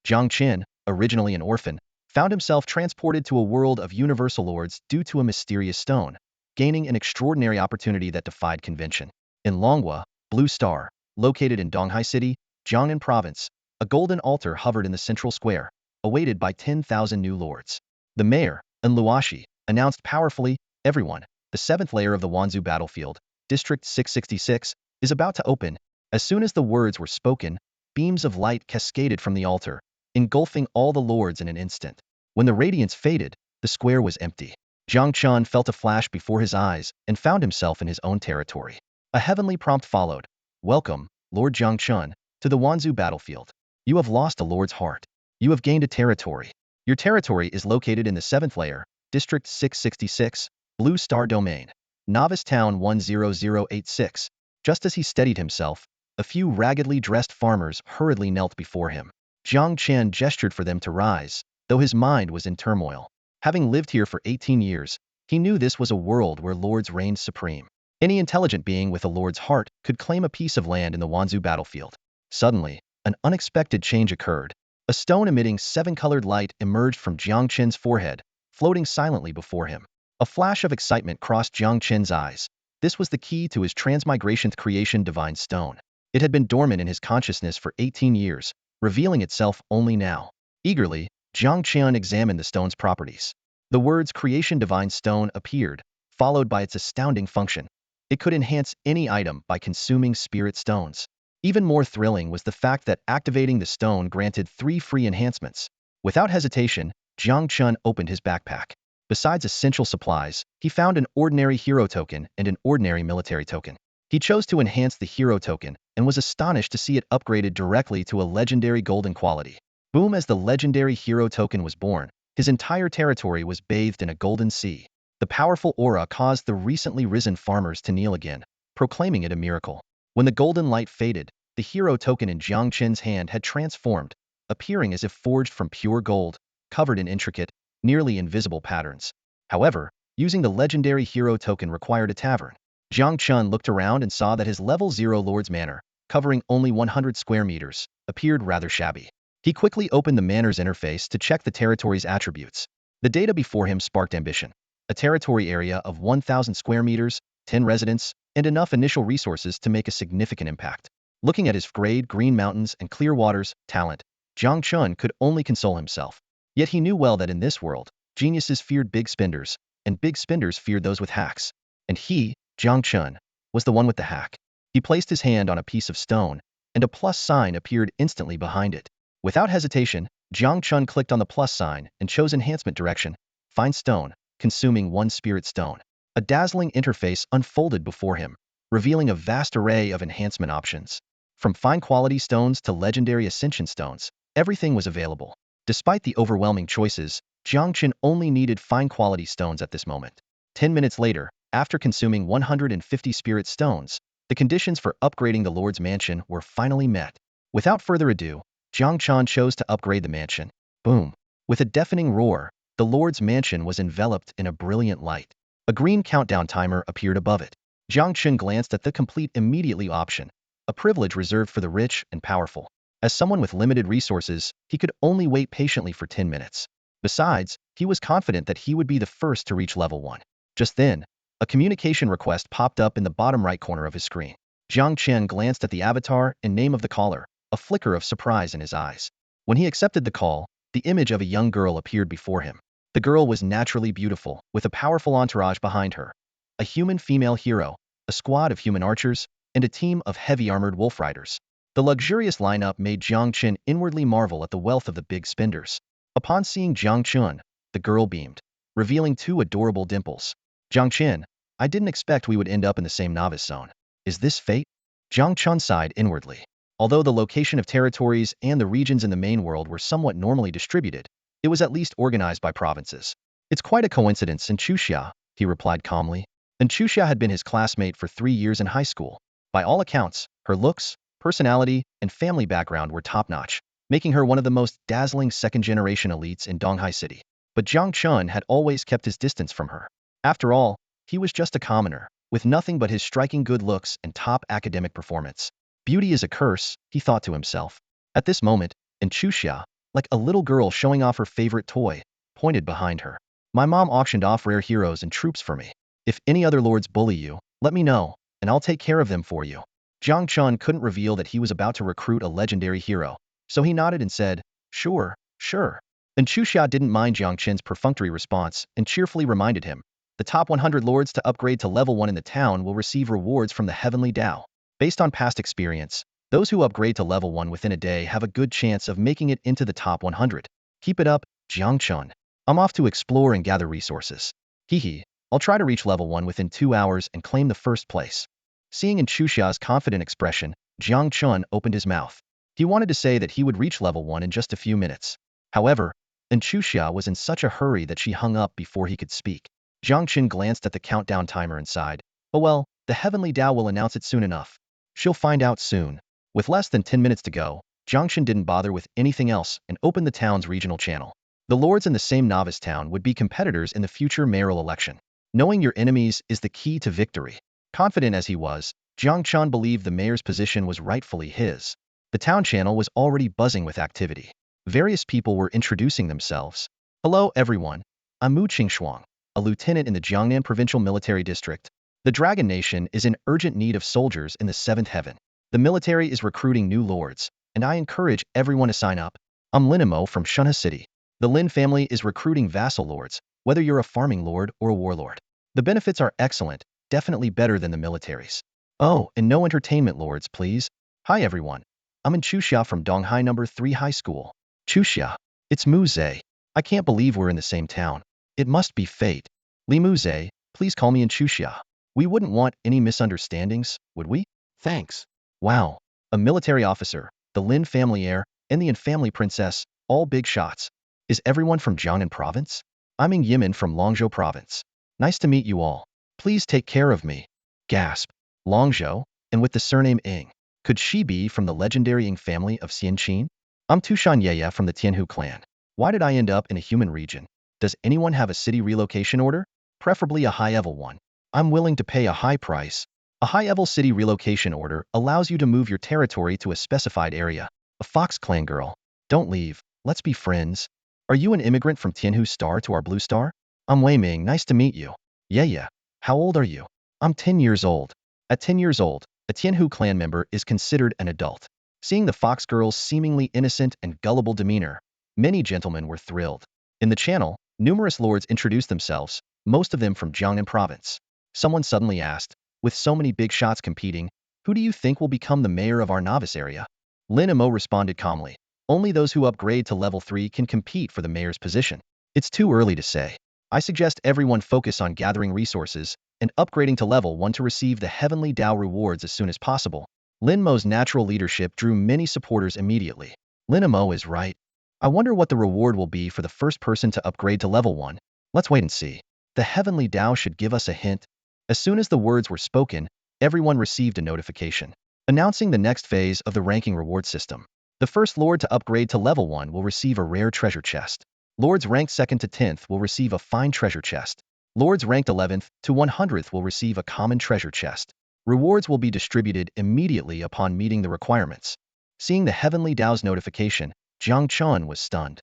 Jiang Chen, originally an orphan, found himself transported to a world of universal lords due to a mysterious stone, gaining an extraordinary opportunity that defied convention. In Longhua, Blue Star, located in Donghai City, Jiangnan Province, a golden altar hovered in the central square, awaited by 10,000 new lords. The mayor, Luoshi, announced powerfully, "Everyone, the 7th layer of the Wanzhou battlefield, District 666, is about to open." As soon as the words were spoken, beams of light cascaded from the altar, engulfing all the lords in an instant. When the radiance faded, the square was empty. Jiang Chen felt a flash before his eyes and found himself in his own territory. A heavenly prompt followed. "Welcome, Lord Jiang Chen, to the Wanzhou battlefield. You have lost a lord's heart. You have gained a territory. Your territory is located in the 7th layer, District 666, Blue Star Domain, Novice Town 10086. Just as he steadied himself, a few raggedly dressed farmers hurriedly knelt before him. Jiang Chen gestured for them to rise, though his mind was in turmoil. Having lived here for 18 years, he knew this was a world where lords reigned supreme. Any intelligent being with a lord's heart could claim a piece of land in the Wanzhou battlefield. Suddenly, an unexpected change occurred. A stone emitting 7-colored light emerged from Jiang Chen's forehead, floating silently before him. A flash of excitement crossed Jiang Chen's eyes. This was the key to his transmigration creation divine stone. It had been dormant in his consciousness for 18 years, revealing itself only now. Eagerly, Jiang Chen examined the stone's properties. The words creation divine stone appeared, followed by its astounding function. It could enhance any item by consuming spirit stones. Even more thrilling was the fact that activating the stone granted 3 free enhancements. Without hesitation, Jiang Chen opened his backpack. Besides essential supplies, he found an ordinary hero token and an ordinary military token. He chose to enhance the hero token and was astonished to see it upgraded directly to a legendary golden quality. Boom! As the legendary hero token was born, his entire territory was bathed in a golden sea. The powerful aura caused the recently risen farmers to kneel again, proclaiming it a miracle. When the golden light faded, the hero token in Jiang Chen's hand had transformed, appearing as if forged from pure gold, covered in intricate, nearly invisible patterns. However, using the legendary hero token required a tavern. Jiang Chen looked around and saw that his level 0 Lord's Manor, covering only 100 square meters, appeared rather shabby. He quickly opened the manor's interface to check the territory's attributes. The data before him sparked ambition. A territory area of 1,000 square meters, 10 residents, and enough initial resources to make a significant impact. Looking at his grade green mountains and clear waters, talent, Jiang Chen could only console himself. Yet he knew well that in this world, geniuses feared big spenders, and big spenders feared those with hacks. And he, Jiang Chen, was the one with the hack. He placed his hand on a piece of stone, and a plus sign appeared instantly behind it. Without hesitation, Jiang Chen clicked on the plus sign and chose enhancement direction, fine stone, consuming 1 spirit stone. A dazzling interface unfolded before him, revealing a vast array of enhancement options. From fine quality stones to legendary ascension stones, everything was available. Despite the overwhelming choices, Jiang Chen only needed fine quality stones at this moment. 10 minutes later, after consuming 150 spirit stones, the conditions for upgrading the Lord's Mansion were finally met. Without further ado, Jiang Chen chose to upgrade the mansion. Boom! With a deafening roar, the Lord's Mansion was enveloped in a brilliant light. A green countdown timer appeared above it. Jiang Chen glanced at the complete immediately option, a privilege reserved for the rich and powerful. As someone with limited resources, he could only wait patiently for 10 minutes. Besides, he was confident that he would be the first to reach level 1. Just then, a communication request popped up in the bottom right corner of his screen. Jiang Chen glanced at the avatar and name of the caller, a flicker of surprise in his eyes. When he accepted the call, the image of a young girl appeared before him. The girl was naturally beautiful, with a powerful entourage behind her. A human female hero, a squad of human archers, and a team of heavy-armored wolf riders. The luxurious lineup made Jiang Chen inwardly marvel at the wealth of the big spenders. Upon seeing Jiang Chen, the girl beamed, revealing 2 adorable dimples. "Jiang Chen, I didn't expect we would end up in the same novice zone. Is this fate?" Jiang Chen sighed inwardly. Although the location of territories and the regions in the main world were somewhat normally distributed, it was at least organized by provinces. "It's quite a coincidence in Xuxia," he replied calmly. And Xuxia had been his classmate for 3 years in high school. By all accounts, her looks, personality, and family background were top-notch, making her one of the most dazzling second-generation elites in Donghai City. But Jiang Chen had always kept his distance from her. After all, he was just a commoner, with nothing but his striking good looks and top academic performance. Beauty is a curse, he thought to himself. At this moment, in Xuxia, like a little girl showing off her favorite toy, pointed behind her. My mom auctioned off rare heroes and troops for me. If any other lords bully you, let me know, and I'll take care of them for you. Jiang Chen couldn't reveal that he was about to recruit a legendary hero, so he nodded and said, sure, sure. And Xuxia didn't mind Jiang Chen's perfunctory response and cheerfully reminded him, the top 100 lords to upgrade to level 1 in the town will receive rewards from the Heavenly Tao. Based on past experience, those who upgrade to level 1 within a day have a good chance of making it into the top 100. Keep it up, Jiang Chen. I'm off to explore and gather resources. Hee. I'll try to reach level 1 within 2 hours and claim the first place. Seeing in Xuxia's confident expression, Jiang Chen opened his mouth. He wanted to say that he would reach level 1 in just a few minutes. However, Xuxia was in such a hurry that she hung up before he could speak. Jiang Chen glanced at the countdown timer and sighed. Oh well, the Heavenly Tao will announce it soon enough. She'll find out soon. With less than 10 minutes to go, Jiang Chen didn't bother with anything else and opened the town's regional channel. The lords in the same novice town would be competitors in the future mayoral election. Knowing your enemies is the key to victory. Confident as he was, Jiang Chen believed the mayor's position was rightfully his. The town channel was already buzzing with activity. Various people were introducing themselves. Hello everyone, I'm Mu Qingxuang, a lieutenant in the Jiangnan Provincial Military District. The Dragon Nation is in urgent need of soldiers in the 7th heaven. The military is recruiting new lords, and I encourage everyone to sign up. I'm Linimo from Shunha City. The Lin family is recruiting vassal lords, whether you're a farming lord or a warlord. The benefits are excellent, definitely better than the militaries. Oh, and no entertainment lords, please. Hi everyone. I'm in Xuxia from Donghai number 3 High School. Xuxia. It's Mu Zhe. I can't believe we're in the same town. It must be fate. Li Mu Zhe, please call me in Xuxia. We wouldn't want any misunderstandings, would we? Thanks. Wow. A military officer, the Lin family heir, and the Yin family princess, all big shots. Is everyone from Jiangnan province? I'm Ing Yimin from Longzhou province. Nice to meet you all. Please take care of me. Gasp. Longzhou, and with the surname Ing. Could she be from the legendary Ing family of Xianqin? I'm Xuanyuan from the Tianhu clan. Why did I end up in a human region? Does anyone have a city relocation order? Preferably a high-level one. I'm willing to pay a high price. A high-level city relocation order allows you to move your territory to a specified area. A Fox Clan girl. Don't leave. Let's be friends. Are you an immigrant from Tianhu Star to our Blue Star? I'm Wei Ming. Nice to meet you. Yeah. How old are you? I'm 10 years old. At 10 years old, a Tianhu clan member is considered an adult. Seeing the Fox girl's seemingly innocent and gullible demeanor, many gentlemen were thrilled. In the channel, numerous lords introduced themselves, most of them from Jiangnan province. Someone suddenly asked, with so many big shots competing, who do you think will become the mayor of our novice area? Lin Mo responded calmly, only those who upgrade to level 3 can compete for the mayor's position. It's too early to say. I suggest everyone focus on gathering resources and upgrading to level 1 to receive the Heavenly Tao rewards as soon as possible. Lin Mo's natural leadership drew many supporters immediately. Lin Mo is right. I wonder what the reward will be for the first person to upgrade to level 1. Let's wait and see. The Heavenly Tao should give us a hint. As soon as the words were spoken, everyone received a notification, announcing the next phase of the ranking reward system. The first lord to upgrade to level 1 will receive a rare treasure chest. Lords ranked 2nd to 10th will receive a fine treasure chest. Lords ranked 11th to 100th will receive a common treasure chest. Rewards will be distributed immediately upon meeting the requirements. Seeing the Heavenly Tao's notification, Jiang Chen was stunned.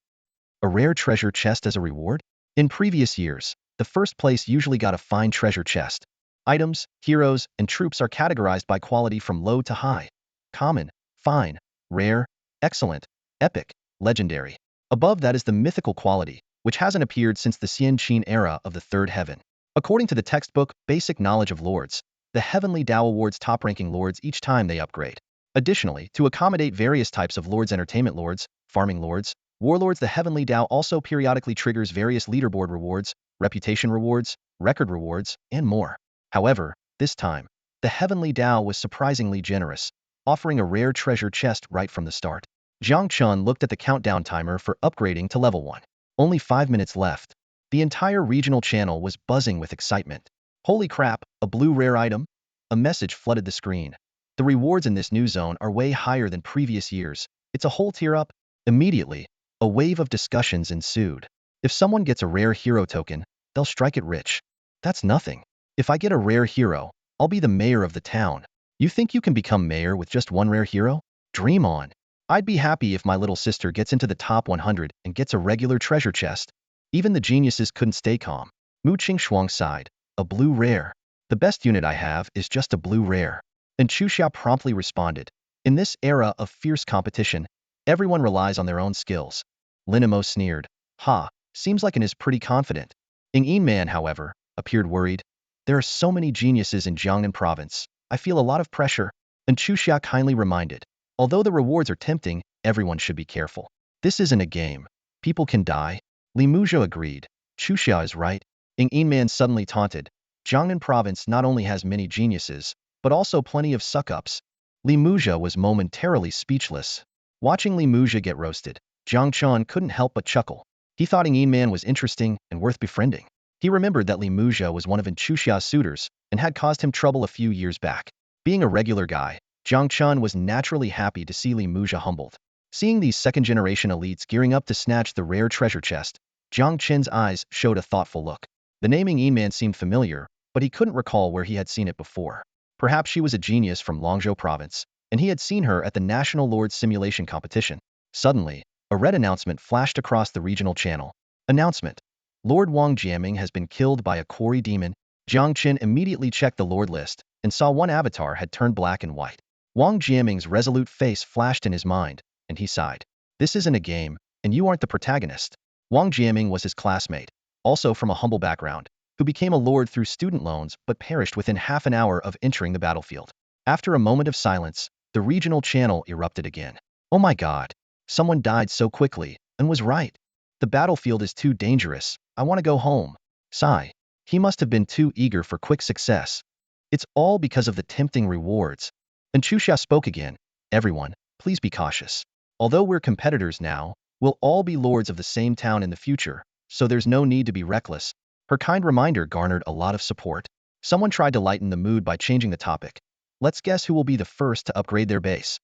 A rare treasure chest as a reward? In previous years, the first place usually got a fine treasure chest. Items, heroes, and troops are categorized by quality from low to high. Common, fine, rare, excellent, epic, legendary. Above that is the mythical quality, which hasn't appeared since the Xianqin era of the 3rd heaven. According to the textbook Basic Knowledge of Lords, the Heavenly Tao awards top-ranking lords each time they upgrade. Additionally, to accommodate various types of lords, entertainment lords, farming lords, warlords, the Heavenly Tao also periodically triggers various leaderboard rewards, reputation rewards, record rewards, and more. However, this time, the Heavenly Tao was surprisingly generous, offering a rare treasure chest right from the start. Jiang Chen looked at the countdown timer for upgrading to level 1. Only 5 minutes left. The entire regional channel was buzzing with excitement. Holy crap, a blue rare item? A message flooded the screen. The rewards in this new zone are way higher than previous years. It's a whole tier up. Immediately, a wave of discussions ensued. If someone gets a rare hero token, they'll strike it rich. That's nothing. If I get a rare hero, I'll be the mayor of the town. You think you can become mayor with just one rare hero? Dream on. I'd be happy if my little sister gets into the top 100 and gets a regular treasure chest. Even the geniuses couldn't stay calm. Mu Qingshuang sighed. A blue rare. The best unit I have is just a blue rare. And Chu Xiao promptly responded. In this era of fierce competition, everyone relies on their own skills. Linimo sneered. Ha, seems like an is pretty confident. Ing Man, however, appeared worried. There are so many geniuses in Jiangnan province. I feel a lot of pressure. And Chu Xiao kindly reminded. Although the rewards are tempting, everyone should be careful. This isn't a game. People can die. Li Muzhou agreed. Chu Xiao is right. Ing Man suddenly taunted. Jiangnan province not only has many geniuses, but also plenty of suck-ups. Li Muzhou was momentarily speechless. Watching Li Muzhou get roasted, Jiang Chen couldn't help but chuckle. He thought Ing Man was interesting and worth befriending. He remembered that Li Muzhou was one of Chu Xiao's suitors and had caused him trouble a few years back. Being a regular guy, Jiang Chen was naturally happy to see Li Muzhou humbled. Seeing these second-generation elites gearing up to snatch the rare treasure chest, Jiang Chen's eyes showed a thoughtful look. The name Ing Man seemed familiar, but he couldn't recall where he had seen it before. Perhaps she was a genius from Longzhou province, and he had seen her at the National Lord Simulation competition. Suddenly, a red announcement flashed across the regional channel. Announcement. Lord Wang Jiaming has been killed by a quarry demon. Jiang Chen immediately checked the lord list and saw one avatar had turned black and white. Wang Jiaming's resolute face flashed in his mind, and he sighed. This isn't a game, and you aren't the protagonist. Wang Jiaming was his classmate, also from a humble background, who became a lord through student loans but perished within half an hour of entering the battlefield. After a moment of silence, the regional channel erupted again. Oh my god. Someone died so quickly, and was right. The battlefield is too dangerous. I want to go home. Sigh. He must have been too eager for quick success. It's all because of the tempting rewards. And Chu Xia spoke again. Everyone, please be cautious. Although we're competitors now, we'll all be lords of the same town in the future, so there's no need to be reckless. Her kind reminder garnered a lot of support. Someone tried to lighten the mood by changing the topic. Let's guess who will be the first to upgrade their base.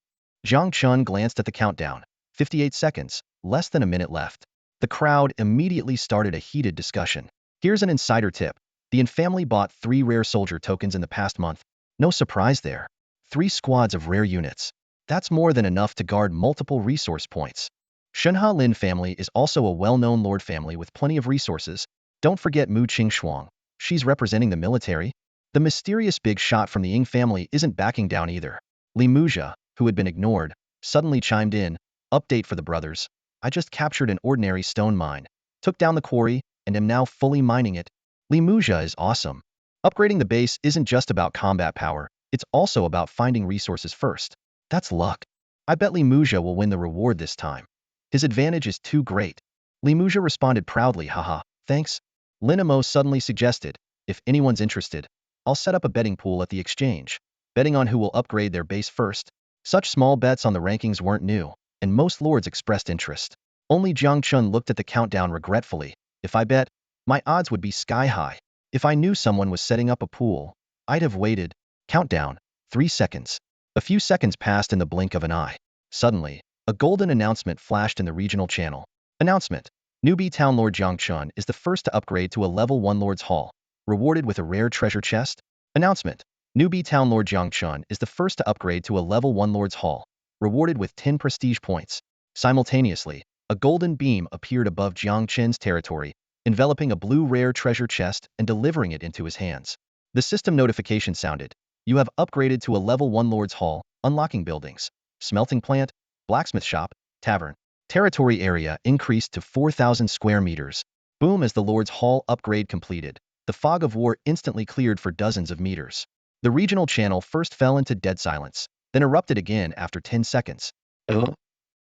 Jiang Chen glanced at the countdown. 58 seconds, less than a minute left. The crowd immediately started a heated discussion. Here's an insider tip. The Yin family bought 3 rare soldier tokens in the past month. No surprise there. 3 squads of rare units. That's more than enough to guard multiple resource points. Shenhe Lin family is also a well-known lord family with plenty of resources. Don't forget Mu Qingshuang. She's representing the military. The mysterious big shot from the Ying family isn't backing down either. Li Muzhou, who had been ignored, suddenly chimed in. Update for the brothers. I just captured an ordinary stone mine, took down the quarry, and am now fully mining it. Li Muzhou is awesome. Upgrading the base isn't just about combat power, it's also about finding resources first. That's luck. I bet Li Muzhou will win the reward this time. His advantage is too great. Li Muzhou responded proudly, haha, thanks. Linimo suddenly suggested, if anyone's interested, I'll set up a betting pool at the exchange, betting on who will upgrade their base first. Such small bets on the rankings weren't new, and most lords expressed interest. Only Jiang Chen looked at the countdown regretfully. If I bet, my odds would be sky high. If I knew someone was setting up a pool, I'd have waited. Countdown. 3 seconds. A few seconds passed in the blink of an eye. Suddenly, a golden announcement flashed in the regional channel. Announcement. Newbie Town Lord Jiang Chen is the first to upgrade to a level 1 Lord's Hall, rewarded with a rare treasure chest. Announcement. Newbie Town Lord Jiang Chen is the first to upgrade to a level 1 Lord's Hall, rewarded with 10 prestige points. Simultaneously, a golden beam appeared above Jiang Chen's territory, enveloping a blue rare treasure chest and delivering it into his hands. The system notification sounded. You have upgraded to a level 1 Lord's Hall, unlocking buildings, smelting plant, blacksmith shop, tavern. Territory area increased to 4,000 square meters. Boom. As the Lord's Hall upgrade completed, the fog of war instantly cleared for dozens of meters. The regional channel first fell into dead silence, then erupted again after 10 seconds.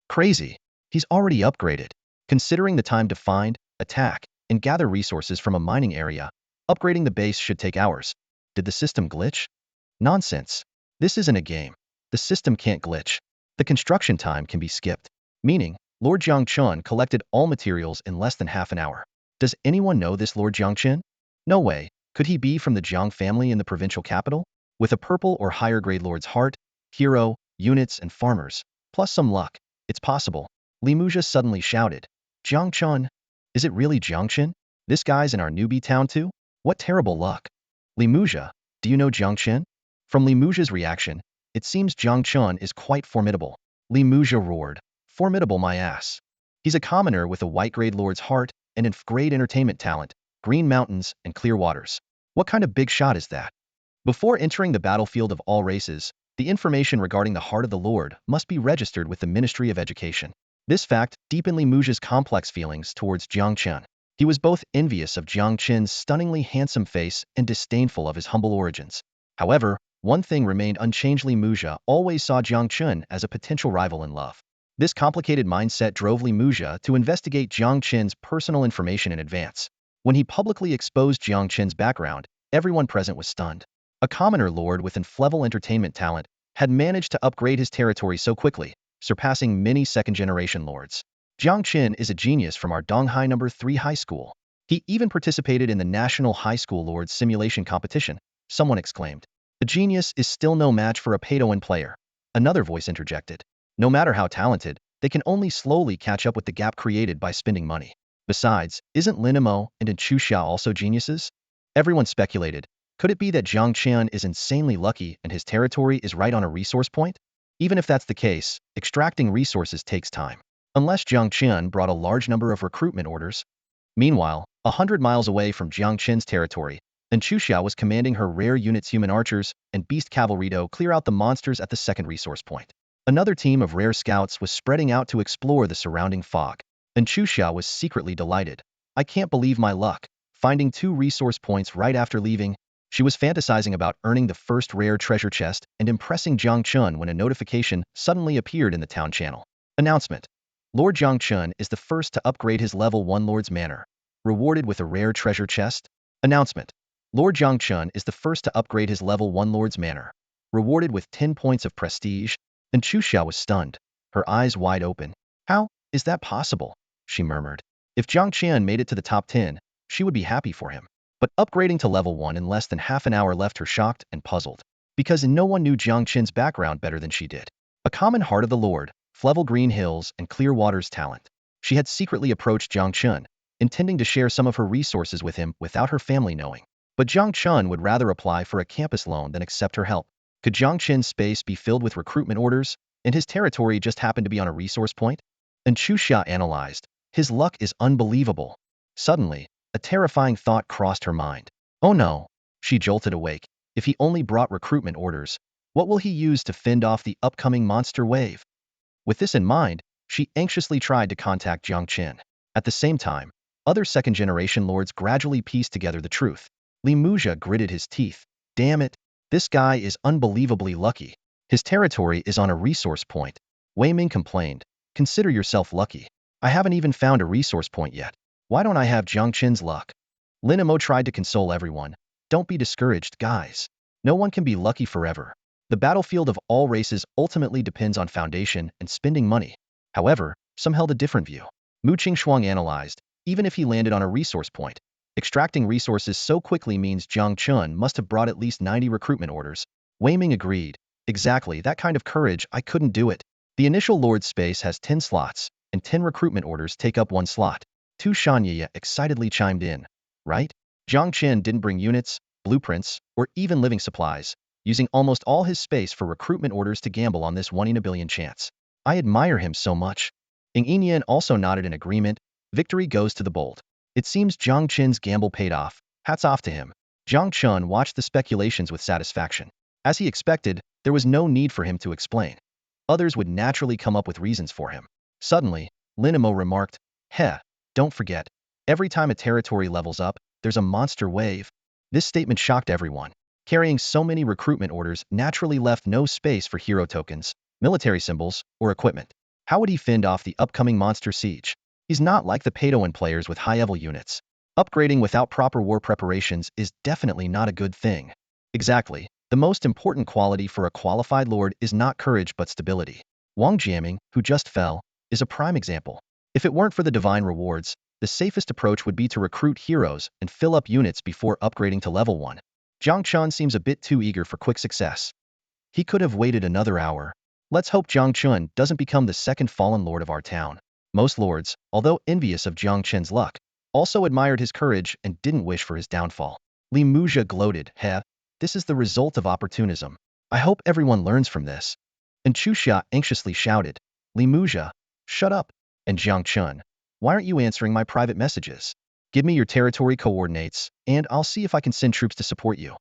Crazy. He's already upgraded. Considering the time to find, attack, and gather resources from a mining area, upgrading the base should take hours. Did the system glitch? Nonsense. This isn't a game. The system can't glitch. The construction time can be skipped. Meaning, Lord Jiang Chen collected all materials in less than half an hour. Does anyone know this Lord Jiang Chen? No way. Could he be from the Jiang family in the provincial capital? With a purple or higher grade lord's heart, hero, units, and farmers, plus some luck, it's possible. Li Muzhou suddenly shouted. Jiang Chen? Is it really Jiang Chen? This guy's in our newbie town too? What terrible luck. Li Muzhou, do you know Jiang Chen? From Li Muzhou's reaction, it seems Jiang Chen is quite formidable. Li Muzha roared. Formidable my ass. He's a commoner with a white-grade lord's heart and great entertainment talent, green mountains and clear waters. What kind of big shot is that? Before entering the battlefield of all races, the information regarding the heart of the Lord must be registered with the Ministry of Education. This fact deepened Li Muzha's complex feelings towards Jiang Chen. He was both envious of Jiang Chen's stunningly handsome face and disdainful of his humble origins. However, one thing remained unchanged: Li Muzha always saw Jiang Chen as a potential rival in love. This complicated mindset drove Li Muzha to investigate Jiang Chen's personal information in advance. When he publicly exposed Jiang Chen's background, everyone present was stunned. A commoner lord with inflexible entertainment talent had managed to upgrade his territory so quickly, surpassing many second-generation lords. Jiang Chen is a genius from our Donghai No. 3 high school. He even participated in the National High School Lords Simulation Competition, someone exclaimed. A genius is still no match for a pay-to-win player, another voice interjected. No matter how talented, they can only slowly catch up with the gap created by spending money. Besides, isn't Lin Mo and Chu Xiao also geniuses? Everyone speculated. Could it be that Jiang Chen is insanely lucky and his territory is right on a resource point? Even if that's the case, extracting resources takes time. Unless Jiang Chen brought a large number of recruitment orders. Meanwhile, 100 miles away from Jiang Chen's territory, Chu Xiao was commanding her rare units human archers and beast cavalry to clear out the monsters at the second resource point. Another team of rare scouts was spreading out to explore the surrounding fog. Chu Xiao was secretly delighted. I can't believe my luck, finding 2 resource points right after leaving. She was fantasizing about earning the first rare treasure chest and impressing Jiang Chen when a notification suddenly appeared in the town channel. Announcement. Lord Jiang Chen is the first to upgrade his level 1 Lord's Manor. Rewarded with a rare treasure chest. Announcement. Lord Jiang Chen is the first to upgrade his level 1 Lord's Manor. Rewarded with 10 points of prestige. Chu Xiao was stunned, her eyes wide open. How is that possible? She murmured. If Jiang Chen made it to the top 10, she would be happy for him. But upgrading to level 1 in less than half an hour left her shocked and puzzled. Because no one knew Jiang Chen's background better than she did. A common heart of the Lord, Flevel Green Hills and Clear Waters talent. She had secretly approached Jiang Chen, intending to share some of her resources with him without her family knowing. But Jiang Chen would rather apply for a campus loan than accept her help. Could Jiang Chen's space be filled with recruitment orders, and his territory just happened to be on a resource point? Chu Xia analyzed. His luck is unbelievable. Suddenly, a terrifying thought crossed her mind. Oh no, she jolted awake. If he only brought recruitment orders, what will he use to fend off the upcoming monster wave? With this in mind, she anxiously tried to contact Jiang Chen. At the same time, other second-generation lords gradually pieced together the truth. Li Muzha gritted his teeth. Damn it, this guy is unbelievably lucky. His territory is on a resource point. Wei Ming complained. Consider yourself lucky. I haven't even found a resource point yet. Why don't I have Jiang Chen's luck? Lin Mo tried to console everyone. Don't be discouraged, guys. No one can be lucky forever. The battlefield of all races ultimately depends on foundation and spending money. However, some held a different view. Mu Qingxuang analyzed. Even if he landed on a resource point, extracting resources so quickly means Jiang Chen must have brought at least 90 recruitment orders. Wei Ming agreed. Exactly, that kind of courage, I couldn't do it. The initial Lord's space has 10 slots, and 10 recruitment orders take up 1 slot. Xuanyuan excitedly chimed in. Right? Jiang Chen didn't bring units, blueprints, or even living supplies, using almost all his space for recruitment orders to gamble on this 1 in a billion chance. I admire him so much. Ying Yan also nodded in agreement. Victory goes to the bold. It seems Jiang Chen's gamble paid off. Hats off to him. Jiang Chen watched the speculations with satisfaction. As he expected, there was no need for him to explain. Others would naturally come up with reasons for him. Suddenly, Lin Mo remarked, Heh, don't forget, every time a territory levels up, there's a monster wave. This statement shocked everyone. Carrying so many recruitment orders naturally left no space for hero tokens, military symbols, or equipment. How would he fend off the upcoming monster siege? He's not like the pay-to-win players with high-level units. Upgrading without proper war preparations is definitely not a good thing. Exactly. The most important quality for a qualified lord is not courage but stability. Wang Jiaming, who just fell, is a prime example. If it weren't for the divine rewards, the safest approach would be to recruit heroes and fill up units before upgrading to level 1. Jiang Chen seems a bit too eager for quick success. He could have waited another hour. Let's hope Jiang Chen doesn't become the second fallen lord of our town. Most lords, although envious of Jiang Chen's luck, also admired his courage and didn't wish for his downfall. Li Muzha gloated. Heh, this is the result of opportunism. I hope everyone learns from this. And Chuxia anxiously shouted, Li Muzha, shut up. And Jiang Chen, why aren't you answering my private messages? Give me your territory coordinates, and I'll see if I can send troops to support you.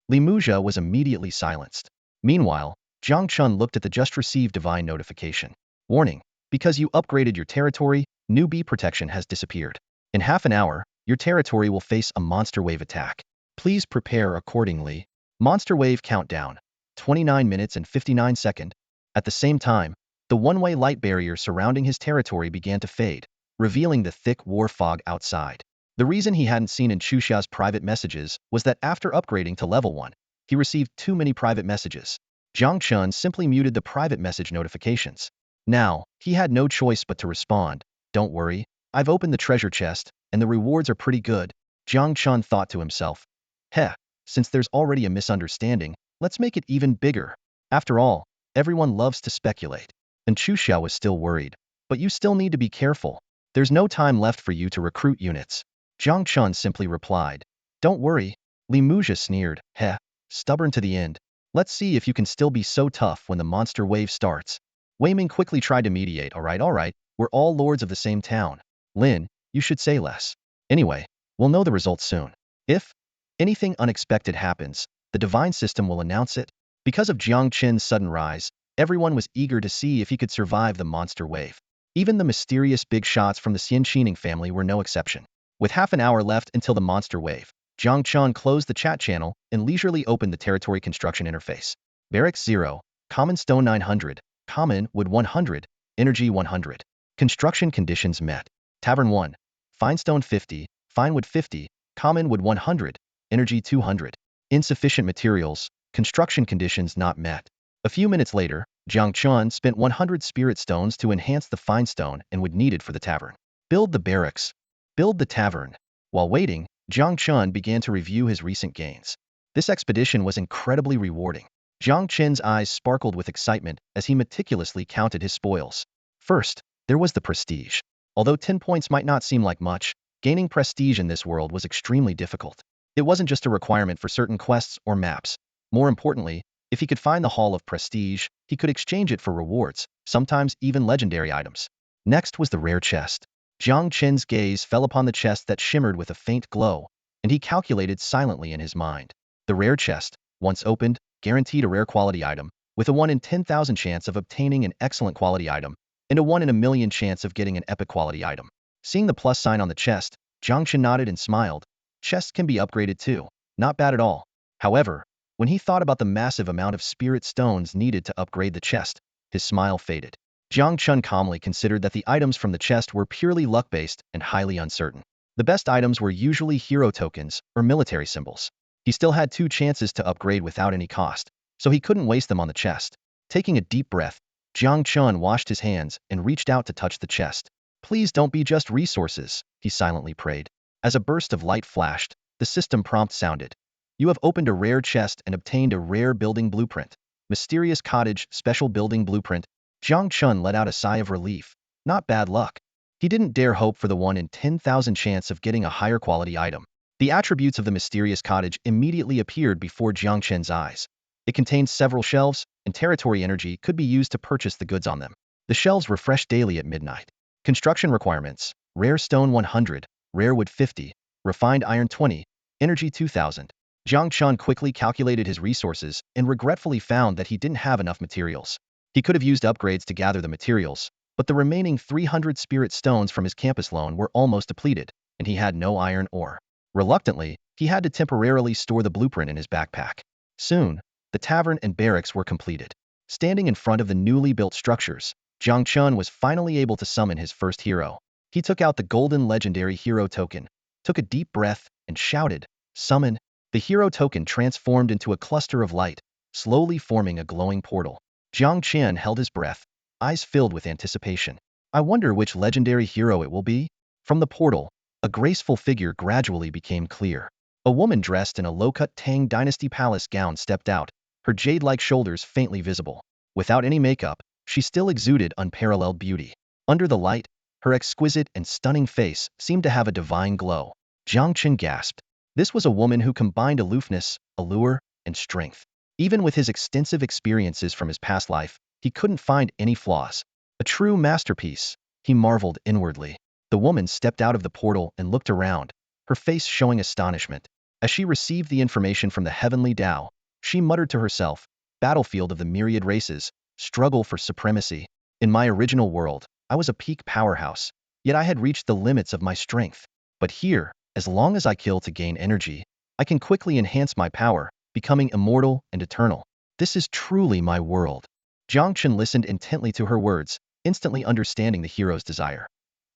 Li Muzha was immediately silenced. Meanwhile, Jiang Chen looked at the just received divine notification. Warning, because you upgraded your territory, new bee protection has disappeared. In half an hour, your territory will face a monster wave attack. Please prepare accordingly. Monster wave countdown, 29 minutes and 59 seconds. At the same time, the one-way light barrier surrounding his territory began to fade, revealing the thick war fog outside. The reason he hadn't seen in Chuxia's private messages was that after upgrading to level 1, he received too many private messages. Jiang Chen simply muted the private message notifications. Now, he had no choice but to respond. Don't worry, I've opened the treasure chest, and the rewards are pretty good. Jiang Chen thought to himself. Heh, since there's already a misunderstanding, let's make it even bigger. After all, everyone loves to speculate. And Chuxia was still worried. But you still need to be careful. There's no time left for you to recruit units. Jiang Chen simply replied. Don't worry. Li Muzha sneered. Heh, stubborn to the end. Let's see if you can still be so tough when the monster wave starts. Wei Ming quickly tried to mediate. All right, we're all lords of the same town. Lin, you should say less. Anyway, we'll know the results soon. If anything unexpected happens, the divine system will announce it. Because of Jiang Chen's sudden rise, everyone was eager to see if he could survive the monster wave. Even the mysterious big shots from the Xianqining family were no exception. With half an hour left until the monster wave, Jiang Chen closed the chat channel and leisurely opened the territory construction interface. Barracks 0, common stone 900, common wood 100, energy 100. Construction conditions met. Tavern 1, fine stone 50, fine wood 50, common wood 100, energy 200. Insufficient materials, construction conditions not met. A few minutes later, Jiang Chen spent 100 spirit stones to enhance the fine stone and wood needed for the tavern. Build the barracks. Build the tavern. While waiting, Jiang Chen began to review his recent gains. This expedition was incredibly rewarding. Jiang Chen's eyes sparkled with excitement as he meticulously counted his spoils. First, there was the prestige. Although 10 points might not seem like much, gaining prestige in this world was extremely difficult. It wasn't just a requirement for certain quests or maps. More importantly, if he could find the Hall of Prestige, he could exchange it for rewards, sometimes even legendary items. Next was the rare chest. Jiang Chen's gaze fell upon the chest that shimmered with a faint glow, and he calculated silently in his mind. The rare chest, once opened, guaranteed a rare quality item, with a 1 in 10,000 chance of obtaining an excellent quality item, and a 1 in a million chance of getting an epic quality item. Seeing the plus sign on the chest, Jiang Chen nodded and smiled. Chests can be upgraded too. Not bad at all. However, when he thought about the massive amount of spirit stones needed to upgrade the chest, his smile faded. Jiang Chen calmly considered that the items from the chest were purely luck-based and highly uncertain. The best items were usually hero tokens or military symbols. He still had 2 chances to upgrade without any cost, so he couldn't waste them on the chest. Taking a deep breath, Jiang Chen washed his hands and reached out to touch the chest. Please don't be just resources, he silently prayed. As a burst of light flashed, the system prompt sounded. You have opened a rare chest and obtained a rare building blueprint. Mysterious cottage, special building blueprint. Jiang Chen let out a sigh of relief. Not bad luck. He didn't dare hope for the 1 in 10,000 chance of getting a higher quality item. The attributes of the mysterious cottage immediately appeared before Jiang Chen's eyes. It contained several shelves, and territory energy could be used to purchase the goods on them. The shelves refreshed daily at midnight. Construction requirements: rare stone 100, rare wood 50, refined iron 20, energy 2000. Jiang Chen quickly calculated his resources and regretfully found that he didn't have enough materials. He could have used upgrades to gather the materials, but the remaining 300 spirit stones from his campus loan were almost depleted, and he had no iron ore. Reluctantly, he had to temporarily store the blueprint in his backpack. Soon, the tavern and barracks were completed. Standing in front of the newly built structures, Jiang Chen was finally able to summon his first hero. He took out the golden legendary hero token, took a deep breath, and shouted, "Summon!" The hero token transformed into a cluster of light, slowly forming a glowing portal. Jiang Chen held his breath, eyes filled with anticipation. I wonder which legendary hero it will be? From the portal, a graceful figure gradually became clear. A woman dressed in a low-cut Tang Dynasty palace gown stepped out, her jade-like shoulders faintly visible. Without any makeup, she still exuded unparalleled beauty. Under the light, her exquisite and stunning face seemed to have a divine glow. Jiang Chen gasped. This was a woman who combined aloofness, allure, and strength. Even with his extensive experiences from his past life, He couldn't find any flaws. A true masterpiece, he marveled inwardly. The woman stepped out of the portal and looked around, her face showing astonishment. As she received the information from the heavenly Tao, she muttered to herself, battlefield of the myriad races, struggle for supremacy. In my original world, I was a peak powerhouse, yet I had reached the limits of my strength. But here, as long as I kill to gain energy, I can quickly enhance my power, becoming immortal and eternal. This is truly my world. Jiang Chen listened intently to her words, instantly understanding the hero's desire.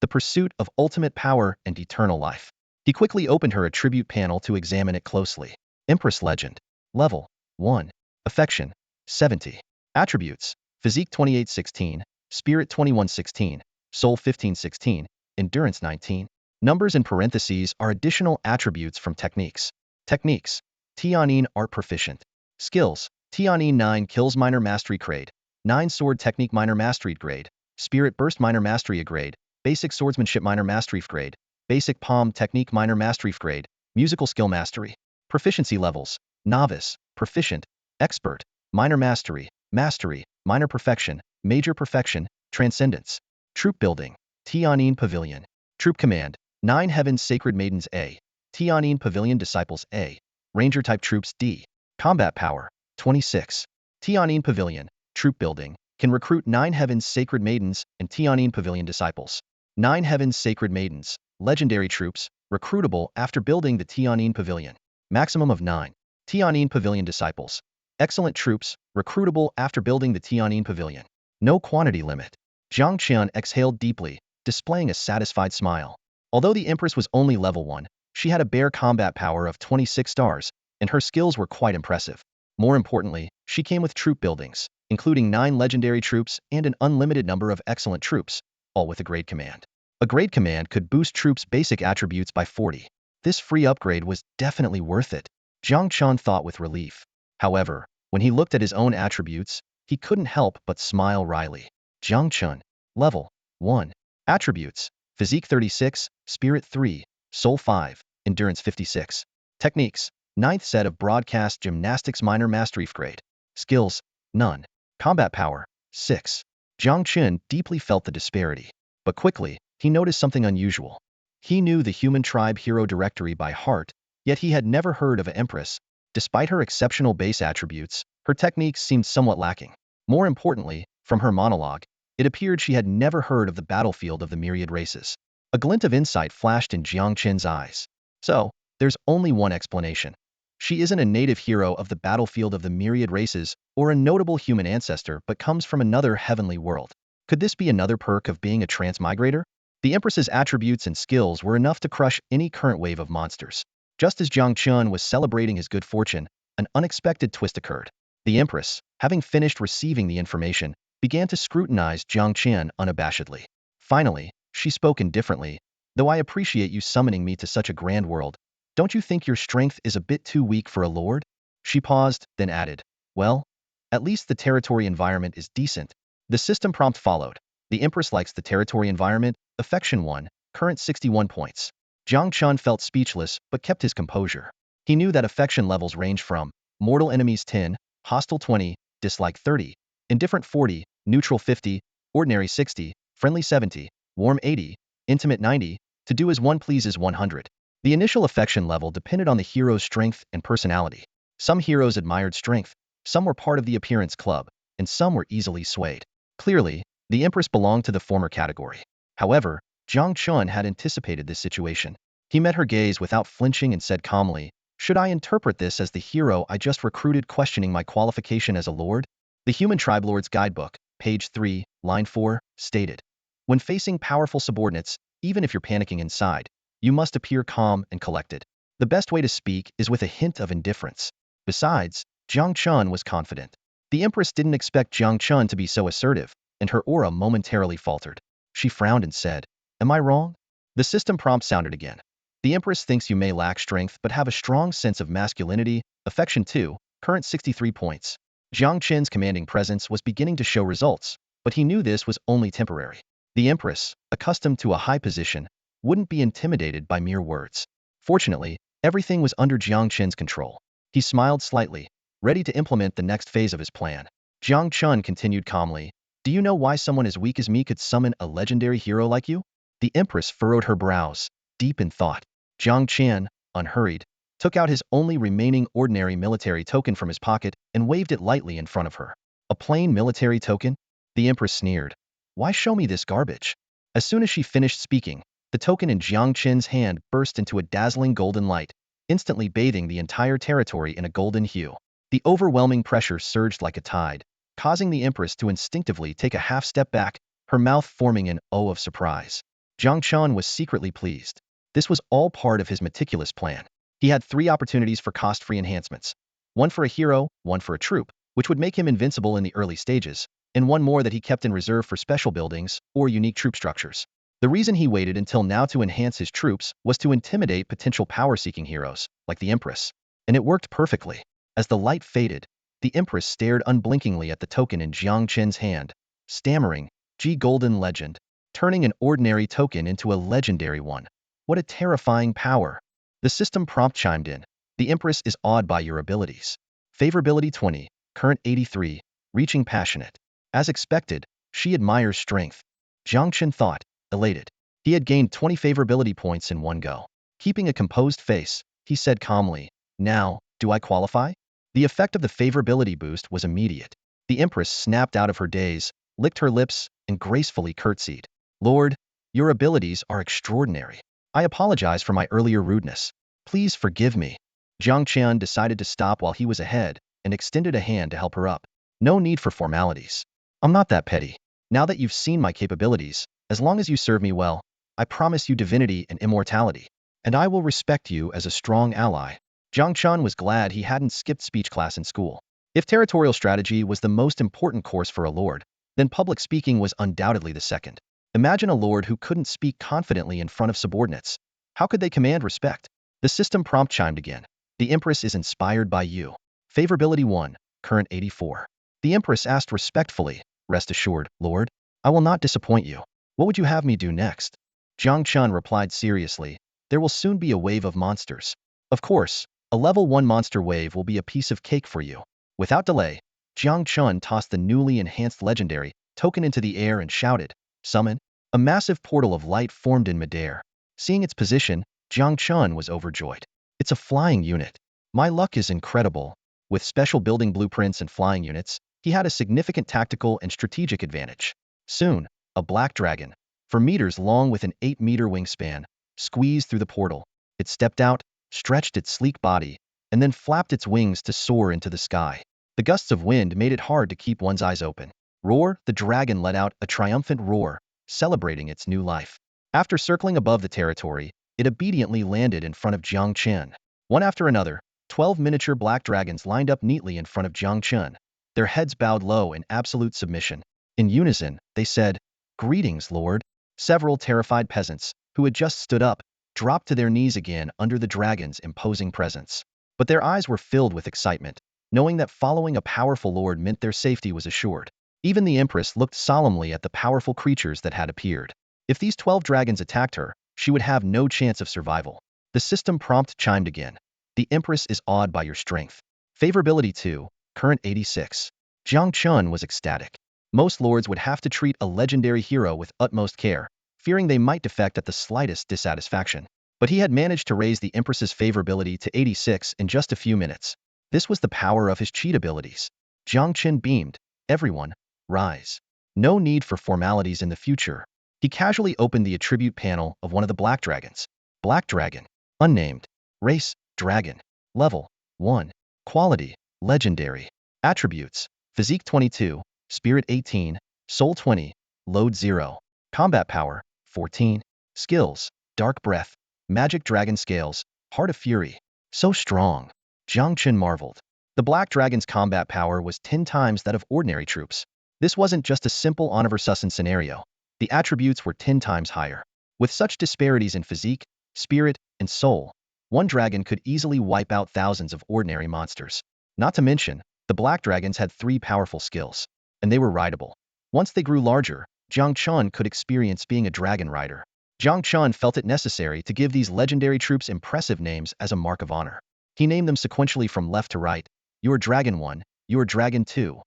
The pursuit of ultimate power and eternal life. He quickly opened her attribute panel to examine it closely. Empress Legend. Level 1. Affection 70. Attributes: Physique 2816, Spirit 2116, Soul 1516, Endurance 19. Numbers in parentheses are additional attributes from techniques. Techniques: Tianyin Art Proficient. Skills: Tianyin 9 Kills Minor Mastery Grade, 9 Sword Technique Minor Mastery Grade, Spirit Burst Minor Mastery Grade, Basic Swordsmanship Minor Mastery Grade, Basic Palm Technique Minor Mastery Grade, Musical Skill Mastery. Proficiency levels: Novice, Proficient, Expert, Minor Mastery, Mastery, Minor Perfection, Major Perfection, Transcendence. Troop Building: Tianyin Pavilion. Troop Command: 9 Heaven's Sacred Maidens A, Tianyin Pavilion Disciples A, Ranger Type Troops D. Combat Power: 26. Tianyin Pavilion, Troop Building, can recruit 9 Heaven's Sacred Maidens and Tianyin Pavilion Disciples. 9 Heaven's Sacred Maidens, Legendary Troops, recruitable after building the Tianyin Pavilion. Maximum of 9. Tianyin Pavilion Disciples. Excellent Troops, recruitable after building the Tianyin Pavilion. No quantity limit. Jiang Chen exhaled deeply, displaying a satisfied smile. Although the Empress was only level 1, she had a bare combat power of 26 stars, and her skills were quite impressive. More importantly, she came with troop buildings, including 9 legendary troops and an unlimited number of excellent troops, all with a grade command. A grade command could boost troops' basic attributes by 40. This free upgrade was definitely worth it, Jiang Chen thought with relief. However, when he looked at his own attributes, he couldn't help but smile wryly. Jiang Chen. Level 1. Attributes: Physique 36, Spirit 3, Soul 5, Endurance 56. Techniques: 9th set of Broadcast Gymnastics Minor Mastery Grade. Skills: None. Combat Power: 6. Jiang Chen deeply felt the disparity. But quickly, he noticed something unusual. He knew the human tribe hero directory by heart, yet he had never heard of an Empress. Despite her exceptional base attributes, her techniques seemed somewhat lacking. More importantly, from her monologue, it appeared she had never heard of the battlefield of the myriad races. A glint of insight flashed in Jiang Chen's eyes. So, there's only one explanation. She isn't a native hero of the battlefield of the myriad races or a notable human ancestor but comes from another heavenly world. Could this be another perk of being a transmigrator? The Empress's attributes and skills were enough to crush any current wave of monsters. Just as Jiang Chen was celebrating his good fortune, an unexpected twist occurred. The Empress, having finished receiving the information, began to scrutinize Jiang Chen unabashedly. Finally, she spoke indifferently. Though I appreciate you summoning me to such a grand world, don't you think your strength is a bit too weak for a lord? She paused, then added, well, at least the territory environment is decent. The system prompt followed. The Empress likes the territory environment, affection 1, current 61 points. Jiang Chen felt speechless but kept his composure. He knew that affection levels range from mortal enemies 10, hostile 20, dislike 30, indifferent 40, neutral 50, ordinary 60, friendly 70, warm 80, intimate 90, to do as one pleases 100. The initial affection level depended on the hero's strength and personality. Some heroes admired strength, some were part of the appearance club, and some were easily swayed. Clearly, the Empress belonged to the former category. However, Jiang Chen had anticipated this situation. He met her gaze without flinching and said calmly, should I interpret this as the hero I just recruited questioning my qualification as a lord? The Human Tribe Lord's Guidebook, page 3, line 4, stated, when facing powerful subordinates, even if you're panicking inside, you must appear calm and collected. The best way to speak is with a hint of indifference. Besides, Jiang Chen was confident. The Empress didn't expect Jiang Chen to be so assertive, and her aura momentarily faltered. She frowned and said, am I wrong? The system prompt sounded again. The Empress thinks you may lack strength but have a strong sense of masculinity, affection 2, current 63 points. Jiang Chen's commanding presence was beginning to show results, but he knew this was only temporary. The Empress, accustomed to a high position, wouldn't be intimidated by mere words. Fortunately, everything was under Jiang Chen's control. He smiled slightly, ready to implement the next phase of his plan. Jiang Chen continued calmly. Do you know why someone as weak as me could summon a legendary hero like you? The Empress furrowed her brows, deep in thought. Jiang Chen, unhurried, took out his only remaining ordinary military token from his pocket and waved it lightly in front of her. A plain military token? The Empress sneered. Why show me this garbage? As soon as she finished speaking, the token in Jiang Chen's hand burst into a dazzling golden light, instantly bathing the entire territory in a golden hue. The overwhelming pressure surged like a tide, causing the Empress to instinctively take a half step back, her mouth forming an O of surprise. Jiang Chen was secretly pleased. This was all part of his meticulous plan. He had 3 opportunities for cost-free enhancements. One for a hero, one for a troop, which would make him invincible in the early stages, and one more that he kept in reserve for special buildings or unique troop structures. The reason he waited until now to enhance his troops was to intimidate potential power-seeking heroes, like the Empress. And it worked perfectly. As the light faded, the Empress stared unblinkingly at the token in Jiang Chen's hand, stammering, G Golden Legend, turning an ordinary token into a legendary one. What a terrifying power. The system prompt chimed in. The Empress is awed by your abilities. Favorability 20, current 83, reaching passionate. As expected, she admires strength. Jiang Chen thought, elated. He had gained 20 favorability points in one go. Keeping a composed face, he said calmly, Now, do I qualify? The effect of the favorability boost was immediate. The Empress snapped out of her daze, licked her lips, and gracefully curtsied. Lord, your abilities are extraordinary. I apologize for my earlier rudeness. Please forgive me. Jiang Chen decided to stop while he was ahead and extended a hand to help her up. No need for formalities. I'm not that petty. Now that you've seen my capabilities, as long as you serve me well, I promise you divinity and immortality. And I will respect you as a strong ally. Jiang Chen was glad he hadn't skipped speech class in school. If territorial strategy was the most important course for a lord, then public speaking was undoubtedly the second. Imagine a lord who couldn't speak confidently in front of subordinates. How could they command respect? The system prompt chimed again. The Empress is inspired by you. Favorability 1, current 84. The Empress asked respectfully, Rest assured, Lord, I will not disappoint you. What would you have me do next? Jiang Chen replied seriously, There will soon be a wave of monsters. Of course, a level 1 monster wave will be a piece of cake for you. Without delay, Jiang Chen tossed the newly enhanced legendary token into the air and shouted, Summon. A massive portal of light formed in midair. Seeing its position, Jiang Chen was overjoyed. It's a flying unit. My luck is incredible. With special building blueprints and flying units, he had a significant tactical and strategic advantage. Soon, a black dragon, for meters long with an 8-meter wingspan, squeezed through the portal. It stepped out, stretched its sleek body, and then flapped its wings to soar into the sky. The gusts of wind made it hard to keep one's eyes open. Roar, the dragon let out a triumphant roar, celebrating its new life. After circling above the territory, it obediently landed in front of Jiang Chen. One after another, 12 miniature black dragons lined up neatly in front of Jiang Chen, their heads bowed low in absolute submission. In unison, they said, Greetings, Lord. Several terrified peasants, who had just stood up, dropped to their knees again under the dragon's imposing presence. But their eyes were filled with excitement, knowing that following a powerful lord meant their safety was assured. Even the Empress looked solemnly at the powerful creatures that had appeared. If these 12 dragons attacked her, she would have no chance of survival. The system prompt chimed again. The Empress is awed by your strength. Favorability 2, current 86. Jiang Chen was ecstatic. Most lords would have to treat a legendary hero with utmost care, fearing they might defect at the slightest dissatisfaction. But he had managed to raise the Empress's favorability to 86 in just a few minutes. This was the power of his cheat abilities. Jiang Chen beamed. Everyone, rise. No need for formalities in the future. He casually opened the attribute panel of one of the black dragons. Black dragon. Unnamed. Race, dragon. Level, 1. Quality, legendary. Attributes, physique 22, spirit 18, soul 20, load 0. Combat power, 14. Skills, dark breath, magic dragon scales, heart of fury. So strong. Jiang Chen marveled. The black dragon's combat power was 10 times that of ordinary troops. This wasn't just a simple honor versus scenario. The attributes were 10 times higher. With such disparities in physique, spirit, and soul, one dragon could easily wipe out thousands of ordinary monsters. Not to mention, the black dragons had 3 powerful skills, and they were rideable. Once they grew larger, Jiang Chen could experience being a dragon rider. Jiang Chen felt it necessary to give these legendary troops impressive names as a mark of honor. He named them sequentially from left to right. You're Dragon 1, you're Dragon 2,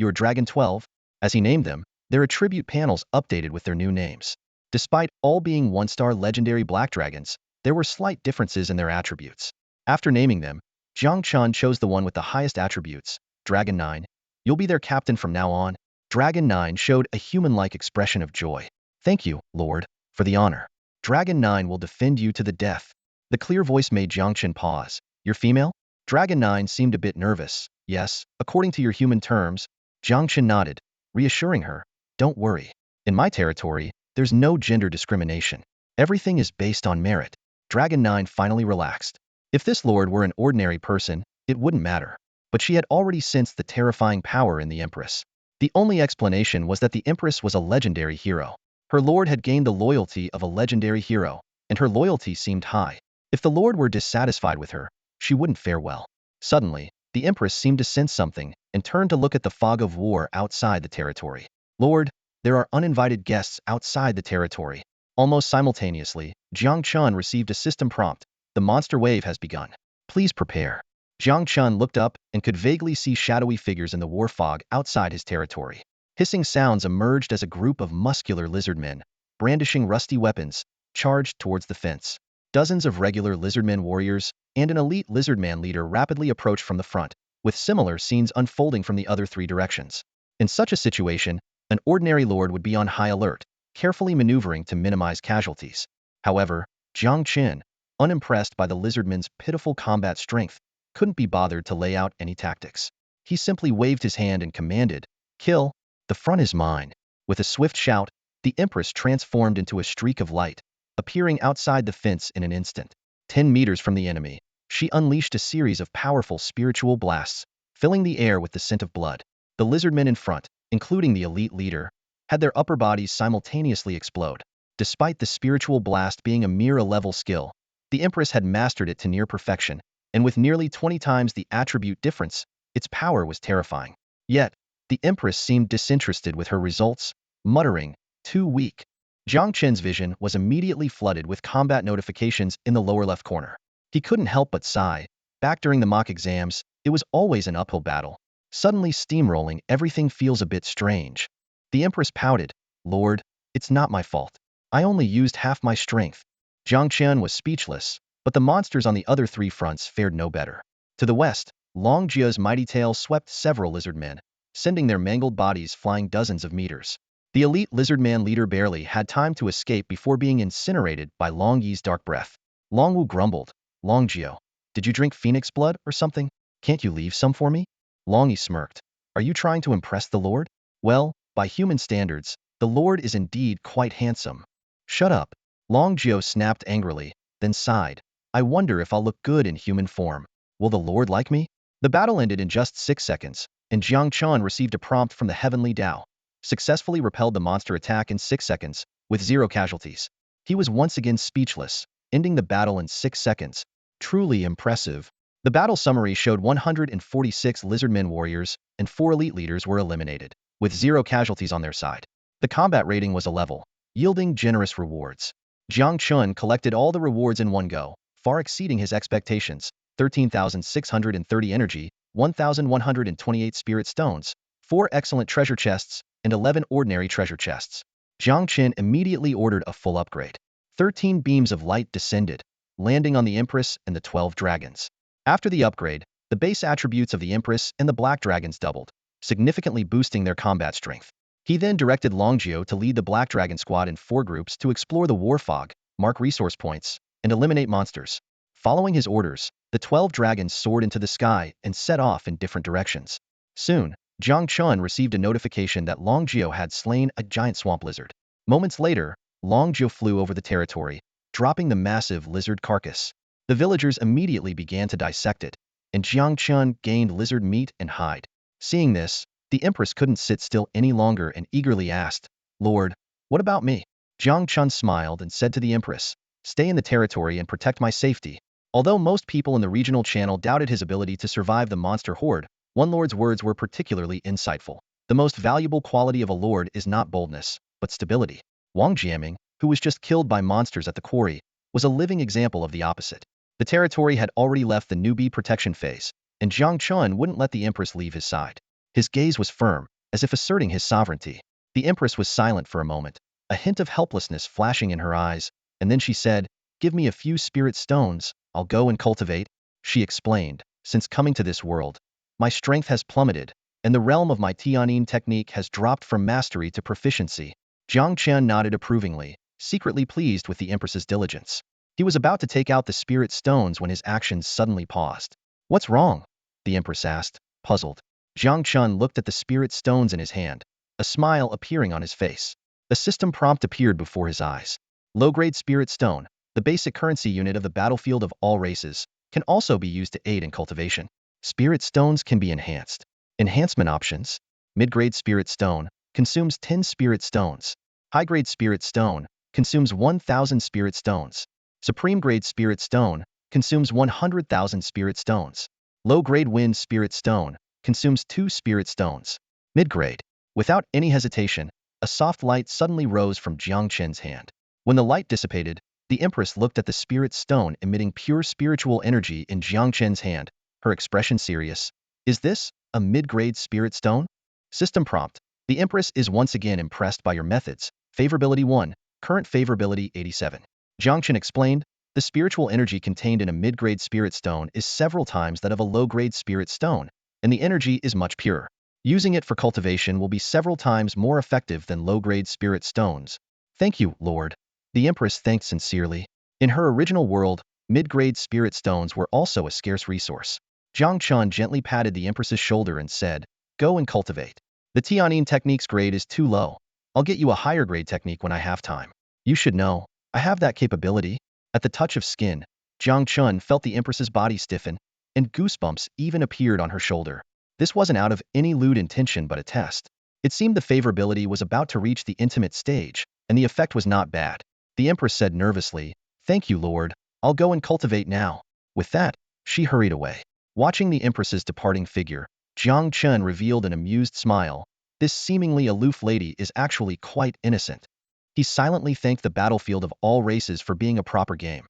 Your Dragon 12? As he named them, their attribute panels updated with their new names. Despite all being one-star legendary black dragons, there were slight differences in their attributes. After naming them, Jiang Chen chose the one with the highest attributes, Dragon 9. You'll be their captain from now on. Dragon 9 showed a human-like expression of joy. Thank you, Lord, for the honor. Dragon 9 will defend you to the death. The clear voice made Jiang Chen pause. You're female? Dragon 9 seemed a bit nervous. Yes, according to your human terms. Jiang Chen nodded, reassuring her. Don't worry. In my territory, there's no gender discrimination. Everything is based on merit. Dragon 9 finally relaxed. If this lord were an ordinary person, it wouldn't matter. But she had already sensed the terrifying power in the Empress. The only explanation was that the Empress was a legendary hero. Her lord had gained the loyalty of a legendary hero, and her loyalty seemed high. If the lord were dissatisfied with her, she wouldn't fare well. Suddenly, the Empress seemed to sense something and turned to look at the fog of war outside the territory. Lord, there are uninvited guests outside the territory. Almost simultaneously, Jiang Chen received a system prompt. The monster wave has begun. Please prepare. Jiang Chen looked up and could vaguely see shadowy figures in the war fog outside his territory. Hissing sounds emerged as a group of muscular lizardmen, brandishing rusty weapons, charged towards the fence. Dozens of regular lizardmen warriors and an elite lizardman leader rapidly approached from the front, with similar scenes unfolding from the other three directions. In such a situation, an ordinary lord would be on high alert, carefully maneuvering to minimize casualties. However, Jiang Chen, unimpressed by the lizardmen's pitiful combat strength, couldn't be bothered to lay out any tactics. He simply waved his hand and commanded, Kill! The front is mine. With a swift shout, the Empress transformed into a streak of light, appearing outside the fence in an instant. 10 meters from the enemy, she unleashed a series of powerful spiritual blasts, filling the air with the scent of blood. The lizardmen in front, including the elite leader, had their upper bodies simultaneously explode. Despite the spiritual blast being a mere level skill, the Empress had mastered it to near perfection, and with nearly 20 times the attribute difference, its power was terrifying. Yet, the Empress seemed disinterested with her results, muttering, too weak. Jiang Chen's vision was immediately flooded with combat notifications in the lower left corner. He couldn't help but sigh. Back during the mock exams, it was always an uphill battle. Suddenly steamrolling, everything feels a bit strange. The Empress pouted, Lord, it's not my fault. I only used half my strength. Jiang Chen was speechless, but the monsters on the other three fronts fared no better. To the west, Long Jia's mighty tail swept several lizardmen, sending their mangled bodies flying dozens of meters. The elite lizardman leader barely had time to escape before being incinerated by Long Yi's dark breath. Long Wu grumbled, Long Jio, did you drink phoenix blood or something? Can't you leave some for me? Long Yi smirked. Are you trying to impress the Lord? Well, by human standards, the Lord is indeed quite handsome. Shut up. Long Jio snapped angrily, then sighed. I wonder if I'll look good in human form. Will the Lord like me? The battle ended in just 6 seconds, and Jiang Chen received a prompt from the Heavenly Tao. Successfully repelled the monster attack in 6 seconds, with 0 casualties. He was once again speechless, ending the battle in 6 seconds. Truly impressive. The battle summary showed 146 lizardmen warriors and 4 elite leaders were eliminated, with 0 casualties on their side. The combat rating was a level, yielding generous rewards. Jiang Chen collected all the rewards in one go, far exceeding his expectations. 13,630 energy, 1,128 spirit stones, 4 excellent treasure chests, and 11 ordinary treasure chests. Jiang Chen immediately ordered a full upgrade. 13 beams of light descended, landing on the Empress and the 12 dragons. After the upgrade, the base attributes of the Empress and the black dragons doubled, significantly boosting their combat strength. He then directed Longjio to lead the Black Dragon squad in 4 groups to explore the war fog, mark resource points, and eliminate monsters. Following his orders, the 12 dragons soared into the sky and set off in different directions. Soon, Jiang Chen received a notification that Longjio had slain a giant swamp lizard. Moments later, Longjio flew over the territory, dropping the massive lizard carcass. The villagers immediately began to dissect it, and Jiang Chen gained lizard meat and hide. Seeing this, the Empress couldn't sit still any longer and eagerly asked, Lord, what about me? Jiang Chen smiled and said to the Empress, stay in the territory and protect my safety. Although most people in the regional channel doubted his ability to survive the monster horde, one lord's words were particularly insightful. The most valuable quality of a lord is not boldness, but stability. Wang Jiaming, who was just killed by monsters at the quarry, was a living example of the opposite. The territory had already left the newbie protection phase, and Jiang Chen wouldn't let the Empress leave his side. His gaze was firm, as if asserting his sovereignty. The Empress was silent for a moment, a hint of helplessness flashing in her eyes, and then she said, "Give me a few spirit stones, I'll go and cultivate." She explained, "Since coming to this world, my strength has plummeted, and the realm of my Tianyin technique has dropped from mastery to proficiency." Jiang Chen nodded approvingly, secretly pleased with the Empress's diligence. He was about to take out the spirit stones when his actions suddenly paused. "What's wrong?" the Empress asked, puzzled. Jiang Chen looked at the spirit stones in his hand, a smile appearing on his face. A system prompt appeared before his eyes. Low-grade spirit stone, the basic currency unit of the battlefield of all races, can also be used to aid in cultivation. Spirit stones can be enhanced. Enhancement options. Mid-grade spirit stone consumes 10 spirit stones. High-grade spirit stone consumes 1,000 spirit stones. Supreme-grade spirit stone consumes 100,000 spirit stones. Low-grade wind spirit stone consumes 2 spirit stones. Mid-grade. Without any hesitation, a soft light suddenly rose from Jiang Chen's hand. When the light dissipated, the Empress looked at the spirit stone emitting pure spiritual energy in Jiang Chen's hand, her expression serious. "Is this a mid-grade spirit stone?" System prompt. The Empress is once again impressed by your methods. Favorability 1, current favorability 87. Jiang Chen explained, "The spiritual energy contained in a mid-grade spirit stone is several times that of a low-grade spirit stone, and the energy is much purer. Using it for cultivation will be several times more effective than low-grade spirit stones." "Thank you, Lord." The Empress thanked sincerely. In her original world, mid-grade spirit stones were also a scarce resource. Jiang Chen gently patted the Empress's shoulder and said, "Go and cultivate. The Tianyin technique's grade is too low. I'll get you a higher grade technique when I have time. You should know, I have that capability." At the touch of skin, Jiang Chen felt the Empress's body stiffen, and goosebumps even appeared on her shoulder. This wasn't out of any lewd intention but a test. It seemed the favorability was about to reach the intimate stage, and the effect was not bad. The Empress said nervously, "Thank you, Lord. I'll go and cultivate now." With that, she hurried away. Watching the Empress's departing figure, Jiang Chen revealed an amused smile. This seemingly aloof lady is actually quite innocent. He silently thanked the battlefield of all races for being a proper game.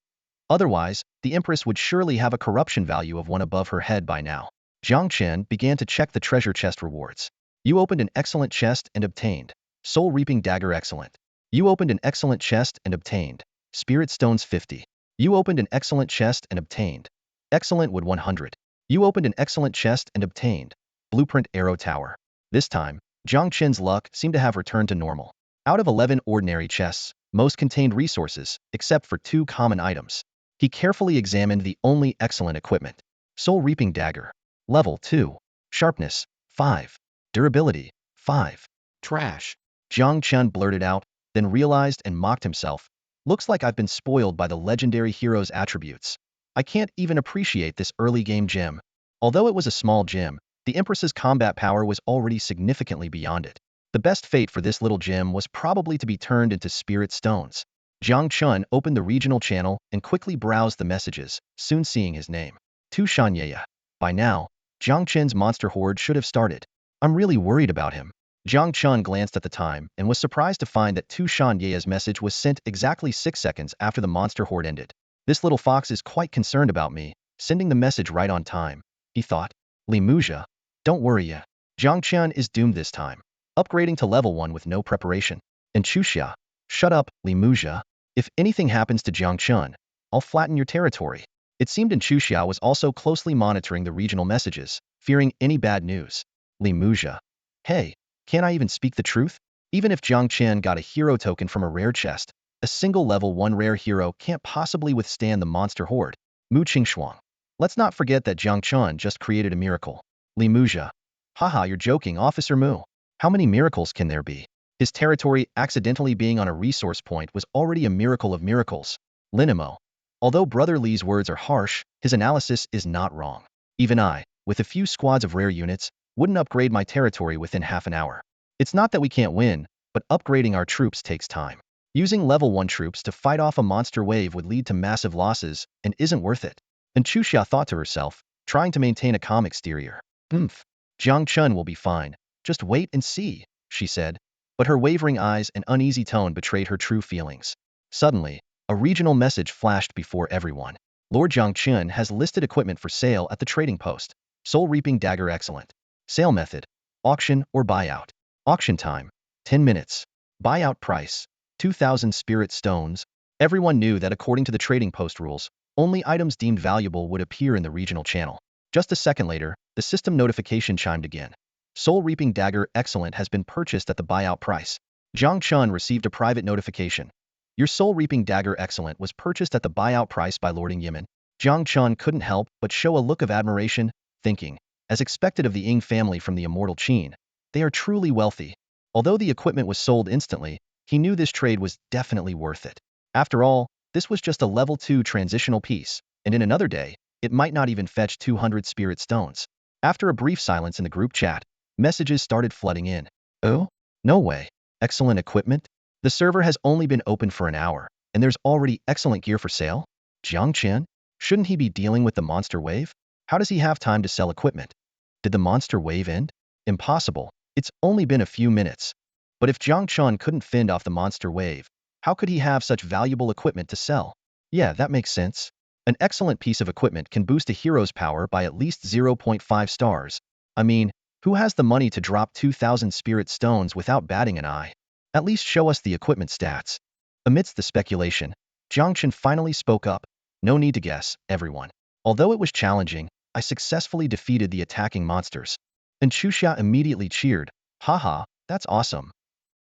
Otherwise, the Empress would surely have a corruption value of 1 above her head by now. Jiang Chen began to check the treasure chest rewards. You opened an excellent chest and obtained Soul Reaping Dagger excellent. You opened an excellent chest and obtained Spirit Stones 50. You opened an excellent chest and obtained Excellent Wood 100. You opened an excellent chest and obtained Blueprint Arrow Tower. This time, Jiang Chen's luck seemed to have returned to normal. Out of 11 ordinary chests, most contained resources, except for 2 common items. He carefully examined the only excellent equipment. Soul Reaping Dagger. Level 2. Sharpness, 5. Durability, 5. Trash. Jiang Chen blurted out, then realized and mocked himself. Looks like I've been spoiled by the legendary hero's attributes. I can't even appreciate this early game gem. Although it was a small gem, the Empress's combat power was already significantly beyond it. The best fate for this little gem was probably to be turned into spirit stones. Jiang Chen opened the regional channel and quickly browsed the messages, soon seeing his name. To Xuanyuan. By now, Jiang Chen's monster horde should have started. I'm really worried about him. Jiang Chen glanced at the time and was surprised to find that Tu Xuanyuan's message was sent exactly 6 seconds after the monster horde ended. This little fox is quite concerned about me, sending the message right on time, he thought. Li Muzha, don't worry ya. Jiang Chen is doomed this time. Upgrading to level 1 with no preparation. And Chuxia, shut up, Li Muzha. If anything happens to Jiang Chen, I'll flatten your territory. It seemed Chuxia was also closely monitoring the regional messages, fearing any bad news. Li Muzha. Hey, can't I even speak the truth? Even if Jiang Chen got a hero token from a rare chest, a single level 1 rare hero can't possibly withstand the monster horde. Mu Qingshuang. Let's not forget that Jiang Chen just created a miracle. Li Muzha. Haha, you're joking, Officer Mu. How many miracles can there be? His territory accidentally being on a resource point was already a miracle of miracles. Linimo. Although Brother Li's words are harsh, his analysis is not wrong. Even I, with a few squads of rare units, wouldn't upgrade my territory within half an hour. It's not that we can't win, but upgrading our troops takes time. Using level 1 troops to fight off a monster wave would lead to massive losses and isn't worth it. And Chuxia thought to herself, trying to maintain a calm exterior. Jiang Chen will be fine. Just wait and see, she said. But her wavering eyes and uneasy tone betrayed her true feelings. Suddenly, a regional message flashed before everyone. Lord Jiang Chen has listed equipment for sale at the trading post. Soul Reaping Dagger excellent. Sale method. auction or buyout. Auction time, 10 minutes. Buyout price, 2,000 spirit stones. Everyone knew that according to the trading post rules, only items deemed valuable would appear in the regional channel. Just a second later, the system notification chimed again. Soul Reaping Dagger Excellent has been purchased at the buyout price. Jiang Chen received a private notification. Your Soul Reaping Dagger Excellent was purchased at the buyout price by Lord Yemen. Jiang Chen couldn't help but show a look of admiration, thinking, as expected of the Ying family from the immortal Qin, they are truly wealthy. Although the equipment was sold instantly, he knew this trade was definitely worth it. After all, this was just a level 2 transitional piece, and in another day, it might not even fetch 200 spirit stones. After a brief silence in the group chat, messages started flooding in. Oh? No way. Excellent equipment? The server has only been open for an hour, and there's already excellent gear for sale? Jiang Chen? Shouldn't he be dealing with the monster wave? How does he have time to sell equipment? Did the monster wave end? Impossible. It's only been a few minutes. But if Jiang Chen couldn't fend off the monster wave, how could he have such valuable equipment to sell? Yeah, that makes sense. An excellent piece of equipment can boost a hero's power by at least 0.5 stars. I mean, who has the money to drop 2,000 spirit stones without batting an eye? At least show us the equipment stats. Amidst the speculation, Jiang Chen finally spoke up. No need to guess, everyone. Although it was challenging, I successfully defeated the attacking monsters. And Xuxia immediately cheered. Haha, that's awesome.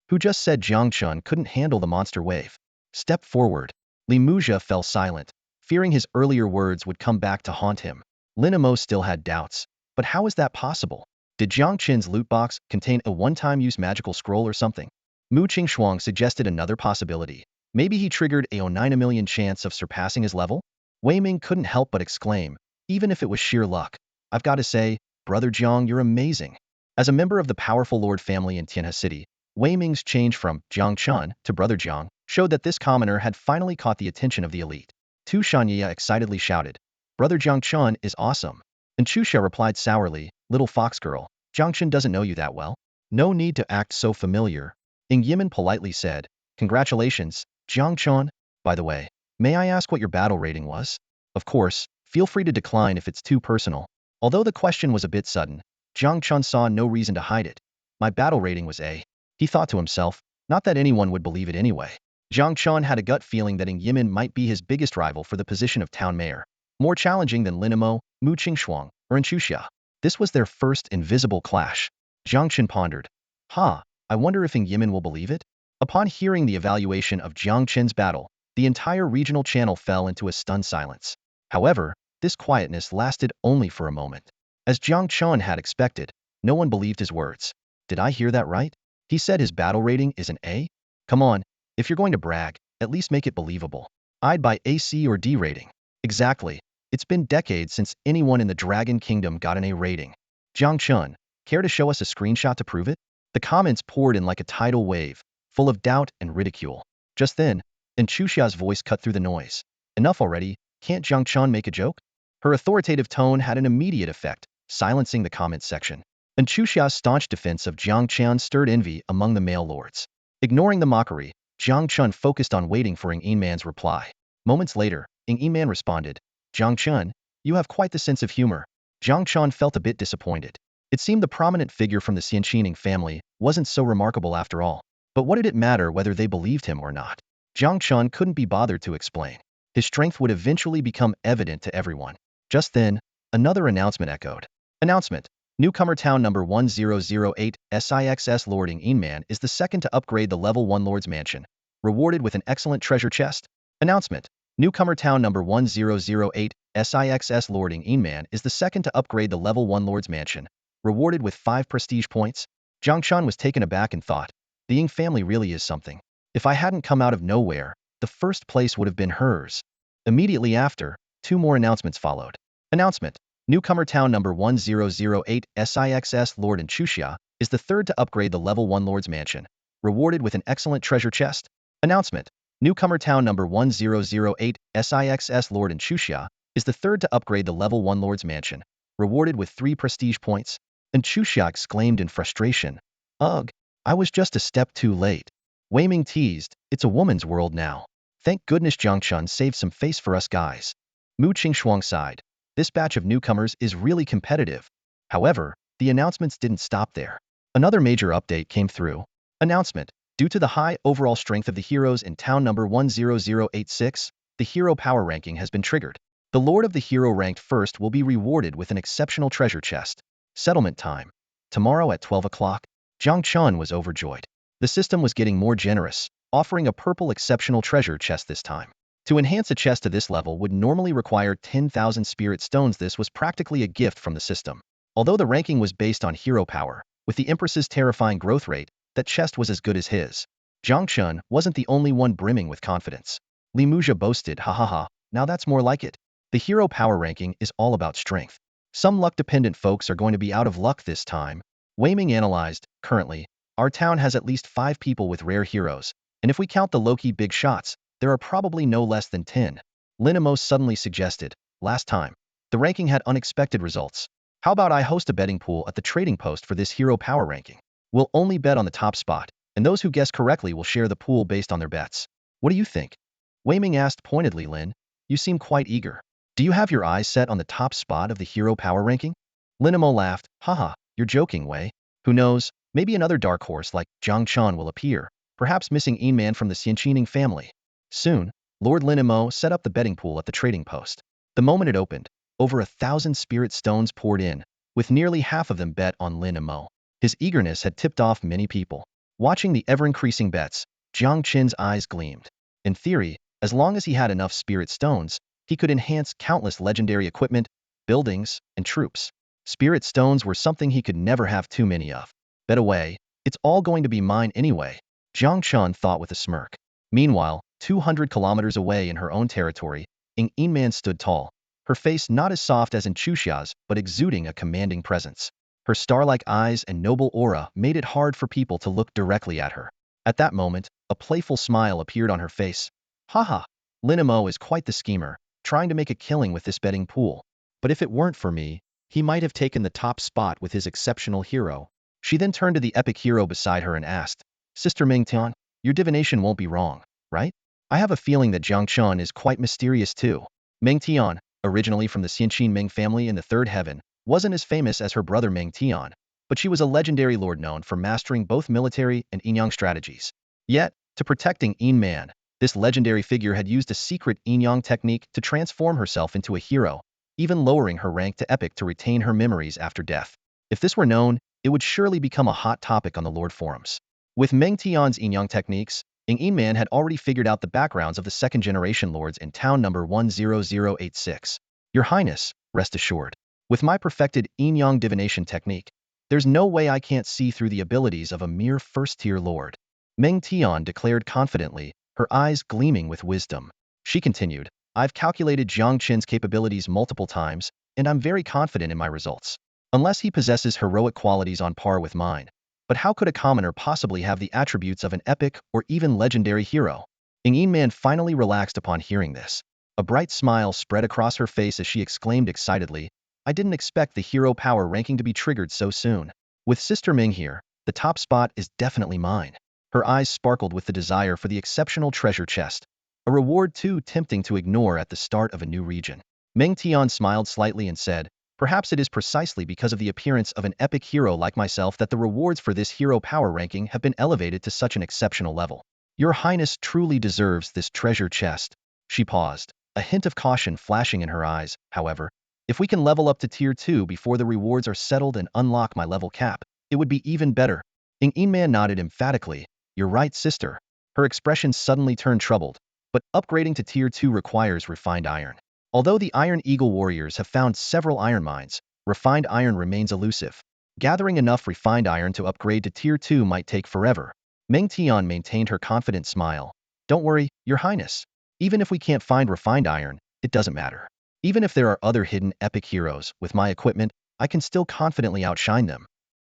Who just said Jiang Chen couldn't handle the monster wave? Step forward. Li Muzha fell silent, fearing his earlier words would come back to haunt him. Lin Amo still had doubts. But how is that possible? Did Jiang Chen's loot box contain a one-time use magical scroll or something? Mu Qingshuang suggested another possibility. Maybe he triggered a 9 million chance of surpassing his level? Wei Ming couldn't help but exclaim, even if it was sheer luck. I've got to say, Brother Jiang, you're amazing. As a member of the powerful lord family in Tianhe City, Wei Ming's change from Jiang Chen to Brother Jiang showed that this commoner had finally caught the attention of the elite. Tu Xuanyuan excitedly shouted, Brother Jiang Chen is awesome. And Xuxia replied sourly, Little fox girl, Jiang Chen doesn't know you that well. No need to act so familiar. Ying Yimin politely said, Congratulations, Jiang Chen. By the way, may I ask what your battle rating was? Of course, feel free to decline if it's too personal. Although the question was a bit sudden, Jiang Chen saw no reason to hide it. My battle rating was A. He thought to himself, not that anyone would believe it anyway. Jiang Chen had a gut feeling that Ying Yimin might be his biggest rival for the position of town mayor, more challenging than Lin Amo, Mu Qingshuang, or Xuxia. This was their first invisible clash. Jiang Chen pondered, I wonder if Ying Yimin will believe it? Upon hearing the evaluation of Jiang Chen's battle, the entire regional channel fell into a stunned silence. However, this quietness lasted only for a moment. As Jiang Chen had expected, no one believed his words. Did I hear that right? He said his battle rating is an A? Come on, if you're going to brag, at least make it believable. I'd buy a C or D rating. Exactly. It's been decades since anyone in the Dragon Kingdom got an A rating. Jiang Chen, care to show us a screenshot to prove it? The comments poured in like a tidal wave, full of doubt and ridicule. Just then, Xuxia's voice cut through the noise. Enough already, can't Jiang Chen make a joke? Her authoritative tone had an immediate effect, silencing the comment section. Xuxia's staunch defense of Jiang Chen stirred envy among the male lords. Ignoring the mockery, Jiang Chen focused on waiting for Ying Yiman's reply. Moments later, Ying Yiman responded, Jiang Chen, you have quite the sense of humor. Jiang Chen felt a bit disappointed. It seemed the prominent figure from the Xianqining family wasn't so remarkable after all. But what did it matter whether they believed him or not? Jiang Chen couldn't be bothered to explain. His strength would eventually become evident to everyone. Just then, another announcement echoed. Announcement. Newcomer Town number 1008, SIXS Lord Ying Yiman is the second to upgrade the level 1 Lord's Mansion, rewarded with an excellent treasure chest. Announcement. Newcomer Town number 1008, SIXS Lord Ying Yiman is the second to upgrade the level 1 Lord's Mansion, rewarded with 5 prestige points. Jiang Chen was taken aback and thought, the Ying family really is something. If I hadn't come out of nowhere, the first place would have been hers. Immediately after, 2 more announcements followed. Announcement. Newcomer Town number 1008, SIXS Lord and Xuxia is the third to upgrade the level 1 Lord's Mansion, rewarded with an excellent treasure chest. Announcement. Newcomer Town number 1008, SIXS Lord and Xuxia is the third to upgrade the level 1 Lord's Mansion, rewarded with 3 prestige points. And Xuxia exclaimed in frustration, Ugh, I was just a step too late. Wei Ming teased, it's a woman's world now. Thank goodness Jiang Chen saved some face for us guys. Mu Qingshuang sighed. This batch of newcomers is really competitive. However, the announcements didn't stop there. Another major update came through. Announcement. Due to the high overall strength of the heroes in town number 10086, the hero power ranking has been triggered. The Lord of the Hero ranked first will be rewarded with an exceptional treasure chest. Settlement time. Tomorrow at 12 o'clock. Jiang Chen was overjoyed. The system was getting more generous, offering a purple exceptional treasure chest this time. To enhance a chest to this level would normally require 10,000 spirit stones. This was practically a gift from the system. Although the ranking was based on hero power, with the Empress's terrifying growth rate, that chest was as good as his. Jiang Chen wasn't the only one brimming with confidence. Li Muzha boasted, ha ha ha, now that's more like it. The hero power ranking is all about strength. Some luck-dependent folks are going to be out of luck this time. Wei Ming analyzed, currently, our town has at least 5 people with rare heroes, and if we count the low-key big shots, there are probably no less than 10. Lin Emo suddenly suggested, last time, the ranking had unexpected results. How about I host a betting pool at the trading post for this hero power ranking? We'll only bet on the top spot, and those who guess correctly will share the pool based on their bets. What do you think? Wei Ming asked pointedly. Lin, you seem quite eager. Do you have your eyes set on the top spot of the hero power ranking? Lin Emo laughed, haha, you're joking, Wei. Who knows, maybe another dark horse like Jiang Chen will appear, perhaps missing Yin Man from the Xuanyuan family. Soon, Lord Lin Emo set up the betting pool at the trading post. The moment it opened, over 1,000 spirit stones poured in, with nearly half of them bet on Lin Emo. His eagerness had tipped off many people. Watching the ever-increasing bets, Jiang Chen's eyes gleamed. In theory, as long as he had enough spirit stones, he could enhance countless legendary equipment, buildings, and troops. Spirit stones were something he could never have too many of. Bet away, it's all going to be mine anyway, Jiang Chen thought with a smirk. Meanwhile, 200 kilometers away in her own territory, Yin Man stood tall, her face not as soft as in Xuxia's, but exuding a commanding presence. Her star-like eyes and noble aura made it hard for people to look directly at her. At that moment, a playful smile appeared on her face. Haha, Lin Emo is quite the schemer, trying to make a killing with this betting pool. But if it weren't for me, he might have taken the top spot with his exceptional hero. She then turned to the epic hero beside her and asked, Sister Mengtian, your divination won't be wrong, right? I have a feeling that Jiang Chen is quite mysterious too. Mengtian, originally from the Xianqin Meng family in the third heaven, wasn't as famous as her brother Mengtian, but she was a legendary lord known for mastering both military and yin-yang strategies. Yet, to protecting Yin Man, this legendary figure had used a secret yin-yang technique to transform herself into a hero, even lowering her rank to epic to retain her memories after death. If this were known, it would surely become a hot topic on the Lord forums. With Meng Tian's yin-yang techniques, Yin Man had already figured out the backgrounds of the second-generation lords in town number 10086. Your Highness, rest assured. With my perfected yin-yang divination technique, there's no way I can't see through the abilities of a mere first-tier lord. Meng Tian declared confidently, her eyes gleaming with wisdom. She continued, I've calculated Jiang Chen's capabilities multiple times, and I'm very confident in my results. Unless he possesses heroic qualities on par with mine. But how could a commoner possibly have the attributes of an epic or even legendary hero? Yin Man finally relaxed upon hearing this. A bright smile spread across her face as she exclaimed excitedly, I didn't expect the hero power ranking to be triggered so soon. With Sister Ming here, the top spot is definitely mine. Her eyes sparkled with the desire for the exceptional treasure chest, a reward too tempting to ignore at the start of a new region. Meng Tian smiled slightly and said, perhaps it is precisely because of the appearance of an epic hero like myself that the rewards for this hero power ranking have been elevated to such an exceptional level. Your Highness truly deserves this treasure chest. She paused, a hint of caution flashing in her eyes, however. If we can level up to tier 2 before the rewards are settled and unlock my level cap, it would be even better. Yin Man nodded emphatically. You're right, sister. Her expression suddenly turned troubled, but upgrading to tier 2 requires refined iron. Although the Iron Eagle warriors have found several iron mines, refined iron remains elusive. Gathering enough refined iron to upgrade to tier 2 might take forever. Meng Tian maintained her confident smile. Don't worry, Your Highness. Even if we can't find refined iron, it doesn't matter. Even if there are other hidden epic heroes, with my equipment, I can still confidently outshine them.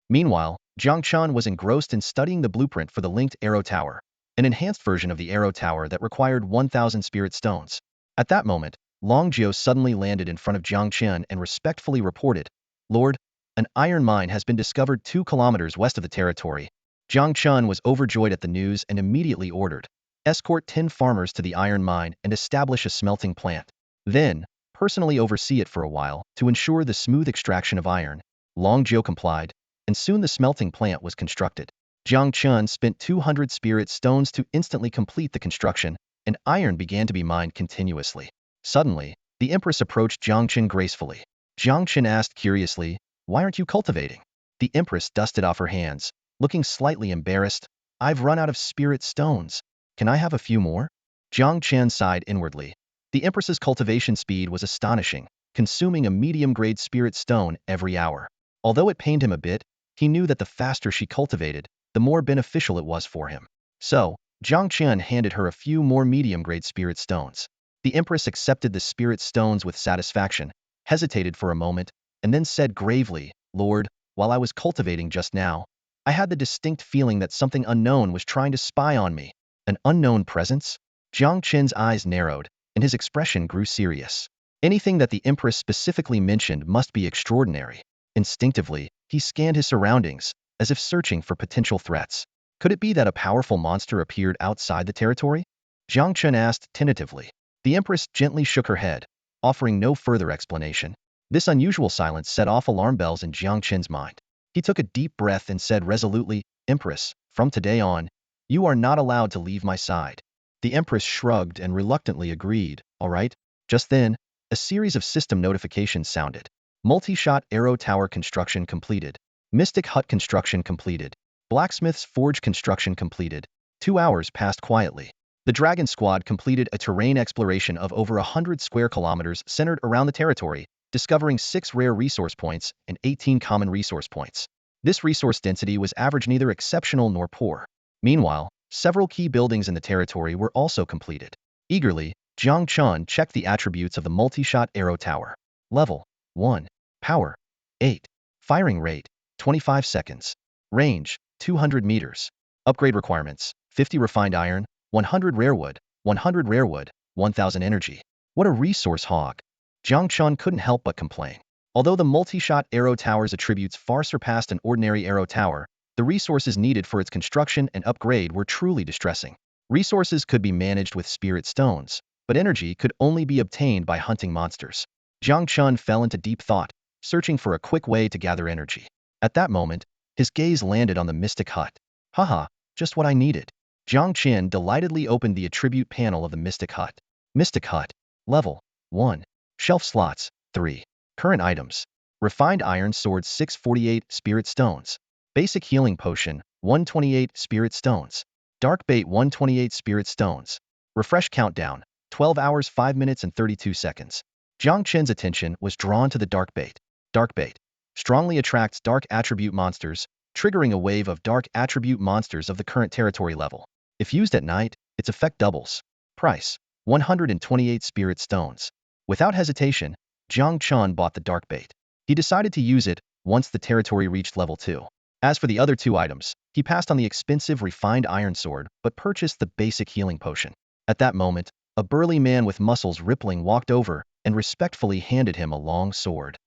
Meanwhile, Jiang Chen was engrossed in studying the blueprint for the linked arrow tower, an enhanced version of the arrow tower that required 1,000 spirit stones. At that moment, Long Jiao suddenly landed in front of Jiang Chen and respectfully reported, Lord, an iron mine has been discovered 2 kilometers west of the territory. Jiang Chen was overjoyed at the news and immediately ordered, escort 10 farmers to the iron mine and establish a smelting plant. Then, personally oversee it for a while to ensure the smooth extraction of iron. Long Jiu complied, and soon the smelting plant was constructed. Jiang Chen spent 200 spirit stones to instantly complete the construction, and iron began to be mined continuously. Suddenly, the Empress approached Jiang Chen gracefully. Jiang Chen asked curiously, "Why aren't you cultivating?" The Empress dusted off her hands, looking slightly embarrassed. "I've run out of spirit stones. Can I have a few more?" Jiang Chen sighed inwardly. The Empress's cultivation speed was astonishing, consuming a medium-grade spirit stone every hour. Although it pained him a bit, he knew that the faster she cultivated, the more beneficial it was for him. So, Jiang Chen handed her a few more medium-grade spirit stones. The Empress accepted the spirit stones with satisfaction, hesitated for a moment, and then said gravely, "Lord, while I was cultivating just now, I had the distinct feeling that something unknown was trying to spy on me." An unknown presence? Jiang Chen's eyes narrowed, and his expression grew serious. Anything that the Empress specifically mentioned must be extraordinary. Instinctively, he scanned his surroundings, as if searching for potential threats. Could it be that a powerful monster appeared outside the territory? Jiang Chen asked tentatively. The Empress gently shook her head, offering no further explanation. This unusual silence set off alarm bells in Jiang Chen's mind. He took a deep breath and said resolutely, "Empress, from today on, you are not allowed to leave my side." The Empress shrugged and reluctantly agreed, "All right." Just then, a series of system notifications sounded. Multi-shot arrow tower construction completed. Mystic hut construction completed. Blacksmith's forge construction completed. 2 hours passed quietly. The Dragon Squad completed a terrain exploration of over 100 square kilometers centered around the territory, discovering 6 rare resource points and 18 common resource points. This resource density was average, neither exceptional nor poor. Meanwhile, several key buildings in the territory were also completed. Eagerly, Jiang Chen checked the attributes of the multi-shot arrow tower. Level 1. Power 8. Firing rate 25 seconds. Range 200 meters. Upgrade requirements: 50 refined iron, 100 rare wood, 100 rare wood, 1000 energy. What a resource hog. Jiang Chen couldn't help but complain. Although the multi-shot arrow tower's attributes far surpassed an ordinary arrow tower, the resources needed for its construction and upgrade were truly distressing. Resources could be managed with spirit stones, but energy could only be obtained by hunting monsters. Jiang Chen fell into deep thought, searching for a quick way to gather energy. At that moment, his gaze landed on the mystic hut. Haha, just what I needed. Jiang Chen delightedly opened the attribute panel of the mystic hut. Mystic hut. Level 1. Shelf slots 3. Current items: refined iron sword 648 spirit stones. Basic healing potion 128 spirit stones. Dark bait 128 spirit stones. Refresh countdown 12 hours 5 minutes and 32 seconds. Jiang Chen's attention was drawn to the dark bait. Dark bait strongly attracts dark attribute monsters, triggering a wave of dark attribute monsters of the current territory level. If used at night, its effect doubles. Price: 128 spirit stones. Without hesitation, Jiang Chen bought the dark bait. He decided to use it once the territory reached level 2. As for the other 2 items, he passed on the expensive refined iron sword but purchased the basic healing potion. At that moment, a burly man with muscles rippling walked over and respectfully handed him a long sword.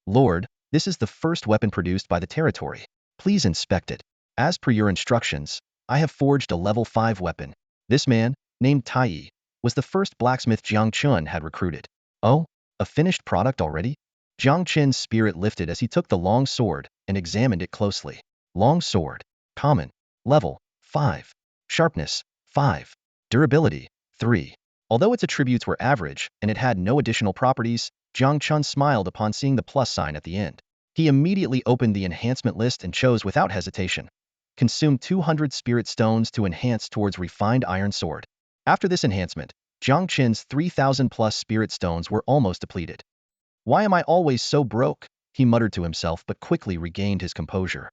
"Lord, this is the first weapon produced by the territory. Please inspect it. As per your instructions, I have forged a level 5 weapon." This man, named Tai, was the first blacksmith Jiang Chen had recruited. "Oh, a finished product already?" Jiang Chen's spirit lifted as he took the long sword and examined it closely. Long sword. Common. Level 5. Sharpness 5. Durability 3. Although its attributes were average and it had no additional properties, Jiang Chen smiled upon seeing the plus sign at the end. He immediately opened the enhancement list and chose without hesitation. Consume 200 spirit stones to enhance towards refined iron sword. After this enhancement, Jiang Chen's 3,000 plus spirit stones were almost depleted. "Why am I always so broke?" he muttered to himself, but quickly regained his composure.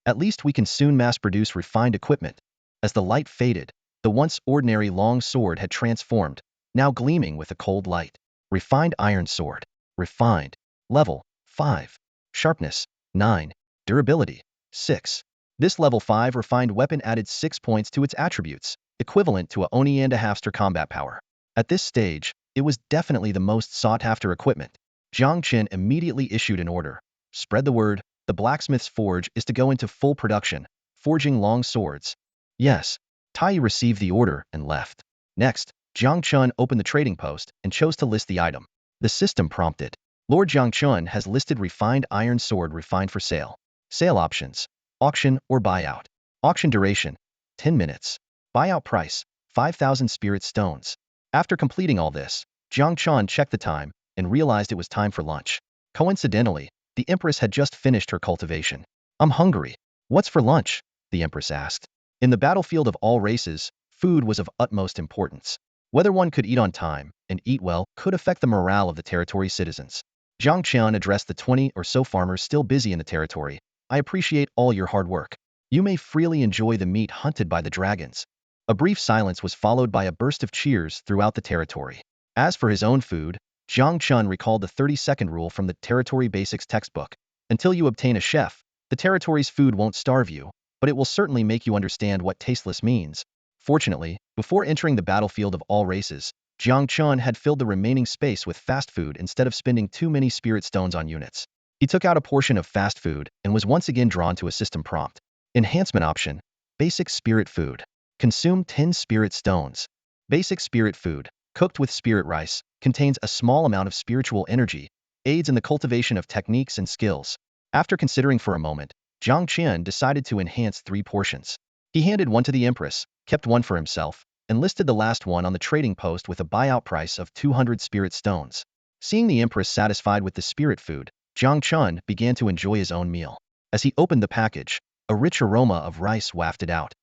"At least we can soon mass-produce refined equipment." As the light faded, the once ordinary long sword had transformed, now gleaming with a cold light. Refined iron sword. Refined. Level 5. Sharpness 9. Durability 6. This level 5 refined weapon added 6 points to its attributes, equivalent to a Oni and a halfster combat power. At this stage, it was definitely the most sought-after equipment. Jiang Chen immediately issued an order. "Spread the word, the blacksmith's forge is to go into full production, forging long swords." Yes. Tai received the order and left. Next, Jiang Chen opened the trading post and chose to list the item. The system prompted. Lord Jiang Chen has listed refined iron sword refined for sale. Sale options: auction or buyout. Auction duration: 10 minutes. Buyout price: 5,000 spirit stones. After completing all this, Jiang Chen checked the time and realized it was time for lunch. Coincidentally, the Empress had just finished her cultivation. I'm hungry. What's for lunch? The Empress asked. In the battlefield of all races, food was of utmost importance. Whether one could eat on time and eat well could affect the morale of the territory's citizens. Jiang Chen addressed the 20 or so farmers still busy in the territory. I appreciate all your hard work. You may freely enjoy the meat hunted by the dragons. A brief silence was followed by a burst of cheers throughout the territory. As for his own food, Jiang Chen recalled the 30-second rule from the Territory Basics textbook. Until you obtain a chef, the territory's food won't starve you, but it will certainly make you understand what tasteless means. Fortunately, before entering the battlefield of all races, Jiang Chen had filled the remaining space with fast food instead of spending too many spirit stones on units. He took out a portion of fast food and was once again drawn to a system prompt. Enhancement option: basic spirit food. Consume 10 spirit stones. Basic spirit food, cooked with spirit rice, contains a small amount of spiritual energy, aids in the cultivation of techniques and skills. After considering for a moment, Jiang Chen decided to enhance 3 portions. He handed one to the Empress, kept one for himself, and listed the last one on the trading post with a buyout price of 200 spirit stones. Seeing the Empress satisfied with the spirit food, Jiang Chen began to enjoy his own meal. As he opened the package, a rich aroma of rice wafted out.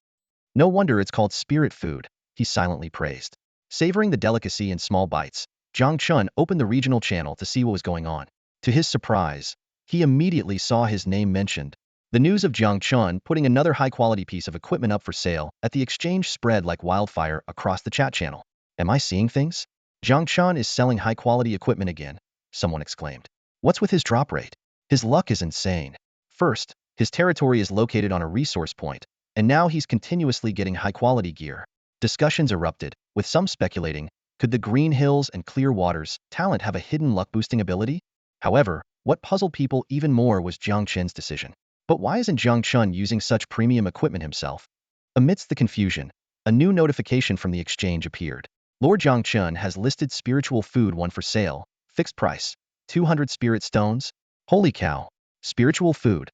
No wonder it's called spirit food, he silently praised. Savoring the delicacy in small bites, Jiang Chen opened the regional channel to see what was going on. To his surprise, he immediately saw his name mentioned. The news of Jiang Chen putting another high-quality piece of equipment up for sale at the exchange spread like wildfire across the chat channel. Am I seeing things? Jiang Chen is selling high-quality equipment again, someone exclaimed. What's with his drop rate? His luck is insane. First, his territory is located on a resource point, and now he's continuously getting high-quality gear. Discussions erupted, with some speculating, could the Green Hills and Clear Waters talent have a hidden luck-boosting ability? However, what puzzled people even more was Jiang Chen's decision. But why isn't Jiang Chen using such premium equipment himself? Amidst the confusion, a new notification from the exchange appeared. Lord Jiang Chen has listed spiritual food 1 for sale, fixed price, 200 spirit stones. Holy cow! Spiritual food!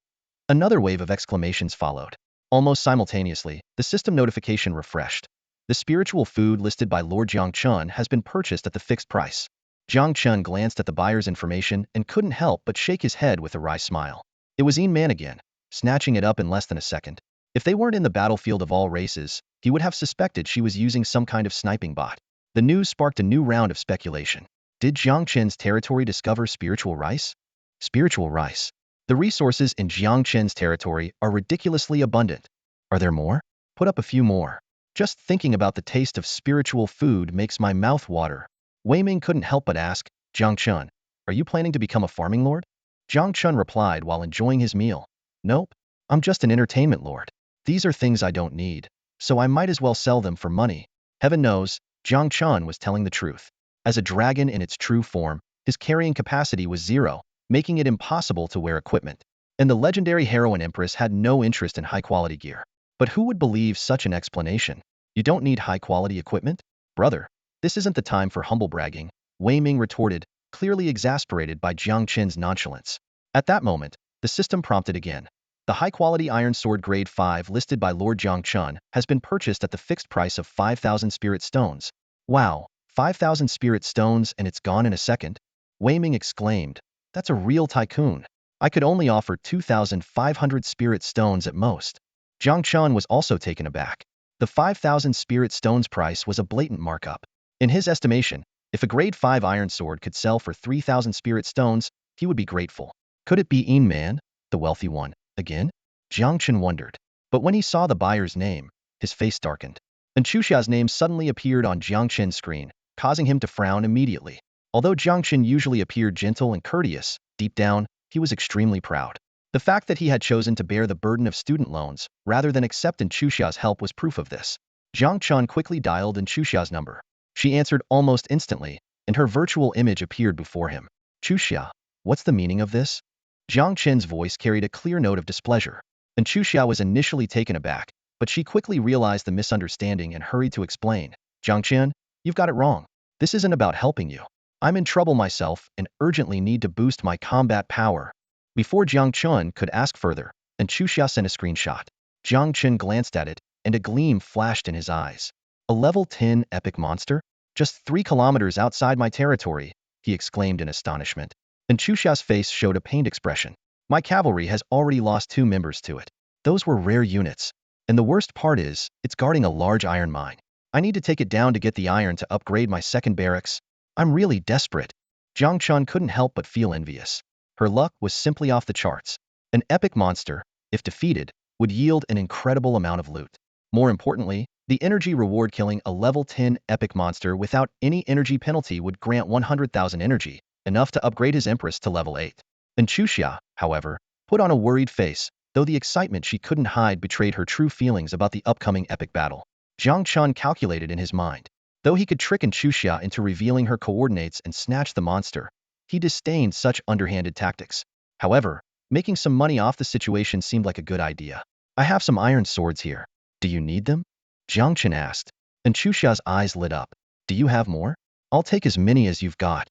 Another wave of exclamations followed. Almost simultaneously, the system notification refreshed. The spiritual food listed by Lord Jiang Chen has been purchased at the fixed price. Jiang Chen glanced at the buyer's information and couldn't help but shake his head with a wry smile. It was Man again, snatching it up in less than a second. If they weren't in the battlefield of all races, he would have suspected she was using some kind of sniping bot. The news sparked a new round of speculation. Did Jiang Chen's territory discover spiritual rice? Spiritual rice. The resources in Jiang Chen's territory are ridiculously abundant. Are there more? Put up a few more. Just thinking about the taste of spiritual food makes my mouth water. Wei Ming couldn't help but ask, Jiang Chen, are you planning to become a farming lord? Jiang Chen replied while enjoying his meal. Nope, I'm just an entertainment lord. These are things I don't need, so I might as well sell them for money. Heaven knows, Jiang Chen was telling the truth. As a dragon in its true form, his carrying capacity was 0, making it impossible to wear equipment. And the legendary heroine Empress had no interest in high-quality gear. But who would believe such an explanation? You don't need high-quality equipment? Brother, this isn't the time for humble bragging, Wei Ming retorted, clearly exasperated by Jiang Chen's nonchalance. At that moment, the system prompted again. The high-quality iron sword grade 5 listed by Lord Jiang Chen has been purchased at the fixed price of 5,000 spirit stones. Wow, 5,000 spirit stones and it's gone in a second? Wei Ming exclaimed. That's a real tycoon. I could only offer 2,500 spirit stones at most. Jiang Chen was also taken aback. The 5,000 spirit stones price was a blatant markup. In his estimation, if a grade 5 iron sword could sell for 3,000 spirit stones, he would be grateful. Could it be Man, the wealthy one, again? Jiang Chen wondered. But when he saw the buyer's name, his face darkened. And Xuxia's name suddenly appeared on Jiang Chen's screen, causing him to frown immediately. Although Jiang Chen usually appeared gentle and courteous, deep down, he was extremely proud. The fact that he had chosen to bear the burden of student loans rather than accept Xuxia's help was proof of this. Jiang Chen quickly dialed in Xuxia's number. She answered almost instantly, and her virtual image appeared before him. Xuxia, what's the meaning of this? Jiang Chen's voice carried a clear note of displeasure. And Xuxia was initially taken aback, but she quickly realized the misunderstanding and hurried to explain. Jiang Chen, you've got it wrong. This isn't about helping you. I'm in trouble myself and urgently need to boost my combat power. Before Jiang Chen could ask further, and Xuxia sent a screenshot. Jiang Chen glanced at it, and a gleam flashed in his eyes. A level 10 epic monster? Just 3 kilometers outside my territory, he exclaimed in astonishment. And Xuxia's face showed a pained expression. My cavalry has already lost 2 members to it. Those were rare units. And the worst part is, it's guarding a large iron mine. I need to take it down to get the iron to upgrade my second barracks. I'm really desperate. Jiang Chen couldn't help but feel envious. Her luck was simply off the charts. An epic monster, if defeated, would yield an incredible amount of loot. More importantly, the energy reward killing a level 10 epic monster without any energy penalty would grant 100,000 energy, enough to upgrade his Empress to level 8. And Xuxia, however, put on a worried face, though the excitement she couldn't hide betrayed her true feelings about the upcoming epic battle. Jiang Chen calculated in his mind. Though he could trick Xuxia into revealing her coordinates and snatch the monster, he disdained such underhanded tactics. However, making some money off the situation seemed like a good idea. I have some iron swords here. Do you need them? Jiang Chen asked. And Xuxia's eyes lit up. Do you have more? I'll take as many as you've got.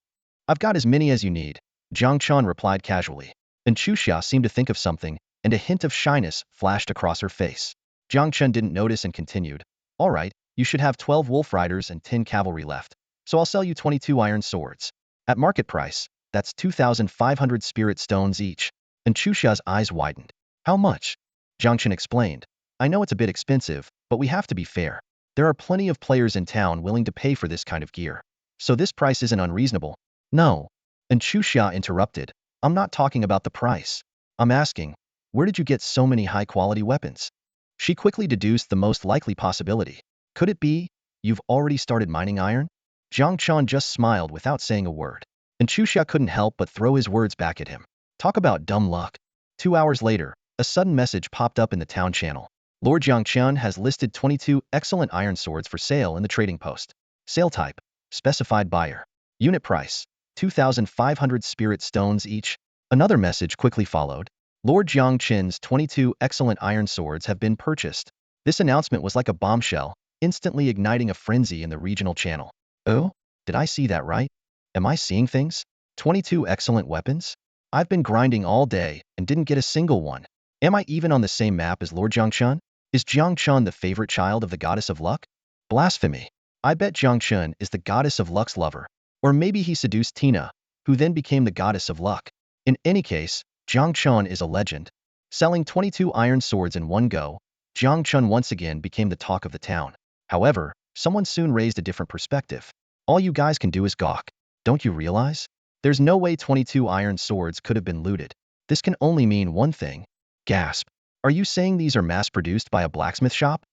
I've got as many as you need, Jiang Chen replied casually. And Xuxia seemed to think of something, and a hint of shyness flashed across her face. Jiang Chen didn't notice and continued. All right, you should have 12 wolf riders and 10 cavalry left, so I'll sell you 22 iron swords. At market price, that's 2,500 spirit stones each. And Xuxia's eyes widened. How much? Jiang Chen explained. I know it's a bit expensive, but we have to be fair. There are plenty of players in town willing to pay for this kind of gear. So this price isn't unreasonable. No. And Xuxia interrupted. I'm not talking about the price. I'm asking, where did you get so many high-quality weapons? She quickly deduced the most likely possibility. Could it be, you've already started mining iron? Jiang Chen just smiled without saying a word. And Xuxia couldn't help but throw his words back at him. Talk about dumb luck. 2 hours later, a sudden message popped up in the town channel. Lord Jiang Chen has listed 22 excellent iron swords for sale in the trading post. Sale type, specified buyer. Unit price, 2,500 spirit stones each. Another message quickly followed. Lord Jiang Chen's 22 excellent iron swords have been purchased. This announcement was like a bombshell, instantly igniting a frenzy in the regional channel. Oh? Did I see that right? Am I seeing things? 22 excellent weapons? I've been grinding all day and didn't get a single one. Am I even on the same map as Lord Jiang Chen? Is Jiang Chen the favorite child of the goddess of luck? Blasphemy. I bet Jiang Chen is the goddess of luck's lover. Or maybe he seduced Tina, who then became the goddess of luck. In any case, Jiang Chen is a legend. Selling 22 iron swords in one go, Jiang Chen once again became the talk of the town. However, someone soon raised a different perspective. All you guys can do is gawk. Don't you realize? There's no way 22 iron swords could have been looted. This can only mean one thing. Gasp. Are you saying these are mass-produced by a blacksmith shop?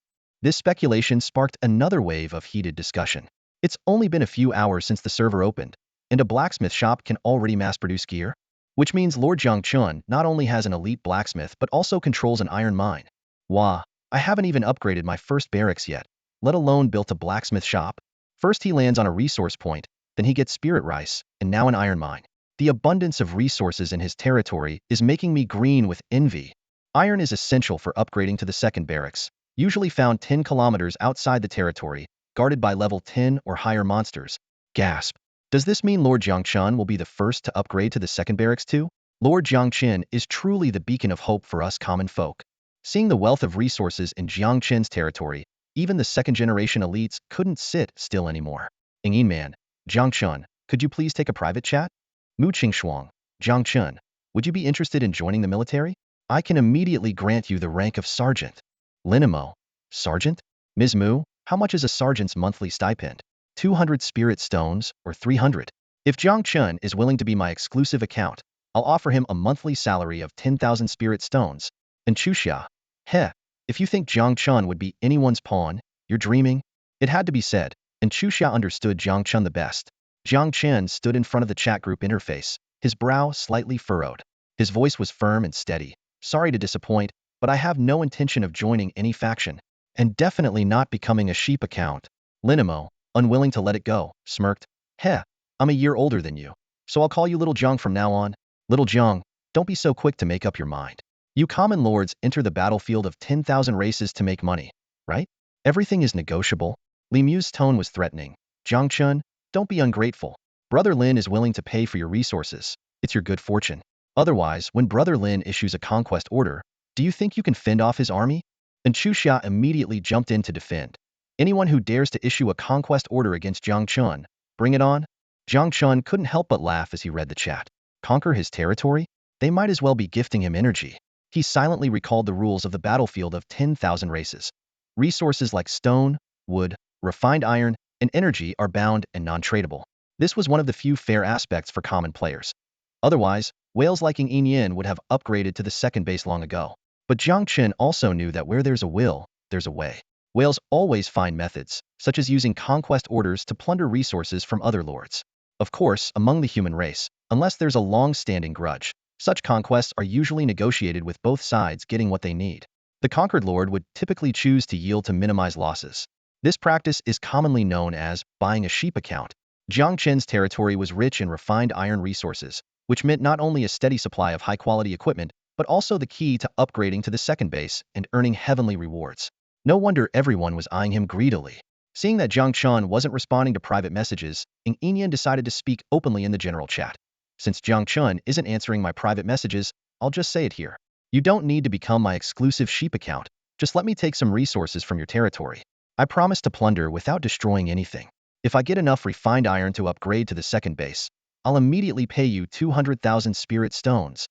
This speculation sparked another wave of heated discussion. It's only been a few hours since the server opened, and a blacksmith shop can already mass-produce gear? Which means Lord Jiang Chen not only has an elite blacksmith but also controls an iron mine. Wah, I haven't even upgraded my first barracks yet, let alone built a blacksmith shop. First he lands on a resource point, then he gets spirit rice, and now an iron mine. The abundance of resources in his territory is making me green with envy. Iron is essential for upgrading to the second barracks, usually found 10 kilometers outside the territory, guarded by level 10 or higher monsters. Gasp. Does this mean Lord Jiang Chen will be the first to upgrade to the second barracks too? Lord Jiang Chen is truly the beacon of hope for us common folk. Seeing the wealth of resources in Jiang Chen's territory, even the second-generation elites couldn't sit still anymore. Ingyin Man, Jiang Chen, could you please take a private chat? Mu Qingxuang, Jiang Chen, would you be interested in joining the military? I can immediately grant you the rank of sergeant. Linimo, sergeant? Ms. Mu, how much is a sergeant's monthly stipend? 200 spirit stones, or 300? If Jiang Chen is willing to be my exclusive account, I'll offer him a monthly salary of 10,000 spirit stones. And Xuxia, heh, if you think Jiang Chen would be anyone's pawn, you're dreaming. It had to be said, and Xuxia understood Jiang Chen the best. Jiang Chen stood in front of the chat group interface, his brow slightly furrowed. His voice was firm and steady. Sorry to disappoint, but I have no intention of joining any faction, and definitely not becoming a sheep account. Linimo, unwilling to let it go, smirked. Heh, I'm a year older than you, so I'll call you Little Jiang from now on. Little Jiang, don't be so quick to make up your mind. You common lords enter the battlefield of 10,000 races to make money, right? Everything is negotiable. Li Mu's tone was threatening. Jiang Chen, don't be ungrateful. Brother Lin is willing to pay for your resources. It's your good fortune. Otherwise, when Brother Lin issues a conquest order, do you think you can fend off his army? And Xuxia immediately jumped in to defend. Anyone who dares to issue a conquest order against Jiang Chen, bring it on. Jiang Chen couldn't help but laugh as he read the chat. Conquer his territory? They might as well be gifting him energy. He silently recalled the rules of the battlefield of 10,000 races. Resources like stone, wood, refined iron, and energy are bound and non-tradable. This was one of the few fair aspects for common players. Otherwise, whales like Yin Yin would have upgraded to the second base long ago. But Jiang Chen also knew that where there's a will, there's a way. Whales always find methods, such as using conquest orders to plunder resources from other lords. Of course, among the human race, unless there's a long-standing grudge, such conquests are usually negotiated with both sides getting what they need. The conquered lord would typically choose to yield to minimize losses. This practice is commonly known as buying a sheep account. Jiang Chen's territory was rich in refined iron resources, which meant not only a steady supply of high-quality equipment, but also the key to upgrading to the second base and earning heavenly rewards. No wonder everyone was eyeing him greedily. Seeing that Jiang Chen wasn't responding to private messages, Yin Yin decided to speak openly in the general chat. Since Jiang Chen isn't answering my private messages, I'll just say it here. You don't need to become my exclusive sheep account. Just let me take some resources from your territory. I promise to plunder without destroying anything. If I get enough refined iron to upgrade to the second base, I'll immediately pay you 200,000 spirit stones.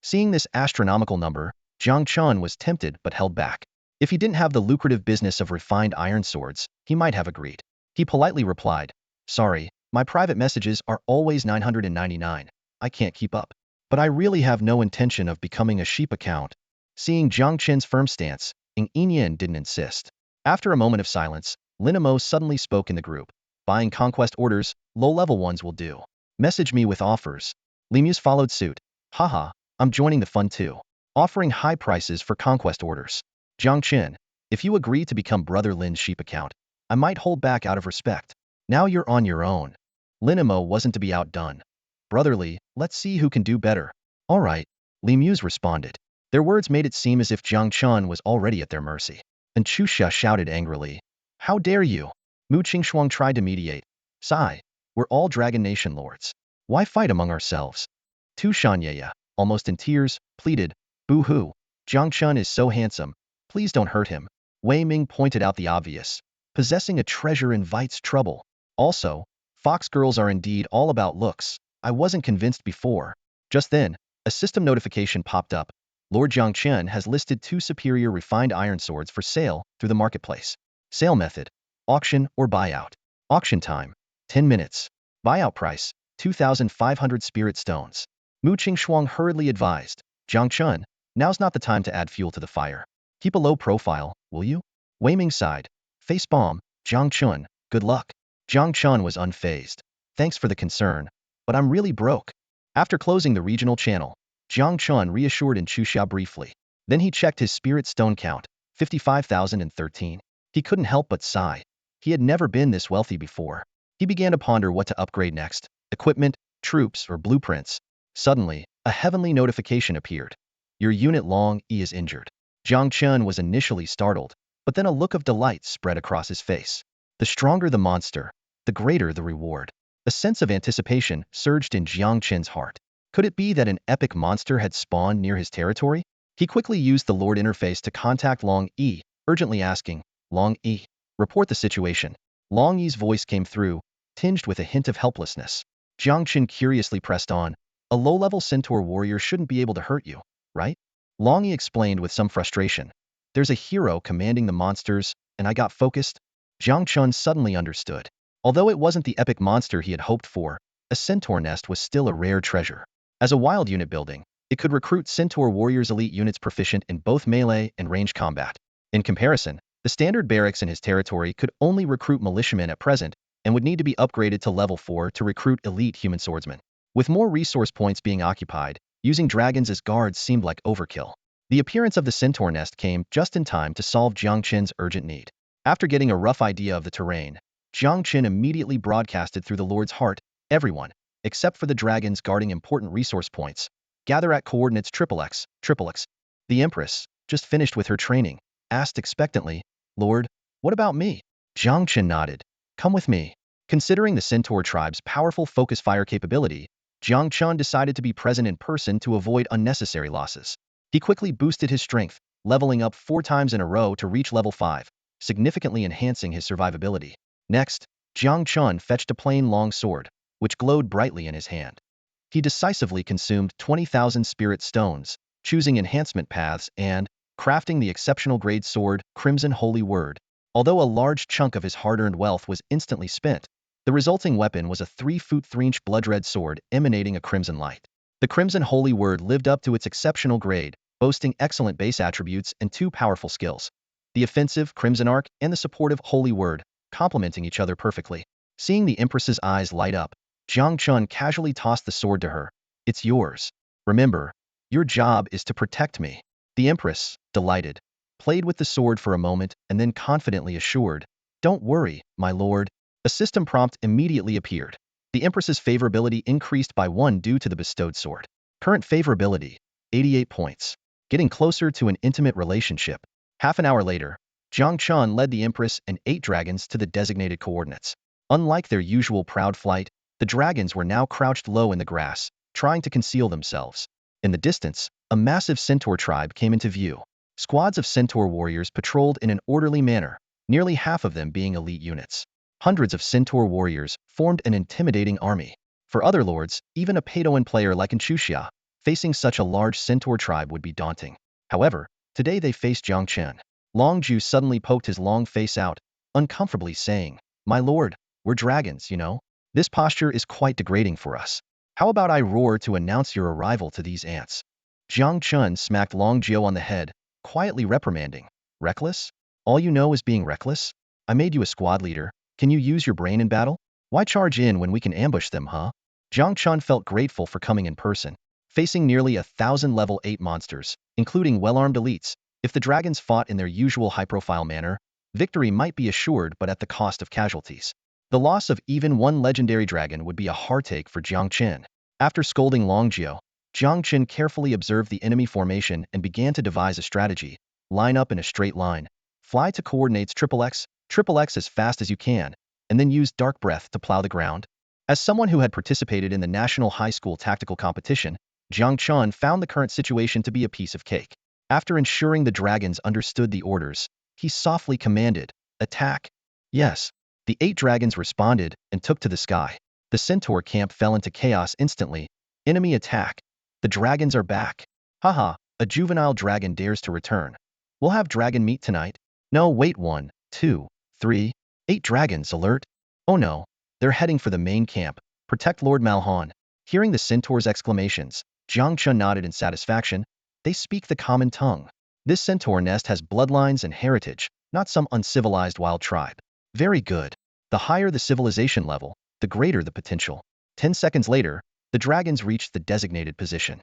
Seeing this astronomical number, Jiang Chen was tempted but held back. If he didn't have the lucrative business of refined iron swords, he might have agreed. He politely replied, "Sorry, my private messages are always 999. I can't keep up. But I really have no intention of becoming a sheep account." Seeing Jiang Chen's firm stance, Yin Yin didn't insist. After a moment of silence, Lin Mo suddenly spoke in the group. "Buying conquest orders, low-level ones will do. Message me with offers." Li Muse followed suit. "Haha, I'm joining the fun too. Offering high prices for conquest orders. Jiang Chen, if you agree to become Brother Lin's sheep account, I might hold back out of respect. Now you're on your own." Lin Mo wasn't to be outdone. "Brotherly, let's see who can do better." "All right," Li Muse responded. Their words made it seem as if Jiang Chen was already at their mercy. And Xuxia shouted angrily, "How dare you?" Mu Qingshuang tried to mediate. "Sigh, we're all Dragon Nation lords. Why fight among ourselves?" Tu Shanyeya, almost in tears, pleaded, "Boo-hoo, Jiang Chen is so handsome. Please don't hurt him." Wei Ming pointed out the obvious. Possessing a treasure invites trouble. Also, fox girls are indeed all about looks. I wasn't convinced before. Just then, a system notification popped up. Lord Jiang Chen has listed 2 superior refined iron swords for sale through the marketplace. Sale method: auction or buyout. Auction time: 10 minutes. Buyout price: 2,500 spirit stones. Mu Qingshuang hurriedly advised, "Jiang Chen, now's not the time to add fuel to the fire. Keep a low profile, will you?" Wei Ming sighed. "Facepalm, Jiang Chen, good luck." Jiang Chen was unfazed. "Thanks for the concern, but I'm really broke." After closing the regional channel, Jiang Chen reassured Xuxia briefly. Then he checked his spirit stone count, 55,013. He couldn't help but sigh. He had never been this wealthy before. He began to ponder what to upgrade next: equipment, troops, or blueprints. Suddenly, a heavenly notification appeared. "Your unit Long E is injured." Jiang Chen was initially startled, but then a look of delight spread across his face. The stronger the monster, the greater the reward. A sense of anticipation surged in Jiang Chen's heart. Could it be that an epic monster had spawned near his territory? He quickly used the Lord interface to contact Long E, urgently asking, "Long E, report the situation." Long Yi's voice came through, tinged with a hint of helplessness. Jiang Chen curiously pressed on, "A low-level centaur warrior shouldn't be able to hurt you, right?" Long Yi explained with some frustration, "There's a hero commanding the monsters, and I got focused." Jiang Chen suddenly understood. Although it wasn't the epic monster he had hoped for, a centaur nest was still a rare treasure. As a wild unit building, it could recruit centaur warriors, elite units proficient in both melee and range combat. In comparison, the standard barracks in his territory could only recruit militiamen at present and would need to be upgraded to level 4 to recruit elite human swordsmen. With more resource points being occupied, using dragons as guards seemed like overkill. The appearance of the centaur nest came just in time to solve Jiang Chen's urgent need. After getting a rough idea of the terrain, Jiang Chen immediately broadcasted through the Lord's heart, "Everyone, except for the dragons guarding important resource points, gather at coordinates XXX. The Empress, just finished with her training, asked expectantly, "Lord, what about me?" Jiang Chen nodded. "Come with me." Considering the Centaur tribe's powerful focus fire capability, Jiang Chen decided to be present in person to avoid unnecessary losses. He quickly boosted his strength, leveling up 4 times in a row to reach level 5, significantly enhancing his survivability. Next, Jiang Chen fetched a plain long sword, which glowed brightly in his hand. He decisively consumed 20,000 spirit stones, choosing enhancement paths and crafting the exceptional grade sword, Crimson Holy Word. Although a large chunk of his hard-earned wealth was instantly spent, the resulting weapon was a 3-foot 3-inch blood-red sword emanating a crimson light. The Crimson Holy Word lived up to its exceptional grade, boasting excellent base attributes and 2 powerful skills: the offensive Crimson Arc and the supportive Holy Word, complementing each other perfectly. Seeing the Empress's eyes light up, Jiang Chen casually tossed the sword to her. "It's yours. Remember, your job is to protect me." The Empress, delighted, played with the sword for a moment and then confidently assured, "Don't worry, my lord." A system prompt immediately appeared. The Empress's favorability increased by 1 due to the bestowed sword. Current favorability, 88 points. Getting closer to an intimate relationship. Half an hour later, Jiang Chen led the Empress and 8 dragons to the designated coordinates. Unlike their usual proud flight, the dragons were now crouched low in the grass, trying to conceal themselves. In the distance, a massive centaur tribe came into view. Squads of centaur warriors patrolled in an orderly manner, nearly half of them being elite units. Hundreds of centaur warriors formed an intimidating army. For other lords, even a Padoan player like Xuanyuan, facing such a large centaur tribe would be daunting. However, today they faced Jiang Chen. Long Ju suddenly poked his long face out, uncomfortably saying, "My lord, we're dragons, you know. This posture is quite degrading for us. How about I roar to announce your arrival to these ants?" Jiang Chen smacked Long Jiu on the head, quietly reprimanding. "Reckless? All you know is being reckless? I made you a squad leader. Can you use your brain in battle? Why charge in when we can ambush them, huh?" Jiang Chen felt grateful for coming in person. Facing nearly 1,000 level 8 monsters, including well-armed elites, if the dragons fought in their usual high-profile manner, victory might be assured but at the cost of casualties. The loss of even 1 legendary dragon would be a heartache for Jiang Chen. After scolding Long Jiu, Jiang Chen carefully observed the enemy formation and began to devise a strategy. Line up in a straight line. Fly to coordinates XXX as fast as you can, and then use Dark Breath to plow the ground. As someone who had participated in the National High School Tactical Competition, Jiang Chen found the current situation to be a piece of cake. After ensuring the dragons understood the orders, he softly commanded, "Attack." Yes, the 8 dragons responded and took to the sky. The centaur camp fell into chaos instantly. Enemy attack. The dragons are back. Haha, a juvenile dragon dares to return. We'll have dragon meat tonight. No, wait, 1, 2, 3, 8 dragons alert. Oh no, they're heading for the main camp. Protect Lord Malhan. Hearing the centaur's exclamations, Jiang Chen nodded in satisfaction. They speak the common tongue. This centaur nest has bloodlines and heritage, not some uncivilized wild tribe. Very good. The higher the civilization level, the greater the potential. 10 seconds later, the dragons reached the designated position.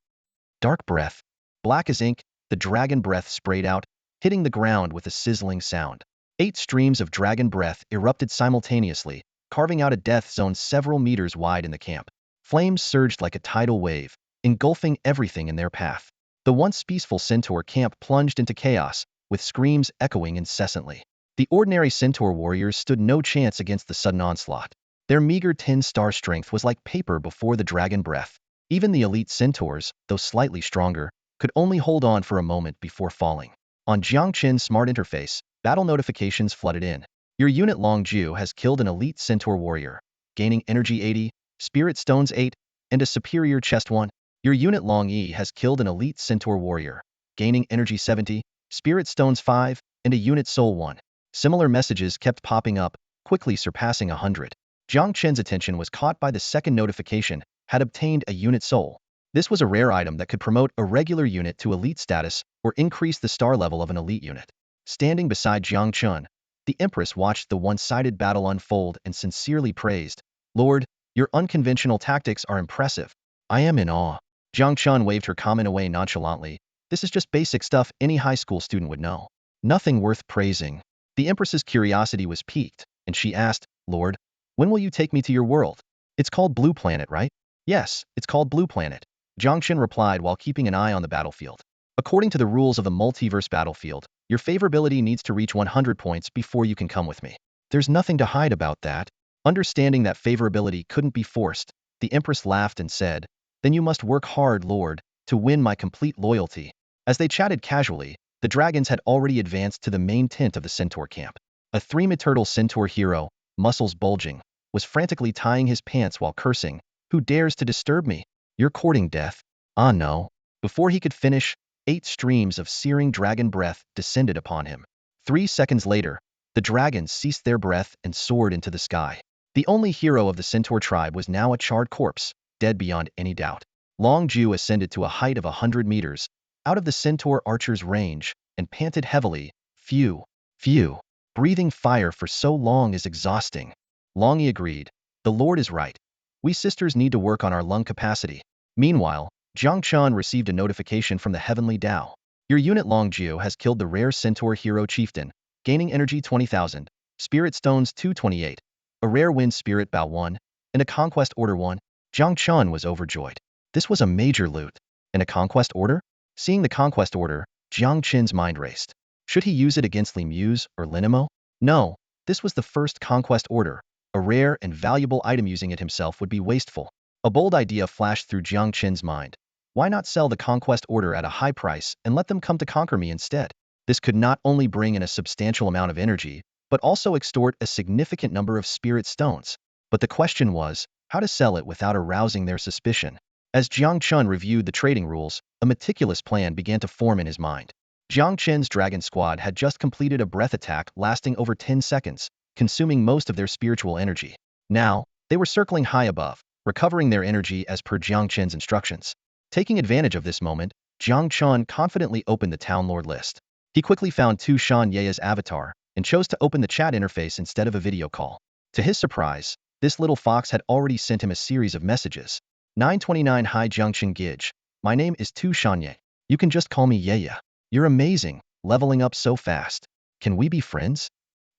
Dark breath. Black as ink, the dragon breath sprayed out, hitting the ground with a sizzling sound. 8 streams of dragon breath erupted simultaneously, carving out a death zone several meters wide in the camp. Flames surged like a tidal wave, engulfing everything in their path. The once peaceful centaur camp plunged into chaos, with screams echoing incessantly. The ordinary centaur warriors stood no chance against the sudden onslaught. Their meager 10-star strength was like paper before the dragon breath. Even the elite centaurs, though slightly stronger, could only hold on for a moment before falling. On Jiang Chen's smart interface, battle notifications flooded in. Your unit Long Jiu has killed an elite centaur warrior, gaining energy 80, spirit stones 8, and a superior chest 1. Your unit Long Yi has killed an elite centaur warrior, gaining energy 70, spirit stones 5, and a unit soul 1. Similar messages kept popping up, quickly surpassing 100. Jiang Chen's attention was caught by the second notification, had obtained a unit soul. This was a rare item that could promote a regular unit to elite status or increase the star level of an elite unit. Standing beside Jiang Chen, the Empress watched the one-sided battle unfold and sincerely praised, "Lord, your unconventional tactics are impressive. I am in awe." Jiang Chen waved her comment away nonchalantly. "This is just basic stuff any high school student would know. Nothing worth praising." The Empress's curiosity was piqued, and she asked, "Lord, when will you take me to your world? It's called Blue Planet, right?" "Yes, it's called Blue Planet," Jiang Chen replied while keeping an eye on the battlefield. "According to the rules of the multiverse battlefield, your favorability needs to reach 100 points before you can come with me." "There's nothing to hide about that. Understanding that favorability couldn't be forced, the Empress laughed and said, "Then you must work hard, Lord, to win my complete loyalty." As they chatted casually, the dragons had already advanced to the main tent of the centaur camp. A three-meter centaur hero, muscles bulging, was frantically tying his pants while cursing, "Who dares to disturb me? You're courting death." "Ah no." Before he could finish, 8 streams of searing dragon breath descended upon him. 3 seconds later, the dragons ceased their breath and soared into the sky. The only hero of the centaur tribe was now a charred corpse, dead beyond any doubt. Long Ju ascended to a height of 100 meters, out of the centaur archer's range, and panted heavily, "Phew, phew. Breathing fire for so long is exhausting." Long Yi agreed. "The Lord is right. We sisters need to work on our lung capacity." Meanwhile, Jiang Chen received a notification from the Heavenly Tao. "Your unit Long Jiu has killed the rare centaur hero chieftain, gaining energy 20,000, spirit stones 228, a rare wind spirit bow 1, and a conquest order 1. Jiang Chen was overjoyed. This was a major loot. And a conquest order? Seeing the conquest order, Jiang Chen's mind raced. Should he use it against Li Muse or Linimo? No, this was the first conquest order. A rare and valuable item. Using it himself would be wasteful. A bold idea flashed through Jiang Chen's mind. Why not sell the conquest order at a high price and let them come to conquer me instead? This could not only bring in a substantial amount of energy, but also extort a significant number of spirit stones. But the question was, how to sell it without arousing their suspicion. As Jiang Chen reviewed the trading rules, a meticulous plan began to form in his mind. Jiang Chen's dragon squad had just completed a breath attack lasting over 10 seconds, consuming most of their spiritual energy. Now, they were circling high above, recovering their energy as per Jiang Chen's instructions. Taking advantage of this moment, Jiang Chen confidently opened the Town Lord list. He quickly found Tu Xuanyuan's avatar and chose to open the chat interface instead of a video call. To his surprise, this little fox had already sent him a series of messages. 929 Hi Jiangchen Gij. My name is Tu Xuanyuan. You can just call me Yaya. You're amazing, leveling up so fast. Can we be friends?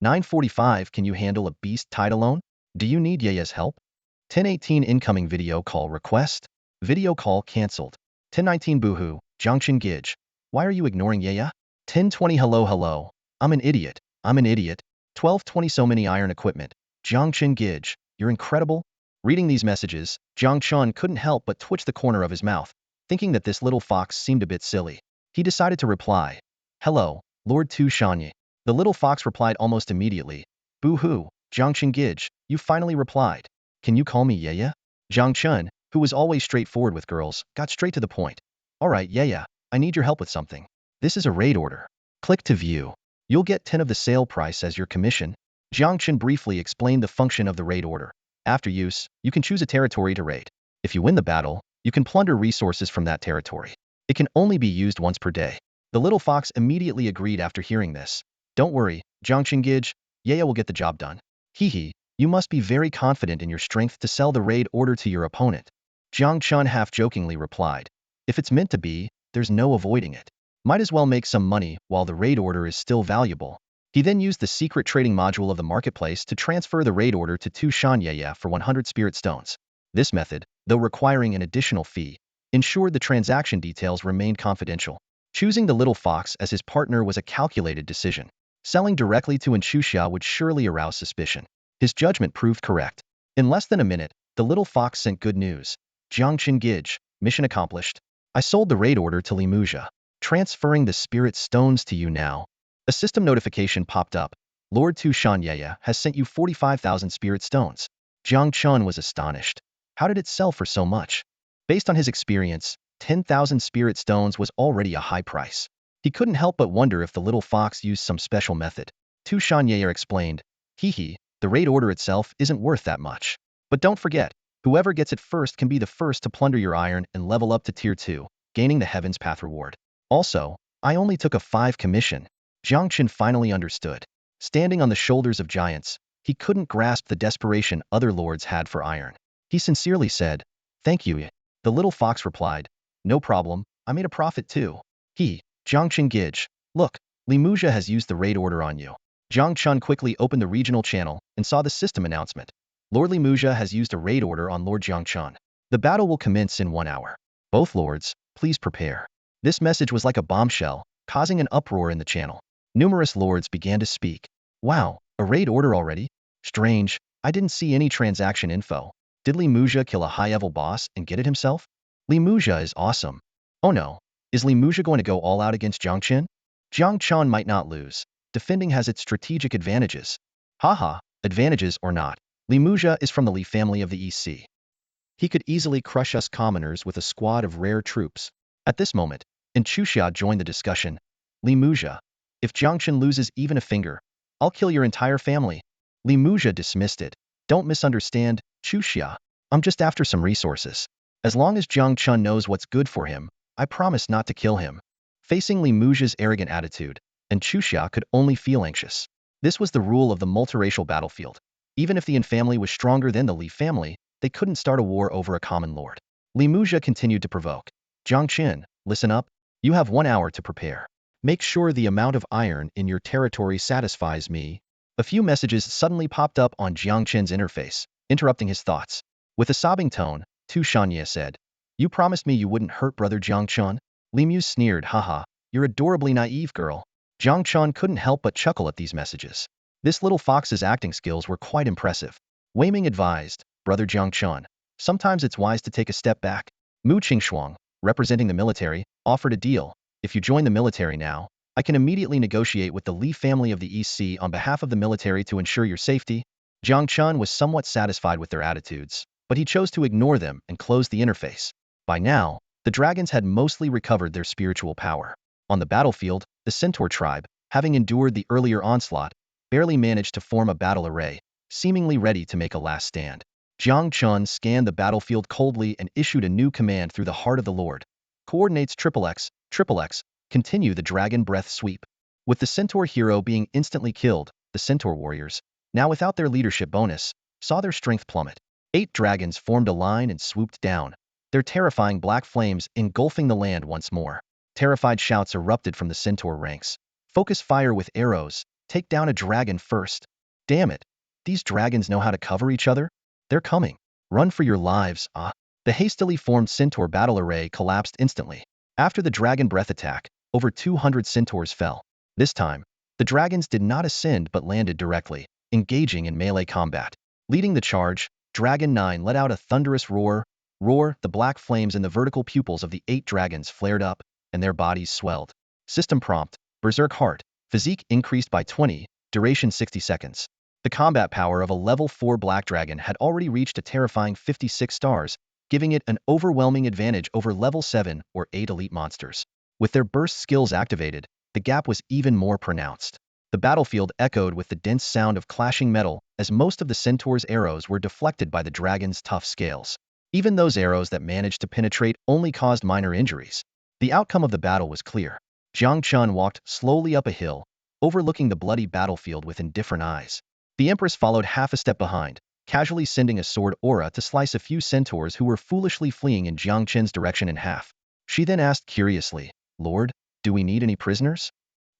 945 Can you handle a beast tied alone? Do you need Yaya's help? 1018 Incoming video call request. Video call cancelled. 1019 Boohoo, Jiangchen Gij. Why are you ignoring Yaya? 1020 Hello. I'm an idiot. 1220 So many iron equipment. Jiangchen Gij. You're incredible. Reading these messages, Jiang Chen couldn't help but twitch the corner of his mouth, thinking that this little fox seemed a bit silly. He decided to reply. Hello, Lord Tu Xuanyuan. The little fox replied almost immediately. Boo-hoo, Jiangchen Gij, you finally replied. Can you call me Yaya? Jiang Chen, who was always straightforward with girls, got straight to the point. Alright Yaya, I need your help with something. This is a raid order. Click to view. You'll get 10 of the sale price as your commission. Jiang Chen briefly explained the function of the raid order. After use, you can choose a territory to raid. If you win the battle, you can plunder resources from that territory. It can only be used once per day. The little fox immediately agreed after hearing this. Don't worry, Jiangchen Gij, Yaya will get the job done. Hee, you must be very confident in your strength to sell the raid order to your opponent. Jiang Chen half-jokingly replied. If it's meant to be, there's no avoiding it. Might as well make some money while the raid order is still valuable. He then used the secret trading module of the marketplace to transfer the raid order to Tu Xuanyuan for 100 spirit stones. This method, though requiring an additional fee, ensured the transaction details remained confidential. Choosing the little fox as his partner was a calculated decision. Selling directly to Xuanyuan would surely arouse suspicion. His judgment proved correct. In less than a minute, the little fox sent good news. Jiangchen Gij, mission accomplished. I sold the raid order to Li Muse. Transferring the spirit stones to you now. A system notification popped up. Lord Tu Xuanyuan has sent you 45,000 spirit stones. Jiang Chen was astonished. How did it sell for so much? Based on his experience, 10,000 spirit stones was already a high price. He couldn't help but wonder if the little fox used some special method. Tu Xuanyuan explained, the raid order itself isn't worth that much. But don't forget, whoever gets it first can be the first to plunder your iron and level up to tier 2, gaining the Heaven's Path reward. Also, I only took a 5 commission. Jiang Chen finally understood. Standing on the shoulders of giants, he couldn't grasp the desperation other lords had for iron. He sincerely said, Thank you. The little fox replied, No problem, I made a profit too. Jiangchen Gij, look, Li Muse has used the raid order on you. Jiang Chen quickly opened the regional channel and saw the system announcement. Lord Li Muse has used a raid order on Lord Jiang Chen. The battle will commence in 1 hour. Both lords, please prepare. This message was like a bombshell, causing an uproar in the channel. Numerous lords began to speak. Wow, a raid order already? Strange, I didn't see any transaction info. Did Li Muzha kill a high-level boss and get it himself? Li Muzha is awesome. Oh no. Is Li Muzha going to go all out against Jiang Chen? Jiang Chen might not lose. Defending has its strategic advantages. Haha, advantages or not. Li Muzha is from the Li family of the East Sea. He could easily crush us commoners with a squad of rare troops. At this moment, Xuanyuan joined the discussion. Li Muzha, if Jiang Chen loses even a finger, I'll kill your entire family. Li Muzha dismissed it. Don't misunderstand, Xuanyuan. I'm just after some resources. As long as Jiang Chen knows what's good for him, I promise not to kill him. Facing Li Muzha's arrogant attitude, Xuanyuan could only feel anxious. This was the rule of the multiracial battlefield. Even if the Yin family was stronger than the Li family, they couldn't start a war over a common lord. Li Muzha continued to provoke. Jiang Chen, listen up. You have 1 hour to prepare. Make sure the amount of iron in your territory satisfies me. A few messages suddenly popped up on Jiang Chen's interface, interrupting his thoughts. With a sobbing tone, Xuanyuan said, You promised me you wouldn't hurt brother Jiang Chen? Li Muzha sneered, haha, you're adorably naive girl. Jiang Chen couldn't help but chuckle at these messages. This little fox's acting skills were quite impressive. Wei Ming advised, Brother Jiang Chen, sometimes it's wise to take a step back. Mu Qingshuang, representing the military, offered a deal. If you join the military now, I can immediately negotiate with the Li family of the East Sea on behalf of the military to ensure your safety. Jiang Chen was somewhat satisfied with their attitudes, but he chose to ignore them and close the interface. By now, the dragons had mostly recovered their spiritual power. On the battlefield, the Centaur tribe, having endured the earlier onslaught, barely managed to form a battle array, seemingly ready to make a last stand. Jiang Chen scanned the battlefield coldly and issued a new command through the heart of the Lord. Coordinates XXX, continue the dragon breath sweep. With the Centaur hero being instantly killed, the Centaur warriors, now without their leadership bonus, saw their strength plummet. 8 dragons formed a line and swooped down, their terrifying black flames engulfing the land once more. Terrified shouts erupted from the Centaur ranks. Focus fire with arrows, take down a dragon first. Damn it, these dragons know how to cover each other? They're coming. Run for your lives, ah. The hastily formed Centaur battle array collapsed instantly. After the dragon breath attack, over 200 Centaurs fell. This time, the dragons did not ascend but landed directly, engaging in melee combat. Leading the charge, Dragon 9 let out a thunderous roar. The black flames in the vertical pupils of the 8 dragons flared up, and their bodies swelled. System prompt, Berserk Heart, physique increased by 20, duration 60 seconds. The combat power of a level 4 black dragon had already reached a terrifying 56 stars, giving it an overwhelming advantage over level 7 or 8 elite monsters. With their burst skills activated, the gap was even more pronounced. The battlefield echoed with the dense sound of clashing metal as most of the Centaur's arrows were deflected by the dragon's tough scales. Even those arrows that managed to penetrate only caused minor injuries. The outcome of the battle was clear. Jiang Chen walked slowly up a hill, overlooking the bloody battlefield with indifferent eyes. The Empress followed half a step behind, casually sending a sword aura to slice a few centaurs who were foolishly fleeing in Jiang Chen's direction in half. She then asked curiously, Lord, do we need any prisoners?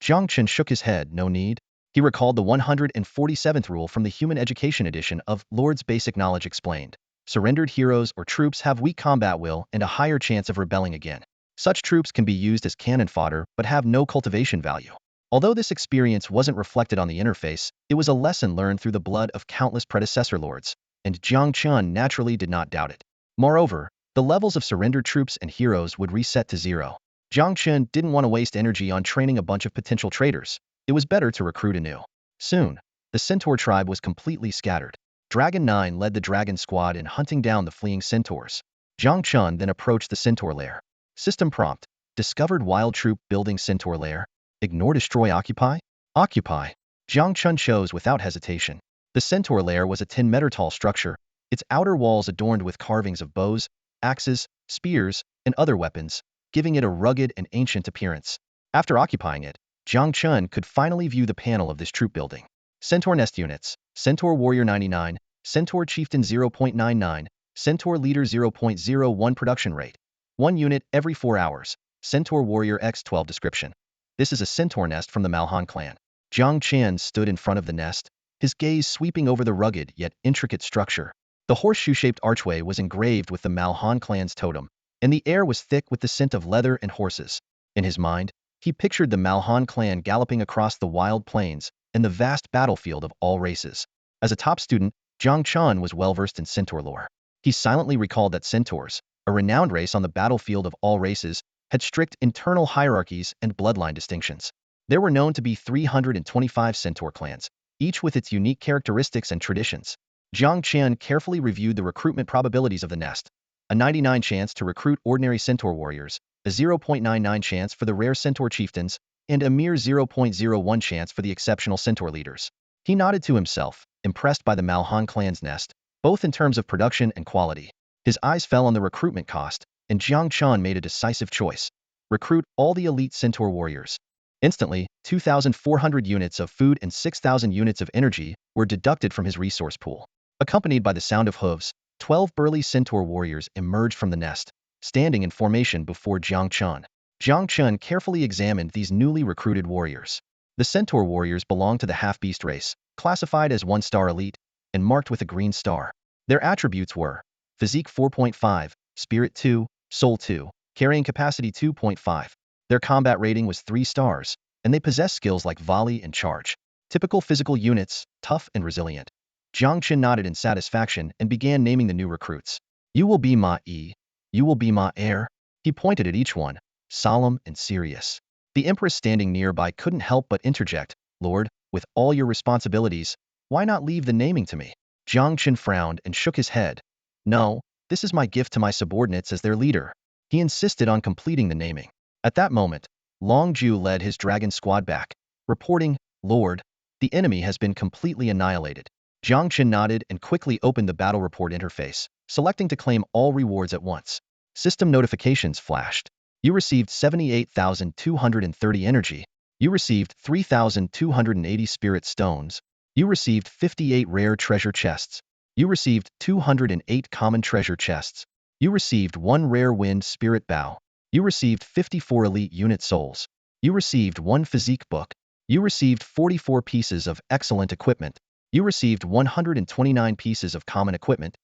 Jiang Chen shook his head, no need. He recalled the 147th rule from the Human Education Edition of Lord's Basic Knowledge Explained. Surrendered heroes or troops have weak combat will and a higher chance of rebelling again. Such troops can be used as cannon fodder but have no cultivation value. Although this experience wasn't reflected on the interface, it was a lesson learned through the blood of countless predecessor lords, and Jiang Chen naturally did not doubt it. Moreover, the levels of surrendered troops and heroes would reset to 0. Jiang Chen didn't want to waste energy on training a bunch of potential traitors. It was better to recruit anew. Soon, the Centaur tribe was completely scattered. Dragon 9 led the dragon squad in hunting down the fleeing centaurs. Jiang Chen then approached the centaur lair. System prompt, discovered wild troop building centaur lair. Ignore destroy occupy? Occupy. Jiang Chen chose without hesitation. The centaur lair was a 10-meter tall structure, its outer walls adorned with carvings of bows, axes, spears, and other weapons, giving it a rugged and ancient appearance. After occupying it, Jiang Chen could finally view the panel of this troop building. Centaur Nest Units, Centaur Warrior 99, Centaur Chieftain 0.99, Centaur Leader 0.01 Production Rate. 1 unit every 4 hours. Centaur Warrior X12 Description. This is a centaur nest from the Malhan clan. Jiang Chen stood in front of the nest, his gaze sweeping over the rugged yet intricate structure. The horseshoe-shaped archway was engraved with the Malhan clan's totem, and the air was thick with the scent of leather and horses. In his mind, he pictured the Malhan clan galloping across the wild plains and the vast battlefield of all races. As a top student, Jiang Chen was well-versed in centaur lore. He silently recalled that centaurs, a renowned race on the battlefield of all races, had strict internal hierarchies and bloodline distinctions. There were known to be 325 centaur clans, each with its unique characteristics and traditions. Jiang Chen carefully reviewed the recruitment probabilities of the nest. A 99 chance to recruit ordinary centaur warriors, a 0.99 chance for the rare centaur chieftains, and a mere 0.01 chance for the exceptional centaur leaders. He nodded to himself, impressed by the Malhan clan's nest, both in terms of production and quality. His eyes fell on the recruitment cost, and Jiang Chen made a decisive choice. Recruit all the elite centaur warriors. Instantly, 2,400 units of food and 6,000 units of energy were deducted from his resource pool. Accompanied by the sound of hooves, 12 burly centaur warriors emerged from the nest, standing in formation before Jiang Chen. Jiang Chen carefully examined these newly recruited warriors. The centaur warriors belonged to the half-beast race, classified as 1-star elite, and marked with a green star. Their attributes were Physique 4.5, Spirit 2, Soul 2, Carrying Capacity 2.5. Their combat rating was 3 stars, and they possessed skills like volley and charge. Typical physical units, tough and resilient. Jiang Chen nodded in satisfaction and began naming the new recruits. You will be my E. You will be my heir. He pointed at each one, solemn and serious. The Empress standing nearby couldn't help but interject, Lord, with all your responsibilities, why not leave the naming to me? Jiang Chen frowned and shook his head. No, this is my gift to my subordinates as their leader. He insisted on completing the naming. At that moment, Long Ju led his dragon squad back, reporting, Lord, the enemy has been completely annihilated. Jiang Chen nodded and quickly opened the battle report interface, selecting to claim all rewards at once. System notifications flashed. You received 78,230 energy. You received 3,280 spirit stones. You received 58 rare treasure chests. You received 208 common treasure chests. You received 1 rare wind spirit bow. You received 54 elite unit souls. You received 1 physique book. You received 44 pieces of excellent equipment. You received 129 pieces of common equipment.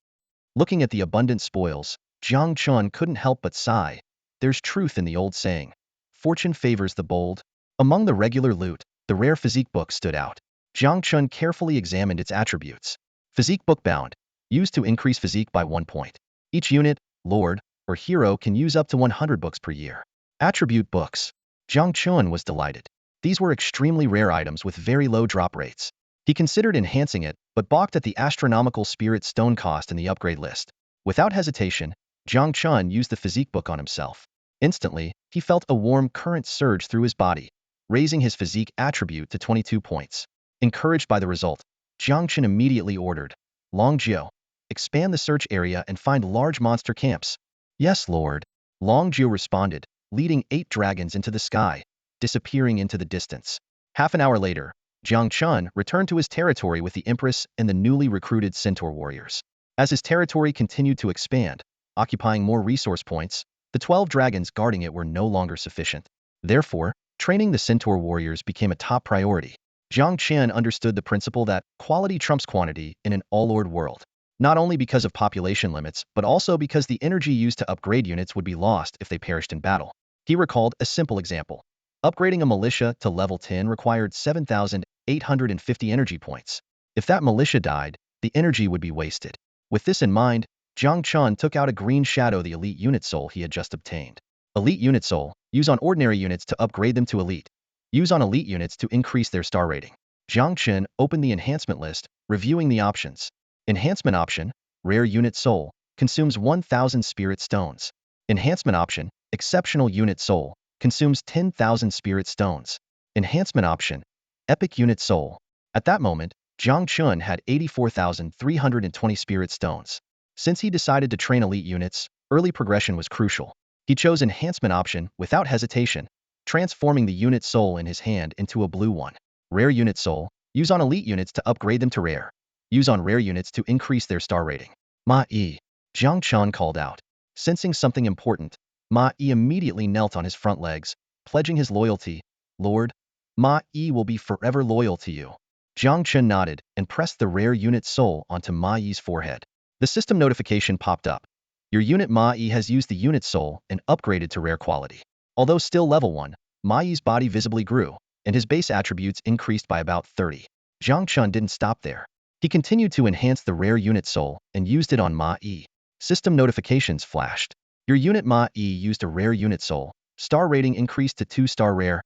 Looking at the abundant spoils, Jiang Chen couldn't help but sigh. There's truth in the old saying. Fortune favors the bold. Among the regular loot, the rare physique book stood out. Jiang Chen carefully examined its attributes. Physique book bound, used to increase physique by 1 point. Each unit, lord, or hero can use up to 100 books per year. Attribute books. Jiang Chen was delighted. These were extremely rare items with very low drop rates. He considered enhancing it, but balked at the astronomical spirit stone cost in the upgrade list. Without hesitation, Jiang Chen used the physique book on himself. Instantly, he felt a warm current surge through his body, raising his physique attribute to 22 points. Encouraged by the result, Jiang Chen immediately ordered, Long Jiu, expand the search area and find large monster camps. Yes, Lord. Long Jiu responded, leading 8 dragons into the sky, disappearing into the distance. Half an hour later, Jiang Chen returned to his territory with the Empress and the newly recruited centaur warriors. As his territory continued to expand, occupying more resource points, the 12 dragons guarding it were no longer sufficient. Therefore, training the centaur warriors became a top priority. Jiang Chen understood the principle that quality trumps quantity in an all-lord world, not only because of population limits, but also because the energy used to upgrade units would be lost if they perished in battle. He recalled a simple example. Upgrading a militia to level 10 required 7,850 energy points. If that militia died, the energy would be wasted. With this in mind, Jiang Chen took out a green shadow, the elite unit soul he had just obtained. Elite unit soul, use on ordinary units to upgrade them to elite. Use on elite units to increase their star rating. Jiang Chen opened the enhancement list, reviewing the options. Enhancement option, rare unit soul, consumes 1,000 spirit stones. Enhancement option, exceptional unit soul, consumes 10,000 spirit stones. Enhancement option, epic unit soul. At that moment, Jiang Chen had 84,320 spirit stones. Since he decided to train elite units, early progression was crucial. He chose enhancement option without hesitation, transforming the unit soul in his hand into a blue one. Rare unit soul, use on elite units to upgrade them to rare. Use on rare units to increase their star rating. Ma Yi, Jiang Chen called out. Sensing something important, Ma Yi immediately knelt on his front legs, pledging his loyalty. Lord, Ma Yi will be forever loyal to you. Jiang Chen nodded and pressed the rare unit soul onto Ma Yi's forehead. The system notification popped up. Your unit Ma Yi has used the unit soul and upgraded to rare quality. Although still level 1, Ma Yi's body visibly grew, and his base attributes increased by about 30. Jiang Chen didn't stop there. He continued to enhance the rare unit soul and used it on Ma Yi. System notifications flashed. Your unit Ma Yi used a rare unit soul. Star rating increased to 2-star rare.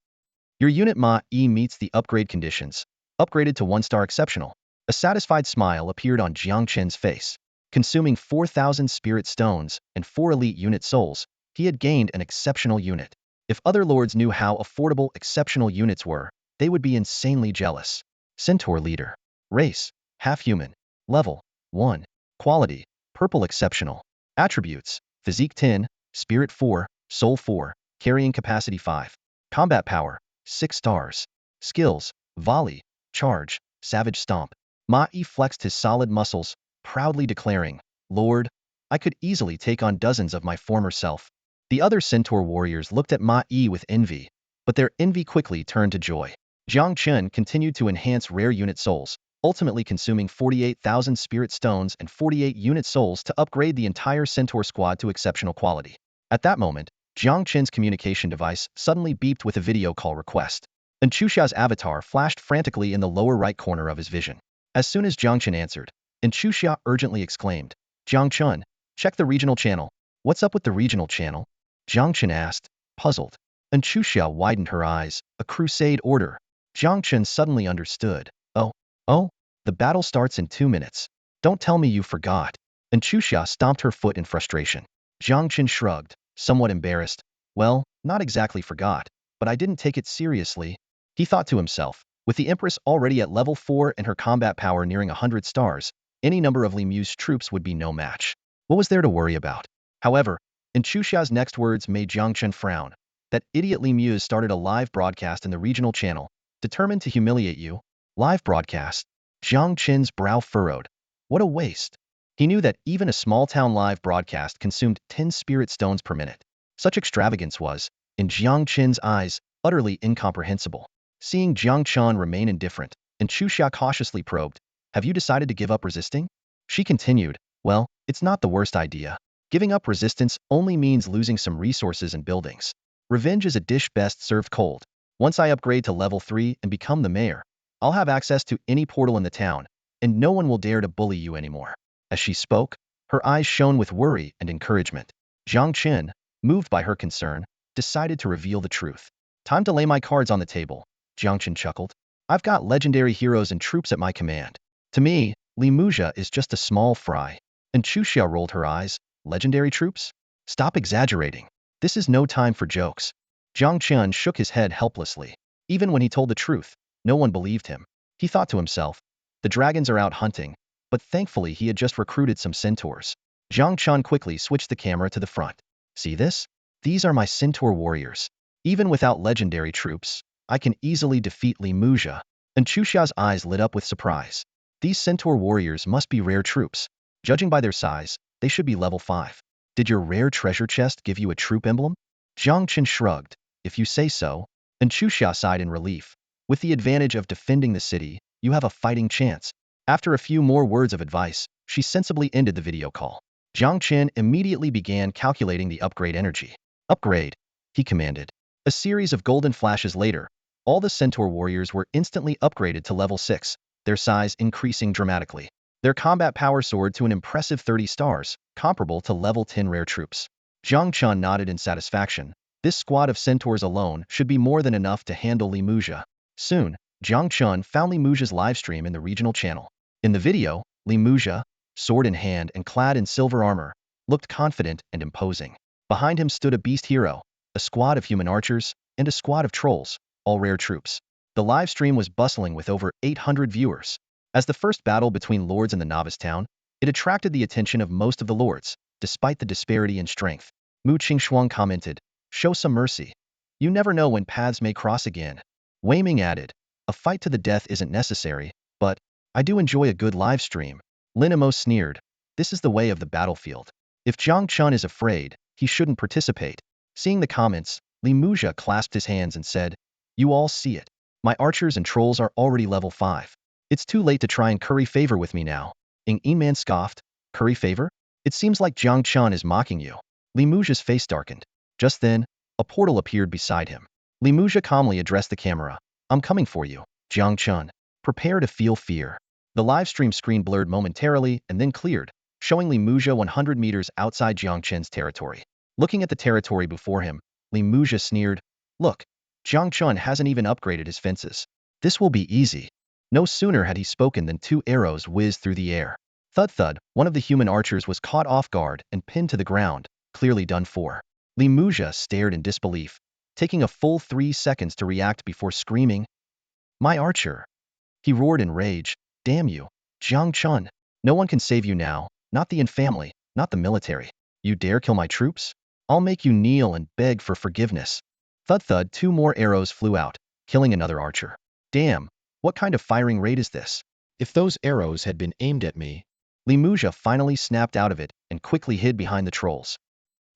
Your unit Ma Yi meets the upgrade conditions. Upgraded to 1-star exceptional. A satisfied smile appeared on Jiang Chen's face. Consuming 4,000 spirit stones and 4 elite unit souls, he had gained an exceptional unit. If other lords knew how affordable exceptional units were, they would be insanely jealous. Centaur leader. Race. Half-human. Level. 1. Quality. Purple exceptional. Attributes. Physique 10, Spirit 4, Soul 4, Carrying capacity 5. Combat power. 6 stars. Skills. Volley. Charge. Savage stomp. Ma Yi flexed his solid muscles, proudly declaring, Lord, I could easily take on dozens of my former self. The other Centaur warriors looked at Ma Yi with envy, but their envy quickly turned to joy. Jiang Chen continued to enhance rare unit souls, ultimately consuming 48,000 spirit stones and 48 unit souls to upgrade the entire Centaur squad to exceptional quality. At that moment, Jiang Chen's communication device suddenly beeped with a video call request. And Chuxia's avatar flashed frantically in the lower right corner of his vision. As soon as Jiang Chen answered, and Xuxia urgently exclaimed, Jiang Chen, check the regional channel. What's up with the regional channel? Jiang Chen asked, puzzled. And Xuxia widened her eyes, a crusade order. Jiang Chen suddenly understood. Oh, the battle starts in 2 minutes. Don't tell me you forgot. And Xuxia stomped her foot in frustration. Jiang Chen shrugged, somewhat embarrassed. Well, not exactly forgot, but I didn't take it seriously. He thought to himself, with the Empress already at level 4 and her combat power nearing 100 stars, any number of Li Mu's troops would be no match. What was there to worry about? However, in Xuxia's next words made Jiang Chen frown. That idiot Li Mu started a live broadcast in the regional channel, determined to humiliate you. Live broadcast. Jiang Chen's brow furrowed. What a waste. He knew that even a small-town live broadcast consumed 10 spirit stones per minute. Such extravagance was, in Jiang Chen's eyes, utterly incomprehensible. Seeing Jiang Chen remain indifferent, and Xuxia cautiously probed, have you decided to give up resisting? She continued, well, it's not the worst idea. Giving up resistance only means losing some resources and buildings. Revenge is a dish best served cold. Once I upgrade to level 3 and become the mayor, I'll have access to any portal in the town, and no one will dare to bully you anymore. As she spoke, her eyes shone with worry and encouragement. Jiang Chen, moved by her concern, decided to reveal the truth. Time to lay my cards on the table, Jiang Chen chuckled. I've got legendary heroes and troops at my command. To me, Li Muzha is just a small fry. And Xuxia rolled her eyes. Legendary troops? Stop exaggerating. This is no time for jokes. Jiang Chen shook his head helplessly. Even when he told the truth, no one believed him. He thought to himself, the dragons are out hunting, but thankfully he had just recruited some centaurs. Jiang Chen quickly switched the camera to the front. See this? These are my centaur warriors. Even without legendary troops, I can easily defeat Li Muzha. And Xuxia's eyes lit up with surprise. These centaur warriors must be rare troops. Judging by their size, they should be level 5. Did your rare treasure chest give you a troop emblem? Jiang Chen shrugged. If you say so. And Xuxia sighed in relief. With the advantage of defending the city, you have a fighting chance. After a few more words of advice, she sensibly ended the video call. Jiang Chen immediately began calculating the upgrade energy. Upgrade, he commanded. A series of golden flashes later, all the centaur warriors were instantly upgraded to level 6, their size increasing dramatically. Their combat power soared to an impressive 30 stars, comparable to level 10 rare troops. Jiang Chen nodded in satisfaction. This squad of centaurs alone should be more than enough to handle Li Muzha. Soon, Jiang Chen found Li Muzha's livestream in the regional channel. In the video, Li Muzha, sword in hand and clad in silver armor, looked confident and imposing. Behind him stood a beast hero, a squad of human archers, and a squad of trolls, all rare troops. The livestream was bustling with over 800 viewers. As the first battle between lords in the novice town, it attracted the attention of most of the lords, despite the disparity in strength. Mu Qingshuang commented, show some mercy. You never know when paths may cross again. Wei Ming added, a fight to the death isn't necessary, but I do enjoy a good live stream. Lin Emo sneered, this is the way of the battlefield. If Jiang Chen is afraid, he shouldn't participate. Seeing the comments, Li Muzha clasped his hands and said, you all see it. My archers and trolls are already level 5. It's too late to try and curry favor with me now. Ing Man scoffed, curry favor? It seems like Jiang Chen is mocking you. Li Muzha's face darkened. Just then, a portal appeared beside him. Li Muzha calmly addressed the camera. I'm coming for you, Jiang Chen. Prepare to feel fear. The live stream screen blurred momentarily and then cleared, showing Li Muzha 100 meters outside Jiang Chen's territory. Looking at the territory before him, Li Muzha sneered, "Look, Jiang Chen hasn't even upgraded his fences. This will be easy." No sooner had he spoken than 2 arrows whizzed through the air. Thud thud, one of the human archers was caught off guard and pinned to the ground, clearly done for. Li Muzha stared in disbelief, taking a full 3 seconds to react before screaming, "My archer!" He roared in rage, "Damn you, Jiang Chen! No one can save you now, not the infamily, not the military. You dare kill my troops? I'll make you kneel and beg for forgiveness." Thud thud, 2 more arrows flew out, killing another archer. "Damn, what kind of firing rate is this? If those arrows had been aimed at me..." Li Muzha finally snapped out of it and quickly hid behind the trolls.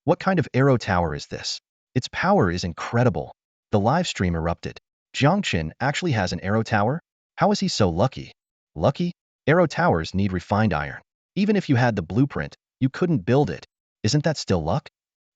"What kind of arrow tower is this? Its power is incredible." The live stream erupted. "Jiang Chen actually has an arrow tower? How is he so lucky?" "Lucky? Arrow towers need refined iron. Even if you had the blueprint, you couldn't build it. Isn't that still luck?"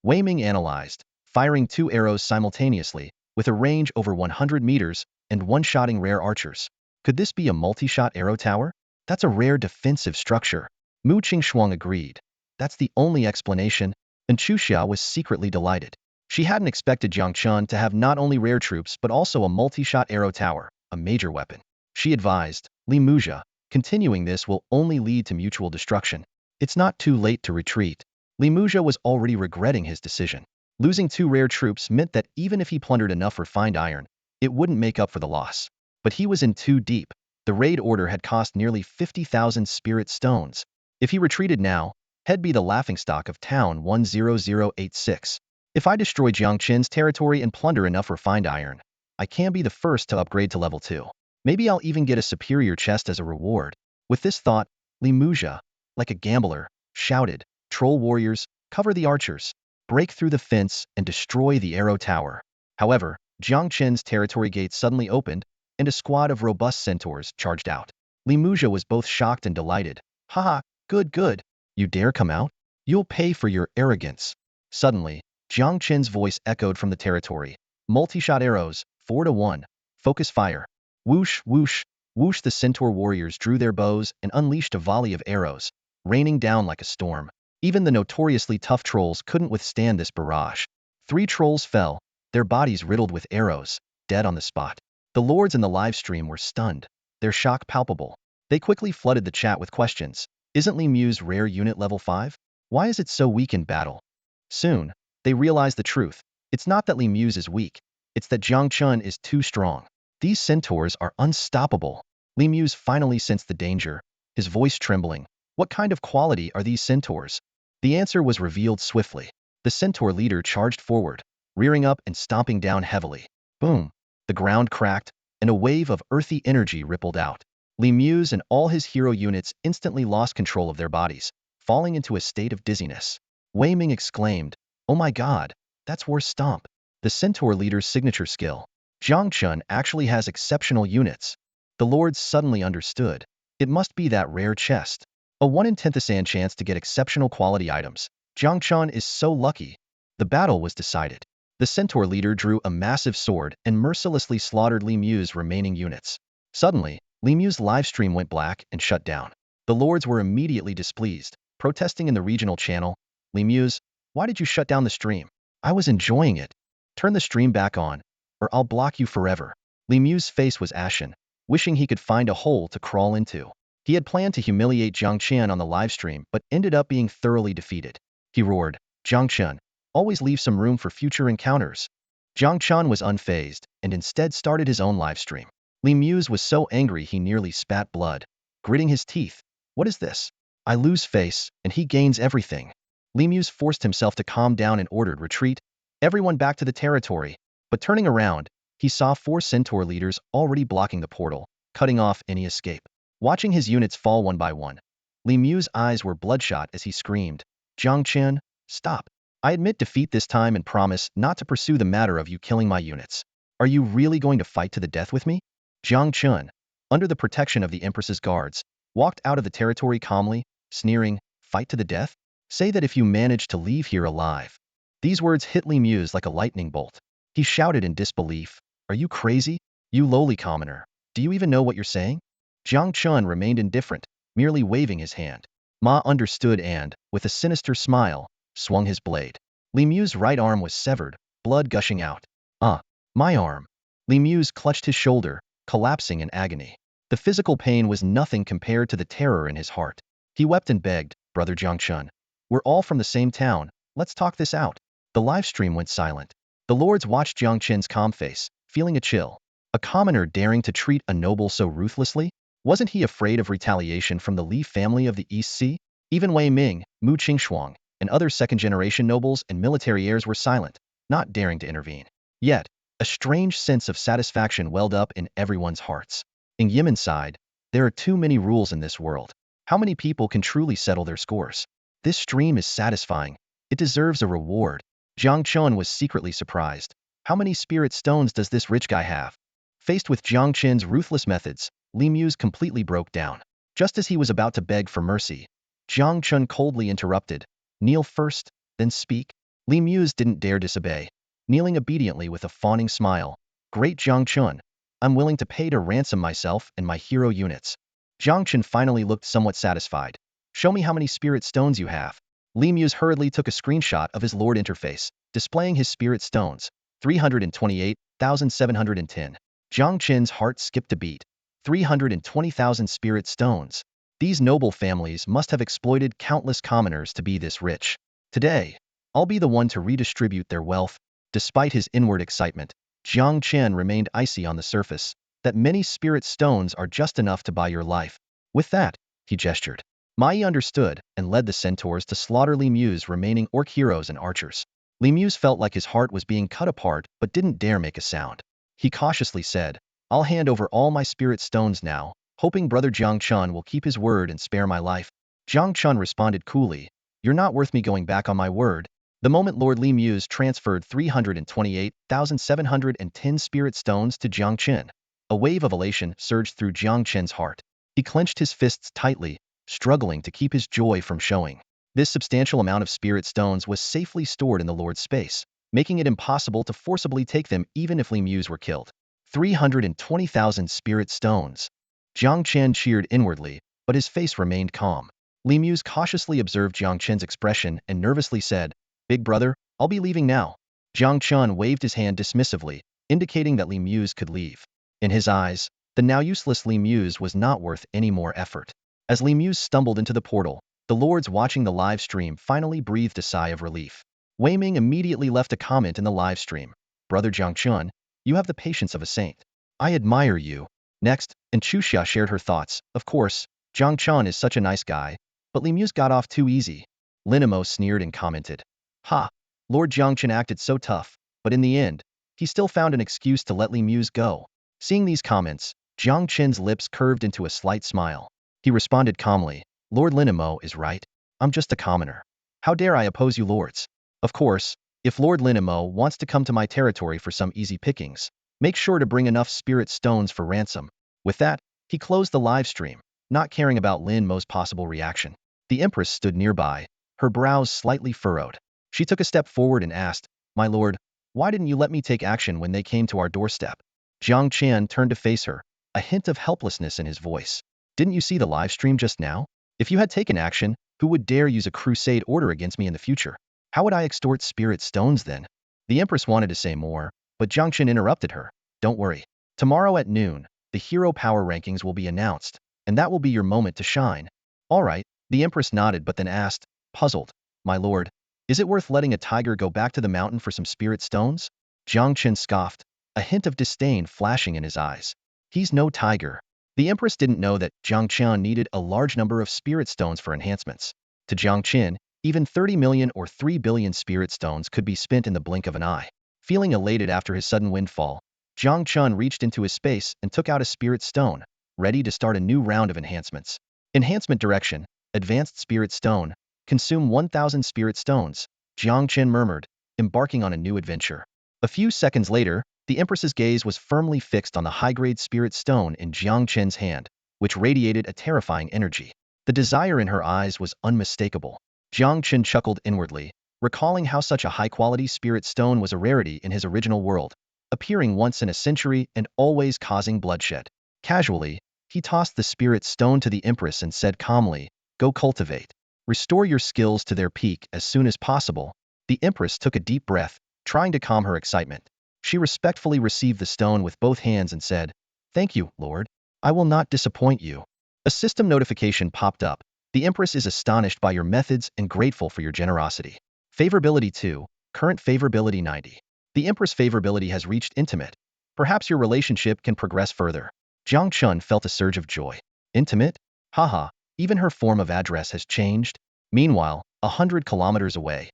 Wei Ming analyzed, firing 2 arrows simultaneously, with a range over 100 meters, and one-shotting rare archers. "Could this be a multi-shot arrow tower? That's a rare defensive structure." Mu Qingshuang agreed. "That's the only explanation," and Chuxia was secretly delighted. She hadn't expected Jiang Chen to have not only rare troops but also a multi-shot arrow tower, a major weapon. She advised, "Li Muzha, continuing this will only lead to mutual destruction. It's not too late to retreat." Li Muzha was already regretting his decision. Losing 2 rare troops meant that even if he plundered enough refined iron, it wouldn't make up for the loss. But he was in too deep. The raid order had cost nearly 50,000 spirit stones. If he retreated now, he'd be the laughingstock of town 10086. "If I destroy Jiang Chen's territory and plunder enough refined iron, I can be the first to upgrade to level 2. Maybe I'll even get a superior chest as a reward." With this thought, Li Muzha, like a gambler, shouted, "Troll warriors, cover the archers, break through the fence and destroy the arrow tower." However, Jiang Chen's territory gates suddenly opened, and a squad of robust centaurs charged out. Li Muzha was both shocked and delighted. "Haha, good, good. You dare come out? You'll pay for your arrogance." Suddenly, Jiang Chen's voice echoed from the territory. "Multi-shot arrows, 4 to 1. Focus fire." Whoosh, whoosh, whoosh, the centaur warriors drew their bows and unleashed a volley of arrows, raining down like a storm. Even the notoriously tough trolls couldn't withstand this barrage. 3 trolls fell, their bodies riddled with arrows, dead on the spot. The lords in the live stream were stunned, their shock palpable. They quickly flooded the chat with questions. "Isn't Li Mu's rare unit level 5? Why is it so weak in battle?" Soon, they realized the truth. It's not that Li Mu's is weak, it's that Jiang Chen is too strong. These centaurs are unstoppable. Li Mu's finally sensed the danger, his voice trembling. "What kind of quality are these centaurs?" The answer was revealed swiftly. The centaur leader charged forward, rearing up and stomping down heavily. Boom! The ground cracked, and a wave of earthy energy rippled out. Li Mu's and all his hero units instantly lost control of their bodies, falling into a state of dizziness. Wei Ming exclaimed, "Oh my god, that's worse stomp. The centaur leader's signature skill. Jiang Chen actually has exceptional units." The lords suddenly understood. It must be that rare chest. A 1 in 10,000 chance to get exceptional quality items. Jiang Chen is so lucky. The battle was decided. The centaur leader drew a massive sword and mercilessly slaughtered Li Mu's remaining units. Suddenly, Li Mu's livestream went black and shut down. The lords were immediately displeased, protesting in the regional channel. "Li Mu's, why did you shut down the stream? I was enjoying it. Turn the stream back on, or I'll block you forever." Li Mu's face was ashen, wishing he could find a hole to crawl into. He had planned to humiliate Jiang Chen on the livestream but ended up being thoroughly defeated. He roared, "Jiang Chen, always leave some room for future encounters." Jiang Chen was unfazed and instead started his own livestream. Li Mu's was so angry he nearly spat blood, gritting his teeth. "What is this? I lose face, and he gains everything." Li Mu's forced himself to calm down and ordered retreat. Everyone back to the territory. But turning around, he saw 4 centaur leaders already blocking the portal, cutting off any escape. Watching his units fall one by one, Li Mu's eyes were bloodshot as he screamed, "Jiang Chen, stop. I admit defeat this time and promise not to pursue the matter of you killing my units. Are you really going to fight to the death with me?" Jiang Chen, under the protection of the Empress's guards, walked out of the territory calmly, sneering, "Fight to the death? Say that if you manage to leave here alive." These words hit Li Mu's like a lightning bolt. He shouted in disbelief, "Are you crazy? You lowly commoner. Do you even know what you're saying? Jiang Chen remained indifferent, merely waving his hand. Ma understood and, with a sinister smile, swung his blade. Li Mu's right arm was severed, blood gushing out. Ah, my arm. Li Mu's clutched his shoulder, collapsing in agony. The physical pain was nothing compared to the terror in his heart. He wept and begged, Brother Jiang Chen. We're all from the same town, let's talk this out. The live stream went silent. The lords watched Jiang Chen's calm face, feeling a chill. A commoner daring to treat a noble so ruthlessly? Wasn't he afraid of retaliation from the Li family of the East Sea? Even Wei Ming, Mu Qingshuang, and other second-generation nobles and military heirs were silent, not daring to intervene. Yet, a strange sense of satisfaction welled up in everyone's hearts. In Yimin's side, there are too many rules in this world. How many people can truly settle their scores? This stream is satisfying. It deserves a reward. Jiang Chen was secretly surprised. How many spirit stones does this rich guy have? Faced with Jiang Chen's ruthless methods, Li Mu's completely broke down. Just as he was about to beg for mercy, Jiang Chen coldly interrupted. Kneel first, then speak. Li Mu's didn't dare disobey, kneeling obediently with a fawning smile. Great Jiang Chen, I'm willing to pay to ransom myself and my hero units. Jiang Chen finally looked somewhat satisfied. Show me how many spirit stones you have. Li Mu's hurriedly took a screenshot of his lord interface, displaying his spirit stones, 328,710. Jiang Chen's heart skipped a beat. 320,000 spirit stones. These noble families must have exploited countless commoners to be this rich. Today, I'll be the one to redistribute their wealth. Despite his inward excitement, Jiang Chen remained icy on the surface. That many spirit stones are just enough to buy your life. With that, he gestured. Mai understood and led the centaurs to slaughter Li Mu's remaining orc heroes and archers. Li Mu's felt like his heart was being cut apart but didn't dare make a sound. He cautiously said, I'll hand over all my spirit stones now, hoping Brother Jiang Chen will keep his word and spare my life. Jiang Chen responded coolly, You're not worth me going back on my word. The moment Lord Li Mu's transferred 328,710 spirit stones to Jiang Chen, a wave of elation surged through Jiang Chen's heart. He clenched his fists tightly, struggling to keep his joy from showing. This substantial amount of spirit stones was safely stored in the Lord's space, making it impossible to forcibly take them even if Li Mu's were killed. 320,000 spirit stones. Jiang Chen cheered inwardly, but his face remained calm. Li Mu's cautiously observed Jiang Chen's expression and nervously said, Big brother, I'll be leaving now. Jiang Chen waved his hand dismissively, indicating that Li Mu's could leave. In his eyes, the now useless Li Mu's was not worth any more effort. As Li Mu's stumbled into the portal, the lords watching the live stream finally breathed a sigh of relief. Wei Ming immediately left a comment in the live stream. Brother Jiang Chen, you have the patience of a saint. I admire you. Next, and Chuxia shared her thoughts. Of course, Jiang Chen is such a nice guy, but Li Mu's got off too easy. Linimo sneered and commented. Ha! Lord Jiang Chen acted so tough, but in the end, he still found an excuse to let Li Mu's go. Seeing these comments, Jiang Chen's lips curved into a slight smile. He responded calmly, Lord Linimo is right. I'm just a commoner. How dare I oppose you lords? Of course, if Lord Linimo wants to come to my territory for some easy pickings, make sure to bring enough spirit stones for ransom. With that, he closed the live stream, not caring about Lin Mo's possible reaction. The Empress stood nearby, her brows slightly furrowed. She took a step forward and asked, My lord, why didn't you let me take action when they came to our doorstep? Jiang Chen turned to face her, a hint of helplessness in his voice. Didn't you see the live stream just now? If you had taken action, who would dare use a crusade order against me in the future? How would I extort spirit stones then? The Empress wanted to say more, but Jiang Chen interrupted her. Don't worry. Tomorrow at noon, the hero power rankings will be announced, and that will be your moment to shine. All right, the Empress nodded but then asked, puzzled, My lord, is it worth letting a tiger go back to the mountain for some spirit stones? Jiang Chen scoffed, a hint of disdain flashing in his eyes. He's no tiger. The Empress didn't know that Jiang Chen needed a large number of spirit stones for enhancements. To Jiang Chen, even 30 million or 3 billion spirit stones could be spent in the blink of an eye. Feeling elated after his sudden windfall, Jiang Chen reached into his space and took out a spirit stone, ready to start a new round of enhancements. Enhancement direction, advanced spirit stone, consume 1,000 spirit stones, Jiang Chen murmured, embarking on a new adventure. A few seconds later, the Empress's gaze was firmly fixed on the high-grade spirit stone in Jiang Chen's hand, which radiated a terrifying energy. The desire in her eyes was unmistakable. Jiang Chen chuckled inwardly, recalling how such a high-quality spirit stone was a rarity in his original world, appearing once in a century and always causing bloodshed. Casually, He tossed the spirit stone to the Empress and said calmly, "Go cultivate. Restore your skills to their peak as soon as possible." The Empress took a deep breath, trying to calm her excitement. She respectfully received the stone with both hands and said, "Thank you, Lord. I will not disappoint you." A system notification popped up. The Empress is astonished by your methods and grateful for your generosity. Favorability 2, current favorability 90. The Empress favorability has reached intimate. Perhaps your relationship can progress further. Jiang Chen felt a surge of joy. Intimate? Haha, even her form of address has changed. Meanwhile, 100 kilometers away,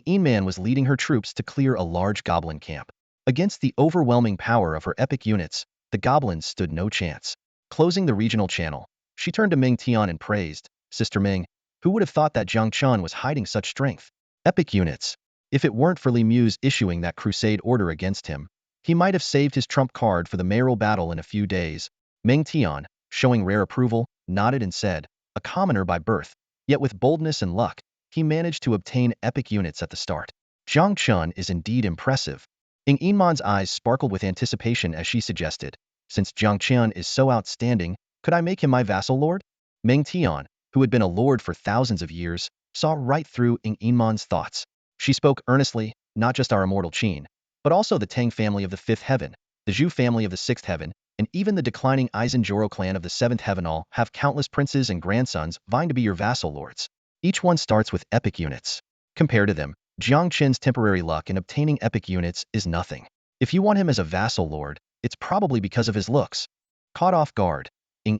Man was leading her troops to clear a large goblin camp. Against the overwhelming power of her epic units, the goblins stood no chance. Closing the regional channel, she turned to Ming Tian and praised, "Sister Ming, who would have thought that Jiang Chen was hiding such strength? Epic units. If it weren't for Li Mu's issuing that crusade order against him, he might have saved his trump card for the mayoral battle in a few days." Ming Tian, showing rare approval, nodded and said, "A commoner by birth, yet with boldness and luck, he managed to obtain epic units at the start. Jiang Chen is indeed impressive." Man's eyes sparkled with anticipation as she suggested, "Since Jiang Chen is so outstanding, could I make him my vassal lord?" Ming Tian, who had been a lord for thousands of years, saw right through Man's thoughts. She spoke earnestly, "Not just our immortal Qin, but also the Tang family of the 5th heaven, the Zhu family of the 6th heaven, and even the declining Aizen clan of the 7th heaven all have countless princes and grandsons vying to be your vassal lords. Each one starts with epic units. Compared to them, Jiang Chen's temporary luck in obtaining epic units is nothing. If you want him as a vassal lord, it's probably because of his looks." Caught off guard,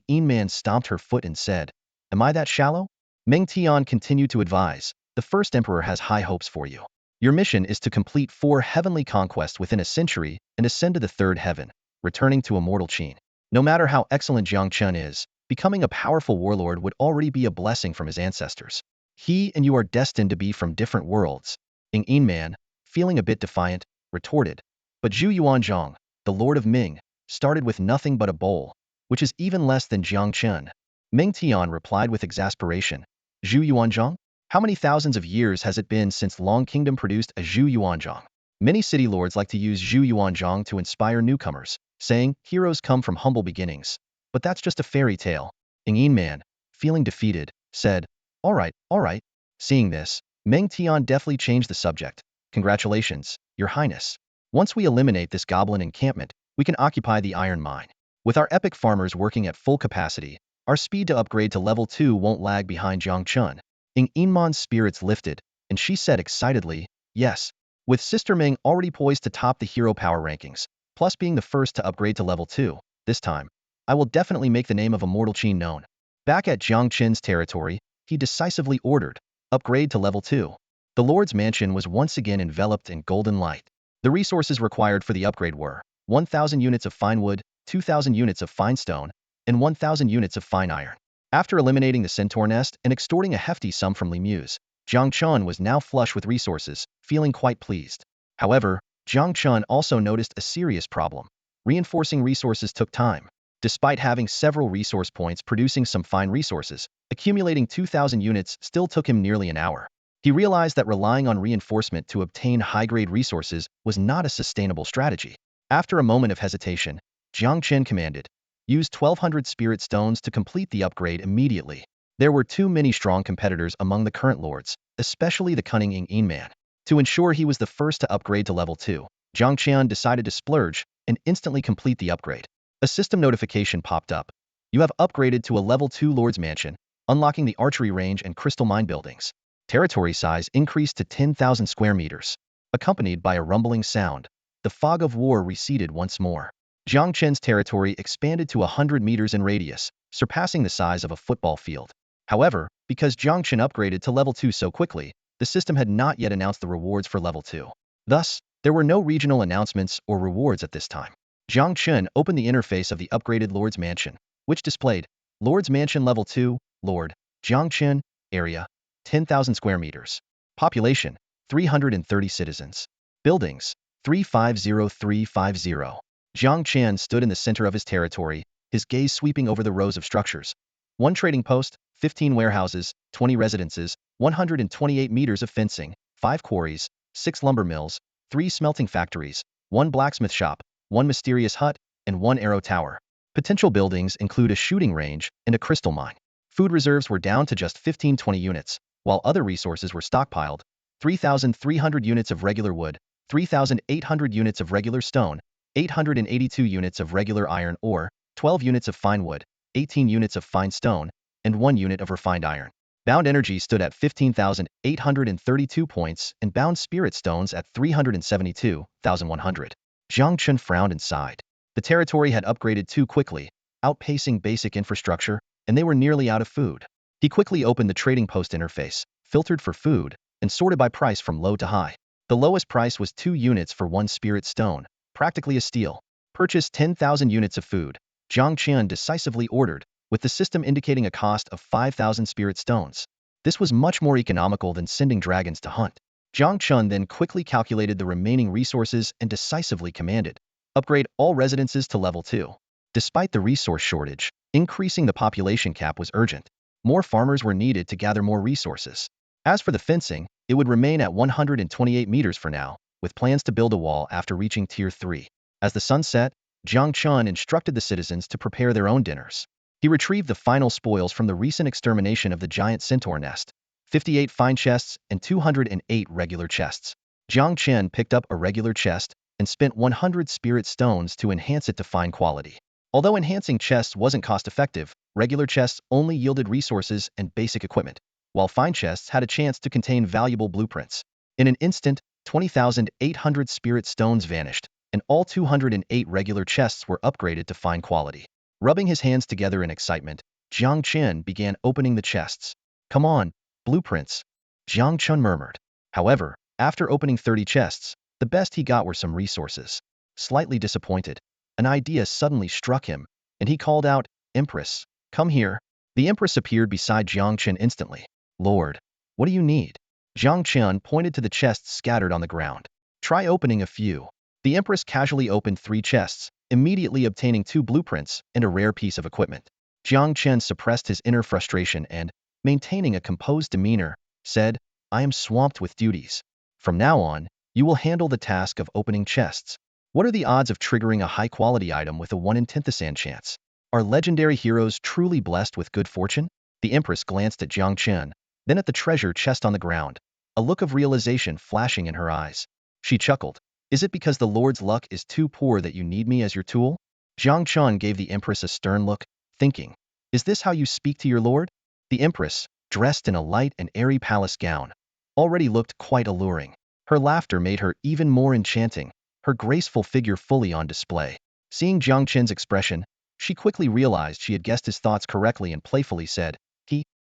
Man stomped her foot and said, "Am I that shallow?" Ming Tian continued to advise, "The first emperor has high hopes for you. Your mission is to complete 4 heavenly conquests within a century and ascend to the 3rd heaven, returning to immortal Qin. No matter how excellent Jiang Chen is, becoming a powerful warlord would already be a blessing from his ancestors. He and you are destined to be from different worlds." Man, feeling a bit defiant, retorted, "But Xuanyuan, the Lord of Ming, started with nothing but a bowl, which is even less than Jiang Chen." Ming Tian replied with exasperation, "Xuanyuan? How many thousands of years has it been since Long Kingdom produced a Xuanyuan? Many city lords like to use Xuanyuan to inspire newcomers, saying, 'Heroes come from humble beginnings.' But that's just a fairy tale." Man, feeling defeated, said, All right. Seeing this, Meng Tian deftly changed the subject. "Congratulations, Your Highness. Once we eliminate this goblin encampment, we can occupy the iron mine. With our epic farmers working at full capacity, our speed to upgrade to level 2 won't lag behind Jiang Chen." Man's spirits lifted, and she said excitedly, "Yes. With Sister Ming already poised to top the hero power rankings, plus being the first to upgrade to level 2, this time, I will definitely make the name of Immortal Qin known." Back at Jiang Chen's territory, he decisively ordered, "Upgrade to level 2. The Lord's mansion was once again enveloped in golden light. The resources required for the upgrade were 1,000 units of fine wood, 2,000 units of fine stone, and 1,000 units of fine iron. After eliminating the centaur nest and extorting a hefty sum from Li Muse, Jiang Chen was now flush with resources, feeling quite pleased. However, Jiang Chen also noticed a serious problem. Reinforcing resources took time. Despite having several resource points producing some fine resources, accumulating 2,000 units still took him nearly an hour. He realized that relying on reinforcement to obtain high-grade resources was not a sustainable strategy. After a moment of hesitation, Jiang Chen commanded, "Use 1,200 spirit stones to complete the upgrade immediately." There were too many strong competitors among the current lords, especially the cunning Man. To ensure he was the first to upgrade to level 2, Jiang Chen decided to splurge and instantly complete the upgrade. A system notification popped up. "You have upgraded to a level 2 Lord's Mansion, unlocking the archery range and crystal mine buildings." Territory size increased to 10,000 square meters. Accompanied by a rumbling sound, the fog of war receded once more. Jiang Chen's territory expanded to 100 meters in radius, surpassing the size of a football field. However, because Jiang Chen upgraded to level 2 so quickly, the system had not yet announced the rewards for level 2. Thus, there were no regional announcements or rewards at this time. Jiang Chen opened the interface of the upgraded Lord's Mansion, which displayed, "Lord's Mansion Level 2, Lord, Jiang Chen, Area, 10,000 square meters. Population, 330 citizens. Buildings, 350350. Jiang Chen stood in the center of his territory, his gaze sweeping over the rows of structures. 1 trading post, 15 warehouses, 20 residences, 128 meters of fencing, 5 quarries, 6 lumber mills, 3 smelting factories, 1 blacksmith shop, 1 mysterious hut, and 1 arrow tower. Potential buildings include a shooting range and a crystal mine. Food reserves were down to just 15-20 units, while other resources were stockpiled: 3,300 units of regular wood, 3,800 units of regular stone, 882 units of regular iron ore, 12 units of fine wood, 18 units of fine stone, and 1 unit of refined iron. Bound energy stood at 15,832 points and bound spirit stones at 372,100. Jiang Chen frowned and sighed. The territory had upgraded too quickly, outpacing basic infrastructure, and they were nearly out of food. He quickly opened the trading post interface, filtered for food, and sorted by price from low to high. The lowest price was 2 units for 1 spirit stone, practically a steal. Purchase 10,000 units of food, Jiang Chen decisively ordered, with the system indicating a cost of 5,000 spirit stones. This was much more economical than sending dragons to hunt. Jiang Chen then quickly calculated the remaining resources and decisively commanded, upgrade all residences to level 2. Despite the resource shortage, increasing the population cap was urgent. More farmers were needed to gather more resources. As for the fencing, it would remain at 128 meters for now, with plans to build a wall after reaching Tier 3. As the sun set, Jiang Chen instructed the citizens to prepare their own dinners. He retrieved the final spoils from the recent extermination of the giant centaur nest: 58 fine chests and 208 regular chests. Jiang Chen picked up a regular chest and spent 100 spirit stones to enhance it to fine quality. Although enhancing chests wasn't cost-effective, regular chests only yielded resources and basic equipment, while fine chests had a chance to contain valuable blueprints. In an instant, 20,800 spirit stones vanished, and all 208 regular chests were upgraded to fine quality. Rubbing his hands together in excitement, Jiang Chen began opening the chests. "Come on, blueprints," Jiang Chen murmured. However, after opening 30 chests, the best he got were some resources. Slightly disappointed, an idea suddenly struck him, and he called out, "Empress, come here." The Empress appeared beside Jiang Chen instantly. "Lord, what do you need?" Jiang Chen pointed to the chests scattered on the ground. "Try opening a few." The Empress casually opened 3 chests, immediately obtaining 2 blueprints and a rare piece of equipment. Jiang Chen suppressed his inner frustration and, maintaining a composed demeanor, said, "I am swamped with duties. From now on, you will handle the task of opening chests. What are the odds of triggering a high-quality item with a 1 in 10,000 chance? Are legendary heroes truly blessed with good fortune?" The Empress glanced at Jiang Chen, then at the treasure chest on the ground, a look of realization flashing in her eyes. She chuckled. "Is it because the Lord's luck is too poor that you need me as your tool?" Jiang Chen gave the Empress a stern look, thinking, "Is this how you speak to your lord?" The Empress, dressed in a light and airy palace gown, already looked quite alluring. Her laughter made her even more enchanting, her graceful figure fully on display. Seeing Jiang Chen's expression, she quickly realized she had guessed his thoughts correctly and playfully said,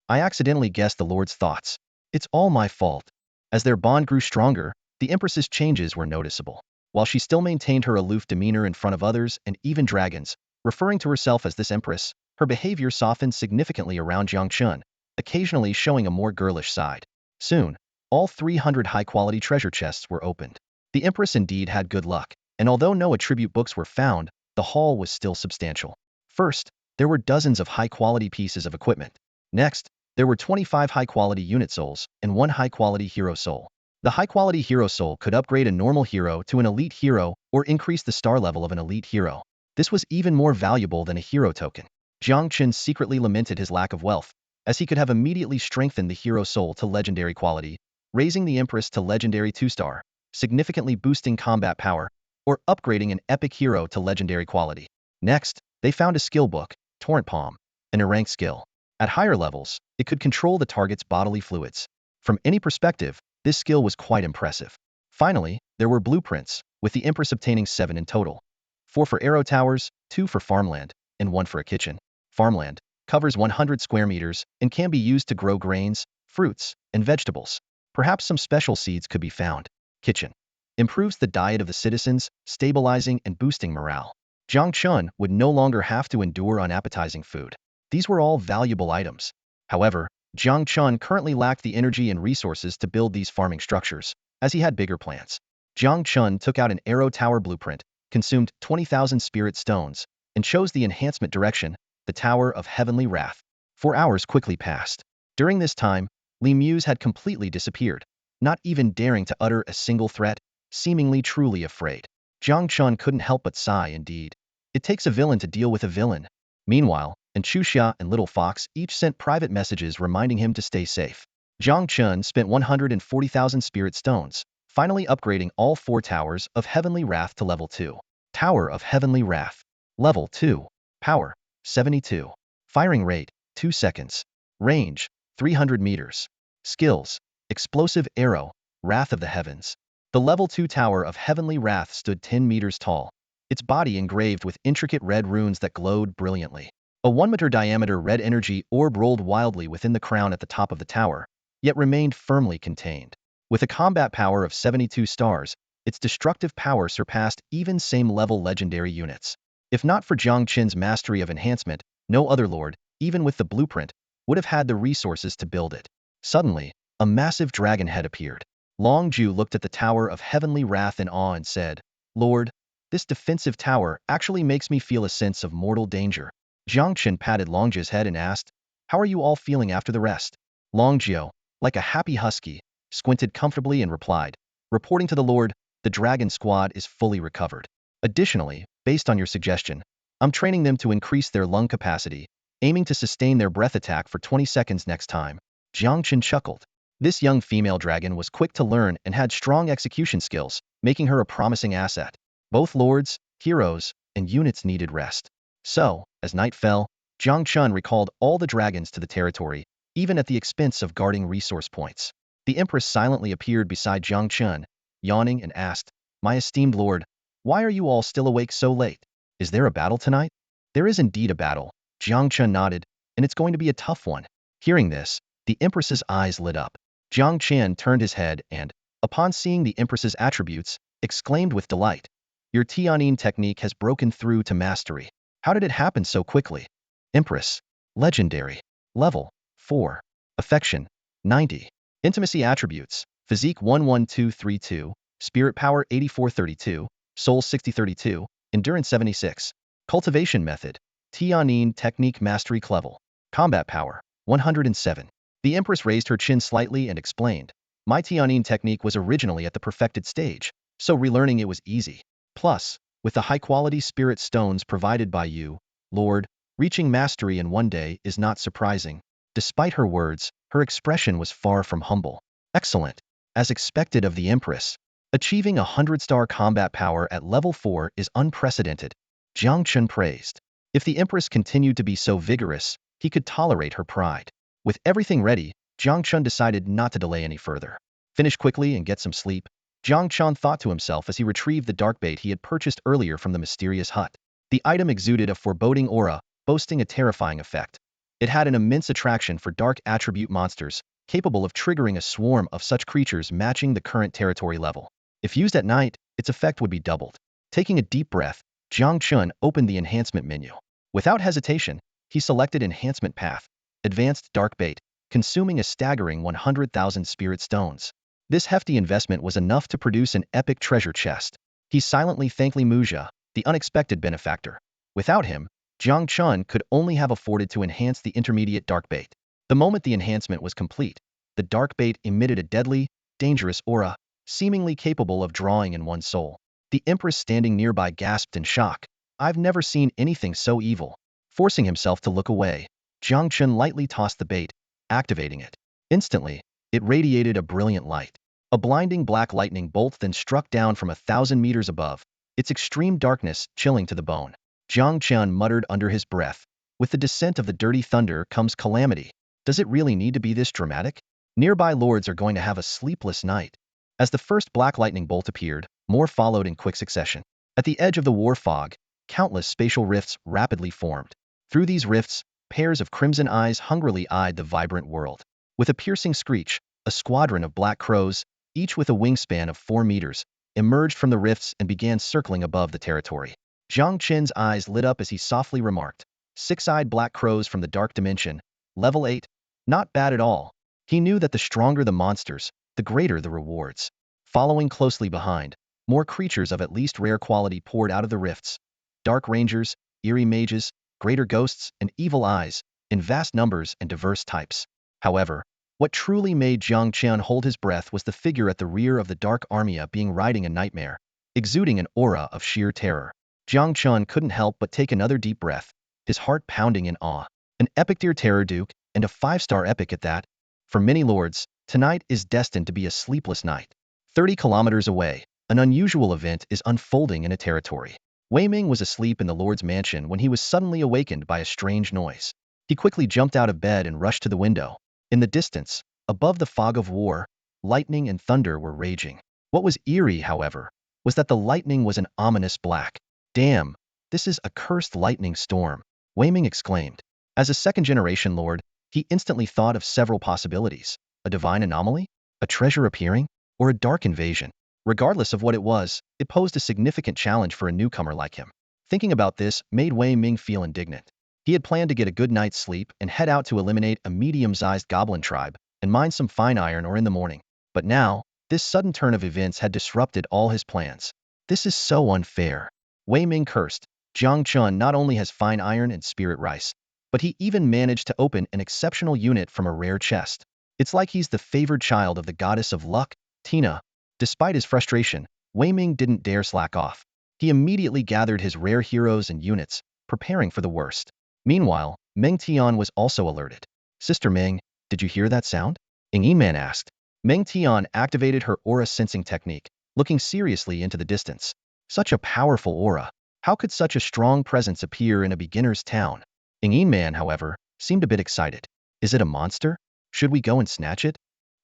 I accidentally guessed the Lord's thoughts. It's all my fault." As their bond grew stronger, the Empress's changes were noticeable. While she still maintained her aloof demeanor in front of others and even dragons, referring to herself as this Empress, her behavior softened significantly around Jiang Chen, occasionally showing a more girlish side. Soon, all 300 high-quality treasure chests were opened. The Empress indeed had good luck, and although no attribute books were found, the haul was still substantial. First, there were dozens of high-quality pieces of equipment. Next, there were 25 high-quality unit souls and 1 high-quality hero soul. The high-quality hero soul could upgrade a normal hero to an elite hero or increase the star level of an elite hero. This was even more valuable than a hero token. Jiang Chen secretly lamented his lack of wealth, as he could have immediately strengthened the hero soul to legendary quality, raising the Empress to legendary 2-star, significantly boosting combat power, or upgrading an epic hero to legendary quality. Next, they found a skill book, Torrent Palm, an ranked skill. At higher levels, it could control the target's bodily fluids. From any perspective, this skill was quite impressive. Finally, there were blueprints, with the Empress obtaining 7 in total. 4 for arrow towers, 2 for farmland, and 1 for a kitchen. Farmland covers 100 square meters and can be used to grow grains, fruits, and vegetables. Perhaps some special seeds could be found. Kitchen improves the diet of the citizens, stabilizing and boosting morale. Jiang Chen would no longer have to endure unappetizing food. These were all valuable items. However, Jiang Chen currently lacked the energy and resources to build these farming structures, as he had bigger plans. Jiang Chen took out an arrow tower blueprint, consumed 20,000 spirit stones, and chose the enhancement direction, the Tower of Heavenly Wrath. 4 hours quickly passed. During this time, Li Muse had completely disappeared, not even daring to utter a single threat, seemingly truly afraid. Jiang Chen couldn't help but sigh indeed. It takes a villain to deal with a villain. Meanwhile, Xuanyuan and Little Fox each sent private messages reminding him to stay safe. Jiang Chen spent 140,000 spirit stones, finally upgrading all 4 towers of Heavenly Wrath to level 2. Tower of Heavenly Wrath. Level 2. Power, 72. Firing rate, 2 seconds. Range, 300 meters. Skills, Explosive Arrow, Wrath of the Heavens. The level 2 tower of Heavenly Wrath stood 10 meters tall, its body engraved with intricate red runes that glowed brilliantly. A 1-meter diameter red energy orb rolled wildly within the crown at the top of the tower, yet remained firmly contained. With a combat power of 72 stars, its destructive power surpassed even same-level legendary units. If not for Jiang Chen's mastery of enhancement, no other lord, even with the blueprint, would have had the resources to build it. Suddenly, a massive dragon head appeared. Long Ju looked at the Tower of Heavenly Wrath in awe and said, "Lord, this defensive tower actually makes me feel a sense of mortal danger." Jiang Chen patted Longju's head and asked, "How are you all feeling after the rest?" Longju, like a happy husky, squinted comfortably and replied, "Reporting to the Lord, the dragon squad is fully recovered. Additionally, based on your suggestion, I'm training them to increase their lung capacity, aiming to sustain their breath attack for 20 seconds next time." Jiang Chen chuckled. This young female dragon was quick to learn and had strong execution skills, making her a promising asset. Both lords, heroes, and units needed rest. So, as night fell, Jiang Chen recalled all the dragons to the territory, even at the expense of guarding resource points. The Empress silently appeared beside Jiang Chen, yawning and asked, "My esteemed lord, why are you all still awake so late? Is there a battle tonight?" "There is indeed a battle," Jiang Chen nodded, "and it's going to be a tough one." Hearing this, the Empress's eyes lit up. Jiang Chen turned his head and, upon seeing the Empress's attributes, exclaimed with delight, "Your Tianyin technique has broken through to mastery. How did it happen so quickly?" Empress. Legendary. Level 4. Affection 90. Intimacy attributes. Physique 11232. Spirit power 8432. Soul 6032. Endurance 76. Cultivation method. Tianyin technique mastery level. Combat power 107. The Empress raised her chin slightly and explained, "My Tianyin technique was originally at the perfected stage, so relearning it was easy. Plus, with the high-quality spirit stones provided by you, Lord, reaching mastery in one day is not surprising." Despite her words, her expression was far from humble. Excellent. As expected of the Empress, achieving 100-star combat power at level 4 is unprecedented, Jiang Chen praised. If the Empress continued to be so vigorous, he could tolerate her pride. With everything ready, Jiang Chen decided not to delay any further. Finish quickly and get some sleep, Jiang Chen thought to himself as he retrieved the dark bait he had purchased earlier from the mysterious hut. The item exuded a foreboding aura, boasting a terrifying effect. It had an immense attraction for dark attribute monsters, capable of triggering a swarm of such creatures matching the current territory level. If used at night, its effect would be doubled. Taking a deep breath, Jiang Chen opened the enhancement menu. Without hesitation, he selected Enhancement Path, Advanced Dark Bait, consuming a staggering 100,000 spirit stones. This hefty investment was enough to produce an epic treasure chest. He silently thanked Li Muzha, the unexpected benefactor. Without him, Jiang Chen could only have afforded to enhance the intermediate dark bait. The moment the enhancement was complete, the dark bait emitted a deadly, dangerous aura, seemingly capable of drawing in one's soul. The Empress standing nearby gasped in shock. "I've never seen anything so evil." Forcing himself to look away, Jiang Chen lightly tossed the bait, activating it. Instantly, it radiated a brilliant light. A blinding black lightning bolt then struck down from 1,000 meters above, its extreme darkness chilling to the bone. Jiang Chen muttered under his breath, "With the descent of the dirty thunder comes calamity. Does it really need to be this dramatic? Nearby lords are going to have a sleepless night." As the first black lightning bolt appeared, more followed in quick succession. At the edge of the war fog, countless spatial rifts rapidly formed. Through these rifts, pairs of crimson eyes hungrily eyed the vibrant world. With a piercing screech, a squadron of black crows, each with a wingspan of 4 meters, emerged from the rifts and began circling above the territory. Jiang Chen's eyes lit up as he softly remarked, "Six-eyed black crows from the dark dimension, level 8, not bad at all." He knew that the stronger the monsters, the greater the rewards. Following closely behind, more creatures of at least rare quality poured out of the rifts. Dark rangers, eerie mages, greater ghosts, and evil eyes, in vast numbers and diverse types. However, what truly made Jiang Chen hold his breath was the figure at the rear of the dark armia being riding a nightmare, exuding an aura of sheer terror. Jiang Chen couldn't help but take another deep breath, his heart pounding in awe. An epic tier terror duke, and a 5-star epic at that. For many lords, tonight is destined to be a sleepless night. 30 kilometers away, an unusual event is unfolding in a territory. Wei Ming was asleep in the lord's mansion when he was suddenly awakened by a strange noise. He quickly jumped out of bed and rushed to the window. In the distance, above the fog of war, lightning and thunder were raging. What was eerie, however, was that the lightning was an ominous black. Damn, this is a cursed lightning storm, Wei Ming exclaimed. As a second-generation lord, he instantly thought of several possibilities. A divine anomaly? A treasure appearing? Or a dark invasion? Regardless of what it was, it posed a significant challenge for a newcomer like him. Thinking about this made Wei Ming feel indignant. He had planned to get a good night's sleep and head out to eliminate a medium-sized goblin tribe and mine some fine iron ore in the morning. But now, this sudden turn of events had disrupted all his plans. This is so unfair. Wei Ming cursed. Jiang Chen not only has fine iron and spirit rice, but he even managed to open an exceptional unit from a rare chest. It's like he's the favored child of the goddess of luck, Tina. Despite his frustration, Wei Ming didn't dare slack off. He immediately gathered his rare heroes and units, preparing for the worst. Meanwhile, Meng Tian was also alerted. Sister Meng, did you hear that sound? Ing Man asked. Meng Tian activated her aura sensing technique, looking seriously into the distance. Such a powerful aura. How could such a strong presence appear in a beginner's town? Ing Man, however, seemed a bit excited. Is it a monster? Should we go and snatch it?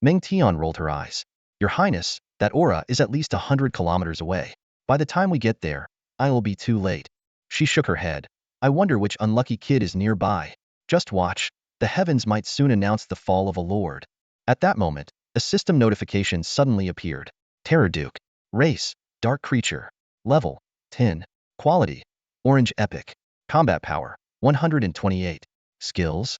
Meng Tian rolled her eyes. Your Highness, that aura is at least 100 kilometers away. By the time we get there, I will be too late. She shook her head. I wonder which unlucky kid is nearby. Just watch, the heavens might soon announce the fall of a lord. At that moment, a system notification suddenly appeared. Terror Duke. Race, Dark Creature. Level, 10. Quality, Orange Epic. Combat Power, 128. Skills.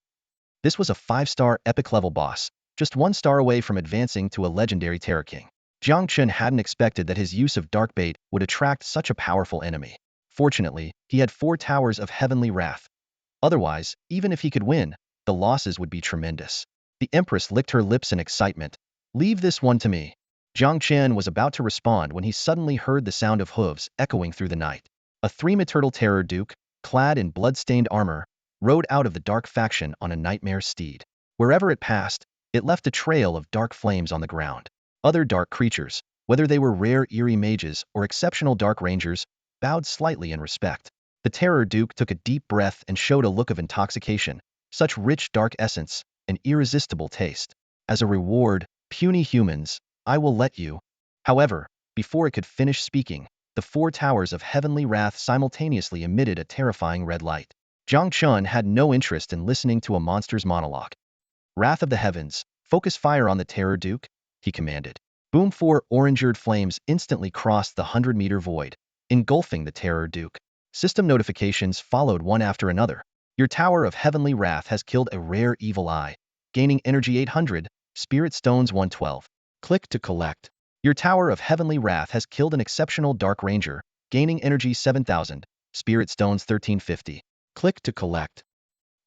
This was a 5-star epic level boss, just 1 star away from advancing to a legendary Terror King. Jiang Chen hadn't expected that his use of Dark Bait would attract such a powerful enemy. Fortunately, he had 4 towers of heavenly wrath. Otherwise, even if he could win, the losses would be tremendous. The Empress licked her lips in excitement. Leave this one to me. Jiang Chen was about to respond when he suddenly heard the sound of hooves echoing through the night. A 3-metal terror duke, clad in blood-stained armor, rode out of the dark faction on a nightmare steed. Wherever it passed, it left a trail of dark flames on the ground. Other dark creatures, whether they were rare eerie mages or exceptional dark rangers, bowed slightly in respect. The terror duke took a deep breath and showed a look of intoxication, such rich dark essence, an irresistible taste. As a reward, puny humans, I will let you. However, before it could finish speaking, the 4 towers of heavenly wrath simultaneously emitted a terrifying red light. Jiang Chen had no interest in listening to a monster's monologue. Wrath of the heavens, focus fire on the terror duke, he commanded. Boom! 4 orange-eared flames instantly crossed the 100-meter void, engulfing the terror duke. System notifications followed one after another. Your tower of heavenly wrath has killed a rare evil eye, gaining energy 800, spirit stones 112. Click to collect. Your tower of heavenly wrath has killed an exceptional dark ranger, gaining energy 7000, spirit stones 1350. Click to collect.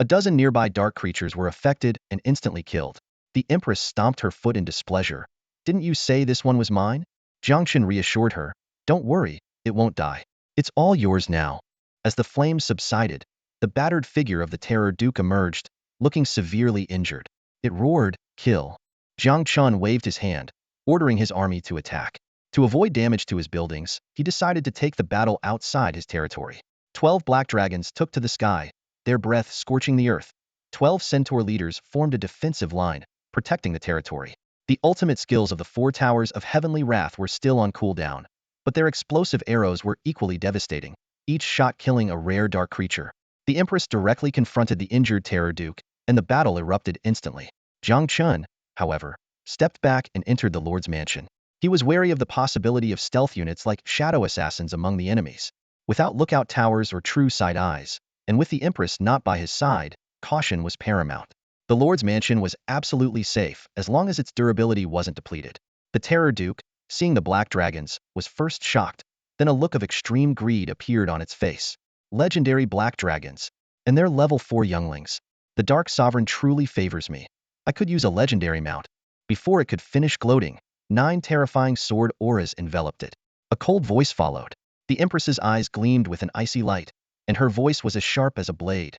A dozen nearby dark creatures were affected and instantly killed. The Empress stomped her foot in displeasure. Didn't you say this one was mine? Jiang Chen reassured her. Don't worry, it won't die. It's all yours now. As the flames subsided, the battered figure of the terror duke emerged, looking severely injured. It roared, kill. Jiang Chen waved his hand, ordering his army to attack. To avoid damage to his buildings, he decided to take the battle outside his territory. 12 black dragons took to the sky, their breath scorching the earth. 12 centaur leaders formed a defensive line, protecting the territory. The ultimate skills of the 4 towers of heavenly wrath were still on cooldown, but their explosive arrows were equally devastating, each shot killing a rare dark creature. The Empress directly confronted the injured terror duke, and the battle erupted instantly. Jiang Chen, however, stepped back and entered the Lord's mansion. He was wary of the possibility of stealth units like shadow assassins among the enemies. Without lookout towers or true sight eyes, and with the Empress not by his side, caution was paramount. The Lord's mansion was absolutely safe as long as its durability wasn't depleted. The terror duke, seeing the black dragons, was first shocked, then a look of extreme greed appeared on its face. Legendary black dragons, and their level 4 younglings. The Dark Sovereign truly favors me. I could use a legendary mount. Before it could finish gloating, 9 terrifying sword auras enveloped it. A cold voice followed. The Empress's eyes gleamed with an icy light, and her voice was as sharp as a blade.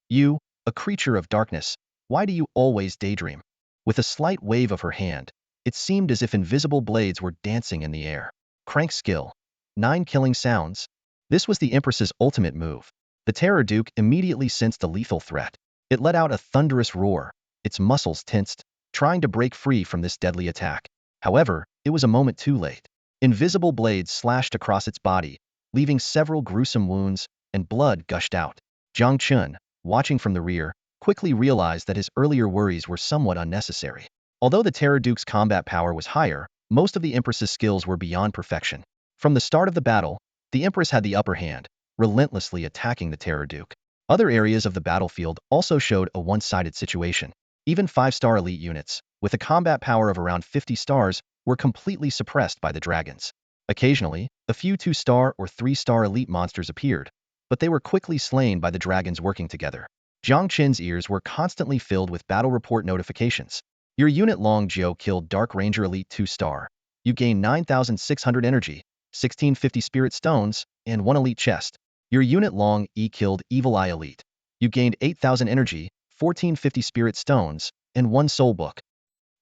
You, a creature of darkness, why do you always daydream? With a slight wave of her hand, it seemed as if invisible blades were dancing in the air. Crank skill. 9 killing sounds. This was the Empress's ultimate move. The Terror Duke immediately sensed a lethal threat. It let out a thunderous roar, its muscles tensed, trying to break free from this deadly attack. However, it was a moment too late. Invisible blades slashed across its body, leaving several gruesome wounds, and blood gushed out. Jiang Chen, watching from the rear, quickly realized that his earlier worries were somewhat unnecessary. Although the Terror Duke's combat power was higher, most of the Empress's skills were beyond perfection. From the start of the battle, the Empress had the upper hand, relentlessly attacking the Terror Duke. Other areas of the battlefield also showed a one-sided situation. Even 5-star elite units, with a combat power of around 50 stars, were completely suppressed by the dragons. Occasionally, a few 2-star or 3-star elite monsters appeared, but they were quickly slain by the dragons working together. Jiang Chen's ears were constantly filled with battle report notifications. Your unit Long Jiu killed Dark Ranger Elite 2-star. You gained 9,600 energy, 1650 spirit stones, and 1 elite chest. Your unit Long E killed Evil Eye Elite. You gained 8,000 energy, 1450 spirit stones, and 1 soul book.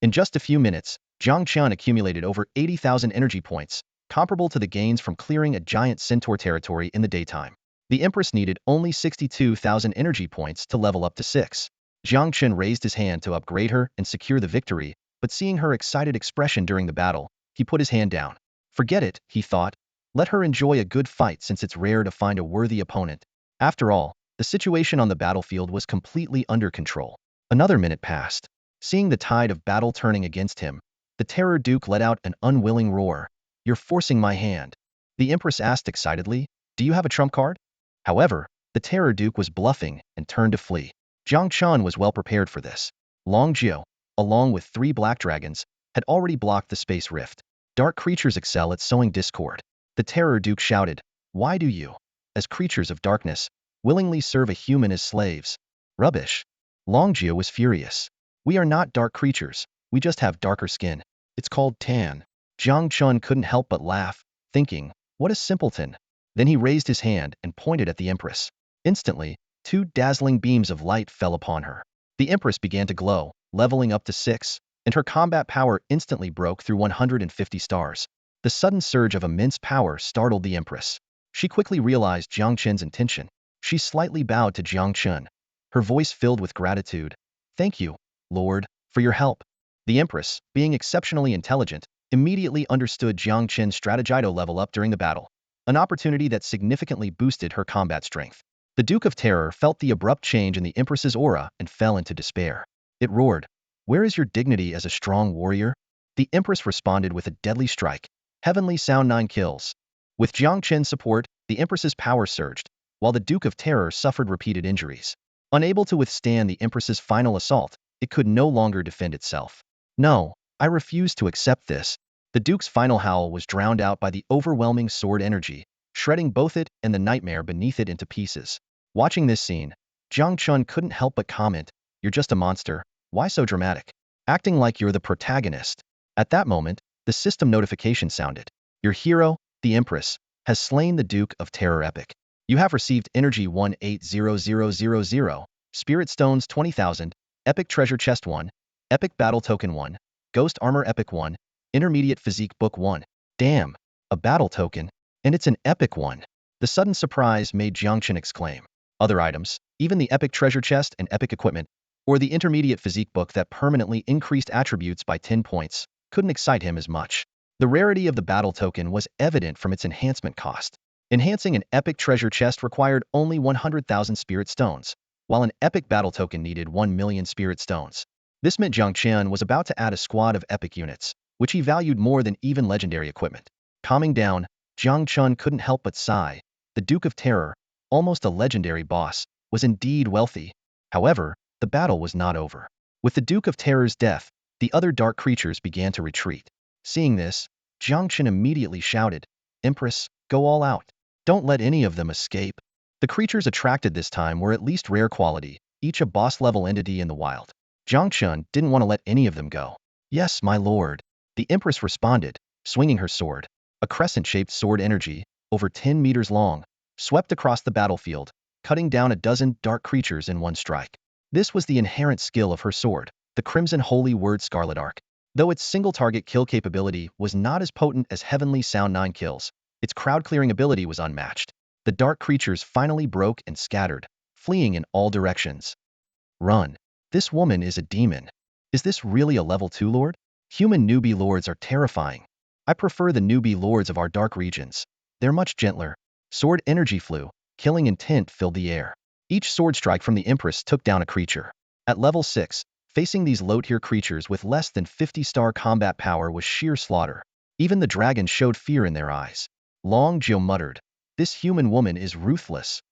In just a few minutes, Jiang Chen accumulated over 80,000 energy points, comparable to the gains from clearing a giant centaur territory in the daytime. The Empress needed only 62,000 energy points to level up to 6. Jiang Chen raised his hand to upgrade her and secure the victory, but seeing her excited expression during the battle, he put his hand down. Forget it, he thought. Let her enjoy a good fight since it's rare to find a worthy opponent. After all, the situation on the battlefield was completely under control. Another minute passed. Seeing the tide of battle turning against him, the Terror Duke let out an unwilling roar. You're forcing my hand. The Empress asked excitedly, do you have a trump card? However, the Terror Duke was bluffing and turned to flee. Jiang Chen was well prepared for this. Long Jiu, along with 3 black dragons, had already blocked the space rift. Dark creatures excel at sowing discord. The Terror Duke shouted, why do you, as creatures of darkness, willingly serve a human as slaves? Rubbish. Long Jiu was furious. We are not dark creatures, we just have darker skin. It's called tan. Jiang Chen couldn't help but laugh, thinking, what a simpleton. Then he raised his hand and pointed at the Empress. Instantly, 2 dazzling beams of light fell upon her. The Empress began to glow, leveling up to 6, and her combat power instantly broke through 150 stars. The sudden surge of immense power startled the Empress. She quickly realized Jiang Chen's intention. She slightly bowed to Jiang Chen, her voice filled with gratitude. Thank you, Lord, for your help. The Empress, being exceptionally intelligent, immediately understood Jiang Chen's strategido level up during the battle, an opportunity that significantly boosted her combat strength. The Duke of Terror felt the abrupt change in the Empress's aura and fell into despair. It roared, where is your dignity as a strong warrior? The Empress responded with a deadly strike. Heavenly Sound 9 kills. With Jiang Chen's support, the Empress's power surged, while the Duke of Terror suffered repeated injuries. Unable to withstand the Empress's final assault, it could no longer defend itself. No, I refuse to accept this. The Duke's final howl was drowned out by the overwhelming sword energy, shredding both it and the nightmare beneath it into pieces. Watching this scene, Jiang Chen couldn't help but comment, you're just a monster, why so dramatic? Acting like you're the protagonist. At that moment, the system notification sounded. Your hero, the Empress, has slain the Duke of Terror Epic. You have received Energy 180000, Spirit Stones 20,000, Epic Treasure Chest 1, Epic Battle Token 1, Ghost Armor Epic 1, Intermediate Physique Book 1. Damn, a battle token, and it's an epic one. The sudden surprise made Jiang Chen exclaim. Other items, even the Epic Treasure Chest and Epic Equipment, or the Intermediate Physique Book that permanently increased attributes by 10 points, couldn't excite him as much. The rarity of the battle token was evident from its enhancement cost. Enhancing an Epic Treasure Chest required only 100,000 Spirit Stones, while an Epic Battle Token needed 1 million Spirit Stones. This meant Jiang Chen was about to add a squad of epic units, which he valued more than even legendary equipment. Calming down, Jiang Chen couldn't help but sigh. The Duke of Terror, almost a legendary boss, was indeed wealthy. However, the battle was not over. With the Duke of Terror's death, the other dark creatures began to retreat. Seeing this, Jiang Chen immediately shouted, Empress, go all out. Don't let any of them escape. The creatures attracted this time were at least rare quality, each a boss-level entity in the wild. Jiang Chen didn't want to let any of them go. Yes, my lord. The Empress responded, swinging her sword. A crescent-shaped sword energy, over 10 meters long, swept across the battlefield, cutting down a dozen dark creatures in one strike. This was the inherent skill of her sword, the Crimson Holy Word Scarlet Arc. Though its single-target kill capability was not as potent as Heavenly Sound 9 kills, its crowd-clearing ability was unmatched. The dark creatures finally broke and scattered, fleeing in all directions. Run. This woman is a demon. Is this really a level 2 lord? Human newbie lords are terrifying. I prefer the newbie lords of our dark regions. They're much gentler. Sword energy flew, killing intent filled the air. Each sword strike from the Empress took down a creature. At level 6, facing these low-tier creatures with less than 50-star combat power was sheer slaughter. Even the dragon showed fear in their eyes. Long Jiu muttered, "This human woman is ruthless."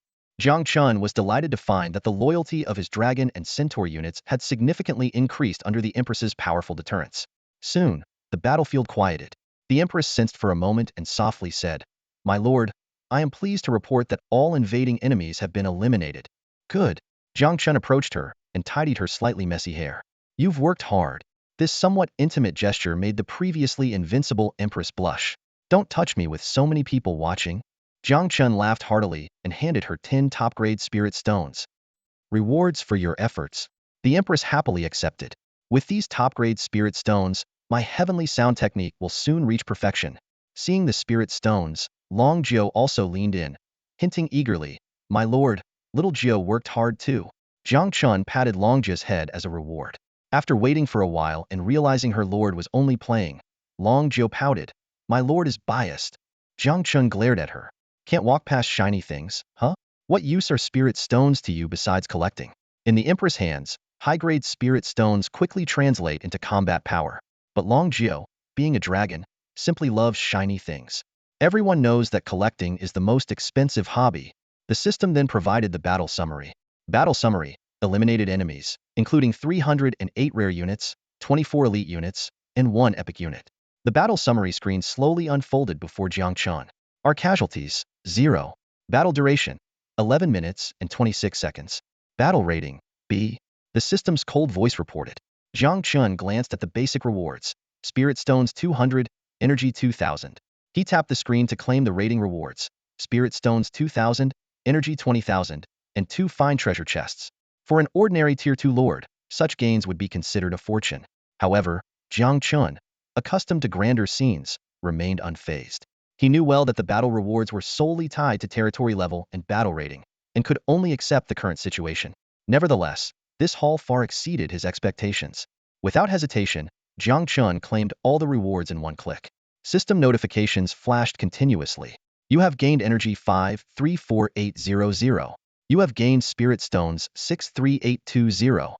Jiang Chen was delighted to find that the loyalty of his dragon and centaur units had significantly increased under the Empress's powerful deterrence. Soon, the battlefield quieted. The Empress sensed for a moment and softly said, "My lord, I am pleased to report that all invading enemies have been eliminated." "Good." Jiang Chen approached her and tidied her slightly messy hair. "You've worked hard." This somewhat intimate gesture made the previously invincible Empress blush. "Don't touch me with so many people watching." Jiang Chen laughed heartily and handed her 10 top-grade spirit stones. "Rewards for your efforts." The Empress happily accepted. "With these top-grade spirit stones, my heavenly sound technique will soon reach perfection." Seeing the spirit stones, Long Jiu also leaned in, hinting eagerly, "My lord, little Jiu worked hard too." Jiang Chen patted Long Jiu's head as a reward. After waiting for a while and realizing her lord was only playing, Long Jiu pouted, "My lord is biased." Jiang Chen glared at her. "Can't walk past shiny things, huh? What use are spirit stones to you besides collecting?" In the Empress' hands, high-grade spirit stones quickly translate into combat power. But Long Jiu, being a dragon, simply loves shiny things. Everyone knows that collecting is the most expensive hobby. The system then provided the battle summary. Battle summary: eliminated enemies, including 308 rare units, 24 elite units, and 1 epic unit. The battle summary screen slowly unfolded before Jiang Chen. Our casualties: 0. Battle duration: 11 minutes and 26 seconds. Battle rating: B. The system's cold voice reported. Jiang Chen glanced at the basic rewards. Spirit Stones 200, Energy 2000. He tapped the screen to claim the rating rewards. Spirit Stones 2000, Energy 20,000, and 2 fine treasure chests. For an ordinary Tier 2 lord, such gains would be considered a fortune. However, Jiang Chen, accustomed to grander scenes, remained unfazed. He knew well that the battle rewards were solely tied to territory level and battle rating, and could only accept the current situation. Nevertheless, this haul far exceeded his expectations. Without hesitation, Jiang Chen claimed all the rewards in one click. System notifications flashed continuously. You have gained energy 534800. You have gained spirit stones 63820.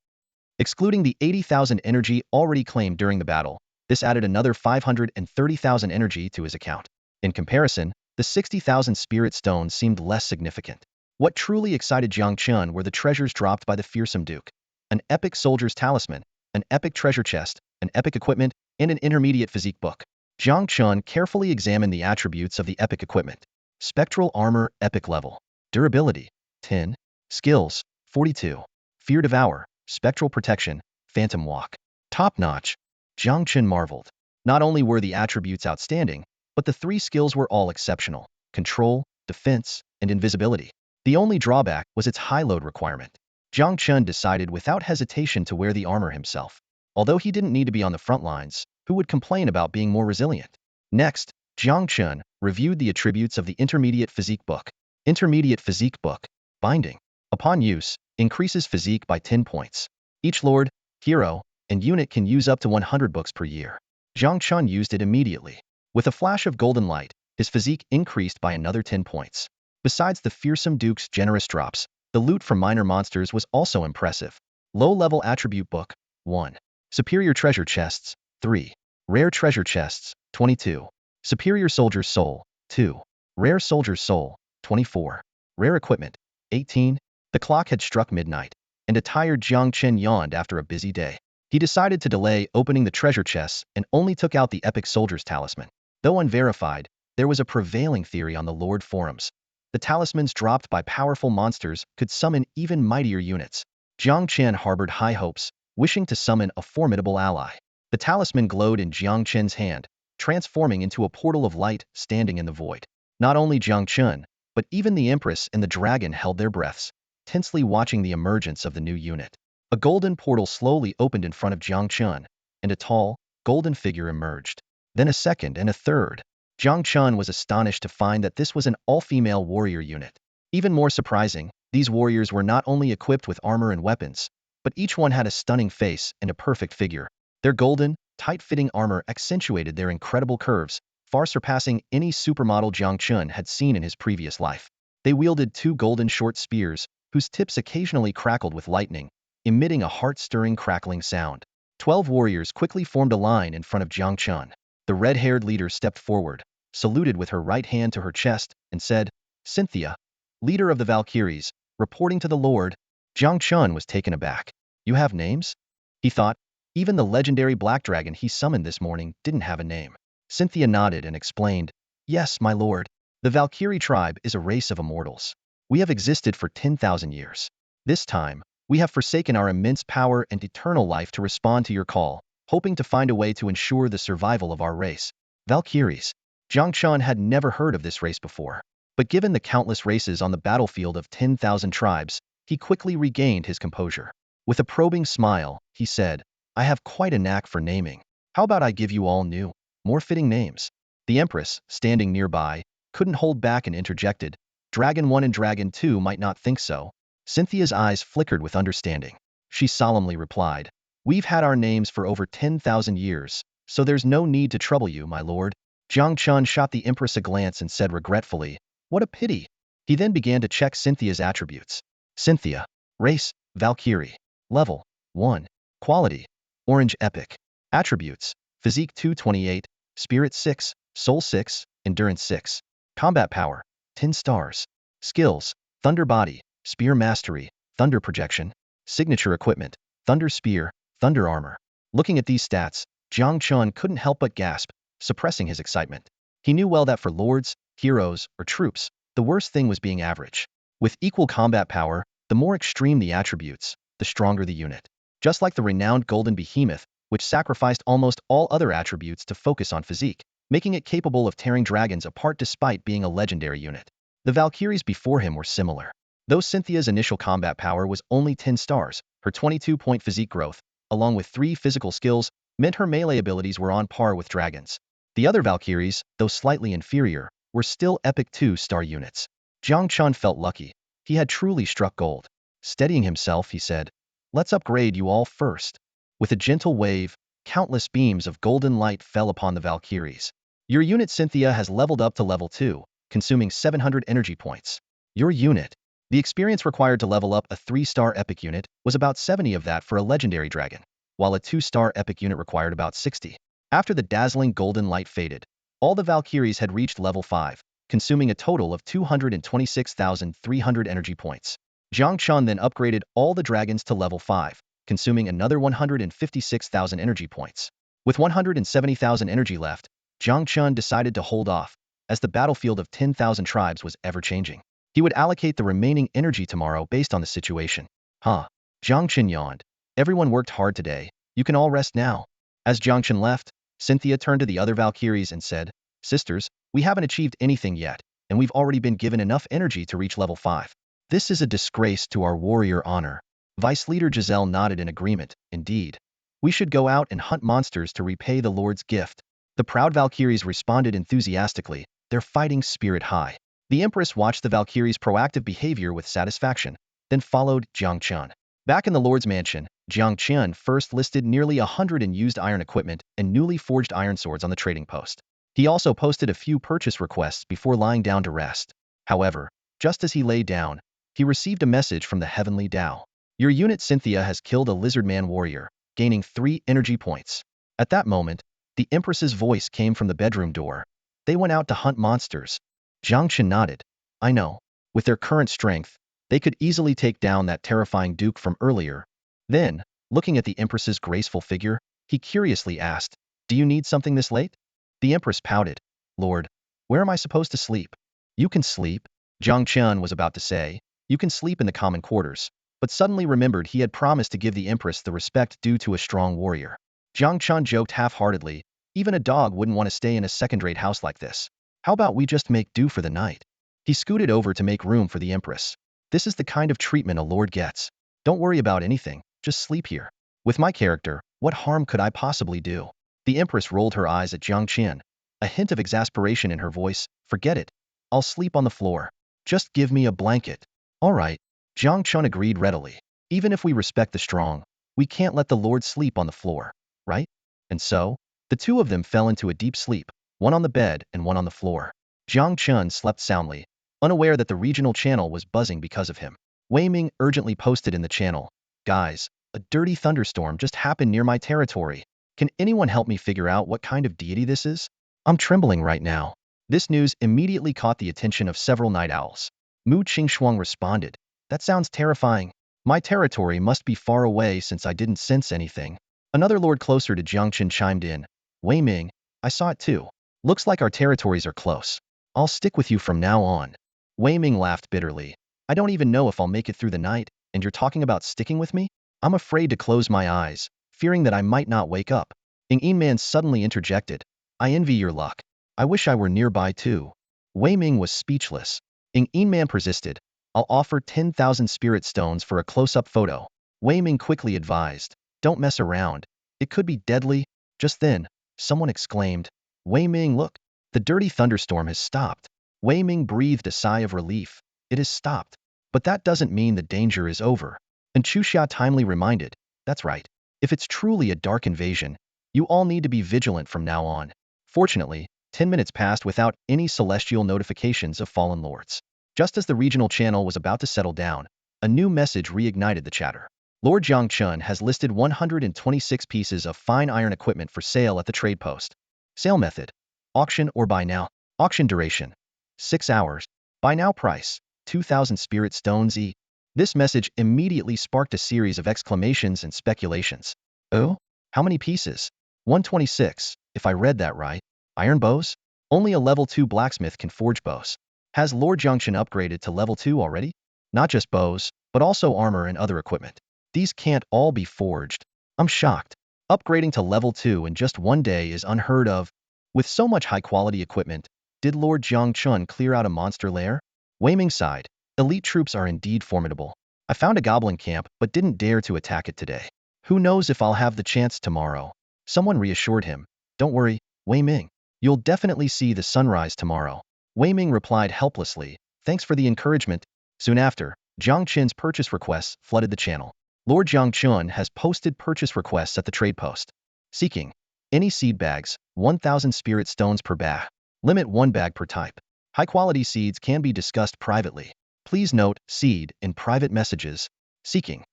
Excluding the 80,000 energy already claimed during the battle, this added another 530,000 energy to his account. In comparison, the 60,000 spirit stones seemed less significant. What truly excited Jiang Chen were the treasures dropped by the fearsome Duke. An epic soldier's talisman, an epic treasure chest, an epic equipment, and an intermediate physique book. Jiang Chen carefully examined the attributes of the epic equipment. Spectral armor, epic level. Durability, 10. Skills, 42. Fear Devour, spectral protection, phantom walk. Top-notch. Jiang Chen marveled. Not only were the attributes outstanding, but the 3 skills were all exceptional: control, defense, and invisibility. The only drawback was its high load requirement. Jiang Chen decided without hesitation to wear the armor himself. Although he didn't need to be on the front lines, who would complain about being more resilient? Next, Jiang Chen reviewed the attributes of the Intermediate Physique Book. Intermediate Physique Book. Binding. Upon use, increases physique by 10 points. Each lord, hero, and unit can use up to 100 books per year. Jiang Chen used it immediately. With a flash of golden light, his physique increased by another 10 points. Besides the fearsome Duke's generous drops, the loot from minor monsters was also impressive. Low-level attribute book, 1. Superior treasure chests, 3. Rare treasure chests, 22. Superior soldier's soul, 2. Rare soldier's soul, 24. Rare equipment, 18. The clock had struck midnight, and a tired Jiang Chen yawned after a busy day. He decided to delay opening the treasure chests and only took out the epic soldier's talisman. Though unverified, there was a prevailing theory on the Lord forums. The talismans dropped by powerful monsters could summon even mightier units. Jiang Chen harbored high hopes, wishing to summon a formidable ally. The talisman glowed in Jiang Chen's hand, transforming into a portal of light standing in the void. Not only Jiang Chen, but even the Empress and the dragon held their breaths, tensely watching the emergence of the new unit. A golden portal slowly opened in front of Jiang Chen, and a tall, golden figure emerged. Then a second and a third. Jiang Chen was astonished to find that this was an all-female warrior unit. Even more surprising, these warriors were not only equipped with armor and weapons, but each one had a stunning face and a perfect figure. Their golden, tight-fitting armor accentuated their incredible curves, far surpassing any supermodel Jiang Chen had seen in his previous life. They wielded two golden short spears, whose tips occasionally crackled with lightning, emitting a heart-stirring crackling sound. 12 warriors quickly formed a line in front of Jiang Chen. The red-haired leader stepped forward, saluted with her right hand to her chest, and said, "Cynthia, leader of the Valkyries, reporting to the Lord." Jiang Chen was taken aback. "You have names?" he thought. Even the legendary black dragon he summoned this morning didn't have a name. Cynthia nodded and explained, "Yes, my lord. The Valkyrie tribe is a race of immortals. We have existed for 10,000 years. This time, we have forsaken our immense power and eternal life to respond to your call, hoping to find a way to ensure the survival of our race." Valkyries. Jiang Chen had never heard of this race before. But given the countless races on the battlefield of 10,000 tribes, he quickly regained his composure. With a probing smile, he said, "I have quite a knack for naming. How about I give you all new, more fitting names?" The Empress, standing nearby, couldn't hold back and interjected, "Dragon 1 and Dragon 2 might not think so." Cynthia's eyes flickered with understanding. She solemnly replied, "We've had our names for over 10,000 years, so there's no need to trouble you, my lord." Jiang Chen shot the Empress a glance and said regretfully, "What a pity." He then began to check Cynthia's attributes. Cynthia. Race, Valkyrie. Level, 1. Quality, Orange Epic. Attributes, Physique 228, Spirit 6, Soul 6, Endurance 6. Combat Power, 10 stars. Skills, Thunder Body, Spear Mastery, Thunder Projection. Signature Equipment, Thunder Spear, Thunder Armor. Looking at these stats, Jiang Chen couldn't help but gasp, suppressing his excitement. He knew well that for lords, heroes, or troops, the worst thing was being average. With equal combat power, the more extreme the attributes, the stronger the unit. Just like the renowned Golden Behemoth, which sacrificed almost all other attributes to focus on physique, making it capable of tearing dragons apart despite being a legendary unit. The Valkyries before him were similar. Though Cynthia's initial combat power was only 10 stars, her 22-point physique growth, along with 3 physical skills, meant her melee abilities were on par with dragons. The other Valkyries, though slightly inferior, were still epic 2-star units. Jiang Chen felt lucky. He had truly struck gold. Steadying himself, he said, "Let's upgrade you all first." With a gentle wave, countless beams of golden light fell upon the Valkyries. "Your unit Cynthia has leveled up to level 2, consuming 700 energy points. Your unit." The experience required to level up a 3-star epic unit was about 70 of that for a legendary dragon, while a 2-star epic unit required about 60. After the dazzling golden light faded, all the Valkyries had reached level 5, consuming a total of 226,300 energy points. Jiang Chen then upgraded all the dragons to level 5, consuming another 156,000 energy points. With 170,000 energy left, Jiang Chen decided to hold off, as the battlefield of 10,000 tribes was ever-changing. He would allocate the remaining energy tomorrow based on the situation. "Huh." Jiang Chen yawned. "Everyone worked hard today. You can all rest now." As Jiang Chen left, Cynthia turned to the other Valkyries and said, "Sisters, we haven't achieved anything yet, and we've already been given enough energy to reach level 5. This is a disgrace to our warrior honor." Vice Leader Giselle nodded in agreement. "Indeed. We should go out and hunt monsters to repay the Lord's gift." The proud Valkyries responded enthusiastically, their fighting spirit high. The Empress watched the Valkyries' proactive behavior with satisfaction, then followed Jiang Chen. Back in the Lord's mansion, Jiang Chen first listed nearly 100 unused iron equipment and newly forged iron swords on the trading post. He also posted a few purchase requests before lying down to rest. However, just as he lay down, he received a message from the Heavenly Tao. "Your unit Cynthia has killed a lizard-man warrior, gaining 3 energy points." At that moment, the Empress's voice came from the bedroom door. "They went out to hunt monsters." Jiang Chen nodded. "I know. With their current strength, they could easily take down that terrifying duke from earlier." Then, looking at the Empress's graceful figure, he curiously asked, "Do you need something this late?" The Empress pouted. "Lord, where am I supposed to sleep?" "You can sleep," Jiang Chen was about to say. "You can sleep in the common quarters," but suddenly remembered he had promised to give the Empress the respect due to a strong warrior. Jiang Chen joked half-heartedly, "Even a dog wouldn't want to stay in a second-rate house like this." How about we just make do for the night? He scooted over to make room for the Empress. This is the kind of treatment a lord gets. Don't worry about anything, just sleep here. With my character, what harm could I possibly do? The Empress rolled her eyes at Jiang Chen, a hint of exasperation in her voice. Forget it. I'll sleep on the floor. Just give me a blanket. All right. Jiang Chen agreed readily. Even if we respect the strong, we can't let the lord sleep on the floor, right? And so, the two of them fell into a deep sleep, one on the bed and one on the floor. Jiang Chen slept soundly, unaware that the regional channel was buzzing because of him. Wei Ming urgently posted in the channel, "Guys, a dirty thunderstorm just happened near my territory. Can anyone help me figure out what kind of deity this is? I'm trembling right now." This news immediately caught the attention of several night owls. Mu Qingshuang responded, "That sounds terrifying. My territory must be far away since I didn't sense anything." Another lord closer to Jiang Chen chimed in, "Wei Ming, I saw it too. Looks like our territories are close. I'll stick with you from now on." Wei Ming laughed bitterly. "I don't even know if I'll make it through the night, and you're talking about sticking with me? I'm afraid to close my eyes, fearing that I might not wake up." Ng Man suddenly interjected, "I envy your luck. I wish I were nearby too." Wei Ming was speechless. Ng Man persisted, "I'll offer 10,000 spirit stones for a close-up photo." Wei Ming quickly advised, "Don't mess around. It could be deadly." Just then, someone exclaimed, "Wei Ming, look! The dirty thunderstorm has stopped." Wei Ming breathed a sigh of relief. It has stopped. But that doesn't mean the danger is over. And Xuxia timely reminded, "That's right. If it's truly a dark invasion, you all need to be vigilant from now on." Fortunately, 10 minutes passed without any celestial notifications of fallen lords. Just as the regional channel was about to settle down, a new message reignited the chatter. Lord Jiang Chen has listed 126 pieces of fine iron equipment for sale at the trade post. Sale method: auction or buy now. Auction duration: 6 hours. Buy now price: 2,000 spirit stones each. This message immediately sparked a series of exclamations and speculations. Oh? How many pieces? 126, if I read that right. Iron bows? Only a level 2 blacksmith can forge bows. Has Lord Jiang Chen upgraded to level 2 already? Not just bows, but also armor and other equipment. These can't all be forged. I'm shocked. Upgrading to level 2 in just one day is unheard of. With so much high-quality equipment, did Lord Jiang Chen clear out a monster lair? Wei Ming sighed. Elite troops are indeed formidable. I found a goblin camp but didn't dare to attack it today. Who knows if I'll have the chance tomorrow? Someone reassured him. Don't worry, Wei Ming. You'll definitely see the sunrise tomorrow. Wei Ming replied helplessly, "Thanks for the encouragement." Soon after, Jiang Chen's purchase requests flooded the channel. Lord Jiang Chen has posted purchase requests at the trade post. Seeking any seed bags, 1,000 spirit stones per bag. Limit 1 bag per type. High-quality seeds can be discussed privately. Please note, seed in private messages. Seeking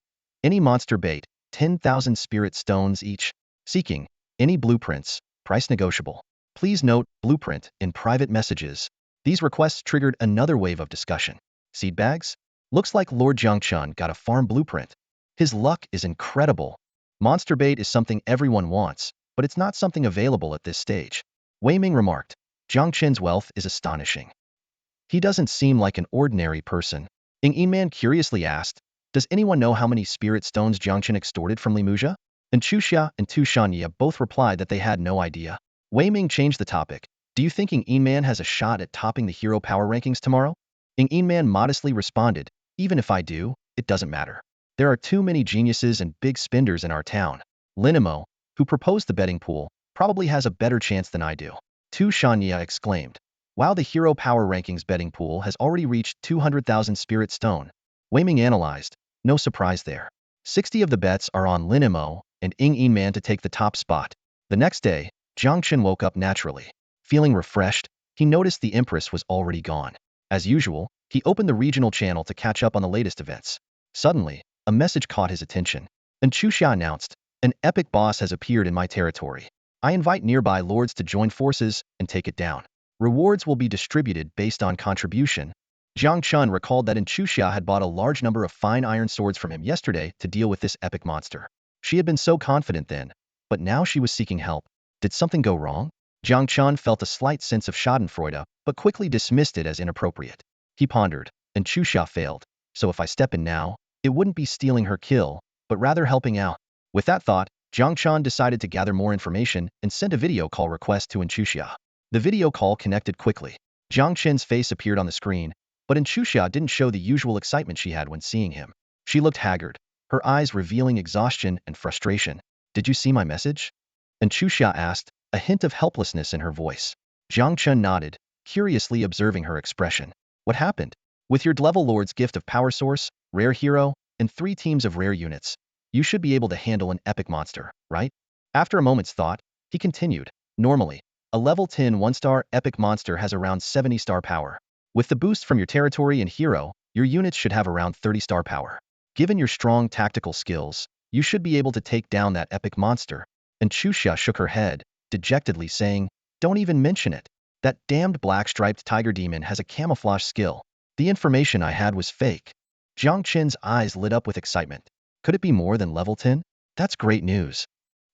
any monster bait, 10,000 spirit stones each. Seeking any blueprints, price negotiable. Please note, blueprint in private messages. These requests triggered another wave of discussion. Seed bags? Looks like Lord Jiang Chen got a farm blueprint. His luck is incredible. Monster bait is something everyone wants, but it's not something available at this stage. Wei Ming remarked, "Jiang Chen's wealth is astonishing. He doesn't seem like an ordinary person." Ng Man curiously asked, "Does anyone know how many spirit stones Jiang Chen extorted from Li Muzha?" And Xuxia and Xuanyuan both replied that they had no idea. Wei Ming changed the topic. "Do you think Ng Man has a shot at topping the hero power rankings tomorrow?" Ng Man modestly responded, "Even if I do, it doesn't matter. There are too many geniuses and big spenders in our town. Linimo, who proposed the betting pool, probably has a better chance than I do." Xuanyuan exclaimed, "Wow, the hero power rankings betting pool has already reached 200,000 spirit stone." Wei Ming analyzed, "No surprise there. 60 of the bets are on Linimo and Ng Man to take the top spot." The next day, Jiang Chen woke up naturally. Feeling refreshed, he noticed the Empress was already gone. As usual, he opened the regional channel to catch up on the latest events. Suddenly, a message caught his attention. And Xuxia announced, "An epic boss has appeared in my territory. I invite nearby lords to join forces and take it down. Rewards will be distributed based on contribution." Jiang Chen recalled that Xuxia had bought a large number of fine iron swords from him yesterday to deal with this epic monster. She had been so confident then, but now she was seeking help. Did something go wrong? Jiang Chen felt a slight sense of schadenfreude, but quickly dismissed it as inappropriate. He pondered, and Xuxia failed, so if I step in now, it wouldn't be stealing her kill, but rather helping out. With that thought, Jiang Chen decided to gather more information and sent a video call request to Xuxia. The video call connected quickly. Jiang Chen's face appeared on the screen, but Xia didn't show the usual excitement she had when seeing him. She looked haggard, her eyes revealing exhaustion and frustration. Did you see my message? Xia asked, a hint of helplessness in her voice. Jiang Chen nodded, curiously observing her expression. What happened? With your level lord's gift of power source, rare hero, and 3 teams of rare units, you should be able to handle an epic monster, right? After a moment's thought, he continued, normally, a level 10 1-star epic monster has around 70 star power. With the boost from your territory and hero, your units should have around 30 star power. Given your strong tactical skills, you should be able to take down that epic monster. And Xia shook her head, dejectedly saying, don't even mention it. That damned black-striped tiger demon has a camouflage skill. The information I had was fake. Jiang Chen's eyes lit up with excitement. Could it be more than level 10? That's great news.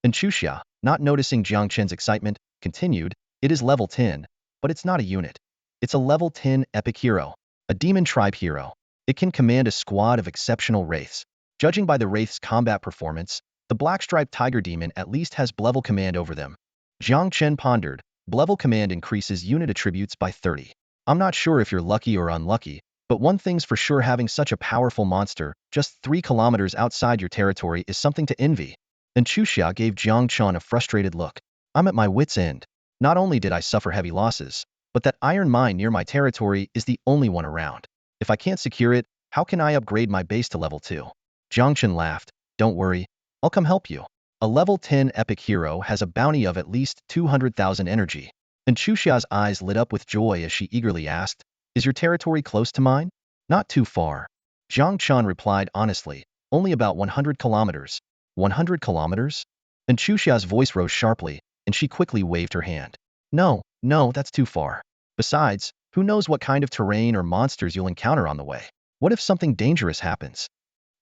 And Xia, not noticing Jiang Chen's excitement, continued, it is level 10, but it's not a unit. It's a level 10 epic hero, a demon tribe hero. It can command a squad of exceptional wraiths. Judging by the wraith's combat performance, the black-striped tiger demon at least has level command over them. Jiang Chen pondered, level command increases unit attributes by 30. I'm not sure if you're lucky or unlucky, but one thing's for sure, having such a powerful monster just 3 kilometers outside your territory is something to envy. And Xia gave Jiang Chen a frustrated look. I'm at my wit's end. Not only did I suffer heavy losses, but that iron mine near my territory is the only one around. If I can't secure it, how can I upgrade my base to level 2? Jiang Chen laughed. Don't worry, I'll come help you. A level 10 epic hero has a bounty of at least 200,000 energy. And Xia's eyes lit up with joy as she eagerly asked, is your territory close to mine? Not too far. Jiang Chen replied honestly, only about 100 kilometers. 100 kilometers? And Xia's voice rose sharply, and she quickly waved her hand. No, that's too far. Besides, who knows what kind of terrain or monsters you'll encounter on the way? What if something dangerous happens?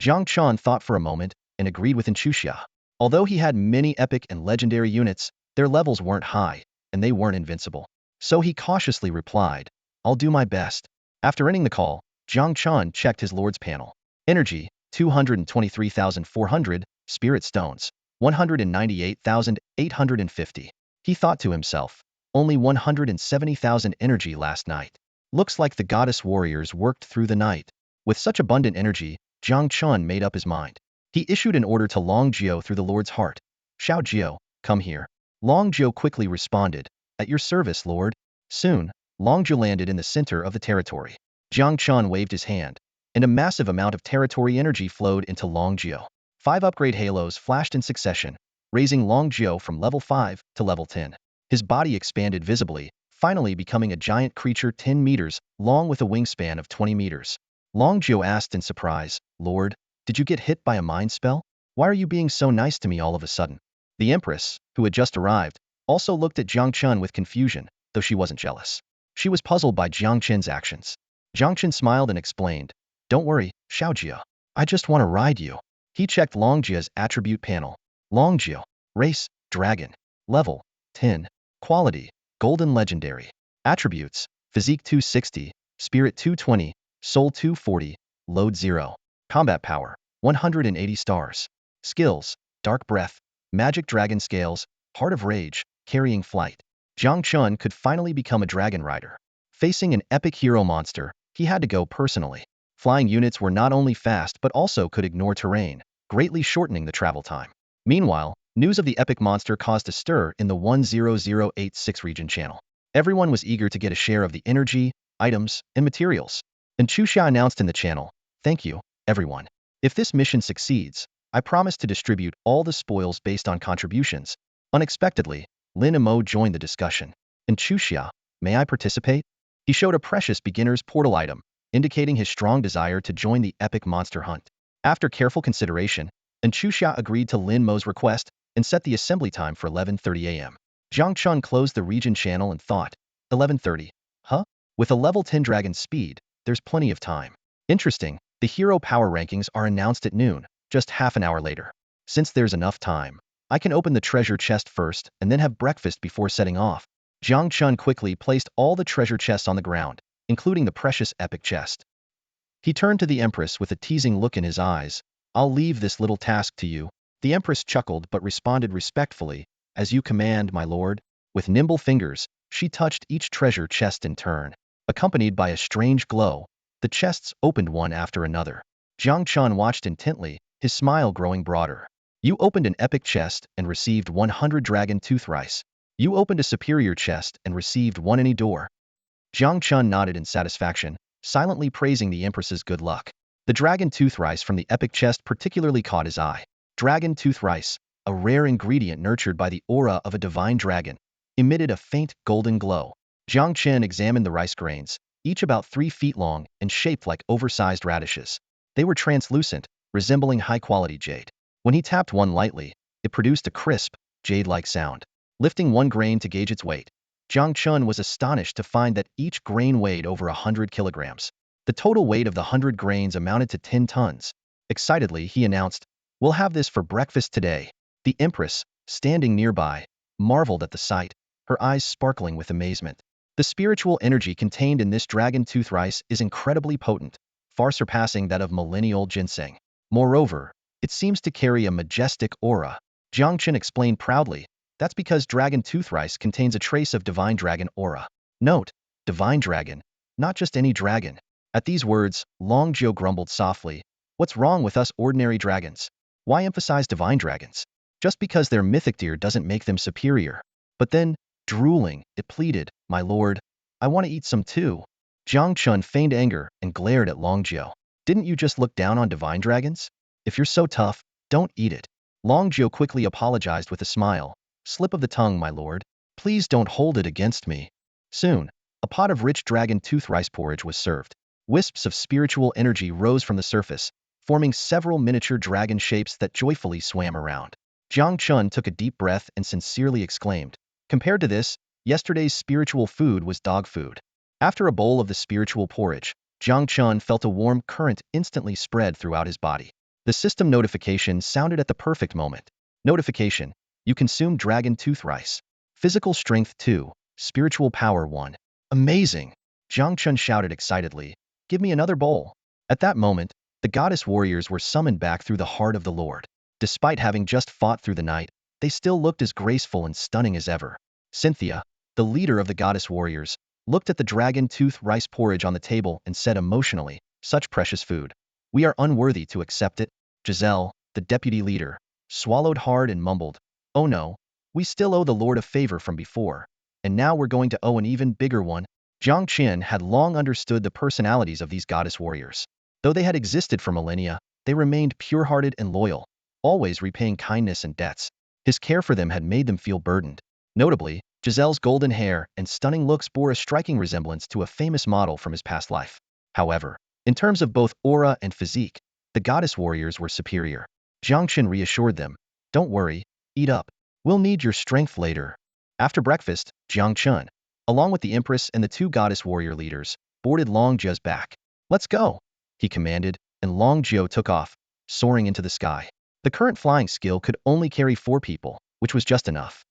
Jiang Chen thought for a moment and agreed with Xia. Although he had many epic and legendary units, their levels weren't high, and they weren't invincible. So he cautiously replied, I'll do my best. After ending the call, Jiang Chen checked his lord's panel. Energy, 223,400, spirit stones, 198,850. He thought to himself, only 170,000 energy last night. Looks like the goddess warriors worked through the night. With such abundant energy, Jiang Chen made up his mind. He issued an order to Long Jiao through the Lord's heart. Xiao Jiao, come here. Long Jiao quickly responded, at your service, Lord. Soon, Long Jiao landed in the center of the territory. Jiang Chen waved his hand, and a massive amount of territory energy flowed into Long Jiao. 5 upgrade halos flashed in succession, raising Long Jiao from level 5 to level 10. His body expanded visibly, finally becoming a giant creature 10 meters long with a wingspan of 20 meters. Long Jiao asked in surprise, Lord, did you get hit by a mind spell? Why are you being so nice to me all of a sudden? The Empress, who had just arrived, also looked at Jiang Chen with confusion, though she wasn't jealous. She was puzzled by Jiang Chen's actions. Jiang Chen smiled and explained, don't worry, Xiao Jia. I just want to ride you. He checked Long Jia's attribute panel. Long Jia, race, dragon, level, 10, quality, golden legendary, attributes, physique 260, spirit 220, soul 240, load 0, combat power, 180 stars, skills, dark breath, magic dragon scales, heart of rage, carrying flight. Jiang Chen could finally become a dragon rider. Facing an epic hero monster, he had to go personally. Flying units were not only fast but also could ignore terrain, greatly shortening the travel time. Meanwhile, news of the epic monster caused a stir in the 10086 region channel. Everyone was eager to get a share of the energy, items, and materials. And Xia announced in the channel, thank you, everyone. If this mission succeeds, I promise to distribute all the spoils based on contributions. Unexpectedly, Lin Mo joined the discussion. And Xia, may I participate? He showed a precious beginner's portal item, indicating his strong desire to join the epic monster hunt. After careful consideration, Xia agreed to Lin Mo's request and set the assembly time for 11:30 a.m. Jiang Chen closed the region channel and thought, 11:30, huh? With a level 10 dragon speed, there's plenty of time. Interesting, the hero power rankings are announced at noon, just half an hour later. Since there's enough time, I can open the treasure chest first and then have breakfast before setting off. Jiang Chen quickly placed all the treasure chests on the ground, including the precious epic chest. He turned to the Empress with a teasing look in his eyes. I'll leave this little task to you. The Empress chuckled but responded respectfully, as you command, my lord. With nimble fingers, She touched each treasure chest in turn. Accompanied by a strange glow, the chests opened one after another. Jiang Chen watched intently, his smile growing broader. You opened an epic chest and received 100 dragon tooth rice. You opened a superior chest and received one any door. Jiang Chen nodded in satisfaction, silently praising the Empress's good luck. The dragon tooth rice from the epic chest particularly caught his eye. Dragon tooth rice, a rare ingredient nurtured by the aura of a divine dragon, emitted a faint golden glow. Jiang Chen examined the rice grains, each about 3 feet long and shaped like oversized radishes. They were translucent, resembling high-quality jade. When he tapped one lightly, it produced a crisp, jade-like sound. Lifting one grain to gauge its weight, Jiang Chen was astonished to find that each grain weighed over 100 kilograms. The total weight of the 100 grains amounted to 10 tons. Excitedly, he announced, "We'll have this for breakfast today." The Empress, standing nearby, marveled at the sight, her eyes sparkling with amazement. The spiritual energy contained in this dragon tooth rice is incredibly potent, far surpassing that of millennial ginseng. Moreover, it seems to carry a majestic aura. Jiang Chen explained proudly, "That's because dragon tooth rice contains a trace of divine dragon aura." Note, divine dragon, not just any dragon. At these words, Long Jiao grumbled softly, "What's wrong with us ordinary dragons? Why emphasize divine dragons? Just because they're mythic deer doesn't make them superior." But then, drooling, it pleaded, "My lord, I want to eat some too." Jiang Chen feigned anger and glared at Long Jiao. "Didn't you just look down on divine dragons? If you're so tough, don't eat it." Long Jiao quickly apologized with a smile. "Slip of the tongue, my lord. Please don't hold it against me." Soon, a pot of rich dragon tooth rice porridge was served. Wisps of spiritual energy rose from the surface, forming several miniature dragon shapes that joyfully swam around. Jiang Chen took a deep breath and sincerely exclaimed, "Compared to this, yesterday's spiritual food was dog food." After a bowl of the spiritual porridge, Jiang Chen felt a warm current instantly spread throughout his body. The system notification sounded at the perfect moment. Notification: you consumed dragon tooth rice. Physical strength 2, spiritual power 1. Amazing! Jiang Chen shouted excitedly, "Give me another bowl." At that moment, the goddess warriors were summoned back through the heart of the Lord. Despite having just fought through the night, they still looked as graceful and stunning as ever. Cynthia, the leader of the goddess warriors, looked at the dragon tooth rice porridge on the table and said emotionally, "Such precious food. We are unworthy to accept it." Giselle, the deputy leader, swallowed hard and mumbled, "Oh no, we still owe the Lord a favor from before, and now we're going to owe an even bigger one." Jiang Chen had long understood the personalities of these goddess warriors. Though they had existed for millennia, they remained pure-hearted and loyal, always repaying kindness and debts. His care for them had made them feel burdened. Notably, Giselle's golden hair and stunning looks bore a striking resemblance to a famous model from his past life. However, in terms of both aura and physique, the goddess warriors were superior. Jiang Chen reassured them, "Don't worry, eat up. We'll need your strength later." After breakfast, Jiang Chen, along with the Empress and the 2 goddess warrior leaders, boarded Long Jiao's back. "Let's go," he commanded, and Long Jiao took off, soaring into the sky. The current flying skill could only carry 4 people, which was just enough.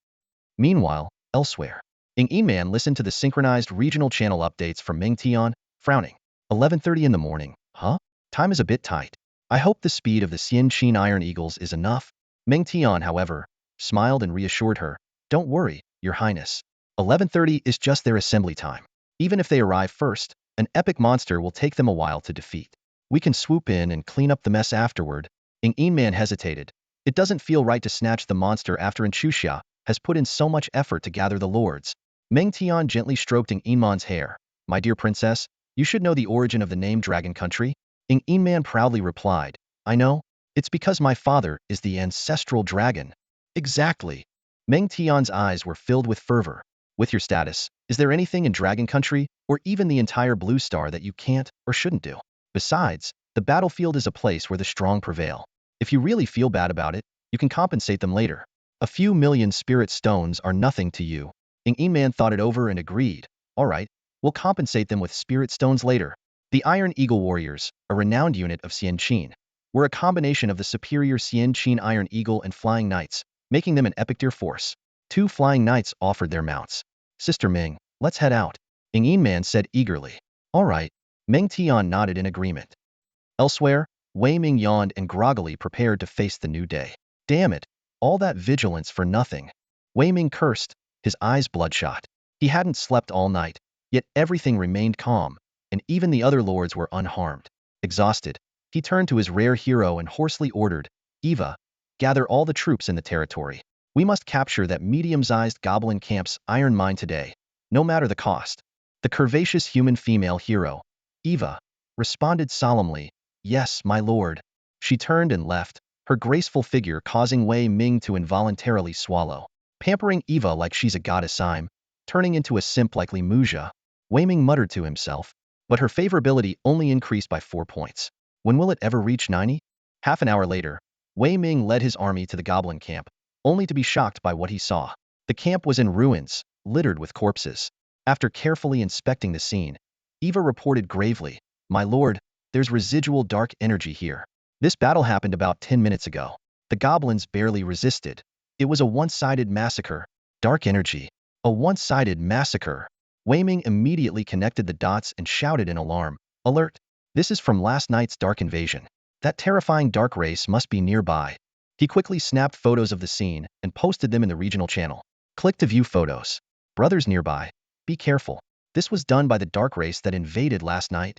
Meanwhile, elsewhere, Ng Inman listened to the synchronized regional channel updates from Meng Tian, frowning. 11:30 in the morning, huh? Time is a bit tight. I hope the speed of the Xianqin Iron Eagles is enough. Meng Tian, however, smiled and reassured her, "Don't worry, Your Highness. 11:30 is just their assembly time. Even if they arrive first, an epic monster will take them a while to defeat. We can swoop in and clean up the mess afterward." Ng Inman hesitated. It doesn't feel right to snatch the monster after Xia has put in so much effort to gather the lords. Meng Tian gently stroked Ng Inman's hair. "My dear princess, you should know the origin of the name Dragon Country." Ng Inman proudly replied, "I know. It's because my father is the ancestral dragon." "Exactly." Meng Tian's eyes were filled with fervor. "With your status, is there anything in Dragon Country, or even the entire Blue Star that you can't or shouldn't do? Besides, the battlefield is a place where the strong prevail. If you really feel bad about it, you can compensate them later. A few million spirit stones are nothing to you." Ng Inman thought it over and agreed, "All right, we'll compensate them with spirit stones later." The Iron Eagle Warriors, a renowned unit of Xianqin, were a combination of the superior Xianqin Iron Eagle and Flying Knights, making them an epic deer force. 2 Flying Knights offered their mounts. "Sister Ming, let's head out," Ng Inman said eagerly. "All right." Meng Tian nodded in agreement. Elsewhere, Wei Ming yawned and groggily prepared to face the new day. "Damn it, all that vigilance for nothing." Wei Ming cursed, his eyes bloodshot. He hadn't slept all night, yet everything remained calm, and even the other lords were unharmed. Exhausted, he turned to his rare hero and hoarsely ordered, Eva, gather all the troops in the territory. We must capture that medium-sized goblin camp's iron mine today, no matter the cost. The curvaceous human female hero, Eva, responded solemnly, yes, my lord. She turned and left, her graceful figure causing Wei Ming to involuntarily swallow. Pampering Eva like she's a goddess, I'm turning into a simp like Li Muzha, Wei Ming muttered to himself, but her favorability only increased by 4 points. When will it ever reach 90? Half an hour later, Wei Ming led his army to the goblin camp, only to be shocked by what he saw. The camp was in ruins, littered with corpses. After carefully inspecting the scene, Eva reported gravely, my lord, there's residual dark energy here. This battle happened about 10 minutes ago. The goblins barely resisted. It was a one-sided massacre. Dark energy. A one-sided massacre. Wei Ming immediately connected the dots and shouted in alarm, alert! This is from last night's dark invasion. That terrifying dark race must be nearby. He quickly snapped photos of the scene and posted them in the regional channel. Click to view photos. Brothers nearby. Be careful. This was done by the dark race that invaded last night.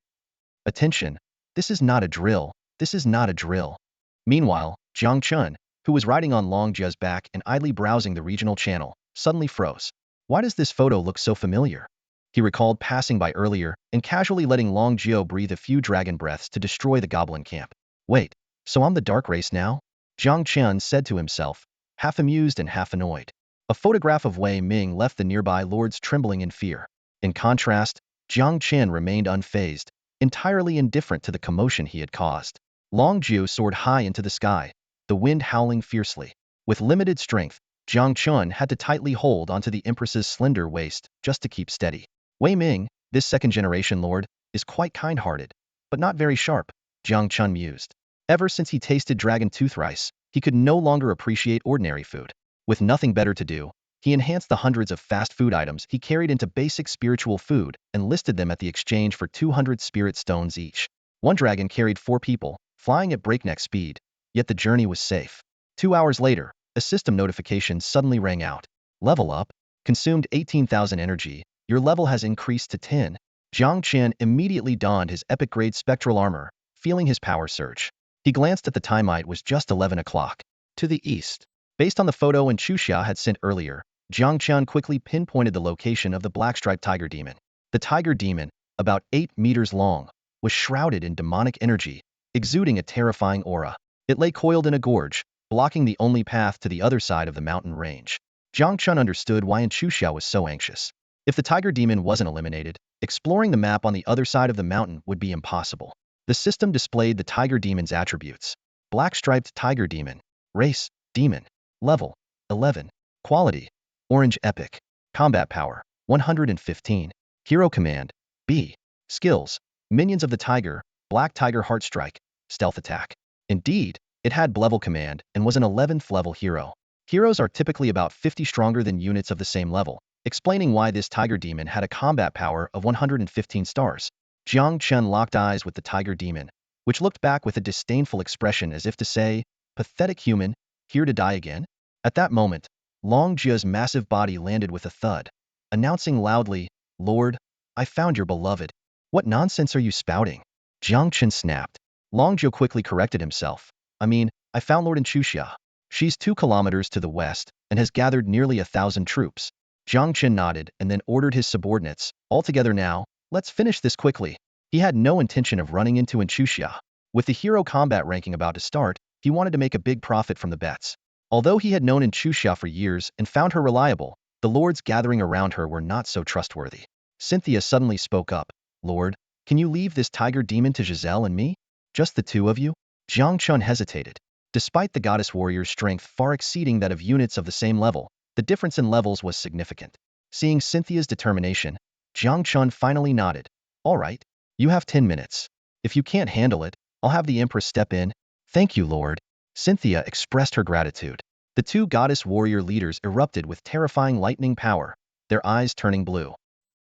Attention. This is not a drill. This is not a drill. Meanwhile, Jiang Chen, who was riding on Long Jia's back and idly browsing the regional channel, suddenly froze. Why does this photo look so familiar? He recalled passing by earlier and casually letting Long Jio breathe a few dragon breaths to destroy the goblin camp. Wait, so I'm the dark race now? Jiang Chen said to himself, half amused and half annoyed. A photograph of Wei Ming left the nearby lords trembling in fear. In contrast, Jiang Chen remained unfazed, entirely indifferent to the commotion he had caused. Long Jiu soared high into the sky, the wind howling fiercely. With limited strength, Jiang Chen had to tightly hold onto the Empress's slender waist just to keep steady. Wei Ming, this second-generation lord, is quite kind-hearted, but not very sharp, Jiang Chen mused. Ever since he tasted dragon tooth rice, he could no longer appreciate ordinary food. With nothing better to do, he enhanced the hundreds of fast food items he carried into basic spiritual food and listed them at the exchange for 200 spirit stones each. One dragon carried 4 people, flying at breakneck speed, yet the journey was safe. 2 hours later, a system notification suddenly rang out. Level up. Consumed 18,000 energy. Your level has increased to 10. Jiang Chen immediately donned his epic-grade spectral armor, feeling his power surge. He glanced at the time. It was just 11 o'clock. To the east. Based on the photo Xuanyuan had sent earlier, Jiang Chen quickly pinpointed the location of the black-striped tiger demon. The tiger demon, about 8 meters long, was shrouded in demonic energy, exuding a terrifying aura. It lay coiled in a gorge, blocking the only path to the other side of the mountain range. Jiang Chen understood why Xuanyuan was so anxious. If the tiger demon wasn't eliminated, exploring the map on the other side of the mountain would be impossible. The system displayed the tiger demon's attributes. Black-striped tiger demon. Race, demon. Level, 11. Quality, orange epic. Combat power, 115. Hero command, B. Skills, minions of the tiger, black tiger heart strike, stealth attack. Indeed, it had level command and was an 11th level hero. Heroes are typically about 50 stronger than units of the same level, explaining why this tiger demon had a combat power of 115 stars. Jiang Chen locked eyes with the tiger demon, which looked back with a disdainful expression as if to say, pathetic human, here to die again? At that moment, Long Jia's massive body landed with a thud, announcing loudly, Lord, I found your beloved. What nonsense are you spouting? Jiang Chen snapped. Long Jia quickly corrected himself. I found Lord Xuanyuan. She's 2 kilometers to the west and has gathered nearly 1,000 troops. Jiang Chen nodded and then ordered his subordinates, all together now, let's finish this quickly. He had no intention of running into Xuanyuan. With the hero combat ranking about to start, he wanted to make a big profit from the bets. Although he had known Xuanyuan for years and found her reliable, the lords gathering around her were not so trustworthy. Cynthia suddenly spoke up. Lord, can you leave this tiger demon to Giselle and me? Just the 2 of you? Jiang Chen hesitated. Despite the goddess warrior's strength far exceeding that of units of the same level, the difference in levels was significant. Seeing Cynthia's determination, Jiang Chen finally nodded. All right, you have 10 minutes. If you can't handle it, I'll have the Empress step in. Thank you, Lord. Cynthia expressed her gratitude. The 2 goddess warrior leaders erupted with terrifying lightning power, their eyes turning blue.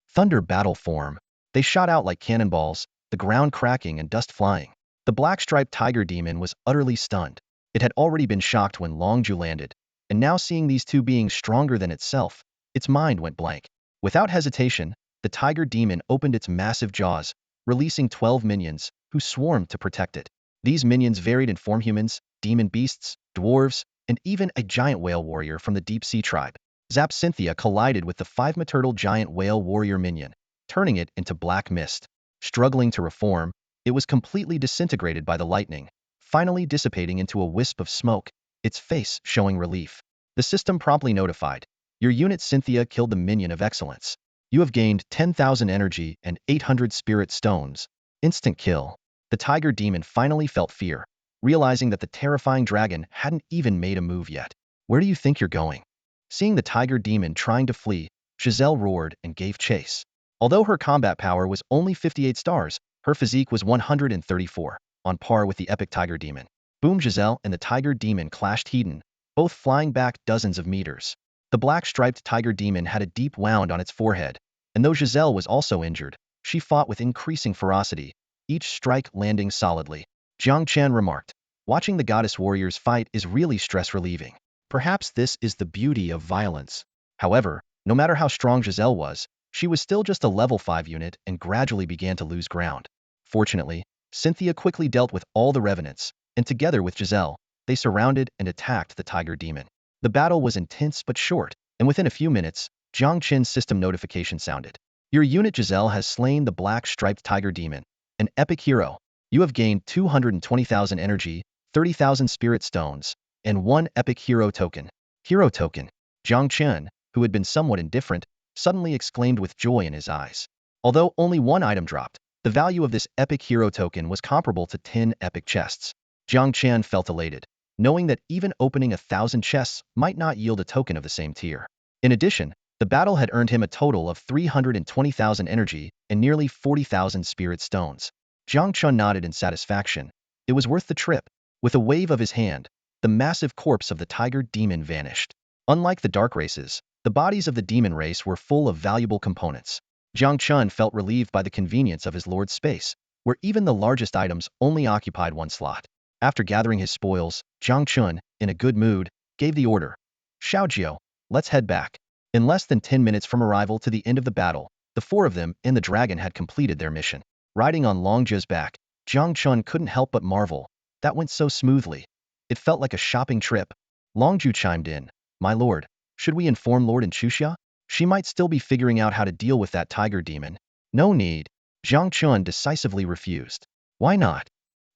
Thunder battle form. They shot out like cannonballs, the ground cracking and dust flying. The black-striped tiger demon was utterly stunned. It had already been shocked when Longju landed, and now seeing these 2 beings stronger than itself, its mind went blank. Without hesitation, the tiger demon opened its massive jaws, releasing 12 minions, who swarmed to protect it. These minions varied in form: humans, demon beasts, dwarves, and even a giant whale warrior from the deep sea tribe. Zap! Cynthia collided with the 5-meter giant whale warrior minion, turning it into black mist. Struggling to reform, it was completely disintegrated by the lightning, finally dissipating into a wisp of smoke, its face showing relief. The system promptly notified, "Your unit Cynthia killed the minion of excellence. You have gained 10,000 energy and 800 spirit stones." Instant kill. The tiger demon finally felt fear, realizing that the terrifying dragon hadn't even made a move yet. "Where do you think you're going?" Seeing the tiger demon trying to flee, Giselle roared and gave chase. Although her combat power was only 58 stars, her physique was 134, on par with the epic tiger demon. Boom! Giselle and the tiger demon clashed head-on, both flying back dozens of meters. The black-striped tiger demon had a deep wound on its forehead, and though Giselle was also injured, she fought with increasing ferocity, each strike landing solidly. Jiang Chen remarked, "Watching the goddess warriors fight is really stress-relieving. Perhaps this is the beauty of violence." However, no matter how strong Giselle was, she was still just a level 5 unit and gradually began to lose ground. Fortunately, Cynthia quickly dealt with all the revenants, and together with Giselle, they surrounded and attacked the tiger demon. The battle was intense but short, and within a few minutes, Jiang Chen's system notification sounded. "Your unit Giselle has slain the black-striped tiger demon, an epic hero. You have gained 220,000 energy, 30,000 spirit stones, and 1 epic hero token." Hero token. Jiang Chen, who had been somewhat indifferent, suddenly exclaimed with joy in his eyes. Although only 1 item dropped, the value of this epic hero token was comparable to 10 epic chests. Jiang Chen felt elated, knowing that even opening 1,000 chests might not yield a token of the same tier. In addition, the battle had earned him a total of 320,000 energy and nearly 40,000 spirit stones. Jiang Chen nodded in satisfaction. It was worth the trip. With a wave of his hand, the massive corpse of the tiger demon vanished. Unlike the dark races, the bodies of the demon race were full of valuable components. Jiang Chen felt relieved by the convenience of his lord's space, where even the largest items only occupied 1 slot. After gathering his spoils, Jiang Chen, in a good mood, gave the order, "Xiaojiu, let's head back." In less than 10 minutes from arrival to the end of the battle, the 4 of them and the dragon had completed their mission. Riding on Longjiu's back, Jiang Chen couldn't help but marvel. That went so smoothly. It felt like a shopping trip. Longjiu chimed in, "My lord, should we inform Lord Chuxia? She might still be figuring out how to deal with that tiger demon." "No need." Jiang Chen decisively refused. "Why not?"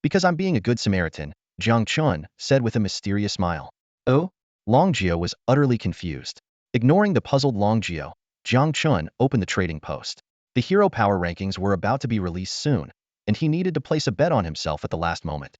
"Because I'm being a good Samaritan," Jiang Chen said with a mysterious smile. "Oh?" Longjiu was utterly confused. Ignoring the puzzled Longjiu, Jiang Chen opened the trading post. The hero power rankings were about to be released soon, and he needed to place a bet on himself at the last moment.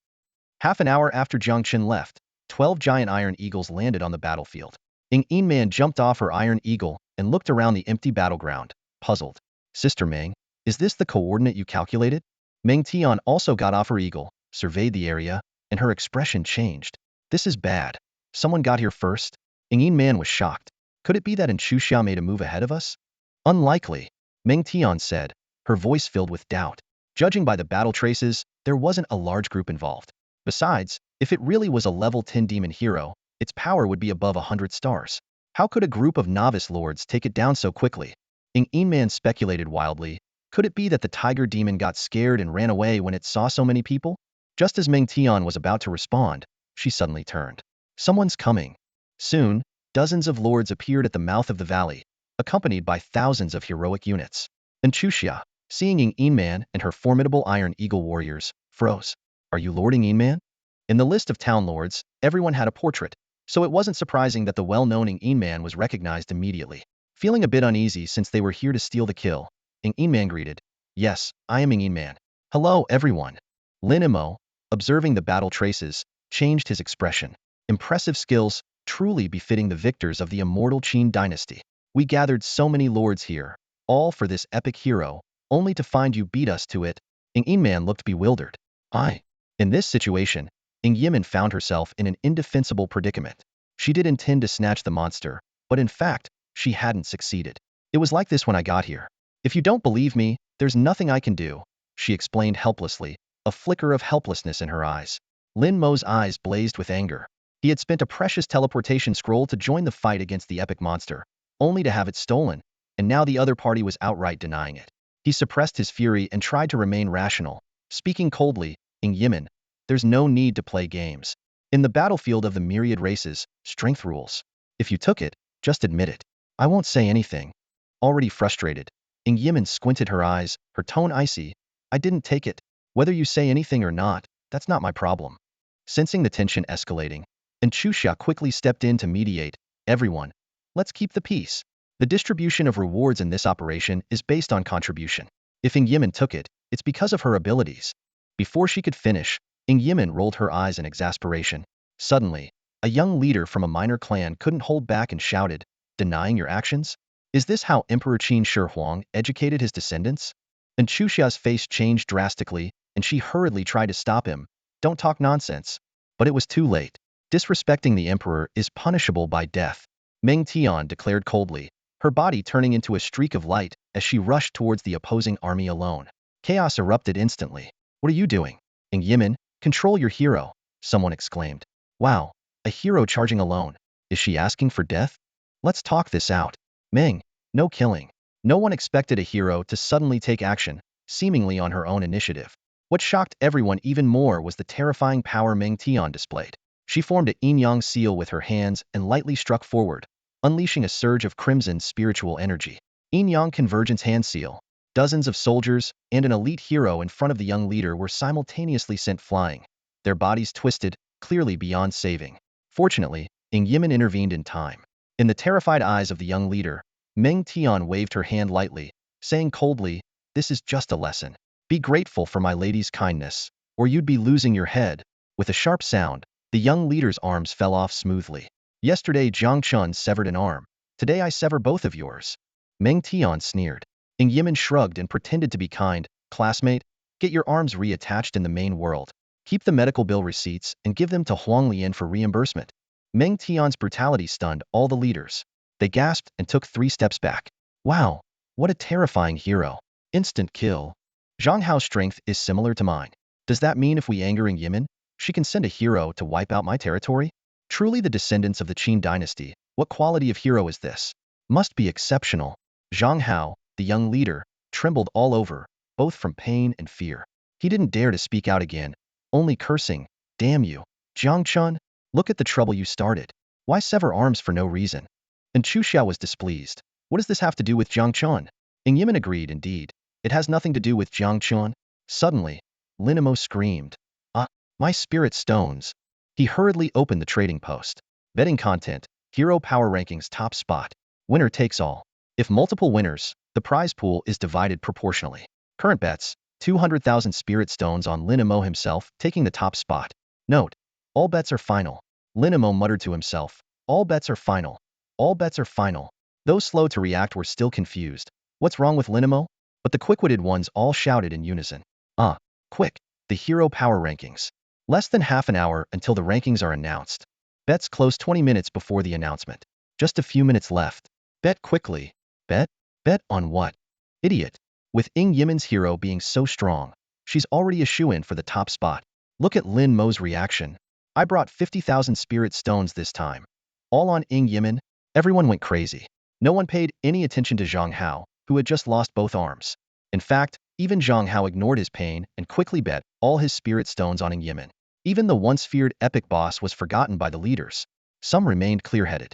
Half an hour after Jiang Chen left, 12 giant iron eagles landed on the battlefield. Ying Man jumped off her iron eagle and looked around the empty battleground, puzzled. "Sister Meng, is this the coordinate you calculated?" Meng Tian also got off her eagle, surveyed the area, and her expression changed. "This is bad. Someone got here first?" Ying Man was shocked. "Could it be that Chuxia made a move ahead of us?" "Unlikely," Meng Tian said, her voice filled with doubt. Judging by the battle traces, there wasn't a large group involved. Besides, if it really was a level 10 demon hero, its power would be above 100 stars. How could a group of novice lords take it down so quickly? Ying Man speculated wildly. Could it be that the tiger demon got scared and ran away when it saw so many people? Just as Meng Tian was about to respond, she suddenly turned. "Someone's coming." Soon, dozens of lords appeared at the mouth of the valley, accompanied by thousands of heroic units. Chuxia, seeing Ying Man and her formidable Iron Eagle warriors, froze. "Are you Lord Ying Man?" In the list of town lords, everyone had a portrait, so it wasn't surprising that the well-known Ying Man was recognized immediately. Feeling a bit uneasy since they were here to steal the kill, Ying Man greeted, "Yes, I am Ying Man. Hello, everyone." Lin Imo, observing the battle traces, changed his expression. "Impressive skills, truly befitting the victors of the immortal Qin dynasty. We gathered so many lords here, all for this epic hero, only to find you beat us to it." Ying Man looked bewildered. In this situation, Ying Yimin found herself in an indefensible predicament. She did intend to snatch the monster, but in fact, she hadn't succeeded. "It was like this when I got here. If you don't believe me, there's nothing I can do," she explained helplessly, a flicker of helplessness in her eyes. Lin Mo's eyes blazed with anger. He had spent a precious teleportation scroll to join the fight against the epic monster, only to have it stolen. and now the other party was outright denying it. He suppressed his fury and tried to remain rational, speaking coldly, "In Yimin, there's no need to play games. In the battlefield of the myriad races, strength rules. If you took it, just admit it. I won't say anything." Already frustrated, Ing Yimin squinted her eyes, her tone icy. "I didn't take it. Whether you say anything or not, that's not my problem." Sensing the tension escalating, and Chusha quickly stepped in to mediate. "Everyone, let's keep the peace. The distribution of rewards in this operation is based on contribution. If Ing Yimin took it, it's because of her abilities." Before she could finish, Ing Yimin rolled her eyes in exasperation. Suddenly, a young leader from a minor clan couldn't hold back and shouted, "Denying your actions? Is this how Emperor Qin Shi Huang educated his descendants?" And Chusha's face changed drastically, and she hurriedly tried to stop him. "Don't talk nonsense." But it was too late. Disrespecting the emperor is punishable by death, Meng Tian declared coldly, her body turning into a streak of light as she rushed towards the opposing army alone. Chaos erupted instantly. "What are you doing?" "Ing Yimin, control your hero," someone exclaimed. "Wow, a hero charging alone. Is she asking for death? Let's talk this out." "Meng, no killing." No one expected a hero to suddenly take action, seemingly on her own initiative. What shocked everyone even more was the terrifying power Meng Tian displayed. She formed a yin-yang seal with her hands and lightly struck forward, unleashing a surge of crimson spiritual energy. Yin-yang convergence hand seal. Dozens of soldiers and an elite hero in front of the young leader were simultaneously sent flying, their bodies twisted, clearly beyond saving. Fortunately, Ing Yimin intervened in time. In the terrified eyes of the young leader, Meng Tian waved her hand lightly, saying coldly, "This is just a lesson. Be grateful for my lady's kindness, or you'd be losing your head." With a sharp sound, the young leader's arms fell off smoothly. "Yesterday Jiang Chen severed an arm. Today I sever both of yours." Meng Tian sneered. Ing Yimin shrugged and pretended to be kind. "Classmate, get your arms reattached in the main world. Keep the medical bill receipts and give them to Huang Lian for reimbursement." Meng Tian's brutality stunned all the leaders. They gasped and took 3 steps back. "Wow, what a terrifying hero. Instant kill. Zhang Hao's strength is similar to mine. Does that mean if we anger Ing Yimin, she can send a hero to wipe out my territory? Truly the descendants of the Qin dynasty, what quality of hero is this? Must be exceptional." Zhang Hao, the young leader, trembled all over, both from pain and fear. He didn't dare to speak out again, only cursing, "Damn you, Jiang Chen, look at the trouble you started. Why sever arms for no reason?" And Chu Xiao was displeased. "What does this have to do with Jiang Chen?" Ing Yimin agreed, "Indeed, it has nothing to do with Jiang Chen." Suddenly, Linimo screamed, "Ah, my spirit stones." He hurriedly opened the trading post. Betting content, hero power rankings top spot. Winner takes all. If multiple winners, the prize pool is divided proportionally. Current bets, 200,000 spirit stones on Linimo himself, taking the top spot. Note, all bets are final. Linimo muttered to himself, "All bets are final. All bets are final." Those slow to react were still confused. What's wrong with Linimo? But the quick-witted ones all shouted in unison. "Ah, quick, the hero power rankings." Less than half an hour until the rankings are announced. Bets close 20 minutes before the announcement. Just a few minutes left. Bet quickly. Bet? Bet on what? Idiot. With Ing Yimin's hero being so strong, she's already a shoo-in for the top spot. Look at Lin Mo's reaction. "I brought 50,000 spirit stones this time. All on Ing Yimin." Everyone went crazy. No one paid any attention to Zhang Hao, who had just lost both arms. In fact, even Zhang Hao ignored his pain and quickly bet all his spirit stones on Ing Yimin. Even the once feared epic boss was forgotten by the leaders. Some remained clear-headed.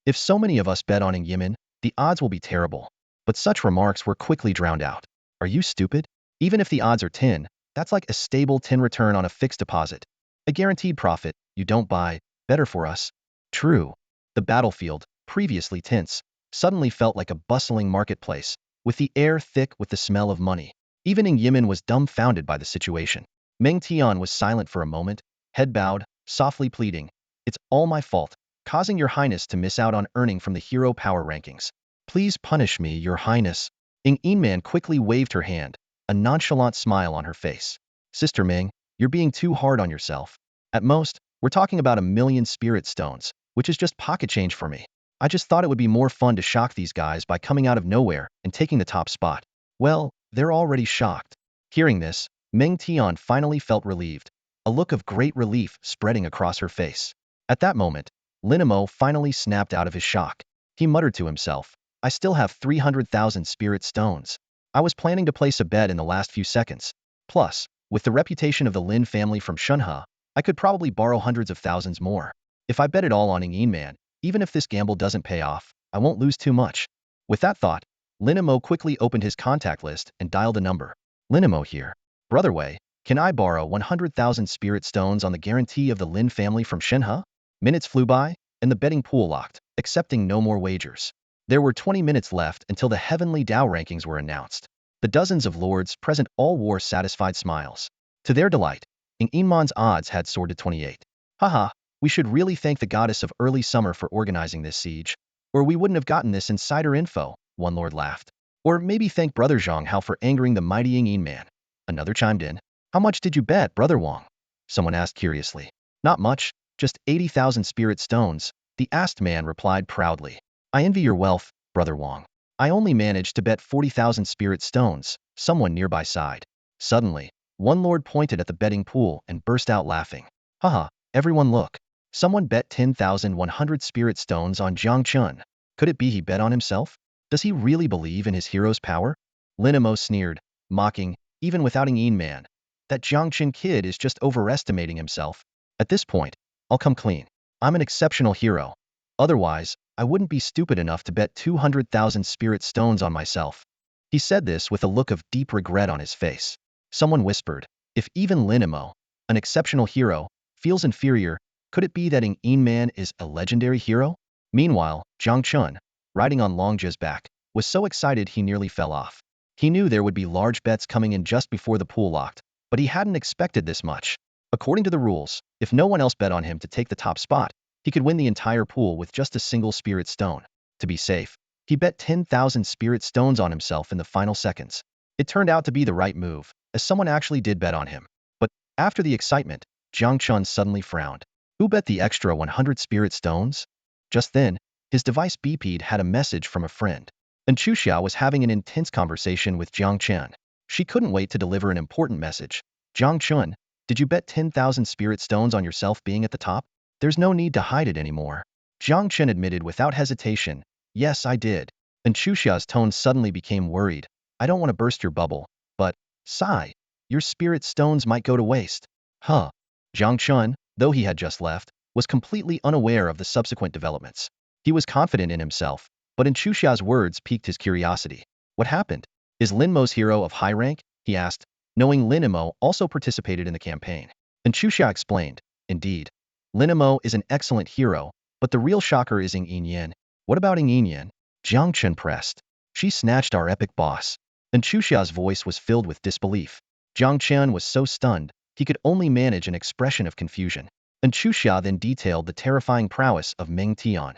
"If so many of us bet on Ing Yimin, the odds will be terrible." But such remarks were quickly drowned out. "Are you stupid? Even if the odds are 10, that's like a stable 10 return on a fixed deposit. A guaranteed profit, you don't buy, better for us." True. The battlefield, previously tense, suddenly felt like a bustling marketplace, with the air thick with the smell of money. Even Ing Yimin was dumbfounded by the situation. Meng Tian was silent for a moment, head bowed, softly pleading, "It's all my fault, causing your highness to miss out on earning from the hero power rankings. Please punish me, your highness." Ing Yimin quickly waved her hand, a nonchalant smile on her face. "Sister Meng, you're being too hard on yourself. At most, we're talking about 1,000,000 spirit stones, which is just pocket change for me. I just thought it would be more fun to shock these guys by coming out of nowhere and taking the top spot." Well, they're already shocked. Hearing this, Meng Tian finally felt relieved, a look of great relief spreading across her face. At that moment, Linimo finally snapped out of his shock. He muttered to himself, I still have 300,000 spirit stones. I was planning to place a bet in the last few seconds. Plus, with the reputation of the Lin family from Shunhe, I could probably borrow hundreds of thousands more. If I bet it all on Ing Man, even if this gamble doesn't pay off, I won't lose too much. With that thought, Linimo quickly opened his contact list and dialed a number. Linimo here. Brother Wei, can I borrow 100,000 spirit stones on the guarantee of the Lin family from Shunhe? Minutes flew by, and the betting pool locked, accepting no more wagers. There were 20 minutes left until the Heavenly Dao rankings were announced. The dozens of lords present all wore satisfied smiles. To their delight, Ing Man's odds had soared to 28. Haha, we should really thank the goddess of early summer for organizing this siege. Or we wouldn't have gotten this insider info, one lord laughed. Or maybe thank Brother Zhang Hao for angering the mighty Ing Man. Another chimed in. How much did you bet, Brother Wang? Someone asked curiously. Not much, just 80,000 spirit stones, the asked man replied proudly. I envy your wealth, Brother Wang. I only managed to bet 40,000 spirit stones, someone nearby sighed. Suddenly, one lord pointed at the betting pool and burst out laughing. Haha, everyone look. Someone bet 10,100 spirit stones on Jiang Chen. Could it be he bet on himself? Does he really believe in his hero's power? Linimo sneered, mocking, even without Ing Man. That Jiang Chen kid is just overestimating himself. At this point, I'll come clean. I'm an exceptional hero. Otherwise, I wouldn't be stupid enough to bet 200,000 spirit stones on myself. He said this with a look of deep regret on his face. Someone whispered, if even Linimo, an exceptional hero, feels inferior, could it be that Ing Man is a legendary hero? Meanwhile, Jiang Chen, riding on Longjia's back, was so excited he nearly fell off. He knew there would be large bets coming in just before the pool locked, but he hadn't expected this much. According to the rules, if no one else bet on him to take the top spot, he could win the entire pool with just a single spirit stone. To be safe, he bet 10,000 spirit stones on himself in the final seconds. It turned out to be the right move, as someone actually did bet on him. But after the excitement, Jiang Chen suddenly frowned. Who bet the extra 100 spirit stones? Just then, his device beeped had a message from a friend. And Xuxia was having an intense conversation with Jiang Chen. She couldn't wait to deliver an important message. Jiang Chen, did you bet 10,000 spirit stones on yourself being at the top? There's no need to hide it anymore. Jiang Chen admitted without hesitation, yes, I did. And Xuxia's tone suddenly became worried. I don't want to burst your bubble, but, sigh, your spirit stones might go to waste. Huh. Jiang Chen, though he had just left, was completely unaware of the subsequent developments. He was confident in himself, but in Xuxia's words piqued his curiosity. What happened? Is Linmo's hero of high rank? He asked, knowing Linimo also participated in the campaign. And Xuxia explained, indeed. Linimo is an excellent hero, but the real shocker is Ing Yan. What about Ing Yan? Jiang Chen pressed. She snatched our epic boss. And Xuxia's voice was filled with disbelief. Jiang Chen was so stunned, he could only manage an expression of confusion. And Xuxia then detailed the terrifying prowess of Meng Tian.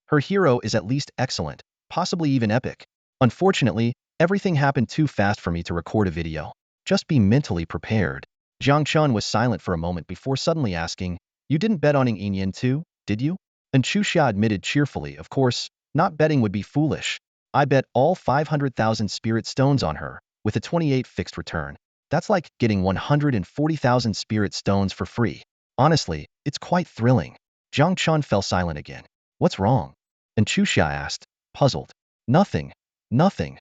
Her hero is at least excellent, possibly even epic. Unfortunately, everything happened too fast for me to record a video. Just be mentally prepared. Jiang Chen was silent for a moment before suddenly asking, you didn't bet on Ing Yan too, did you? And Xuxia admitted cheerfully, of course, not betting would be foolish. I bet all 500,000 spirit stones on her, with a 28 fixed return. That's like getting 140,000 spirit stones for free. Honestly, it's quite thrilling. Jiang Chen fell silent again. What's wrong? And Xuxia asked, puzzled. Nothing. Nothing.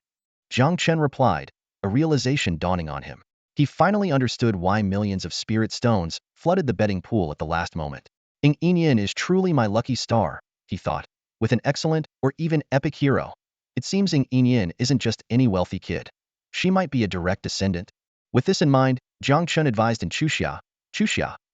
Jiang Chen replied, a realization dawning on him. He finally understood why millions of spirit stones flooded the betting pool at the last moment. Ing Yan is truly my lucky star, he thought, with an excellent or even epic hero. It seems Ing Yan isn't just any wealthy kid. She might be a direct descendant. With this in mind, Jiang Chen advised in Xuxia,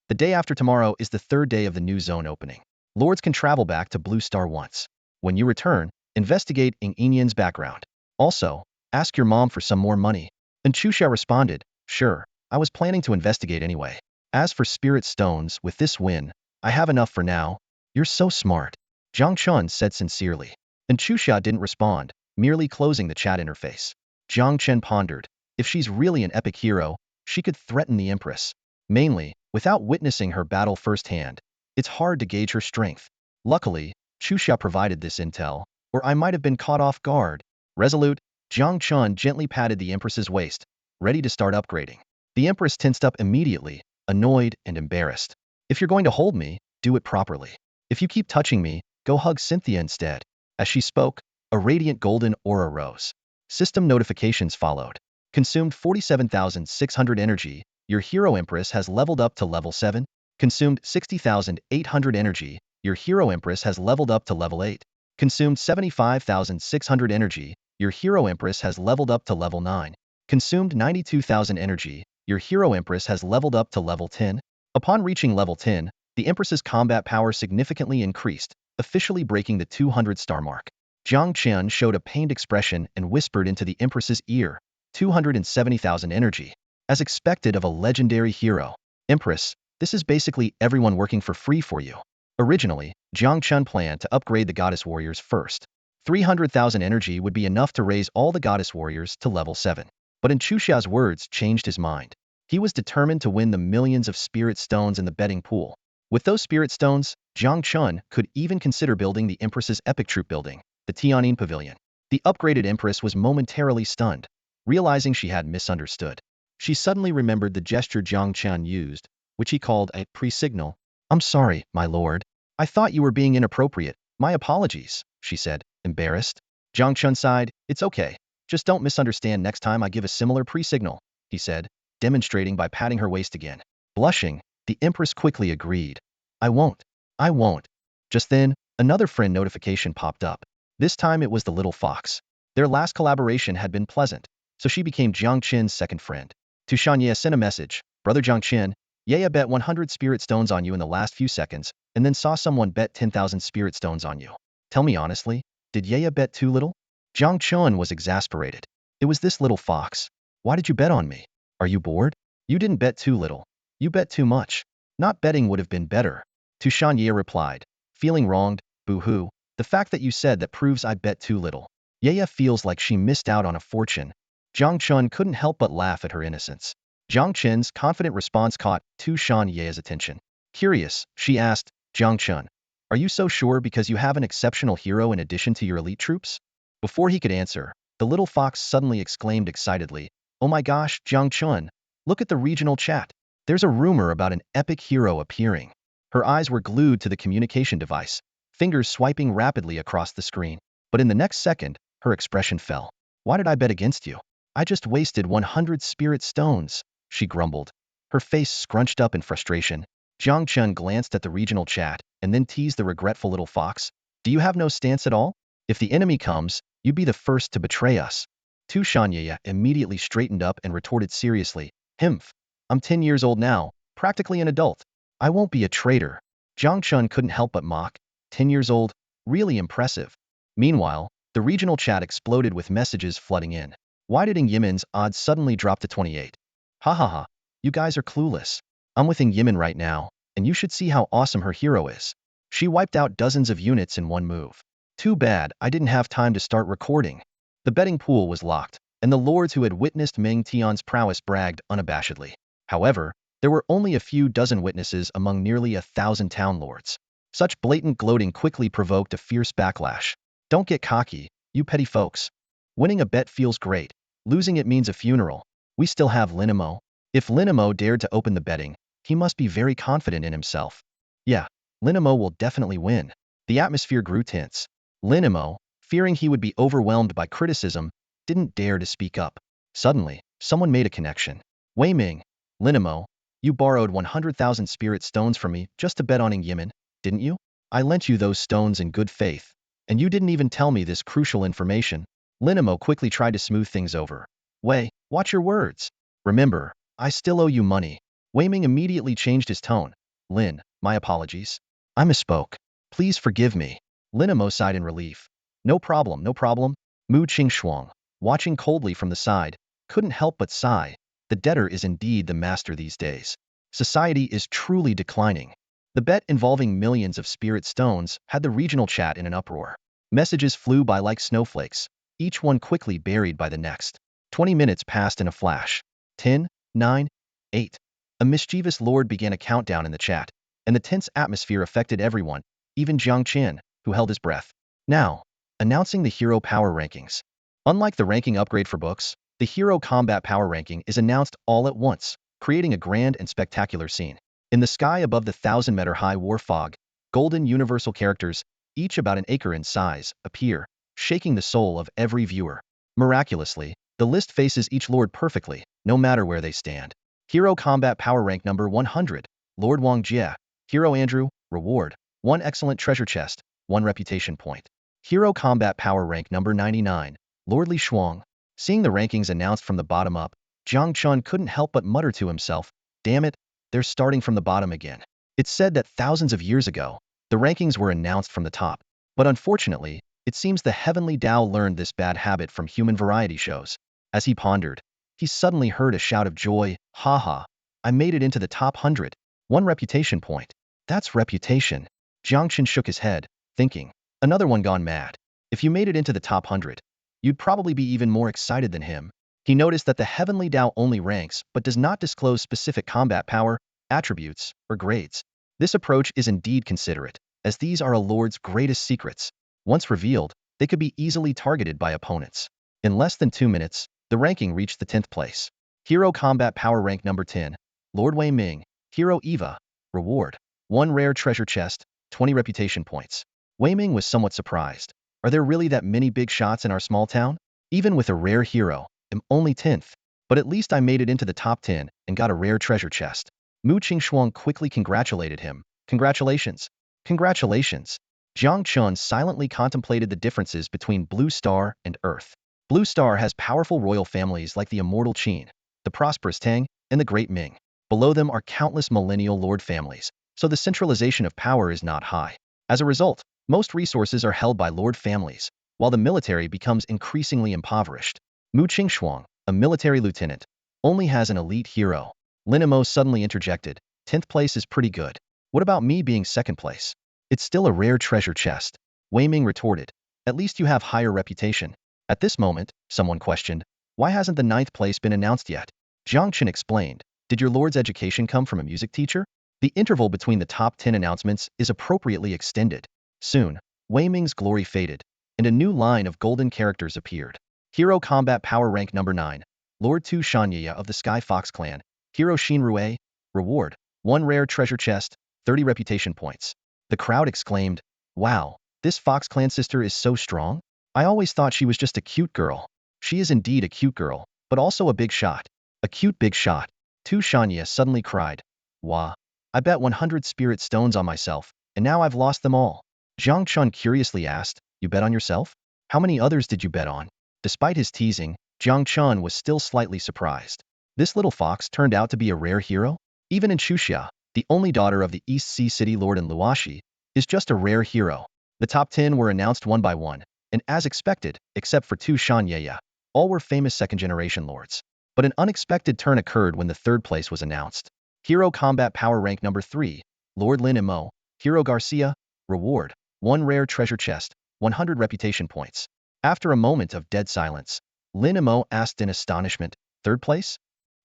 the day after tomorrow is the third day of the new zone opening. Lords can travel back to Blue Star once. When you return, investigate Ing Yan's background. Also, ask your mom for some more money. And Xuxia responded, sure, I was planning to investigate anyway. As for spirit stones, with this win, I have enough for now. You're so smart. Jiang Chen said sincerely. And Xuxia didn't respond, merely closing the chat interface. Jiang Chen pondered. If she's really an epic hero, she could threaten the Empress. Mainly, without witnessing her battle firsthand, it's hard to gauge her strength. Luckily, Xuxia provided this intel, or I might have been caught off guard. Resolute, Jiang Chen gently patted the Empress's waist, ready to start upgrading. The Empress tensed up immediately, annoyed and embarrassed. If you're going to hold me, do it properly. If you keep touching me, go hug Cynthia instead. As she spoke, A radiant golden aura rose. System notifications followed. Consumed 47,600 energy. Your hero Empress has leveled up to level 7. Consumed 60,800 energy. Your hero Empress has leveled up to level 8. Consumed 75,600 energy. Your hero Empress has leveled up to level 9. Consumed 92,000 energy. Your hero Empress has leveled up to level 10. Upon reaching level 10, the Empress's combat power significantly increased, officially breaking the 200-star mark. Jiang Chen showed a pained expression and whispered into the Empress's ear, 270,000 energy. As expected of a legendary hero. Empress, this is basically everyone working for free for you. Originally, Jiang Chen planned to upgrade the goddess warriors first. 300,000 energy would be enough to raise all the goddess warriors to level 7. But in Chuxia's words changed his mind. He was determined to win the millions of spirit stones in the betting pool. With those spirit stones, Jiang Chen could even consider building the Empress's epic troop building, the Tianyin Pavilion. The upgraded Empress was momentarily stunned, realizing she had misunderstood. She suddenly remembered the gesture Jiang Chen used, which he called a pre-signal. I'm sorry, my lord. I thought you were being inappropriate. My apologies, she said, embarrassed. Jiang Chen sighed. It's okay. Just don't misunderstand next time I give a similar pre-signal, he said, demonstrating by patting her waist again. Blushing, the Empress quickly agreed. I won't. I won't. Just then, another friend notification popped up. This time it was the little fox. Their last collaboration had been pleasant, so she became Jiang Chen's second friend. To Xuanyuan sent a message, Brother Jiang Chen, Yaya bet 100 spirit stones on you in the last few seconds, and then saw someone bet 10,000 spirit stones on you. Tell me honestly, did Yaya bet too little? Jiang Chen was exasperated. It was this little fox. Why did you bet on me? Are you bored? You didn't bet too little. You bet too much. Not betting would have been better. To Xuanyuan replied, feeling wronged, boo-hoo, the fact that you said that proves I bet too little. Yaya feels like she missed out on a fortune. Jiang Chen couldn't help but laugh at her innocence. Jiang Chen's confident response caught Tu Xuanyuan's attention. Curious, she asked, Jiang Chen, are you so sure because you have an exceptional hero in addition to your elite troops? Before he could answer, the little fox suddenly exclaimed excitedly, oh my gosh, Jiang Chen, look at the regional chat. There's a rumor about an epic hero appearing. Her eyes were glued to the communication device, fingers swiping rapidly across the screen. But in the next second, her expression fell. Why did I bet against you? I just wasted 100 spirit stones, she grumbled, her face scrunched up in frustration. Jiang Chen glanced at the regional chat and then teased the regretful little fox. Do you have no stance at all? If the enemy comes, you'd be the first to betray us. Tu Xuanyuan immediately straightened up and retorted seriously, Himph, I'm 10 years old now, practically an adult. I won't be a traitor. Jiang Chen couldn't help but mock. 10 years old? Really impressive. Meanwhile, the regional chat exploded with messages flooding in. Why did Yimin's odds suddenly drop to 28? Ha ha ha, you guys are clueless. I'm with Yimin right now, and you should see how awesome her hero is. She wiped out dozens of units in one move. Too bad I didn't have time to start recording. The betting pool was locked, and the lords who had witnessed Meng Tian's prowess bragged unabashedly. However, there were only a few dozen witnesses among nearly 1,000 town lords. Such blatant gloating quickly provoked a fierce backlash. Don't get cocky, you petty folks. Winning a bet feels great. Losing it means a funeral. We still have Linimo. If Linimo dared to open the betting, he must be very confident in himself. Yeah, Linimo will definitely win. The atmosphere grew tense. Linimo, fearing he would be overwhelmed by criticism, didn't dare to speak up. Suddenly, someone made a connection. Wei Ming, Linimo, you borrowed 100,000 spirit stones from me just to bet on Yimin, didn't you? I lent you those stones in good faith, and you didn't even tell me this crucial information. Linimo quickly tried to smooth things over. Wei, watch your words. Remember, I still owe you money. Wei Ming immediately changed his tone. Lin, my apologies. I misspoke. Please forgive me. Linimo sighed in relief. No problem, no problem. Mu Qingxuang, watching coldly from the side, couldn't help but sigh. The debtor is indeed the master these days. Society is truly declining. The bet involving millions of spirit stones had the regional chat in an uproar. Messages flew by like snowflakes, each one quickly buried by the next. 20 minutes passed in a flash. 10, 9, 8. A mischievous lord began a countdown in the chat, and the tense atmosphere affected everyone, even Jiang Chen, who held his breath. Now, announcing the hero power rankings. Unlike the ranking upgrade for books, the hero combat power ranking is announced all at once, creating a grand and spectacular scene. In the sky above the 1,000-meter high war fog, golden universal characters, each about an acre in size, appear. shaking the soul of every viewer. Miraculously, the list faces each lord perfectly, no matter where they stand. Hero Combat Power Rank number 100, Lord Wang Jie. Hero Andrew, reward, 1 excellent treasure chest, 1 reputation point. Hero Combat Power Rank number 99, Lord Li Shuang. Seeing the rankings announced from the bottom up, Jiang Chen couldn't help but mutter to himself, damn it, they're starting from the bottom again. It's said that thousands of years ago, the rankings were announced from the top. But unfortunately, it seems the heavenly Tao learned this bad habit from human variety shows. As he pondered, he suddenly heard a shout of joy, haha, I made it into the top 100. 1 reputation point. That's reputation. Jiang Chen shook his head, thinking, another one gone mad. If you made it into the top 100, you'd probably be even more excited than him. He noticed that the heavenly Tao only ranks but does not disclose specific combat power, attributes, or grades. This approach is indeed considerate, as these are a lord's greatest secrets. Once revealed, they could be easily targeted by opponents. In less than 2 minutes, the ranking reached the 10th place. Hero Combat Power Rank number 10, Lord Wei Ming. Hero Eva. Reward, 1 rare treasure chest, 20 reputation points. Wei Ming was somewhat surprised. Are there really that many big shots in our small town? Even with a rare hero, I'm only 10th. But at least I made it into the top 10 and got a rare treasure chest. Mu Qingxuang quickly congratulated him. Congratulations. Congratulations. Jiang Chen silently contemplated the differences between Blue Star and Earth. Blue Star has powerful royal families like the immortal Qin, the prosperous Tang, and the great Ming. Below them are countless millennial lord families, so the centralization of power is not high. As a result, most resources are held by lord families, while the military becomes increasingly impoverished. Mu Qingxuang, a military lieutenant, only has an elite hero. Lin Mo suddenly interjected, 10th place is pretty good. What about me being 2nd place? It's still a rare treasure chest. Wei Ming retorted, at least you have higher reputation. At this moment, someone questioned, why hasn't the 9th place been announced yet? Jiang Chen explained, did your lord's education come from a music teacher? The interval between the top 10 announcements is appropriately extended. Soon, Wei Ming's glory faded, and a new line of golden characters appeared. Hero Combat Power Rank number 9, Lord Tu Xuanyuan of the Sky Fox Clan. Hero Xin Rue. Reward, 1 rare treasure chest, 30 reputation points. The crowd exclaimed, wow, this Fox Clan sister is so strong? I always thought she was just a cute girl. She is indeed a cute girl, but also a big shot. A cute big shot. Tu Shanya suddenly cried, wah, I bet 100 spirit stones on myself, and now I've lost them all. Jiang Chen curiously asked, you bet on yourself? How many others did you bet on? Despite his teasing, Jiang Chen was still slightly surprised. This little fox turned out to be a rare hero? Even in Xuxia, the only daughter of the East Sea City Lord in Luoxi, is just a rare hero. The top 10 were announced one by one, and as expected, except for Tu Shanya, all were famous 2nd-generation lords. But an unexpected turn occurred when the 3rd place was announced. Hero Combat Power Rank number 3, Lord Lin Mo. Hero Garcia. Reward, 1 rare treasure chest, 100 reputation points. After a moment of dead silence, Lin Mo asked in astonishment, 3rd place?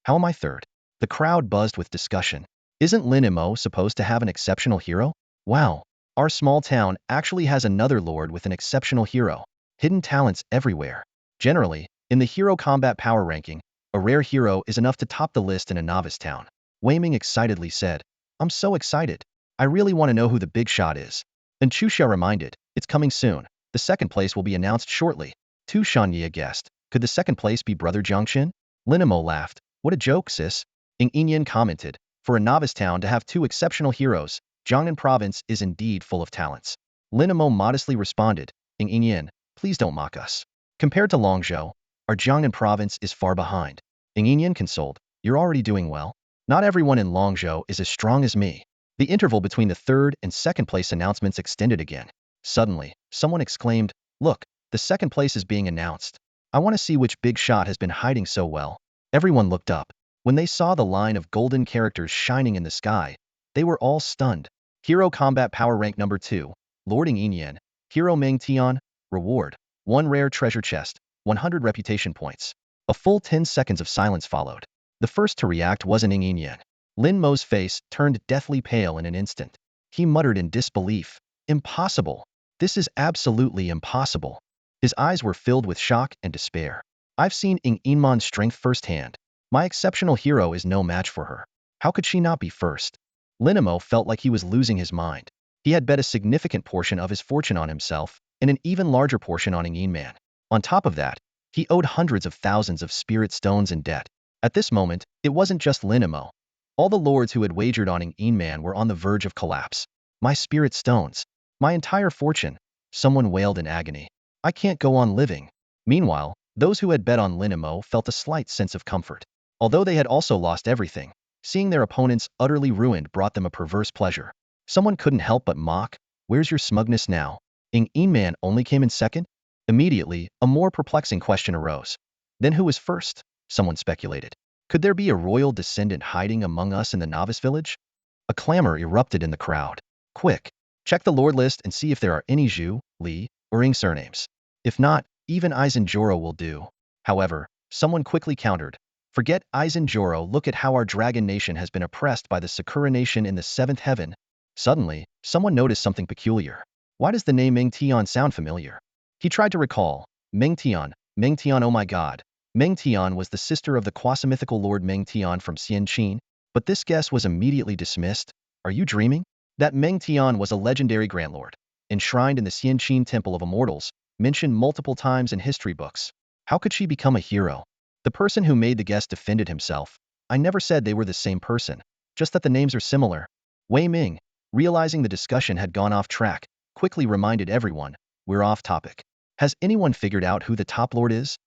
How am I 3rd? The crowd buzzed with discussion. Isn't Lin Mo supposed to have an exceptional hero? Wow, our small town actually has another lord with an exceptional hero. Hidden talents everywhere. Generally, in the hero combat power ranking, a rare hero is enough to top the list in a novice town. Wei Ming excitedly said, I'm so excited. I really want to know who the big shot is. And Xuxia reminded, it's coming soon. The 2nd place will be announced shortly. Tu Shanya guessed, could the 2nd place be brother Jiang Chen? Lin Mo laughed, what a joke, sis. Ng Inyan commented, for a novice town to have 2 exceptional heroes, Jiangnan province is indeed full of talents. Lin Mo modestly responded, Ng Inyan, please don't mock us. Compared to Longzhou, our Jiangnan province is far behind. Ng Inyan consoled, you're already doing well. Not everyone in Longzhou is as strong as me. The interval between the 3rd and 2nd place announcements extended again. Suddenly, someone exclaimed, look, the 2nd place is being announced. I want to see which big shot has been hiding so well. Everyone looked up. When they saw the line of golden characters shining in the sky, they were all stunned. Hero Combat Power Rank number 2, Lord Ng Inyan. Hero Meng Tian. Reward, 1 rare treasure chest, 100 reputation points. A full 10 seconds of silence followed. The first to react wasn't Ng Inyan. Lin Mo's face turned deathly pale in an instant. He muttered in disbelief, impossible. This is absolutely impossible. His eyes were filled with shock and despair. I've seen Ng Inman's strength firsthand. My exceptional hero is no match for her. How could she not be first? Lin Mo felt like he was losing his mind. He had bet a significant portion of his fortune on himself, and an even larger portion on Yin Man. On top of that, he owed hundreds of thousands of spirit stones in debt. At this moment, it wasn't just Linimo. All the lords who had wagered on Yin Man were on the verge of collapse. My spirit stones. My entire fortune. Someone wailed in agony. I can't go on living. Meanwhile, those who had bet on Linimo felt a slight sense of comfort. Although they had also lost everything, seeing their opponents utterly ruined brought them a perverse pleasure. Someone couldn't help but mock, "Where's your smugness now? Yin Man only came in second?" Immediately, a more perplexing question arose. Then who was first? Someone speculated. Could there be a royal descendant hiding among us in the novice village? A clamor erupted in the crowd. Quick, check the lord list and see if there are any Zhu, Li, or Ying surnames. If not, even Aizenjoro will do. However, someone quickly countered. Forget Aizenjoro, look at how our dragon nation has been oppressed by the Sakura nation in the seventh heaven. Suddenly, someone noticed something peculiar. Why does the name Meng Tian sound familiar? He tried to recall. Meng Tian, oh my god. Meng Tian was the sister of the quasi-mythical Lord Meng Tian from Xianqin, but this guess was immediately dismissed. Are you dreaming? That Meng Tian was a legendary Grand Lord, enshrined in the Xianqin Temple of Immortals, mentioned multiple times in history books. How could she become a hero? The person who made the guess defended himself. I never said they were the same person, just that the names are similar. Wei Ming, realizing the discussion had gone off track, quickly reminded everyone, we're off topic. Has anyone figured out who the top lord is?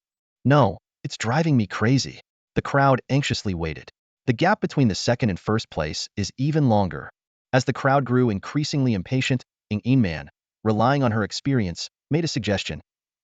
No, it's driving me crazy. The crowd anxiously waited. The gap between the second and first place is even longer. As the crowd grew increasingly impatient, Yin Man, relying on her experience, made a suggestion.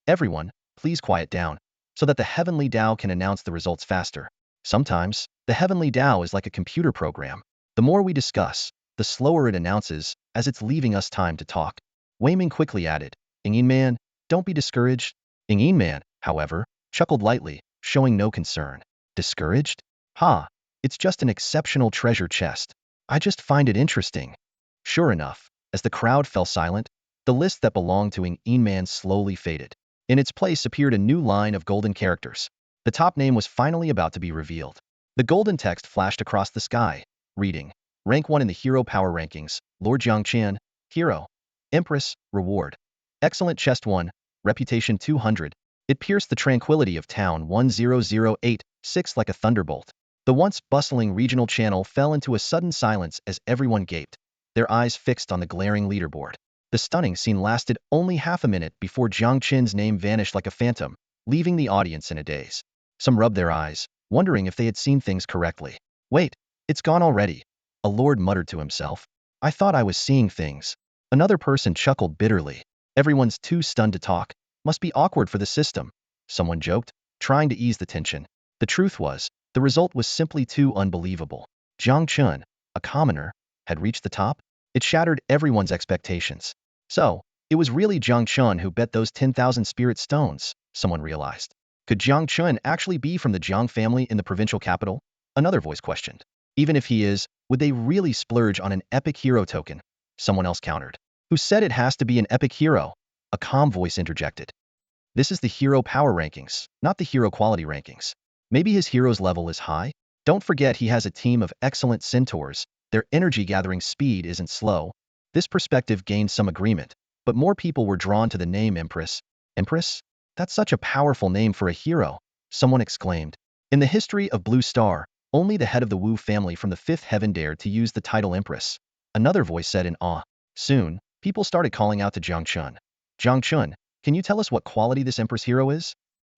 Everyone, please quiet down, so that the Heavenly Tao can announce the results faster. Sometimes, the Heavenly Tao is like a computer program. The more we discuss, the slower it announces, as it's leaving us time to talk. Wei Ming quickly added, Yin Man, don't be discouraged. Yin Man, however, chuckled lightly, showing no concern. Discouraged? Ha, it's just an exceptional treasure chest. I just find it interesting. Sure enough, as the crowd fell silent, the list that belonged to Yin Man slowly faded. In its place appeared a new line of golden characters. The top name was finally about to be revealed. The golden text flashed across the sky, reading, Rank 1 in the Hero Power Rankings, Lord Jiang Chen, Hero. Empress, Reward. Excellent Chest 1, Reputation 200. It pierced the tranquility of Town 10086 like a thunderbolt. The once bustling regional channel fell into a sudden silence as everyone gaped, their eyes fixed on the glaring leaderboard. The stunning scene lasted only half a minute before Jiang Chen's name vanished like a phantom, leaving the audience in a daze. Some rubbed their eyes, wondering if they had seen things correctly. Wait, it's gone already. A lord muttered to himself. I thought I was seeing things. Another person chuckled bitterly. Everyone's too stunned to talk. Must be awkward for the system. Someone joked, trying to ease the tension. The truth was, the result was simply too unbelievable. Jiang Chen, a commoner, had reached the top. It shattered everyone's expectations. So, it was really Jiang Chen who bet those 10,000 spirit stones, someone realized. Could Jiang Chen actually be from the Jiang family in the provincial capital? Another voice questioned. Even if he is, would they really splurge on an epic hero token? Someone else countered. Who said it has to be an epic hero? A calm voice interjected. This is the hero power rankings, not the hero quality rankings. Maybe his hero's level is high? Don't forget he has a team of excellent centaurs. Their energy gathering speed isn't slow. This perspective gained some agreement, but more people were drawn to the name Empress. Empress? That's such a powerful name for a hero, someone exclaimed. In the history of Blue Star, only the head of the Wu family from the fifth heaven dared to use the title Empress. Another voice said in awe. Soon, people started calling out to Jiang Chen. Jiang Chen, can you tell us what quality this Empress hero is?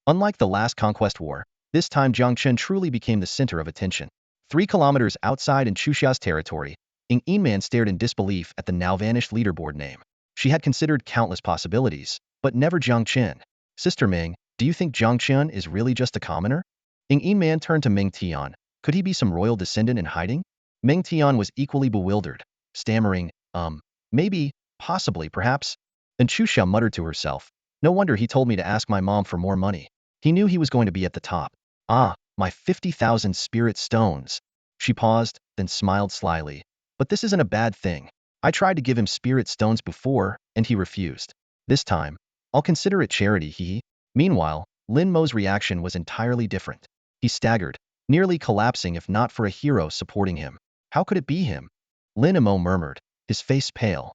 Unlike the last conquest war, this time Jiang Chen truly became the center of attention. 3 kilometers outside in Chuxia's territory, Yin Man stared in disbelief at the now-vanished leaderboard name. She had considered countless possibilities, but never Jiang Chen. Sister Ming, do you think Jiang Chen is really just a commoner? Yin Man turned to Meng Tian. Could he be some royal descendant in hiding? Meng Tian was equally bewildered, stammering, maybe, possibly, perhaps. And Chuxia muttered to herself, no wonder he told me to ask my mom for more money. He knew he was going to be at the top. Ah, my 50,000 spirit stones. She paused, then smiled slyly. But this isn't a bad thing. I tried to give him spirit stones before, and he refused. This time, I'll consider it charity, he. Meanwhile, Lin Mo's reaction was entirely different. He staggered, nearly collapsing if not for a hero supporting him. How could it be him? Lin Mo murmured, his face pale.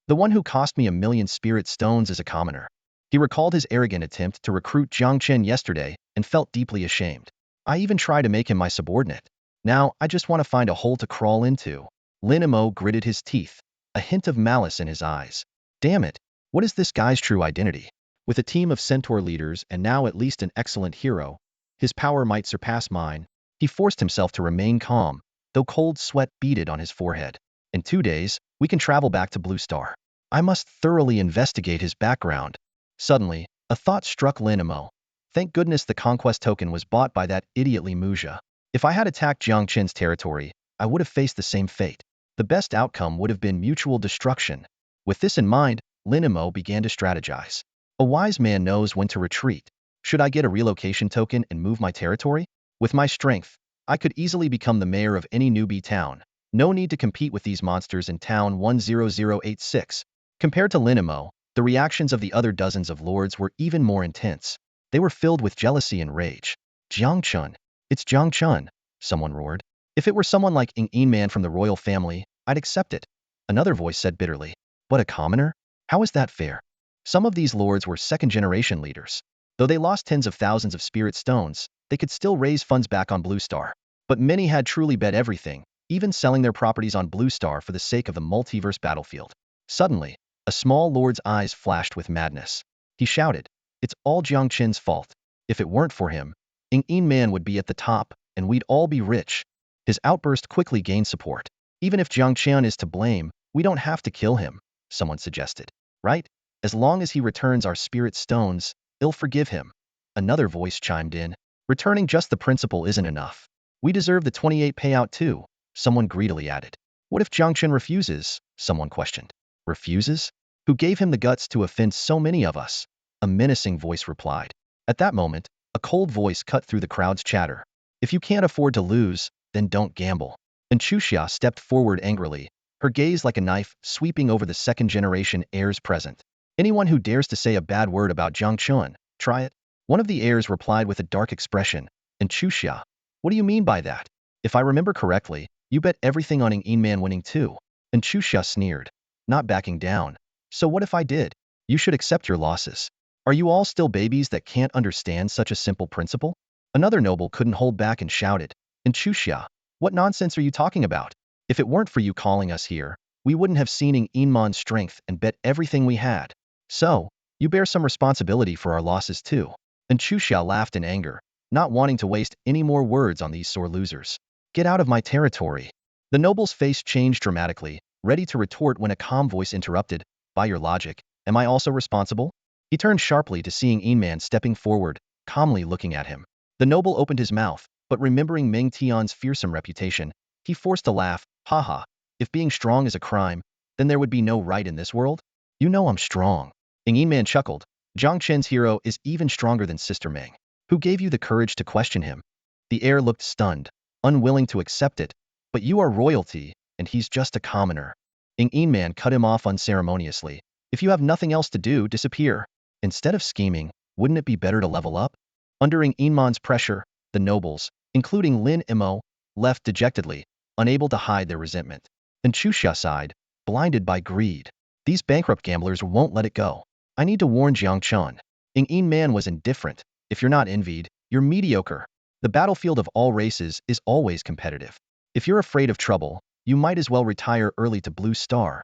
The one who cost me 1,000,000 spirit stones is a commoner. He recalled his arrogant attempt to recruit Jiang Chen yesterday and felt deeply ashamed. I even tried to make him my subordinate. Now, I just want to find a hole to crawl into. Lin Mo gritted his teeth, a hint of malice in his eyes. Damn it, what is this guy's true identity? With a team of centaur leaders and now at least an excellent hero, his power might surpass mine. He forced himself to remain calm, though cold sweat beaded on his forehead. In 2 days, we can travel back to Blue Star. I must thoroughly investigate his background. Suddenly, a thought struck Lin Mo. Thank goodness the conquest token was bought by that idiot Li Muzha. If I had attacked Jiang Chen's territory, I would have faced the same fate. The best outcome would have been mutual destruction. With this in mind, Lin Mo began to strategize. A wise man knows when to retreat. Should I get a relocation token and move my territory? With my strength, I could easily become the mayor of any newbie town. No need to compete with these monsters in town 10086. Compared to Lin Mo, the reactions of the other dozens of lords were even more intense. They were filled with jealousy and rage. Jiang Chen. It's Jiang Chen, someone roared. If it were someone like Ing Man from the royal family, I'd accept it. Another voice said bitterly. But a commoner? How is that fair? Some of these lords were second-generation leaders. Though they lost tens of thousands of spirit stones, they could still raise funds back on Blue Star. But many had truly bet everything, even selling their properties on Blue Star for the sake of the multiverse battlefield. Suddenly, a small lord's eyes flashed with madness. He shouted, it's all Jiang Chen's fault. If it weren't for him, Ing Man would be at the top, and we'd all be rich. His outburst quickly gained support. Even if Jiang Chen is to blame, we don't have to kill him, someone suggested. Right? As long as he returns our spirit stones, they'll forgive him. Another voice chimed in. Returning just the principal isn't enough. We deserve the 28 payout too, someone greedily added. What if Jiang Chen refuses? Someone questioned. Refuses? Who gave him the guts to offend so many of us? A menacing voice replied. At that moment, a cold voice cut through the crowd's chatter. If you can't afford to lose, then don't gamble. And Xuxia stepped forward angrily, her gaze like a knife sweeping over the second-generation heirs present. Anyone who dares to say a bad word about Jiang Chen, try it. One of the heirs replied with a dark expression. And Xuxia, what do you mean by that? If I remember correctly, you bet everything on Ing Man winning too. And Xuxia sneered, not backing down. So what if I did? You should accept your losses. Are you all still babies that can't understand such a simple principle? Another noble couldn't hold back and shouted. And Xuxia, what nonsense are you talking about? If it weren't for you calling us here, we wouldn't have seen Ing Man's strength and bet everything we had. So, you bear some responsibility for our losses too. And Xuxia laughed in anger, not wanting to waste any more words on these sore losers. Get out of my territory. The noble's face changed dramatically, ready to retort when a calm voice interrupted. By your logic, am I also responsible? He turned sharply to seeing Ing Man stepping forward, calmly looking at him. The noble opened his mouth, but remembering Meng Tian's fearsome reputation, he forced a laugh. Haha, if being strong is a crime, then there would be no right in this world? You know I'm strong. Ing Man chuckled. Jiang Chen's hero is even stronger than Sister Meng. Who gave you the courage to question him? The heir looked stunned, unwilling to accept it. But you are royalty, and he's just a commoner. Ing Man cut him off unceremoniously. If you have nothing else to do, disappear. Instead of scheming, wouldn't it be better to level up? Under Ing Man's pressure, the nobles, including Lin Mo, left dejectedly, unable to hide their resentment. And Xuxia sighed, blinded by greed. These bankrupt gamblers won't let it go. I need to warn Jiang Chen. Ing Man was indifferent. If you're not envied, you're mediocre. The battlefield of all races is always competitive. If you're afraid of trouble, you might as well retire early to Blue Star.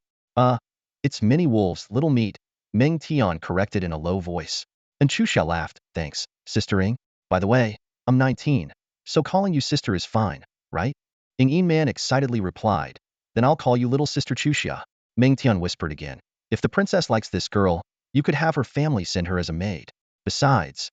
It's many wolves, little meat, Meng Tian corrected in a low voice. And Xuxia laughed. Thanks, Sister Ing. By the way, I'm 19, so calling you sister is fine, right? Ing Man excitedly replied. Then I'll call you little sister Xuxia. Meng Tian whispered again. If the princess likes this girl, you could have her family send her as a maid. Besides,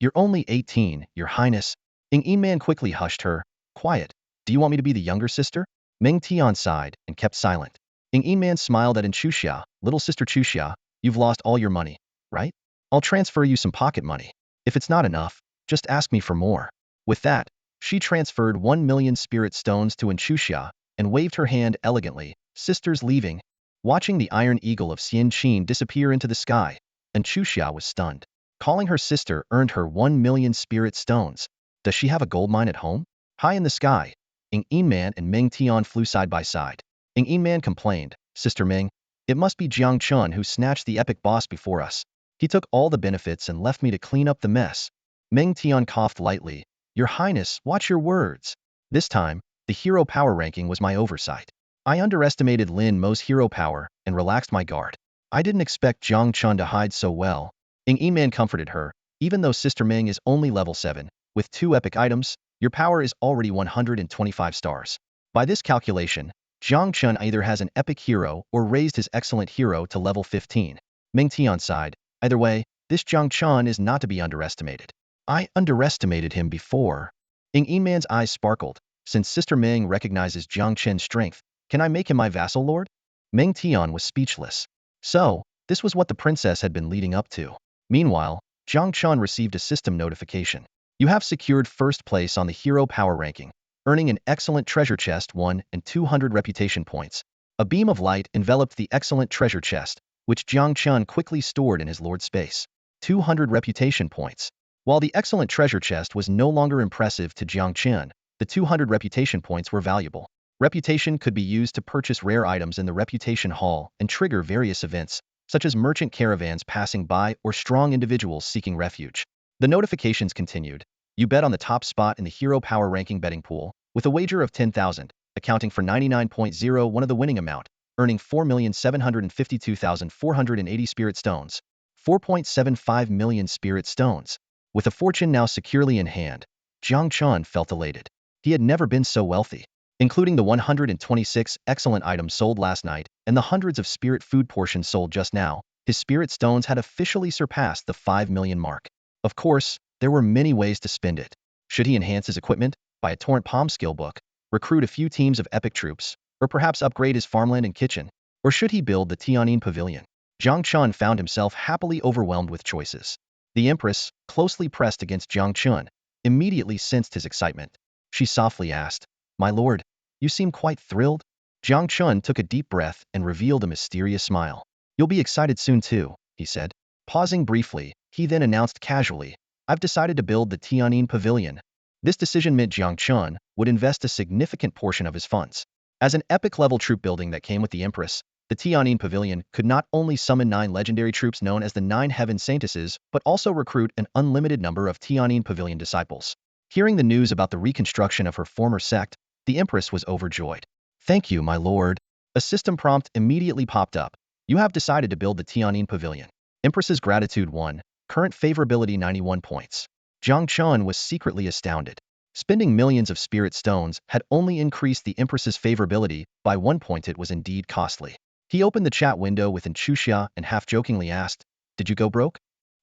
you're only 18, your highness. Ing Man quickly hushed her. Quiet. Do you want me to be the younger sister? Meng Tian sighed and kept silent. Ing Man smiled at Xuxia. Little sister Xuxia, you've lost all your money, right? I'll transfer you some pocket money. If it's not enough, just ask me for more. With that, she transferred 1,000,000 spirit stones to Xuxia and waved her hand elegantly. Sisters leaving. Watching the iron eagle of Xianqin disappear into the sky, Xuxia was stunned. Calling her sister earned her 1,000,000 spirit stones. Does she have a gold mine at home? High in the sky, Ing Man and Meng Tian flew side by side. Ing Man complained, Sister Meng, It must be Jiang Chen who snatched the epic boss before us. He took all the benefits and left me to clean up the mess. Meng Tian coughed lightly. Your Highness, watch your words. This time, the hero power ranking was my oversight. I underestimated Lin Mo's hero power and relaxed my guard. I didn't expect Jiang Chen to hide so well. Ing Yiman comforted her. Even though Sister Meng is only level 7, with 2 epic items, your power is already 125 stars. By this calculation, Jiang Chen either has an epic hero or raised his excellent hero to level 15. Meng Tian sighed. Either way, this Jiang Chen is not to be underestimated. I underestimated him before. Ing Yiman's eyes sparkled. Since Sister Meng recognizes Jiang Chen's strength, can I make him my vassal lord? Meng Tian was speechless. So, this was what the princess had been leading up to. Meanwhile, Jiang Chen received a system notification. You have secured first place on the hero power ranking, earning an excellent treasure chest 1 and 200 reputation points. A beam of light enveloped the excellent treasure chest, which Jiang Chen quickly stored in his lord space. 200 reputation points. While the excellent treasure chest was no longer impressive to Jiang Chen, the 200 reputation points were valuable. Reputation could be used to purchase rare items in the reputation hall and trigger various events, such as merchant caravans passing by or strong individuals seeking refuge. The notifications continued. You bet on the top spot in the hero power ranking betting pool, with a wager of 10,000, accounting for 99.01 of the winning amount, earning 4,752,480 spirit stones. 4.75 million spirit stones. With a fortune now securely in hand, Jiang Chen felt elated. He had never been so wealthy. Including the 126 excellent items sold last night and the hundreds of spirit food portions sold just now, his spirit stones had officially surpassed the 5 million mark. Of course, there were many ways to spend it. Should he enhance his equipment, buy a torrent palm skill book, recruit a few teams of epic troops, or perhaps upgrade his farmland and kitchen? Or should he build the Tianyin Pavilion? Jiang Chen found himself happily overwhelmed with choices. The Empress, closely pressed against Jiang Chen, immediately sensed his excitement. She softly asked, My lord, you seem quite thrilled? Jiang Chen took a deep breath and revealed a mysterious smile. You'll be excited soon too, he said. Pausing briefly, he then announced casually, I've decided to build the Tianyin Pavilion. This decision meant Jiang Chen would invest a significant portion of his funds. As an epic-level troop building that came with the Empress, the Tianyin Pavilion could not only summon 9 legendary troops known as the 9 Heaven Saintesses, but also recruit an unlimited number of Tianyin Pavilion disciples. Hearing the news about the reconstruction of her former sect, the Empress was overjoyed. Thank you, my lord. A system prompt immediately popped up. You have decided to build the Tianyin Pavilion. Empress's gratitude 1, current favorability 91 points. Jiang Chen was secretly astounded. Spending millions of spirit stones had only increased the Empress's favorability by 1 point. It was indeed costly. He opened the chat window with Enchuxia and half-jokingly asked, Did you go broke?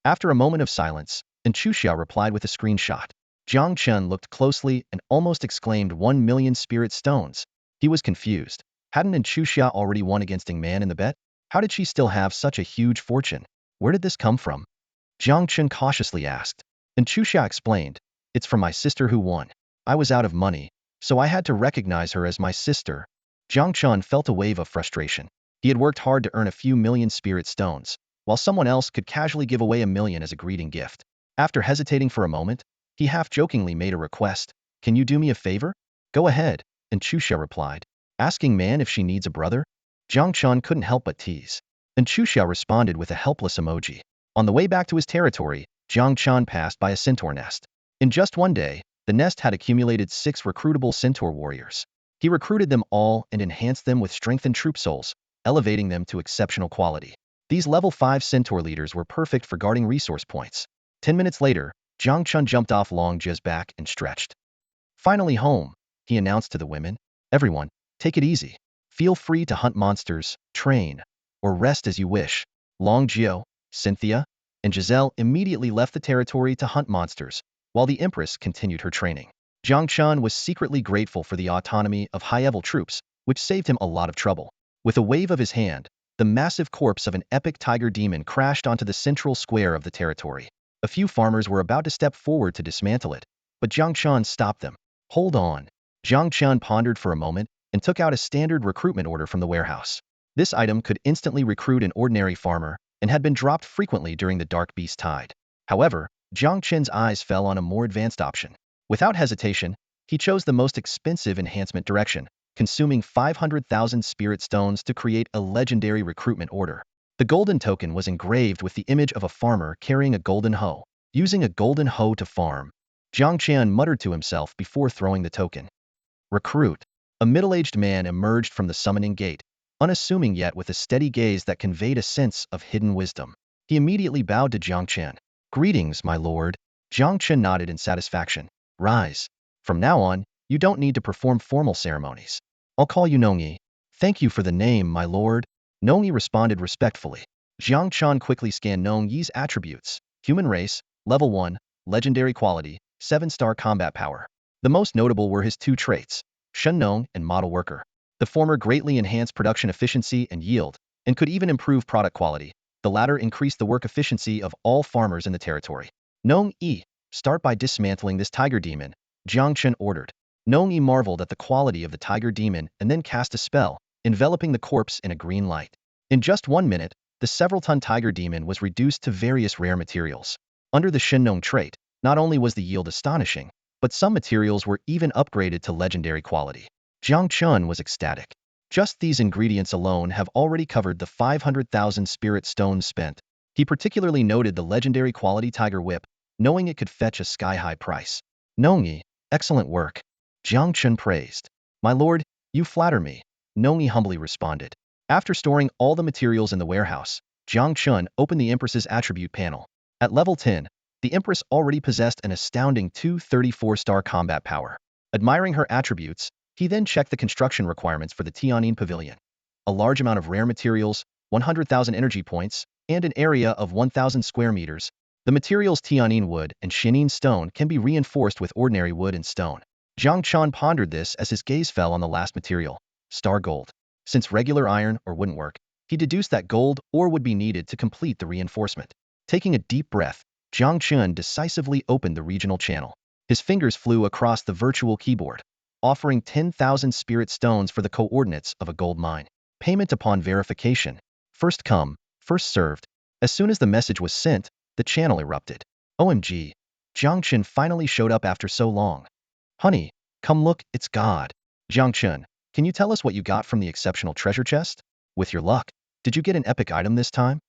After a moment of silence, Enchuxia replied with a screenshot. Jiang Chen looked closely and almost exclaimed 1 million spirit stones. He was confused. Hadn't Enchuxia already won against Ing Man in the bet? How did she still have such a huge fortune? Where did this come from? Jiang Chen cautiously asked. Enchuxia explained, It's from my sister who won. I was out of money, so I had to recognize her as my sister. Jiang Chen felt a wave of frustration. He had worked hard to earn a few million spirit stones, while someone else could casually give away 1 million as a greeting gift. After hesitating for a moment, he half-jokingly made a request. Can you do me a favor? Go ahead, Enchuxia replied. Asking Man if she needs a brother? Jiang Chen couldn't help but tease. Enchuxia responded with a helpless emoji. On the way back to his territory, Jiang Chen passed by a centaur nest. In just one day, the nest had accumulated 6 recruitable centaur warriors. He recruited them all and enhanced them with strengthened troop souls, elevating them to exceptional quality. These level 5 centaur leaders were perfect for guarding resource points. 10 minutes later, Jiang Chen jumped off Long Jie's back and stretched. Finally home, he announced to the women. Everyone, take it easy. Feel free to hunt monsters, train, or rest as you wish. Long Jie, Cynthia, and Giselle immediately left the territory to hunt monsters, while the Empress continued her training. Jiang Chen was secretly grateful for the autonomy of high-level troops, which saved him a lot of trouble. With a wave of his hand, the massive corpse of an epic tiger demon crashed onto the central square of the territory. A few farmers were about to step forward to dismantle it, but Jiang Chen stopped them. Hold on. Jiang Chen pondered for a moment and took out a standard recruitment order from the warehouse. This item could instantly recruit an ordinary farmer and had been dropped frequently during the Dark Beast Tide. However, Jiang Chen's eyes fell on a more advanced option. Without hesitation, he chose the most expensive enhancement direction, consuming 500,000 spirit stones to create a legendary recruitment order. The golden token was engraved with the image of a farmer carrying a golden hoe. Using a golden hoe to farm, Jiang Chen muttered to himself before throwing the token. Recruit. A middle-aged man emerged from the summoning gate, unassuming yet with a steady gaze that conveyed a sense of hidden wisdom. He immediately bowed to Jiang Chen. Greetings, my lord. Jiang Chen nodded in satisfaction. Rise. From now on, you don't need to perform formal ceremonies. I'll call you Nongyi. Thank you for the name, my lord. Nongyi responded respectfully. Jiang Chen quickly scanned Nongyi's attributes. Human race, level 1, legendary quality, 7-star combat power. The most notable were his two traits, Shennong and model worker. The former greatly enhanced production efficiency and yield, and could even improve product quality. The latter increased the work efficiency of all farmers in the territory. Nongyi, start by dismantling this tiger demon, Jiang Chen ordered. Nongyi marveled at the quality of the tiger demon and then cast a spell, enveloping the corpse in a green light. In just 1 minute, the several-ton tiger demon was reduced to various rare materials. Under the Shennong trait, not only was the yield astonishing, but some materials were even upgraded to legendary quality. Jiang Chen was ecstatic. Just these ingredients alone have already covered the 500,000 spirit stones spent. He particularly noted the legendary quality tiger whip, knowing it could fetch a sky-high price. Nongyi, excellent work. Jiang Chen praised. My lord, you flatter me, Nongyi humbly responded. After storing all the materials in the warehouse, Jiang Chen opened the Empress's attribute panel. At level 10, the Empress already possessed an astounding 234-star combat power. Admiring her attributes, he then checked the construction requirements for the Tianyin Pavilion. A large amount of rare materials, 100,000 energy points, and an area of 1,000 square meters. The materials Tianyin wood and Xianyin stone can be reinforced with ordinary wood and stone. Jiang Chen pondered this as his gaze fell on the last material, star gold. Since regular iron or wouldn't work, he deduced that gold ore would be needed to complete the reinforcement. Taking a deep breath, Jiang Chen decisively opened the regional channel. His fingers flew across the virtual keyboard, offering 10,000 spirit stones for the coordinates of a gold mine. Payment upon verification. First come, first served. As soon as the message was sent, the channel erupted. OMG, Jiang Chen finally showed up after so long. Honey, come look, it's God. Jiang Chen, can you tell us what you got from the exceptional treasure chest? With your luck, did you get an epic item this time?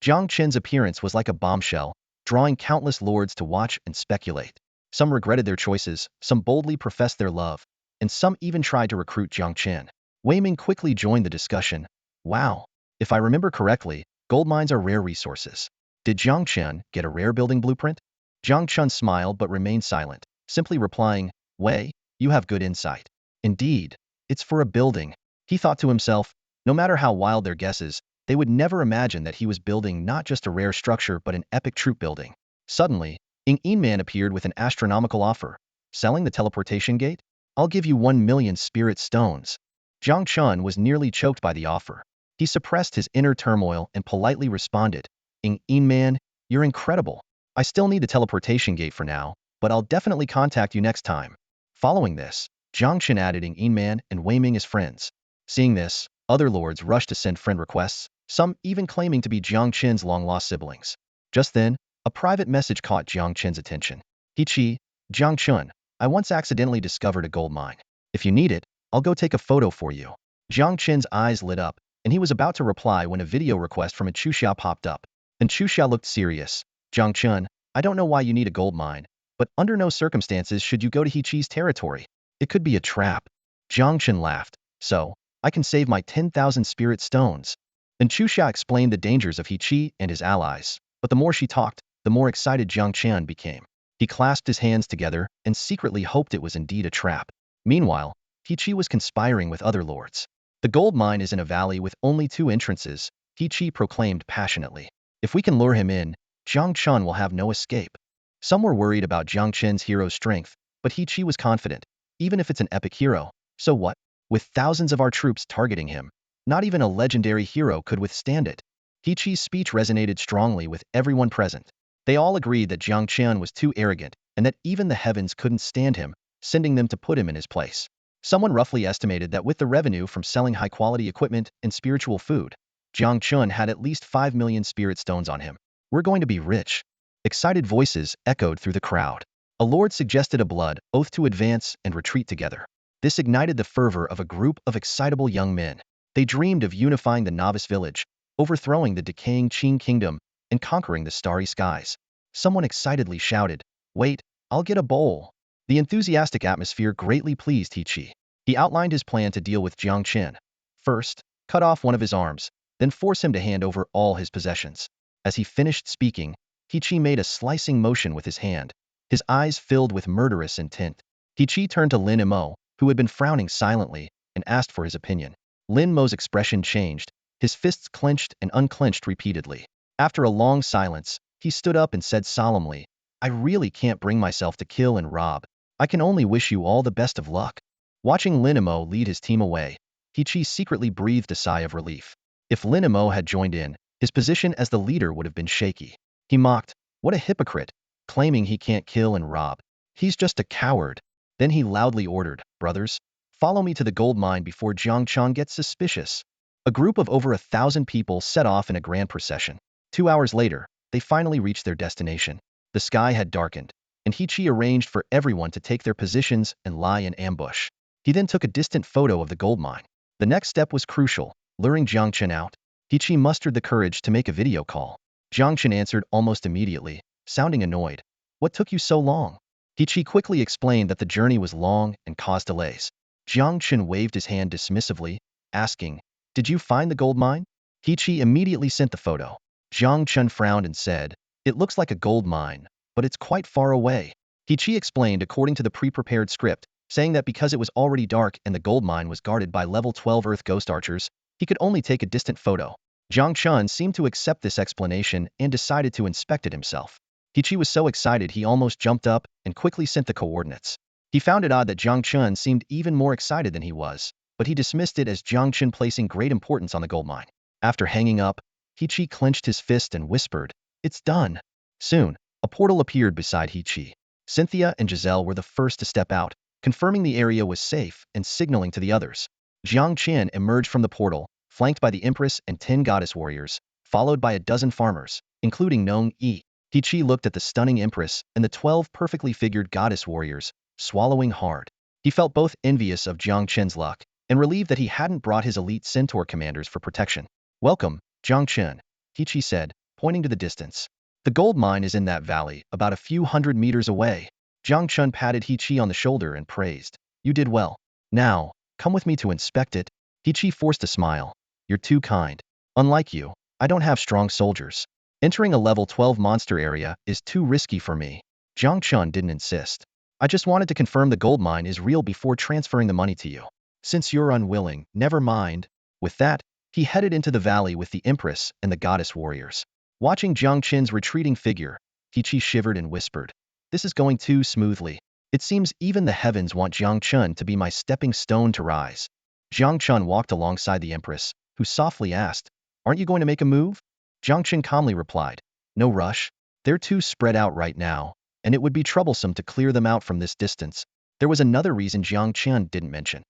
Jiang Chen's appearance was like a bombshell, drawing countless lords to watch and speculate. Some regretted their choices, some boldly professed their love, and some even tried to recruit Jiang Chen. Wei Ming quickly joined the discussion. Wow, if I remember correctly, gold mines are rare resources. Did Jiang Chen get a rare building blueprint? Jiang Chen smiled but remained silent, simply replying, Wei, you have good insight. Indeed, it's for a building. He thought to himself, no matter how wild their guesses, they would never imagine that he was building not just a rare structure but an epic troop building. Suddenly, Ing Man appeared with an astronomical offer. Selling the teleportation gate? I'll give you 1 million spirit stones. Jiang Chen was nearly choked by the offer. He suppressed his inner turmoil and politely responded, Ing Man, you're incredible. I still need the teleportation gate for now, but I'll definitely contact you next time. Following this, Jiang Chen added Ing Man and Wei Ming as friends. Seeing this, other lords rushed to send friend requests, some even claiming to be Jiang Chen's long-lost siblings. Just then, a private message caught Jiang Chen's attention. Jiang Chen, I once accidentally discovered a gold mine. If you need it, I'll go take a photo for you. Jiang Chen's eyes lit up, and he was about to reply when a video request from Xuanyuan popped up. And Xuanyuan looked serious. Jiang Chen, I don't know why you need a gold mine, but under no circumstances should you go to Heqi's territory. It could be a trap. Jiang Chen laughed. So, I can save my 10,000 spirit stones. And Xuanyuan explained the dangers of Heqi and his allies, but the more she talked, the more excited Jiang Chen became. He clasped his hands together and secretly hoped it was indeed a trap. Meanwhile, Heqi was conspiring with other lords. The gold mine is in a valley with only 2 entrances, Heqi proclaimed passionately. If we can lure him in, Jiang Chen will have no escape. Some were worried about Jiang Chen's hero strength, but Heqi was confident. Even if it's an epic hero, so what? With thousands of our troops targeting him, not even a legendary hero could withstand it. Heqi's speech resonated strongly with everyone present. They all agreed that Jiang Chen was too arrogant and that even the heavens couldn't stand him, sending them to put him in his place. Someone roughly estimated that with the revenue from selling high-quality equipment and spiritual food, Jiang Chen had at least 5 million spirit stones on him. We're going to be rich. Excited voices echoed through the crowd. A lord suggested a blood oath to advance and retreat together. This ignited the fervor of a group of excitable young men. They dreamed of unifying the novice village, overthrowing the decaying Qing kingdom, and conquering the starry skies. Someone excitedly shouted, "Wait, I'll get a bowl." The enthusiastic atmosphere greatly pleased He Chi. He outlined his plan to deal with Jiang Chen. First, cut off one of his arms, then force him to hand over all his possessions. As he finished speaking, He Chi made a slicing motion with his hand. His eyes filled with murderous intent. He Chi turned to Lin Mo, who had been frowning silently, and asked for his opinion. Lin Mo's expression changed. His fists clenched and unclenched repeatedly. After a long silence, he stood up and said solemnly, "I really can't bring myself to kill and rob. I can only wish you all the best of luck." Watching Lin Mo lead his team away, He Chi secretly breathed a sigh of relief. If Lin Mo had joined in, his position as the leader would have been shaky. He mocked, "What a hypocrite, claiming he can't kill and rob. He's just a coward." Then he loudly ordered, "Brothers, follow me to the gold mine before Jiang Chen gets suspicious." A group of over 1,000 people set off in a grand procession. 2 hours later, they finally reached their destination. The sky had darkened, and He Chi arranged for everyone to take their positions and lie in ambush. He then took a distant photo of the gold mine. The next step was crucial, luring Jiang Chen out. He Chi mustered the courage to make a video call. Jiang Chen answered almost immediately, sounding annoyed. "What took you so long?" He Chi quickly explained that the journey was long and caused delays. Jiang Chen waved his hand dismissively, asking, "Did you find the gold mine?" He Chi immediately sent the photo. Jiang Chen frowned and said, "It looks like a gold mine, but it's quite far away." He Chi explained according to the pre-prepared script, saying that because it was already dark and the gold mine was guarded by level 12 Earth Ghost Archers, he could only take a distant photo. Jiang Chen seemed to accept this explanation and decided to inspect it himself. He Chi was so excited he almost jumped up and quickly sent the coordinates. He found it odd that Jiang Chen seemed even more excited than he was, but he dismissed it as Jiang Chen placing great importance on the gold mine. After hanging up, He Chi clenched his fist and whispered, "It's done." Soon, a portal appeared beside He Chi. Cynthia and Giselle were the first to step out, confirming the area was safe and signaling to the others. Jiang Chen emerged from the portal, flanked by the Empress and 10 goddess warriors, followed by a dozen farmers, including Nong Yi. He Chi looked at the stunning Empress and the 12 perfectly figured goddess warriors, swallowing hard. He felt both envious of Jiang Chen's luck and relieved that he hadn't brought his elite centaur commanders for protection. "Welcome, Jiang Chen," He Chi said, pointing to the distance. "The gold mine is in that valley, about a few hundred meters away." Jiang Chen patted He Chi on the shoulder and praised, "You did well. Now, come with me to inspect it." He Chi forced a smile. "You're too kind. Unlike you, I don't have strong soldiers. Entering a level 12 monster area is too risky for me." Jiang Chen didn't insist. "I just wanted to confirm the gold mine is real before transferring the money to you. Since you're unwilling, never mind." With that, he headed into the valley with the Empress and the goddess warriors. Watching Jiang Chen's retreating figure, He Chi shivered and whispered, "This is going too smoothly. It seems even the heavens want Jiang Chen to be my stepping stone to rise." Jiang Chen walked alongside the Empress, who softly asked, "Aren't you going to make a move?" Jiang Chen calmly replied, "No rush. They're too spread out right now, and it would be troublesome to clear them out from this distance." There was another reason Jiang Chen didn't mention.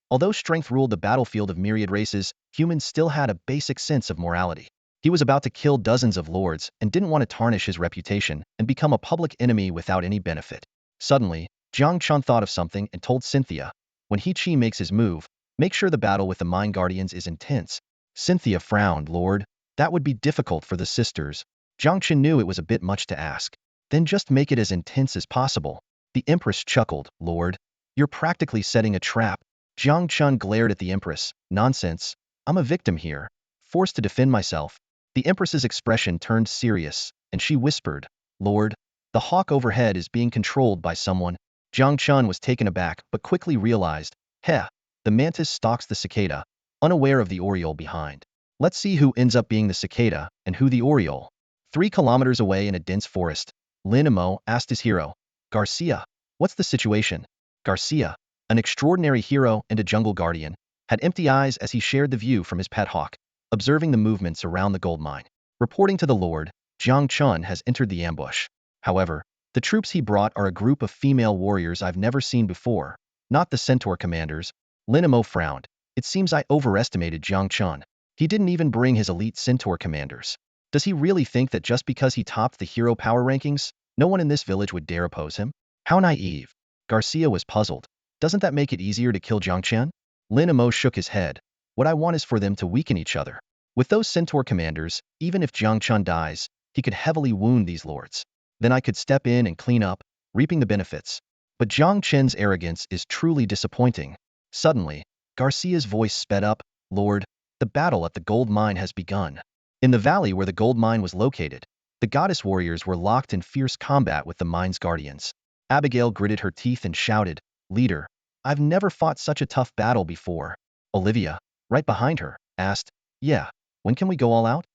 Although strength ruled the battlefield of myriad races, humans still had a basic sense of morality. He was about to kill dozens of lords and didn't want to tarnish his reputation and become a public enemy without any benefit. Suddenly, Jiang Chen thought of something and told Cynthia, "When He Chi makes his move, make sure the battle with the Mine Guardians is intense." Cynthia frowned, "Lord, that would be difficult for the sisters." Jiang Chen knew it was a bit much to ask. "Then just make it as intense as possible." The Empress chuckled, "Lord, you're practically setting a trap." Jiang Chen glared at the Empress. "Nonsense. I'm a victim here, forced to defend myself." The Empress's expression turned serious, and she whispered, "Lord, the hawk overhead is being controlled by someone." Jiang Chen was taken aback but quickly realized, "Heh, the mantis stalks the cicada, unaware of the oriole behind. Let's see who ends up being the cicada and who the oriole." 3 kilometers away in a dense forest, Lin Mo asked his hero, "Garcia, what's the situation?" Garcia, an extraordinary hero and a jungle guardian, had empty eyes as he shared the view from his pet hawk, observing the movements around the gold mine. Reporting to the Lord, Jiang Chen has entered the ambush. However, the troops he brought are a group of female warriors I've never seen before, not the centaur commanders. Lin Mo frowned. "It seems I overestimated Jiang Chen. He didn't even bring his elite centaur commanders. Does he really think that just because he topped the hero power rankings, no one in this village would dare oppose him? How naive." Garcia was puzzled. Doesn't that make it easier to kill Jiang Chen? Lin Amo shook his head. What I want is for them to weaken each other. With those centaur commanders, even if Jiang Chen dies, he could heavily wound these lords. Then I could step in and clean up, reaping the benefits. But Jiang Chen's arrogance is truly disappointing. Suddenly, Garcia's voice sped up. Lord, the battle at the gold mine has begun. In the valley where the gold mine was located, the goddess warriors were locked in fierce combat with the mine's guardians. Abigail gritted her teeth and shouted, Leader, I've never fought such a tough battle before. Olivia, right behind her, asked, Yeah, when can we go all out?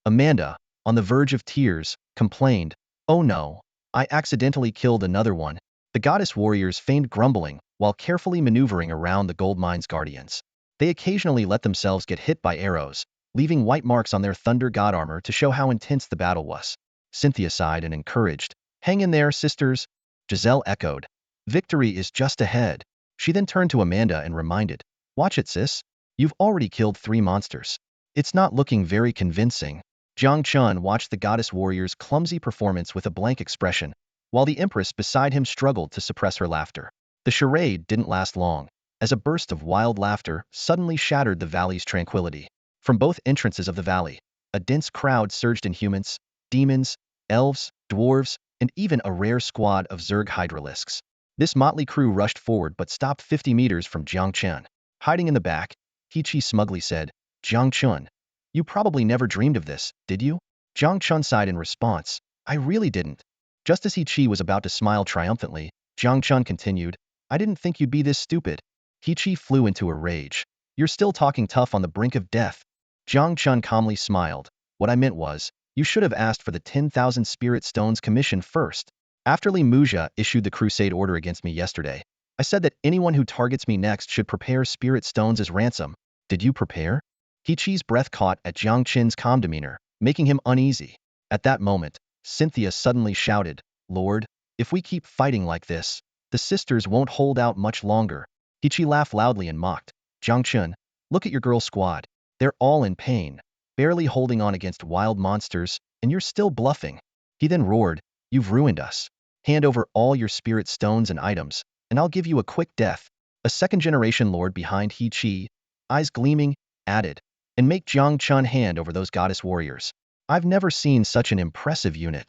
Amanda, on the verge of tears, complained, Oh no, I accidentally killed another one. The goddess warriors feigned grumbling while carefully maneuvering around the gold mine's guardians. They occasionally let themselves get hit by arrows, leaving white marks on their thunder god armor to show how intense the battle was. Cynthia sighed and encouraged, Hang in there, sisters. Giselle echoed, Victory is just ahead. She then turned to Amanda and reminded, Watch it, sis. You've already killed 3 monsters. It's not looking very convincing. Jiang Chen watched the goddess warrior's clumsy performance with a blank expression, while the Empress beside him struggled to suppress her laughter. The charade didn't last long, as a burst of wild laughter suddenly shattered the valley's tranquility. From both entrances of the valley, a dense crowd surged in humans, demons, elves, dwarves, and even a rare squad of Zerg hydralisks. This motley crew rushed forward but stopped 50 meters from Jiang Chen. Hiding in the back, He smugly said, Jiang Chen, you probably never dreamed of this, did you? Jiang Chen sighed in response, I really didn't. Just as He was about to smile triumphantly, Jiang Chen continued, I didn't think you'd be this stupid. He flew into a rage. You're still talking tough on the brink of death. Jiang Chen calmly smiled. What I meant was, you should have asked for the 10,000 spirit stones commission first. After Li Muzha issued the crusade order against me yesterday, I said that anyone who targets me next should prepare spirit stones as ransom. Did you prepare? He's breath caught at Jiang Chen's calm demeanor, making him uneasy. At that moment, Cynthia suddenly shouted, Lord, if we keep fighting like this, the sisters won't hold out much longer. He laughed loudly and mocked, Jiang Chen, look at your girl squad. They're all in pain, barely holding on against wild monsters, and you're still bluffing. He then roared, You've ruined us. Hand over all your spirit stones and items, and I'll give you a quick death. A second-generation lord behind He, eyes gleaming, added, and make Jiang Chen hand over those goddess warriors. I've never seen such an impressive unit.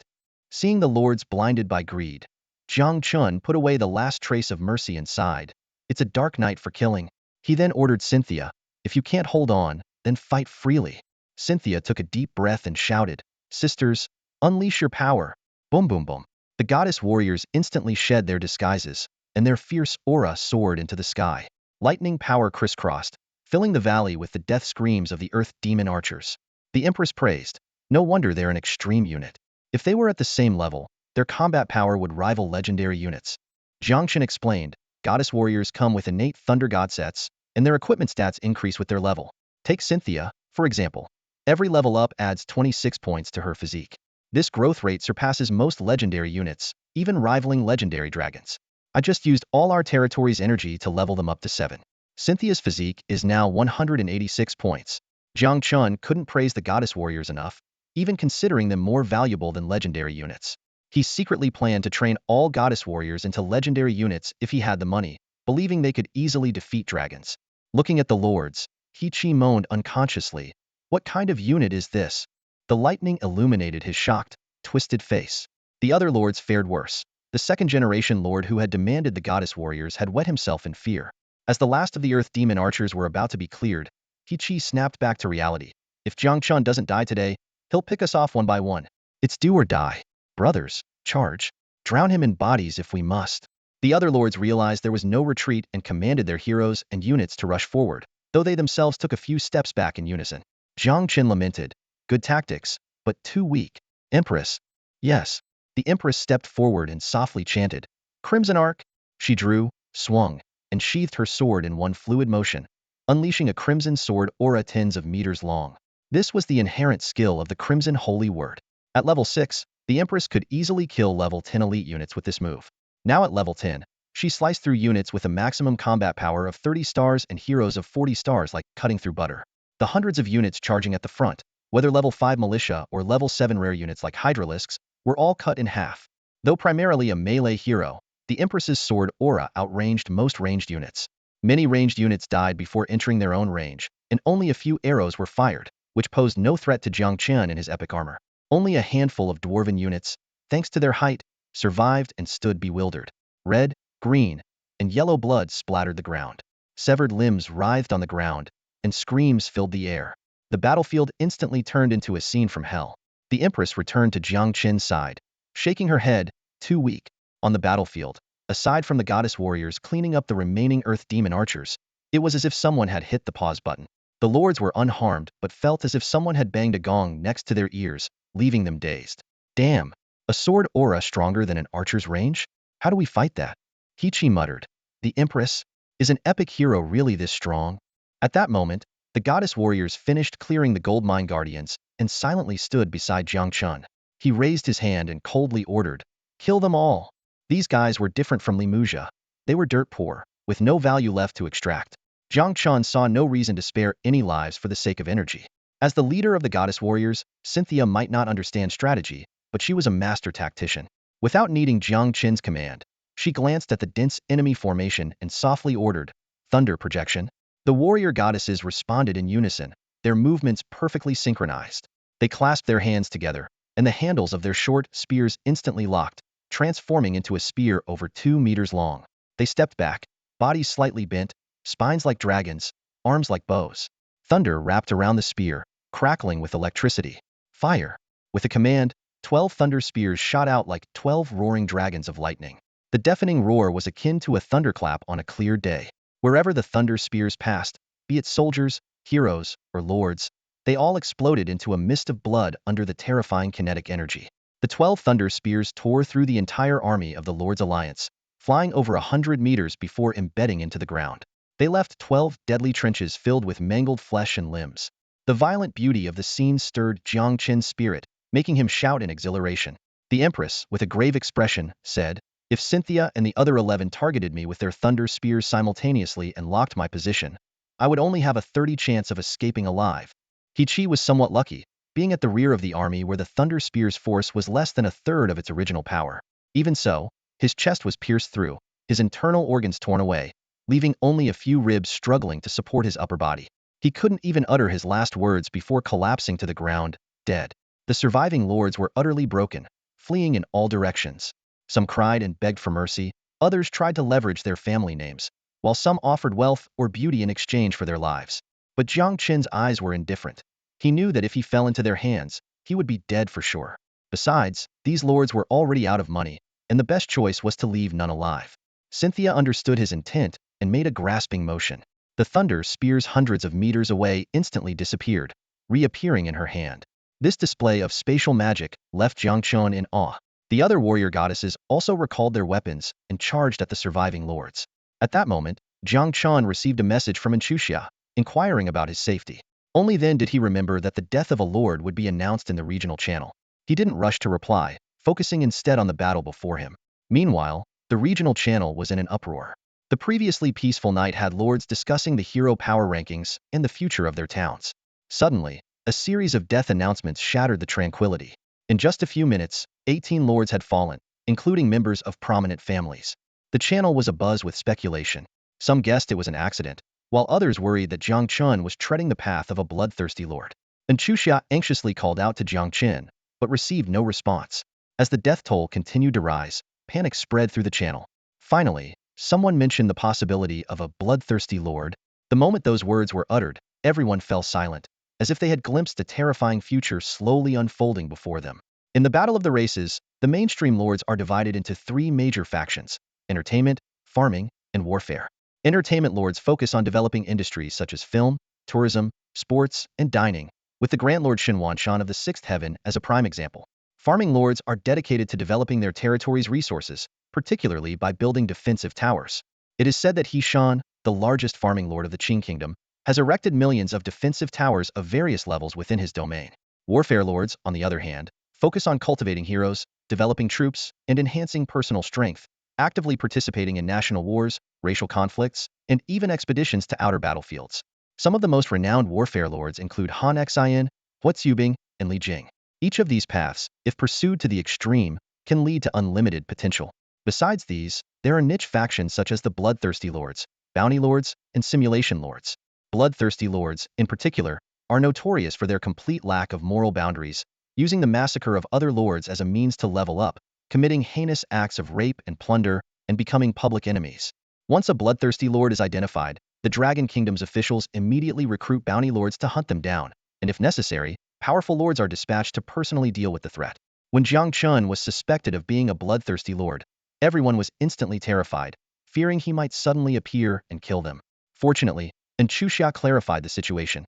Seeing the lords blinded by greed, Jiang Chen put away the last trace of mercy and sighed. It's a dark night for killing. He then ordered Cynthia, if you can't hold on, then fight freely. Cynthia took a deep breath and shouted, Sisters, unleash your power. Boom boom boom. The goddess warriors instantly shed their disguises, and their fierce aura soared into the sky. Lightning power crisscrossed, filling the valley with the death screams of the earth demon archers. The Empress praised, No wonder they're an extreme unit. If they were at the same level, their combat power would rival legendary units. Jiang Chen explained, Goddess warriors come with innate thunder god sets, and their equipment stats increase with their level. Take Cynthia, for example. Every level up adds 26 points to her physique. This growth rate surpasses most legendary units, even rivaling legendary dragons. I just used all our territory's energy to level them up to 7. Cynthia's physique is now 186 points. Jiang Chen couldn't praise the goddess warriors enough, even considering them more valuable than legendary units. He secretly planned to train all goddess warriors into legendary units if he had the money, believing they could easily defeat dragons. Looking at the lords, He moaned unconsciously, What kind of unit is this? The lightning illuminated his shocked, twisted face. The other lords fared worse. The second-generation lord who had demanded the goddess warriors had wet himself in fear. As the last of the earth demon archers were about to be cleared, He snapped back to reality. If Jiang Chen doesn't die today, he'll pick us off one by one. It's do or die. Brothers, charge. Drown him in bodies if we must. The other lords realized there was no retreat and commanded their heroes and units to rush forward, though they themselves took a few steps back in unison. Jiang Chen lamented, Good tactics, but too weak. Empress. Yes. The Empress stepped forward and softly chanted, Crimson Arc. She drew, swung, and sheathed her sword in one fluid motion, unleashing a crimson sword aura tens of meters long. This was the inherent skill of the Crimson Holy Word. At level 6, the Empress could easily kill level 10 elite units with this move. Now at level 10, she sliced through units with a maximum combat power of 30 stars and heroes of 40 stars like cutting through butter. The hundreds of units charging at the front, whether level 5 militia or level 7 rare units like hydralisks, were all cut in half. Though primarily a melee hero, The Empress's sword aura outranged most ranged units. Many ranged units died before entering their own range, and only a few arrows were fired, which posed no threat to Jiang Chen and his epic armor. Only a handful of dwarven units, thanks to their height, survived and stood bewildered. Red, green, and yellow blood splattered the ground. Severed limbs writhed on the ground, and screams filled the air. The battlefield instantly turned into a scene from hell. The Empress returned to Jiang Chen's side, shaking her head, too weak. On the battlefield, aside from the goddess warriors cleaning up the remaining earth demon archers, it was as if someone had hit the pause button. The lords were unharmed but felt as if someone had banged a gong next to their ears, leaving them dazed. Damn, a sword aura stronger than an archer's range? How do we fight that? Hichi muttered. The Empress? Is an epic hero really this strong? At that moment, the goddess warriors finished clearing the gold mine guardians and silently stood beside Jiang Chen. He raised his hand and coldly ordered, "Kill them all." These guys were different from Li Muzha. They were dirt poor, with no value left to extract. Jiang Chen saw no reason to spare any lives for the sake of energy. As the leader of the goddess warriors, Cynthia might not understand strategy, but she was a master tactician. Without needing Jiang Chen's command, she glanced at the dense enemy formation and softly ordered, "Thunder projection." The warrior goddesses responded in unison, their movements perfectly synchronized. They clasped their hands together, and the handles of their short spears instantly locked, transforming into a spear over 2 meters long. They stepped back, bodies slightly bent, spines like dragons, arms like bows. Thunder wrapped around the spear, crackling with electricity. Fire! With a command, 12 thunder spears shot out like 12 roaring dragons of lightning. The deafening roar was akin to a thunderclap on a clear day. Wherever the thunder spears passed, be it soldiers, heroes, or lords, they all exploded into a mist of blood under the terrifying kinetic energy. The 12 thunder spears tore through the entire army of the Lord's Alliance, flying over 100 meters before embedding into the ground. They left 12 deadly trenches filled with mangled flesh and limbs. The violent beauty of the scene stirred Jiang Chen's spirit, making him shout in exhilaration. The Empress, with a grave expression, said, "If Cynthia and the other 11 targeted me with their thunder spears simultaneously and locked my position, I would only have a 30 chance of escaping alive." Hichi was somewhat lucky, being at the rear of the army where the thunder spear's force was less than a third of its original power. Even so, his chest was pierced through, his internal organs torn away, leaving only a few ribs struggling to support his upper body. He couldn't even utter his last words before collapsing to the ground, dead. The surviving lords were utterly broken, fleeing in all directions. Some cried and begged for mercy, others tried to leverage their family names, while some offered wealth or beauty in exchange for their lives. But Jiang Chen's eyes were indifferent. He knew that if he fell into their hands, he would be dead for sure. Besides, these lords were already out of money, and the best choice was to leave none alive. Cynthia understood his intent and made a grasping motion. The thunder spears hundreds of meters away instantly disappeared, reappearing in her hand. This display of spatial magic left Jiang Chen in awe. The other warrior goddesses also recalled their weapons and charged at the surviving lords. At that moment, Jiang Chen received a message from Xuanyuan, inquiring about his safety. Only then did he remember that the death of a lord would be announced in the regional channel. He didn't rush to reply, focusing instead on the battle before him. Meanwhile, the regional channel was in an uproar. The previously peaceful night had lords discussing the hero power rankings and the future of their towns. Suddenly, a series of death announcements shattered the tranquility. In just a few minutes, 18 lords had fallen, including members of prominent families. The channel was abuzz with speculation. Some guessed it was an accident, while others worried that Jiang Chen was treading the path of a bloodthirsty lord. Xuanyuan anxiously called out to Jiang Chen, but received no response. As the death toll continued to rise, panic spread through the channel. Finally, someone mentioned the possibility of a bloodthirsty lord. The moment those words were uttered, everyone fell silent, as if they had glimpsed a terrifying future slowly unfolding before them. In the Battle of the Races, the mainstream lords are divided into 3 major factions: entertainment, farming, and warfare. Entertainment lords focus on developing industries such as film, tourism, sports, and dining, with the Grand Lord Xuanyuan of the Sixth Heaven as a prime example. Farming lords are dedicated to developing their territory's resources, particularly by building defensive towers. It is said that He Shan, the largest farming lord of the Qing kingdom, has erected millions of defensive towers of various levels within his domain. Warfare lords, on the other hand, focus on cultivating heroes, developing troops, and enhancing personal strength, actively participating in national wars, racial conflicts, and even expeditions to outer battlefields. Some of the most renowned warfare lords include Han Xian, Xuanyuan, and Li Jing. Each of these paths, if pursued to the extreme, can lead to unlimited potential. Besides these, there are niche factions such as the Bloodthirsty Lords, Bounty Lords, and Simulation Lords. Bloodthirsty Lords, in particular, are notorious for their complete lack of moral boundaries, using the massacre of other lords as a means to level up, committing heinous acts of rape and plunder, and becoming public enemies. Once a bloodthirsty lord is identified, the Dragon Kingdom's officials immediately recruit bounty lords to hunt them down, and if necessary, powerful lords are dispatched to personally deal with the threat. When Jiang Chen was suspected of being a bloodthirsty lord, everyone was instantly terrified, fearing he might suddenly appear and kill them. Fortunately, Xuanyuan clarified the situation.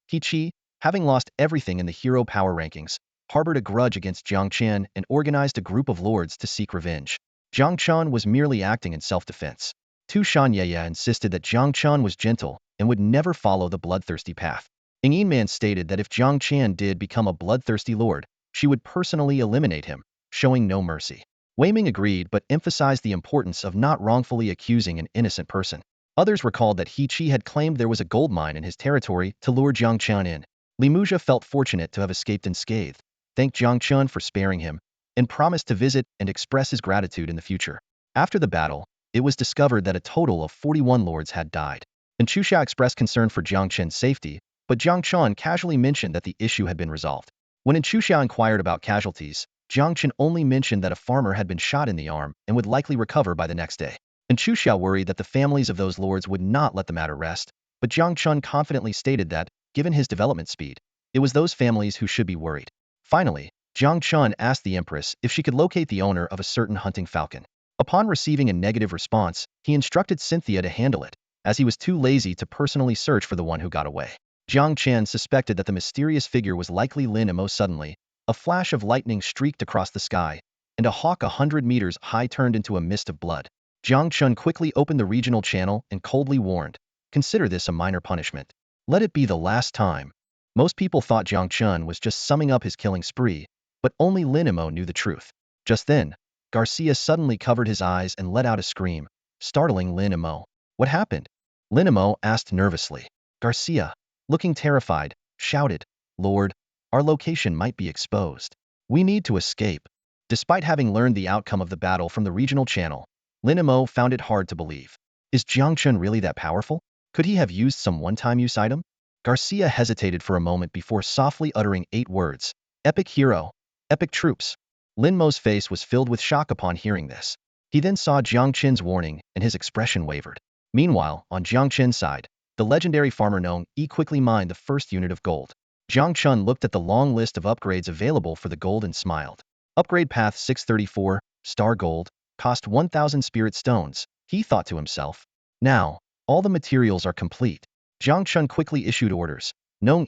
He, having lost everything in the hero power rankings, harbored a grudge against Jiang Chen and organized a group of lords to seek revenge. Jiang Chen was merely acting in self-defense. Xuanyuan insisted that Jiang Chen was gentle and would never follow the bloodthirsty path. Man stated that if Jiang Chen did become a bloodthirsty lord, she would personally eliminate him, showing no mercy. Ming agreed but emphasized the importance of not wrongfully accusing an innocent person. Others recalled that He had claimed there was a gold mine in his territory to lure Jiang Chen in. Li felt fortunate to have escaped unscathed, thanked Jiang Chen for sparing him, and promised to visit and express his gratitude in the future. After the battle, it was discovered that a total of 41 lords had died. Xuanyuan expressed concern for Jiang Chen's safety, but Jiang Chen casually mentioned that the issue had been resolved. When Xuanyuan inquired about casualties, Jiang Chen only mentioned that a farmer had been shot in the arm and would likely recover by the next day. Xuanyuan worried that the families of those lords would not let the matter rest, but Jiang Chen confidently stated that, given his development speed, it was those families who should be worried. Finally, Jiang Chen asked the Empress if she could locate the owner of a certain hunting falcon. Upon receiving a negative response, he instructed Cynthia to handle it, as he was too lazy to personally search for the one who got away. Jiang Chen suspected that the mysterious figure was likely Li Hanyi. Suddenly, a flash of lightning streaked across the sky, and a hawk 100 meters high turned into a mist of blood. Jiang Chen quickly opened the regional channel and coldly warned, "Consider this a minor punishment. Let it be the last time." Most people thought Jiang Chen was just summing up his killing spree, but only Li Hanyi knew the truth. Just then, Garcia suddenly covered his eyes and let out a scream, startling Li Hanyi. "What happened?" Li Hanyi asked nervously. Garcia, looking terrified, shouted, "Lord, our location might be exposed. We need to escape." Despite having learned the outcome of the battle from the regional channel, Li Hanyi found it hard to believe. Is Jiang Chen really that powerful? Could he have used some one-time use item? Garcia hesitated for a moment before softly uttering 8 words. "Epic hero. Epic troops." Li Hanyi's face was filled with shock upon hearing this. He then saw Jiang Chen's warning and his expression wavered. Meanwhile, on Jiang Chen's side, the legendary farmer Nong quickly mined the first unit of gold. Jiang Chen looked at the long list of upgrades available for the gold and smiled. Upgrade path 634, star gold, cost 1,000 spirit stones, he thought to himself. Now, all the materials are complete. Jiang Chen quickly issued orders. Nong,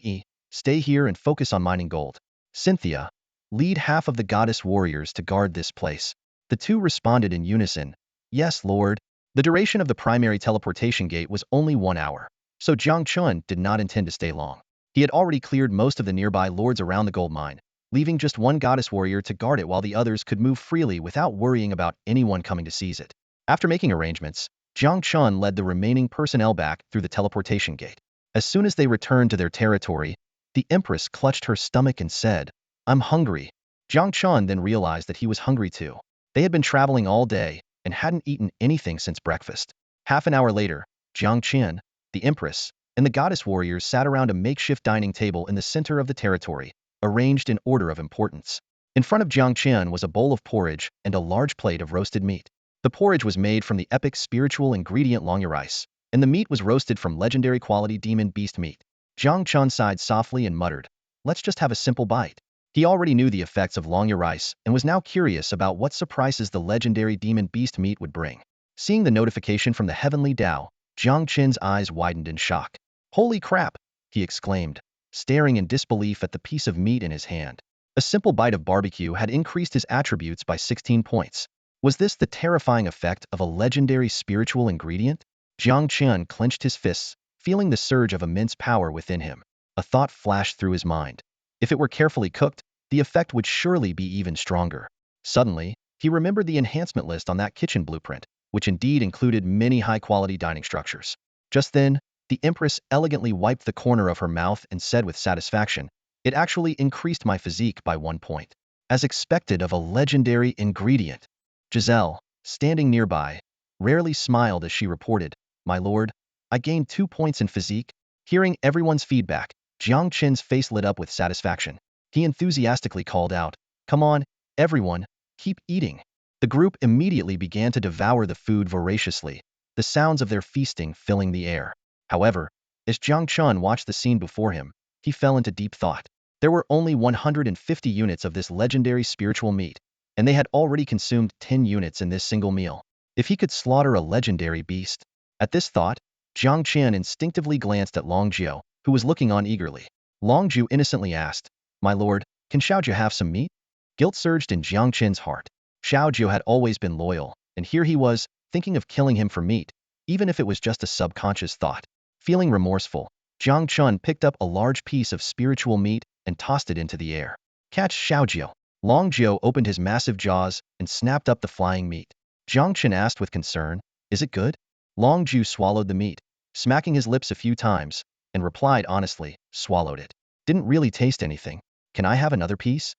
stay here and focus on mining gold. Cynthia, lead half of the goddess warriors to guard this place. The two responded in unison. Yes, Lord. The duration of the primary teleportation gate was only 1 hour, so Jiang Chen did not intend to stay long. He had already cleared most of the nearby lords around the gold mine, leaving just one goddess warrior to guard it while the others could move freely without worrying about anyone coming to seize it. After making arrangements, Jiang Chen led the remaining personnel back through the teleportation gate. As soon as they returned to their territory, the Empress clutched her stomach and said, "I'm hungry." Jiang Chen then realized that he was hungry too. They had been traveling all day and hadn't eaten anything since breakfast. Half an hour later, Jiang Chen, the Empress, and the goddess warriors sat around a makeshift dining table in the center of the territory, arranged in order of importance. In front of Jiang Chen was a bowl of porridge and a large plate of roasted meat. The porridge was made from the epic spiritual ingredient rice, and the meat was roasted from legendary quality demon beast meat. Jiang Chen sighed softly and muttered, "Let's just have a simple bite." He already knew the effects of rice and was now curious about what surprises the legendary demon beast meat would bring. Seeing the notification from the heavenly Tao, Jiang Chen's eyes widened in shock. "Holy crap!" he exclaimed, staring in disbelief at the piece of meat in his hand. A simple bite of barbecue had increased his attributes by 16 points. Was this the terrifying effect of a legendary spiritual ingredient? Jiang Chen clenched his fists, feeling the surge of immense power within him. A thought flashed through his mind. If it were carefully cooked, the effect would surely be even stronger. Suddenly, he remembered the enhancement list on that kitchen blueprint, which indeed included many high-quality dining structures. Just then, the Empress elegantly wiped the corner of her mouth and said with satisfaction, "It actually increased my physique by 1 point. As expected of a legendary ingredient." Giselle, standing nearby, rarely smiled as she reported, "My lord, I gained 2 points in physique." Hearing everyone's feedback, Jiang Chen's face lit up with satisfaction. He enthusiastically called out, "Come on, everyone, keep eating." The group immediately began to devour the food voraciously, the sounds of their feasting filling the air. However, as Jiang Chen watched the scene before him, he fell into deep thought. There were only 150 units of this legendary spiritual meat, and they had already consumed 10 units in this single meal. If he could slaughter a legendary beast. At this thought, Jiang Chen instinctively glanced at Long Jiu, who was looking on eagerly. Long Jiu innocently asked, "My lord, can Xiaojiu have some meat?" Guilt surged in Jiang Chen's heart. Xiaojiu had always been loyal, and here he was, thinking of killing him for meat, even if it was just a subconscious thought. Feeling remorseful, Jiang Chen picked up a large piece of spiritual meat and tossed it into the air. "Catch Xiaojiu." Long Jiu opened his massive jaws and snapped up the flying meat. Jiang Chen asked with concern, "Is it good?" Long Jiu swallowed the meat, smacking his lips a few times, and replied honestly, "Swallowed it. Didn't really taste anything. Can I have another piece?"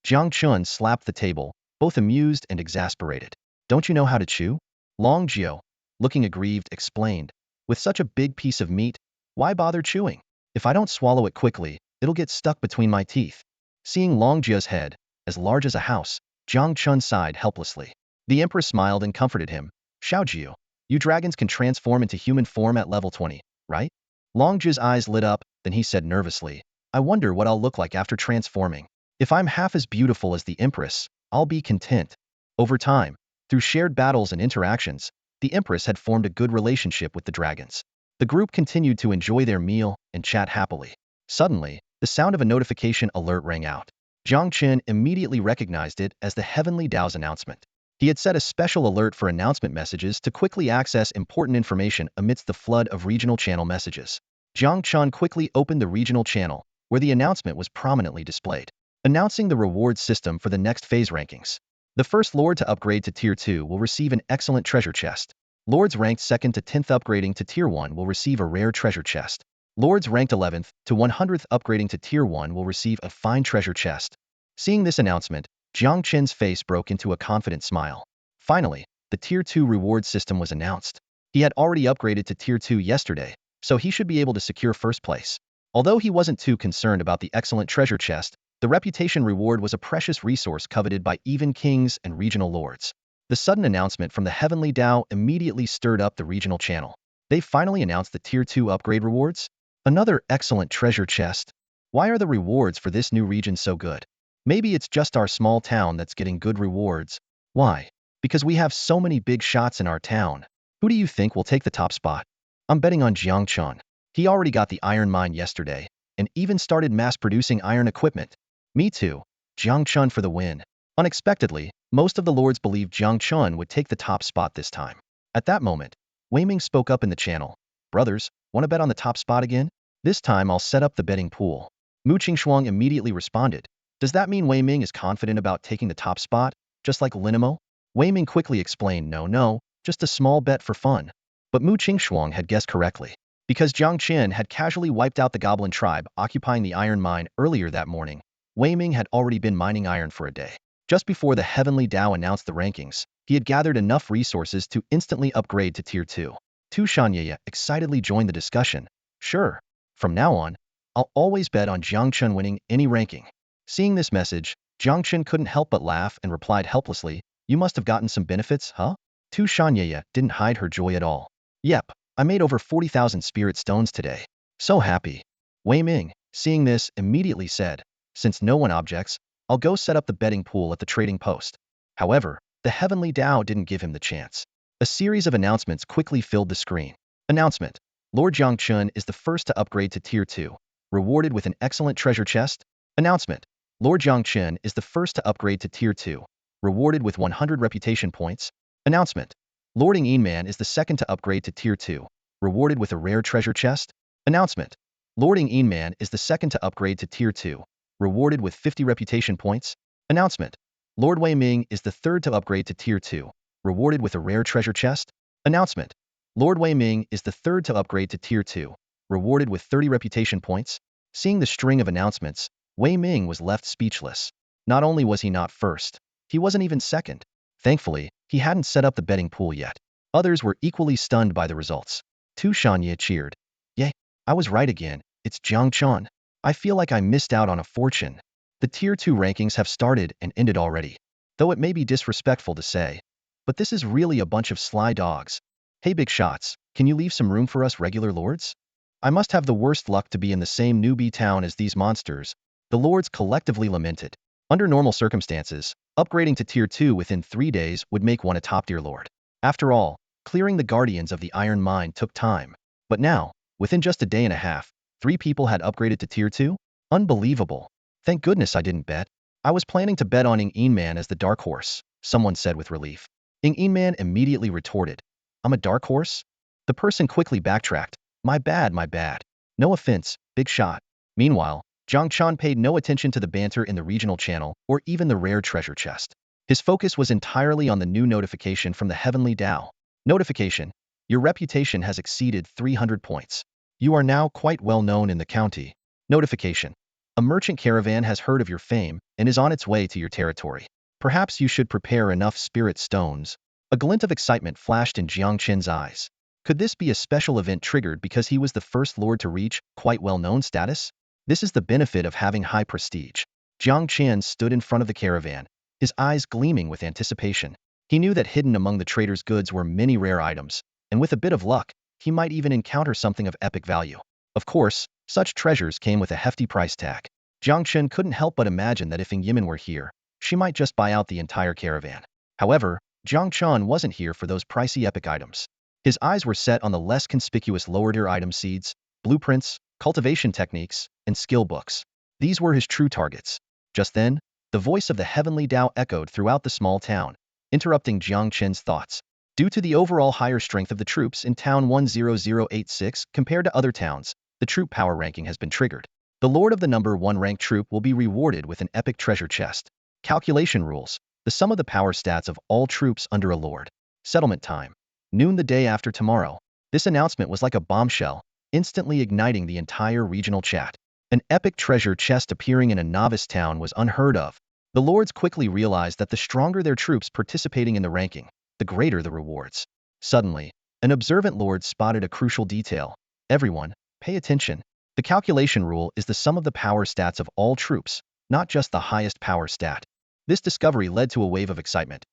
Jiang Chen slapped the table, both amused and exasperated. "Don't you know how to chew?" Long Jiu, looking aggrieved, explained, "With such a big piece of meat, why bother chewing? If I don't swallow it quickly, it'll get stuck between my teeth." Seeing Long Jiu's head, as large as a house, Jiang Chen sighed helplessly. The Empress smiled and comforted him. "Xiaojiu, you dragons can transform into human form at level 20, right?" Long Jiu's eyes lit up, then he said nervously, "I wonder what I'll look like after transforming. If I'm half as beautiful as the Empress, I'll be content." Over time, through shared battles and interactions, the Empress had formed a good relationship with the dragons. The group continued to enjoy their meal and chat happily. Suddenly, the sound of a notification alert rang out. Jiang Chen immediately recognized it as the Heavenly Dao's announcement. He had set a special alert for announcement messages to quickly access important information amidst the flood of regional channel messages. Jiang Chen quickly opened the regional channel, where the announcement was prominently displayed, announcing the reward system for the next phase rankings. The first Lord to upgrade to Tier 2 will receive an excellent treasure chest. Lords ranked 2nd to 10th upgrading to Tier 1 will receive a rare treasure chest. Lords ranked 11th to 100th upgrading to Tier 1 will receive a fine treasure chest. Seeing this announcement, Jiang Chen's face broke into a confident smile. Finally, the Tier 2 reward system was announced. He had already upgraded to Tier 2 yesterday, so he should be able to secure first place. Although he wasn't too concerned about the excellent treasure chest, the reputation reward was a precious resource coveted by even kings and regional lords. The sudden announcement from the Heavenly Dao immediately stirred up the regional channel. They finally announced the Tier 2 upgrade rewards? Another excellent treasure chest. Why are the rewards for this new region so good? Maybe it's just our small town that's getting good rewards. Why? Because we have so many big shots in our town. Who do you think will take the top spot? I'm betting on Jiang Chen. He already got the iron mine yesterday, and even started mass-producing iron equipment. Me too. Jiang Chen for the win. Unexpectedly, most of the lords believed Jiang Chen would take the top spot this time. At that moment, Wei Ming spoke up in the channel. "Brothers, want to bet on the top spot again? This time I'll set up the betting pool." Mu Qingshuang immediately responded, "Does that mean Wei Ming is confident about taking the top spot, just like Linimo?" Wei Ming quickly explained, "No, just a small bet for fun." But Mu Qingshuang had guessed correctly. Because Jiang Chen had casually wiped out the goblin tribe occupying the iron mine earlier that morning, Wei Ming had already been mining iron for a day. Just before the Heavenly Dao announced the rankings, he had gathered enough resources to instantly upgrade to Tier 2. Xuanyuan excitedly joined the discussion. "Sure. From now on, I'll always bet on Jiang Chen winning any ranking." Seeing this message, Jiang Chen couldn't help but laugh and replied helplessly, "You must have gotten some benefits, huh?" Xuanyuan didn't hide her joy at all. "Yep, I made over 40,000 spirit stones today. So happy." Wei Ming, seeing this, immediately said, "Since no one objects, I'll go set up the betting pool at the trading post." However, the Heavenly Dao didn't give him the chance. A series of announcements quickly filled the screen. Announcement: Lord Jiang Chen is the first to upgrade to Tier 2, rewarded with an excellent treasure chest. Announcement: Lord Jiang Chen is the first to upgrade to Tier 2, rewarded with 100 reputation points. Announcement: Lord Ing Man is the second to upgrade to Tier 2, rewarded with a rare treasure chest. Announcement: Lord Ing Man is the second to upgrade to Tier 2, rewarded with 50 reputation points. Announcement: Lord Wei Ming is the third to upgrade to Tier 2, rewarded with a rare treasure chest. Announcement: Lord Wei Ming is the third to upgrade to Tier 2, rewarded with 30 reputation points. Seeing the string of announcements, Wei Ming was left speechless. Not only was he not first, he wasn't even second. Thankfully, he hadn't set up the betting pool yet. Others were equally stunned by the results. Xuanyuan cheered. Yay, I was right again. It's Jiang Chen. I feel like I missed out on a fortune. The Tier 2 rankings have started and ended already. Though it may be disrespectful to say, but this is really a bunch of sly dogs. Hey big shots, can you leave some room for us regular lords? I must have the worst luck to be in the same newbie town as these monsters, the lords collectively lamented. Under normal circumstances, upgrading to Tier 2 within 3 days would make one a top-tier lord. After all, clearing the guardians of the iron mine took time. But now, within just a day and a half, 3 people had upgraded to Tier 2? Unbelievable. Thank goodness I didn't bet. I was planning to bet on Ing Man as the dark horse, someone said with relief. Ing Man immediately retorted. I'm a dark horse? The person quickly backtracked. My bad, my bad. No offense, big shot. Meanwhile, Jiang Chen paid no attention to the banter in the regional channel or even the rare treasure chest. His focus was entirely on the new notification from the Heavenly Tao. Notification: your reputation has exceeded 300 points. You are now quite well known in the county. Notification: a merchant caravan has heard of your fame and is on its way to your territory. Perhaps you should prepare enough spirit stones. A glint of excitement flashed in Jiang Chen's eyes. Could this be a special event triggered because he was the first lord to reach quite well-known status? This is the benefit of having high prestige. Jiang Chen stood in front of the caravan, his eyes gleaming with anticipation. He knew that hidden among the trader's goods were many rare items, and with a bit of luck, he might even encounter something of epic value. Of course, such treasures came with a hefty price tag. Jiang Chen couldn't help but imagine that if Ing Yimin were here, she might just buy out the entire caravan. However, Jiang Chen wasn't here for those pricey epic items. His eyes were set on the less conspicuous lower-tier item seeds, blueprints, cultivation techniques, and skill books. These were his true targets. Just then, the voice of the Heavenly Tao echoed throughout the small town, interrupting Jiang Chen's thoughts. Due to the overall higher strength of the troops in Town 10086 compared to other towns, the troop power ranking has been triggered. The Lord of the number 1 ranked troop will be rewarded with an epic treasure chest. Calculation rules: the sum of the power stats of all troops under a lord. Settlement time: noon the day after tomorrow. This announcement was like a bombshell, instantly igniting the entire regional chat. An epic treasure chest appearing in a novice town was unheard of. The lords quickly realized that the stronger their troops participating in the ranking, the greater the rewards. Suddenly, an observant lord spotted a crucial detail. Everyone, pay attention. The calculation rule is the sum of the power stats of all troops, not just the highest power stat. This discovery led to a wave of excitement.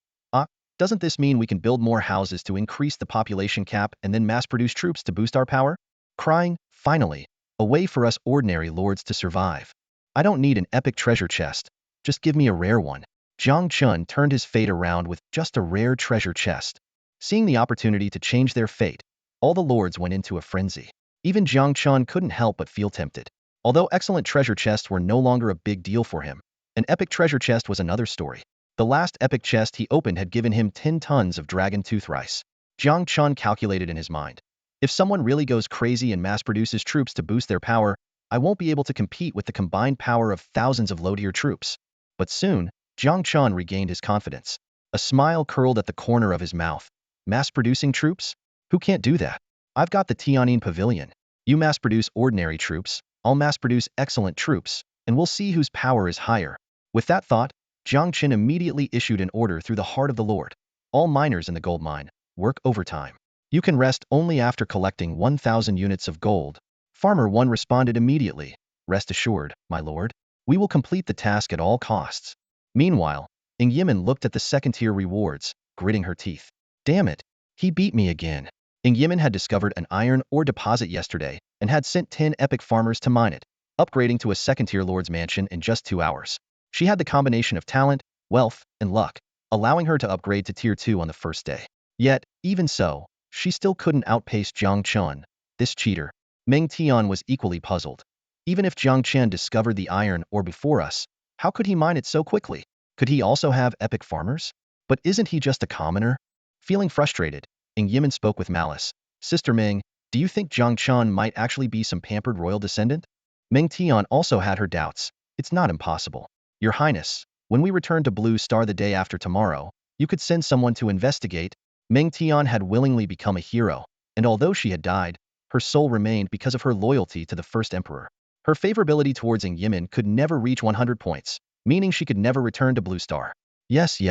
Doesn't this mean we can build more houses to increase the population cap and then mass-produce troops to boost our power? Crying, finally, a way for us ordinary lords to survive. I don't need an epic treasure chest. Just give me a rare one. Jiang Chen turned his fate around with just a rare treasure chest. Seeing the opportunity to change their fate, all the lords went into a frenzy. Even Jiang Chen couldn't help but feel tempted. Although excellent treasure chests were no longer a big deal for him, an epic treasure chest was another story. The last epic chest he opened had given him 10 tons of dragon tooth rice. Jiang Chen calculated in his mind. If someone really goes crazy and mass-produces troops to boost their power, I won't be able to compete with the combined power of thousands of low-tier troops. But soon, Jiang Chen regained his confidence. A smile curled at the corner of his mouth. Mass-producing troops? Who can't do that? I've got the Tianyin Pavilion. You mass-produce ordinary troops, I'll mass-produce excellent troops, and we'll see whose power is higher. With that thought, Jiang Chen immediately issued an order through the heart of the Lord. All miners in the gold mine, work overtime. You can rest only after collecting 1,000 units of gold. Farmer 1 responded immediately. Rest assured, my lord. We will complete the task at all costs. Meanwhile, Ing Yimin looked at the second-tier rewards, gritting her teeth. Damn it, he beat me again. Ing Yimin had discovered an iron ore deposit yesterday and had sent 10 epic farmers to mine it, upgrading to a second-tier lord's mansion in just 2 hours. She had the combination of talent, wealth, and luck, allowing her to upgrade to Tier 2 on the first day. Yet, even so, she still couldn't outpace Jiang Chen, this cheater. Meng Tian was equally puzzled. Even if Jiang Chen discovered the iron ore before us, how could he mine it so quickly? Could he also have epic farmers? But isn't he just a commoner? Feeling frustrated, Ing Yimin spoke with malice. Sister Meng, do you think Jiang Chen might actually be some pampered royal descendant? Meng Tian also had her doubts. It's not impossible. Your Highness, when we return to Blue Star the day after tomorrow, you could send someone to investigate. Meng Tian had willingly become a hero, and although she had died, her soul remained because of her loyalty to the first emperor. Her favorability towards Ing Yimin could never reach 100 points, meaning she could never return to Blue Star. Yes,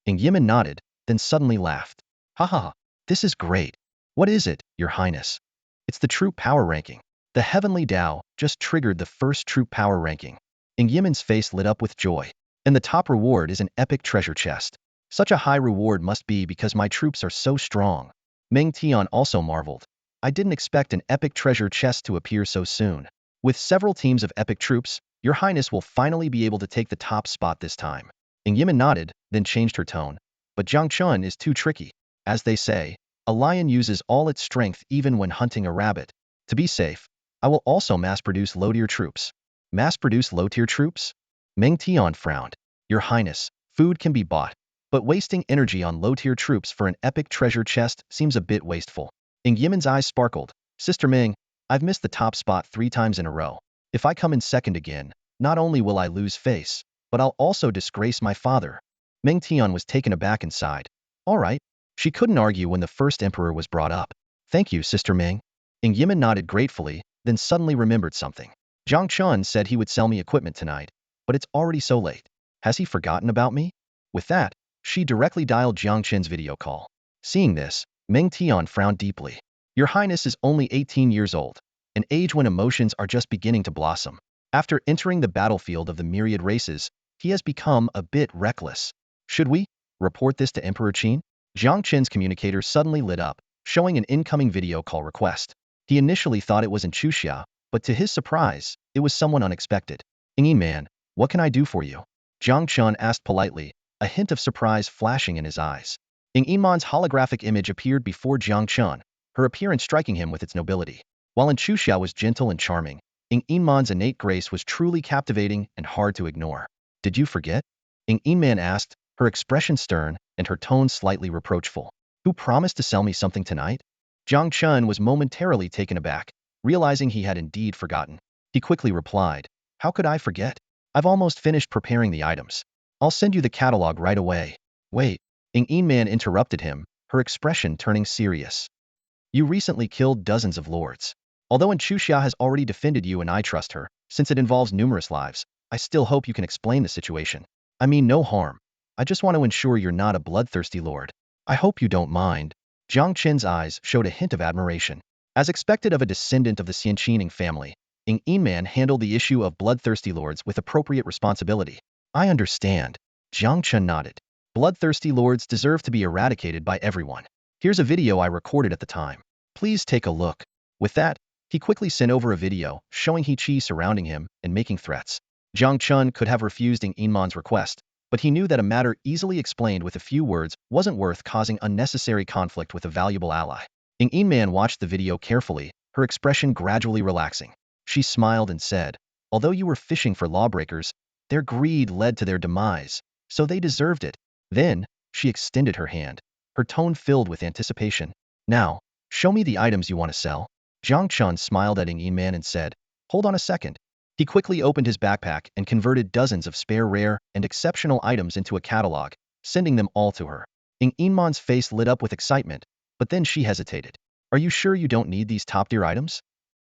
Ing Yimin nodded, then suddenly laughed. Haha, this is great. What is it, Your Highness? It's the troop power ranking. The Heavenly Tao just triggered the first troop power ranking. Ing Yimin's face lit up with joy. And the top reward is an epic treasure chest. Such a high reward must be because my troops are so strong. Meng Tian also marveled. I didn't expect an epic treasure chest to appear so soon. With several teams of epic troops, Your Highness will finally be able to take the top spot this time. Ing Yimin nodded, then changed her tone. But Jiang Chen is too tricky. As they say, a lion uses all its strength even when hunting a rabbit. To be safe, I will also mass-produce low-tier troops. Mass-produce low-tier troops? Meng Tian frowned. Your Highness, food can be bought, but wasting energy on low-tier troops for an epic treasure chest seems a bit wasteful. Ing Yimin's eyes sparkled. Sister Ming, I've missed the top spot 3 times in a row. If I come in second again, not only will I lose face, but I'll also disgrace my father. Meng Tian was taken aback and sighed. All right. She couldn't argue when the first emperor was brought up. Thank you, Sister Ming. Ing Yimin nodded gratefully, then suddenly remembered something. Jiang Chen said he would sell me equipment tonight, but it's already so late. Has he forgotten about me? With that, she directly dialed Jiang Chen's video call. Seeing this, Meng Tian frowned deeply. Your Highness is only 18 years old, an age when emotions are just beginning to blossom. After entering the battlefield of the myriad races, he has become a bit reckless. Should we report this to Emperor Qin? Jiang Chen's communicator suddenly lit up, showing an incoming video call request. He initially thought it was in Xuanyuan, but to his surprise, it was someone unexpected. Ing Man, what can I do for you? Jiang Chen asked politely, a hint of surprise flashing in his eyes. Ing Man's holographic image appeared before Jiang Chen, her appearance striking him with its nobility. While in Xuanyuan was gentle and charming, Ing Man's innate grace was truly captivating and hard to ignore. Did you forget? Ing Man asked, her expression stern and her tone slightly reproachful. Who promised to sell me something tonight? Jiang Chen was momentarily taken aback, realizing he had indeed forgotten. He quickly replied, how could I forget? I've almost finished preparing the items. I'll send you the catalog right away. Wait, Ing Man interrupted him, her expression turning serious. You recently killed dozens of lords. Although Xuanyuan has already defended you and I trust her, since it involves numerous lives, I still hope you can explain the situation. I mean no harm. I just want to ensure you're not a bloodthirsty lord. I hope you don't mind. Jiang Chen's eyes showed a hint of admiration. As expected of a descendant of the Xuanyuan family, Ing Man handled the issue of bloodthirsty lords with appropriate responsibility. I understand. Jiang Chen nodded. Bloodthirsty lords deserve to be eradicated by everyone. Here's a video I recorded at the time. Please take a look. With that, he quickly sent over a video showing He Qi surrounding him and making threats. Jiang Chen could have refused Ing Man's request, but he knew that a matter easily explained with a few words wasn't worth causing unnecessary conflict with a valuable ally. Ing Man watched the video carefully, her expression gradually relaxing. She smiled and said, although you were fishing for lawbreakers, their greed led to their demise, so they deserved it. Then, she extended her hand, her tone filled with anticipation. Now, show me the items you want to sell. Jiang Chen smiled at Ing Man and said, hold on a second. He quickly opened his backpack and converted dozens of spare rare and exceptional items into a catalog, sending them all to her. Ing Man's face lit up with excitement, but then she hesitated. Are you sure you don't need these top-tier items?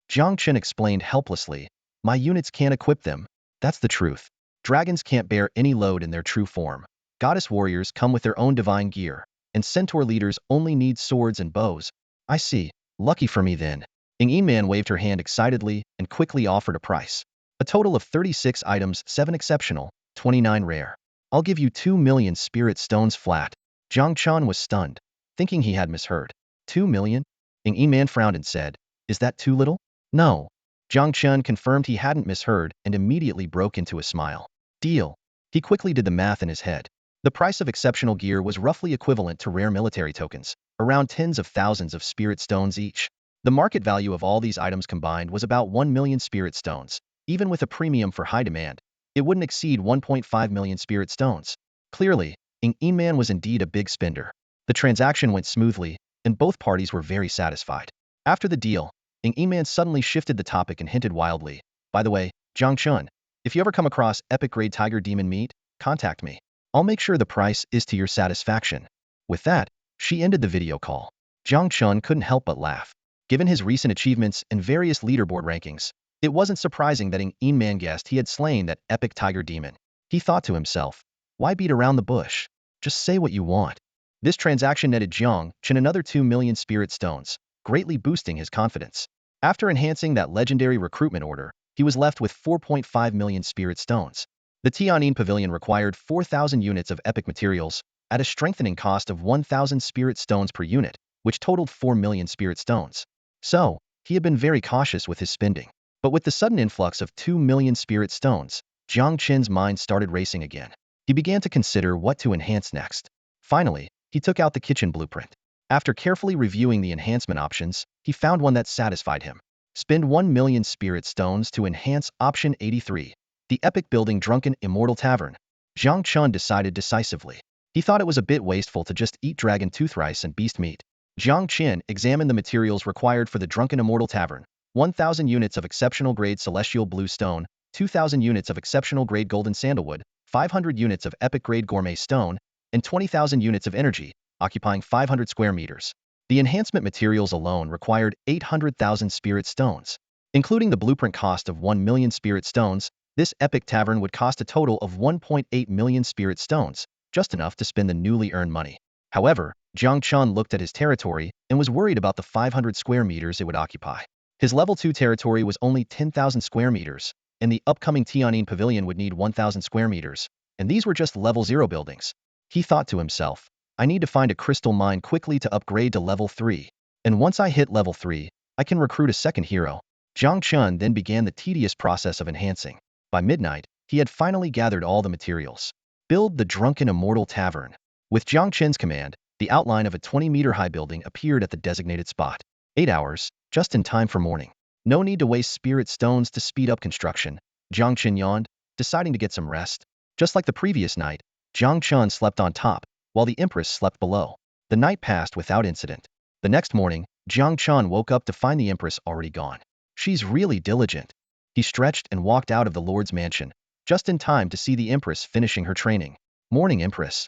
Jiang Chen explained helplessly, my units can't equip them. That's the truth. Dragons can't bear any load in their true form. Goddess warriors come with their own divine gear, and centaur leaders only need swords and bows. I see. Lucky for me then. Ing Man waved her hand excitedly and quickly offered a price. A total of 36 items, 7 exceptional, 29 rare. I'll give you 2 million spirit stones flat. Jiang Chen was stunned, thinking he had misheard. 2 million? Ing Man frowned and said, is that too little? No. Jiang Chen confirmed he hadn't misheard and immediately broke into a smile. Deal. He quickly did the math in his head. The price of exceptional gear was roughly equivalent to rare military tokens, around tens of thousands of spirit stones each. The market value of all these items combined was about 1 million spirit stones. Even with a premium for high demand, it wouldn't exceed 1.5 million spirit stones. Clearly, Ing Man was indeed a big spender. The transaction went smoothly, and both parties were very satisfied. After the deal, Ing Man suddenly shifted the topic and hinted wildly, by the way, Jiang Chen, if you ever come across epic-grade tiger demon meat, contact me. I'll make sure the price is to your satisfaction. With that, she ended the video call. Jiang Chen couldn't help but laugh. Given his recent achievements and various leaderboard rankings, it wasn't surprising that Ing Man guessed he had slain that epic tiger demon. He thought to himself, why beat around the bush? Just say what you want. This transaction netted Jiang Chen another 2 million spirit stones, greatly boosting his confidence. After enhancing that legendary recruitment order, he was left with 4.5 million spirit stones. The Tianyin Pavilion required 4,000 units of epic materials at a strengthening cost of 1,000 spirit stones per unit, which totaled 4 million spirit stones. So, he had been very cautious with his spending. But with the sudden influx of 2 million spirit stones, Jiang Chen's mind started racing again. He began to consider what to enhance next. Finally, he took out the kitchen blueprint. After carefully reviewing the enhancement options, he found one that satisfied him. Spend 1 million spirit stones to enhance option 83, the epic building Drunken Immortal Tavern. Jiang Chen decided decisively. He thought it was a bit wasteful to just eat dragon tooth rice and beast meat. Jiang Chen examined the materials required for the Drunken Immortal Tavern: 1,000 units of exceptional grade celestial blue stone, 2,000 units of exceptional grade golden sandalwood, 500 units of epic grade gourmet stone, and 20,000 units of energy, occupying 500 square meters. The enhancement materials alone required 800,000 spirit stones. Including the blueprint cost of 1 million spirit stones, this epic tavern would cost a total of 1.8 million spirit stones, just enough to spend the newly earned money. However, Jiang Chen looked at his territory and was worried about the 500 square meters it would occupy. His level 2 territory was only 10,000 square meters, and the upcoming Tianyin Pavilion would need 1,000 square meters, and these were just level 0 buildings. He thought to himself, I need to find a crystal mine quickly to upgrade to level 3. And once I hit level 3, I can recruit a second hero. Jiang Chen then began the tedious process of enhancing. By midnight, he had finally gathered all the materials. Build the Drunken Immortal Tavern. With Jiang Chen's command, the outline of a 20-meter-high building appeared at the designated spot. 8 hours, just in time for morning. No need to waste spirit stones to speed up construction. Jiang Chen yawned, deciding to get some rest. Just like the previous night, Jiang Chen slept on top, while the Empress slept below. The night passed without incident. The next morning, Jiang Chen woke up to find the Empress already gone. She's really diligent. He stretched and walked out of the Lord's mansion, just in time to see the Empress finishing her training. Morning, Empress.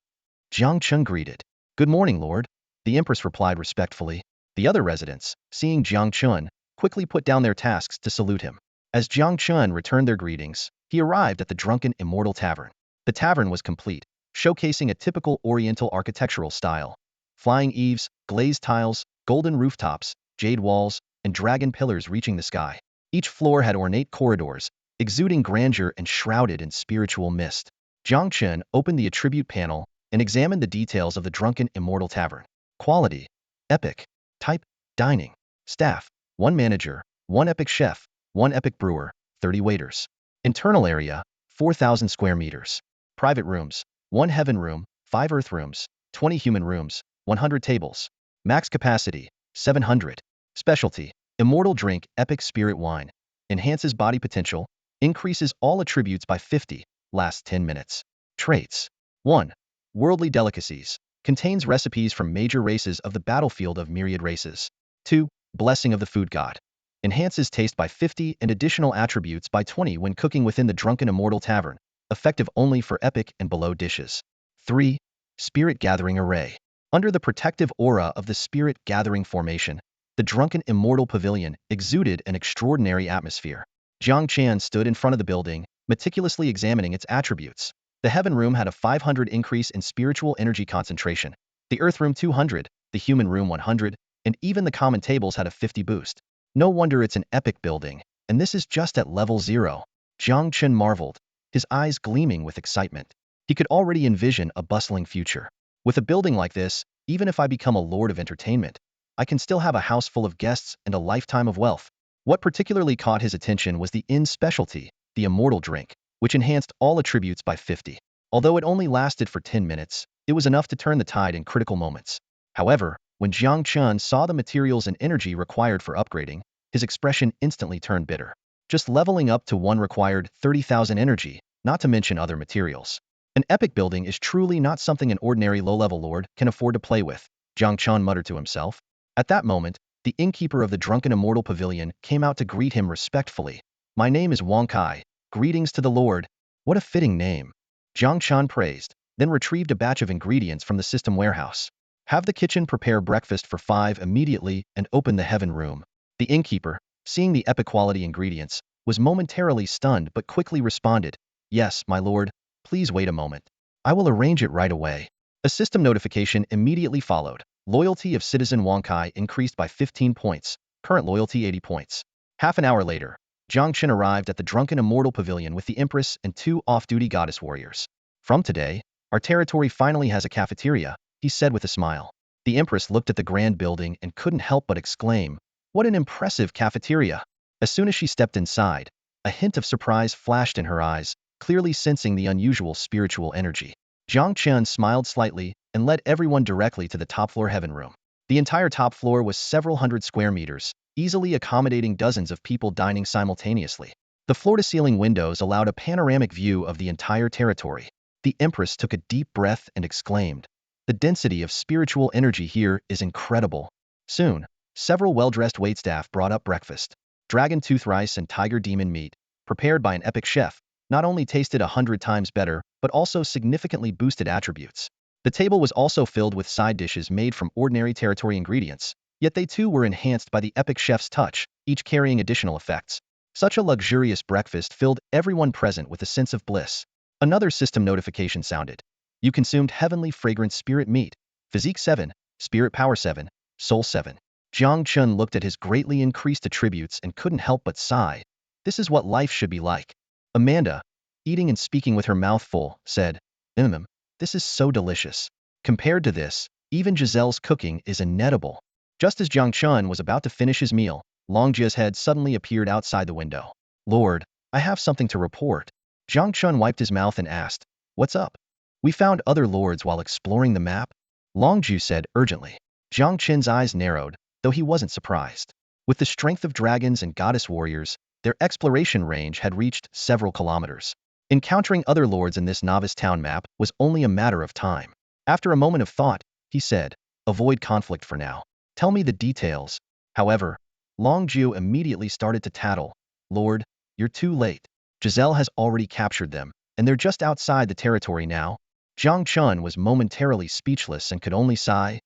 Jiang Chen greeted. Good morning, Lord. The Empress replied respectfully. The other residents, seeing Jiang Chen, quickly put down their tasks to salute him. As Jiang Chen returned their greetings, he arrived at the Drunken Immortal Tavern. The tavern was complete, showcasing a typical Oriental architectural style. Flying eaves, glazed tiles, golden rooftops, jade walls, and dragon pillars reaching the sky. Each floor had ornate corridors, exuding grandeur and shrouded in spiritual mist. Jiang Chen opened the attribute panel and examined the details of the Drunken Immortal Tavern. Quality: epic. Type: dining. Staff: 1 manager, 1 epic chef, 1 epic brewer, 30 waiters. Internal area: 4,000 square meters. Private rooms: 1 heaven room, 5 earth rooms, 20 human rooms, 100 tables. Max capacity: 700. Specialty: immortal drink epic spirit wine. Enhances body potential, increases all attributes by 50, lasts 10 minutes. Traits: 1. Worldly delicacies. Contains recipes from major races of the battlefield of myriad races. 2. Blessing of the food god. Enhances taste by 50 and additional attributes by 20 when cooking within the Drunken Immortal Tavern, effective only for epic and below dishes. 3. Spirit Gathering Array. Under the protective aura of the Spirit Gathering Formation, the Drunken Immortal Pavilion exuded an extraordinary atmosphere. Jiang Chen stood in front of the building, meticulously examining its attributes. The Heaven Room had a 500 increase in spiritual energy concentration, the Earth Room 200, the Human Room 100, and even the common tables had a 50 boost. No wonder it's an epic building, and this is just at level 0. Jiang Chen marveled, his eyes gleaming with excitement. He could already envision a bustling future. With a building like this, even if I become a lord of entertainment, I can still have a house full of guests and a lifetime of wealth. What particularly caught his attention was the inn's specialty, the immortal drink, which enhanced all attributes by 50. Although it only lasted for 10 minutes, it was enough to turn the tide in critical moments. However, when Jiang Chen saw the materials and energy required for upgrading, his expression instantly turned bitter. Just leveling up to 1 required 30,000 energy, not to mention other materials. An epic building is truly not something an ordinary low-level lord can afford to play with, Jiang Chen muttered to himself. At that moment, the innkeeper of the Drunken Immortal Pavilion came out to greet him respectfully. My name is Wang Kai. Greetings to the Lord. What a fitting name. Jiang Chen praised, then retrieved a batch of ingredients from the system warehouse. Have the kitchen prepare breakfast for 5 immediately and open the Heaven Room. The innkeeper, seeing the epic quality ingredients, was momentarily stunned but quickly responded, Yes, my lord, please wait a moment. I will arrange it right away. A system notification immediately followed. Loyalty of citizen Wang Kai increased by 15 points, current loyalty 80 points. Half an hour later, Jiang Chen arrived at the drunken immortal pavilion with the Empress and 2 off-duty goddess warriors. From today, our territory finally has a cafeteria, he said with a smile. The Empress looked at the grand building and couldn't help but exclaim, "What an impressive cafeteria!" As soon as she stepped inside, a hint of surprise flashed in her eyes, clearly sensing the unusual spiritual energy. Jiang Chen smiled slightly and led everyone directly to the top-floor heaven room. The entire top floor was several hundred square meters, easily accommodating dozens of people dining simultaneously. The floor-to-ceiling windows allowed a panoramic view of the entire territory. The Empress took a deep breath and exclaimed, "The density of spiritual energy here is incredible." Soon, several well-dressed waitstaff brought up breakfast. Dragon tooth rice and tiger demon meat, prepared by an epic chef, not only tasted 100 times better, but also significantly boosted attributes. The table was also filled with side dishes made from ordinary territory ingredients, yet they too were enhanced by the epic chef's touch, each carrying additional effects. Such a luxurious breakfast filled everyone present with a sense of bliss. Another system notification sounded. You consumed heavenly fragrant spirit meat, physique 7, spirit power 7, soul 7. Jiang Chen looked at his greatly increased attributes and couldn't help but sigh. This is what life should be like. Amanda, eating and speaking with her mouth full, said, this is so delicious. Compared to this, even Giselle's cooking is inedible." Just as Jiang Chen was about to finish his meal, Longjia's head suddenly appeared outside the window. "Lord, I have something to report." Jiang Chen wiped his mouth and asked, "What's up?" "We found other lords while exploring the map," Longju said urgently. Jiang Chen's eyes narrowed, though he wasn't surprised. With the strength of dragons and goddess warriors, their exploration range had reached several kilometers. Encountering other lords in this novice town map was only a matter of time. After a moment of thought, he said, "Avoid conflict for now. Tell me the details." However, Longju immediately started to tattle. "Lord, you're too late. Giselle has already captured them, and they're just outside the territory now." Jiang Chen was momentarily speechless and could only sigh.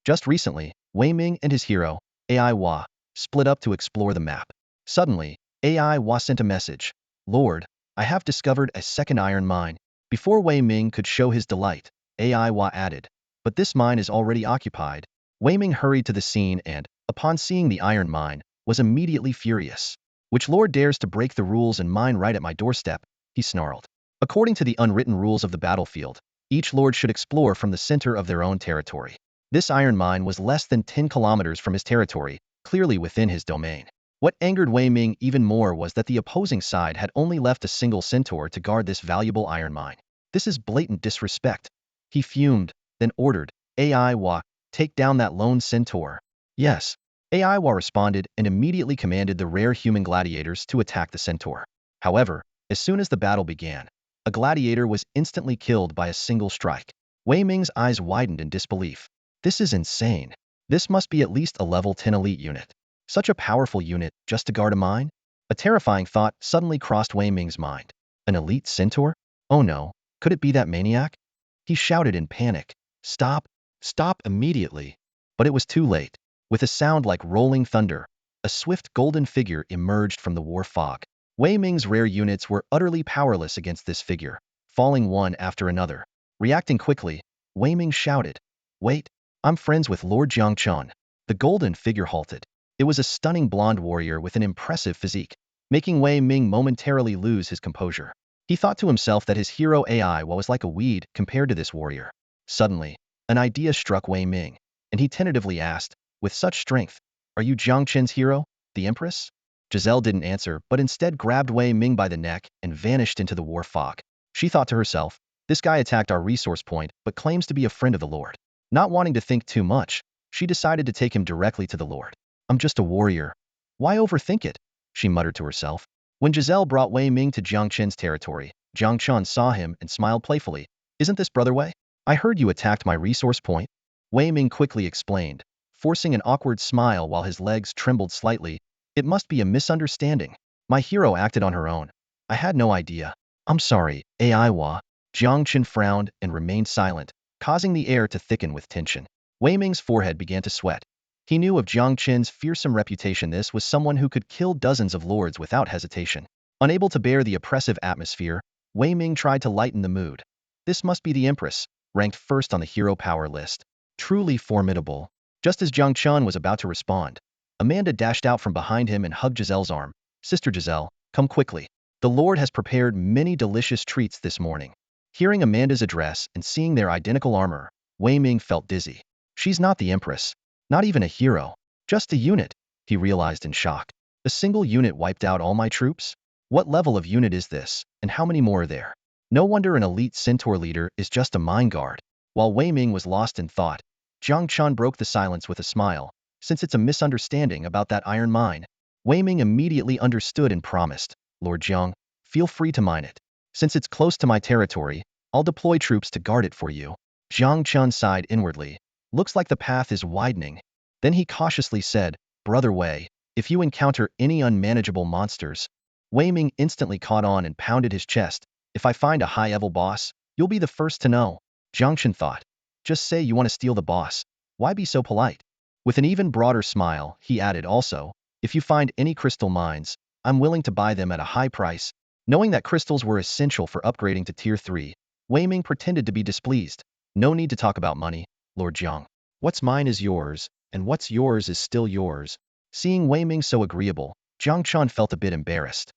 Just recently, Wei Ming and his hero, AI Hua, split up to explore the map. Suddenly, AI Hua sent a message. "Lord, I have discovered a second iron mine." Before Wei Ming could show his delight, AI Hua added, "But this mine is already occupied." Wei Ming hurried to the scene and, upon seeing the iron mine, was immediately furious. "Which lord dares to break the rules and mine right at my doorstep?" he snarled. According to the unwritten rules of the battlefield, each lord should explore from the center of their own territory. This iron mine was less than 10 kilometers from his territory, clearly within his domain. What angered Wei Ming even more was that the opposing side had only left a single centaur to guard this valuable iron mine. "This is blatant disrespect." He fumed, then ordered, "AI Hua, take down that lone centaur." "Yes." AI Hua responded and immediately commanded the rare human gladiators to attack the centaur. However, as soon as the battle began, a gladiator was instantly killed by a single strike. Wei Ming's eyes widened in disbelief. "This is insane. This must be at least a level 10 elite unit. Such a powerful unit just to guard a mine?" A terrifying thought suddenly crossed Wei Ming's mind. An elite centaur? Oh no, could it be that maniac? He shouted in panic, "Stop! Stop immediately!" But it was too late. With a sound like rolling thunder, a swift golden figure emerged from the war fog. Wei Ming's rare units were utterly powerless against this figure, falling one after another. Reacting quickly, Wei Ming shouted, "Wait, I'm friends with Lord Jiang Chen." The golden figure halted. It was a stunning blonde warrior with an impressive physique, making Wei Ming momentarily lose his composure. He thought to himself that his hero AI was like a weed compared to this warrior. Suddenly, an idea struck Wei Ming, and he tentatively asked, with such strength, "Are you Jiang Chen's hero, the Empress?" Giselle didn't answer, but instead grabbed Wei Ming by the neck and vanished into the war fog. She thought to herself, "This guy attacked our resource point but claims to be a friend of the Lord." Not wanting to think too much, she decided to take him directly to the Lord. "I'm just a warrior. Why overthink it?" she muttered to herself. When Giselle brought Wei Ming to Jiang Chen's territory, Jiang Chen saw him and smiled playfully. "Isn't this Brother Wei? I heard you attacked my resource point." Wei Ming quickly explained, forcing an awkward smile while his legs trembled slightly. "It must be a misunderstanding. My hero acted on her own. I had no idea." "I'm sorry, AI Hua." Jiang Chen frowned and remained silent, causing the air to thicken with tension. Wei Ming's forehead began to sweat. He knew of Jiang Chen's fearsome reputation. This was someone who could kill dozens of lords without hesitation. Unable to bear the oppressive atmosphere, Wei Ming tried to lighten the mood. "This must be the Empress. ranked first on the hero power list. Truly formidable. Just as Jiang Chen was about to respond, Amanda dashed out from behind him and hugged Giselle's arm. Sister Giselle, come quickly. The Lord has prepared many delicious treats this morning. Hearing Amanda's address and seeing their identical armor, Wei Ming felt dizzy. She's not the Empress. Not even a hero. Just a unit, he realized in shock. A single unit wiped out all my troops? What level of unit is this, and how many more are there? No wonder an elite centaur leader is just a mine guard. While Wei Ming was lost in thought, Jiang Chen broke the silence with a smile. Since it's a misunderstanding about that iron mine, Wei Ming immediately understood and promised, Lord Jiang, feel free to mine it. Since it's close to my territory, I'll deploy troops to guard it for you. Jiang Chen sighed inwardly. Looks like the path is widening. Then he cautiously said, Brother Wei, if you encounter any unmanageable monsters. Wei Ming instantly caught on and pounded his chest. If I find a high-level boss, you'll be the first to know. Jiang Chen thought. Just say you want to steal the boss. Why be so polite? With an even broader smile, he added also, if you find any crystal mines, I'm willing to buy them at a high price. Knowing that crystals were essential for upgrading to Tier 3, Wei Ming pretended to be displeased. No need to talk about money, Lord Jiang. What's mine is yours, and what's yours is still yours. Seeing Wei Ming so agreeable, Jiang Chen felt a bit embarrassed.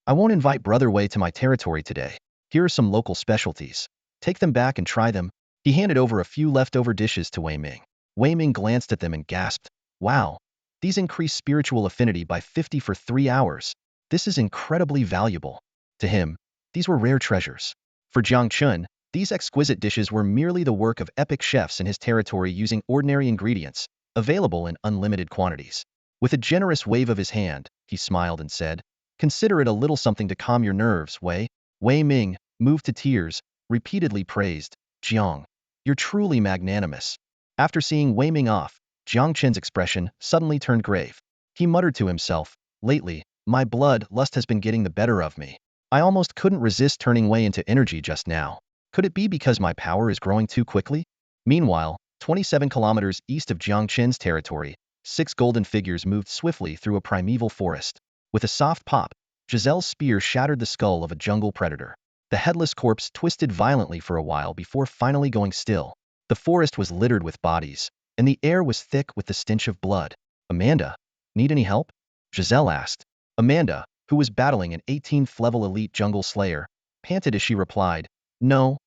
I won't invite Brother Wei to my territory today. Here are some local specialties. Take them back and try them. He handed over a few leftover dishes to Wei Ming. Wei Ming glanced at them and gasped, wow, these increase spiritual affinity by 50 for 3 hours. This is incredibly valuable. To him, these were rare treasures. For Jiang Chen, these exquisite dishes were merely the work of epic chefs in his territory using ordinary ingredients, available in unlimited quantities. With a generous wave of his hand, he smiled and said, consider it a little something to calm your nerves, Wei. Wei Ming, moved to tears, repeatedly praised, Jiang, you're truly magnanimous. After seeing Wei Ming off, Jiang Chen's expression suddenly turned grave. He muttered to himself, lately, my blood lust has been getting the better of me. I almost couldn't resist turning Wei into energy just now. Could it be because my power is growing too quickly? Meanwhile, 27 kilometers east of Jiang Chen's territory, 6 golden figures moved swiftly through a primeval forest. With a soft pop, Giselle's spear shattered the skull of a jungle predator. The headless corpse twisted violently for a while before finally going still. The forest was littered with bodies, and the air was thick with the stench of blood. Amanda, need any help? Giselle asked. Amanda, who was battling an 18th level elite jungle slayer, panted as she replied, no,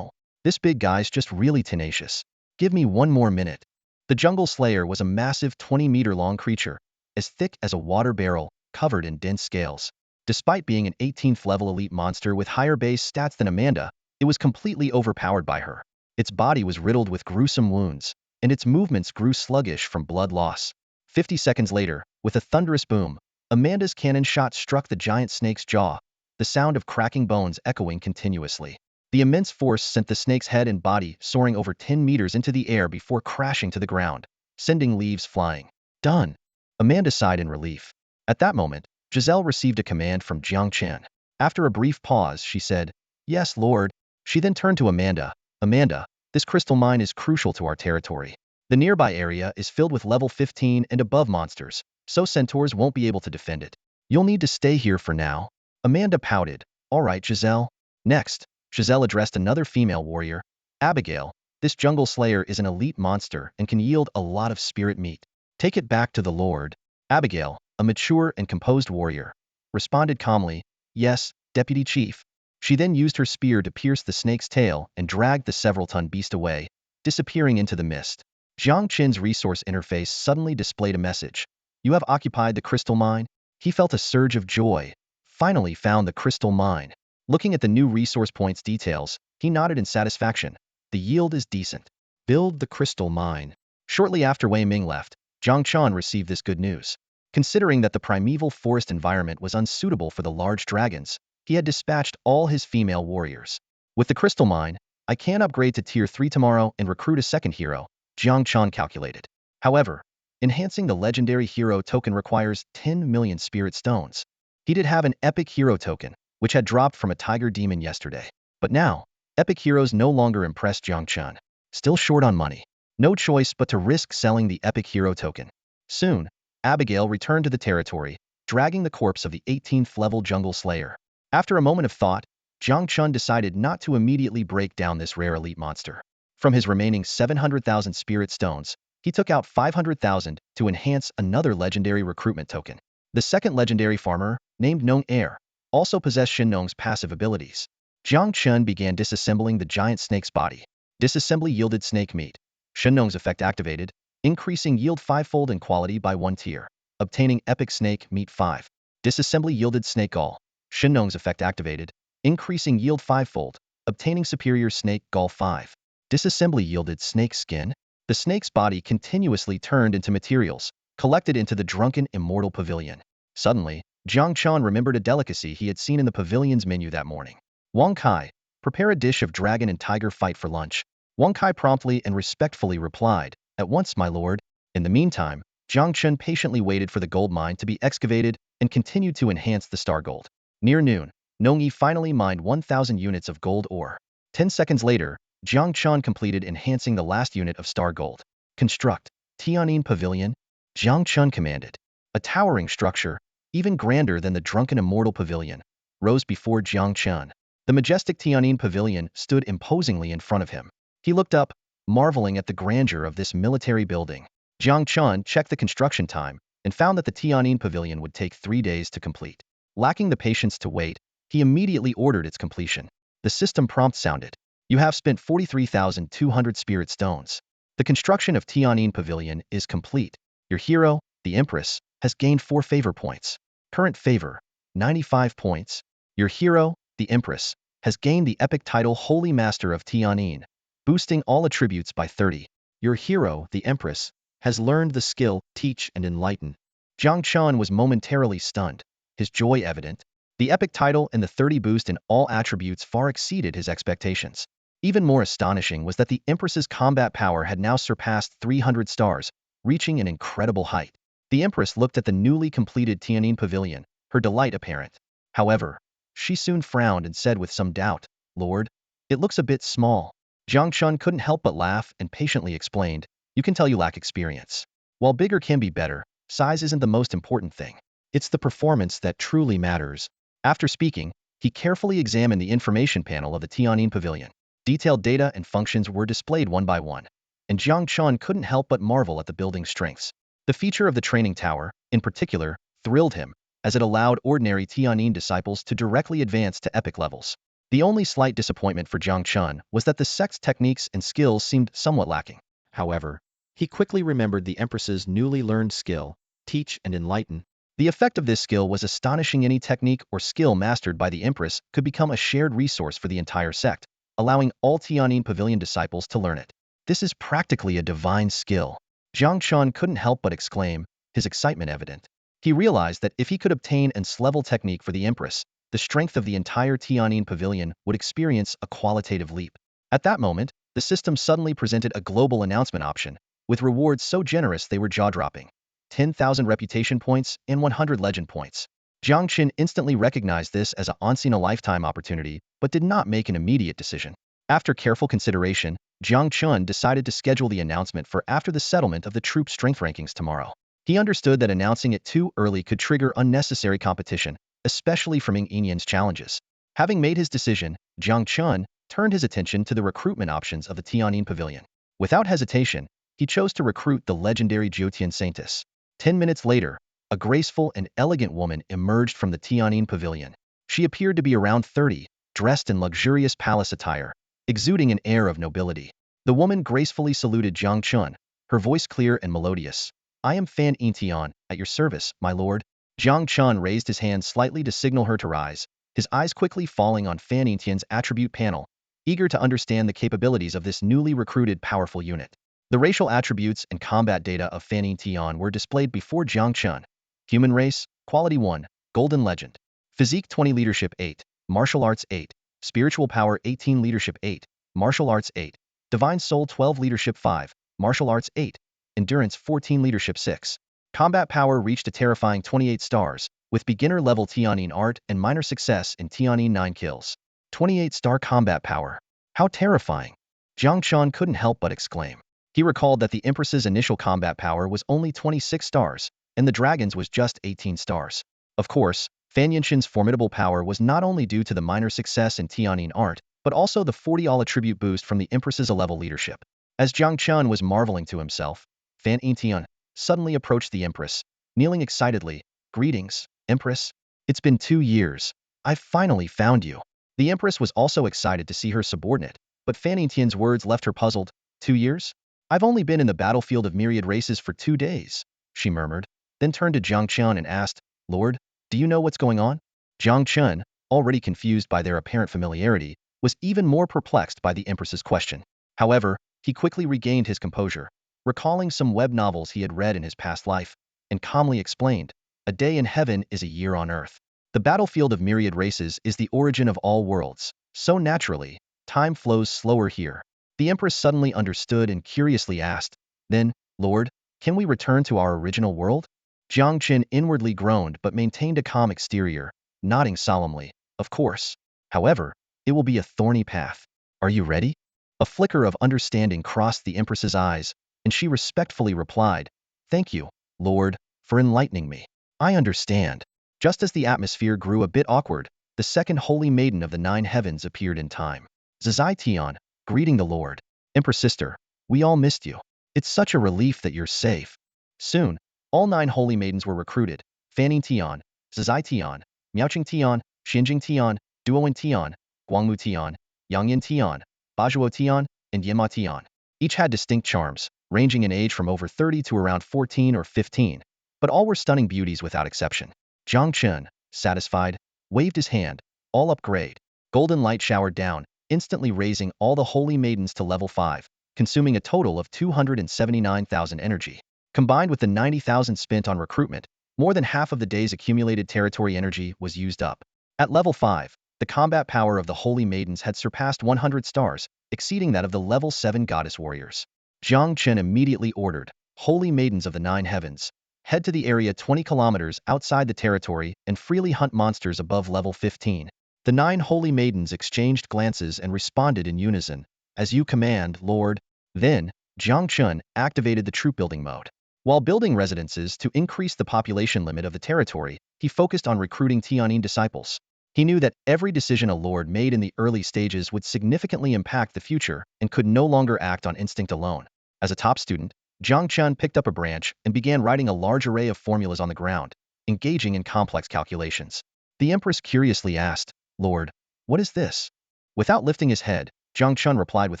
this big guy's just really tenacious. Give me 1 more minute. The jungle slayer was a massive 20-meter-long creature, as thick as a water barrel, covered in dense scales. Despite being an 18th level elite monster with higher base stats than Amanda, it was completely overpowered by her. Its body was riddled with gruesome wounds, and its movements grew sluggish from blood loss. 50 seconds later, with a thunderous boom, Amanda's cannon shot struck the giant snake's jaw, the sound of cracking bones echoing continuously. The immense force sent the snake's head and body soaring over 10 meters into the air before crashing to the ground, sending leaves flying. Done. Amanda sighed in relief. At that moment, Giselle received a command from Jiang Chen. After a brief pause, she said, yes, Lord. She then turned to Amanda. Amanda, this crystal mine is crucial to our territory. The nearby area is filled with level 15 and above monsters, so centaurs won't be able to defend it. You'll need to stay here for now. Amanda pouted. All right, Giselle. Next, Giselle addressed another female warrior. Abigail, this jungle slayer is an elite monster and can yield a lot of spirit meat. Take it back to the Lord. Abigail, a mature and composed warrior, responded calmly, yes, Deputy Chief. She then used her spear to pierce the snake's tail and dragged the several-ton beast away, disappearing into the mist. Jiang Chen's resource interface suddenly displayed a message. You have occupied the crystal mine? He felt a surge of joy. Finally found the crystal mine. Looking at the new resource points details, he nodded in satisfaction. The yield is decent. Build the crystal mine. Shortly after Wei Ming left, Jiang Chen received this good news. Considering that the primeval forest environment was unsuitable for the large dragons, he had dispatched all his female warriors. With the crystal mine, I can upgrade to Tier 3 tomorrow and recruit a second hero, Jiang Chen calculated. However, enhancing the legendary hero token requires 10 million spirit stones. He did have an epic hero token, which had dropped from a tiger demon yesterday. But now, epic heroes no longer impressed Jiang Chen. Still short on money. No choice but to risk selling the epic hero token. Soon, Abigail returned to the territory, dragging the corpse of the 18th level jungle slayer. After a moment of thought, Jiang Chen decided not to immediately break down this rare elite monster. From his remaining 700,000 spirit stones, he took out 500,000 to enhance another legendary recruitment token. The second legendary farmer, named Nong Heir, also possessed Xinnong's passive abilities. Jiang Chen began disassembling the giant snake's body. Disassembly yielded snake meat. Xinnong's effect activated, increasing yield 5-fold in quality by 1 tier. Obtaining epic snake meat 5. Disassembly yielded snake gall. Xinnong's effect activated, increasing yield 5-fold. Obtaining superior snake gall 5. Disassembly yielded snake skin. The snake's body continuously turned into materials, collected into the drunken immortal pavilion. Suddenly, Jiang Chen remembered a delicacy he had seen in the pavilion's menu that morning. Wang Kai, prepare a dish of dragon and tiger fight for lunch. Wang Kai promptly and respectfully replied, at once, my lord. In the meantime, Jiang Chen patiently waited for the gold mine to be excavated and continued to enhance the star gold. Near noon, Nong Yi finally mined 1,000 units of gold ore. 10 seconds later, Jiang Chen completed enhancing the last unit of star gold. Construct Tianyin Pavilion, Jiang Chen commanded. A towering structure, even grander than the drunken immortal pavilion, rose before Jiang Chen. The majestic Tianyin Pavilion stood imposingly in front of him. He looked up, marveling at the grandeur of this military building. Jiang Chen checked the construction time and found that the Tianyin Pavilion would take 3 days to complete. Lacking the patience to wait, he immediately ordered its completion. The system prompt sounded. You have spent 43,200 spirit stones. The construction of Tianyin Pavilion is complete. Your hero, the Empress, has gained 4 favor points. Current favor, 95 points. Your hero, the Empress, has gained the epic title Holy Master of Tianyin, boosting all attributes by 30. Your hero, the Empress, has learned the skill Teach and Enlighten. Jiang Chen was momentarily stunned, his joy evident. The epic title and the 30 boost in all attributes far exceeded his expectations. Even more astonishing was that the Empress's combat power had now surpassed 300 stars, reaching an incredible height. The Empress looked at the newly completed Tianyin Pavilion, her delight apparent. However, she soon frowned and said with some doubt, Lord, it looks a bit small. Jiang Chen couldn't help but laugh and patiently explained, you can tell you lack experience. While bigger can be better, size isn't the most important thing. It's the performance that truly matters. After speaking, he carefully examined the information panel of the Tianyin Pavilion. Detailed data and functions were displayed one by one, and Jiang Chen couldn't help but marvel at the building's strengths. The feature of the training tower, in particular, thrilled him, as it allowed ordinary Tianyin disciples to directly advance to epic levels. The only slight disappointment for Jiang Chen was that the sect's techniques and skills seemed somewhat lacking. However, he quickly remembered the Empress's newly learned skill, Teach and Enlighten. The effect of this skill was astonishing. Any technique or skill mastered by the Empress could become a shared resource for the entire sect, allowing all Tianyin Pavilion disciples to learn it. This is practically a divine skill. Jiang Chen couldn't help but exclaim, his excitement evident. He realized that if he could obtain an S-level technique for the Empress, the strength of the entire Tianyin Pavilion would experience a qualitative leap. At that moment, the system suddenly presented a global announcement option, with rewards so generous they were jaw-dropping. 10,000 reputation points and 100 legend points. Jiang Chen instantly recognized this as a once-in-a-lifetime opportunity, but did not make an immediate decision. After careful consideration, Jiang Chen decided to schedule the announcement for after the settlement of the troop strength rankings tomorrow. He understood that announcing it too early could trigger unnecessary competition, especially from Ying Yan's challenges. Having made his decision, Jiang Chen turned his attention to the recruitment options of the Tianyin Pavilion. Without hesitation, he chose to recruit the legendary Jiutian Saintess. 10 minutes later, a graceful and elegant woman emerged from the Tianyin Pavilion. She appeared to be around 30, dressed in luxurious palace attire, exuding an air of nobility. The woman gracefully saluted Jiang Chen, her voice clear and melodious. I am Fan Yintian, at your service, my lord. Jiang Chen raised his hand slightly to signal her to rise, his eyes quickly falling on Fan Yintian's attribute panel, eager to understand the capabilities of this newly recruited powerful unit. The racial attributes and combat data of Fan Yintian were displayed before Jiang Chen. Human race, quality 1, golden legend. Physique 20, leadership 8, martial arts 8, spiritual power 18, leadership 8, martial arts 8, divine soul 12, leadership 5, martial arts 8, endurance 14, leadership 6. Combat power reached a terrifying 28 stars, with beginner level Tianyin art and minor success in Tianyin 9 kills. 28-star combat power. How terrifying. Jiang Chen couldn't help but exclaim. He recalled that the Empress's initial combat power was only 26 stars, and the dragon's was just 18 stars. Of course, Fan Yinshin's formidable power was not only due to the minor success in Tianyin art, but also the 40 all attribute boost from the Empress's A-level leadership. As Jiang Chen was marveling to himself, Fan Yintian suddenly approached the Empress, kneeling excitedly. "Greetings, Empress. It's been 2 years. I've finally found you." The Empress was also excited to see her subordinate, but Fan Yintian's words left her puzzled. "2 years? I've only been in the battlefield of myriad races for 2 days," she murmured, then turned to Jiang Chen and asked, "Lord, do you know what's going on?" Jiang Chen, already confused by their apparent familiarity, was even more perplexed by the Empress's question. However, he quickly regained his composure, recalling some web novels he had read in his past life, and calmly explained, "A day in heaven is a year on earth. The battlefield of myriad races is the origin of all worlds, so naturally, time flows slower here." The Empress suddenly understood and curiously asked, "Then, Lord, can we return to our original world?" Jiang Chen inwardly groaned but maintained a calm exterior, nodding solemnly, "Of course. However, it will be a thorny path. Are you ready?" A flicker of understanding crossed the Empress's eyes, and she respectfully replied, "Thank you, Lord, for enlightening me. I understand." Just as the atmosphere grew a bit awkward, the second holy maiden of the 9 heavens appeared in time. "Zizai Tian, greeting the Lord. Empress sister, we all missed you. It's such a relief that you're safe." Soon, all 9 holy maidens were recruited: Fanning Tian, Zizai Tian, Miaoqing Tian, Xinjing Tian, Duowen Tian, Guangmu Tian, Yangyan Tian, Bajuo Tian, and Yema Tian. Each had distinct charms, ranging in age from over 30 to around 14 or 15, but all were stunning beauties without exception. Jiang Chen, satisfied, waved his hand. "All upgrade." Golden light showered down, instantly raising all the holy maidens to level 5, consuming a total of 279,000 energy. Combined with the 90,000 spent on recruitment, more than half of the day's accumulated territory energy was used up. At level 5, the combat power of the holy maidens had surpassed 100 stars, exceeding that of the level 7 goddess warriors. Jiang Chen immediately ordered, "Holy maidens of the 9 heavens, head to the area 20 kilometers outside the territory and freely hunt monsters above level 15. The 9 holy maidens exchanged glances and responded in unison, "As you command, Lord." Then, Jiang Chen activated the troop building mode. While building residences to increase the population limit of the territory, he focused on recruiting Tianyin disciples. He knew that every decision a lord made in the early stages would significantly impact the future and could no longer act on instinct alone. As a top student, Jiang Chen picked up a branch and began writing a large array of formulas on the ground, engaging in complex calculations. The Empress curiously asked, "Lord, what is this?" Without lifting his head, Jiang Chen replied with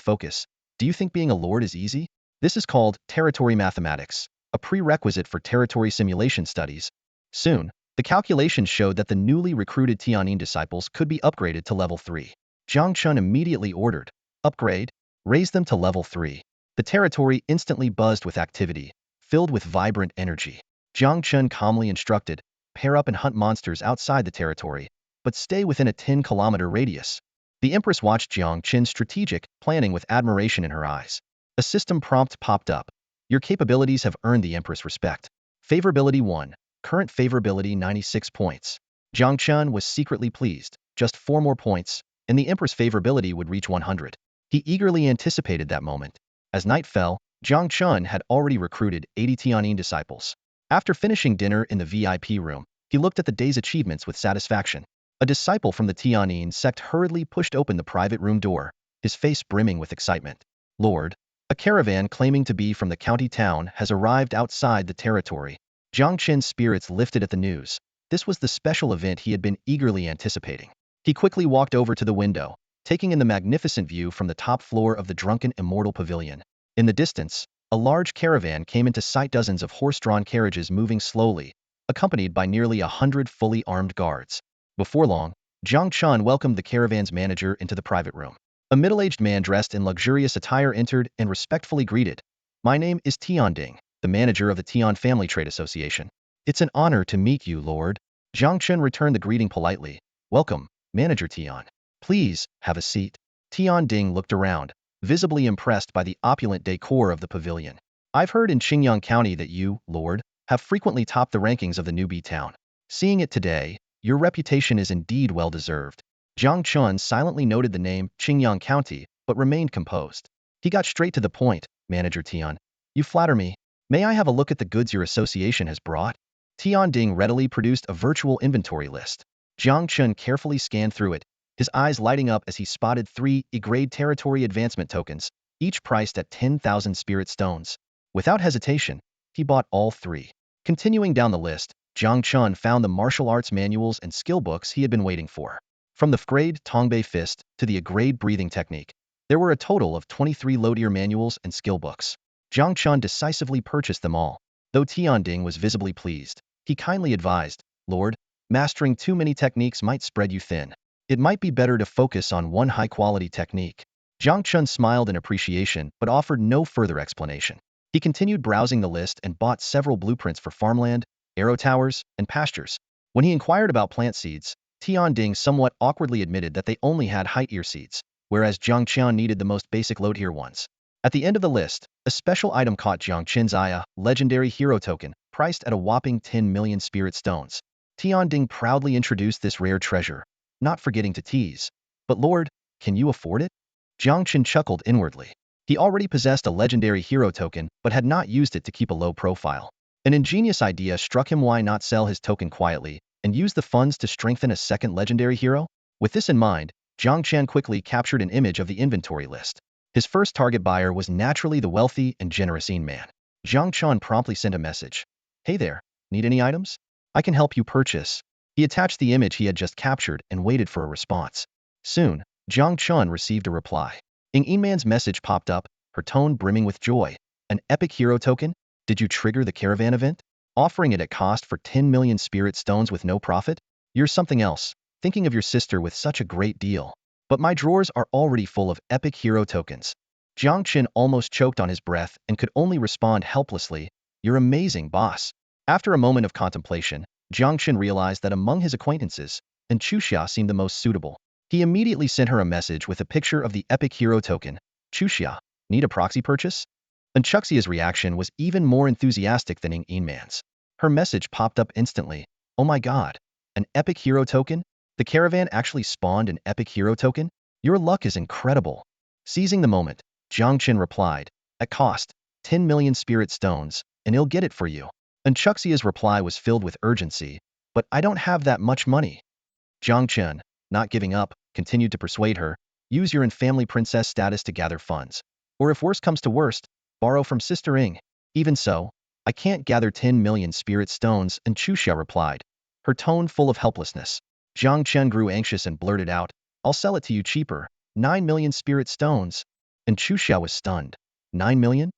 focus, "Do you think being a lord is easy? This is called territory mathematics, a prerequisite for territory simulation studies." Soon, the calculations showed that the newly recruited Tianyin disciples could be upgraded to level 3. Jiang Chen immediately ordered, "Upgrade, raise them to level 3. The territory instantly buzzed with activity, filled with vibrant energy. Jiang Chen calmly instructed, "Pair up and hunt monsters outside the territory, but stay within a 10-kilometer radius." The Empress watched Jiang Chen's strategic planning with admiration in her eyes. A system prompt popped up. "Your capabilities have earned the Empress respect. Favorability 1. Current favorability 96 points." Jiang Chen was secretly pleased. Just 4 more points, and the Empress favorability would reach 100. He eagerly anticipated that moment. As night fell, Jiang Chen had already recruited 80 Tianyin disciples. After finishing dinner in the VIP room, he looked at the day's achievements with satisfaction. A disciple from the Tianyin sect hurriedly pushed open the private room door, his face brimming with excitement. "Lord, a caravan claiming to be from the county town has arrived outside the territory." Jiang Chen's spirits lifted at the news. This was the special event he had been eagerly anticipating. He quickly walked over to the window, taking in the magnificent view from the top floor of the drunken immortal pavilion. In the distance, a large caravan came into sight, dozens of horse-drawn carriages moving slowly, accompanied by nearly 100 fully armed guards. Before long, Jiang Chen welcomed the caravan's manager into the private room. A middle-aged man dressed in luxurious attire entered and respectfully greeted, "My name is Tian Ding, the manager of the Tian Family Trade Association." "It's an honor to meet you, Lord." Jiang Chen returned the greeting politely. "Welcome, Manager Tian. Please, have a seat." Tian Ding looked around, visibly impressed by the opulent decor of the pavilion. "I've heard in Qingyang County that you, Lord, have frequently topped the rankings of the newbie town. Seeing it today, your reputation is indeed well-deserved." Jiang Chen silently noted the name Qingyang County, but remained composed. He got straight to the point. "Manager Tian, you flatter me. May I have a look at the goods your association has brought?" Tianding readily produced a virtual inventory list. Jiang Chen carefully scanned through it, his eyes lighting up as he spotted 3 E-grade territory advancement tokens, each priced at 10,000 spirit stones. Without hesitation, he bought all 3. Continuing down the list, Jiang Chen found the martial arts manuals and skill books he had been waiting for. From the F-grade Tongbei Fist to the A-grade breathing technique, there were a total of 23 low-tier manuals and skill books. Jiang Chen decisively purchased them all. Though Tianding was visibly pleased, he kindly advised, "Lord, mastering too many techniques might spread you thin. It might be better to focus on one high-quality technique." Jiang Chen smiled in appreciation but offered no further explanation. He continued browsing the list and bought several blueprints for farmland, arrow towers, and pastures. When he inquired about plant seeds, Tianding somewhat awkwardly admitted that they only had high-tier seeds, whereas Jiang Chen needed the most basic low-tier ones. At the end of the list, a special item caught Jiang Chen's eye, a legendary hero token, priced at a whopping 10 million spirit stones. Tianding proudly introduced this rare treasure, not forgetting to tease, "But Lord, can you afford it?" Jiang Chen chuckled inwardly. He already possessed a legendary hero token but had not used it to keep a low profile. An ingenious idea struck him: why not sell his token quietly and use the funds to strengthen a second legendary hero? With this in mind, Jiang Chen quickly captured an image of the inventory list. His first target buyer was naturally the wealthy and generous Yin man. Jiang Chen promptly sent a message. "Hey there, need any items? I can help you purchase." He attached the image he had just captured and waited for a response. Soon, Jiang Chen received a reply. Yin Man's message popped up, her tone brimming with joy. "An epic hero token? Did you trigger the caravan event? Offering it at cost for 10 million spirit stones with no profit? You're something else, thinking of your sister with such a great deal. But my drawers are already full of epic hero tokens." Jiang Chen almost choked on his breath and could only respond helplessly, "You're amazing, boss." After a moment of contemplation, Jiang Chen realized that among his acquaintances, Xuanyuan seemed the most suitable. He immediately sent her a message with a picture of the epic hero token. "Xuanyuan, need a proxy purchase?" Xuanyuan's reaction was even more enthusiastic than Yin Man's. Her message popped up instantly. "Oh my god, an epic hero token? The caravan actually spawned an epic hero token? Your luck is incredible." Seizing the moment, Jiang Chen replied, "At cost, 10 million spirit stones, and he'll get it for you." Xuanyuan's reply was filled with urgency, "But I don't have that much money." Jiang Chen, not giving up, continued to persuade her, "Use your in-family princess status to gather funds. Or if worst comes to worst, borrow from Sister Ing." "Even so, I can't gather 10 million spirit stones," Xuanyuan replied, her tone full of helplessness. Jiang Chen grew anxious and blurted out, "I'll sell it to you cheaper, 9 million spirit stones." And Xuanyuan was stunned. 9 million?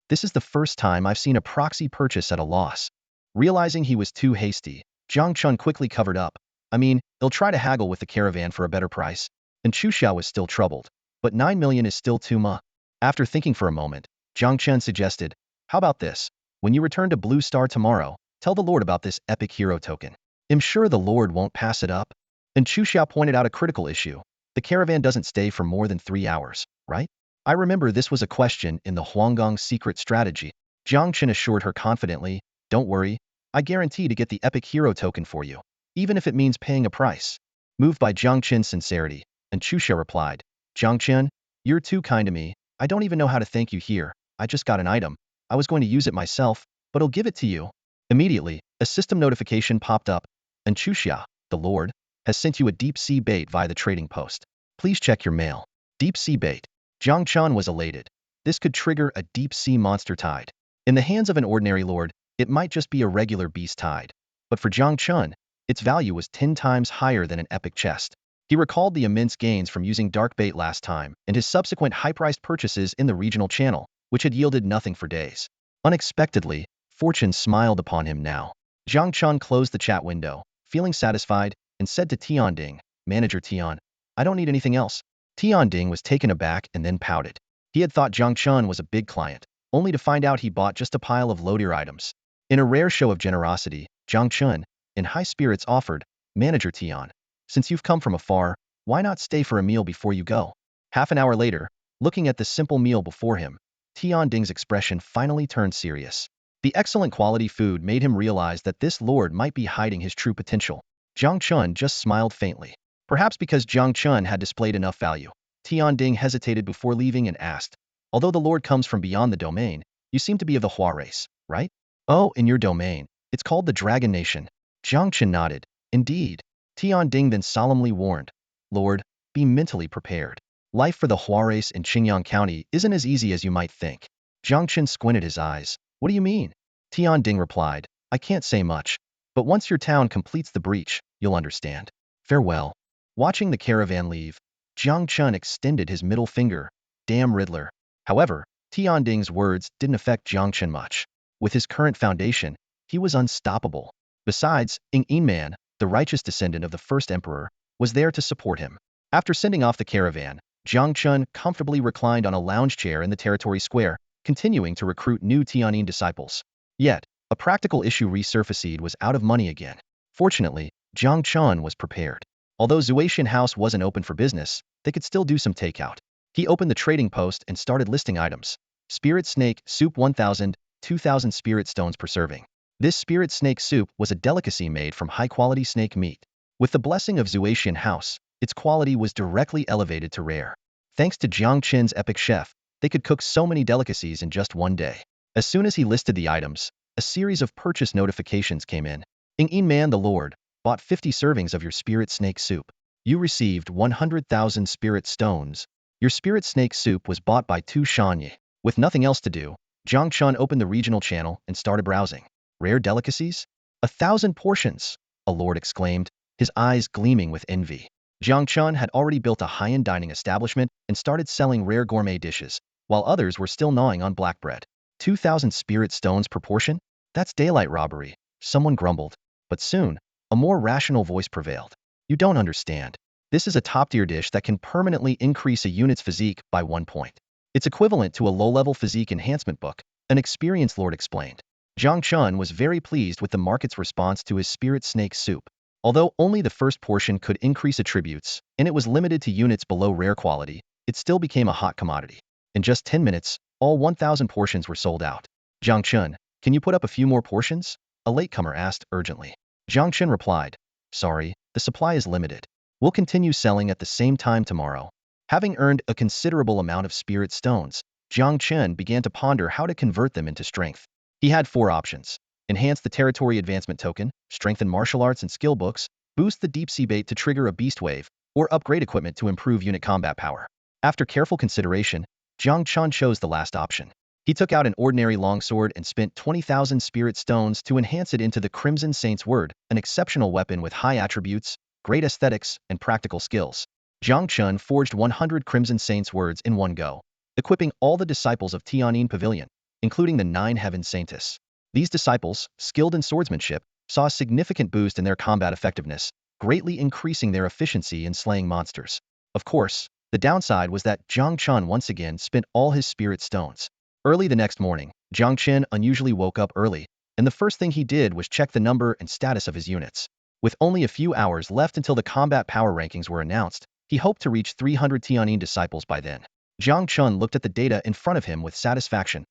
This is the first time I've seen a proxy purchase at a loss. Realizing he was too hasty, Jiang Chen quickly covered up. "I mean, he'll try to haggle with the caravan for a better price." And Xuanyuan was still troubled. "But 9 million is still too much." After thinking for a moment, Jiang Chen suggested, "How about this? When you return to Blue Star tomorrow, tell the Lord about this epic hero token. I'm sure the Lord won't pass it up." And Xuanyuan pointed out a critical issue. "The caravan doesn't stay for more than 3 hours, right?" "I remember this was a question in the Huanggong's secret strategy." Jiang Chen assured her confidently, "Don't worry, I guarantee to get the epic hero token for you, even if it means paying a price." Moved by Jiang Chen's sincerity, and Xuanyuan replied, "Jiang Chen, you're too kind to me. I don't even know how to thank you here. I just got an item. I was going to use it myself, but I'll give it to you." Immediately, a system notification popped up, and Xuanyuan, the Lord, has sent you a deep-sea bait via the trading post. Please check your mail. Deep-sea bait. Jiang Chen was elated. This could trigger a deep-sea monster tide. In the hands of an ordinary lord, it might just be a regular beast tide. But for Jiang Chen, its value was 10 times higher than an epic chest. He recalled the immense gains from using dark bait last time and his subsequent high-priced purchases in the regional channel, which had yielded nothing for days. Unexpectedly, fortune smiled upon him now. Jiang Chen closed the chat window, feeling satisfied, and said to Tianding, "Manager Tian, I don't need anything else." Tianding was taken aback and then pouted. He had thought Jiang Chen was a big client, only to find out he bought just a pile of low-tier items. In a rare show of generosity, Jiang Chen, in high spirits, offered, "Manager Tian, since you've come from afar, why not stay for a meal before you go?" Half an hour later, looking at the simple meal before him, Tianding's expression finally turned serious. The excellent quality food made him realize that this lord might be hiding his true potential. Jiang Chen just smiled faintly. Perhaps because Jiang Chen had displayed enough value, Tianding hesitated before leaving and asked, "Although the lord comes from beyond the domain, you seem to be of the Hua race, right?" "Oh, in your domain. It's called the Dragon Nation. Jiang Chen nodded. Indeed. Tianding then solemnly warned, Lord, be mentally prepared. Life for the Huares in Qingyang County isn't as easy as you might think. Jiang Chen squinted his eyes. What do you mean? Tianding replied, I can't say much, but once your town completes the breach, you'll understand. Farewell. Watching the caravan leave, Jiang Chen extended his middle finger. Damn Riddler. However, Tianding's words didn't affect Jiang Chen much. With his current foundation, he was unstoppable. Besides, Ing Man, the righteous descendant of the first emperor, was there to support him. After sending off the caravan, Jiang Chen comfortably reclined on a lounge chair in the territory square, continuing to recruit new Tianyin disciples. Yet, a practical issue resurfaced was out of money again. Fortunately, Jiang Chen was prepared. Although Xuanyuan House wasn't open for business, they could still do some takeout. He opened the trading post and started listing items. Spirit snake soup 1,000, 2,000 spirit stones per serving. This spirit snake soup was a delicacy made from high-quality snake meat. With the blessing of Xuanyuan House, its quality was directly elevated to rare. Thanks to Jiang Chen's epic chef, they could cook so many delicacies in just one day. As soon as he listed the items, a series of purchase notifications came in. Ing Man the Lord bought 50 servings of your spirit snake soup. You received 100,000 spirit stones. Your spirit snake soup was bought by Tu Xuanyuan. With nothing else to do, Jiang Chen opened the regional channel and started browsing. Rare delicacies? 1,000 portions, a lord exclaimed, his eyes gleaming with envy. Jiang Chen had already built a high-end dining establishment and started selling rare gourmet dishes, while others were still gnawing on black bread. 2,000 spirit stones per portion? That's daylight robbery, someone grumbled. But soon, a more rational voice prevailed. You don't understand. This is a top-tier dish that can permanently increase a unit's physique by 1 point. It's equivalent to a low-level physique enhancement book, an experienced lord explained. Jiang Chen was very pleased with the market's response to his spirit snake soup. Although only the first portion could increase attributes, and it was limited to units below rare quality, it still became a hot commodity. In just 10 minutes, all 1,000 portions were sold out. Jiang Chen, can you put up a few more portions? A latecomer asked urgently. Jiang Chen replied, sorry, the supply is limited. We'll continue selling at the same time tomorrow. Having earned a considerable amount of spirit stones, Jiang Chen began to ponder how to convert them into strength. He had 4 options. Enhance the territory advancement token, strengthen martial arts and skill books, boost the deep sea bait to trigger a beast wave, or upgrade equipment to improve unit combat power. After careful consideration, Jiang Chen chose the last option. He took out an ordinary longsword and spent 20,000 spirit stones to enhance it into the Crimson Saint's Word, an exceptional weapon with high attributes, great aesthetics, and practical skills. Jiang Chen forged 100 Crimson Saint's Words in one go, equipping all the disciples of Tianyin Pavilion, including the 9 Heaven Saintess. These disciples, skilled in swordsmanship, saw a significant boost in their combat effectiveness, greatly increasing their efficiency in slaying monsters. Of course, the downside was that Jiang Chen once again spent all his spirit stones. Early the next morning, Jiang Chen unusually woke up early, and the first thing he did was check the number and status of his units. With only a few hours left until the combat power rankings were announced, he hoped to reach 300 Tianyin disciples by then. Jiang Chen looked at the data in front of him with satisfaction.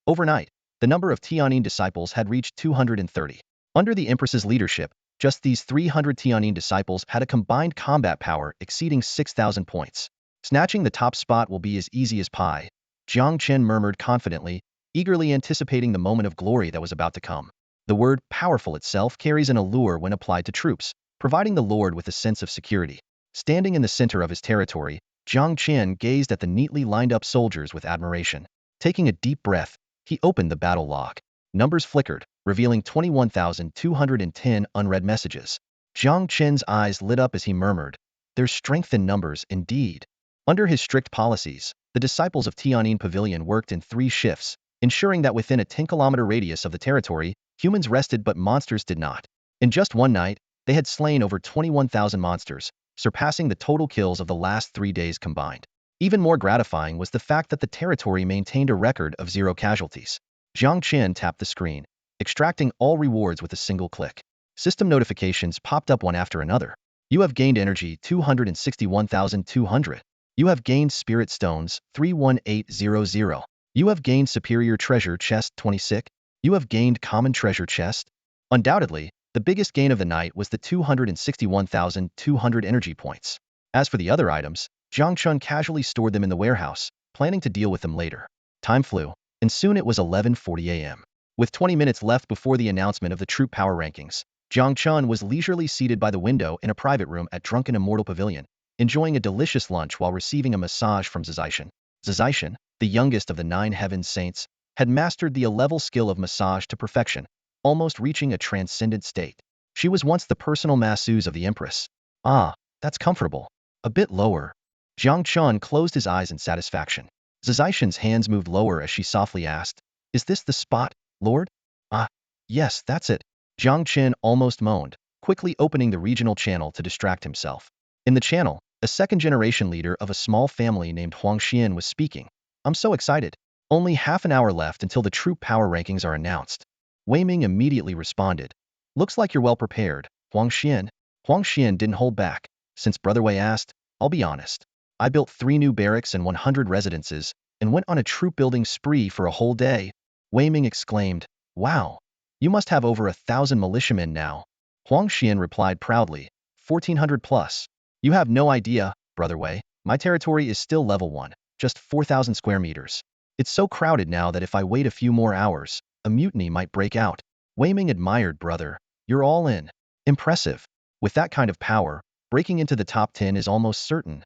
Overnight, the number of Tianyin disciples had reached 230. Under the Empress's leadership, just these 300 Tianyin disciples had a combined combat power exceeding 6,000 points. Snatching the top spot will be as easy as pie, Jiang Chen murmured confidently, eagerly anticipating the moment of glory that was about to come. The word powerful itself carries an allure when applied to troops, providing the lord with a sense of security. Standing in the center of his territory, Jiang Chen gazed at the neatly lined-up soldiers with admiration. Taking a deep breath, he opened the battle log. Numbers flickered, revealing 21,210 unread messages. Jiang Chen's eyes lit up as he murmured, there's strength in numbers indeed. Under his strict policies, the disciples of Tianyin Pavilion worked in 3 shifts, ensuring that within a 10-kilometer radius of the territory, humans rested but monsters did not. In just one night, they had slain over 21,000 monsters, surpassing the total kills of the last 3 days combined. Even more gratifying was the fact that the territory maintained a record of 0 casualties. Jiang Chen tapped the screen, extracting all rewards with a single click. System notifications popped up one after another. You have gained energy 261,200. You have gained spirit stones 31800. You have gained superior treasure chest 26. You have gained common treasure chest. Undoubtedly, the biggest gain of the night was the 261,200 energy points. As for the other items, Jiang Chen casually stored them in the warehouse, planning to deal with them later. Time flew, and soon it was 11:40 a.m. With 20 minutes left before the announcement of the troop power rankings, Jiang Chen was leisurely seated by the window in a private room at Drunken Immortal Pavilion, enjoying a delicious lunch while receiving a massage from Zizishan. Zizishan, the youngest of the 9 heaven saints, had mastered the 11 skill of massage to perfection, almost reaching a transcendent state. She was once the personal masseuse of the Empress. Ah, that's comfortable. A bit lower. Jiang Chen closed his eyes in satisfaction. Zizishan's hands moved lower as she softly asked, "Is this the spot, Lord?" "Ah, yes, that's it." Jiang Chen almost moaned, quickly opening the regional channel to distract himself. In the channel, a second-generation leader of a small family named Xuanyuan was speaking. "I'm so excited. Only half an hour left until the troop power rankings are announced." Wei Ming immediately responded. "Looks like you're well prepared, Xuanyuan." Xuanyuan didn't hold back. "Since Brother Wei asked, I'll be honest. I built 3 new barracks and 100 residences, and went on a troop-building spree for a whole day." Wei Ming exclaimed, "Wow, you must have over 1,000 militiamen now." Xuanyuan replied proudly, 1,400 plus. "You have no idea, Brother Wei. My territory is still level 1, just 4,000 square meters. It's so crowded now that if I wait a few more hours, a mutiny might break out." Wei Ming admired, "Brother, you're all in. Impressive. With that kind of power, breaking into the top 10 is almost certain."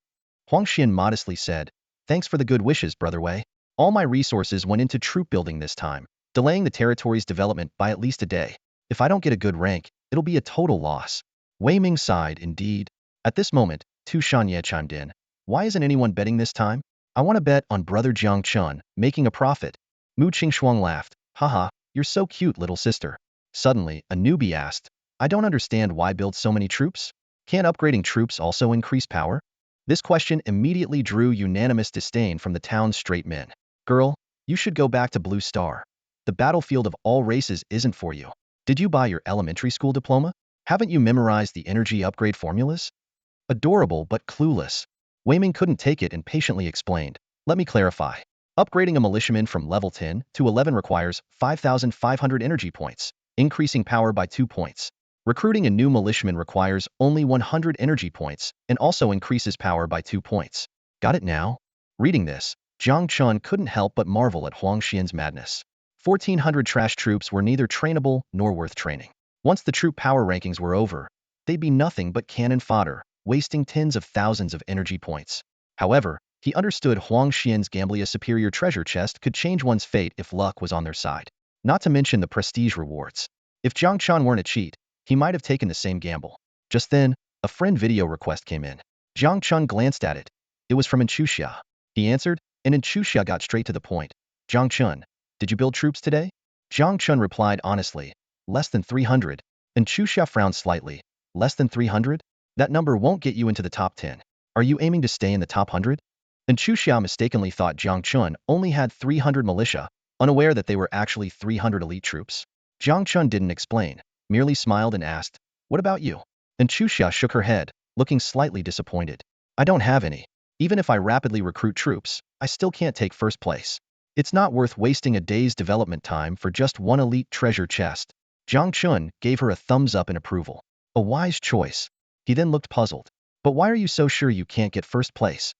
Xuanyuan modestly said, "Thanks for the good wishes, Brother Wei. All my resources went into troop building this time, delaying the territory's development by at least a day. If I don't get a good rank, it'll be a total loss." Wei Ming sighed, "Indeed." At this moment, Tu Shanye chimed in. "Why isn't anyone betting this time? I want to bet on Brother Jiang Chen making a profit." Mu Qingshuang laughed. "Haha, you're so cute, little sister." Suddenly, a newbie asked, "I don't understand why build so many troops? Can't upgrading troops also increase power?" This question immediately drew unanimous disdain from the town's straight men. "Girl, you should go back to Blue Star. The battlefield of all races isn't for you. Did you buy your elementary school diploma? Haven't you memorized the energy upgrade formulas?" Adorable but clueless. Wei Ming couldn't take it and patiently explained, "Let me clarify. Upgrading a militiaman from level 10 to 11 requires 5,500 energy points, increasing power by 2 points. Recruiting a new militiaman requires only 100 energy points and also increases power by 2 points. Got it now?" Reading this, Jiang Chen couldn't help but marvel at Xuanyuan's madness. 1,400 trash troops were neither trainable nor worth training. Once the troop power rankings were over, they'd be nothing but cannon fodder, wasting tens of thousands of energy points. However, he understood Xuanyuan's Gamblia superior treasure chest could change one's fate if luck was on their side. Not to mention the prestige rewards. If Jiang Chen weren't a cheat, he might have taken the same gamble. Just then, a friend video request came in. Jiang Chen glanced at it. It was from Enchuxia. He answered, and Enchuxia got straight to the point. "Jiang Chen, did you build troops today?" Jiang Chen replied honestly, "Less than 300. Enchuxia frowned slightly. "Less than 300? That number won't get you into the top 10. Are you aiming to stay in the top 100? Enchuxia mistakenly thought Jiang Chen only had 300 militia, unaware that they were actually 300 elite troops. Jiang Chen didn't explain, merely smiled and asked, "What about you?" Enchuxia shook her head, looking slightly disappointed. "I don't have any. Even if I rapidly recruit troops, I still can't take first place. It's not worth wasting a day's development time for just one elite treasure chest." Jiang Chen gave her a thumbs up in approval. A wise choice. He then looked puzzled. "But why are you so sure you can't get first place?"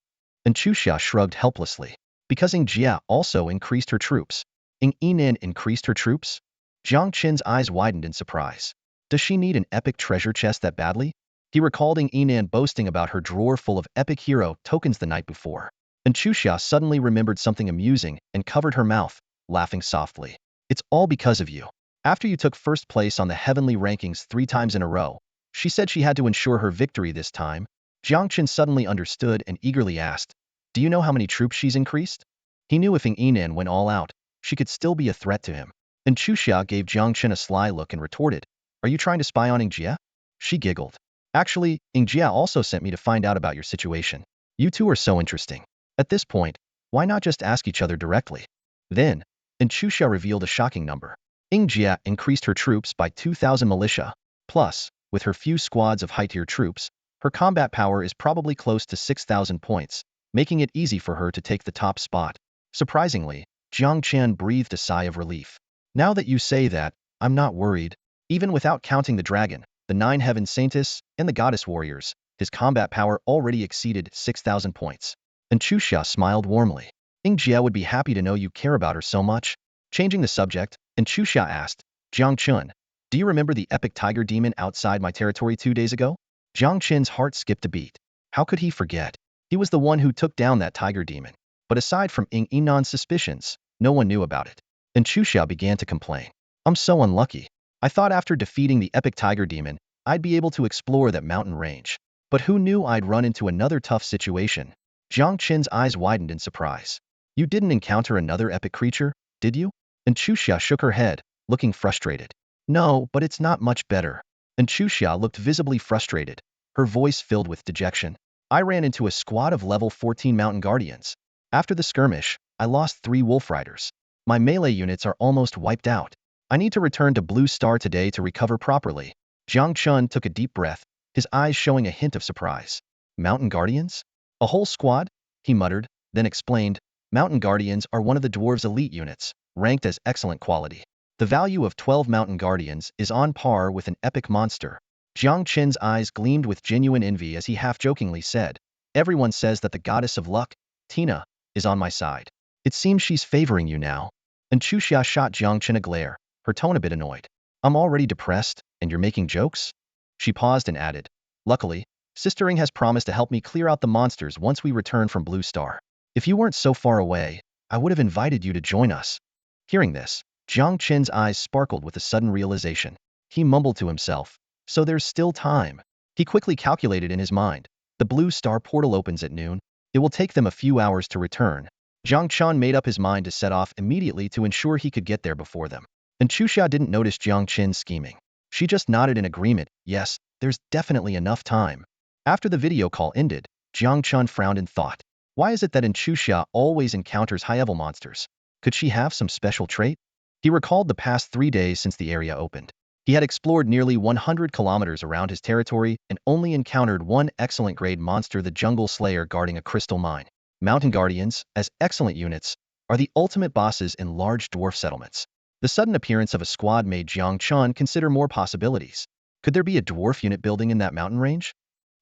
Enchuxia shrugged helplessly. "Because Ing Jia also increased her troops." Ing Yinan increased her troops? Jiang Chen's eyes widened in surprise. Does she need an epic treasure chest that badly? He recalled Ing Yinan boasting about her drawer full of epic hero tokens the night before. Enchuxia suddenly remembered something amusing and covered her mouth, laughing softly. "It's all because of you. After you took first place on the heavenly rankings 3 times in a row, she said she had to ensure her victory this time." Jiang Chen suddenly understood and eagerly asked, "Do you know how many troops she's increased?" He knew if Ing Yinan went all out, she could still be a threat to him. Enchuxia gave Jiang Chen a sly look and retorted, "Are you trying to spy on Ing Jia?" She giggled. "Actually, Ing Jia also sent me to find out about your situation. You two are so interesting. At this point, why not just ask each other directly?" Then, Enchuxia revealed a shocking number. Ing Jia increased her troops by 2,000 militia. Plus, with her few squads of high-tier troops, her combat power is probably close to 6,000 points, making it easy for her to take the top spot. Surprisingly, Jiang Chen breathed a sigh of relief. "Now that you say that, I'm not worried. Even without counting the dragon, the 9 heaven saintess, and the goddess warriors, his combat power already exceeded 6,000 points." Enchuxia smiled warmly. "Ing Jia would be happy to know you care about her so much." Changing the subject, And Chuxia asked, Jiang Chen, do you remember the epic tiger demon outside my territory 2 days ago? Jiang Chen's heart skipped a beat. How could he forget? He was the one who took down that tiger demon. But aside from Ying Yinan's suspicions, no one knew about it. And Chuxia began to complain. I'm so unlucky. I thought after defeating the epic tiger demon, I'd be able to explore that mountain range. But who knew I'd run into another tough situation? Jiang Chen's eyes widened in surprise. You didn't encounter another epic creature, did you? And Chuxia shook her head, looking frustrated. No, but it's not much better. And Chuxia looked visibly frustrated, her voice filled with dejection. I ran into a squad of level 14 mountain guardians. After the skirmish, I lost 3 wolf riders. My melee units are almost wiped out. I need to return to Blue Star today to recover properly. Jiang Chen took a deep breath, his eyes showing a hint of surprise. Mountain guardians? A whole squad? He muttered, then explained, Mountain guardians are one of the dwarves' elite units, ranked as excellent quality. The value of 12 mountain guardians is on par with an epic monster. Jiang Chen's eyes gleamed with genuine envy as he half-jokingly said, everyone says that the goddess of luck, Tina, is on my side. It seems she's favoring you now. And Chuxia shot Jiang Chen a glare, her tone a bit annoyed. I'm already depressed, and you're making jokes? She paused and added, luckily, Sister Ying has promised to help me clear out the monsters once we return from Blue Star. If you weren't so far away, I would have invited you to join us. Hearing this, Jiang Chen's eyes sparkled with a sudden realization. He mumbled to himself, so there's still time. He quickly calculated in his mind. The Blue Star portal opens at noon. It will take them a few hours to return. Jiang Chen made up his mind to set off immediately to ensure he could get there before them. And Chuxia didn't notice Jiang Chen's scheming. She just nodded in agreement, yes, there's definitely enough time. After the video call ended, Jiang Chen frowned and thought, why is it that Chuxia always encounters high-level monsters? Could she have some special trait? He recalled the past 3 days since the area opened. He had explored nearly 100 kilometers around his territory and only encountered one excellent grade monster, the jungle slayer guarding a crystal mine. Mountain guardians, as excellent units, are the ultimate bosses in large dwarf settlements. The sudden appearance of a squad made Jiang Chen consider more possibilities. Could there be a dwarf unit building in that mountain range?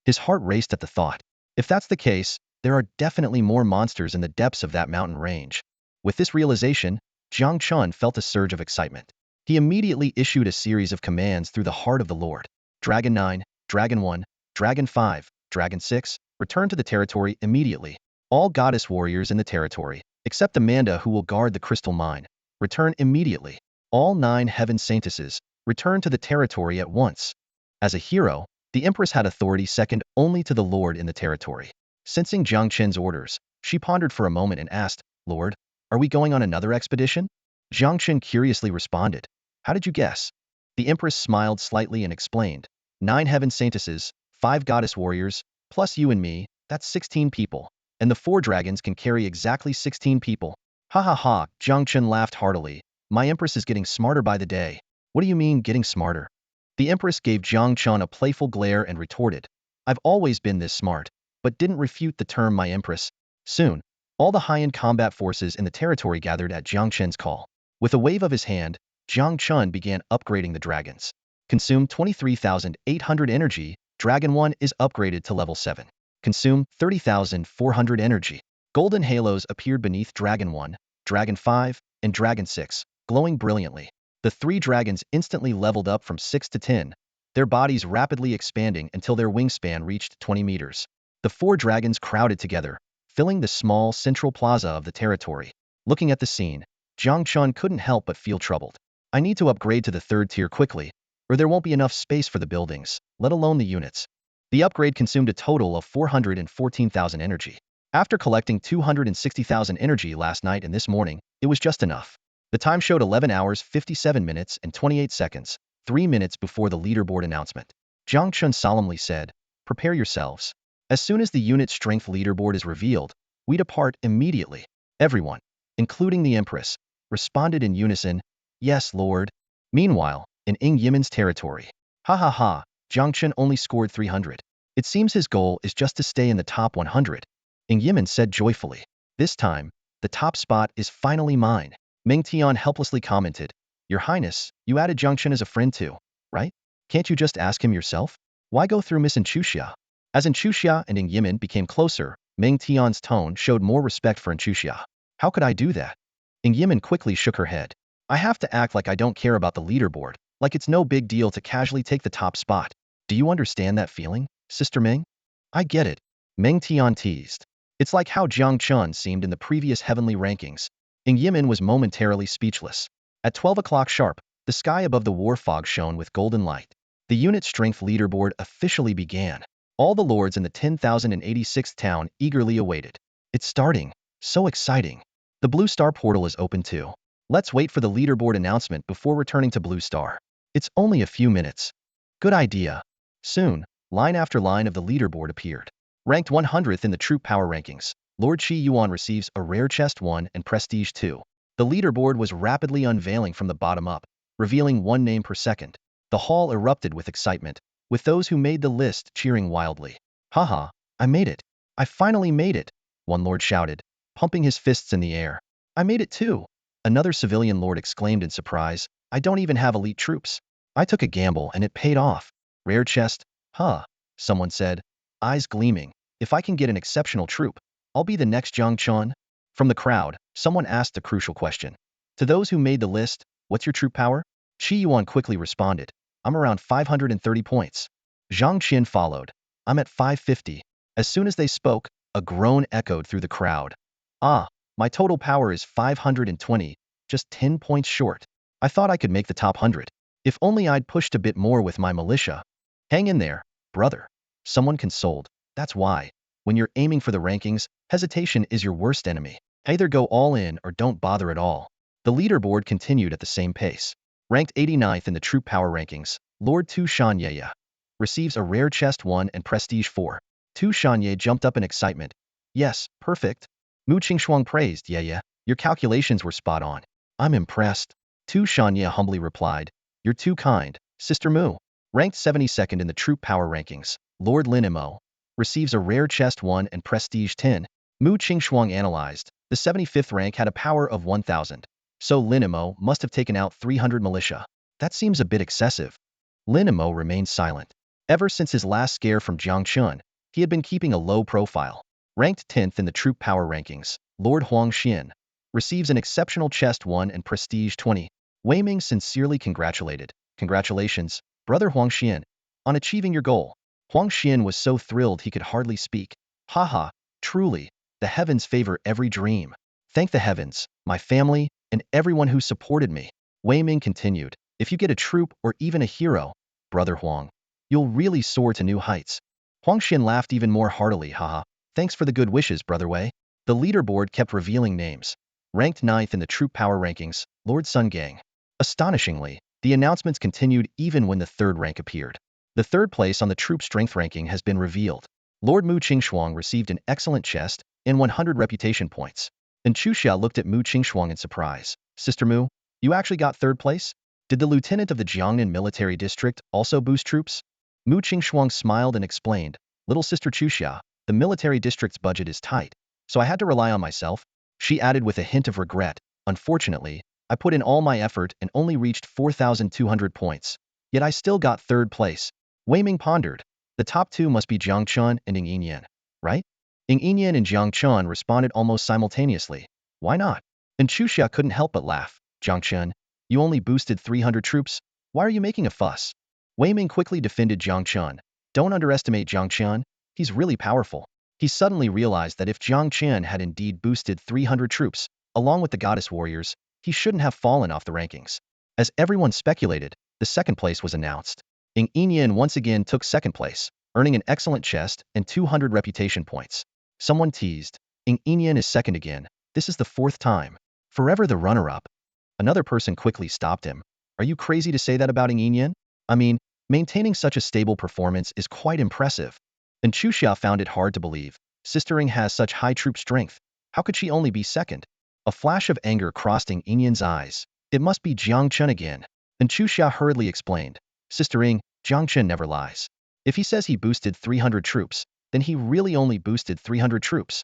His heart raced at the thought. If that's the case, there are definitely more monsters in the depths of that mountain range. With this realization, Jiang Chen felt a surge of excitement. He immediately issued a series of commands through the heart of the Lord. Dragon 9, Dragon 1, Dragon 5, Dragon 6, return to the territory immediately. All goddess warriors in the territory, except Amanda who will guard the crystal mine, return immediately. All 9 heaven saintesses, return to the territory at once. As a hero, the Empress had authority second only to the Lord in the territory. Sensing Jiang Chen's orders, she pondered for a moment and asked, Lord, are we going on another expedition? Jiang Chen curiously responded, how did you guess? The Empress smiled slightly and explained, 9 heaven saintesses, 5 goddess warriors, plus you and me, that's 16 people. And the 4 dragons can carry exactly 16 people. Ha ha ha, Jiang Chen laughed heartily. My Empress is getting smarter by the day. What do you mean getting smarter? The Empress gave Jiang Chen a playful glare and retorted, I've always been this smart, but didn't refute the term my Empress. Soon, all the high-end combat forces in the territory gathered at Jiang Chen's call. With a wave of his hand, Jiang Chen began upgrading the dragons. Consume 23,800 energy, Dragon 1 is upgraded to level 7. Consume 30,400 energy. Golden halos appeared beneath Dragon 1, Dragon 5, and Dragon 6, glowing brilliantly. The 3 dragons instantly leveled up from 6 to 10, their bodies rapidly expanding until their wingspan reached 20 meters. The 4 dragons crowded together, filling the small central plaza of the territory. Looking at the scene, Jiang Chen couldn't help but feel troubled. I need to upgrade to the 3rd tier quickly, or there won't be enough space for the buildings, let alone the units. The upgrade consumed a total of 414,000 energy. After collecting 260,000 energy last night and this morning, it was just enough. The time showed 11 hours 57 minutes and 28 seconds, 3 minutes before the leaderboard announcement. Jiang Chen solemnly said, prepare yourselves. As soon as the unit strength leaderboard is revealed, we depart immediately. Everyone, including the Empress, responded in unison, yes, Lord. Meanwhile, in Ying Yimin's territory, ha ha ha, Jiang Chen only scored 300. It seems his goal is just to stay in the top 100. Ying Yimin said joyfully, this time, the top spot is finally mine. Meng Tian helplessly commented, Your Highness, you added Jiang Chen as a friend too, right? Can't you just ask him yourself? Why go through Miss Chuxia? As Chuxia and Ying Yimin became closer, Meng Tian's tone showed more respect for Chuxia. How could I do that? Ying Yimin quickly shook her head. I have to act like I don't care about the leaderboard, like it's no big deal to casually take the top spot. Do you understand that feeling, Sister Ming? I get it. Meng Tian teased. It's like how Jiang Chen seemed in the previous heavenly rankings. Ing Yimin was momentarily speechless. At 12 o'clock sharp, the sky above the war fog shone with golden light. The unit strength leaderboard officially began. All the lords in the 10,086th town eagerly awaited. It's starting. So exciting. The Blue Star portal is open too. Let's wait for the leaderboard announcement before returning to Blue Star. It's only a few minutes. Good idea. Soon, line after line of the leaderboard appeared. Ranked 100th in the troop power rankings, Lord Xuanyuan receives a rare chest 1 and prestige 2. The leaderboard was rapidly unveiling from the bottom up, revealing one name per second. The hall erupted with excitement, with those who made the list cheering wildly. Haha, I made it. I finally made it, one lord shouted, pumping his fists in the air. I made it too. Another civilian lord exclaimed in surprise, I don't even have elite troops. I took a gamble and it paid off. Rare chest? Huh, someone said, eyes gleaming. If I can get an exceptional troop, I'll be the next Jiang Chen. From the crowd, someone asked a crucial question. To those who made the list, what's your troop power? Xuanyuan quickly responded, I'm around 530 points. Jiang Chen followed, I'm at 550. As soon as they spoke, a groan echoed through the crowd. Ah, my total power is 520, just 10 points short. I thought I could make the top 100. If only I'd pushed a bit more with my militia. Hang in there, brother. Someone consoled. That's why, when you're aiming for the rankings, hesitation is your worst enemy. Either go all in or don't bother at all. The leaderboard continued at the same pace. Ranked 89th in the troop power rankings, Lord Tu Shanyeya receives a rare chest 1 and prestige 4. Tu Shanye jumped up in excitement. Yes, perfect. Mu Qingshuang praised, yeah, your calculations were spot on. I'm impressed. Tu Shanye humbly replied, you're too kind, Sister Mu. Ranked 72nd in the troop power rankings, Lord Lin Mo receives a rare chest 1 and prestige 10. Mu Qingshuang analyzed, the 75th rank had a power of 1,000. So Lin Mo must have taken out 300 militia. That seems a bit excessive. Lin Mo remained silent. Ever since his last scare from Jiang Chen, he had been keeping a low profile. Ranked 10th in the troop power rankings, Lord Huang Xian receives an exceptional chest 1 and prestige 20. Wei Ming sincerely congratulated. Congratulations, brother Huang Xian, on achieving your goal. Huang Xian was so thrilled he could hardly speak. Haha, truly, the heavens favor every dream. Thank the heavens, my family, and everyone who supported me. Wei Ming continued, if you get a troop or even a hero, brother Huang, you'll really soar to new heights. Huang Xian laughed even more heartily, haha. Thanks for the good wishes, brother Wei. The leaderboard kept revealing names. Ranked 9th in the troop power rankings, Lord Sun Gang. Astonishingly, the announcements continued even when the third rank appeared. The third place on the troop strength ranking has been revealed. Lord Mu Qingshuang received an excellent chest and 100 reputation points. And Chu Xia looked at Mu Qingshuang in surprise. Sister Mu, you actually got third place? Did the lieutenant of the Jiangnan military district also boost troops? Mu Qingshuang smiled and explained, little sister Chu Xia, the military district's budget is tight, so I had to rely on myself. She added with a hint of regret, unfortunately, I put in all my effort and only reached 4,200 points. Yet I still got third place. Wei Ming pondered. The top two must be Jiang Chen and Ing Yian, right? Ing Yian and Jiang Chen responded almost simultaneously. Why not? And Chu Xia couldn't help but laugh. Jiang Chen, you only boosted 300 troops. Why are you making a fuss? Wei Ming quickly defended Jiang Chen. Don't underestimate Jiang Chen. He's really powerful. He suddenly realized that if Jiang Chen had indeed boosted 300 troops, along with the goddess warriors, he shouldn't have fallen off the rankings. As everyone speculated, the second place was announced. Ing Yian once again took second place, earning an excellent chest and 200 reputation points. Someone teased, Ing Yian is second again. This is the fourth time. Forever the runner-up. Another person quickly stopped him. Are you crazy to say that about Ing Yian? I mean, maintaining such a stable performance is quite impressive. And Chu Xia found it hard to believe. Sister Ing has such high troop strength. How could she only be second? A flash of anger crossed Ing Yian's eyes. It must be Jiang Chen again. And Chu Xia hurriedly explained. Sister Ing, Jiang Chen never lies. If he says he boosted 300 troops, then he really only boosted 300 troops.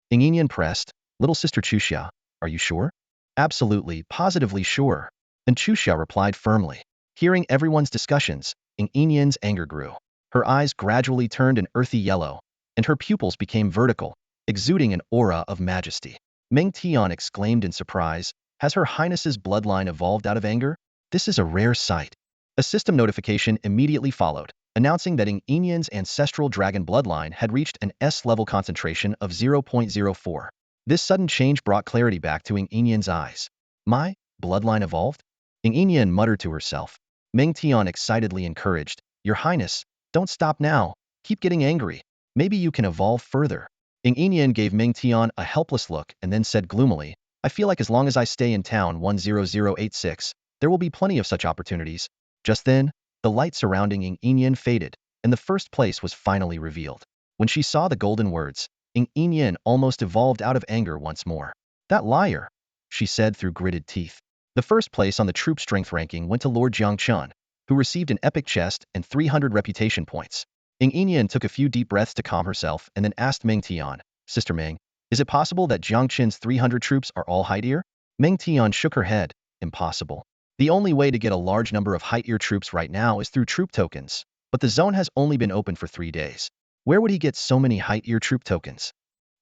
Ing Yian pressed, little sister Chu Xia, are you sure? Absolutely, positively sure. And Chu Xia replied firmly. Hearing everyone's discussions, Ing Yian's anger grew. Her eyes gradually turned an earthy yellow, and her pupils became vertical, exuding an aura of majesty. Meng Tian exclaimed in surprise, Has Her Highness's bloodline evolved out of anger? This is a rare sight. A system notification immediately followed, announcing that Ng Enyan's ancestral dragon bloodline had reached an S-level concentration of 0.04. This sudden change brought clarity back to Ng Enyan's eyes. My bloodline evolved? Ng Enyan muttered to herself. Meng Tian excitedly encouraged, Your Highness, don't stop now. Keep getting angry. Maybe you can evolve further. Ng Enyan gave Meng Tian a helpless look and then said gloomily, I feel like as long as I stay in town 10086, there will be plenty of such opportunities. Just then, the light surrounding Ng Enyan faded, and the first place was finally revealed. When she saw the golden words, Ng Enyan almost evolved out of anger once more. That liar, she said through gritted teeth. The first place on the troop strength ranking went to Lord Jiang Chen, who received an epic chest and 300 reputation points. Ng Enyan took a few deep breaths to calm herself and then asked Meng Tian, Sister Meng, is it possible that Jiang Chen's 300 troops are all height ear? Meng Tian shook her head. Impossible. The only way to get a large number of height ear troops right now is through troop tokens, but the zone has only been open for 3 days. Where would he get so many height ear troop tokens?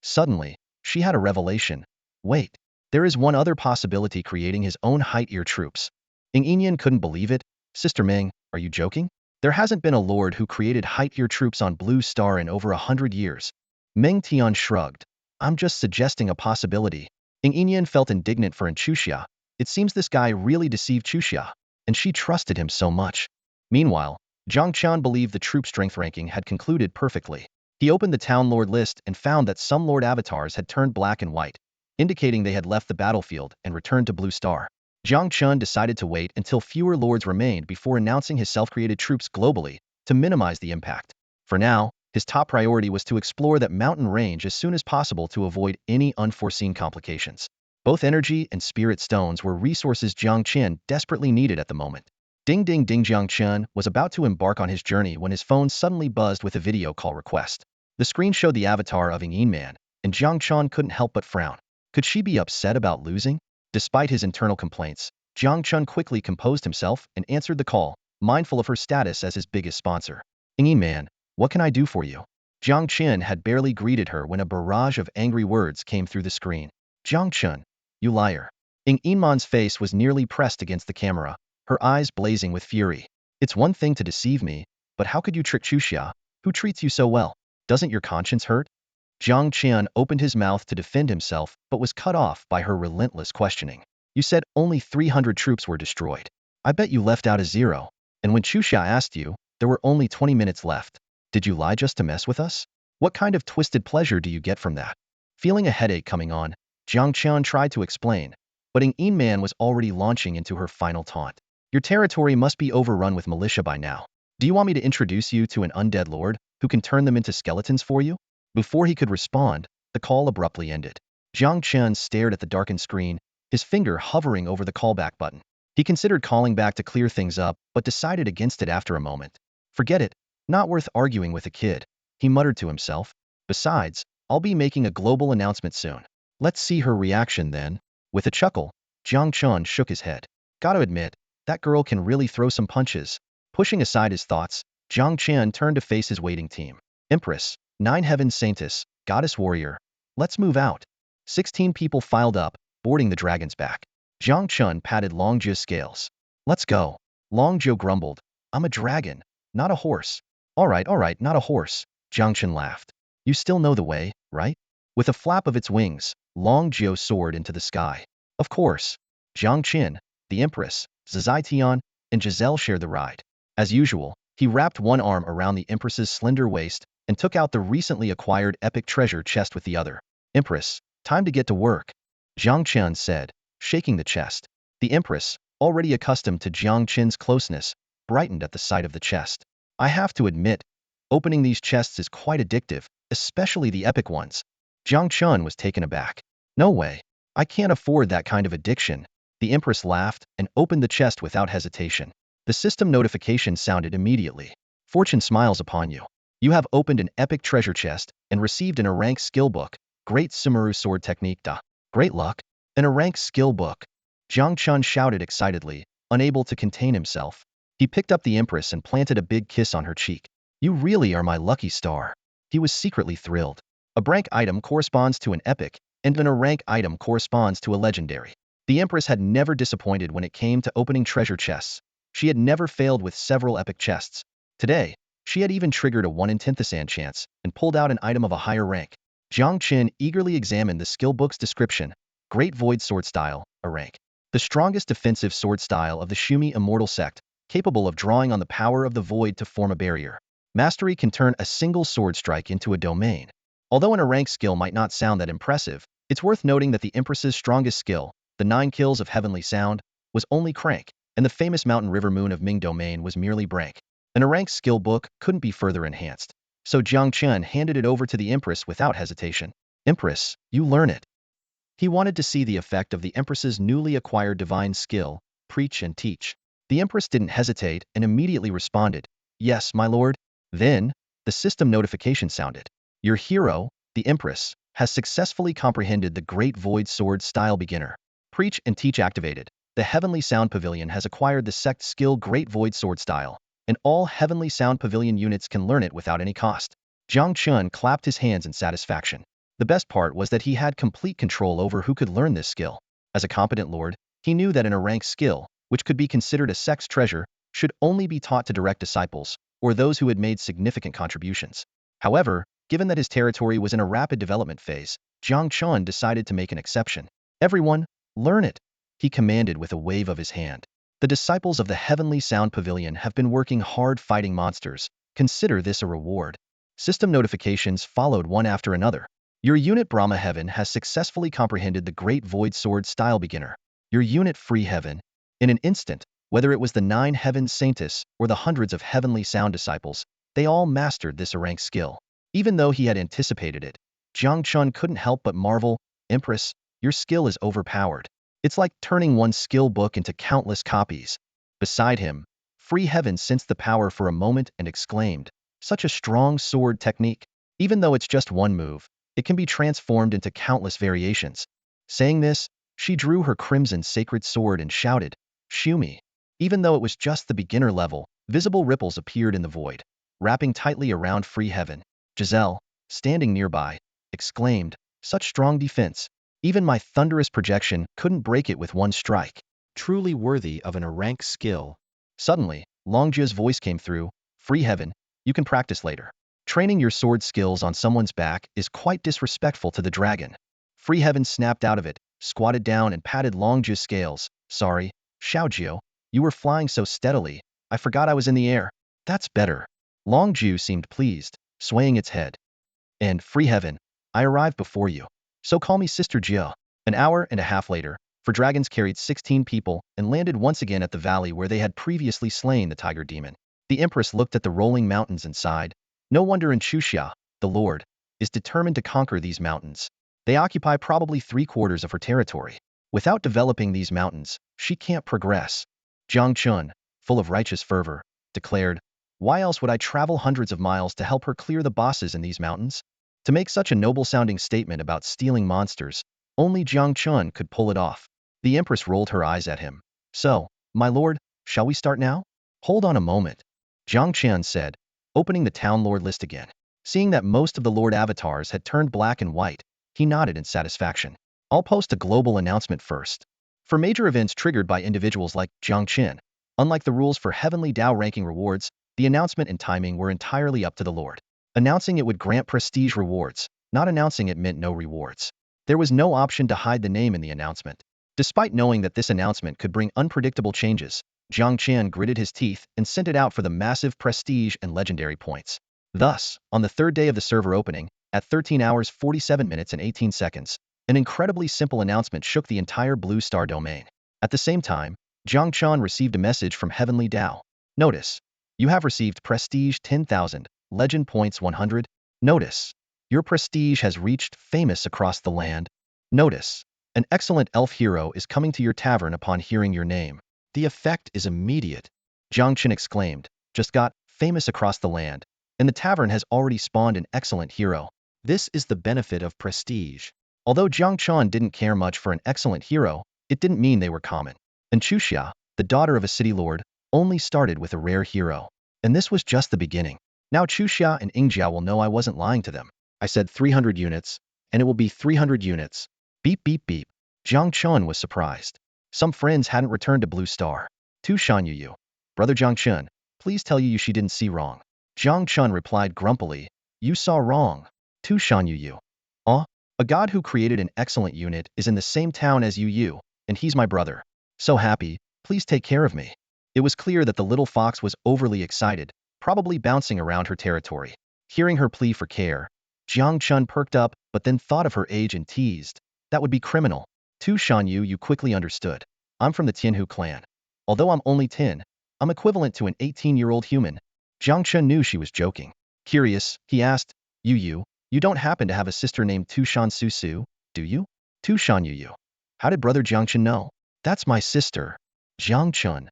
Suddenly, she had a revelation. Wait, there is one other possibility: creating his own height ear troops. Ng Enyan couldn't believe it. Sister Meng, are you joking? There hasn't been a lord who created height ear troops on Blue Star in over 100 years. Meng Tian shrugged. I'm just suggesting a possibility. Ng Enyan felt indignant for Xuanyuan. It seems this guy really deceived Xuanyuan, and she trusted him so much. Meanwhile, Jiang Chen believed the troop strength ranking had concluded perfectly. He opened the town lord list and found that some lord avatars had turned black and white, indicating they had left the battlefield and returned to Blue Star. Jiang Chen decided to wait until fewer lords remained before announcing his self-created troops globally to minimize the impact. For now, his top priority was to explore that mountain range as soon as possible to avoid any unforeseen complications. Both energy and spirit stones were resources Jiang Chen desperately needed at the moment. Ding ding ding. Jiang Chen was about to embark on his journey when his phone suddenly buzzed with a video call request. The screen showed the avatar of Ng Enyan, and Jiang Chen couldn't help but frown. Could she be upset about losing? Despite his internal complaints, Jiang Chen quickly composed himself and answered the call, mindful of her status as his biggest sponsor. Ng Enyan, what can I do for you? Jiang Chen had barely greeted her when a barrage of angry words came through the screen. Jiang Chen, you liar. Ng Enyan's face was nearly pressed against the camera, her eyes blazing with fury. It's one thing to deceive me, but how could you trick Xuanyuan, who treats you so well? Doesn't your conscience hurt? Jiang Chen opened his mouth to defend himself but was cut off by her relentless questioning. You said only 300 troops were destroyed. I bet you left out a zero. And when Xuanyuan asked you, there were only 20 minutes left. Did you lie just to mess with us? What kind of twisted pleasure do you get from that? Feeling a headache coming on, Jiang Chen tried to explain, but Ng Enyan was already launching into her final taunt. Your territory must be overrun with militia by now. Do you want me to introduce you to an undead lord who can turn them into skeletons for you? Before he could respond, the call abruptly ended. Jiang Chen stared at the darkened screen, his finger hovering over the callback button. He considered calling back to clear things up, but decided against it after a moment. Forget it. Not worth arguing with a kid, he muttered to himself. Besides, I'll be making a global announcement soon. Let's see her reaction then. With a chuckle, Jiang Chen shook his head. Gotta admit, that girl can really throw some punches. Pushing aside his thoughts, Jiang Chen turned to face his waiting team. Empress, 9 Heaven Saintess, Goddess Warrior. Let's move out. 16 people filed up, boarding the dragon's back. Jiang Chen patted Long Zhi's scales. Let's go. Long Zhi grumbled. I'm a dragon, not a horse. All right, not a horse. Jiang Chen laughed. You still know the way, right? With a flap of its wings, Long Zhi soared into the sky. Of course. Jiang Chen, the Empress, Zizai Tian, and Giselle shared the ride. As usual, he wrapped one arm around the Empress's slender waist and took out the recently acquired epic treasure chest with the other. Empress, time to get to work, Jiang Chen said, shaking the chest. The Empress, already accustomed to Jiang Chen's closeness, brightened at the sight of the chest. I have to admit, opening these chests is quite addictive, especially the epic ones. Jiang Chen was taken aback. No way. I can't afford that kind of addiction. The Empress laughed and opened the chest without hesitation. The system notification sounded immediately. Fortune smiles upon you. You have opened an epic treasure chest and received an rank skill book. Great Sumeru sword technique da. Great luck. An rank skill book. Jiang Chen shouted excitedly, unable to contain himself. He picked up the Empress and planted a big kiss on her cheek. You really are my lucky star. He was secretly thrilled. A rank item corresponds to an epic, and an rank item corresponds to a legendary. The Empress had never disappointed when it came to opening treasure chests. She had never failed with several epic chests. Today, she had even triggered a 1 in 10,000 chance and pulled out an item of a higher rank. Jiang Chen eagerly examined the skill book's description. Great Void Sword Style, a rank. The strongest defensive sword style of the Xuanyuan immortal sect, capable of drawing on the power of the void to form a barrier. Mastery can turn a single sword strike into a domain. Although an rank skill might not sound that impressive, it's worth noting that the Empress's strongest skill, the 9 kills of Heavenly Sound, was only crank, and the famous Mountain River Moon of Ming domain was merely brank. An rank skill book couldn't be further enhanced. So Jiang Chen handed it over to the Empress without hesitation. Empress, you learn it. He wanted to see the effect of the Empress's newly acquired divine skill, preach and teach. The Empress didn't hesitate and immediately responded, "Yes, my lord." Then, the system notification sounded. Your hero, the Empress, has successfully comprehended the Great Void Sword Style Beginner. Preach and teach activated. The Heavenly Sound Pavilion has acquired the sect skill Great Void Sword Style, and all Heavenly Sound Pavilion units can learn it without any cost. Jiang Chen clapped his hands in satisfaction. The best part was that he had complete control over who could learn this skill. As a competent lord, he knew that a rank skill, which could be considered a sect's treasure, should only be taught to direct disciples, or those who had made significant contributions. However, given that his territory was in a rapid development phase, Jiang Chen decided to make an exception. Everyone, learn it, he commanded with a wave of his hand. The disciples of the Heavenly Sound Pavilion have been working hard fighting monsters. Consider this a reward. System notifications followed one after another. Your unit Brahma Heaven has successfully comprehended the Great Void Sword Style Beginner. Your unit Free Heaven. In an instant, whether it was the 9 Heaven Saints or the hundreds of Heavenly Sound disciples, they all mastered this rank skill. Even though he had anticipated it, Jiang Chen couldn't help but marvel, Empress, your skill is overpowered. It's like turning one skill book into countless copies. Beside him, Free Heaven sensed the power for a moment and exclaimed, such a strong sword technique. Even though it's just one move, it can be transformed into countless variations. Saying this, she drew her crimson sacred sword and shouted, Shumi. Even though it was just the beginner level, visible ripples appeared in the void, wrapping tightly around Free Heaven. Giselle, standing nearby, exclaimed, such strong defense. Even my thunderous projection couldn't break it with one strike. Truly worthy of a rank skill. Suddenly, Longjia's voice came through, Free Heaven, you can practice later. Training your sword skills on someone's back is quite disrespectful to the dragon. Free Heaven snapped out of it, squatted down and patted Longjia's scales. Sorry, Xiaojiu, you were flying so steadily, I forgot I was in the air. That's better. Longjiu seemed pleased, swaying its head. And, Free Heaven, I arrived before you. So call me Sister Jia. An hour and a half later, four dragons carried 16 people and landed once again at the valley where they had previously slain the tiger demon. The Empress looked at the rolling mountains and sighed. No wonder Xuanyuan, the Lord, is determined to conquer these mountains. They occupy probably 3/4 of her territory. Without developing these mountains, she can't progress. Jiang Chen, full of righteous fervor, declared, why else would I travel hundreds of miles to help her clear the bosses in these mountains? To make such a noble-sounding statement about stealing monsters, only Jiang Chen could pull it off. The Empress rolled her eyes at him. So, my lord, shall we start now? Hold on a moment. Jiang Chen said, opening the Town Lord list again. Seeing that most of the Lord avatars had turned black and white, he nodded in satisfaction. I'll post a global announcement first. For major events triggered by individuals like Jiang Chen, unlike the rules for Heavenly Dao ranking rewards, the announcement and timing were entirely up to the Lord. Announcing it would grant prestige rewards, not announcing it meant no rewards. There was no option to hide the name in the announcement. Despite knowing that this announcement could bring unpredictable changes, Jiang Chen gritted his teeth and sent it out for the massive prestige and legendary points. Thus, on the third day of the server opening, at 13 hours 47 minutes and 18 seconds, an incredibly simple announcement shook the entire Blue Star domain. At the same time, Jiang Chen received a message from Heavenly Dao. Notice, you have received prestige 10,000, legend points 100. Notice, your prestige has reached famous across the land. Notice, an excellent elf hero is coming to your tavern upon hearing your name. The effect is immediate. Jiang Chen exclaimed, just got famous across the land, and the tavern has already spawned an excellent hero. This is the benefit of prestige. Although Jiang Chen didn't care much for an excellent hero, it didn't mean they were common. And Xuanyuan, the daughter of a city lord, only started with a rare hero. And this was just the beginning. Now Xuanyuan and Yingjiao will know I wasn't lying to them. I said 300 units, and it will be 300 units. Beep beep beep. Jiang Chen was surprised. Some friends hadn't returned to Blue Star. To Xuanyuan, brother Jiang Chen, please tell you she didn't see wrong. Jiang Chen replied grumpily, you saw wrong. To Xuanyuan, a god who created an excellent unit is in the same town as you, and he's my brother. So happy, please take care of me. It was clear that the little fox was overly excited, probably bouncing around her territory. Hearing her plea for care, Jiang Chen perked up but then thought of her age and teased. That would be criminal. To Xuanyuan, you quickly understood. I'm from the Tianhu clan. Although I'm only 10, I'm equivalent to an 18-year-old human. Jiang Chen knew she was joking. Curious, he asked, you don't happen to have a sister named Tu Shan Su Su, do you? Tu Xuanyuan. How did brother Jiang Chen know? That's my sister. Jiang Chen.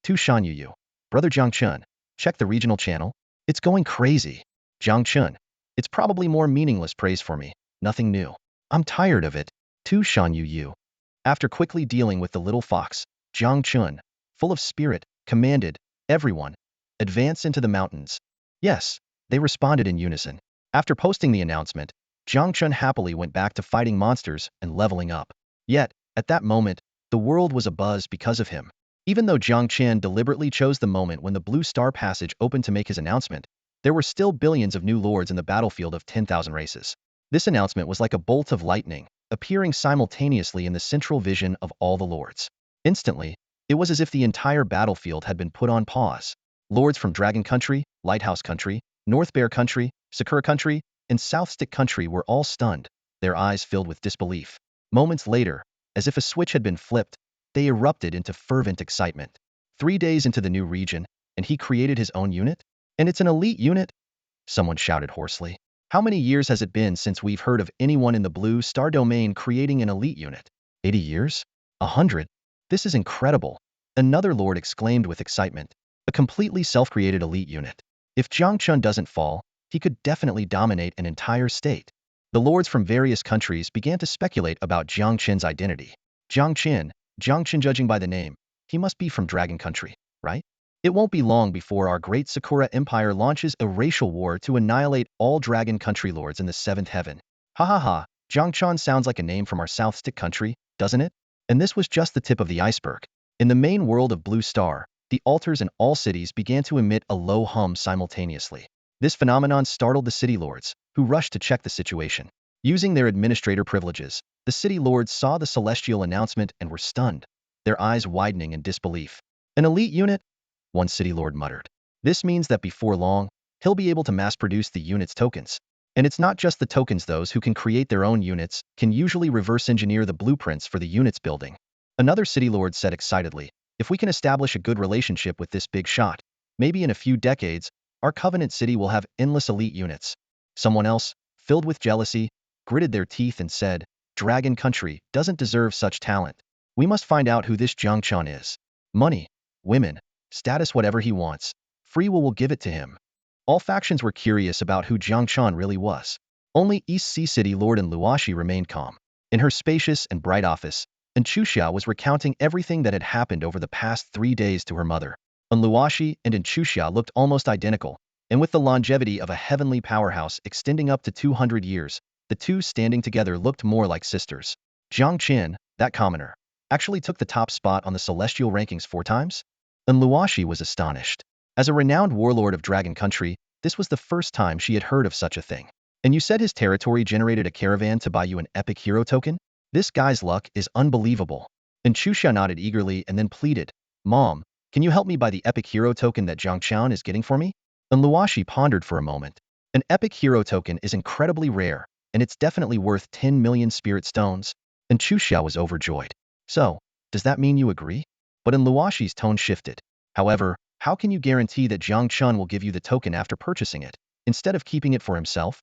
Tu Xuanyuan. Brother Jiang Chen, check the regional channel. It's going crazy. Jiang Chen. It's probably more meaningless praise for me. Nothing new. I'm tired of it. Tu Xuanyuan. After quickly dealing with the little fox, Jiang Chen, full of spirit, commanded, everyone, advance into the mountains. Yes, they responded in unison. After posting the announcement, Jiang Chen happily went back to fighting monsters and leveling up. Yet, at that moment, the world was abuzz because of him. Even though Jiang Chen deliberately chose the moment when the Blue Star Passage opened to make his announcement, there were still billions of new lords in the battlefield of 10,000 races. This announcement was like a bolt of lightning, appearing simultaneously in the central vision of all the lords. Instantly, it was as if the entire battlefield had been put on pause. Lords from Dragon Country, Lighthouse Country, North Bear Country, Sakura Country, and South Stick Country were all stunned, their eyes filled with disbelief. Moments later, as if a switch had been flipped, they erupted into fervent excitement. 3 days into the new region, and he created his own unit? And it's an elite unit? Someone shouted hoarsely. How many years has it been since we've heard of anyone in the Blue Star domain creating an elite unit? 80 years? 100? This is incredible. Another lord exclaimed with excitement. A completely self-created elite unit. If Jiang Chen doesn't fall, he could definitely dominate an entire state. The lords from various countries began to speculate about Jiang Chen's identity. Jiang Chen, judging by the name, he must be from Dragon Country, right? It won't be long before our great Sakura Empire launches a racial war to annihilate all Dragon Country lords in the 7th heaven. Ha ha ha, Jiang Chen sounds like a name from our South Stick Country, doesn't it? And this was just the tip of the iceberg. In the main world of Blue Star, the altars in all cities began to emit a low hum simultaneously. This phenomenon startled the city lords, who rushed to check the situation. Using their administrator privileges, the city lords saw the celestial announcement and were stunned, their eyes widening in disbelief. An elite unit? One city lord muttered. This means that before long, he'll be able to mass-produce the unit's tokens. And it's not just the tokens. Those who can create their own units can usually reverse engineer the blueprints for the unit's building. Another city lord said excitedly, if we can establish a good relationship with this big shot, maybe in a few decades, our Covenant City will have endless elite units. Someone else, filled with jealousy, gritted their teeth and said, Dragon Country doesn't deserve such talent. We must find out who this Jiang Chen is. Money, women, status, whatever he wants. Free will give it to him. All factions were curious about who Jiang Chen really was. Only East Sea City Lord and Luoshi remained calm. In her spacious and bright office, Enchuxia was recounting everything that had happened over the past 3 days to her mother. Luoshi and Enchuxia looked almost identical, and with the longevity of a heavenly powerhouse extending up to 200 years, the two standing together looked more like sisters. Jiang Chen, that commoner, actually took the top spot on the celestial rankings 4 times? And Luoshi was astonished. As a renowned warlord of Dragon Country, this was the first time she had heard of such a thing. And you said his territory generated a caravan to buy you an epic hero token? This guy's luck is unbelievable. And Enchuxia nodded eagerly and then pleaded, Mom, can you help me buy the epic hero token that Jiang Chen is getting for me? And Luoshi pondered for a moment. An epic hero token is incredibly rare, and it's definitely worth 10 million spirit stones. And Enchuxia was overjoyed. So, does that mean you agree? But in Luoshi's tone shifted. However, how can you guarantee that Jiang Chen will give you the token after purchasing it, instead of keeping it for himself?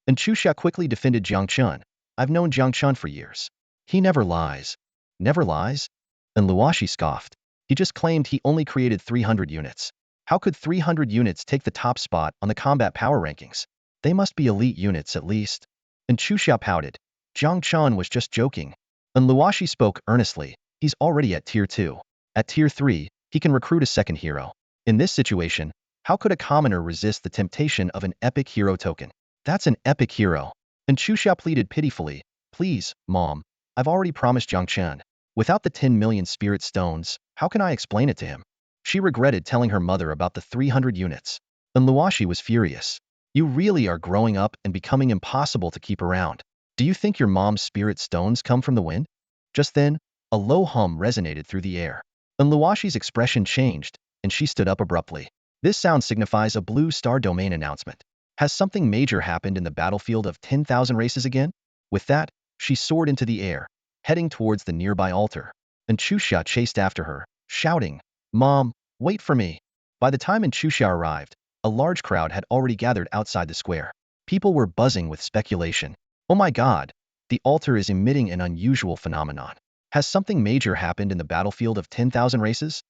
And Enchuxia quickly defended Jiang Chen. I've known Jiang Chen for years. He never lies. Never lies? And Luoshi scoffed. He just claimed he only created 300 units. How could 300 units take the top spot on the combat power rankings? They must be elite units at least. And Enchuxia pouted. Jiang Chen was just joking. And Luoshi spoke earnestly. He's already at Tier 2. At Tier 3, he can recruit a second hero. In this situation, how could a commoner resist the temptation of an epic hero token? That's an epic hero. And Enchuxia pleaded pitifully, Please, Mom, I've already promised Jiang Chen. Without the 10 million spirit stones, how can I explain it to him? She regretted telling her mother about the 300 units. And Luoshi was furious. You really are growing up and becoming impossible to keep around. Do you think your mom's spirit stones come from the wind? Just then, a low hum resonated through the air. And Luoshi's expression changed, and she stood up abruptly. This sound signifies a blue star domain announcement. Has something major happened in the battlefield of 10,000 races again? With that, she soared into the air, heading towards the nearby altar. And Chusha chased after her, shouting, Mom, wait for me. By the time Chusha arrived, a large crowd had already gathered outside the square. People were buzzing with speculation. Oh my god, the altar is emitting an unusual phenomenon. Has something major happened in the battlefield of 10,000 races?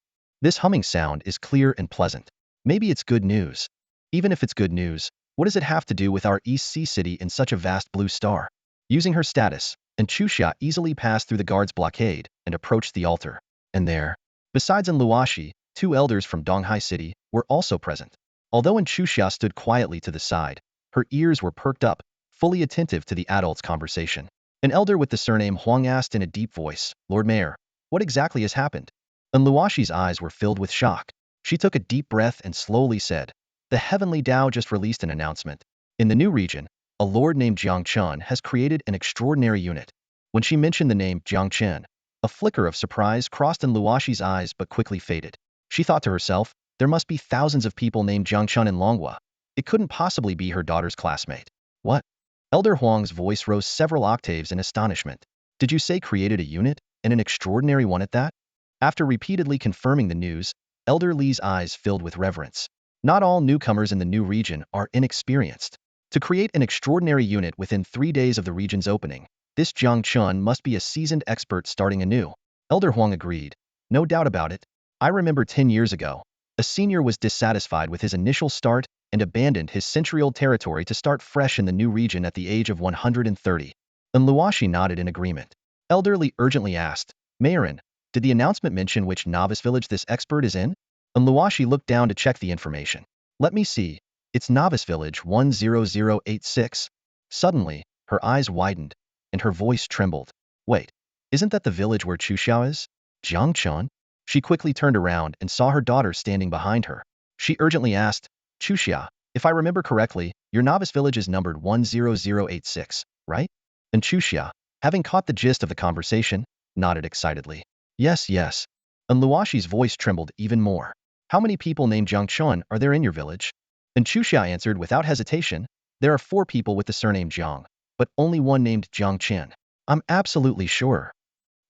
This humming sound is clear and pleasant. Maybe it's good news. Even if it's good news, what does it have to do with our East Sea city in such a vast blue star? Using her status, Chusha easily passed through the guard's blockade and approached the altar. And there, besides Luoshi, 2 elders from Donghai City were also present. Although Chusha stood quietly to the side, her ears were perked up, fully attentive to the adults' conversation. An elder with the surname Huang asked in a deep voice, Lord Mayor, what exactly has happened? And Luoshi's eyes were filled with shock. She took a deep breath and slowly said, the Heavenly Tao just released an announcement. In the new region, a lord named Jiang Chen has created an extraordinary unit. When she mentioned the name Jiang Chen, a flicker of surprise crossed in Luoshi's eyes but quickly faded. She thought to herself, there must be thousands of people named Jiang Chen in Longhua. It couldn't possibly be her daughter's classmate. What? Elder Huang's voice rose several octaves in astonishment. Did you say created a unit, and an extraordinary one at that? After repeatedly confirming the news, Elder Li's eyes filled with reverence. Not all newcomers in the new region are inexperienced. To create an extraordinary unit within 3 days of the region's opening, this Jiang Chen must be a seasoned expert starting anew. Elder Huang agreed. No doubt about it. I remember 10 years ago, a senior was dissatisfied with his initial start and abandoned his century-old territory to start fresh in the new region at the age of 130. And Luoshi nodded in agreement. Elder Li urgently asked, Mayorin, did the announcement mention which novice village this expert is in? And Luoshi looked down to check the information. Let me see. It's Novice Village 10086. Suddenly, her eyes widened, and her voice trembled. Wait, isn't that the village where Chusha is? Jiang Chen? She quickly turned around and saw her daughter standing behind her. She urgently asked, Chusha, if I remember correctly, your novice village is numbered 10086, right? And Chusha, having caught the gist of the conversation, nodded excitedly. Yes, yes. And Luoshi's voice trembled even more. How many people named Jiang Chen are there in your village? And Chusha answered without hesitation, there are 4 people with the surname Jiang, but only one named Jiang Chen. I'm absolutely sure.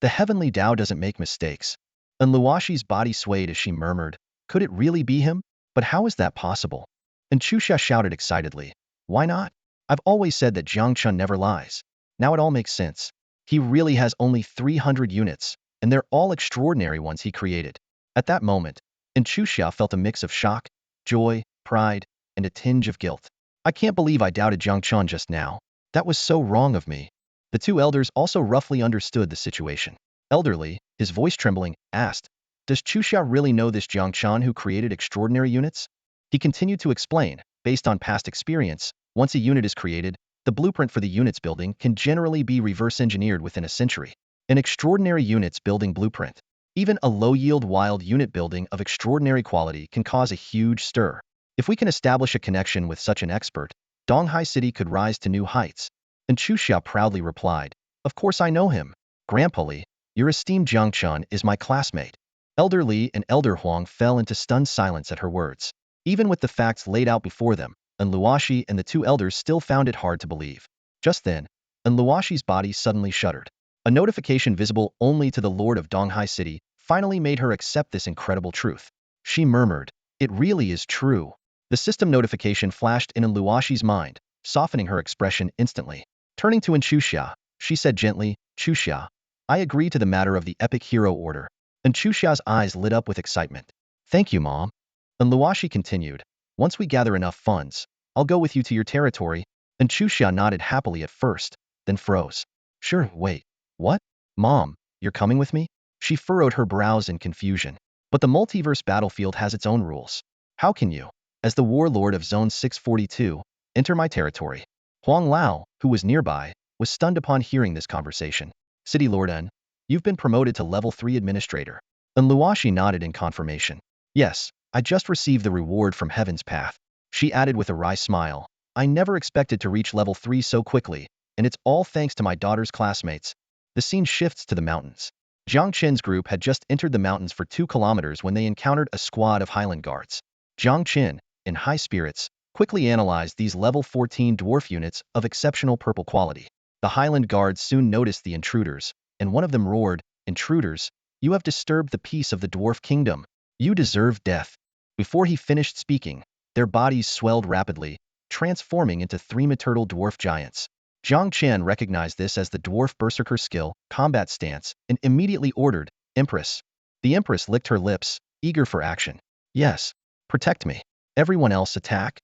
The Heavenly Tao doesn't make mistakes. And Luoshi's body swayed as she murmured, could it really be him? But how is that possible? And Chusha shouted excitedly, why not? I've always said that Jiang Chen never lies. Now it all makes sense. He really has only 300 units, and they're all extraordinary ones he created. At that moment, Chusha felt a mix of shock, joy, pride, and a tinge of guilt. I can't believe I doubted Jiang Chen just now. That was so wrong of me. The 2 elders also roughly understood the situation. Elderly, his voice trembling, asked, does Chusha really know this Jiang Chen who created extraordinary units? He continued to explain, based on past experience, once a unit is created, the blueprint for the unit's building can generally be reverse engineered within a century. An extraordinary unit's building blueprint. Even a low-yield wild unit building of extraordinary quality can cause a huge stir. If we can establish a connection with such an expert, Donghai City could rise to new heights. And Chusha proudly replied, of course I know him. Grandpa Li, your esteemed Jiang Chen is my classmate. Elder Li and Elder Huang fell into stunned silence at her words. Even with the facts laid out before them, and Luoshi and the 2 elders still found it hard to believe. Just then, and Luoshi's body suddenly shuddered. A notification visible only to the Lord of Donghai City finally made her accept this incredible truth. She murmured, it really is true. The system notification flashed in Luoshi's mind, softening her expression instantly. Turning to Chusha, she said gently, Chusha, I agree to the matter of the epic hero order. And Chusha's eyes lit up with excitement. Thank you, Mom. And Luoshi continued, once we gather enough funds, I'll go with you to your territory. And Chusha nodded happily at first, then froze. Sure, wait. What? Mom, you're coming with me? She furrowed her brows in confusion. But the multiverse battlefield has its own rules. How can you, as the warlord of Zone 642, enter my territory? Huang Lao, who was nearby, was stunned upon hearing this conversation. City Lord N, you've been promoted to level 3 administrator. And Luoshi nodded in confirmation. Yes, I just received the reward from Heaven's Path. She added with a wry smile. I never expected to reach level 3 so quickly, and it's all thanks to my daughter's classmates. The scene shifts to the mountains. Jiang Chen's group had just entered the mountains for 2 kilometers when they encountered a squad of Highland Guards. Jiang Chen, in high spirits, quickly analyzed these level 14 dwarf units of exceptional purple quality. The Highland Guards soon noticed the intruders, and one of them roared, "Intruders, you have disturbed the peace of the dwarf kingdom. You deserve death." Before he finished speaking, their bodies swelled rapidly, transforming into 3 maternal dwarf giants. Jiang Chen recognized this as the dwarf berserker skill, combat stance, and immediately ordered, "Empress." The Empress licked her lips, eager for action. "Yes, protect me. Everyone else attack."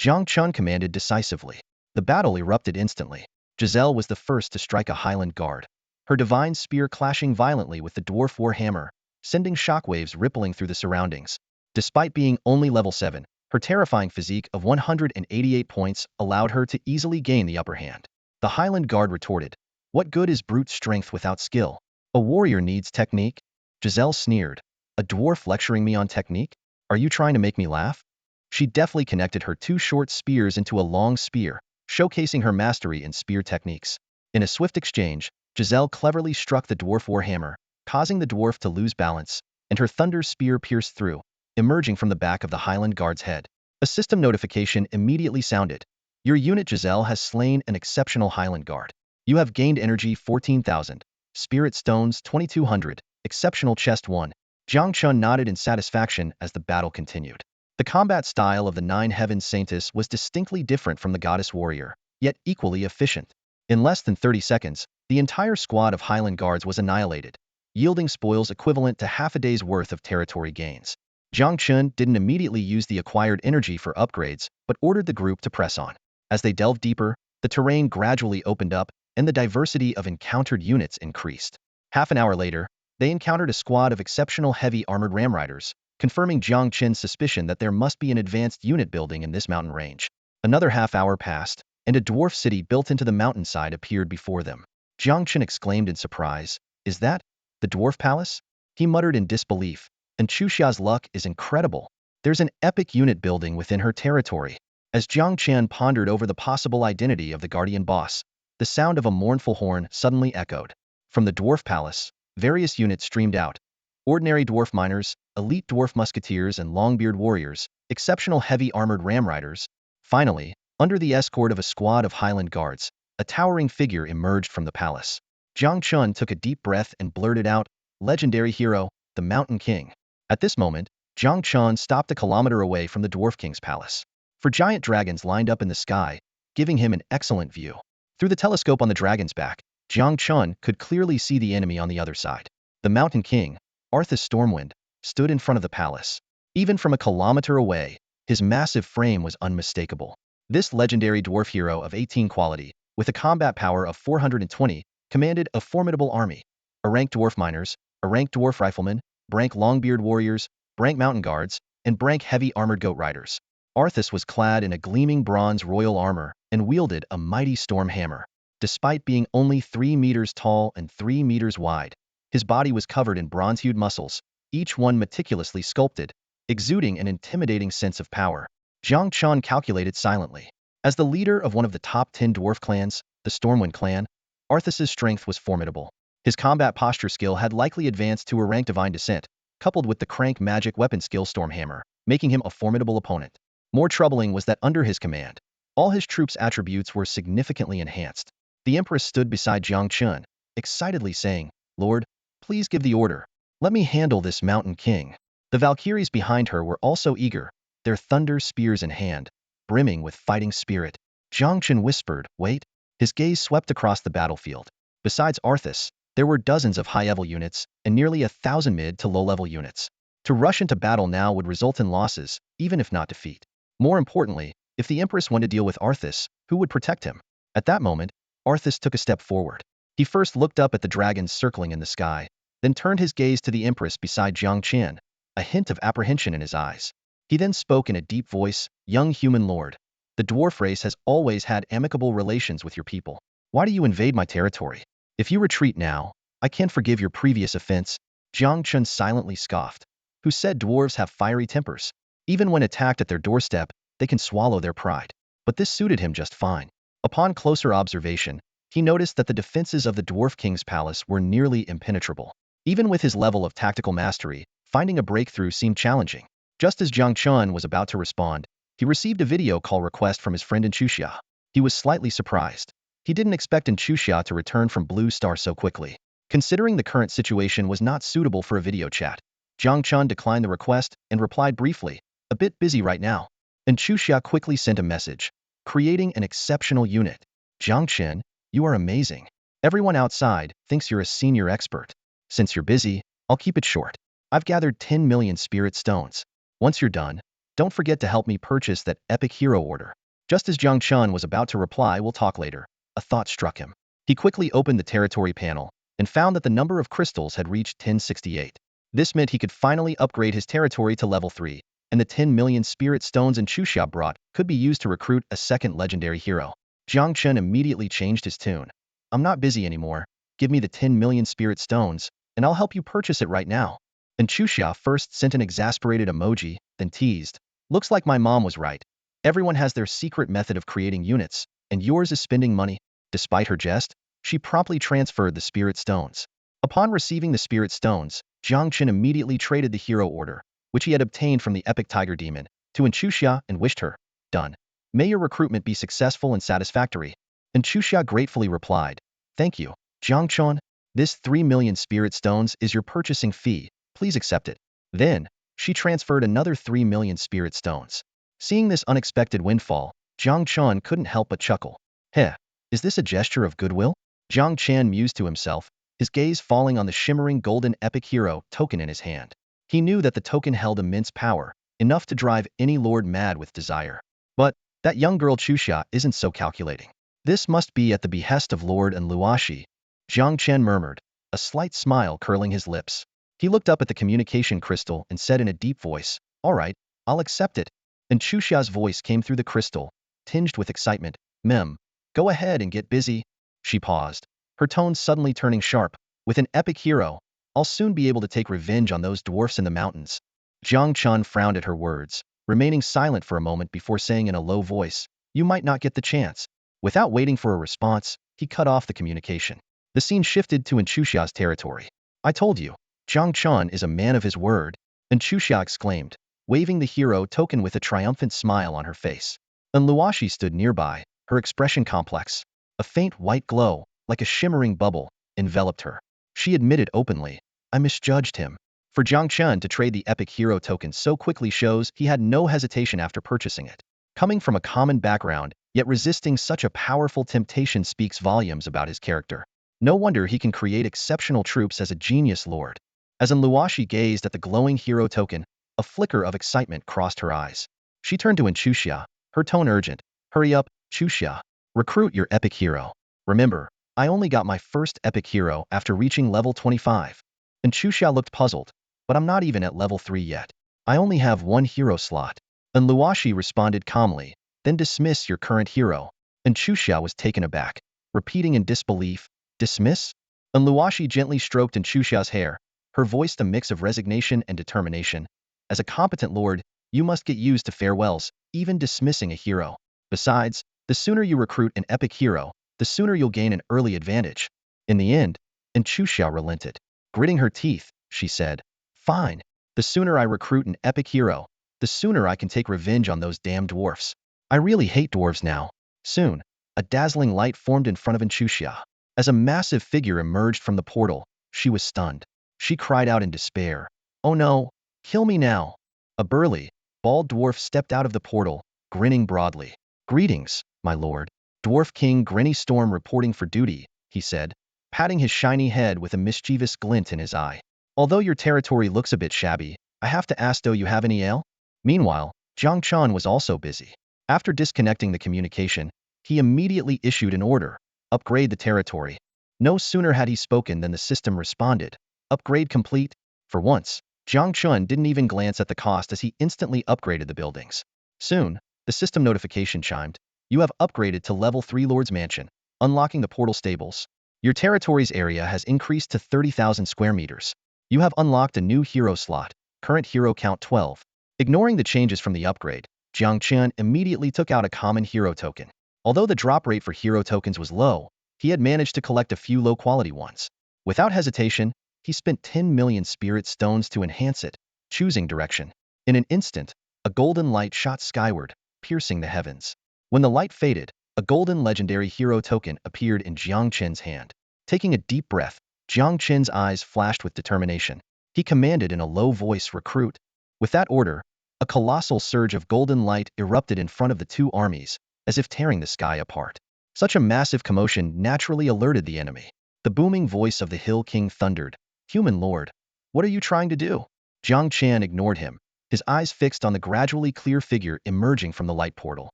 Jiang Chen commanded decisively. The battle erupted instantly. Giselle was the first to strike a Highland Guard, her divine spear clashing violently with the dwarf war hammer, sending shockwaves rippling through the surroundings. Despite being only level 7, her terrifying physique of 188 points allowed her to easily gain the upper hand. The Highland Guard retorted, "What good is brute strength without skill? A warrior needs technique." Giselle sneered, "A dwarf lecturing me on technique? Are you trying to make me laugh?" She deftly connected her 2 short spears into a long spear, showcasing her mastery in spear techniques. In a swift exchange, Giselle cleverly struck the dwarf warhammer, causing the dwarf to lose balance, and her thunder spear pierced through, emerging from the back of the Highland Guard's head. A system notification immediately sounded. Your unit Giselle has slain an exceptional Highland Guard. You have gained energy 14,000, spirit stones 2,200, exceptional chest 1. Jiang Chen nodded in satisfaction as the battle continued. The combat style of the 9 Heavens Saintess was distinctly different from the Goddess Warrior, yet equally efficient. In less than 30 seconds, the entire squad of Highland Guards was annihilated, yielding spoils equivalent to half a day's worth of territory gains. Jiang Chen didn't immediately use the acquired energy for upgrades, but ordered the group to press on. As they delved deeper, the terrain gradually opened up, and the diversity of encountered units increased. Half an hour later, they encountered a squad of exceptional heavy armored ram riders, confirming Jiang Chen's suspicion that there must be an advanced unit building in this mountain range. Another half hour passed, and a dwarf city built into the mountainside appeared before them. Jiang Chen exclaimed in surprise, "Is that the dwarf palace?" He muttered in disbelief, "And Chuxia's luck is incredible. There's an epic unit building within her territory." As Jiang Chen pondered over the possible identity of the guardian boss, the sound of a mournful horn suddenly echoed. From the dwarf palace, various units streamed out. Ordinary dwarf miners, elite dwarf musketeers and longbeard warriors, exceptional heavy armored ram riders. Finally, under the escort of a squad of Highland Guards, a towering figure emerged from the palace. Jiang Chen took a deep breath and blurted out, "Legendary hero, the Mountain King." At this moment, Jiang Chen stopped a kilometer away from the Dwarf King's palace. For giant dragons lined up in the sky, giving him an excellent view. Through the telescope on the dragon's back, Jiang Chen could clearly see the enemy on the other side. The Mountain King, Arthas Stormwind, stood in front of the palace. Even from a kilometer away, his massive frame was unmistakable. This legendary dwarf hero of 18 quality, with a combat power of 420, commanded a formidable army. A rank dwarf miners, a rank dwarf riflemen, rank longbeard warriors, rank mountain guards, and rank heavy armored goat riders. Arthas was clad in a gleaming bronze royal armor and wielded a mighty storm hammer. Despite being only 3 meters tall and 3 meters wide, his body was covered in bronze-hued muscles, each one meticulously sculpted, exuding an intimidating sense of power. Jiang Chen calculated silently. As the leader of one of the top 10 dwarf clans, the Stormwind clan, Arthas's strength was formidable. His combat posture skill had likely advanced to a rank Divine Descent, coupled with the crank magic weapon skill Stormhammer, making him a formidable opponent. More troubling was that under his command, all his troops' attributes were significantly enhanced. The Empress stood beside Jiang Chen, excitedly saying, "Lord, please give the order. Let me handle this Mountain King." The Valkyries behind her were also eager, their thunder spears in hand, brimming with fighting spirit. Jiang Chen whispered, "Wait." His gaze swept across the battlefield. Besides Arthas, there were dozens of high-level units and nearly 1,000 mid to low-level units. To rush into battle now would result in losses, even if not defeat. More importantly, if the Empress wanted to deal with Arthas, who would protect him? At that moment, Arthas took a step forward. He first looked up at the dragons circling in the sky, then turned his gaze to the Empress beside Jiang Chen, a hint of apprehension in his eyes. He then spoke in a deep voice, "Young human lord, the dwarf race has always had amicable relations with your people. Why do you invade my territory? If you retreat now, I can't forgive your previous offense, Jiang Chen silently scoffed. Who said dwarves have fiery tempers? Even when attacked at their doorstep, they can swallow their pride. But this suited him just fine. Upon closer observation, he noticed that the defenses of the Dwarf King's palace were nearly impenetrable. Even with his level of tactical mastery, finding a breakthrough seemed challenging. Just as Jiang Chen was about to respond, he received a video call request from his friend Xuanyuan. He was slightly surprised. He didn't expect Xuanyuan to return from Blue Star so quickly. Considering the current situation was not suitable for a video chat, Jiang Chen declined the request and replied briefly, "A bit busy right now." And Xuanyuan quickly sent a message, "Creating an exceptional unit. Jiang Chen, you are amazing. Everyone outside thinks you're a senior expert. Since you're busy, I'll keep it short. I've gathered 10 million spirit stones. Once you're done, don't forget to help me purchase that epic hero order." Just as Jiang Chen was about to reply, "We'll talk later," a thought struck him. He quickly opened the territory panel and found that the number of crystals had reached 1068. This meant he could finally upgrade his territory to level 3, and the 10 million spirit stones Xuanyuan brought could be used to recruit a second legendary hero. Jiang Chen immediately changed his tune. "I'm not busy anymore. Give me the 10 million spirit stones, and I'll help you purchase it right now." And Xuanyuan first sent an exasperated emoji, then teased, "Looks like my mom was right. Everyone has their secret method of creating units, and yours is spending money." Despite her jest, she promptly transferred the spirit stones. Upon receiving the spirit stones, Jiang Chen immediately traded the hero order, which he had obtained from the epic tiger demon, to Xuanyuan and wished her, "Done. May your recruitment be successful and satisfactory." And Xuanyuan gratefully replied, "Thank you, Jiang Chen. This 3 million spirit stones is your purchasing fee. Please accept it." Then, she transferred another 3 million spirit stones. Seeing this unexpected windfall, Jiang Chen couldn't help but chuckle. "Heh, is this a gesture of goodwill?" Jiang Chen mused to himself, his gaze falling on the shimmering golden epic hero token in his hand. He knew that the token held immense power, enough to drive any lord mad with desire. But that young girl Xuanyuan isn't so calculating. "This must be at the behest of Lord and Luoshi," Jiang Chen murmured, a slight smile curling his lips. He looked up at the communication crystal and said in a deep voice, "All right, I'll accept it." And Xuxia's voice came through the crystal, tinged with excitement. "Mem, go ahead and get busy." She paused, her tone suddenly turning sharp. "With an epic hero, I'll soon be able to take revenge on those dwarfs in the mountains." Jiang Chen frowned at her words, remaining silent for a moment before saying in a low voice, "You might not get the chance." Without waiting for a response, he cut off the communication. The scene shifted to Xuxia's territory. "I told you, Jiang Chen is a man of his word," Xuxia exclaimed, waving the hero token with a triumphant smile on her face. And Luoshi stood nearby, her expression complex. A faint white glow, like a shimmering bubble, enveloped her. She admitted openly, "I misjudged him." For Jiang Chen to trade the epic hero token so quickly shows he had no hesitation after purchasing it. Coming from a common background, yet resisting such a powerful temptation speaks volumes about his character. No wonder he can create exceptional troops as a genius lord. As Luoshi gazed at the glowing hero token, a flicker of excitement crossed her eyes. She turned to Xuxia, her tone urgent. "Hurry up, Xuxia. Recruit your epic hero. Remember, I only got my first epic hero after reaching level 25. And Xuxia looked puzzled. "But I'm not even at level 3 yet. I only have one hero slot." And Luoshi responded calmly, "Then dismiss your current hero." And Xuxia was taken aback, repeating in disbelief, "Dismiss?" And Luoshi gently stroked Xuxia's hair, her voice a mix of resignation and determination. "As a competent lord, you must get used to farewells, even dismissing a hero. Besides, the sooner you recruit an epic hero, the sooner you'll gain an early advantage." In the end, Xuxia relented. Gritting her teeth, she said, "Fine. The sooner I recruit an epic hero, the sooner I can take revenge on those damn dwarfs. I really hate dwarves now." Soon, a dazzling light formed in front of Xuxia. As a massive figure emerged from the portal, she was stunned. She cried out in despair, "Oh no, kill me now." A burly, bald dwarf stepped out of the portal, grinning broadly. "Greetings, my lord. Dwarf King Granny Storm reporting for duty," he said, patting his shiny head with a mischievous glint in his eye. "Although your territory looks a bit shabby, I have to ask, do you have any ale?" Meanwhile, Jiang Chen was also busy. After disconnecting the communication, he immediately issued an order, "Upgrade the territory." No sooner had he spoken than the system responded, "Upgrade complete." For once, Jiang Chen didn't even glance at the cost as he instantly upgraded the buildings. Soon, the system notification chimed, "You have upgraded to level 3 Lord's Mansion, unlocking the portal stables." Your territory's area has increased to 30,000 square meters. You have unlocked a new hero slot, current hero count 12. Ignoring the changes from the upgrade, Jiang Chen immediately took out a common hero token. Although the drop rate for hero tokens was low, he had managed to collect a few low-quality ones. Without hesitation, he spent 10 million spirit stones to enhance it, choosing direction. In an instant, a golden light shot skyward, piercing the heavens. When the light faded, a golden legendary hero token appeared in Jiang Chen's hand. Taking a deep breath, Jiang Chen's eyes flashed with determination. He commanded in a low voice, "Recruit." With that order, a colossal surge of golden light erupted in front of the two armies, as if tearing the sky apart. Such a massive commotion naturally alerted the enemy. The booming voice of the Hill King thundered, "Human Lord, what are you trying to do?" Jiang Chen ignored him, his eyes fixed on the gradually clear figure emerging from the light portal.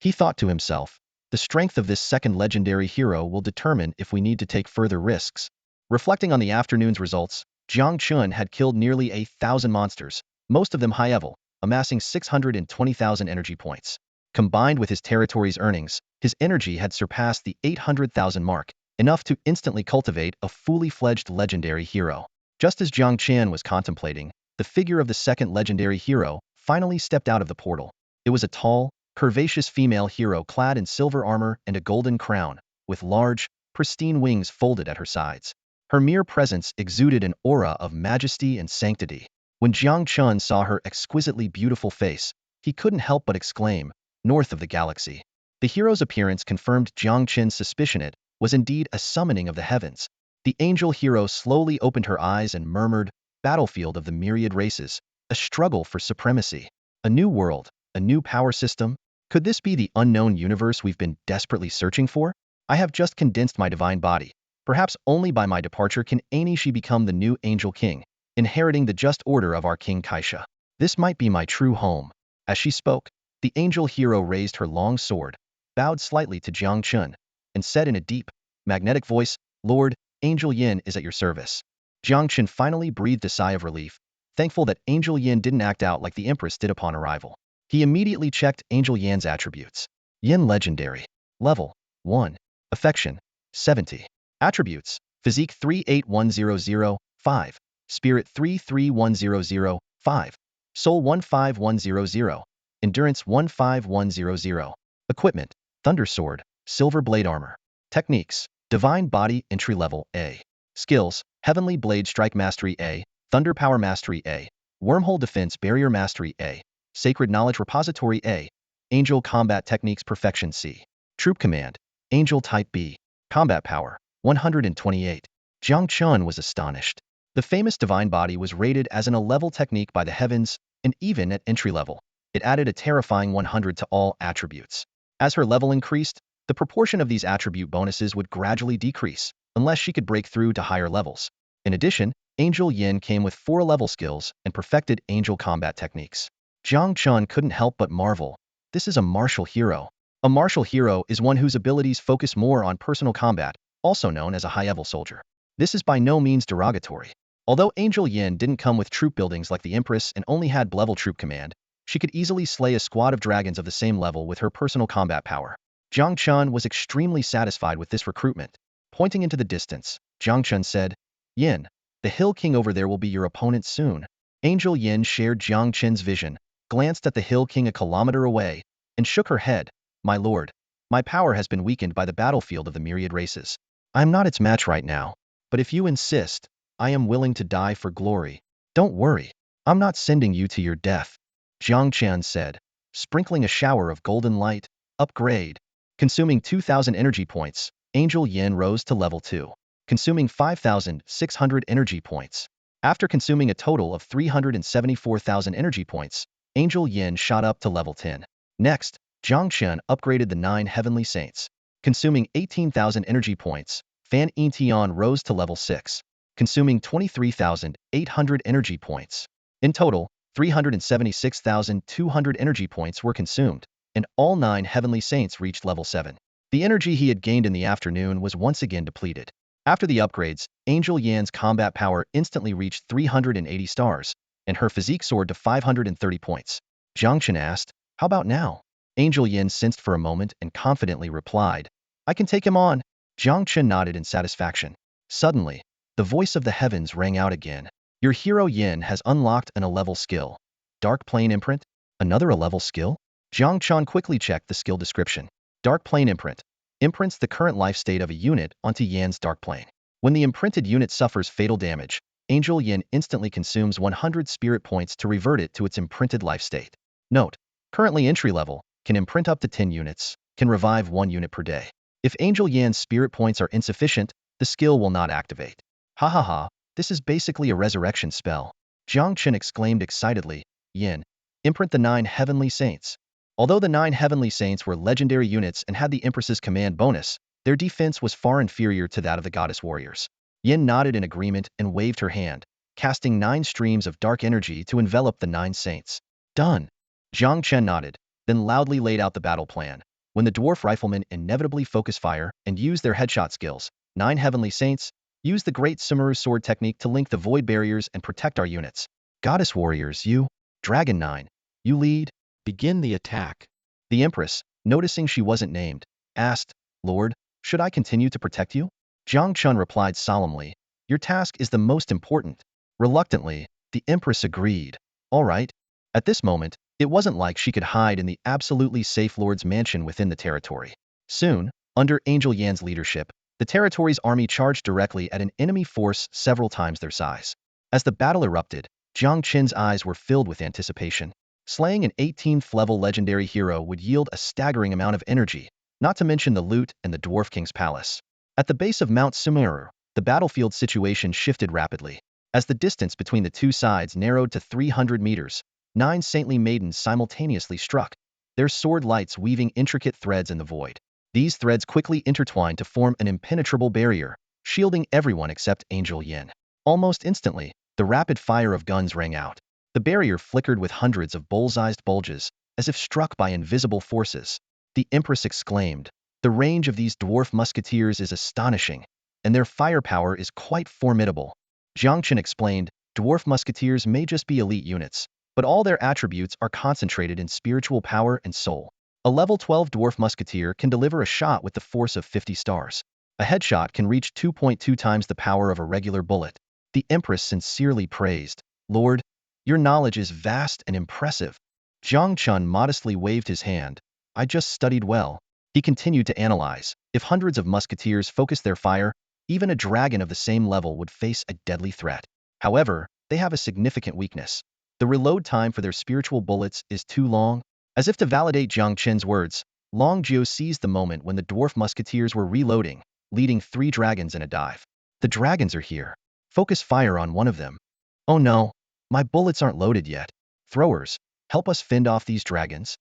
He thought to himself, the strength of this second legendary hero will determine if we need to take further risks. Reflecting on the afternoon's results, Jiang Chen had killed nearly 1,000 monsters, most of them high-level, amassing 620,000 energy points. Combined with his territory's earnings, his energy had surpassed the 800,000 mark, enough to instantly cultivate a fully fledged legendary hero. Just as Jiang Chen was contemplating, the figure of the second legendary hero finally stepped out of the portal. It was a tall, curvaceous female hero clad in silver armor and a golden crown, with large, pristine wings folded at her sides. Her mere presence exuded an aura of majesty and sanctity. When Jiang Chen saw her exquisitely beautiful face, he couldn't help but exclaim, "North of the galaxy." The hero's appearance confirmed Jiang Chen's suspicion it was indeed a summoning of the heavens. The angel hero slowly opened her eyes and murmured, "Battlefield of the myriad races, a struggle for supremacy. A new world, a new power system. Could this be the unknown universe we've been desperately searching for? I have just condensed my divine body. Perhaps only by my departure can Anishi become the new angel king, inheriting the just order of our King Kaisha. This might be my true home." As she spoke, the angel hero raised her long sword, bowed slightly to Jiang Chen, and said in a deep, magnetic voice, "Lord, Angel Yin is at your service." Jiang Chen finally breathed a sigh of relief, thankful that Angel Yin didn't act out like the Empress did upon arrival. He immediately checked Angel Yan's attributes. Yin Legendary. Level 1. Affection 70. Attributes: Physique 38100, 5. Spirit 33100, 5. Soul 15100. Endurance 15100. Equipment: Thunder Sword, Silver Blade Armor. Techniques: Divine Body Entry Level A. Skills: Heavenly Blade Strike Mastery A, Thunder Power Mastery A, Wormhole Defense Barrier Mastery A, Sacred Knowledge Repository A, Angel Combat Techniques Perfection C. Troop Command, Angel Type B. Combat Power, 128. Jiang Chen was astonished. The famous Divine Body was rated as an A-level technique by the heavens, and even at entry level, it added a terrifying 100 to all attributes. As her level increased, the proportion of these attribute bonuses would gradually decrease, unless she could break through to higher levels. In addition, Angel Yin came with 4 level skills and perfected angel combat techniques. Jiang Chen couldn't help but marvel. This is a martial hero. A martial hero is one whose abilities focus more on personal combat, also known as a high-level soldier. This is by no means derogatory. Although Angel Yin didn't come with troop buildings like the Empress and only had level troop command, she could easily slay a squad of dragons of the same level with her personal combat power. Jiang Chen was extremely satisfied with this recruitment. Pointing into the distance, Jiang Chen said, "Yin, the Hill King over there will be your opponent soon." Angel Yin shared Jiang Chen's vision, glanced at the Hill King a kilometer away, and shook her head. "My lord, my power has been weakened by the battlefield of the myriad races. I am not its match right now, but if you insist, I am willing to die for glory. Don't worry, I'm not sending you to your death," Jiang Chen said, sprinkling a shower of golden light. Upgrade. Consuming 2,000 energy points, Angel Yin rose to level 2, consuming 5,600 energy points. After consuming a total of 374,000 energy points, Angel Yin shot up to level 10. Next, Jiang Chen upgraded the 9 Heavenly Saints. Consuming 18,000 energy points, Fan Yintian rose to level 6, consuming 23,800 energy points. In total, 376,200 energy points were consumed, and all 9 Heavenly Saints reached level 7. The energy he had gained in the afternoon was once again depleted. After the upgrades, Angel Yan's combat power instantly reached 380 stars, and her physique soared to 530 points. Jiang Chen asked, "How about now?" Angel Yin sensed for a moment and confidently replied, "I can take him on." Jiang Chen nodded in satisfaction. Suddenly, the voice of the heavens rang out again. Your hero Yin has unlocked an A-level skill. Dark Plane Imprint? Another A-level skill? Jiang Chen quickly checked the skill description. Dark Plane Imprint. Imprints the current life state of a unit onto Yan's dark plane. When the imprinted unit suffers fatal damage, Angel Yin instantly consumes 100 spirit points to revert it to its imprinted life state. Note: currently entry level, can imprint up to 10 units, can revive 1 unit per day. If Angel Yan's spirit points are insufficient, the skill will not activate. Ha ha ha, this is basically a resurrection spell. Jiang Chen exclaimed excitedly. Yin, imprint the 9 heavenly saints. Although the 9 heavenly saints were legendary units and had the Empress's command bonus, their defense was far inferior to that of the goddess warriors. Yin nodded in agreement and waved her hand, casting 9 streams of dark energy to envelop the 9 saints. Done. Jiang Chen nodded, then loudly laid out the battle plan. When the dwarf riflemen inevitably focus fire and use their headshot skills, 9 heavenly saints use the great Sumeru sword technique to link the void barriers and protect our units. Goddess warriors, you, Dragon 9, you lead. Begin the attack. The Empress, noticing she wasn't named, asked, Lord, should I continue to protect you? Jiang Chen replied solemnly, your task is the most important. Reluctantly, the Empress agreed. All right. At this moment, it wasn't like she could hide in the absolutely safe Lord's mansion within the territory. Soon, under Angel Yan's leadership, the territory's army charged directly at an enemy force several times their size. As the battle erupted, Jiang Chen's eyes were filled with anticipation. Slaying an 18th level legendary hero would yield a staggering amount of energy, not to mention the loot and the Dwarf King's palace. At the base of Mount Sumeru, the battlefield situation shifted rapidly. As the distance between the two sides narrowed to 300 meters, 9 saintly maidens simultaneously struck, their sword lights weaving intricate threads in the void. These threads quickly intertwined to form an impenetrable barrier, shielding everyone except Angel Yin. Almost instantly, the rapid fire of guns rang out. The barrier flickered with hundreds of bullseyed bulges, as if struck by invisible forces. The Empress exclaimed, the range of these dwarf musketeers is astonishing, and their firepower is quite formidable. Jiang Chen explained, dwarf musketeers may just be elite units, but all their attributes are concentrated in spiritual power and soul. A level 12 dwarf musketeer can deliver a shot with the force of 50 stars. A headshot can reach 2.2 times the power of a regular bullet. The Empress sincerely praised, Lord, your knowledge is vast and impressive. Jiang Chen modestly waved his hand. I just studied well. He continued to analyze. If hundreds of musketeers focused their fire, even a dragon of the same level would face a deadly threat. However, they have a significant weakness. The reload time for their spiritual bullets is too long. As if to validate Jiang Chen's words, Long Jiu seized the moment when the dwarf musketeers were reloading, leading 3 dragons in a dive. The dragons are here. Focus fire on one of them. Oh no, my bullets aren't loaded yet. Throwers, help us fend off these dragons.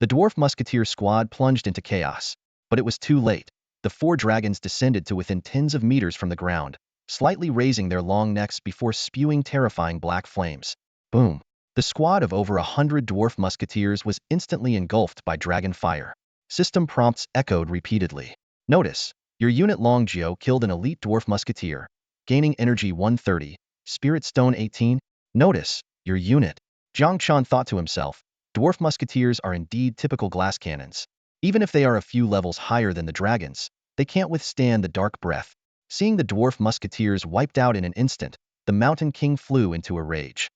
The dwarf musketeer squad plunged into chaos. But it was too late. The 4 dragons descended to within tens of meters from the ground, slightly raising their long necks before spewing terrifying black flames. Boom. The squad of over 100 dwarf musketeers was instantly engulfed by dragon fire. System prompts echoed repeatedly. Notice, your unit Long Jiu killed an elite dwarf musketeer, gaining energy 130, spirit stone 18. Notice, your unit. Jiang Chen thought to himself, dwarf musketeers are indeed typical glass cannons. Even if they are a few levels higher than the dragons, they can't withstand the dark breath. Seeing the dwarf musketeers wiped out in an instant, the Mountain King flew into a rage.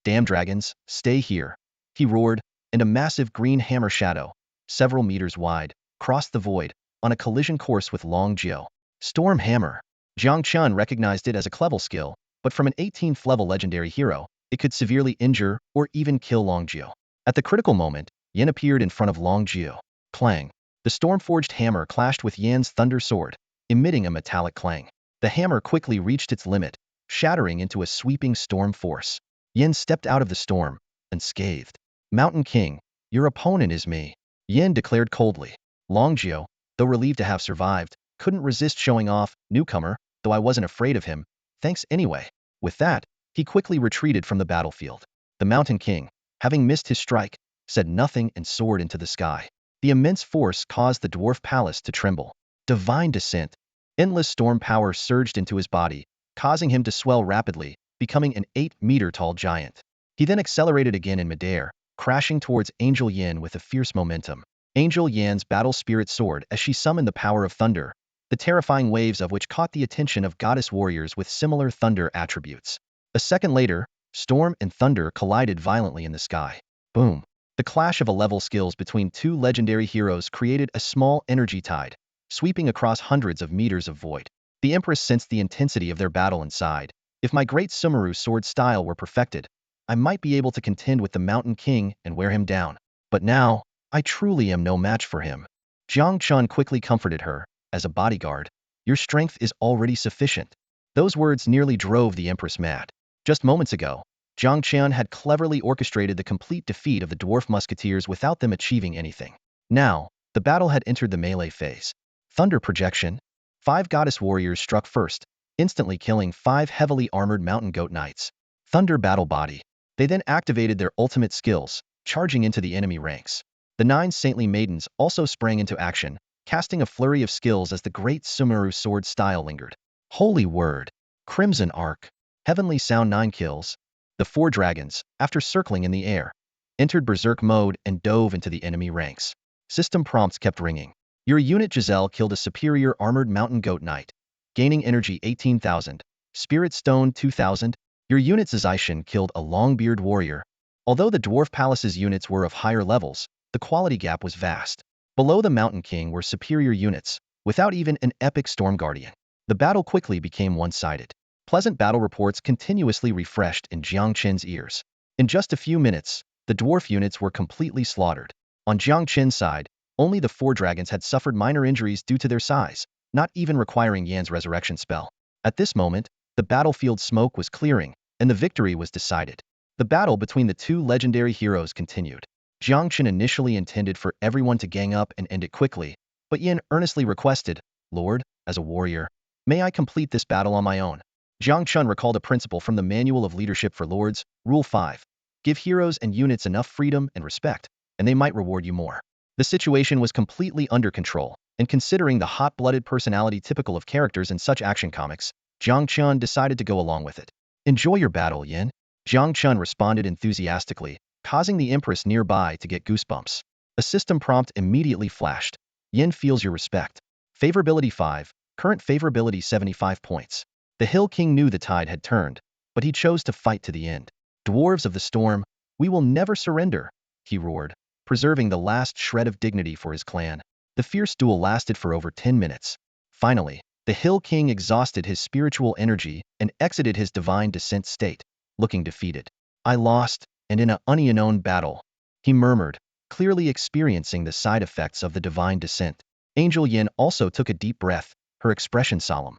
Damn dragons, stay here, he roared, and a massive green hammer shadow, several meters wide, crossed the void, on a collision course with Long Jiu. Storm Hammer. Jiang Chen recognized it as a clever skill, but from an 18th level legendary hero, it could severely injure or even kill Long Jiu. At the critical moment, Yin appeared in front of Long Jiu. Clang. The storm-forged hammer clashed with Yan's thunder sword, emitting a metallic clang. The hammer quickly reached its limit, shattering into a sweeping storm force. Yin stepped out of the storm, unscathed. Mountain King, your opponent is me, Yin declared coldly. Long Jiu, though relieved to have survived, couldn't resist showing off, newcomer, though I wasn't afraid of him, thanks anyway. With that, he quickly retreated from the battlefield. The Mountain King, having missed his strike, said nothing and soared into the sky. The immense force caused the dwarf palace to tremble. Divine descent. Endless storm power surged into his body, causing him to swell rapidly, becoming an 8-meter-tall giant. He then accelerated again in midair, crashing towards Angel Yin with a fierce momentum. Angel Yan's battle spirit soared as she summoned the power of thunder, the terrifying waves of which caught the attention of goddess warriors with similar thunder attributes. A second later, storm and thunder collided violently in the sky. Boom. The clash of level skills between two legendary heroes created a small energy tide, sweeping across hundreds of meters of void. The Empress sensed the intensity of their battle and sighed. If my great Sumeru sword style were perfected, I might be able to contend with the Mountain King and wear him down. But now, I truly am no match for him. Jiang Chen quickly comforted her. As a bodyguard, your strength is already sufficient. Those words nearly drove the Empress mad. Just moments ago, Jiang Chen had cleverly orchestrated the complete defeat of the dwarf musketeers without them achieving anything. Now, the battle had entered the melee phase. Thunder projection. 5 goddess warriors struck first, instantly killing 5 heavily armored mountain goat knights. Thunder battle body. They then activated their ultimate skills, charging into the enemy ranks. The 9 saintly maidens also sprang into action, casting a flurry of skills as the great Sumeru sword style lingered. Holy word! Crimson Arc. Heavenly Sound 9 kills. The 4 dragons, after circling in the air, entered berserk mode and dove into the enemy ranks. System prompts kept ringing. Your unit Giselle killed a superior armored mountain goat knight, gaining energy 18,000, spirit stone 2,000. Your unit Zizishan killed a longbeard warrior. Although the dwarf palace's units were of higher levels, the quality gap was vast. Below the Mountain King were superior units, without even an epic storm guardian. The battle quickly became one-sided. Pleasant battle reports continuously refreshed in Jiang Chen's ears. In just a few minutes, the dwarf units were completely slaughtered. On Jiang Chen's side, only the 4 dragons had suffered minor injuries due to their size, not even requiring Yan's resurrection spell. At this moment, the battlefield smoke was clearing, and the victory was decided. The battle between the 2 legendary heroes continued. Jiang Chen initially intended for everyone to gang up and end it quickly, but Yan earnestly requested, Lord, as a warrior, may I complete this battle on my own? Jiang Chen recalled a principle from the Manual of Leadership for Lords, Rule 5. Give heroes and units enough freedom and respect, and they might reward you more. The situation was completely under control, and considering the hot-blooded personality typical of characters in such action comics, Jiang Chen decided to go along with it. Enjoy your battle, Yan. Jiang Chen responded enthusiastically, causing the Empress nearby to get goosebumps. A system prompt immediately flashed. Yin feels your respect. Favorability 5, current favorability 75 points. The Hill King knew the tide had turned, but he chose to fight to the end. Dwarves of the storm, we will never surrender, he roared, preserving the last shred of dignity for his clan. The fierce duel lasted for over 10 minutes. Finally, the Hill King exhausted his spiritual energy and exited his divine descent state, looking defeated. I lost, and in an unknown battle, he murmured, clearly experiencing the side effects of the divine descent. Angel Yin also took a deep breath, her expression solemn.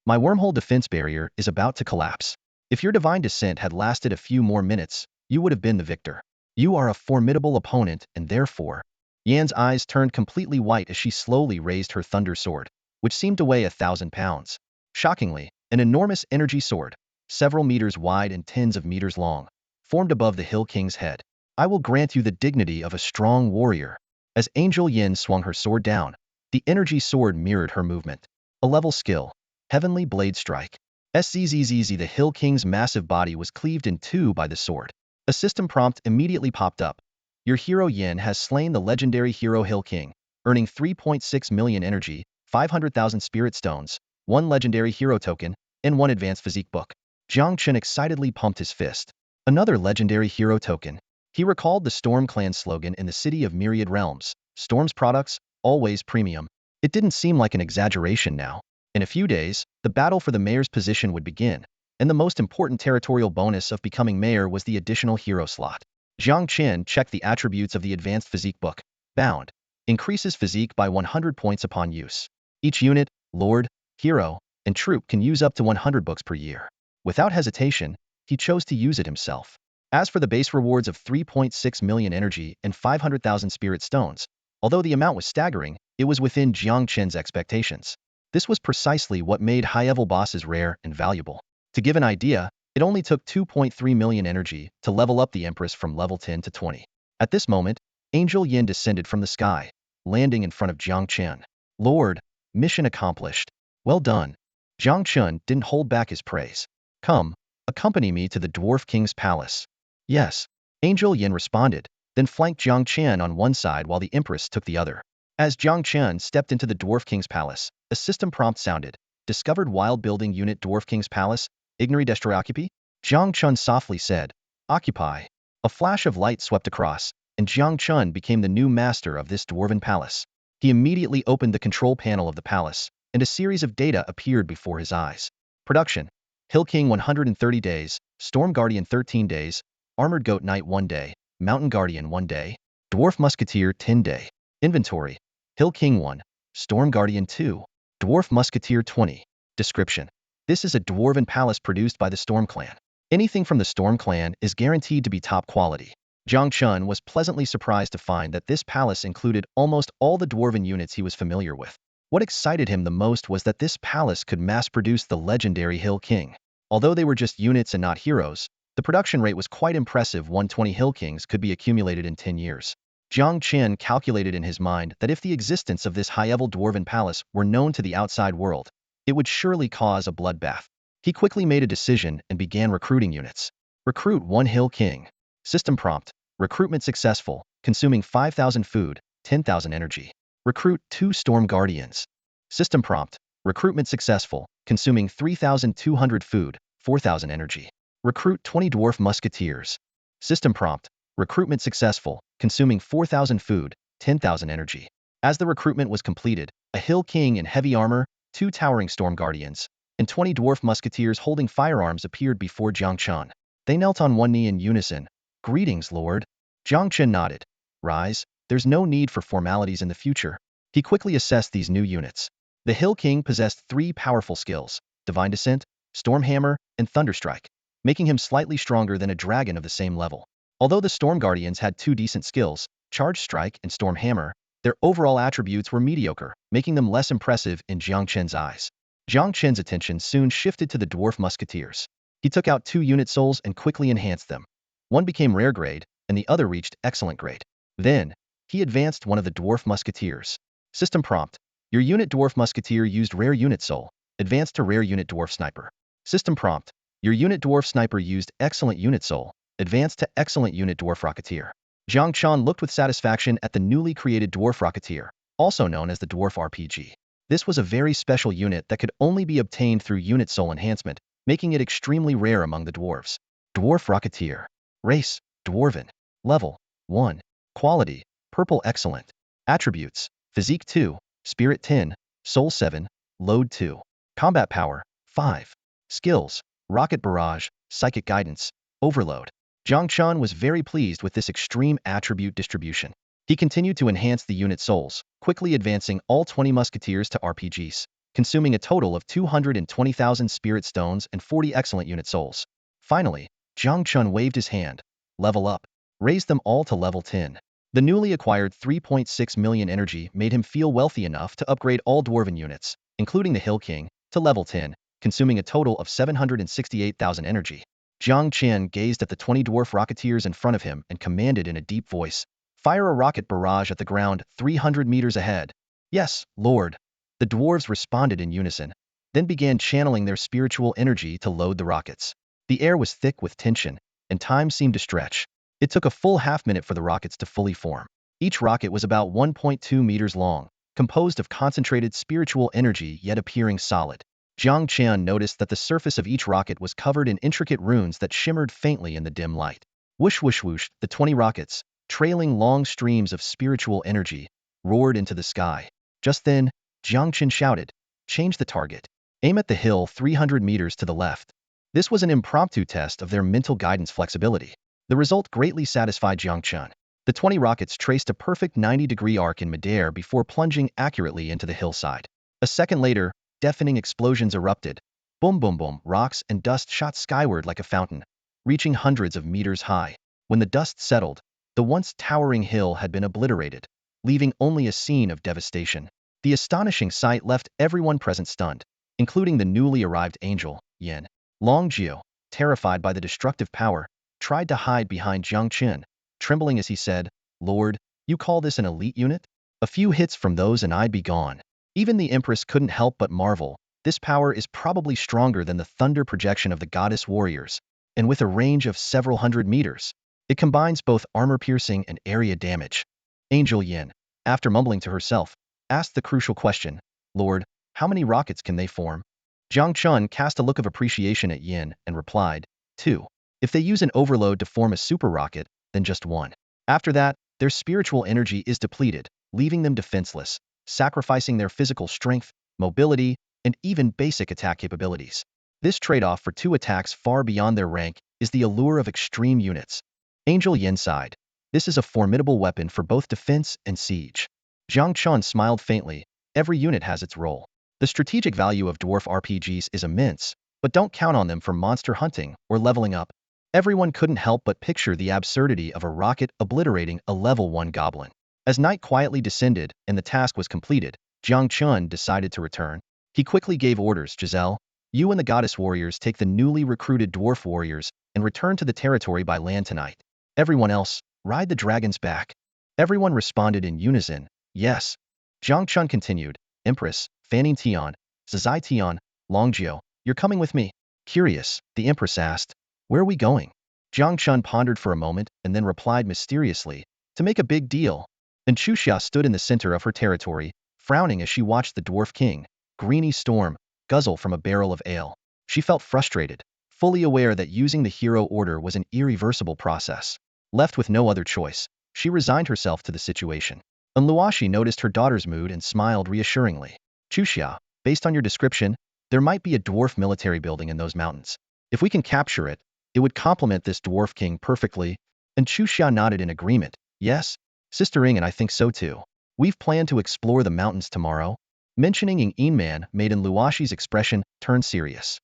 My wormhole defense barrier is about to collapse. If your divine descent had lasted a few more minutes, you would have been the victor. You are a formidable opponent, and therefore, Yan's eyes turned completely white as she slowly raised her thunder sword, which seemed to weigh 1,000 pounds. Shockingly, an enormous energy sword, several meters wide and tens of meters long, formed above the Hill King's head. I will grant you the dignity of a strong warrior. As Angel Yin swung her sword down, the energy sword mirrored her movement. A level skill. Heavenly Blade Strike. Szzz. The Hill King's massive body was cleaved in 2 by the sword. A system prompt immediately popped up. Your hero Yin has slain the legendary hero Hill King, earning 3.6 million energy, 500,000 spirit stones, 1 legendary hero token, and 1 advanced physique book. Jiang Chen excitedly pumped his fist. Another legendary hero token. He recalled the Storm Clan slogan in the City of Myriad Realms, Storm's products, always premium. It didn't seem like an exaggeration now. In a few days, the battle for the mayor's position would begin, and the most important territorial bonus of becoming mayor was the additional hero slot. Jiang Chen checked the attributes of the advanced physique book. Bound. Increases physique by 100 points upon use. Each unit, lord, hero, and troop can use up to 100 books per year. Without hesitation, he chose to use it himself. As for the base rewards of 3.6 million energy and 500,000 spirit stones, although the amount was staggering, it was within Jiang Chen's expectations. This was precisely what made high-level bosses rare and valuable. To give an idea, it only took 2.3 million energy to level up the Empress from level 10 to 20. At this moment, Angel Yin descended from the sky, landing in front of Jiang Chen. Lord, mission accomplished. Well done. Jiang Chen didn't hold back his praise. Come, accompany me to the Dwarf King's palace. Yes. Angel Yin responded, then flanked Jiang Chen on one side while the Empress took the other. As Jiang Chen stepped into the Dwarf King's palace, a system prompt sounded. Discovered wild building unit Dwarf King's palace, ignore destroy occupy? Jiang Chen softly said, occupy. A flash of light swept across, and Jiang Chen became the new master of this dwarven palace. He immediately opened the control panel of the palace, and a series of data appeared before his eyes. Production: Hill King 130 days, Storm Guardian 13 days, Armored Goat Knight 1 day, Mountain Guardian 1 day, Dwarf Musketeer 10 day. Inventory: Hill King 1, Storm Guardian 2, Dwarf Musketeer 20. Description: This is a dwarven palace produced by the Storm Clan. Anything from the Storm Clan is guaranteed to be top quality. Jiang Chen was pleasantly surprised to find that this palace included almost all the dwarven units he was familiar with. What excited him the most was that this palace could mass-produce the legendary Hill King. Although they were just units and not heroes, the production rate was quite impressive. 120 Hill Kings could be accumulated in 10 years. Jiang Chen calculated in his mind that if the existence of this high-level dwarven palace were known to the outside world, it would surely cause a bloodbath. He quickly made a decision and began recruiting units. Recruit 1 Hill King. System prompt: recruitment successful, consuming 5,000 food, 10,000 energy. Recruit 2 Storm Guardians. System prompt: recruitment successful, consuming 3,200 food, 4,000 energy. Recruit 20 Dwarf Musketeers. System prompt: recruitment successful, consuming 4,000 food, 10,000 energy. As the recruitment was completed, a Hill King in heavy armor, 2 towering Storm Guardians, and 20 Dwarf Musketeers holding firearms appeared before Jiang Chen. They knelt on one knee in unison. Greetings, Lord. Jiang Chen nodded. Rise, there's no need for formalities in the future. He quickly assessed these new units. The Hill King possessed 3 powerful skills: Divine Descent, Storm Hammer, and Thunderstrike, making him slightly stronger than a dragon of the same level. Although the Storm Guardians had 2 decent skills, Charge Strike and Storm Hammer, their overall attributes were mediocre, making them less impressive in Jiang Chen's eyes. Jiang Chen's attention soon shifted to the Dwarf Musketeers. He took out 2 unit souls and quickly enhanced them. One became rare grade, and the other reached excellent grade. Then, he advanced one of the Dwarf Musketeers. System prompt: your unit Dwarf Musketeer used rare unit soul, advanced to rare unit Dwarf Sniper. System prompt: your unit Dwarf Sniper used excellent unit soul, advanced to excellent unit Dwarf Rocketeer. Jiang Chen looked with satisfaction at the newly created Dwarf Rocketeer, also known as the Dwarf RPG. This was a very special unit that could only be obtained through unit soul enhancement, making it extremely rare among the dwarves. Dwarf Rocketeer. Race: Dwarven. Level: 1. Quality: Purple Excellent. Attributes: Physique 2, Spirit 10, Soul 7, Load 2. Combat Power: 5. Skills: Rocket Barrage, Psychic Guidance, Overload. Jiang Chen was very pleased with this extreme attribute distribution. He continued to enhance the unit souls, quickly advancing all 20 musketeers to RPGs, consuming a total of 220,000 spirit stones and 40 excellent unit souls. Finally, Jiang Chen waved his hand. Level up. Raised them all to level 10. The newly acquired 3.6 million energy made him feel wealthy enough to upgrade all dwarven units, including the Hill King, to level 10, consuming a total of 768,000 energy. Jiang Chen gazed at the 20 dwarf rocketeers in front of him and commanded in a deep voice, "Fire a rocket barrage at the ground 300 meters ahead." "Yes, Lord." The dwarves responded in unison, then began channeling their spiritual energy to load the rockets. The air was thick with tension, and time seemed to stretch. It took a full half-minute for the rockets to fully form. Each rocket was about 1.2 meters long, composed of concentrated spiritual energy yet appearing solid. Jiang Chen noticed that the surface of each rocket was covered in intricate runes that shimmered faintly in the dim light. Whoosh whoosh whoosh, the 20 rockets, trailing long streams of spiritual energy, roared into the sky. Just then, Jiang Chen shouted, "Change the target. Aim at the hill 300 meters to the left." This was an impromptu test of their mental guidance flexibility. The result greatly satisfied Jiang Chen. The 20 rockets traced a perfect 90-degree arc in midair before plunging accurately into the hillside. A second later, deafening explosions erupted. Boom boom boom, rocks and dust shot skyward like a fountain, reaching hundreds of meters high. When the dust settled, the once towering hill had been obliterated, leaving only a scene of devastation. The astonishing sight left everyone present stunned, including the newly arrived angel, Yin. Long Jiu, terrified by the destructive power, tried to hide behind Jiang Chen, trembling as he said, "Lord, you call this an elite unit? A few hits from those and I'd be gone." Even the Empress couldn't help but marvel. This power is probably stronger than the thunder projection of the goddess warriors, and with a range of several hundred meters. It combines both armor-piercing and area damage. Angel Yin. after mumbling to herself, asked the crucial question, Lord, how many rockets can they form? Jiang Chen cast a look of appreciation at Yin and replied, 2. If they use an overload to form a super rocket, then just 1. After that, their spiritual energy is depleted, leaving them defenseless, sacrificing their physical strength, mobility, and even basic attack capabilities. This trade-off for 2 attacks far beyond their rank is the allure of extreme units. Angel Yin sighed. This is a formidable weapon for both defense and siege. Jiang Chen smiled faintly. Every unit has its role. The strategic value of dwarf RPGs is immense, but don't count on them for monster hunting or leveling up. Everyone couldn't help but picture the absurdity of a rocket obliterating a level 1 goblin. As night quietly descended and the task was completed, Jiang Chen decided to return. He quickly gave orders, Giselle, you and the goddess warriors take the newly recruited dwarf warriors and return to the territory by land tonight. Everyone else, ride the dragon's back. Everyone responded in unison, yes. Jiang Chen continued, Empress, Fanning Tian, Zizai Tian, Longjio, you're coming with me. Curious, the Empress asked, where are we going? Jiang Chen pondered for a moment and then replied mysteriously, to make a big deal. And Xuxia stood in the center of her territory, frowning as she watched the dwarf king, Greeny Storm, guzzle from a barrel of ale. She felt frustrated, fully aware that using the hero order was an irreversible process. Left with no other choice, she resigned herself to the situation. And Luoshi noticed her daughter's mood and smiled reassuringly. Xuxia, based on your description, there might be a dwarf military building in those mountains. If we can capture it, it would complement this dwarf king perfectly. And Xuxia nodded in agreement. Yes, Sister Ing and I think so too. We've planned to explore the mountains tomorrow. Mentioning Ing Inman made in Luoshi's expression turn serious.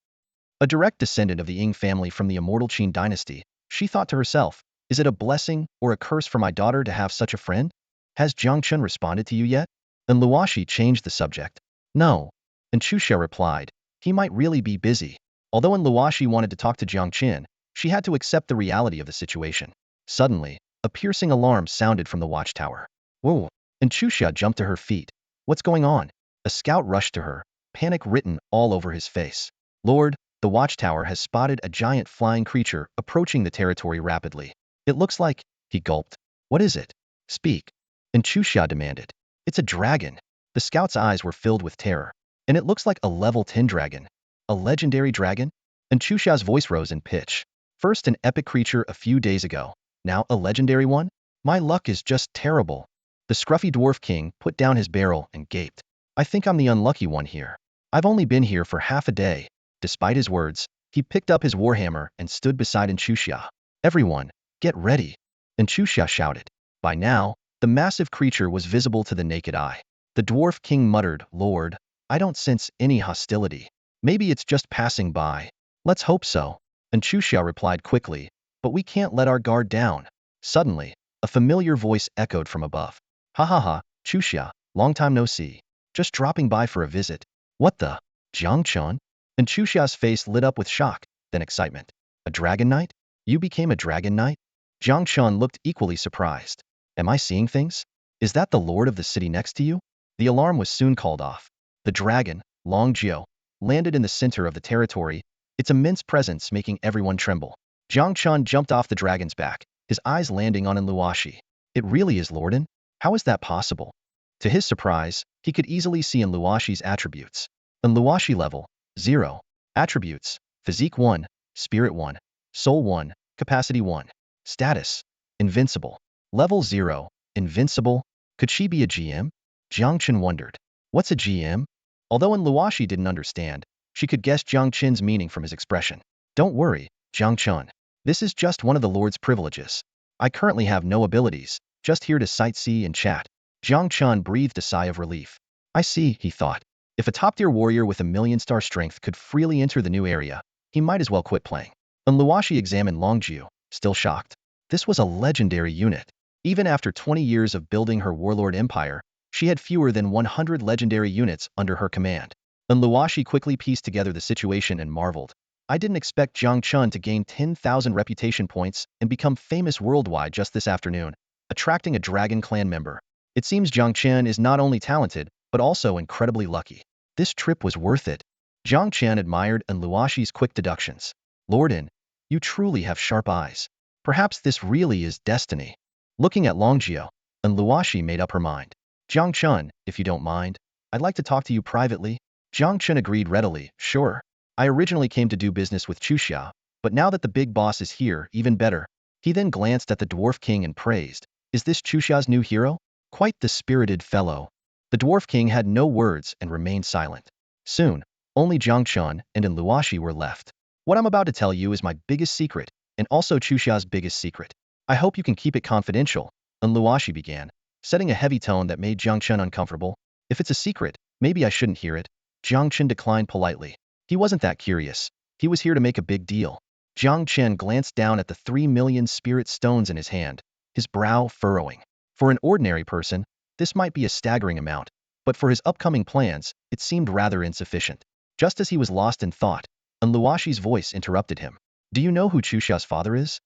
A direct descendant of the Ing family from the immortal Qin dynasty, she thought to herself, is it a blessing or a curse for my daughter to have such a friend? Has Jiang Chen responded to you yet? And Luoshi changed the subject. No. And Xuxia replied, he might really be busy. Although Luoshi wanted to talk to Jiang Chen, she had to accept the reality of the situation. Suddenly, a piercing alarm sounded from the watchtower. Whoa! And Xuxia jumped to her feet. What's going on? A scout rushed to her, panic written all over his face. Lord, the watchtower has spotted a giant flying creature approaching the territory rapidly. It looks like, he gulped. What is it? Speak. And Xuxia demanded. It's a dragon. The scout's eyes were filled with terror. And it looks like a level 10 dragon. A legendary dragon? And Xuxia's voice rose in pitch. First an epic creature a few days ago. Now a legendary one? My luck is just terrible. The scruffy dwarf king put down his barrel and gaped. I think I'm the unlucky one here. I've only been here for half a day. Despite his words, he picked up his warhammer and stood beside Xuxia. Everyone, get ready. And Xuxia shouted. By now, the massive creature was visible to the naked eye. The dwarf king muttered, Lord, I don't sense any hostility. Maybe it's just passing by. Let's hope so. And Xuxia replied quickly, but we can't let our guard down. Suddenly, a familiar voice echoed from above. Ha ha ha, Xuxia, long time no see. Just dropping by for a visit. What the? Jiang Chen? And Xuxia's face lit up with shock, then excitement. A dragon knight? You became a dragon knight? Jiang Chen looked equally surprised. Am I seeing things? Is that the lord of the city next to you? The alarm was soon called off. The dragon, Longjio, landed in the center of the territory, its immense presence making everyone tremble. Jiang Chen jumped off the dragon's back, his eyes landing on Luoshi. It really is Lorden? How is that possible? To his surprise, he could easily see in Luoshi's attributes. In Luoshi level, 0. Attributes, Physique 1, Spirit 1, Soul 1, Capacity 1. Status, Invincible. Level 0, Invincible. Could she be a GM? Jiang Chen wondered. What's a GM? Although Luoshi didn't understand, she could guess Jiang Chen's meaning from his expression. Don't worry, Jiang Chen. This is just one of the Lord's privileges. I currently have no abilities, just here to sightsee and chat. Jiang Chen breathed a sigh of relief. I see, he thought. If a top-tier warrior with a million-star strength could freely enter the new area, he might as well quit playing. And Luoshi examined Longjio, still shocked. This was a legendary unit. Even after 20 years of building her warlord empire, she had fewer than 100 legendary units under her command. And Luoshi quickly pieced together the situation and marveled. I didn't expect Jiang Chen to gain 10,000 reputation points and become famous worldwide just this afternoon, attracting a Dragon Clan member. It seems Jiang Chen is not only talented, but also incredibly lucky. This trip was worth it. Jiang Chen admired and Luoshi's quick deductions. Lorden, you truly have sharp eyes. Perhaps this really is destiny. Looking at Longjio, and Luoshi made up her mind. Jiang Chen, if you don't mind, I'd like to talk to you privately. Jiang Chen agreed readily. Sure. I originally came to do business with Chuxia, but now that the big boss is here, even better. He then glanced at the Dwarf King and praised. Is this Chuxia's new hero? Quite the spirited fellow. The Dwarf King had no words and remained silent. Soon, only Jiang Chen and Luoshi were left. What I'm about to tell you is my biggest secret, and also Chuxia's biggest secret. I hope you can keep it confidential, Luoshi began, setting a heavy tone that made Jiang Chen uncomfortable. If it's a secret, maybe I shouldn't hear it. Jiang Chen declined politely. He wasn't that curious. He was here to make a big deal. Jiang Chen glanced down at the 3 million spirit stones in his hand, his brow furrowing. For an ordinary person, this might be a staggering amount, but for his upcoming plans, it seemed rather insufficient. Just as he was lost in thought, Luoshi's voice interrupted him. Do you know who Chuxia's father is?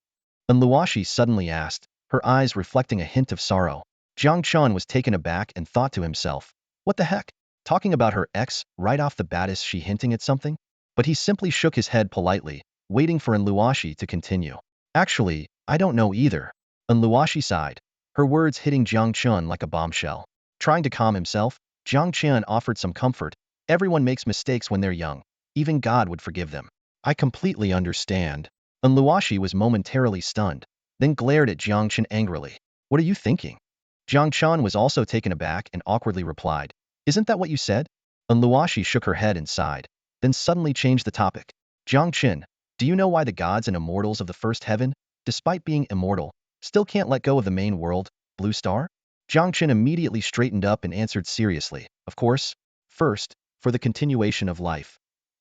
Luoshi suddenly asked, her eyes reflecting a hint of sorrow. Jiang Chen was taken aback and thought to himself, what the heck? Talking about her ex, right off the bat is she hinting at something? But he simply shook his head politely, waiting for Luoshi to continue. Actually, I don't know either. Luoshi sighed, her words hitting Jiang Chen like a bombshell. Trying to calm himself, Jiang Chen offered some comfort. Everyone makes mistakes when they're young. Even God would forgive them. I completely understand. Luoshi was momentarily stunned, then glared at Jiang Chen angrily. What are you thinking? Jiang Chen was also taken aback and awkwardly replied, isn't that what you said? Luoshi shook her head and sighed, then suddenly changed the topic. Jiang Chen, do you know why the gods and immortals of the first heaven, despite being immortal, still can't let go of the main world, Blue Star? Jiang Chen immediately straightened up and answered seriously, of course. First, for the continuation of life.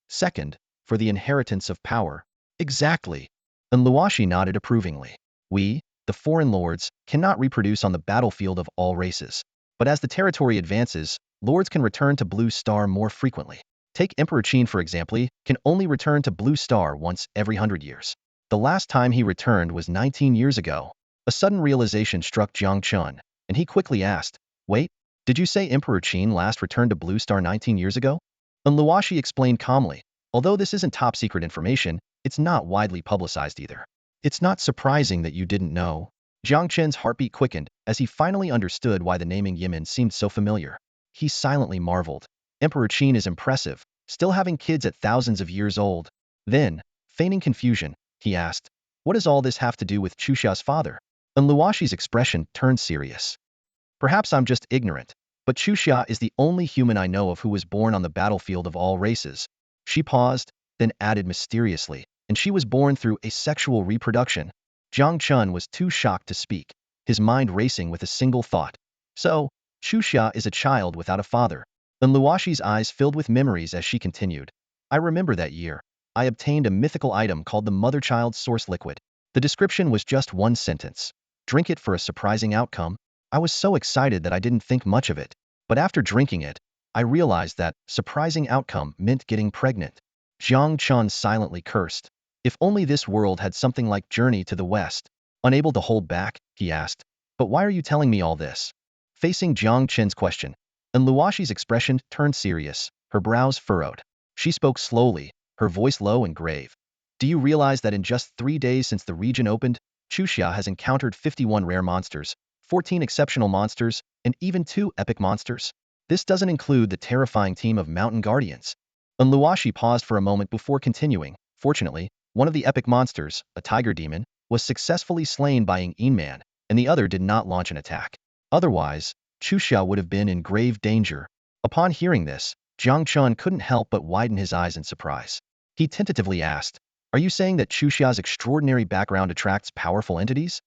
Second, for the inheritance of power. Exactly. Luoshi nodded approvingly. We, the foreign lords, cannot reproduce on the battlefield of all races. But as the territory advances, lords can return to Blue Star more frequently. Take Emperor Qin for example, can only return to Blue Star once every 100 years. The last time he returned was 19 years ago. A sudden realization struck Jiang Chen, and he quickly asked, wait, did you say Emperor Qin last returned to Blue Star 19 years ago? Luoshi explained calmly, although this isn't top secret information, it's not widely publicized either. It's not surprising that you didn't know. Jiang Chen's heartbeat quickened as he finally understood why the naming Yimin seemed so familiar. He silently marveled. Emperor Qin is impressive, still having kids at thousands of years old. Then, feigning confusion, he asked, what does all this have to do with Chuxia's father? Luoshi's expression turned serious. Perhaps I'm just ignorant, but Chuxia is the only human I know of who was born on the battlefield of all races. She paused, then added mysteriously, and she was born through asexual reproduction. Jiang Chen was too shocked to speak, his mind racing with a single thought. So, Chuxia is a child without a father. Luoshi's eyes filled with memories as she continued. I remember that year. I obtained a mythical item called the Mother-Child Source Liquid. The description was just one sentence. Drink it for a surprising outcome. I was so excited that I didn't think much of it. But after drinking it, I realized that surprising outcome meant getting pregnant. Jiang Chen silently cursed. If only this world had something like Journey to the West. Unable to hold back, he asked, but why are you telling me all this? Facing Jiang Chen's question, Luoshi's expression turned serious, her brows furrowed. She spoke slowly, her voice low and grave. Do you realize that in just 3 days since the region opened, Chuxia has encountered 51 rare monsters, 14 exceptional monsters, and even 2 epic monsters? This doesn't include the terrifying team of mountain guardians. Luoshi paused for a moment before continuing. Fortunately, one of the epic monsters, a tiger demon, was successfully slain by Ng Yin Man, and the other did not launch an attack. Otherwise, Chuxia would have been in grave danger. Upon hearing this, Jiang Chen couldn't help but widen his eyes in surprise. He tentatively asked, are you saying that Chuxia's extraordinary background attracts powerful entities?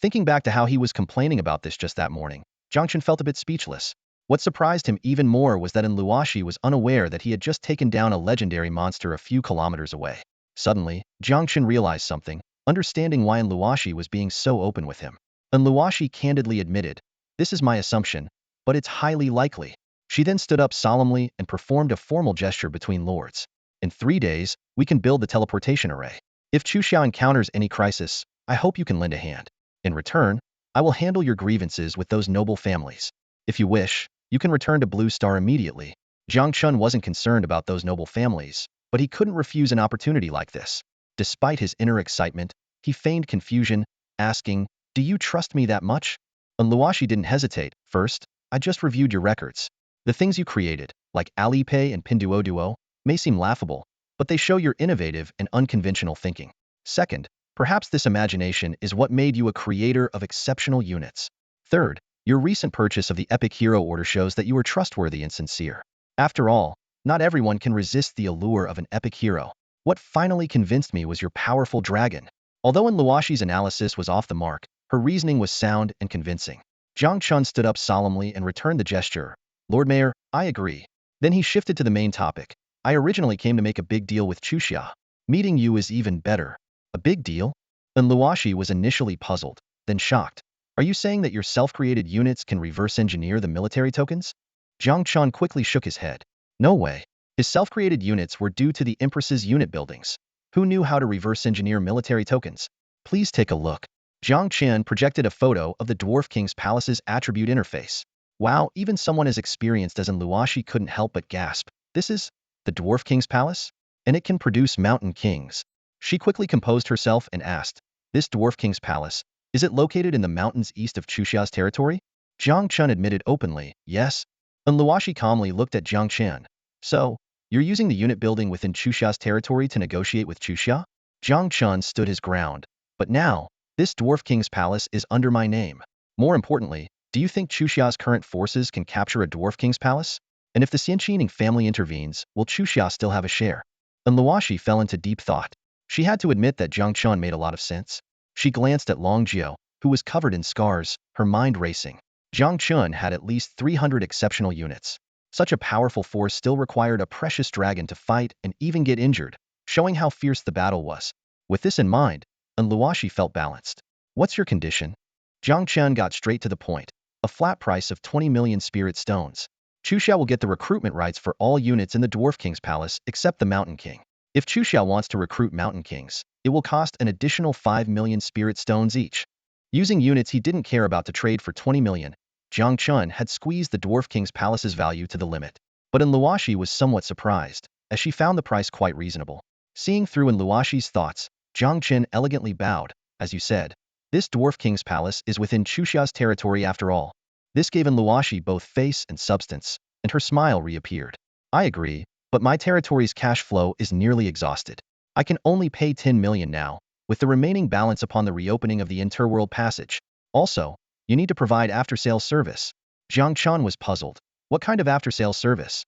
Thinking back to how he was complaining about this just that morning, Jiang Chen felt a bit speechless. What surprised him even more was that Luoshi was unaware that he had just taken down a legendary monster a few kilometers away. Suddenly, Jiang Chen realized something, understanding why Luoshi was being so open with him. Luoshi candidly admitted, this is my assumption, but it's highly likely. She then stood up solemnly and performed a formal gesture between lords. In 3 days, we can build the teleportation array. If Chuxia encounters any crisis, I hope you can lend a hand. In return, I will handle your grievances with those noble families. If you wish, you can return to Blue Star immediately. Jiang Chen wasn't concerned about those noble families, but he couldn't refuse an opportunity like this. Despite his inner excitement, he feigned confusion, asking, do you trust me that much? Luoshi didn't hesitate. First, I just reviewed your records. The things you created, like Alipay and Pinduoduo, may seem laughable, but they show your innovative and unconventional thinking. Second, perhaps this imagination is what made you a creator of exceptional units. Third, your recent purchase of the Epic Hero Order shows that you are trustworthy and sincere. After all, not everyone can resist the allure of an epic hero. What finally convinced me was your powerful dragon. Although Luoshi's analysis was off the mark, her reasoning was sound and convincing. Jiang Chen stood up solemnly and returned the gesture. Lord Mayor, I agree. Then he shifted to the main topic. I originally came to make a big deal with Xuxia. Meeting you is even better. A big deal? Luoshi was initially puzzled, then shocked. Are you saying that your self-created units can reverse engineer the military tokens? Jiang Chen quickly shook his head. No way. His self-created units were due to the Empress's unit buildings. Who knew how to reverse engineer military tokens? Please take a look. Jiang Chen projected a photo of the Dwarf King's Palace's attribute interface. Wow, even someone as experienced as Luoshi couldn't help but gasp. This is the Dwarf King's Palace? And it can produce mountain kings. She quickly composed herself and asked, this Dwarf King's Palace, is it located in the mountains east of Xuxia's territory? Jiang Chen admitted openly, yes. Luoshi calmly looked at Jiang Chen. So, you're using the unit building within Xuxia's territory to negotiate with Xuxia? Jiang Chen stood his ground. But now, this Dwarf King's Palace is under my name. More importantly, do you think Xuxia's current forces can capture a Dwarf King's Palace? And if the Xianqining family intervenes, will Xuxia still have a share? Luoshi fell into deep thought. She had to admit that Jiang Chen made a lot of sense. She glanced at Long Jiao, who was covered in scars, her mind racing. Jiang Chen had at least 300 exceptional units. Such a powerful force still required a precious dragon to fight and even get injured, showing how fierce the battle was. With this in mind, Luoshi felt balanced. What's your condition? Jiang Chen got straight to the point. A flat price of 20 million spirit stones. Xuxia will get the recruitment rights for all units in the Dwarf King's Palace except the Mountain King. If Xuxia wants to recruit Mountain Kings, it will cost an additional 5 million spirit stones each. Using units he didn't care about to trade for 20 million, Jiang Chen had squeezed the Dwarf King's Palace's value to the limit. But Luoshi was somewhat surprised, as she found the price quite reasonable. Seeing through Luoshi's thoughts, Jiang Chen elegantly bowed. As you said, this Dwarf King's Palace is within Xuxia's territory after all. This gave Luoshi both face and substance, and her smile reappeared. I agree, but my territory's cash flow is nearly exhausted. I can only pay 10 million now, with the remaining balance upon the reopening of the interworld passage. Also, you need to provide after-sales service. Jiang Chen was puzzled. What kind of after-sales service?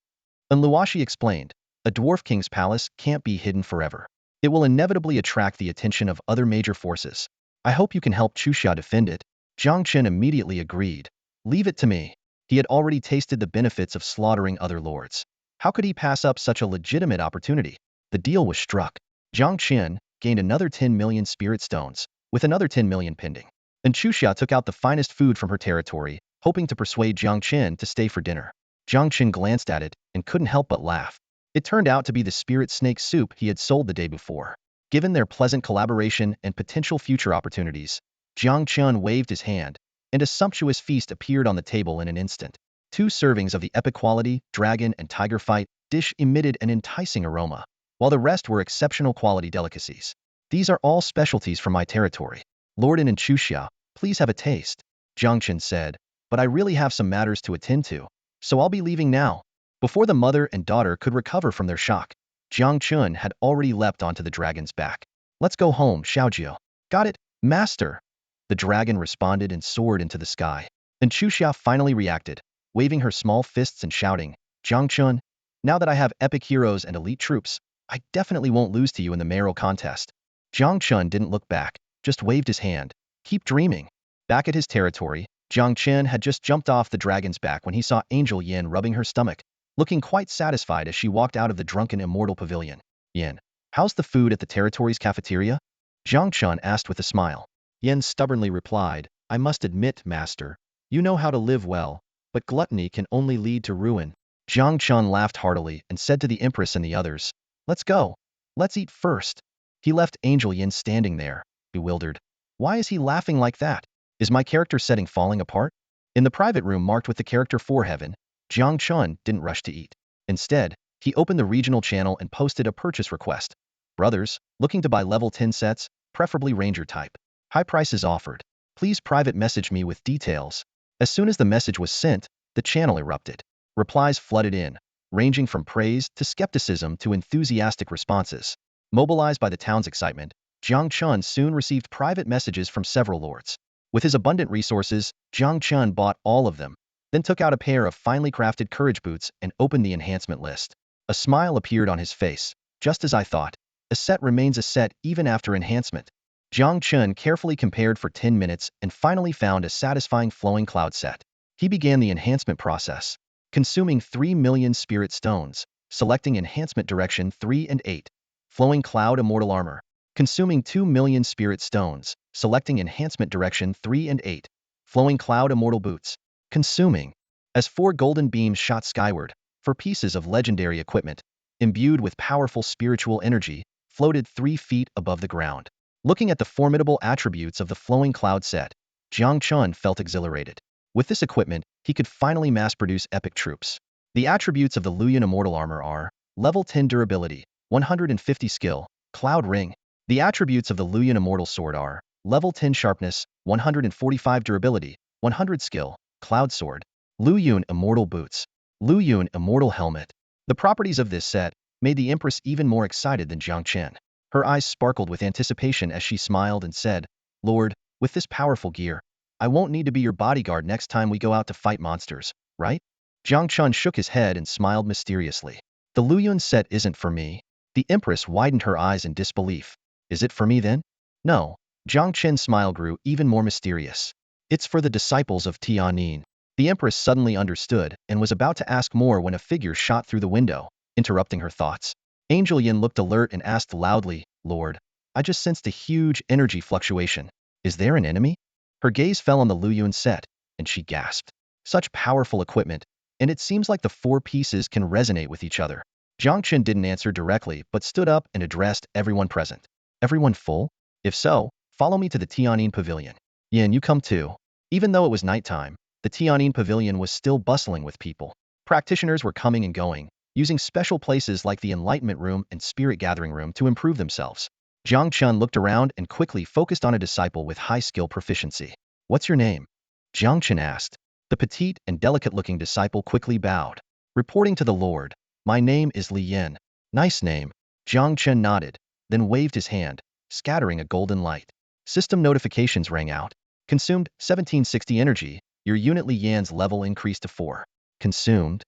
Luoshi explained, a Dwarf King's Palace can't be hidden forever. It will inevitably attract the attention of other major forces. I hope you can help Xuxia defend it. Jiang Chen immediately agreed. Leave it to me. He had already tasted the benefits of slaughtering other lords. How could he pass up such a legitimate opportunity? The deal was struck. Jiang Chen gained another 10 million spirit stones, with another 10 million pending. And Xuxia took out the finest food from her territory, hoping to persuade Jiang Chen to stay for dinner. Jiang Chen glanced at it and couldn't help but laugh. It turned out to be the spirit snake soup he had sold the day before. Given their pleasant collaboration and potential future opportunities, Jiang Chen waved his hand, and a sumptuous feast appeared on the table in an instant. 2 servings of the epic quality, dragon and tiger fight dish emitted an enticing aroma, while the rest were exceptional quality delicacies. These are all specialties from my territory. Lord and Xuxia, please have a taste, Jiang Chen said, but I really have some matters to attend to, so I'll be leaving now. Before the mother and daughter could recover from their shock, Jiang Chen had already leapt onto the dragon's back. Let's go home, Xiaojiao. Got it, master. The dragon responded and soared into the sky. And Xuxia finally reacted, waving her small fists and shouting, Jiang Chen, now that I have epic heroes and elite troops, I definitely won't lose to you in the mayoral contest. Jiang Chen didn't look back, just waved his hand. Keep dreaming. Back at his territory, Jiang Chen had just jumped off the dragon's back when he saw Angel Yin rubbing her stomach, looking quite satisfied as she walked out of the drunken immortal pavilion. Yin, how's the food at the territory's cafeteria? Jiang Chen asked with a smile. Yin stubbornly replied, I must admit, master, you know how to live well, but gluttony can only lead to ruin. Jiang Chen laughed heartily and said to the Empress and the others, let's go. Let's eat first. He left Angel Yin standing there, bewildered. Why is he laughing like that? Is my character setting falling apart? In the private room marked with the character for heaven, Jiang Chen didn't rush to eat. Instead, he opened the regional channel and posted a purchase request. Brothers, looking to buy level 10 sets, preferably ranger type. High prices offered. Please private message me with details. As soon as the message was sent, The channel erupted. Replies flooded in, ranging from praise to skepticism to enthusiastic responses. Mobilized by the town's excitement, Jiang Chen soon received private messages from several lords. With his abundant resources, Jiang Chen bought all of them, then took out a pair of finely crafted courage boots and opened the enhancement list. A smile appeared on his face. Just as I thought. A set remains a set even after enhancement. Jiang Chen carefully compared for 10 minutes and finally found a satisfying flowing cloud set. He began the enhancement process, consuming 3 million spirit stones, selecting enhancement direction 3 and 8. Flowing cloud immortal armor. Consuming 2 million spirit stones, selecting enhancement direction 3 and 8. Flowing cloud immortal boots. Consuming. As 4 golden beams shot skyward, 4 pieces of legendary equipment, imbued with powerful spiritual energy, floated 3 feet above the ground. Looking at the formidable attributes of the flowing cloud set, Jiang Chen felt exhilarated. With this equipment, he could finally mass-produce epic troops. The attributes of the Luyan immortal armor are level 10 durability, 150 skill, cloud ring. The attributes of the Luyan immortal sword are level 10 sharpness, 145 durability, 100 skill, cloud sword. Luyan immortal boots. Luyan immortal helmet. The properties of this set made the Empress even more excited than Jiang Chen. Her eyes sparkled with anticipation as she smiled and said, "Lord, with this powerful gear, I won't need to be your bodyguard next time we go out to fight monsters, right?" Jiang Chen shook his head and smiled mysteriously. "The Luyan set isn't for me." The Empress widened her eyes in disbelief. "Is it for me then?" "No." Jiang Chen's smile grew even more mysterious. "It's for the disciples of Tianyin." The Empress suddenly understood and was about to ask more when a figure shot through the window, interrupting her thoughts. Angel Yin looked alert and asked loudly, "Lord, I just sensed a huge energy fluctuation. Is there an enemy?" Her gaze fell on the Luyan set, and she gasped. Such powerful equipment, and it seems like the 4 pieces can resonate with each other. Jiang Chen didn't answer directly but stood up and addressed everyone present. "Everyone full? If so, follow me to the Tianyin Pavilion. Yin, you come too." Even though it was nighttime, the Tianyin Pavilion was still bustling with people. Practitioners were coming and going, using special places like the Enlightenment Room and Spirit Gathering Room to improve themselves. Jiang Chen looked around and quickly focused on a disciple with high skill proficiency. "What's your name?" Jiang Chen asked. The petite and delicate-looking disciple quickly bowed. "Reporting to the Lord, my name is Li Yin." "Nice name." Jiang Chen nodded, then waved his hand, scattering a golden light. System notifications rang out. Consumed 1760 energy. Your unit Li Yan's level increased to 4. Consumed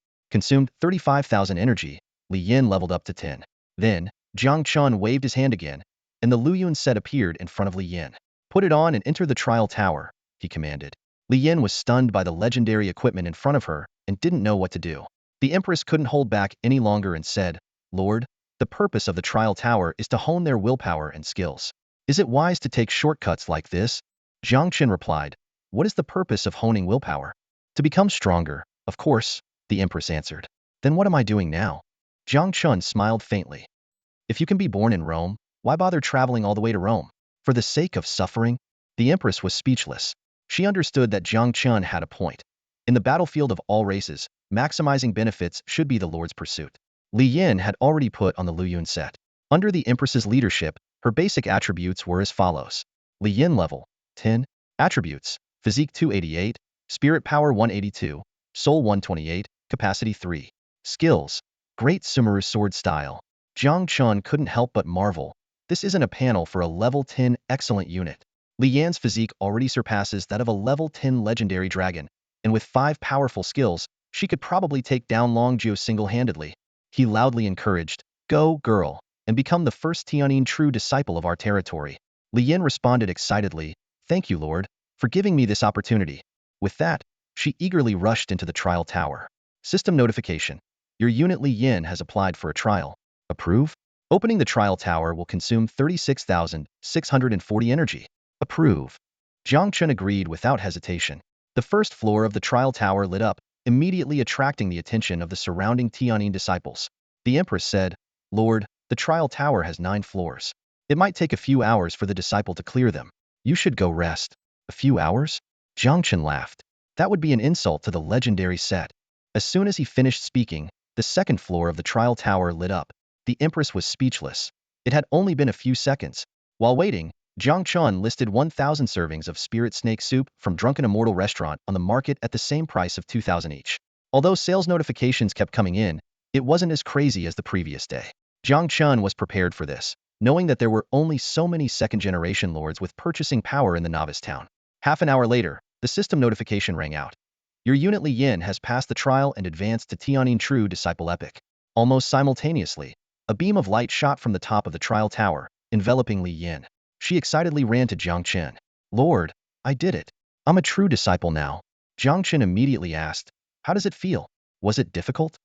35,000 energy. Li Yan leveled up to 10. Then, Jiang Chen waved his hand again, and the Luyan set appeared in front of Li Yan. "Put it on and enter the trial tower," he commanded. Li Yan was stunned by the legendary equipment in front of her and didn't know what to do. The Empress couldn't hold back any longer and said, "Lord, the purpose of the trial tower is to hone their willpower and skills. Is it wise to take shortcuts like this?" Jiang Chen replied, "What is the purpose of honing willpower?" "To become stronger, of course," the Empress answered. "Then what am I doing now?" Jiang Chen smiled faintly. "If you can be born in Rome, why bother traveling all the way to Rome? For the sake of suffering?" The Empress was speechless. She understood that Jiang Chen had a point. In the battlefield of all races, maximizing benefits should be the Lord's pursuit. Li Yin had already put on the Luyan set. Under the Empress's leadership, her basic attributes were as follows. Li Yin level 10. Attributes: Physique 288, Spirit Power 182, Soul 128, Capacity 3. Skills: Great Sumeru Sword Style. Jiang Chen couldn't help but marvel. This isn't a panel for a level 10 excellent unit. Li Yan's physique already surpasses that of a level 10 legendary dragon, and with 5 powerful skills, she could probably take down Long Jiu single-handedly. He loudly encouraged, "Go, girl, and become the first Tianyin true disciple of our territory." Li Yin responded excitedly, "Thank you, Lord, for giving me this opportunity." With that, she eagerly rushed into the trial tower. System notification. Your unit Li Yin has applied for a trial. Approve? Opening the trial tower will consume 36,640 energy. Approve. Jiang Chen agreed without hesitation. The first floor of the trial tower lit up, immediately attracting the attention of the surrounding Tianyin disciples. The Empress said, "Lord, the trial tower has 9 floors. It might take a few hours for the disciple to clear them. You should go rest." "A few hours?" Jiang Chen laughed. That would be an insult to the legendary set. As soon as he finished speaking, the second floor of the trial tower lit up. The Empress was speechless. It had only been a few seconds. While waiting, Jiang Chen listed 1,000 servings of spirit snake soup from Drunken Immortal restaurant on the market at the same price of 2,000 each. Although sales notifications kept coming in, it wasn't as crazy as the previous day. Jiang Chen was prepared for this, knowing that there were only so many second-generation lords with purchasing power in the novice town. Half an hour later, the system notification rang out. Your unit Li Yin has passed the trial and advanced to Tianyin True Disciple Epic. Almost simultaneously, a beam of light shot from the top of the trial tower, enveloping Li Yin. She excitedly ran to Jiang Chen. Lord, I did it. I'm a true disciple now. Jiang Chen immediately asked, how does it feel? Was it difficult?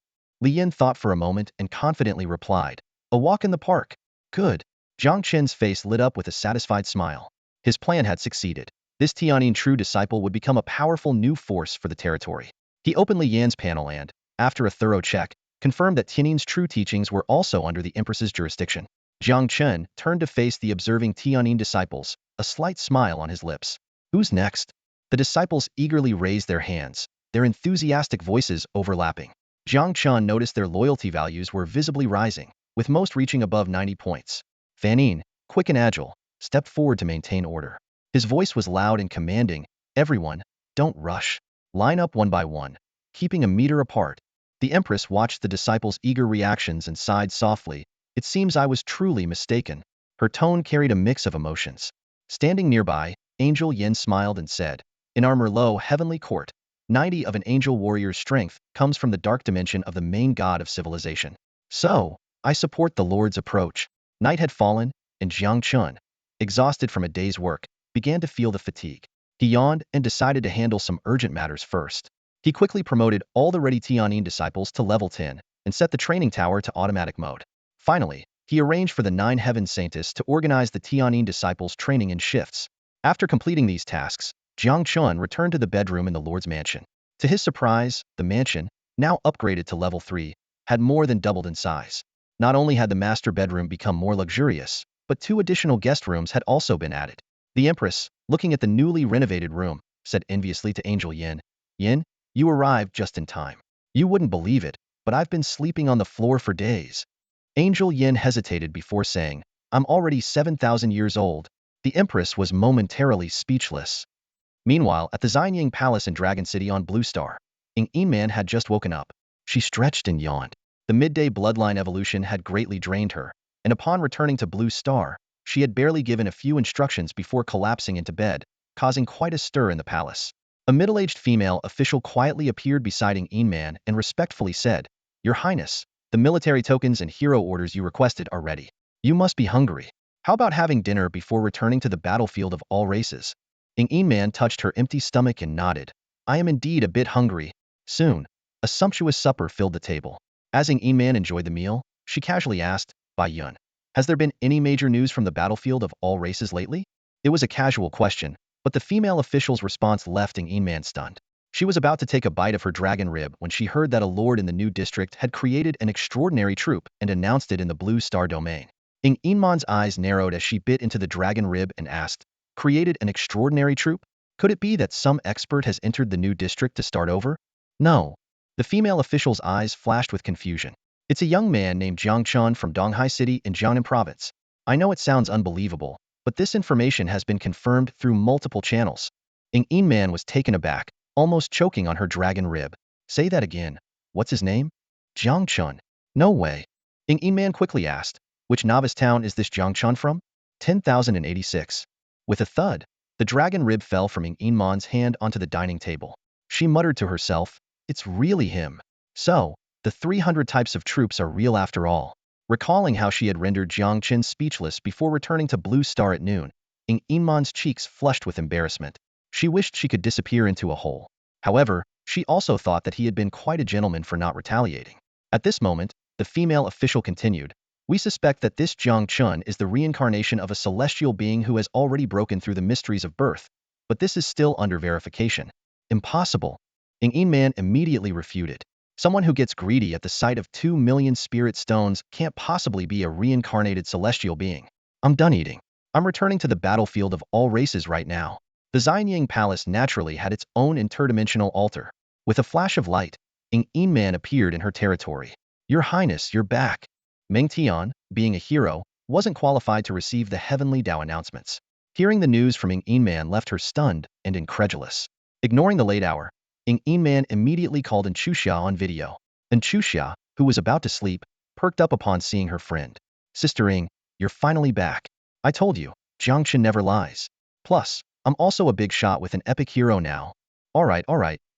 Li Yin thought for a moment and confidently replied, a walk in the park. Good. Jiang Chen's face lit up with a satisfied smile. His plan had succeeded. This Tianyin true disciple would become a powerful new force for the territory. He opened Li Yan's panel and, after a thorough check, confirmed that Tianyin's true teachings were also under the Empress's jurisdiction. Jiang Chen turned to face the observing Tianyin disciples, a slight smile on his lips. Who's next? The disciples eagerly raised their hands, their enthusiastic voices overlapping. Jiang Chen noticed their loyalty values were visibly rising, with most reaching above 90 points. Fanine, quick and agile, stepped forward to maintain order. His voice was loud and commanding. Everyone, don't rush. Line up one by one, keeping a meter apart. The Empress watched the disciples' eager reactions and sighed softly. It seems I was truly mistaken. Her tone carried a mix of emotions. Standing nearby, Angel Yin smiled and said, in our Merlot heavenly court, 90 of an angel warrior's strength comes from the dark dimension of the main god of civilization. So, I support the Lord's approach. Night had fallen, and Jiang Chen, exhausted from a day's work, began to feel the fatigue. He yawned and decided to handle some urgent matters first. He quickly promoted all the ready Tianyin disciples to level 10 and set the training tower to automatic mode. Finally, he arranged for the 9 Heaven Saints to organize the Tianyin disciples' training in shifts. After completing these tasks, Jiang Chen returned to the bedroom in the Lord's mansion. To his surprise, the mansion, now upgraded to level 3, had more than doubled in size. Not only had the master bedroom become more luxurious, but 2 additional guest rooms had also been added. The Empress, looking at the newly renovated room, said enviously to Angel Yin, Yin, you arrived just in time. You wouldn't believe it, but I've been sleeping on the floor for days. Angel Yin hesitated before saying, I'm already 7,000 years old. The Empress was momentarily speechless. Meanwhile, at the Xuanyuan Palace in Dragon City on Blue Star, Ying Man had just woken up. She stretched and yawned. The midday bloodline evolution had greatly drained her, and upon returning to Blue Star, she had barely given a few instructions before collapsing into bed, causing quite a stir in the palace. A middle-aged female official quietly appeared beside Ying Man and respectfully said, Your Highness, the military tokens and hero orders you requested are ready. You must be hungry. How about having dinner before returning to the battlefield of all races? Ying Man touched her empty stomach and nodded. I am indeed a bit hungry. Soon, a sumptuous supper filled the table. As Ying Man enjoyed the meal, she casually asked, Bai Yun, has there been any major news from the battlefield of all races lately? It was a casual question, but the female official's response left Ying Man stunned. She was about to take a bite of her dragon rib when she heard that a lord in the new district had created an extraordinary troop and announced it in the Blue Star domain. Ying Man's eyes narrowed as she bit into the dragon rib and asked, created an extraordinary troop? Could it be that some expert has entered the new district to start over? No. The female official's eyes flashed with confusion. It's a young man named Jiang Chen from Donghai City in Jiangnan Province. I know it sounds unbelievable, but this information has been confirmed through multiple channels. Ying Man was taken aback, almost choking on her dragon rib. Say that again. What's his name? Jiang Chen. No way. Ying Man quickly asked, which novice town is this Jiang Chen from? 10,086. With a thud, the dragon rib fell from Ying Man's hand onto the dining table. She muttered to herself, it's really him. So, the 300 types of troops are real after all. Recalling how she had rendered Jiang Chen speechless before returning to Blue Star at noon, Ying Man's cheeks flushed with embarrassment. She wished she could disappear into a hole. However, she also thought that he had been quite a gentleman for not retaliating. At this moment, the female official continued, we suspect that this Jiang Chen is the reincarnation of a celestial being who has already broken through the mysteries of birth, but this is still under verification. Impossible. Ying Man immediately refuted. Someone who gets greedy at the sight of 2 million spirit stones can't possibly be a reincarnated celestial being. I'm done eating. I'm returning to the battlefield of all races right now. The Xuanyuan Palace naturally had its own interdimensional altar. With a flash of light, Ying Man appeared in her territory. Your Highness, you're back. Meng Tian, being a hero, wasn't qualified to receive the heavenly Dao announcements. Hearing the news from Ng Man left her stunned and incredulous. Ignoring the late hour, Ng Man immediately called Xia on video. Xia, who was about to sleep, perked up upon seeing her friend. Sister Ng, you're finally back. I told you, Jiang Chen never lies. Plus, I'm also a big shot with an epic hero now. Alright,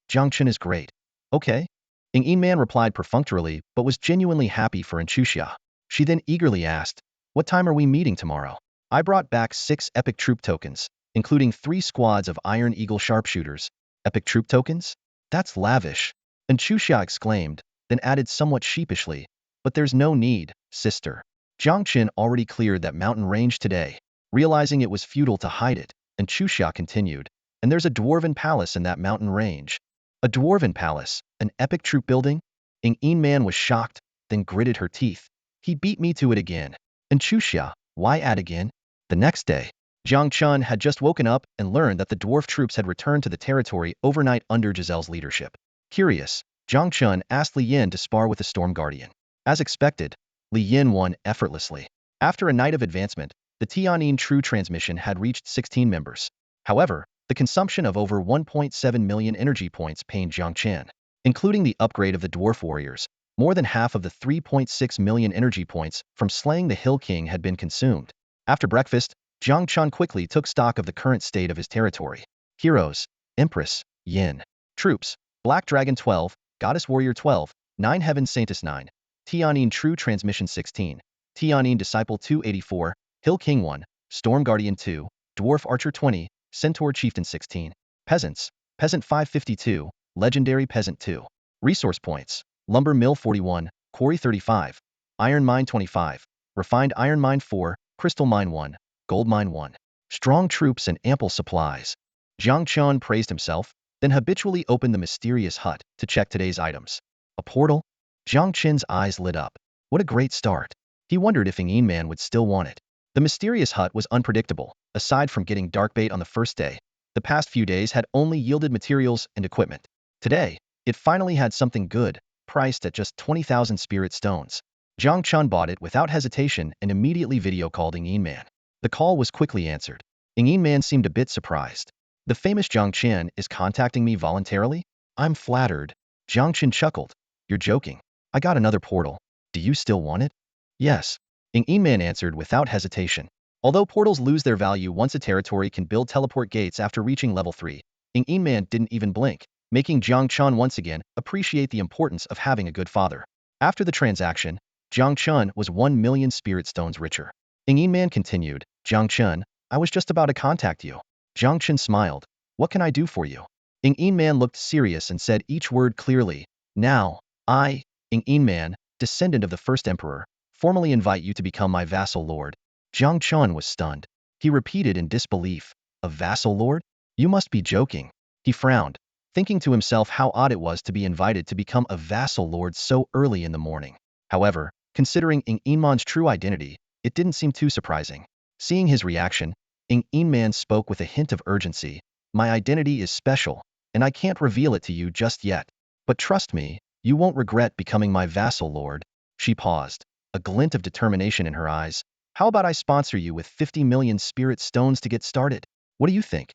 Jiang Chen is great. Okay? Ng Man replied perfunctorily but was genuinely happy for Xia. She then eagerly asked, what time are we meeting tomorrow? I brought back 6 epic troop tokens, including 3 squads of Iron Eagle sharpshooters. Epic troop tokens? That's lavish. Xia exclaimed, then added somewhat sheepishly, but there's no need, sister. Jiang Chen already cleared that mountain range today. Realizing it was futile to hide it, Xia continued, and there's a dwarven palace in that mountain range. A dwarven palace? An epic troop building? Ng Man was shocked, then gritted her teeth. He beat me to it again. Xia, why add again? The next day, Jiang Chen had just woken up and learned that the dwarf troops had returned to the territory overnight under Giselle's leadership. Curious, Jiang Chen asked Li Yin to spar with the Storm Guardian. As expected, Li Yin won effortlessly. After a night of advancement, the Tianyin True Transmission had reached 16 members. However, the consumption of over 1.7 million energy points pained Jiang Chen. Including the upgrade of the dwarf warriors, more than half of the 3.6 million energy points from slaying the Hill King had been consumed. After breakfast, Jiang Chen quickly took stock of the current state of his territory. Heroes: Empress, Yin. Troops: Black Dragon 12, Goddess Warrior 12, 9 Heaven Saintess 9, Tianyin True Transmission 16, Tianyin Disciple 284, Hill King 1, Storm Guardian 2, Dwarf Archer 20, Centaur Chieftain 16. Peasants: Peasant 552, Legendary Peasant 2. Resource points: Lumber Mill 41, Quarry 35, Iron Mine 25, Refined Iron Mine 4, Crystal Mine 1, Gold Mine 1. Strong troops and ample supplies. Jiang Chen praised himself, then habitually opened the mysterious hut to check today's items. A portal? Jiang Chen's eyes lit up. What a great start. He wondered if Ng Man would still want it. The mysterious hut was unpredictable. Aside from getting dark bait on the first day, the past few days had only yielded materials and equipment. Today, it finally had something good, priced at just 20,000 spirit stones. Jiang Chen bought it without hesitation and immediately video called Ng Man. The call was quickly answered. Ng Man seemed a bit surprised. The famous Jiang Chen is contacting me voluntarily? I'm flattered. Jiang Chen chuckled. You're joking. I got another portal. Do you still want it? Yes. Ng Man answered without hesitation. Although portals lose their value once a territory can build teleport gates after reaching level 3, Ng Man didn't even blink, making Jiang Chen once again appreciate the importance of having a good father. After the transaction, Jiang Chen was 1 million spirit stones richer. Ng Man continued, Jiang Chen, I was just about to contact you. Jiang Chen smiled. What can I do for you? Ng Man looked serious and said each word clearly. Now, I, Ng Man, descendant of the first emperor, formally invite you to become my vassal lord. Jiang Chen was stunned. He repeated in disbelief, a vassal lord? You must be joking. He frowned, thinking to himself how odd it was to be invited to become a vassal lord so early in the morning. However, considering Ng Man's true identity, it didn't seem too surprising. Seeing his reaction, Ng Man spoke with a hint of urgency. My identity is special, and I can't reveal it to you just yet. But trust me, you won't regret becoming my vassal lord. She paused, a glint of determination in her eyes. How about I sponsor you with 50 million spirit stones to get started? What do you think?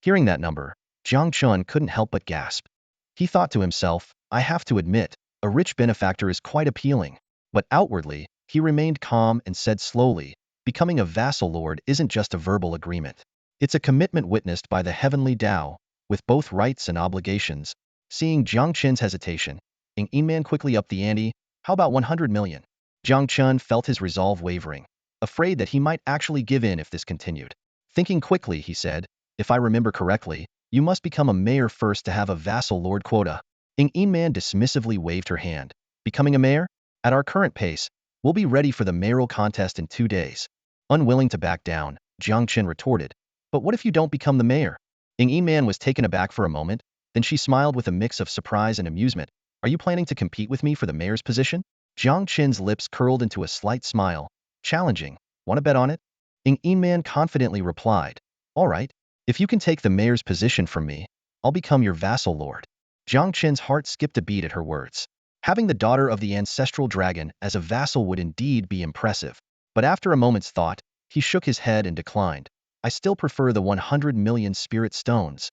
Hearing that number, Jiang Chen couldn't help but gasp. He thought to himself, I have to admit, a rich benefactor is quite appealing. But outwardly, he remained calm and said slowly, becoming a vassal lord isn't just a verbal agreement. It's a commitment witnessed by the heavenly Tao, with both rights and obligations. Seeing Jiang Chen's hesitation, Ng Man quickly upped the ante. How about 100 million? Jiang Chen felt his resolve wavering, afraid that he might actually give in if this continued. Thinking quickly, he said, if I remember correctly, you must become a mayor first to have a vassal lord quota. Ng Man dismissively waved her hand. Becoming a mayor? At our current pace, we'll be ready for the mayoral contest in 2 days. Unwilling to back down, Jiang Chen retorted, but what if you don't become the mayor? Ng Man was taken aback for a moment, then she smiled with a mix of surprise and amusement. Are you planning to compete with me for the mayor's position? Jiang Chen's lips curled into a slight smile. Challenging. Want to bet on it? Ng Man confidently replied, all right. If you can take the mayor's position from me, I'll become your vassal lord. Jiang Chen's heart skipped a beat at her words. Having the daughter of the ancestral dragon as a vassal would indeed be impressive. But after a moment's thought, he shook his head and declined. I still prefer the 100 million spirit stones.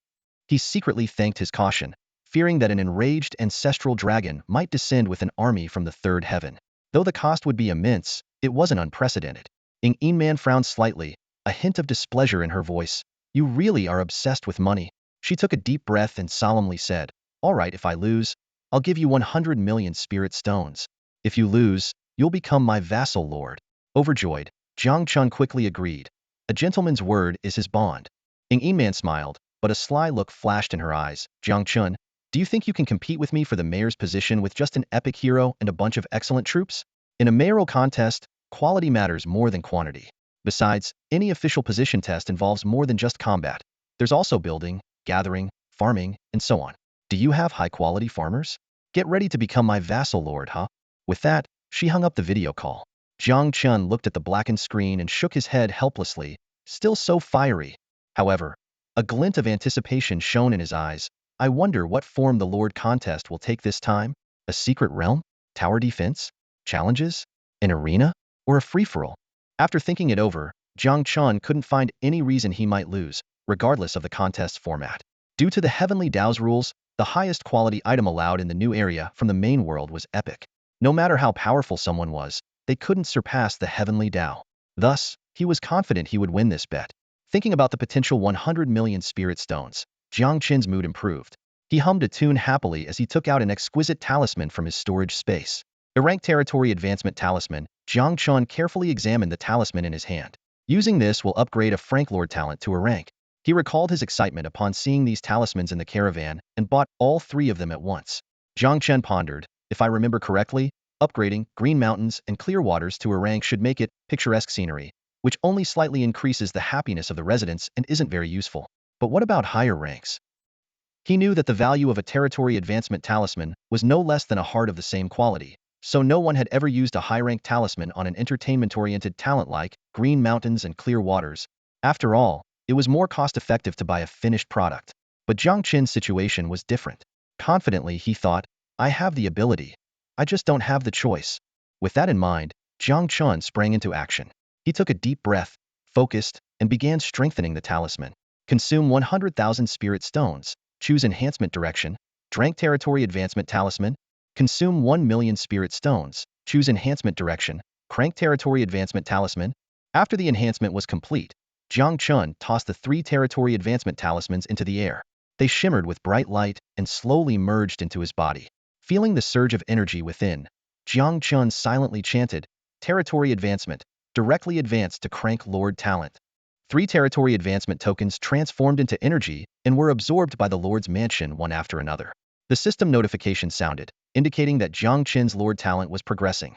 He secretly thanked his caution, fearing that an enraged ancestral dragon might descend with an army from the third heaven. Though the cost would be immense, it wasn't unprecedented. Ing Man frowned slightly, a hint of displeasure in her voice. You really are obsessed with money. She took a deep breath and solemnly said, all right, if I lose, I'll give you 100 million spirit stones. If you lose, you'll become my vassal lord. Overjoyed, Jiang Chen quickly agreed. A gentleman's word is his bond. Ing Man smiled, but a sly look flashed in her eyes. Jiang Chen, do you think you can compete with me for the mayor's position with just an epic hero and a bunch of excellent troops? In a mayoral contest, quality matters more than quantity. Besides, any official position test involves more than just combat. There's also building, gathering, farming, and so on. Do you have high-quality farmers? Get ready to become my vassal lord, huh? With that, she hung up the video call. Jiang Chen looked at the blackened screen and shook his head helplessly, still so fiery. However, a glint of anticipation shone in his eyes. I wonder what form the Lord contest will take this time? A secret realm? Tower defense? Challenges? An arena? Or a free-for-all? After thinking it over, Jiang Chen couldn't find any reason he might lose, regardless of the contest's format. Due to the Heavenly Dao's rules, the highest quality item allowed in the new area from the main world was epic. No matter how powerful someone was, they couldn't surpass the Heavenly Dao. Thus, he was confident he would win this bet. Thinking about the potential 100 million spirit stones, Jiang Chen's mood improved. He hummed a tune happily as he took out an exquisite talisman from his storage space. A ranked territory advancement talisman, Jiang Chen carefully examined the talisman in his hand. Using this will upgrade a Franklord talent to a rank. He recalled his excitement upon seeing these talismans in the caravan and bought all three of them at once. Jiang Chen pondered, if I remember correctly, upgrading green mountains and clear waters to a rank should make it picturesque scenery, which only slightly increases the happiness of the residents and isn't very useful. But what about higher ranks? He knew that the value of a territory advancement talisman was no less than a heart of the same quality, so no one had ever used a high-rank talisman on an entertainment-oriented talent like green mountains and clear waters. After all, it was more cost-effective to buy a finished product. But Jiang Chen's situation was different. Confidently, he thought, I have the ability. I just don't have the choice. With that in mind, Jiang Chen sprang into action. He took a deep breath, focused, and began strengthening the talisman. Consume 100,000 spirit stones. Choose enhancement direction. Drank territory advancement talisman. Consume 1 million spirit stones. Choose enhancement direction. Crank territory advancement talisman. After the enhancement was complete, Jiang Chen tossed the 3 territory advancement talismans into the air. They shimmered with bright light and slowly merged into his body. Feeling the surge of energy within, Jiang Chen silently chanted, territory advancement, directly advanced to crank Lord talent. 3 territory advancement tokens transformed into energy and were absorbed by the Lord's mansion one after another. The system notification sounded, indicating that Jiang Chen's Lord talent was progressing.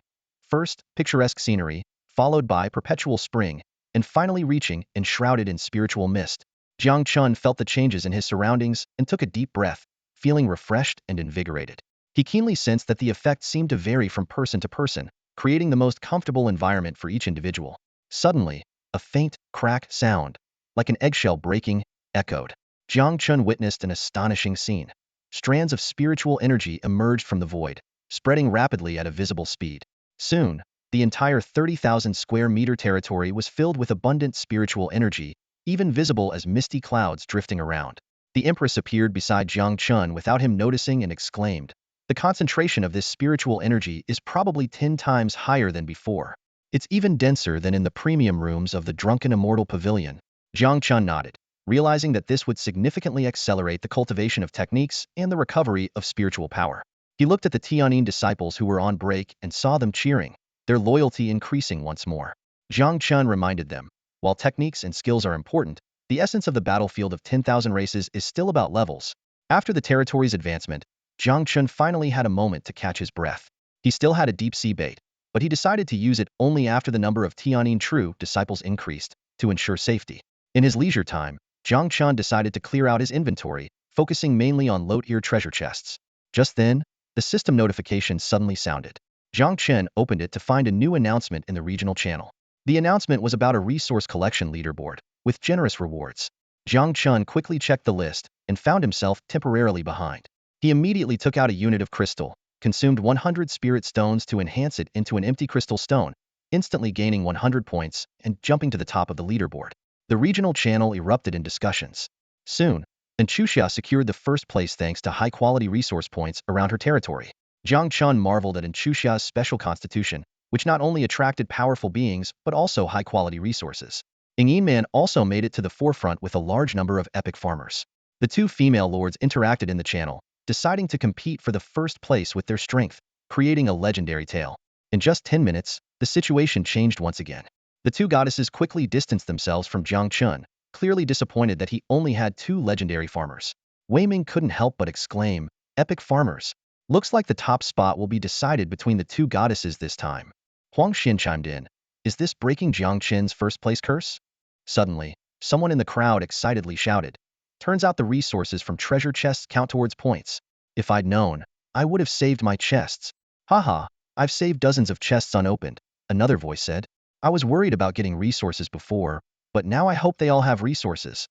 First, picturesque scenery, followed by perpetual spring, and finally reaching enshrouded in spiritual mist. Jiang Chen felt the changes in his surroundings and took a deep breath, feeling refreshed and invigorated. He keenly sensed that the effect seemed to vary from person to person, creating the most comfortable environment for each individual. Suddenly, a faint crack sound, like an eggshell breaking, echoed. Jiang Chen witnessed an astonishing scene. Strands of spiritual energy emerged from the void, spreading rapidly at a visible speed. Soon, the entire 30,000 square meter territory was filled with abundant spiritual energy, even visible as misty clouds drifting around. The Empress appeared beside Jiang Chen without him noticing and exclaimed, the concentration of this spiritual energy is probably 10 times higher than before. It's even denser than in the premium rooms of the drunken immortal pavilion. Jiang Chen nodded, realizing that this would significantly accelerate the cultivation of techniques and the recovery of spiritual power. He looked at the Tianyin disciples who were on break and saw them cheering, their loyalty increasing once more. Jiang Chen reminded them, while techniques and skills are important, the essence of the battlefield of 10,000 races is still about levels. After the territory's advancement, Jiang Chen finally had a moment to catch his breath. He still had a deep-sea bait, but he decided to use it only after the number of Tianyin true disciples increased, to ensure safety. In his leisure time, Jiang Chen decided to clear out his inventory, focusing mainly on low-tier treasure chests. Just then, the system notification suddenly sounded. Jiang Chen opened it to find a new announcement in the regional channel. The announcement was about a resource collection leaderboard, with generous rewards. Jiang Chen quickly checked the list and found himself temporarily behind. He immediately took out a unit of crystal, consumed 100 spirit stones to enhance it into an empty crystal stone, instantly gaining 100 points and jumping to the top of the leaderboard. The regional channel erupted in discussions. Soon, Xuanyuan secured the first place thanks to high-quality resource points around her territory. Jiang Chen marveled at Xuanyuan's special constitution, which not only attracted powerful beings but also high-quality resources. Man also made it to the forefront with a large number of epic farmers. The two female lords interacted in the channel, deciding to compete for the first place with their strength, creating a legendary tale. In just 10 minutes, the situation changed once again. The two goddesses quickly distanced themselves from Jiang Chen, clearly disappointed that he only had two legendary farmers. Wei Ming couldn't help but exclaim, "Epic farmers! Looks like the top spot will be decided between the two goddesses this time." Huang Xin chimed in, "Is this breaking Jiang Chen's first-place curse?" Suddenly, someone in the crowd excitedly shouted, "Turns out the resources from treasure chests count towards points. If I'd known, I would have saved my chests." "Haha, I've saved dozens of chests unopened," another voice said. "I was worried about getting resources before, but now I hope they all have resources."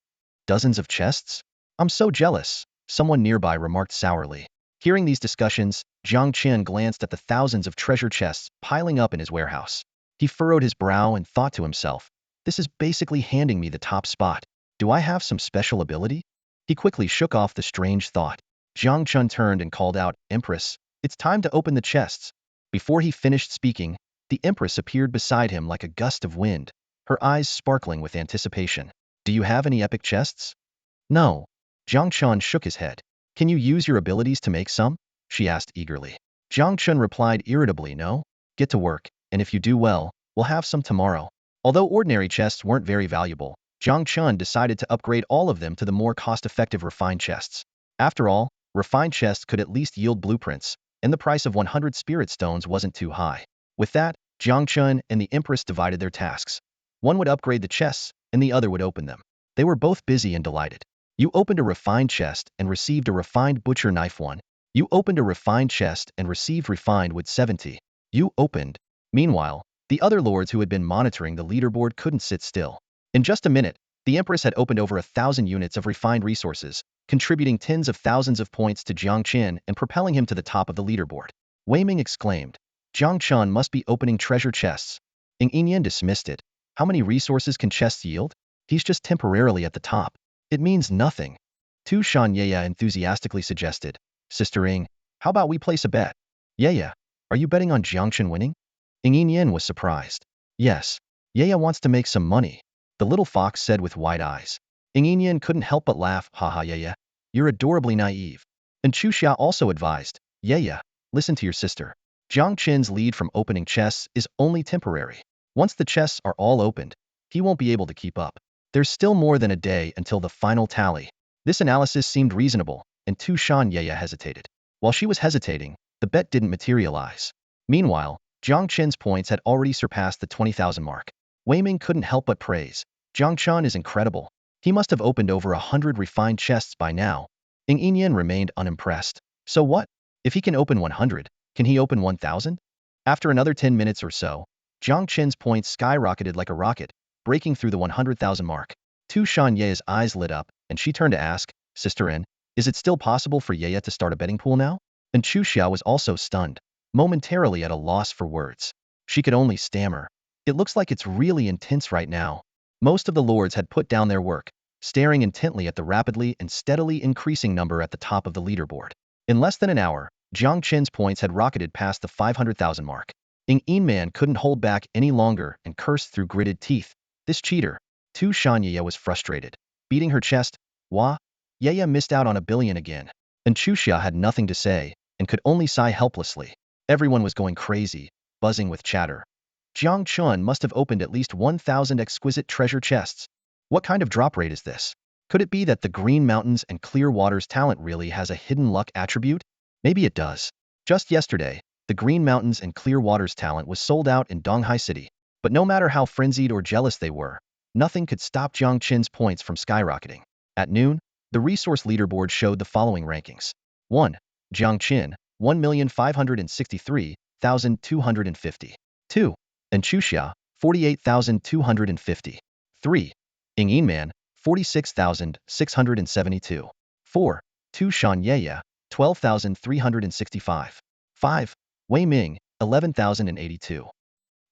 "Dozens of chests? I'm so jealous," someone nearby remarked sourly. Hearing these discussions, Jiang Chen glanced at the thousands of treasure chests piling up in his warehouse. He furrowed his brow and thought to himself, "This is basically handing me the top spot. Do I have some special ability?" He quickly shook off the strange thought. Jiang Chen turned and called out, "Empress, it's time to open the chests." Before he finished speaking, the Empress appeared beside him like a gust of wind, her eyes sparkling with anticipation. "Do you have any epic chests?" "No." Jiang Chen shook his head. "Can you use your abilities to make some?" she asked eagerly. Jiang Chen replied irritably, "No. Get to work, and if you do well, we'll have some tomorrow." Although ordinary chests weren't very valuable, Jiang Chen decided to upgrade all of them to the more cost-effective refined chests. After all, refined chests could at least yield blueprints, and the price of 100 spirit stones wasn't too high. With that, Jiang Chen and the Empress divided their tasks. One would upgrade the chests, and the other would open them. They were both busy and delighted. "You opened a refined chest and received a refined butcher knife 1. You opened a refined chest and received refined wood 70. You opened." Meanwhile, the other lords who had been monitoring the leaderboard couldn't sit still. In just a minute, the Empress had opened over 1,000 units of refined resources, contributing tens of thousands of points to Jiang Chen and propelling him to the top of the leaderboard. Wei Ming exclaimed, "Jiang Chen must be opening treasure chests." Yan dismissed it. "How many resources can chests yield? He's just temporarily at the top. It means nothing." Xuanyuan enthusiastically suggested, "Sister Ing, how about we place a bet?" "Yaya, are you betting on Jiang Chen winning?" Yan was surprised. "Yes, Yaya wants to make some money," the little fox said with wide eyes. Yan couldn't help but laugh, "Haha Yaya, you're adorably naive." And Xuxia also advised, "Yaya, listen to your sister. Jiang Chen's lead from opening chests is only temporary. Once the chests are all opened, he won't be able to keep up. There's still more than a day until the final tally." This analysis seemed reasonable, and Xuanyuan hesitated. While she was hesitating, the bet didn't materialize. Meanwhile, Jiang Chen's points had already surpassed the 20,000 mark. Wei Ming couldn't help but praise, "Jiang Chen is incredible. He must have opened over 100 refined chests by now." Yan remained unimpressed. "So what? If he can open 100, can he open 1,000? After another 10 minutes or so, Jiang Chen's points skyrocketed like a rocket, breaking through the 100,000 mark. Xuanyuan's eyes lit up, and she turned to ask, "Sister N, is it still possible for Yaya to start a betting pool now?" And Xuxia was also stunned, momentarily at a loss for words. She could only stammer, "It looks like it's really intense right now." Most of the lords had put down their work, staring intently at the rapidly and steadily increasing number at the top of the leaderboard. In less than an hour, Jiang Chen's points had rocketed past the 500,000 mark. Man couldn't hold back any longer and cursed through gritted teeth, "This cheater." Xuanyuan was frustrated, beating her chest. "Wah, Yaya missed out on a billion again." And Xuxia had nothing to say, and could only sigh helplessly. Everyone was going crazy, buzzing with chatter. Jiang Chen must have opened at least 1,000 exquisite treasure chests. What kind of drop rate is this? Could it be that the Green Mountains and Clear Waters talent really has a hidden luck attribute? Maybe it does. Just yesterday, the Green Mountains and Clear Waters talent was sold out in Donghai City. But no matter how frenzied or jealous they were, nothing could stop Jiang Chen's points from skyrocketing. At noon, the resource leaderboard showed the following rankings. 1. Jiang Chen, 1,563,250. 2. Xuxia, 48,250. 3. Man, 46,672. 4. Xuanyuan, 12,365. 5. Wei Ming, 11,082.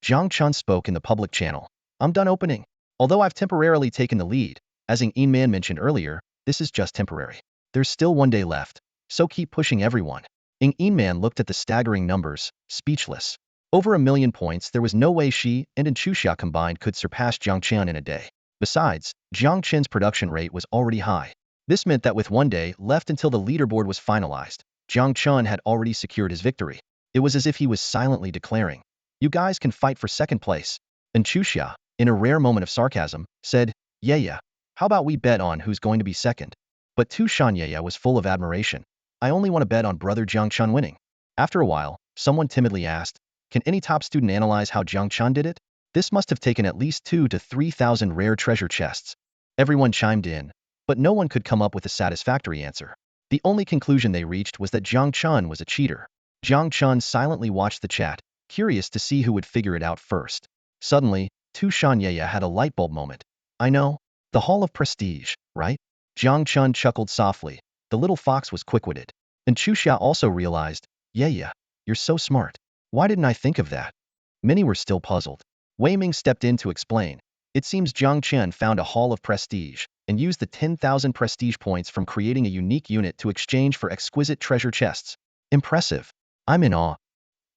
Jiang Chen spoke in the public channel. "I'm done opening. Although I've temporarily taken the lead, as Ng Man mentioned earlier, this is just temporary. There's still one day left, so keep pushing everyone. Ng Man looked at the staggering numbers, speechless. Over 1,000,000 points, there was no way she and Xuanyuan combined could surpass Jiang Chen in a day. Besides, Jiang Chen's production rate was already high. This meant that with one day left until the leaderboard was finalized, Jiang Chen had already secured his victory. It was as if he was silently declaring, "You guys can fight for second place." And Xuanyuan, in a rare moment of sarcasm, said, "Yeah, how about we bet on who's going to be second?" But Xuanyuan was full of admiration. "I only want to bet on brother Jiang Chen winning." After a while, someone timidly asked, "Can any top student analyze how Jiang Chen did it? This must have taken at least 2,000 to 3,000 rare treasure chests." Everyone chimed in, but no one could come up with a satisfactory answer. The only conclusion they reached was that Jiang Chen was a cheater. Jiang Chen silently watched the chat, curious to see who would figure it out first. Suddenly, Xuanyuan had a lightbulb moment. "I know. The Hall of Prestige, right?" Jiang Chen chuckled softly. The little fox was quick-witted. And Xuanyuan also realized, "Yeah, you're so smart. Why didn't I think of that?" Many were still puzzled. Wei Ming stepped in to explain. It seems Jiang Chen found a Hall of Prestige and used the 10,000 prestige points from creating a unique unit to exchange for exquisite treasure chests. Impressive. I'm in awe.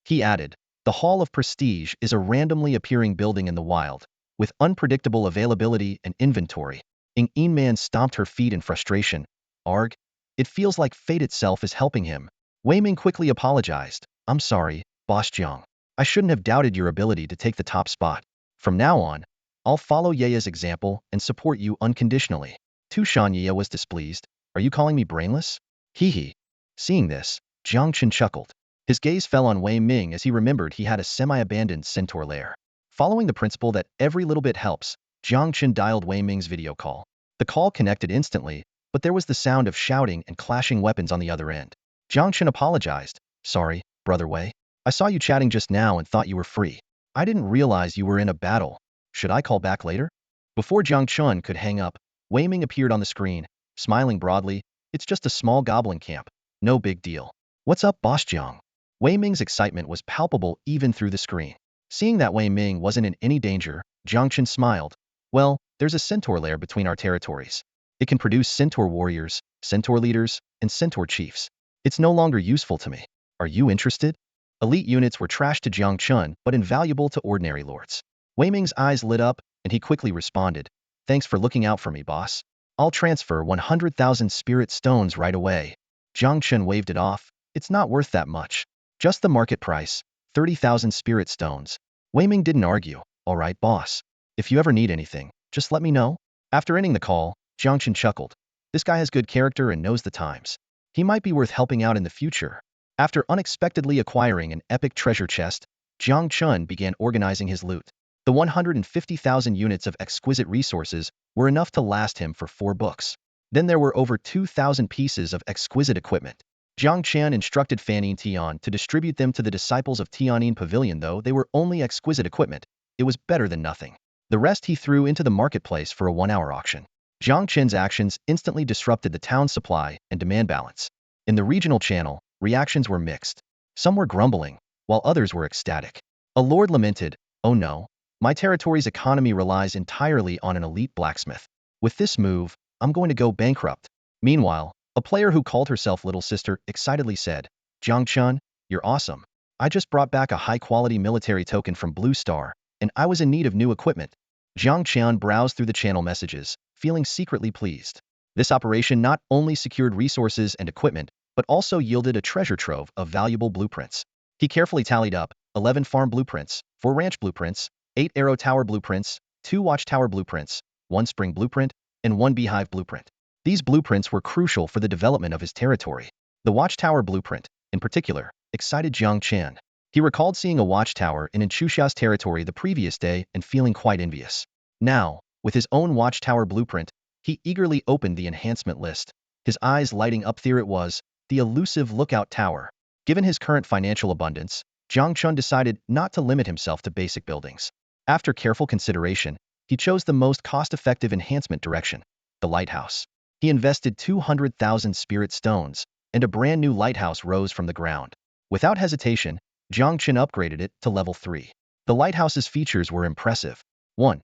He added, "The Hall of Prestige is a randomly appearing building in the wild, with unpredictable availability and inventory." Ng Man stomped her feet in frustration. "Arg, it feels like fate itself is helping him." Wei Ming quickly apologized. "I'm sorry, Boss Jiang. I shouldn't have doubted your ability to take the top spot. From now on, I'll follow Yaya's example and support you unconditionally." Xuanyuan was displeased. "Are you calling me brainless?" Hee. Seeing this, Jiang Chen chuckled. His gaze fell on Wei Ming as he remembered he had a semi-abandoned centaur lair. Following the principle that every little bit helps, Jiang Chen dialed Wei Ming's video call. The call connected instantly, but there was the sound of shouting and clashing weapons on the other end. Jiang Chen apologized. "Sorry, brother Wei. I saw you chatting just now and thought you were free. I didn't realize you were in a battle. Should I call back later?" Before Jiang Chen could hang up, Wei Ming appeared on the screen, smiling broadly. "It's just a small goblin camp. No big deal. What's up, Boss Jiang?" Wei Ming's excitement was palpable even through the screen. Seeing that Wei Ming wasn't in any danger, Jiang Chen smiled. "Well, there's a centaur lair between our territories. It can produce centaur warriors, centaur leaders, and centaur chiefs. It's no longer useful to me. Are you interested?" Elite units were trash to Jiang Chen, but invaluable to ordinary lords. Wei Ming's eyes lit up, and he quickly responded, "Thanks for looking out for me, boss. I'll transfer 100,000 spirit stones right away." Jiang Chen waved it off. "It's not worth that much. Just the market price, 30,000 spirit stones." Wei Ming didn't argue. "All right, boss. If you ever need anything, just let me know." After ending the call, Jiang Chen chuckled. This guy has good character and knows the times. He might be worth helping out in the future. After unexpectedly acquiring an epic treasure chest, Jiang Chen began organizing his loot. The 150,000 units of exquisite resources were enough to last him for 4 books. Then there were over 2,000 pieces of exquisite equipment. Jiang Chen instructed Fanning Tian to distribute them to the disciples of Tianyin Pavilion. Though they were only exquisite equipment, it was better than nothing. The rest he threw into the marketplace for a 1-hour auction. Jiang Chen's actions instantly disrupted the town's supply and demand balance. In the regional channel, reactions were mixed. Some were grumbling, while others were ecstatic. A lord lamented, "Oh no, my territory's economy relies entirely on an elite blacksmith. With this move, I'm going to go bankrupt." Meanwhile, a player who called herself Little Sister excitedly said, "Jiang Chen, you're awesome. I just brought back a high-quality military token from Blue Star, and I was in need of new equipment." Jiang Chen browsed through the channel messages, feeling secretly pleased. This operation not only secured resources and equipment, but also yielded a treasure trove of valuable blueprints. He carefully tallied up 11 farm blueprints, 4 ranch blueprints, 8 arrow tower blueprints, 2 watchtower blueprints, 1 spring blueprint, and 1 beehive blueprint. These blueprints were crucial for the development of his territory. The watchtower blueprint, in particular, excited Jiang Chen. He recalled seeing a watchtower in Xuanyuan's territory the previous day and feeling quite envious. Now, with his own watchtower blueprint, he eagerly opened the enhancement list. His eyes lighting up. There it was, the elusive lookout tower. Given his current financial abundance, Jiang Chen decided not to limit himself to basic buildings. After careful consideration, he chose the most cost-effective enhancement direction, the lighthouse. He invested 200,000 spirit stones, and a brand new lighthouse rose from the ground. Without hesitation, Jiang Chen upgraded it to level 3. The lighthouse's features were impressive. 1.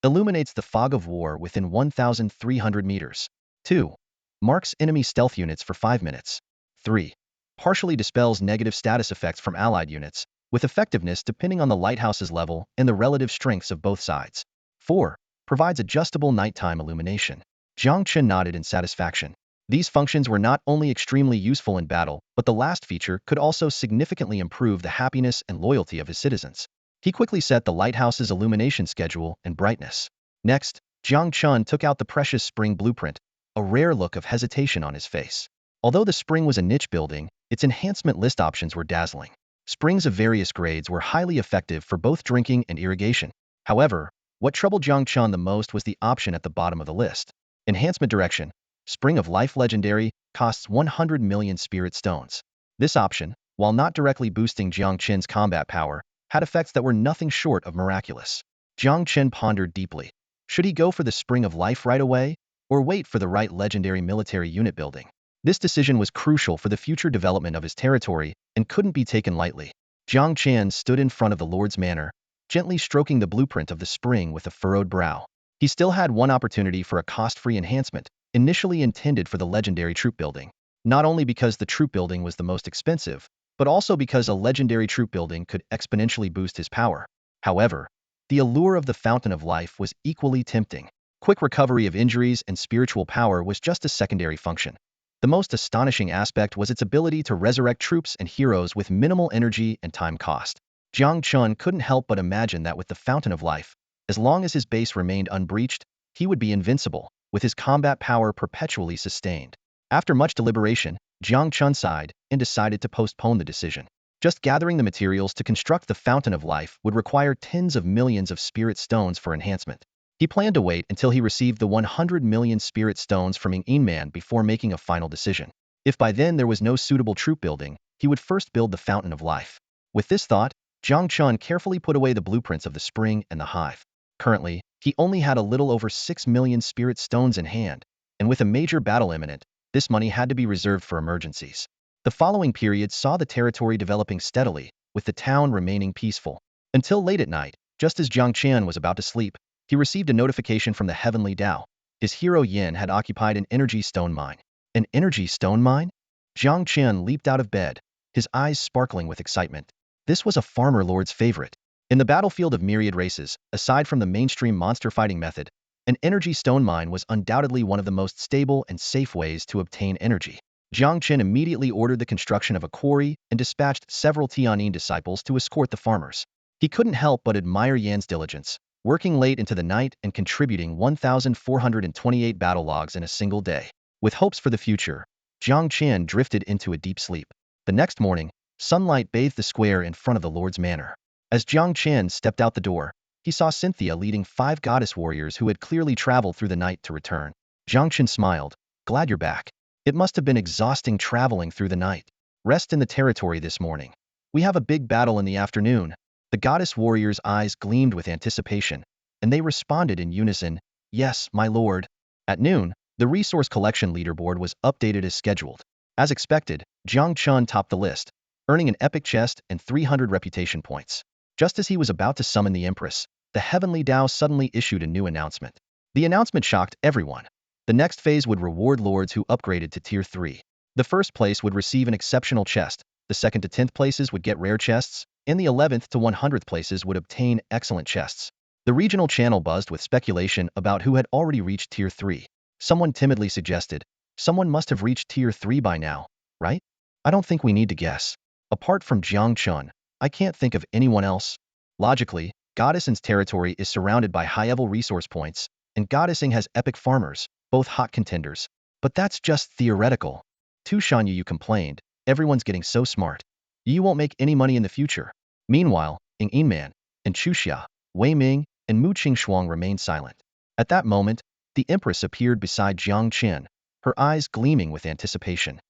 Illuminates the fog of war within 1,300 meters. 2. Marks enemy stealth units for 5 minutes. 3. Partially dispels negative status effects from allied units, with effectiveness depending on the lighthouse's level and the relative strengths of both sides. 4. Provides adjustable nighttime illumination. Jiang Chen nodded in satisfaction. These functions were not only extremely useful in battle, but the last feature could also significantly improve the happiness and loyalty of his citizens. He quickly set the lighthouse's illumination schedule and brightness. Next, Jiang Chen took out the precious spring blueprint, a rare look of hesitation on his face. Although the spring was a niche building, its enhancement list options were dazzling. Springs of various grades were highly effective for both drinking and irrigation. However, what troubled Jiang Chen the most was the option at the bottom of the list. Enhancement Direction. Spring of Life Legendary costs 100 million spirit stones. This option, while not directly boosting Jiang Chen's combat power, had effects that were nothing short of miraculous. Jiang Chen pondered deeply. Should he go for the Spring of Life right away, or wait for the right legendary military unit building? This decision was crucial for the future development of his territory and couldn't be taken lightly. Jiang Chen stood in front of the Lord's manor, gently stroking the blueprint of the spring with a furrowed brow. He still had one opportunity for a cost-free enhancement, initially intended for the legendary troop building. Not only because the troop building was the most expensive, but also because a legendary troop building could exponentially boost his power. However, the allure of the Fountain of Life was equally tempting. Quick recovery of injuries and spiritual power was just a secondary function. The most astonishing aspect was its ability to resurrect troops and heroes with minimal energy and time cost. Jiang Chen couldn't help but imagine that with the Fountain of Life, as long as his base remained unbreached, he would be invincible, with his combat power perpetually sustained. After much deliberation, Jiang Chen sighed and decided to postpone the decision. Just gathering the materials to construct the Fountain of Life would require tens of millions of spirit stones for enhancement. He planned to wait until he received the 100 million spirit stones from Man before making a final decision. If by then there was no suitable troop building, he would first build the Fountain of Life. With this thought, Jiang Chen carefully put away the blueprints of the spring and the hive. Currently, he only had a little over 6 million spirit stones in hand, and with a major battle imminent, this money had to be reserved for emergencies. The following period saw the territory developing steadily, with the town remaining peaceful. Until late at night, just as Jiang Chen was about to sleep, he received a notification from the Heavenly Tao. His hero Yin had occupied an energy stone mine. An energy stone mine? Jiang Chen leaped out of bed, his eyes sparkling with excitement. This was a farmer lord's favorite. In the battlefield of myriad races, aside from the mainstream monster fighting method, an energy stone mine was undoubtedly one of the most stable and safe ways to obtain energy. Jiang Chen immediately ordered the construction of a quarry and dispatched several Tianyin disciples to escort the farmers. He couldn't help but admire Yan's diligence, working late into the night and contributing 1,428 battle logs in a single day. With hopes for the future, Jiang Chen drifted into a deep sleep. The next morning, sunlight bathed the square in front of the Lord's manor. As Jiang Chen stepped out the door, he saw Cynthia leading 5 goddess warriors who had clearly traveled through the night to return. Jiang Chen smiled. Glad you're back. It must have been exhausting traveling through the night. Rest in the territory this morning. We have a big battle in the afternoon. The goddess warriors' eyes gleamed with anticipation, and they responded in unison, yes, my lord. At noon, the resource collection leaderboard was updated as scheduled. As expected, Jiang Chen topped the list, earning an epic chest and 300 reputation points. Just as he was about to summon the Empress, the Heavenly Tao suddenly issued a new announcement. The announcement shocked everyone. The next phase would reward lords who upgraded to Tier 3. The first place would receive an exceptional chest, the 2nd to 10th places would get rare chests, and the 11th to 100th places would obtain excellent chests. The regional channel buzzed with speculation about who had already reached Tier 3. Someone timidly suggested, someone must have reached Tier 3 by now, right? I don't think we need to guess. Apart from Jiang Chen, I can't think of anyone else. Logically, Goddessing's territory is surrounded by high-level resource points, and Goddessing has epic farmers, both hot contenders. But that's just theoretical. To Xuanyuan, you complained, everyone's getting so smart. You won't make any money in the future. Meanwhile, Man and Chuxia, Wei Ming, and Mu Qing remained silent. At that moment, the Empress appeared beside Jiang Chen, her eyes gleaming with anticipation.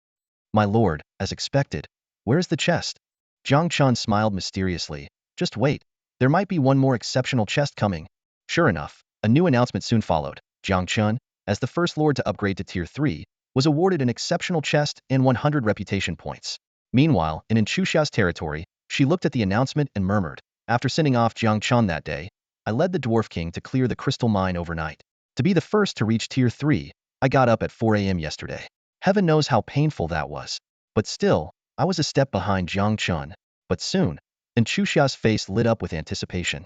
My lord, as expected, where's the chest? Jiang Chen smiled mysteriously. Just wait, there might be one more exceptional chest coming. Sure enough, a new announcement soon followed. Jiang Chen, as the first lord to upgrade to Tier 3, was awarded an exceptional chest and 100 reputation points. Meanwhile, in Chuxia's territory, she looked at the announcement and murmured. After sending off Jiang Chen that day, I led the Dwarf King to clear the crystal mine overnight. To be the first to reach Tier 3, I got up at 4 a.m. yesterday. Heaven knows how painful that was. But still, I was a step behind Jiang Chen. But soon, and Chuxia's face lit up with anticipation.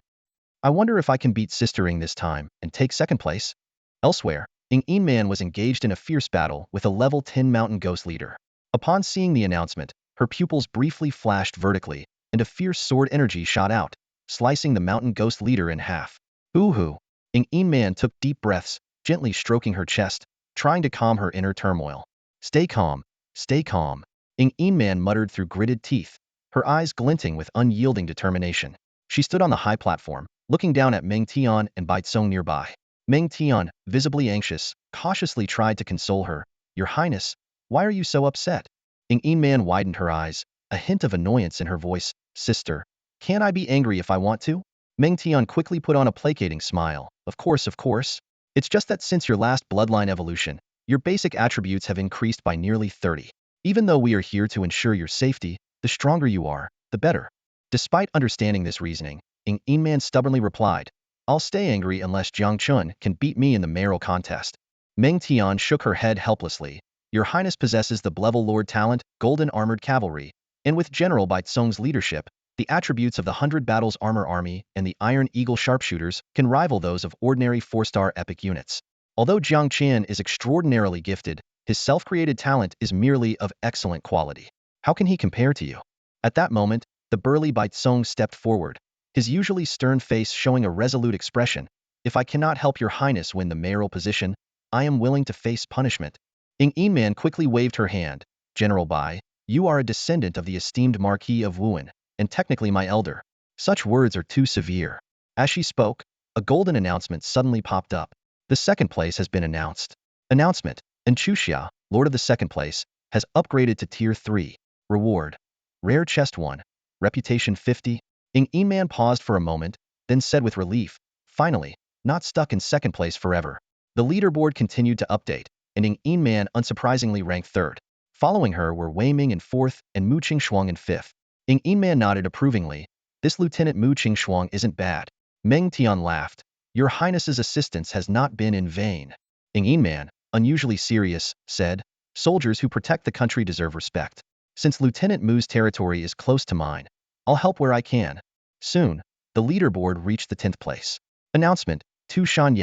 I wonder if I can beat Sister Ing this time and take second place? Elsewhere, Ing Man was engaged in a fierce battle with a level 10 mountain ghost leader. Upon seeing the announcement, her pupils briefly flashed vertically, and a fierce sword energy shot out, slicing the mountain ghost leader in half. Boo-hoo! Ing Man took deep breaths, gently stroking her chest, trying to calm her inner turmoil. Stay calm, stay calm. Ing Man muttered through gritted teeth, her eyes glinting with unyielding determination. She stood on the high platform, looking down at Meng Tian and Bai Tsong nearby. Meng Tian, visibly anxious, cautiously tried to console her. Your Highness, why are you so upset? Ing Man widened her eyes, a hint of annoyance in her voice. Sister, can't I be angry if I want to? Meng Tian quickly put on a placating smile. Of course, of course. It's just that since your last bloodline evolution, your basic attributes have increased by nearly 30. Even though we are here to ensure your safety, the stronger you are, the better. Despite understanding this reasoning, Ing Man stubbornly replied, I'll stay angry unless Jiang Chen can beat me in the Merrill contest. Meng Tian shook her head helplessly. Your Highness possesses the Blevel Lord talent, Golden Armored Cavalry, and with General Bai Tsong's leadership, the attributes of the 100 Battles Armor Army and the Iron Eagle Sharpshooters can rival those of ordinary 4-star epic units. Although Jiang Chen is extraordinarily gifted, his self-created talent is merely of excellent quality. How can he compare to you? At that moment, the burly Bai Tsong stepped forward, his usually stern face showing a resolute expression. If I cannot help your Highness win the mayoral position, I am willing to face punishment. Ing Man quickly waved her hand. General Bai, you are a descendant of the esteemed Marquis of Wuan, and technically my elder. Such words are too severe. As she spoke, a golden announcement suddenly popped up. The second place has been announced. Announcement. Chuxia, Lord of the second place, has upgraded to Tier 3. Reward. Rare chest 1. Reputation 50. Ing Man paused for a moment, then said with relief, finally, not stuck in second place forever. The leaderboard continued to update, and Ing Man unsurprisingly ranked third. Following her were Wei Ming in fourth and Mu Qingxuang in fifth. Ing Man nodded approvingly. This Lieutenant Mu Qingxuang isn't bad. Meng Tian laughed. Your Highness's assistance has not been in vain. Ing Man, unusually serious, said, soldiers who protect the country deserve respect. Since Lieutenant Mu's territory is close to mine, I'll help where I can. Soon, the leaderboard reached the 10th place. Announcement. Tu Shan,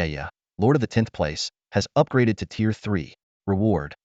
Lord of the 10th place, has upgraded to Tier 3. Reward.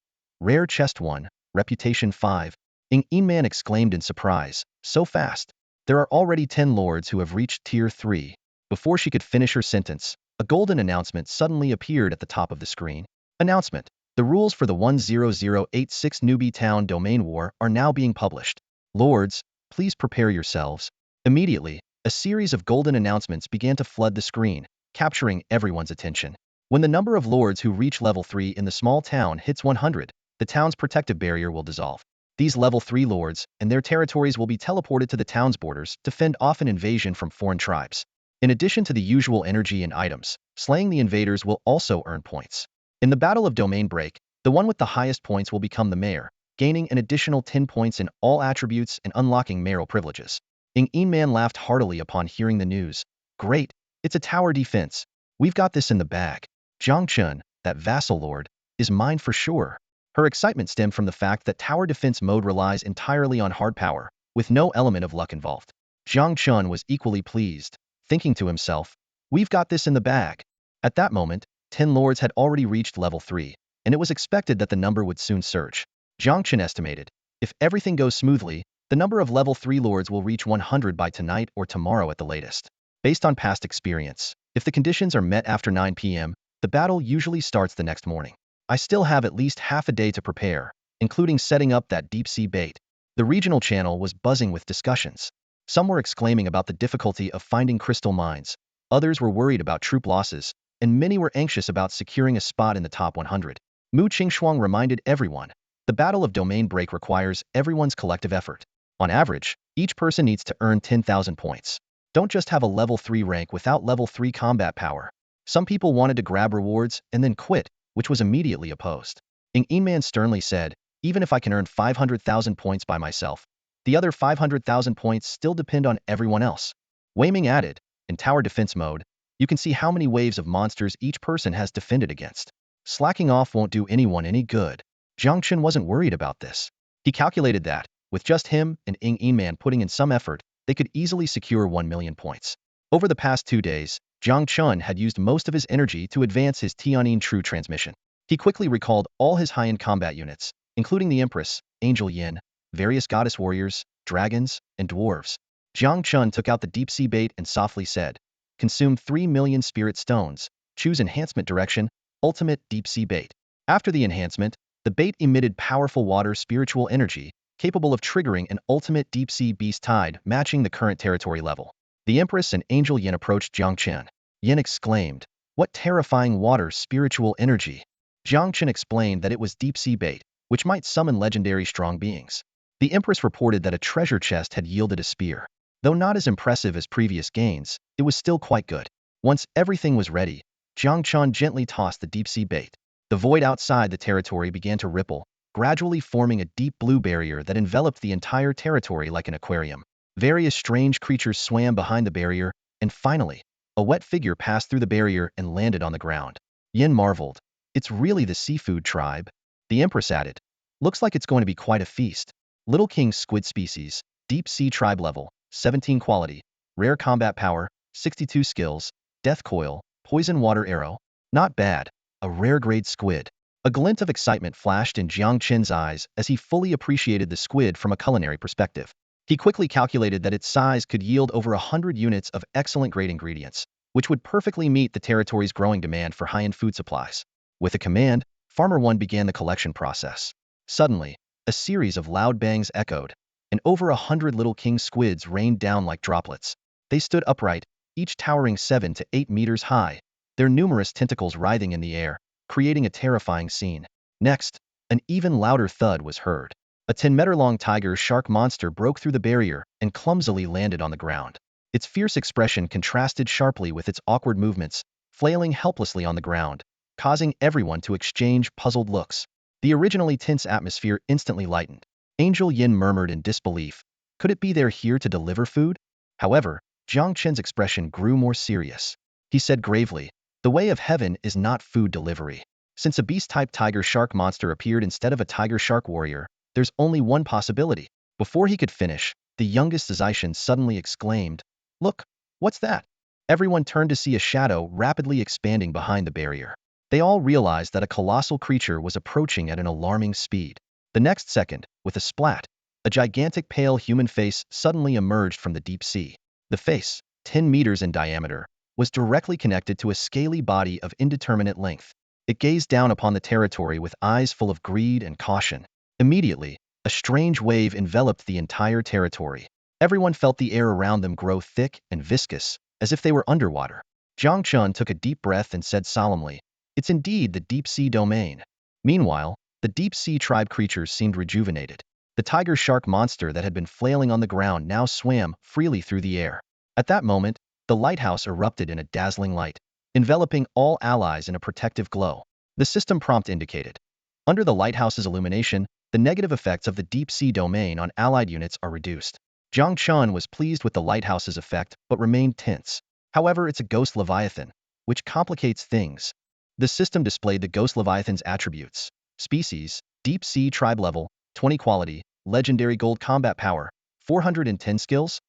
Rare chest 1. Reputation 5. Ing Man exclaimed in surprise. So fast. There are already 10 lords who have reached Tier 3. Before she could finish her sentence, a golden announcement suddenly appeared at the top of the screen. Announcement. The rules for the 10086 Newbie Town Domain War are now being published. Lords, please prepare yourselves. Immediately, a series of golden announcements began to flood the screen, capturing everyone's attention. When the number of lords who reach level 3 in the small town hits 100, the town's protective barrier will dissolve. These level 3 lords and their territories will be teleported to the town's borders to fend off an invasion from foreign tribes. In addition to the usual energy and items, slaying the invaders will also earn points. In the Battle of Domain Break, the one with the highest points will become the mayor, gaining an additional 10 points in all attributes and unlocking mayoral privileges. Ing Man laughed heartily upon hearing the news. Great, it's a tower defense. We've got this in the bag. Jiang Chen, that vassal lord, is mine for sure. Her excitement stemmed from the fact that tower defense mode relies entirely on hard power, with no element of luck involved. Jiang Chen was equally pleased, thinking to himself, we've got this in the bag. At that moment, 10 lords had already reached level 3, and it was expected that the number would soon surge. Jiang Chen estimated, if everything goes smoothly, the number of level 3 lords will reach 100 by tonight or tomorrow at the latest. Based on past experience, if the conditions are met after 9 p.m., the battle usually starts the next morning. I still have at least half a day to prepare, including setting up that deep-sea bait. The regional channel was buzzing with discussions. Some were exclaiming about the difficulty of finding crystal mines, others were worried about troop losses, and many were anxious about securing a spot in the top 100. Mu Qingxuang reminded everyone, the Battle of Domain Break requires everyone's collective effort. On average, each person needs to earn 10,000 points. Don't just have a level 3 rank without level 3 combat power. Some people wanted to grab rewards and then quit, which was immediately opposed. Ing Man sternly said, even if I can earn 500,000 points by myself, the other 500,000 points still depend on everyone else. Wei Ming added, in tower defense mode, You can see how many waves of monsters each person has defended against. Slacking off won't do anyone any good. Jiang Chen wasn't worried about this. He calculated that, with just him and Ying Yiman putting in some effort, they could easily secure 1 million points. Over the past 2 days, Jiang Chen had used most of his energy to advance his Tianyin True Transmission. He quickly recalled all his high-end combat units, including the Empress, Angel Yin, various goddess warriors, dragons, and dwarves. Jiang Chen took out the deep-sea bait and softly said, "Consume 3 million spirit stones. Choose enhancement direction, ultimate deep-sea bait." After the enhancement, the bait emitted powerful water spiritual energy, capable of triggering an ultimate deep-sea beast tide matching the current territory level. The Empress and Angel Yin approached Jiang Chen. Yin exclaimed, "What terrifying water spiritual energy!" Jiang Chen explained that it was deep-sea bait, which might summon legendary strong beings. The Empress reported that a treasure chest had yielded a spear. Though not as impressive as previous gains, it was still quite good. Once everything was ready, Jiang Chen gently tossed the deep-sea bait. The void outside the territory began to ripple, gradually forming a deep blue barrier that enveloped the entire territory like an aquarium. Various strange creatures swam behind the barrier, and finally, a wet figure passed through the barrier and landed on the ground. Yin marveled. "It's really the seafood tribe." The Empress added, "Looks like it's going to be quite a feast." Little King squid species, deep sea tribe level, 17 quality, rare combat power, 62 skills, death coil, poison water arrow. Not bad, a rare grade squid. A glint of excitement flashed in Jiang Chen's eyes as he fully appreciated the squid from a culinary perspective. He quickly calculated that its size could yield over 100 units of excellent grade ingredients, which would perfectly meet the territory's growing demand for high-end food supplies. With a command, Farmer 1 began the collection process. Suddenly, a series of loud bangs echoed, and over 100 little king squids rained down like droplets. They stood upright, each towering 7 to 8 meters high, their numerous tentacles writhing in the air, creating a terrifying scene. Next, an even louder thud was heard. A 10-meter-long tiger shark monster broke through the barrier and clumsily landed on the ground. Its fierce expression contrasted sharply with its awkward movements, flailing helplessly on the ground, causing everyone to exchange puzzled looks. The originally tense atmosphere instantly lightened. Angel Yin murmured in disbelief. Could it be they're here to deliver food? However, Jiang Chen's expression grew more serious. He said gravely, "The way of heaven is not food delivery. Since a beast-type tiger-shark monster appeared instead of a tiger-shark warrior, there's only one possibility." Before he could finish, the youngest Zaishan suddenly exclaimed, "Look, what's that?" Everyone turned to see a shadow rapidly expanding behind the barrier. They all realized that a colossal creature was approaching at an alarming speed. The next second, with a splat, a gigantic pale human face suddenly emerged from the deep sea. The face, 10 meters in diameter, was directly connected to a scaly body of indeterminate length. It gazed down upon the territory with eyes full of greed and caution. Immediately, a strange wave enveloped the entire territory. Everyone felt the air around them grow thick and viscous, as if they were underwater. Jiang Chen took a deep breath and said solemnly, "It's indeed the deep-sea domain." Meanwhile, the deep-sea tribe creatures seemed rejuvenated. The tiger-shark monster that had been flailing on the ground now swam freely through the air. At that moment, the lighthouse erupted in a dazzling light, enveloping all allies in a protective glow. The system prompt indicated, "Under the lighthouse's illumination, the negative effects of the deep-sea domain on allied units are reduced." Jiang Chen was pleased with the lighthouse's effect but remained tense. However, it's a ghost leviathan, which complicates things. The system displayed the ghost leviathan's attributes. Species, deep sea tribe level, 20 quality, legendary gold combat power, 410 skills.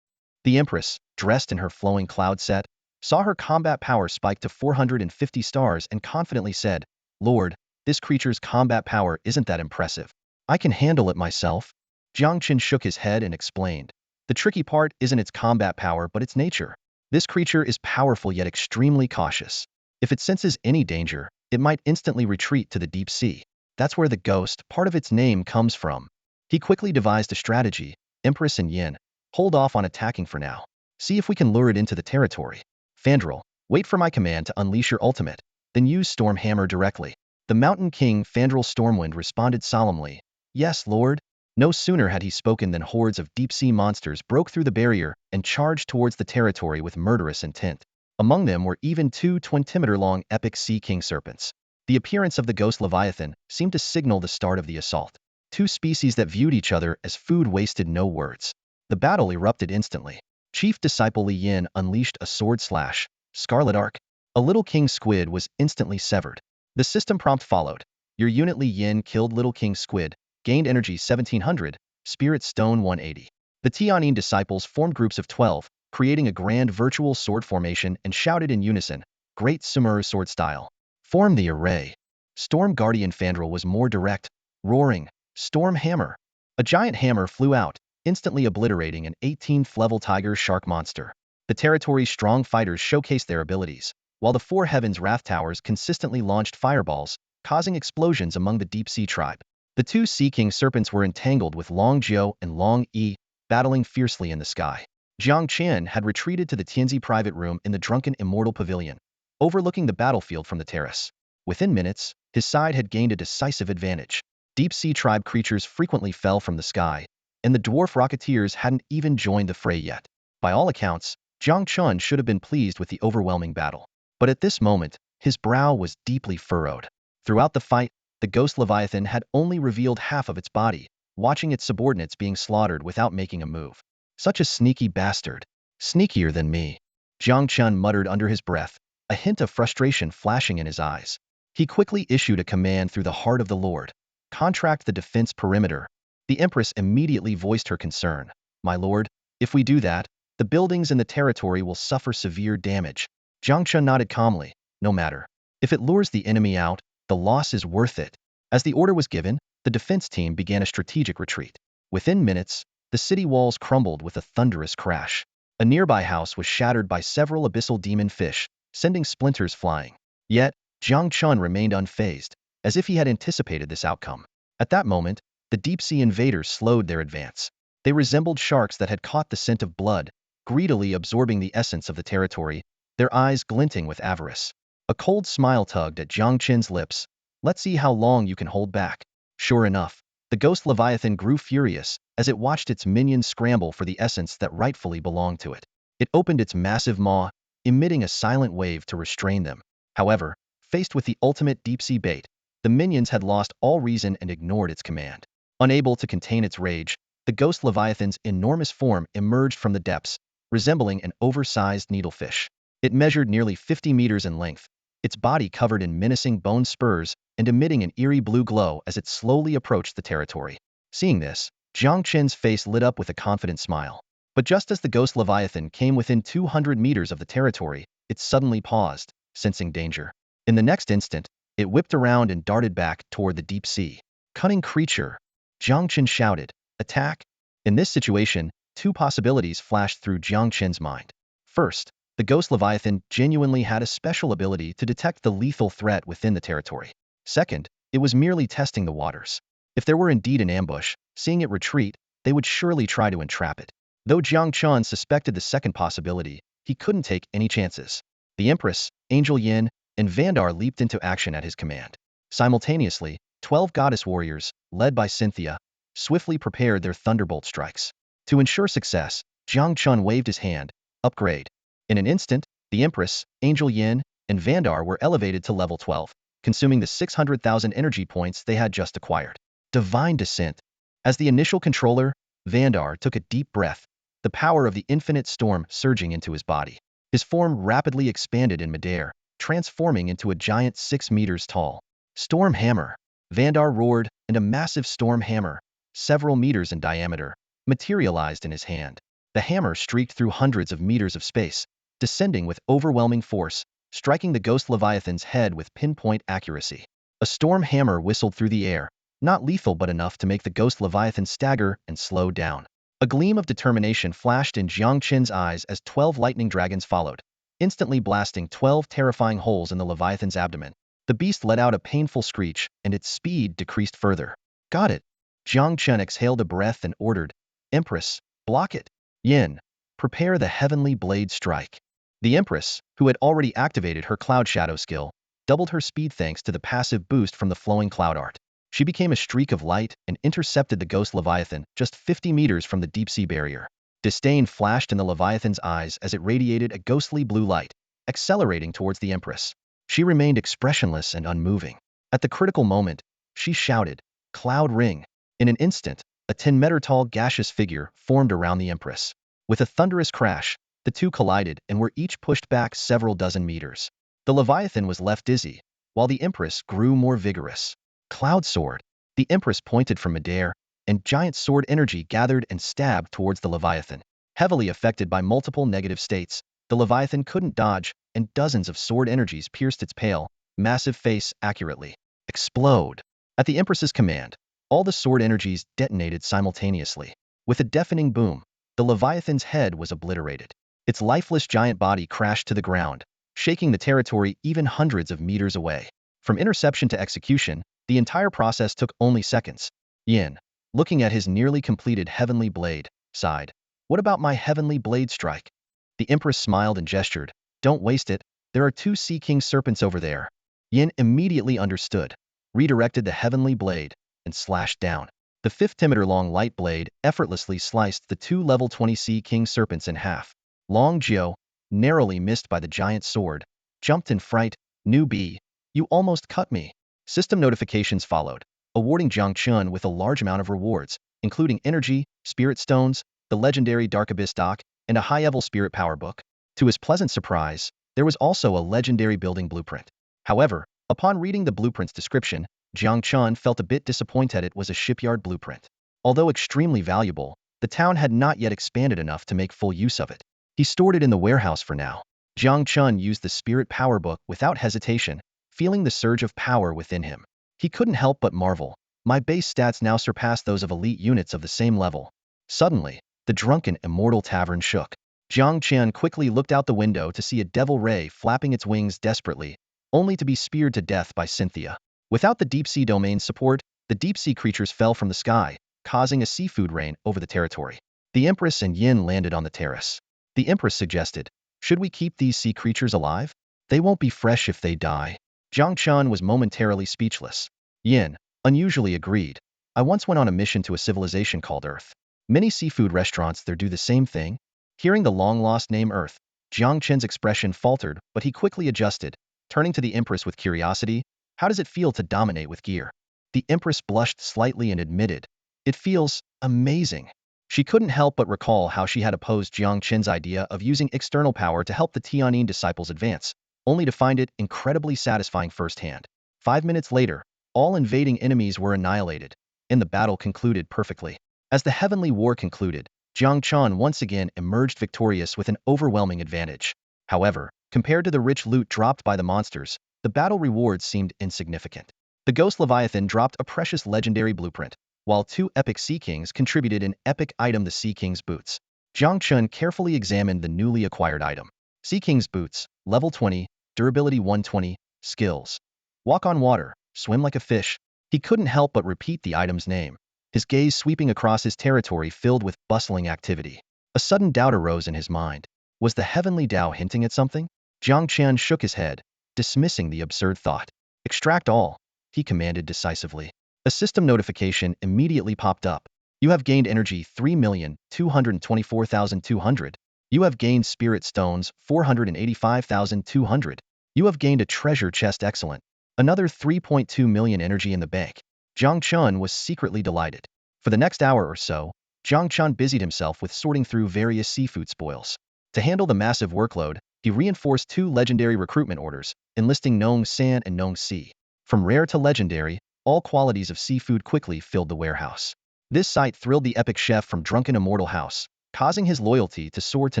The Empress, dressed in her flowing cloud set, saw her combat power spike to 450 stars and confidently said, "Lord, this creature's combat power isn't that impressive. I can handle it myself." Jiang Chen shook his head and explained, "The tricky part isn't its combat power but its nature. This creature is powerful yet extremely cautious. If it senses any danger, it might instantly retreat to the deep sea. That's where the ghost part of its name comes from." He quickly devised a strategy. "Empress and Yin, hold off on attacking for now. See if we can lure it into the territory. Fandral, wait for my command to unleash your ultimate, then use Storm Hammer directly." The Mountain King Fandral Stormwind responded solemnly, "Yes, Lord." No sooner had he spoken than hordes of deep-sea monsters broke through the barrier and charged towards the territory with murderous intent. Among them were even 2 20-meter-long epic sea king serpents. The appearance of the ghost leviathan seemed to signal the start of the assault. Two species that viewed each other as food wasted no words. The battle erupted instantly. Chief Disciple Li Yin unleashed a sword slash, Scarlet Arc. A little king squid was instantly severed. The system prompt followed. Your unit Li Yin killed little king squid, gained energy 1700, spirit stone 180. The Tianyin disciples formed groups of 12, creating a grand virtual sword formation and shouted in unison, Great Sumeru sword style. Form the array. Storm Guardian Fandral was more direct, roaring, Storm Hammer. A giant hammer flew out, instantly obliterating an 18th level tiger shark monster. The territory's strong fighters showcased their abilities, while the Four Heavens Wrath Towers consistently launched fireballs, causing explosions among the Deep Sea tribe. The two Sea King serpents were entangled with Long Jiao and Long Yi, battling fiercely in the sky. Jiang Chen had retreated to the Tianzi private room in the drunken immortal pavilion, overlooking the battlefield from the terrace. Within minutes, his side had gained a decisive advantage. Deep Sea tribe creatures frequently fell from the sky, and the dwarf rocketeers hadn't even joined the fray yet. By all accounts, Jiang Chen should have been pleased with the overwhelming battle. But at this moment, his brow was deeply furrowed. Throughout the fight, the ghost Leviathan had only revealed half of its body, watching its subordinates being slaughtered without making a move. Such a sneaky bastard. Sneakier than me. Jiang Chen muttered under his breath, a hint of frustration flashing in his eyes. He quickly issued a command through the heart of the Lord. Contract the defense perimeter. The Empress immediately voiced her concern. My lord, if we do that, the buildings in the territory will suffer severe damage. Jiang Chen nodded calmly. No matter. If it lures the enemy out, the loss is worth it. As the order was given, the defense team began a strategic retreat. Within minutes, the city walls crumbled with a thunderous crash. A nearby house was shattered by several abyssal demon fish, sending splinters flying. Yet, Jiang Chen remained unfazed, as if he had anticipated this outcome. At that moment, the deep-sea invaders slowed their advance. They resembled sharks that had caught the scent of blood, greedily absorbing the essence of the territory, their eyes glinting with avarice. A cold smile tugged at Jiang Chen's lips. Let's see how long you can hold back. Sure enough, the ghost Leviathan grew furious as it watched its minions scramble for the essence that rightfully belonged to it. It opened its massive maw, emitting a silent wave to restrain them. However, faced with the ultimate deep-sea bait, the minions had lost all reason and ignored its command. Unable to contain its rage, the ghost Leviathan's enormous form emerged from the depths, resembling an oversized needlefish. It measured nearly 50 meters in length, its body covered in menacing bone spurs and emitting an eerie blue glow as it slowly approached the territory. Seeing this, Jiang Chen's face lit up with a confident smile. But just as the ghost Leviathan came within 200 meters of the territory, it suddenly paused, sensing danger. In the next instant, it whipped around and darted back toward the deep sea. Cunning creature! Jiang Chen shouted. Attack! In this situation, two possibilities flashed through Jiang Chen's mind. First, the ghost Leviathan genuinely had a special ability to detect the lethal threat within the territory. Second, it was merely testing the waters. If there were indeed an ambush, seeing it retreat, they would surely try to entrap it. Though Jiang Chen suspected the second possibility, he couldn't take any chances. The Empress, Angel Yin, and Vandar leaped into action at his command. Simultaneously, 12 goddess warriors, led by Cynthia, swiftly prepared their thunderbolt strikes. To ensure success, Jiang Chen waved his hand. Upgrade. In an instant, the Empress, Angel Yin, and Vandar were elevated to level 12, consuming the 600,000 energy points they had just acquired. Divine Descent. As the initial controller, Vandar took a deep breath, the power of the infinite storm surging into his body. His form rapidly expanded in midair, transforming into a giant 6 meters tall. Storm Hammer. Vandar roared, and a massive storm hammer, several meters in diameter, materialized in his hand. The hammer streaked through hundreds of meters of space, descending with overwhelming force, striking the ghost Leviathan's head with pinpoint accuracy. A storm hammer whistled through the air, not lethal but enough to make the ghost Leviathan stagger and slow down. A gleam of determination flashed in Jiang Chen's eyes as 12 lightning dragons followed, instantly blasting 12 terrifying holes in the Leviathan's abdomen. The beast let out a painful screech, and its speed decreased further. Got it. Jiang Chen exhaled a breath and ordered, Empress, block it. Yin, prepare the heavenly blade strike. The Empress, who had already activated her cloud shadow skill, doubled her speed thanks to the passive boost from the flowing cloud art. She became a streak of light and intercepted the ghost Leviathan just 50 meters from the deep-sea barrier. Disdain flashed in the Leviathan's eyes as it radiated a ghostly blue light, accelerating towards the Empress. She remained expressionless and unmoving. At the critical moment, she shouted, Cloud Ring. In an instant, a 10-meter-tall gaseous figure formed around the Empress. With a thunderous crash, The two collided and were each pushed back several dozen meters. The Leviathan was left dizzy, while the Empress grew more vigorous. Cloud Sword. The Empress pointed from midair, and giant sword energy gathered and stabbed towards the Leviathan. Heavily affected by multiple negative states, the Leviathan couldn't dodge, and dozens of sword energies pierced its pale, massive face accurately. Explode! At the Empress's command, all the sword energies detonated simultaneously. With a deafening boom, the Leviathan's head was obliterated. Its lifeless giant body crashed to the ground, shaking the territory even hundreds of meters away. From interception to execution, the entire process took only seconds. Yin, looking at his nearly completed heavenly blade, sighed. What about my heavenly blade strike? The Empress smiled and gestured. Don't waste it. There are 2 Sea King serpents over there. Yin immediately understood, redirected the heavenly blade, and slashed down. The 50-meter-long light blade effortlessly sliced the 2 level 20 Sea King serpents in half. Long Jiao, narrowly missed by the giant sword, jumped in fright. Newbie, you almost cut me. System notifications followed, awarding Jiang Chen with a large amount of rewards, including energy, spirit stones, the legendary Dark Abyss Dock, and a high-level spirit power book. To his pleasant surprise, there was also a legendary building blueprint. However, upon reading the blueprint's description, Jiang Chen felt a bit disappointed. It was a shipyard blueprint. Although extremely valuable, the town had not yet expanded enough to make full use of it. He stored it in the warehouse for now. Jiang Chen used the spirit power book without hesitation, feeling the surge of power within him. He couldn't help but marvel. My base stats now surpass those of elite units of the same level. Suddenly, the drunken immortal tavern shook. Jiang Chen quickly looked out the window to see a devil ray flapping its wings desperately, only to be speared to death by Cynthia. Without the deep-sea domain's support, the deep-sea creatures fell from the sky, causing a seafood rain over the territory. The Empress and Yin landed on the terrace. The Empress suggested, should we keep these sea creatures alive? They won't be fresh if they die. Jiang Chen was momentarily speechless. Yin, unusually, agreed. I once went on a mission to a civilization called Earth. Many seafood restaurants there do the same thing. Hearing the long-lost name Earth, Jiang Chen's expression faltered, but he quickly adjusted, turning to the Empress with curiosity. How does it feel to dominate with gear? The Empress blushed slightly and admitted, it feels amazing. She couldn't help but recall how she had opposed Jiang Chen's idea of using external power to help the Tianyin disciples advance, only to find it incredibly satisfying firsthand. 5 minutes later, all invading enemies were annihilated, and the battle concluded perfectly. As the heavenly war concluded, Jiang Chen once again emerged victorious with an overwhelming advantage. However, compared to the rich loot dropped by the monsters, the battle rewards seemed insignificant. The Ghost Leviathan dropped a precious legendary blueprint, while 2 epic Sea Kings contributed an epic item, the Sea King's Boots. Jiang Chen carefully examined the newly acquired item. Sea King's Boots, level 20, durability 120, skills. Walk on water, swim like a fish. He couldn't help but repeat the item's name, his gaze sweeping across his territory filled with bustling activity. A sudden doubt arose in his mind. Was the heavenly Tao hinting at something? Jiang Chen shook his head, dismissing the absurd thought. Extract all, he commanded decisively. A system notification immediately popped up. You have gained energy 3,224,200. You have gained spirit stones 485,200. You have gained a treasure chest. Excellent. Another 3.2 million energy in the bank. Jiang Chen was secretly delighted. For the next hour or so, Jiang Chen busied himself with sorting through various seafood spoils. To handle the massive workload, he reinforced 2 legendary recruitment orders, enlisting Nong San and Nong Si. From rare to legendary, all qualities of seafood quickly filled the warehouse. This sight thrilled the epic chef from Drunken Immortal House, causing his loyalty to soar to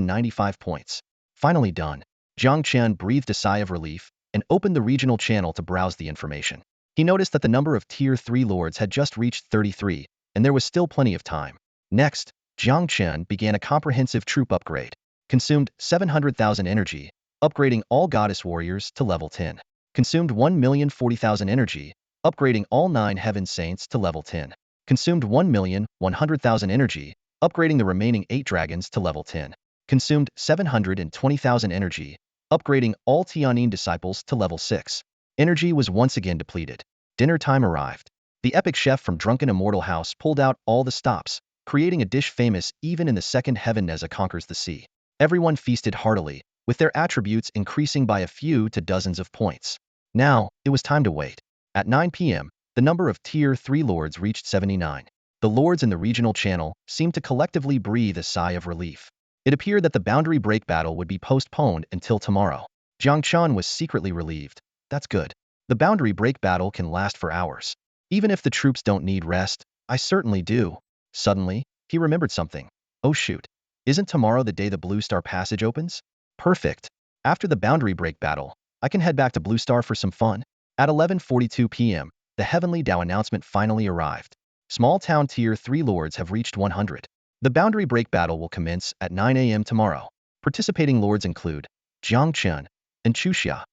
95 points. Finally done, Jiang Chen breathed a sigh of relief and opened the regional channel to browse the information. He noticed that the number of Tier 3 lords had just reached 33, and there was still plenty of time. Next, Jiang Chen began a comprehensive troop upgrade. Consumed 700,000 energy, upgrading all goddess warriors to level 10. Consumed 1,040,000 energy, upgrading all 9 heaven saints to level 10. Consumed 1,100,000 energy, upgrading the remaining 8 dragons to level 10. Consumed 720,000 energy, upgrading all Tianyin disciples to level 6. Energy was once again depleted. Dinner time arrived. The epic chef from Drunken Immortal House pulled out all the stops, creating a dish famous even in the second heaven. Neza conquers the sea. Everyone feasted heartily, with their attributes increasing by a few to dozens of points. Now, it was time to wait. At 9 p.m., the number of Tier 3 lords reached 79. The lords in the regional channel seemed to collectively breathe a sigh of relief. It appeared that the boundary break battle would be postponed until tomorrow. Jiang Chen was secretly relieved. That's good. The boundary break battle can last for hours. Even if the troops don't need rest, I certainly do. Suddenly, he remembered something. Oh shoot. Isn't tomorrow the day the Blue Star Passage opens? Perfect. After the boundary break battle, I can head back to Blue Star for some fun. At 11:42 p.m., the Heavenly Dao announcement finally arrived. Small town tier 3 lords have reached 100. The boundary break battle will commence at 9 a.m. tomorrow. Participating lords include Jiang Chen and Xuanyuan.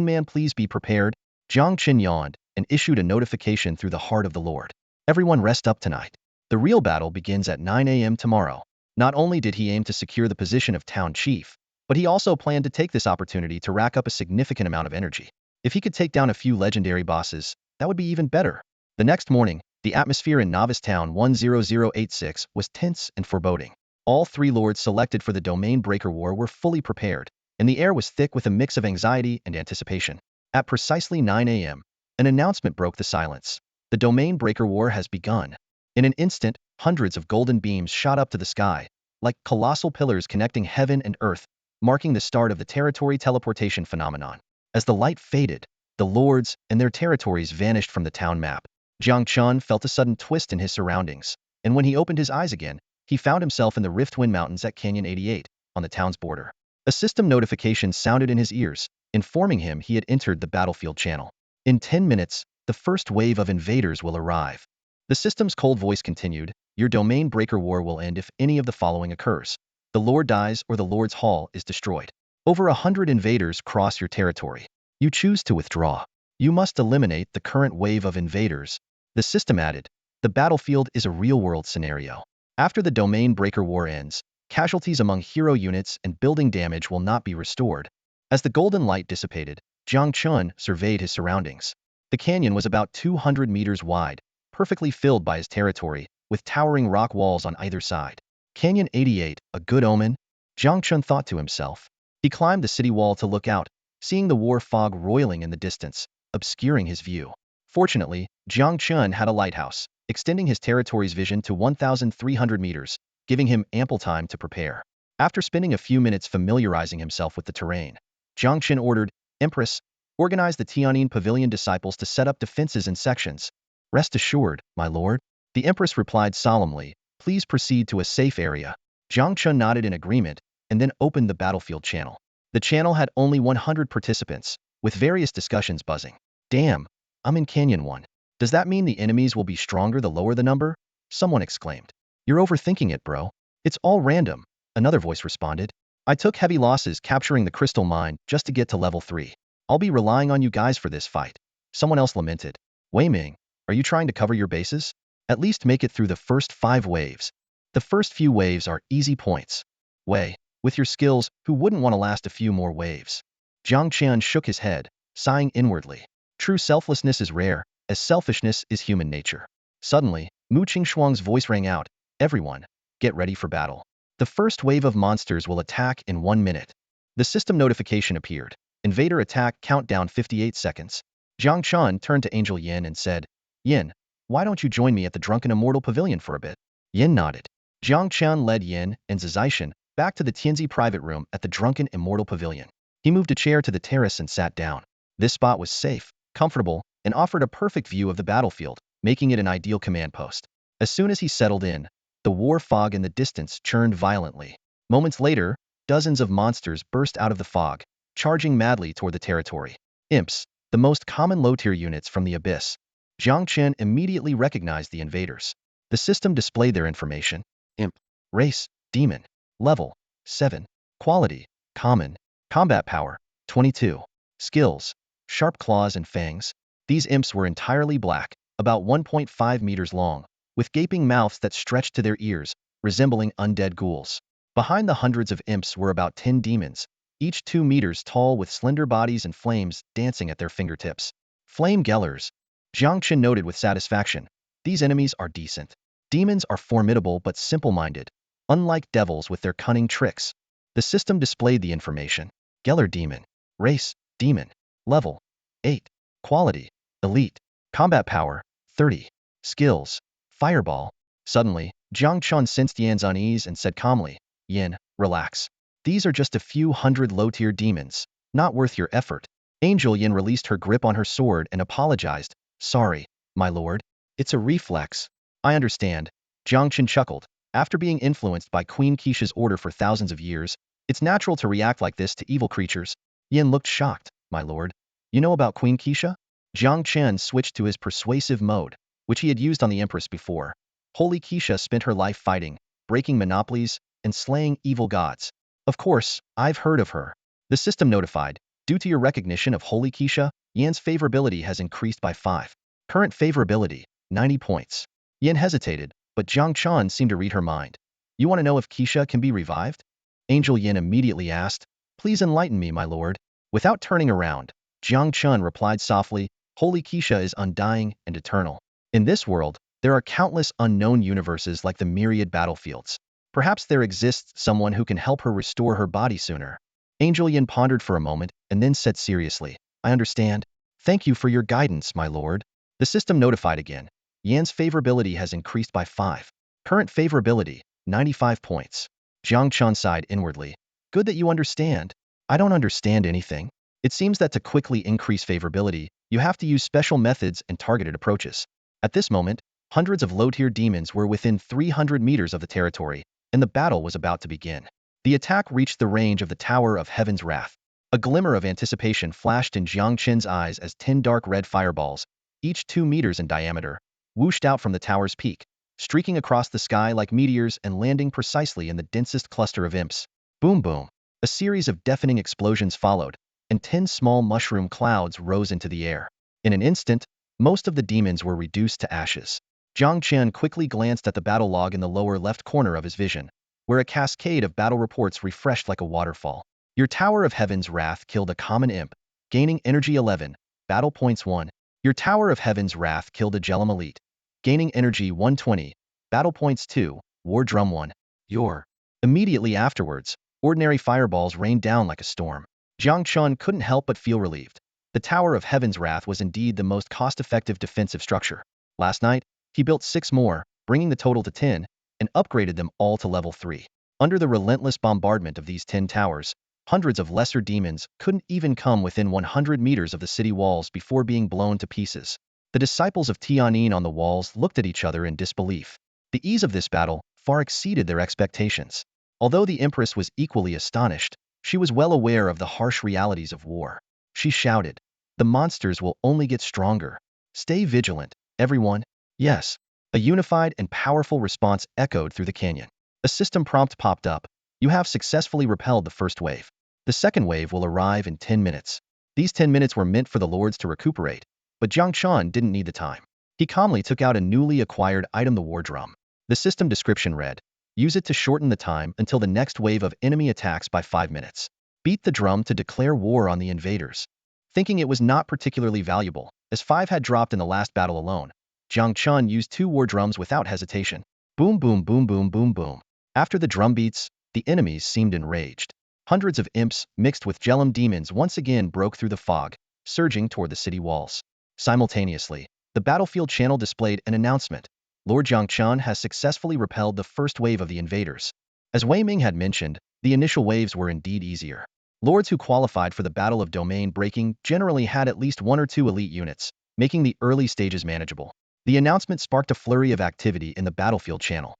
Man, please be prepared. Jiang Chen yawned and issued a notification through the heart of the Lord. Everyone rest up tonight. The real battle begins at 9 a.m. tomorrow. Not only did he aim to secure the position of town chief, but he also planned to take this opportunity to rack up a significant amount of energy. If he could take down a few legendary bosses, that would be even better. The next morning, the atmosphere in Novice Town 10086 was tense and foreboding. All 3 lords selected for the Domain Breaker War were fully prepared, and the air was thick with a mix of anxiety and anticipation. At precisely 9 a.m., an announcement broke the silence. The Domain Breaker War has begun. In an instant, hundreds of golden beams shot up to the sky, like colossal pillars connecting heaven and earth, marking the start of the territory teleportation phenomenon. As the light faded, the lords and their territories vanished from the town map. Jiang Chen felt a sudden twist in his surroundings, and when he opened his eyes again, he found himself in the Riftwind Mountains at Canyon 88, on the town's border. A system notification sounded in his ears, informing him he had entered the battlefield channel. In 10 minutes, the first wave of invaders will arrive. The system's cold voice continued, your Domain Breaker War will end if any of the following occurs. The Lord dies or the Lord's Hall is destroyed. Over 100 invaders cross your territory. You choose to withdraw. You must eliminate the current wave of invaders. The system added, the battlefield is a real-world scenario. After the Domain Breaker War ends, casualties among hero units and building damage will not be restored. As the golden light dissipated, Jiang Chen surveyed his surroundings. The canyon was about 200 meters wide, perfectly filled by his territory, with towering rock walls on either side. Canyon 88, a good omen? Jiang Chen thought to himself. He climbed the city wall to look out, seeing the war fog roiling in the distance, obscuring his view. Fortunately, Jiang Chen had a lighthouse, extending his territory's vision to 1,300 meters, giving him ample time to prepare. After spending a few minutes familiarizing himself with the terrain, Jiang Chen ordered, Empress, organize the Tianyin Pavilion disciples to set up defenses in sections. Rest assured, my lord. The Empress replied solemnly, please proceed to a safe area. Jiang Chen nodded in agreement, and then opened the battlefield channel. The channel had only 100 participants, with various discussions buzzing. Damn, I'm in Canyon 1. Does that mean the enemies will be stronger the lower the number? Someone exclaimed. You're overthinking it, bro. It's all random, another voice responded. I took heavy losses capturing the crystal mine just to get to level 3. I'll be relying on you guys for this fight. Someone else lamented. Wei Ming, are you trying to cover your bases? At least make it through the first 5 waves. The first few waves are easy points. Wei, with your skills, who wouldn't want to last a few more waves? Jiang Chen shook his head, sighing inwardly. True selflessness is rare, as selfishness is human nature. Suddenly, Mu Qingshuang's voice rang out, everyone, get ready for battle. The first wave of monsters will attack in 1 minute. The system notification appeared. Invader attack countdown 58 seconds. Jiang Chen turned to Angel Yin and said, Yin, why don't you join me at the Drunken Immortal Pavilion for a bit? Yin nodded. Jiang Chen led Yin and Zizishan back to the Tianzi private room at the Drunken Immortal Pavilion. He moved a chair to the terrace and sat down. This spot was safe, comfortable, and offered a perfect view of the battlefield, making it an ideal command post. As soon as he settled in, the war fog in the distance churned violently. Moments later, dozens of monsters burst out of the fog, charging madly toward the territory. Imps, the most common low-tier units from the abyss. Jiang Chen immediately recognized the invaders. The system displayed their information. Imp. Race, Demon. Level, 7. Quality, Common. Combat power, 22. Skills, Sharp claws and fangs. These imps were entirely black, about 1.5 meters long, with gaping mouths that stretched to their ears, resembling undead ghouls. Behind the hundreds of imps were about 10 demons, each 2 meters tall with slender bodies and flames dancing at their fingertips. Flame Gellers. Jiang Chen noted with satisfaction. These enemies are decent. Demons are formidable but simple-minded, unlike devils with their cunning tricks. The system displayed the information. Geller Demon. Race, Demon. Level, 8. Quality, Elite. Combat power, 30. Skills, Fireball. Suddenly, Jiang Chen sensed Yan's unease and said calmly, Yin, relax. These are just a few hundred low-tier demons, not worth your effort. Angel Yin released her grip on her sword and apologized. Sorry, my lord. It's a reflex. I understand. Jiang Chen chuckled. After being influenced by Queen Keisha's order for thousands of years, it's natural to react like this to evil creatures. Yin looked shocked. My lord. You know about Queen Keisha? Jiang Chen switched to his persuasive mode, which he had used on the Empress before. Holy Keisha spent her life fighting, breaking monopolies, and slaying evil gods. Of course, I've heard of her. The system notified. Due to your recognition of Holy Keisha, Yan's favorability has increased by 5. Current favorability, 90 points. Yan hesitated, but Jiang Chen seemed to read her mind. You want to know if Keisha can be revived? Angel Yin immediately asked. Please enlighten me, my lord. Without turning around, Jiang Chen replied softly, Holy Keisha is undying and eternal. In this world, there are countless unknown universes like the myriad battlefields. Perhaps there exists someone who can help her restore her body sooner. Angel Yin pondered for a moment and then said seriously, I understand. Thank you for your guidance, my lord. The system notified again. Yan's favorability has increased by 5. Current favorability, 95 points. Jiang Chen sighed inwardly. Good that you understand. I don't understand anything. It seems that to quickly increase favorability, you have to use special methods and targeted approaches. At this moment, hundreds of low-tier demons were within 300 meters of the territory, and the battle was about to begin. The attack reached the range of the Tower of Heaven's Wrath. A glimmer of anticipation flashed in Jiang Chen's eyes as 10 dark red fireballs, each 2 meters in diameter, whooshed out from the tower's peak, streaking across the sky like meteors and landing precisely in the densest cluster of imps. Boom boom. A series of deafening explosions followed, and 10 small mushroom clouds rose into the air. In an instant, most of the demons were reduced to ashes. Jiang Chen quickly glanced at the battle log in the lower left corner of his vision, where a cascade of battle reports refreshed like a waterfall. Your Tower of Heaven's Wrath killed a common imp, gaining energy 11, battle points 1. Your Tower of Heaven's Wrath killed a Gelim elite, gaining energy 120, battle points 2, war drum 1. Your. Immediately afterwards, ordinary fireballs rained down like a storm. Jiang Chen couldn't help but feel relieved. The Tower of Heaven's Wrath was indeed the most cost-effective defensive structure. Last night, he built 6 more, bringing the total to 10, and upgraded them all to level 3. Under the relentless bombardment of these 10 towers, hundreds of lesser demons couldn't even come within 100 meters of the city walls before being blown to pieces. The disciples of Tianyin on the walls looked at each other in disbelief. The ease of this battle far exceeded their expectations. Although the Empress was equally astonished, she was well aware of the harsh realities of war. She shouted, the monsters will only get stronger. Stay vigilant, everyone. Yes. A unified and powerful response echoed through the canyon. A system prompt popped up. You have successfully repelled the first wave. The second wave will arrive in 10 minutes. These 10 minutes were meant for the lords to recuperate, but Jiang Chen didn't need the time. He calmly took out a newly acquired item, the war drum. The system description read, use it to shorten the time until the next wave of enemy attacks by 5 minutes. Beat the drum to declare war on the invaders. Thinking it was not particularly valuable, as 5 had dropped in the last battle alone, Jiang Chen used 2 war drums without hesitation. Boom boom boom boom boom boom. After the drum beats, the enemies seemed enraged. Hundreds of imps mixed with Gelim demons once again broke through the fog, surging toward the city walls. Simultaneously, the battlefield channel displayed an announcement. Lord Jiang Chen has successfully repelled the first wave of the invaders. As Wei Ming had mentioned, the initial waves were indeed easier. Lords who qualified for the Battle of Domain Breaking generally had at least 1 or 2 elite units, making the early stages manageable. The announcement sparked a flurry of activity in the battlefield channel.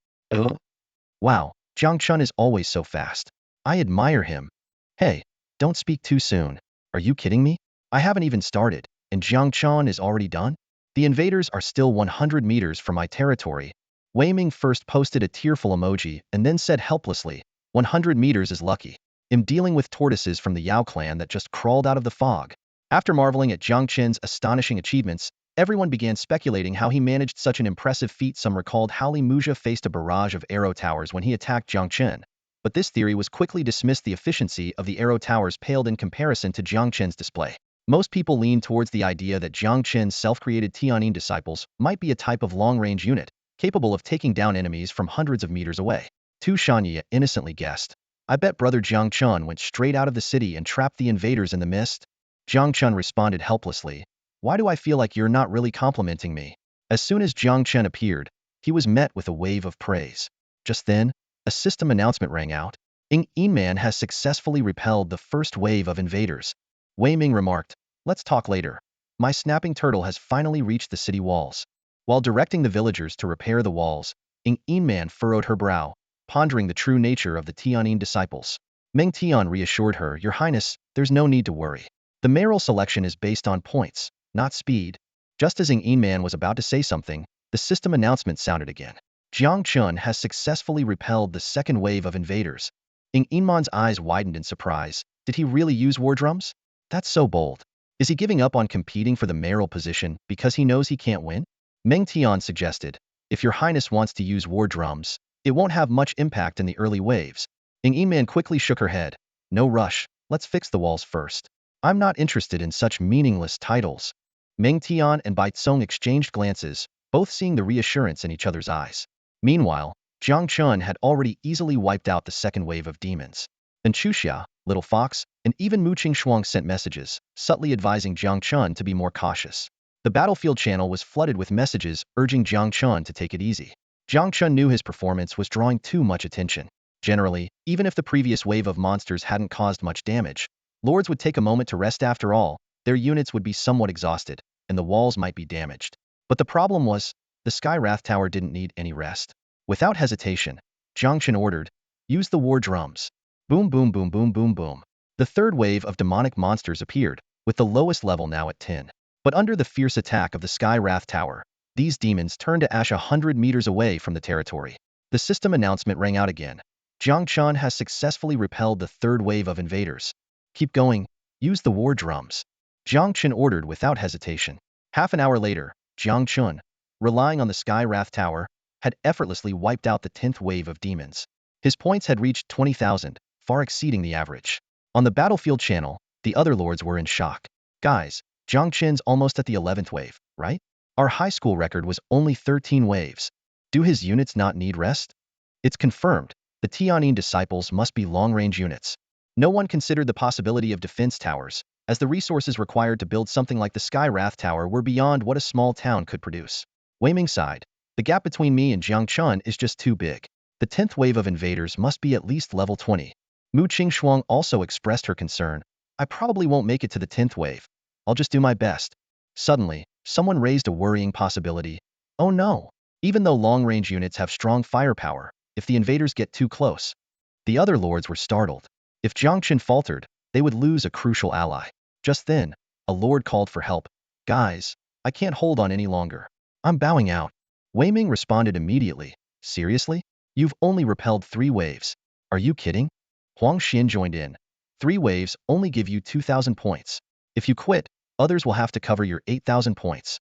Wow, Jiang Chen is always so fast. I admire him. Hey, don't speak too soon. Are you kidding me? I haven't even started, and Jiang Chen is already done? The invaders are still 100 meters from my territory. Wei Ming first posted a tearful emoji and then said helplessly, 100 meters is lucky. I'm dealing with tortoises from the Yao clan that just crawled out of the fog. After marveling at Jiang Chen's astonishing achievements, everyone began speculating how he managed such an impressive feat. Some recalled how Li Muzha faced a barrage of arrow towers when he attacked Jiang Chen, but this theory was quickly dismissed. The efficiency of the arrow towers paled in comparison to Jiang Chen's display. Most people leaned towards the idea that Jiang Chen's self-created Tianyin disciples might be a type of long-range unit, capable of taking down enemies from hundreds of meters away. Xuanyuan innocently guessed, I bet brother Jiang Chen went straight out of the city and trapped the invaders in the mist. Jiang Chen responded helplessly, why do I feel like you're not really complimenting me? As soon as Jiang Chen appeared, he was met with a wave of praise. Just then, A system announcement rang out. Man has successfully repelled the first wave of invaders. Wei Ming remarked, "Let's talk later. My snapping turtle has finally reached the city walls." While directing the villagers to repair the walls, Man furrowed her brow, pondering the true nature of the Tianyin disciples. Meng Tian reassured her, "Your Highness, there's no need to worry. The mayoral selection is based on points, not speed." Just as Man was about to say something, the system announcement sounded again. Jiang Chen has successfully repelled the second wave of invaders. Man's eyes widened in surprise. Did he really use war drums? That's so bold. Is he giving up on competing for the mayoral position because he knows he can't win? Meng Tian suggested, "If your Highness wants to use war drums, it won't have much impact in the early waves." Man quickly shook her head. "No rush, let's fix the walls first. I'm not interested in such meaningless titles." Meng Tian and Bai Tsong exchanged glances, both seeing the reassurance in each other's eyes. Meanwhile, Jiang Chen had already easily wiped out the second wave of demons. And Chuxia, Little Fox, and even Mu Qingxuang sent messages, subtly advising Jiang Chen to be more cautious. The battlefield channel was flooded with messages urging Jiang Chen to take it easy. Jiang Chen knew his performance was drawing too much attention. Generally, even if the previous wave of monsters hadn't caused much damage, lords would take a moment to rest. After all, their units would be somewhat exhausted, and the walls might be damaged. But the problem was, the Sky Wrath Tower didn't need any rest. Without hesitation, Jiang Chen ordered, "Use the war drums." Boom boom boom boom boom boom. The third wave of demonic monsters appeared, with the lowest level now at 10. But under the fierce attack of the Sky Wrath Tower, these demons turned to ash 100 meters away from the territory. The system announcement rang out again. Jiang Chen has successfully repelled the third wave of invaders. Keep going. Use the war drums. Jiang Chen ordered without hesitation. Half an hour later, Jiang Chen, relying on the Sky Wrath Tower, had effortlessly wiped out the 10th wave of demons. His points had reached 20,000, far exceeding the average. On the battlefield channel, the other lords were in shock. "Guys, Jiang Chen's almost at the 11th wave, right? Our high school record was only 13 waves. Do his units not need rest?" It's confirmed. The Tianyin disciples must be long-range units. No one considered the possibility of defense towers, as the resources required to build something like the Sky Wrath Tower were beyond what a small town could produce. Wei Ming sighed. "The gap between me and Jiang Chen is just too big. The 10th wave of invaders must be at least level 20. Mu Qingxuang also expressed her concern. "I probably won't make it to the 10th wave. I'll just do my best." Suddenly, someone raised a worrying possibility. "Oh no. Even though long-range units have strong firepower, if the invaders get too close." The other lords were startled. If Jiang Chen faltered, they would lose a crucial ally. Just then, a lord called for help. "Guys, I can't hold on any longer. I'm bowing out." Wei Ming responded immediately. "Seriously? You've only repelled 3 waves. Are you kidding?" Huang Xin joined in. 3 waves only give you 2,000 points. If you quit, others will have to cover your 8,000 points.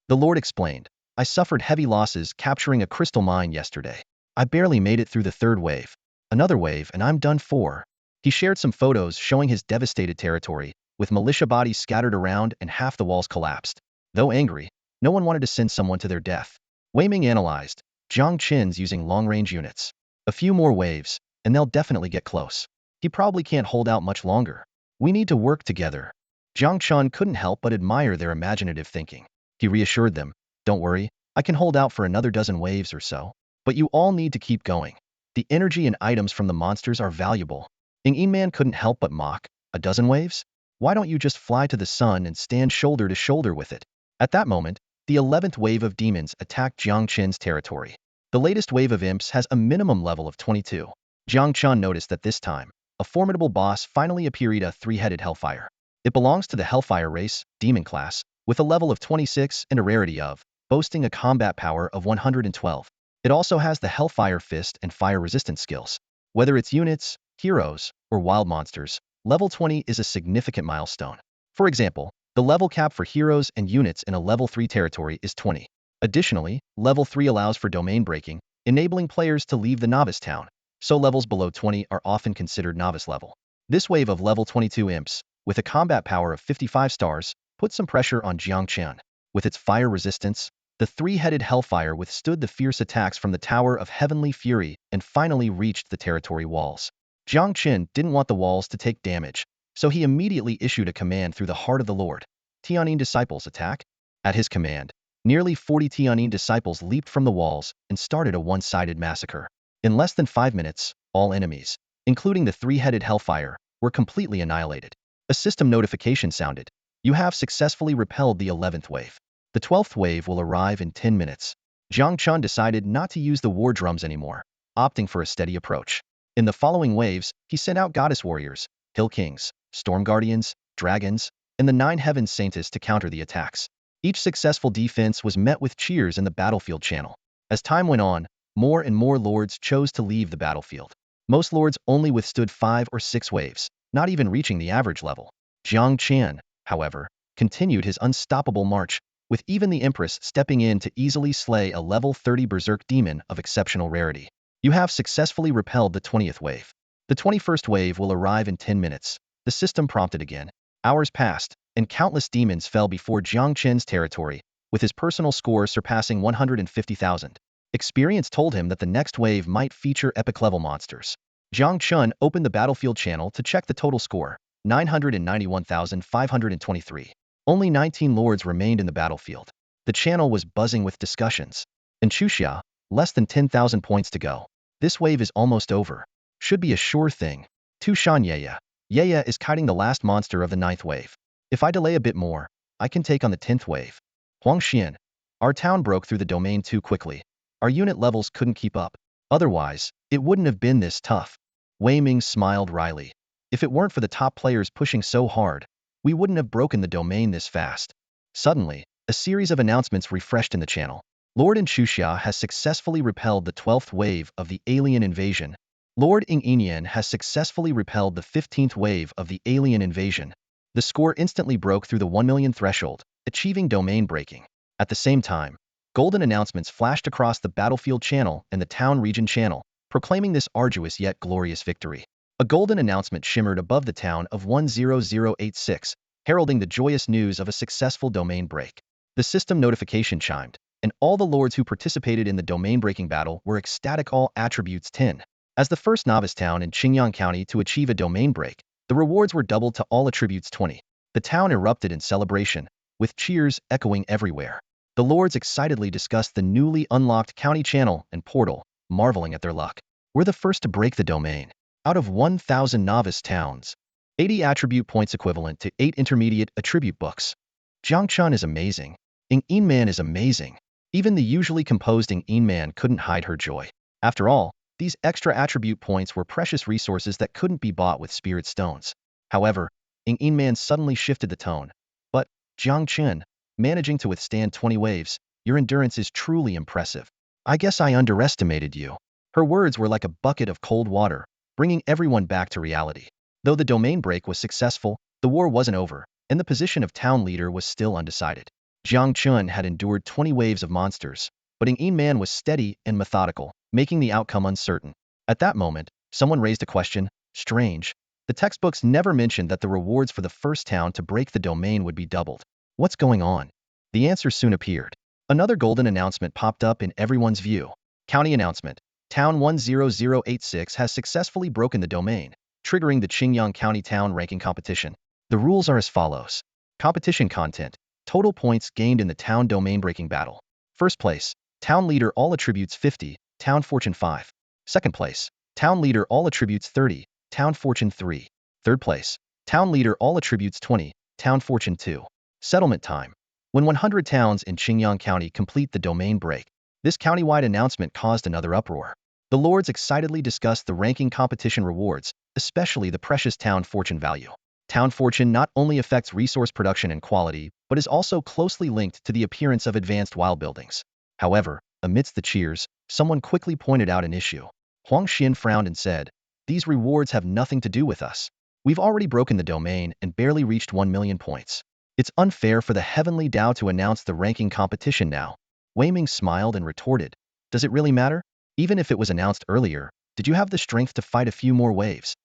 The lord explained. "I suffered heavy losses capturing a crystal mine yesterday. I barely made it through the 3rd wave. Another wave and I'm done for." He shared some photos showing his devastated territory, with militia bodies scattered around and half the walls collapsed. Though angry, no one wanted to send someone to their death. Wei Ming analyzed. Jiang Chen's using long-range units. A few more waves, and they'll definitely get close. He probably can't hold out much longer. We need to work together. Jiang Chen couldn't help but admire their imaginative thinking. He reassured them, "Don't worry, I can hold out for another dozen waves or so. But you all need to keep going. The energy and items from the monsters are valuable." Man couldn't help but mock. "A dozen waves? Why don't you just fly to the sun and stand shoulder to shoulder with it?" At that moment, the 11th wave of demons attacked Jiang Chen's territory. The latest wave of imps has a minimum level of 22. Jiang Chen noticed that this time, a formidable boss finally appeared, a 3-headed hellfire. It belongs to the Hellfire race, demon class, with a level of 26 and a rarity of, boasting a combat power of 112. It also has the Hellfire Fist and fire resistance skills. Whether it's units, heroes, or wild monsters, level 20 is a significant milestone. For example, the level cap for heroes and units in a level 3 territory is 20. Additionally, level 3 allows for domain breaking, enabling players to leave the novice town, so levels below 20 are often considered novice level. This wave of level 22 imps, with a combat power of 55 stars, put some pressure on Jiang Chen. With its fire resistance, the 3-headed hellfire withstood the fierce attacks from the Tower of Heavenly Fury and finally reached the territory walls. Jiang Chen didn't want the walls to take damage, so he immediately issued a command through the heart of the Lord. "Tianyin disciples, attack!" At his command, nearly 40 Tianyin disciples leaped from the walls and started a one-sided massacre. In less than 5 minutes, all enemies, including the three-headed hellfire, were completely annihilated. A system notification sounded. You have successfully repelled the 11th wave. The 12th wave will arrive in 10 minutes. Jiang Chen decided not to use the war drums anymore, opting for a steady approach. In the following waves, he sent out goddess warriors, hill kings, storm guardians, dragons, and the 9 heaven saints to counter the attacks. Each successful defense was met with cheers in the battlefield channel. As time went on, more and more lords chose to leave the battlefield. Most lords only withstood 5 or 6 waves, not even reaching the average level. Jiang Chen, however, continued his unstoppable march, with even the Empress stepping in to easily slay a level 30 berserk demon of exceptional rarity. You have successfully repelled the 20th wave. The 21st wave will arrive in 10 minutes. The system prompted again. Hours passed, and countless demons fell before Jiang Chen's territory, with his personal score surpassing 150,000. Experience told him that the next wave might feature epic-level monsters. Jiang Chen opened the battlefield channel to check the total score, 991,523. Only 19 lords remained in the battlefield. The channel was buzzing with discussions. In Xuanyuan, less than 10,000 points to go. This wave is almost over. Should be a sure thing. Xuanyuan. Yaya is kiting the last monster of the 9th wave. If I delay a bit more, I can take on the 10th wave. Xuanyuan. Our town broke through the domain too quickly. Our unit levels couldn't keep up. Otherwise, it wouldn't have been this tough. Wei Ming smiled wryly. If it weren't for the top players pushing so hard, we wouldn't have broken the domain this fast. Suddenly, a series of announcements refreshed in the channel. Lord in Xuanyuan has successfully repelled the 12th wave of the alien invasion. Lord Ing Enian has successfully repelled the 15th wave of the alien invasion. The score instantly broke through the 1 million threshold, achieving domain breaking. At the same time, golden announcements flashed across the battlefield channel and the town region channel, proclaiming this arduous yet glorious victory. A golden announcement shimmered above the town of 10086, heralding the joyous news of a successful domain break. The system notification chimed, and all the lords who participated in the domain-breaking battle were ecstatic. All attributes 10. As the first novice town in Xuanyuan County to achieve a domain break, the rewards were doubled to all attributes 20. The town erupted in celebration, with cheers echoing everywhere. The lords excitedly discussed the newly unlocked county channel and portal, marveling at their luck. We're the first to break the domain. Out of 1,000 novice towns, 80 attribute points equivalent to 8 intermediate attribute books. Jiang Chen is amazing. Ing Man is amazing. Even the usually composed Ing Man couldn't hide her joy. After all, these extra attribute points were precious resources that couldn't be bought with spirit stones. However, Ing Man suddenly shifted the tone. But, Jiang Chen, managing to withstand 20 waves, your endurance is truly impressive. I guess I underestimated you. Her words were like a bucket of cold water, bringing everyone back to reality. Though the domain break was successful, the war wasn't over, and the position of town leader was still undecided. Jiang Chen had endured 20 waves of monsters, but Ing Man was steady and methodical, making the outcome uncertain. At that moment, someone raised a question. Strange. The textbooks never mentioned that the rewards for the first town to break the domain would be doubled. What's going on? The answer soon appeared. Another golden announcement popped up in everyone's view. County announcement. Town 10086 has successfully broken the domain, triggering the Xuanyuan County Town ranking competition. The rules are as follows. Competition content. Total points gained in the town domain-breaking battle. First place, town leader all attributes 50, town fortune 5. Second place, town leader all attributes 30, town fortune 3. Third place, town leader all attributes 20, town fortune 2. Settlement time. When 100 towns in Xuanyuan County complete the domain break, this countywide announcement caused another uproar. The lords excitedly discussed the ranking competition rewards, especially the precious town fortune value. Town fortune not only affects resource production and quality, but is also closely linked to the appearance of advanced wild buildings. However, amidst the cheers, someone quickly pointed out an issue. Xuanyuan frowned and said, "These rewards have nothing to do with us. We've already broken the domain and barely reached 1 million points. It's unfair for the Heavenly Dao to announce the ranking competition now." Wei Ming smiled and retorted, "Does it really matter? Even if it was announced earlier, did you have the strength to fight a few more waves?"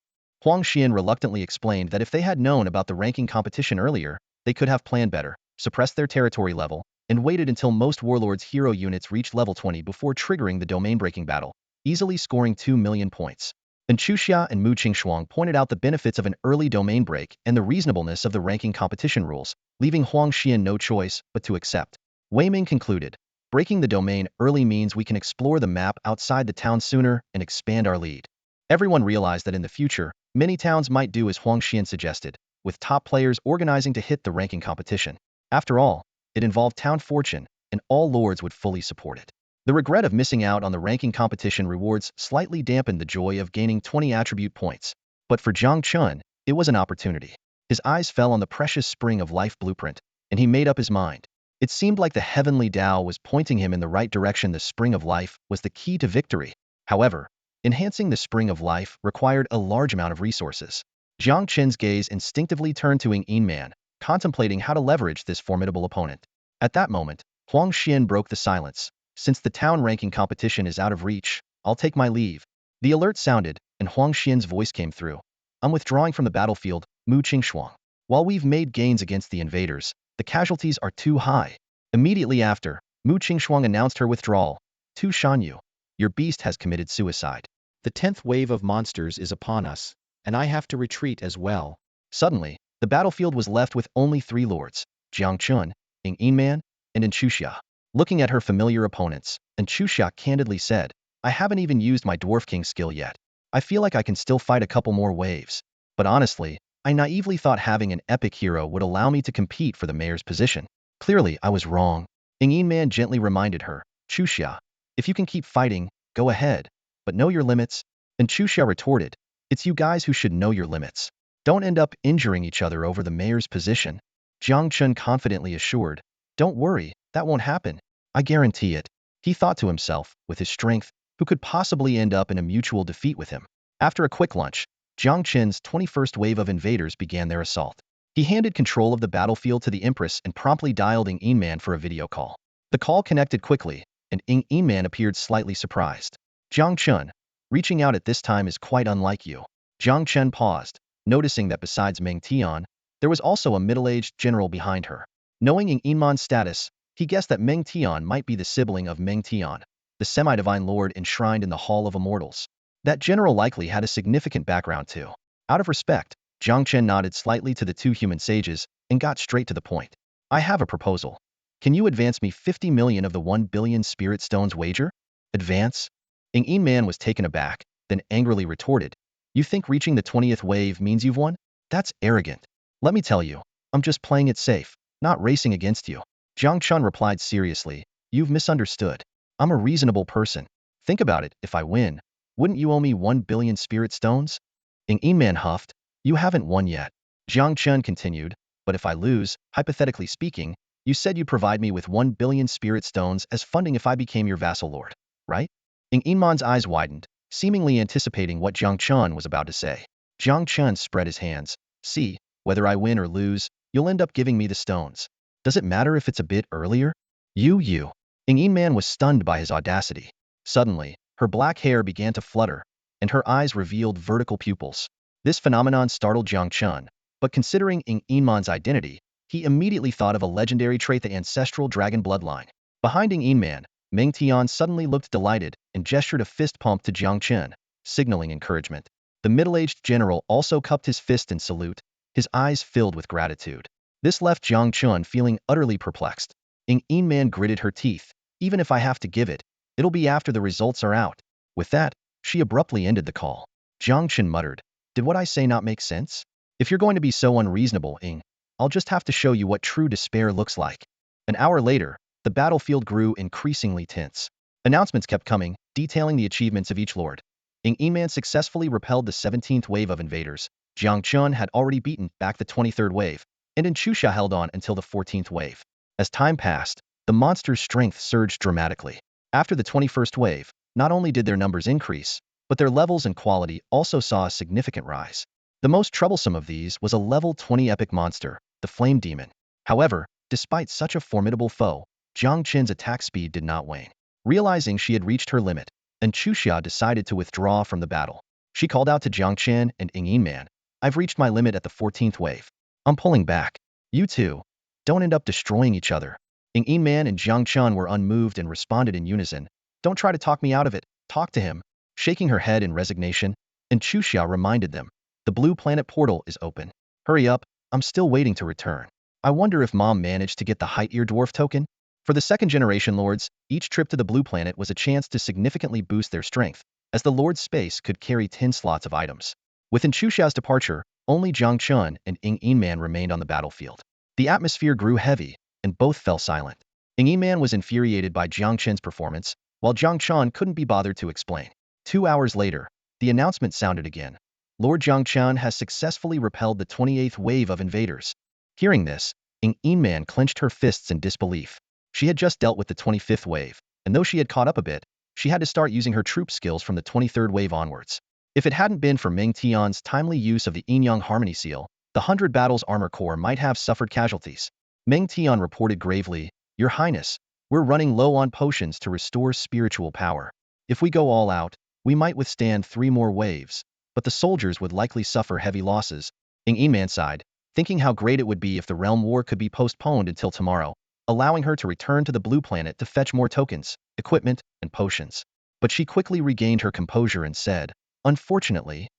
Xuanyuan reluctantly explained that if they had known about the ranking competition earlier, they could have planned better, suppressed their territory level, and waited until most warlords' hero units reached level 20 before triggering the domain-breaking battle, easily scoring 2 million points. And Xuxia and Mu Qingshuang pointed out the benefits of an early domain break and the reasonableness of the ranking competition rules, leaving Xuanyuan no choice but to accept. Wei Ming concluded, Breaking the domain early means we can explore the map outside the town sooner and expand our lead. Everyone realized that in the future, many towns might do as Xuanyuan suggested, with top players organizing to hit the ranking competition. After all, it involved town fortune, and all lords would fully support it. The regret of missing out on the ranking competition rewards slightly dampened the joy of gaining 20 attribute points. But for Jiang Chen, it was an opportunity. His eyes fell on the precious spring of life blueprint, and he made up his mind. It seemed like the heavenly Tao was pointing him in the right direction. The spring of life was the key to victory. However, enhancing the spring of life required a large amount of resources. Jiang Chen's gaze instinctively turned to Ing Man, contemplating how to leverage this formidable opponent. At that moment, Huang Xian broke the silence. Since the town ranking competition is out of reach, I'll take my leave. The alert sounded, and Huang Xian's voice came through. I'm withdrawing from the battlefield, Mu Qingxuang. While we've made gains against the invaders, the casualties are too high. Immediately after, Mu Qingxuang announced her withdrawal. To Xuanyuan, your beast has committed suicide. The 10th wave of monsters is upon us, and I have to retreat as well. Suddenly, the battlefield was left with only 3 lords, Jiang Chen, Ing Man, and Enchuxia. Looking at her familiar opponents, Enchuxia candidly said, I haven't even used my Dwarf King skill yet. I feel like I can still fight a couple more waves. But honestly, I naively thought having an epic hero would allow me to compete for the mayor's position. Clearly, I was wrong. Ing Man gently reminded her, Chuxia, if you can keep fighting, go ahead. But know your limits. Enchuxia retorted, it's you guys who should know your limits. Don't end up injuring each other over the mayor's position. Jiang Chen confidently assured, don't worry, that won't happen. I guarantee it. He thought to himself, with his strength, who could possibly end up in a mutual defeat with him. After a quick lunch, Jiang Chen's 21st wave of invaders began their assault. He handed control of the battlefield to the Empress and promptly dialed Ing Man for a video call. The call connected quickly, and Ing Man appeared slightly surprised. Jiang Chen, reaching out at this time is quite unlike you. Jiang Chen paused, noticing that besides Meng Tian, there was also a middle-aged general behind her. Knowing Ing Man's status, he guessed that Meng Tian might be the sibling of Meng Tian, the semi-divine lord enshrined in the Hall of Immortals. That general likely had a significant background too. Out of respect, Jiang Chen nodded slightly to the 2 human sages and got straight to the point. I have a proposal. Can you advance me 50 million of the 1 billion spirit stones wager? Advance? Ing Man was taken aback, then angrily retorted, you think reaching the 20th wave means you've won? That's arrogant. Let me tell you, I'm just playing it safe, not racing against you. Jiang Chen replied seriously, you've misunderstood. I'm a reasonable person. Think about it, if I win, wouldn't you owe me 1 billion spirit stones? Ing Man huffed, you haven't won yet. Jiang Chen continued, but if I lose, hypothetically speaking, you said you'd provide me with 1 billion spirit stones as funding if I became your vassal lord, right? Ing Man's eyes widened, seemingly anticipating what Jiang Chen was about to say. Jiang Chen spread his hands, see, whether I win or lose, you'll end up giving me the stones. Does it matter if it's a bit earlier? You. Ing Man was stunned by his audacity. Suddenly, her black hair began to flutter, and her eyes revealed vertical pupils. This phenomenon startled Jiang Chen, but considering Ing Man's identity, he immediately thought of a legendary trait, the ancestral dragon bloodline. Behind Ing Man, Meng Tian suddenly looked delighted and gestured a fist pump to Jiang Chen, signaling encouragement. The middle-aged general also cupped his fist in salute, his eyes filled with gratitude. This left Jiang Chen feeling utterly perplexed. Ing Man gritted her teeth, even if I have to give it, it'll be after the results are out. With that, she abruptly ended the call. Jiang Chen muttered, did what I say not make sense? If you're going to be so unreasonable, Ing, I'll just have to show you what true despair looks like. An hour later, the battlefield grew increasingly tense. Announcements kept coming, detailing the achievements of each lord. Ing Man successfully repelled the 17th wave of invaders. Jiang Chen had already beaten back the 23rd wave, and Enchuxia held on until the 14th wave. As time passed, the monster's strength surged dramatically. After the 21st wave, not only did their numbers increase, but their levels and quality also saw a significant rise. The most troublesome of these was a level 20 epic monster, the Flame Demon. However, despite such a formidable foe, Jiang Chen's attack speed did not wane. Realizing she had reached her limit, Enchuxia decided to withdraw from the battle. She called out to Jiang Chen and Ing Man, I've reached my limit at the 14th wave. I'm pulling back. You two, don't end up destroying each other. Ing Man and Jiang Chen were unmoved and responded in unison, don't try to talk me out of it, talk to him. Shaking her head in resignation, Enchuxia reminded them, the blue planet portal is open. Hurry up, I'm still waiting to return. I wonder if Mom managed to get the height ear dwarf token? For the second-generation lords, each trip to the blue planet was a chance to significantly boost their strength, as the lord's space could carry 10 slots of items. With Xuanyuan's departure, only Jiang Chen and Yiman remained on the battlefield. The atmosphere grew heavy, and both fell silent. Yiman was infuriated by Jiang Chen's performance, while Jiang Chen couldn't be bothered to explain. 2 hours later, the announcement sounded again. Lord Jiang Chen has successfully repelled the 28th wave of invaders. Hearing this, Yiman clenched her fists in disbelief. She had just dealt with the 25th wave, and though she had caught up a bit, she had to start using her troop skills from the 23rd wave onwards. If it hadn't been for Meng Tian's timely use of the Yin-Yang Harmony Seal, the 100 Battles Armor Corps might have suffered casualties. Meng Tian reported gravely, "Your Highness, we're running low on potions to restore spiritual power. If we go all out, we might withstand 3 more waves, but the soldiers would likely suffer heavy losses." Yiman sighed, thinking how great it would be if the realm war could be postponed until tomorrow, allowing her to return to the blue planet to fetch more tokens, equipment, and potions. But she quickly regained her composure and said, "Unfortunately,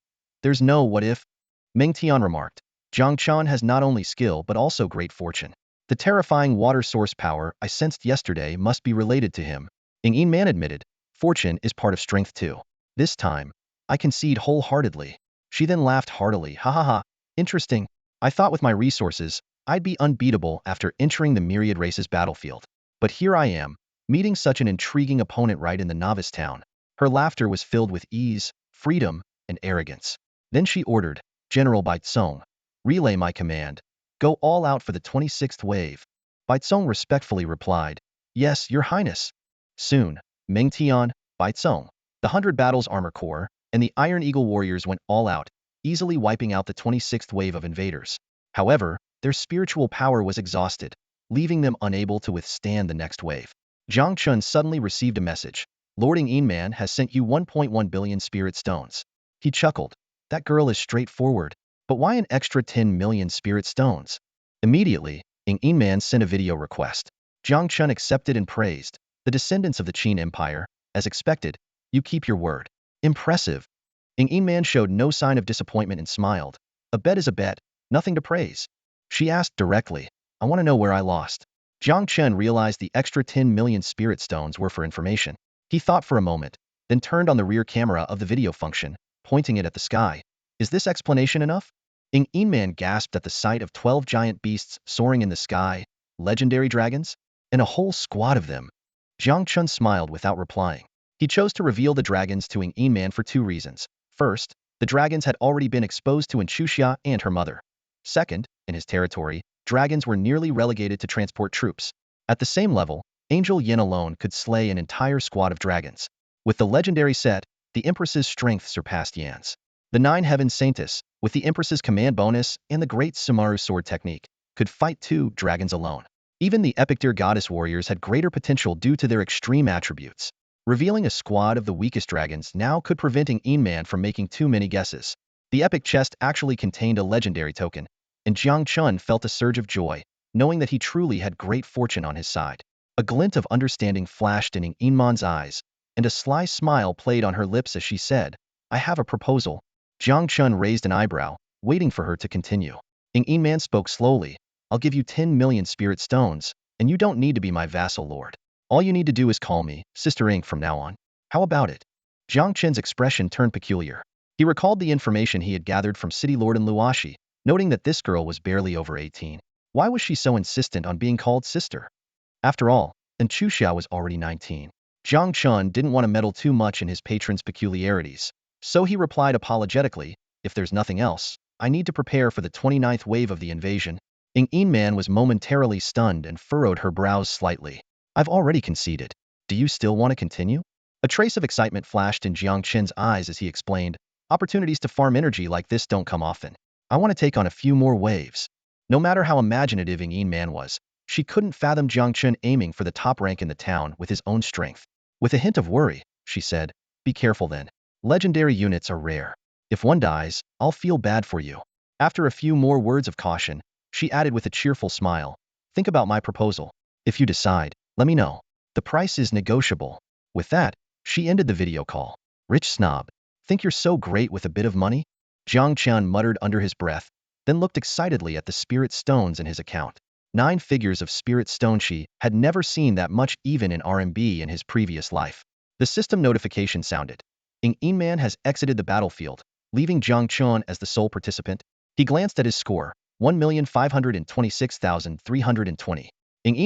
there's no what if." Meng Tian remarked, "Jiang Chen has not only skill but also great fortune. The terrifying water source power I sensed yesterday must be related to him." Yiman admitted, "Fortune is part of strength too. This time, I concede wholeheartedly." She then laughed heartily, "Ha ha ha, interesting. I thought with my resources, I'd be unbeatable after entering the myriad races battlefield. But here I am, meeting such an intriguing opponent right in the novice town." Her laughter was filled with ease, freedom, and arrogance. Then she ordered, "General Baizong, relay my command. Go all out for the 26th wave." Baizong respectfully replied, "Yes, Your Highness." Soon, Meng Tian, Baizong, the 100 Battles Armor Corps, and the Iron Eagle warriors went all out, easily wiping out the 26th wave of invaders. However, their spiritual power was exhausted, leaving them unable to withstand the next wave. Jiang Chen suddenly received a message. "Lord Yiman has sent you 1.1 billion spirit stones." He chuckled. "That girl is straightforward. But why an extra 10 million spirit stones?" Immediately, Yiman sent a video request. Jiang Chen accepted and praised. "The descendants of the Qin Empire, as expected, you keep your word. Impressive." Yiman showed no sign of disappointment and smiled. "A bet is a bet, nothing to praise." She asked directly, "I want to know where I lost." Jiang Chen realized the extra 10 million spirit stones were for information. He thought for a moment, then turned on the rear camera of the video function, pointing it at the sky. "Is this explanation enough?" Yiman gasped at the sight of 12 giant beasts soaring in the sky, legendary dragons, and a whole squad of them. Jiang Chen smiled without replying. He chose to reveal the dragons to Yiman for 2 reasons. First, the dragons had already been exposed to Xuanyuan and her mother. Second, in his territory, dragons were nearly relegated to transport troops. At the same level, Angel Yin alone could slay an entire squad of dragons. With the legendary set, the Empress's strength surpassed Yan's. The 9 Heaven Saintess, with the Empress's command bonus and the Great Sumaru sword technique, could fight 2 dragons alone. Even the Epic Deer Goddess warriors had greater potential due to their extreme attributes. Revealing a squad of the weakest dragons now could prevent Yiman from making too many guesses. The epic chest actually contained a legendary token, and Jiang Chen felt a surge of joy, knowing that he truly had great fortune on his side. A glint of understanding flashed in Yiman's eyes, and a sly smile played on her lips as she said, "I have a proposal." Jiang Chen raised an eyebrow, waiting for her to continue. Yiman spoke slowly, "I'll give you 10 million spirit stones, and you don't need to be my vassal lord. All you need to do is call me Sister Ink from now on. How about it?" Jiang Chen's expression turned peculiar. He recalled the information he had gathered from City Lord and Luoshi, noting that this girl was barely over 18. Why was she so insistent on being called sister? After all, Xuanyuan was already 19. Jiang Chen didn't want to meddle too much in his patron's peculiarities, so he replied apologetically, "If there's nothing else, I need to prepare for the 29th wave of the invasion." Yiman was momentarily stunned and furrowed her brows slightly. "I've already conceded. Do you still want to continue?" A trace of excitement flashed in Jiang Chen's eyes as he explained, "Opportunities to farm energy like this don't come often. I want to take on a few more waves." No matter how imaginative Yiman was, she couldn't fathom Jiang Chen aiming for the top rank in the town with his own strength. With a hint of worry, she said, "Be careful then. Legendary units are rare. If one dies, I'll feel bad for you." After a few more words of caution, she added with a cheerful smile, "Think about my proposal. If you decide, let me know. The price is negotiable." With that, she ended the video call. "Rich snob. Think you're so great with a bit of money?" Jiang Chen muttered under his breath, then looked excitedly at the spirit stones in his account. 9 figures of spirit stone. She had never seen that much even in RMB in his previous life. The system notification sounded. Man has exited the battlefield, leaving Jiang Chen as the sole participant. He glanced at his score, 1,526,320.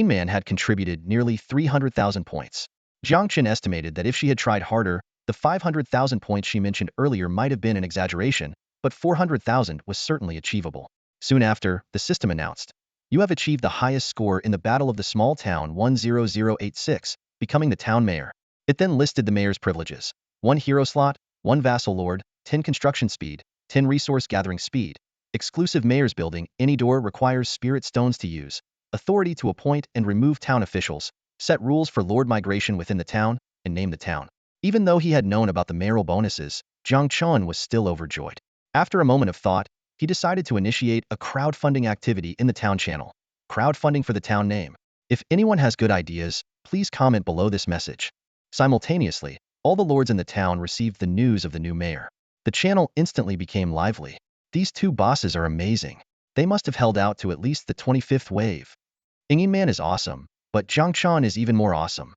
Man had contributed nearly 300,000 points. Jiang Chen estimated that if she had tried harder, the 500,000 points she mentioned earlier might have been an exaggeration, but 400,000 was certainly achievable. Soon after, the system announced, "You have achieved the highest score in the Battle of the Small Town 10086, becoming the town mayor." It then listed the mayor's privileges: 1 hero slot, 1 vassal lord, 10 construction speed, 10 resource gathering speed, exclusive mayor's building, any door requires spirit stones to use, authority to appoint and remove town officials, set rules for lord migration within the town, and name the town. Even though he had known about the mayoral bonuses, Jiang Chen was still overjoyed. After a moment of thought, he decided to initiate a crowdfunding activity in the town channel. Crowdfunding for the town name. If anyone has good ideas, please comment below this message. Simultaneously, all the lords in the town received the news of the new mayor. The channel instantly became lively. These two bosses are amazing. They must have held out to at least the 25th wave. Man is awesome, but Jiang Chen is even more awesome.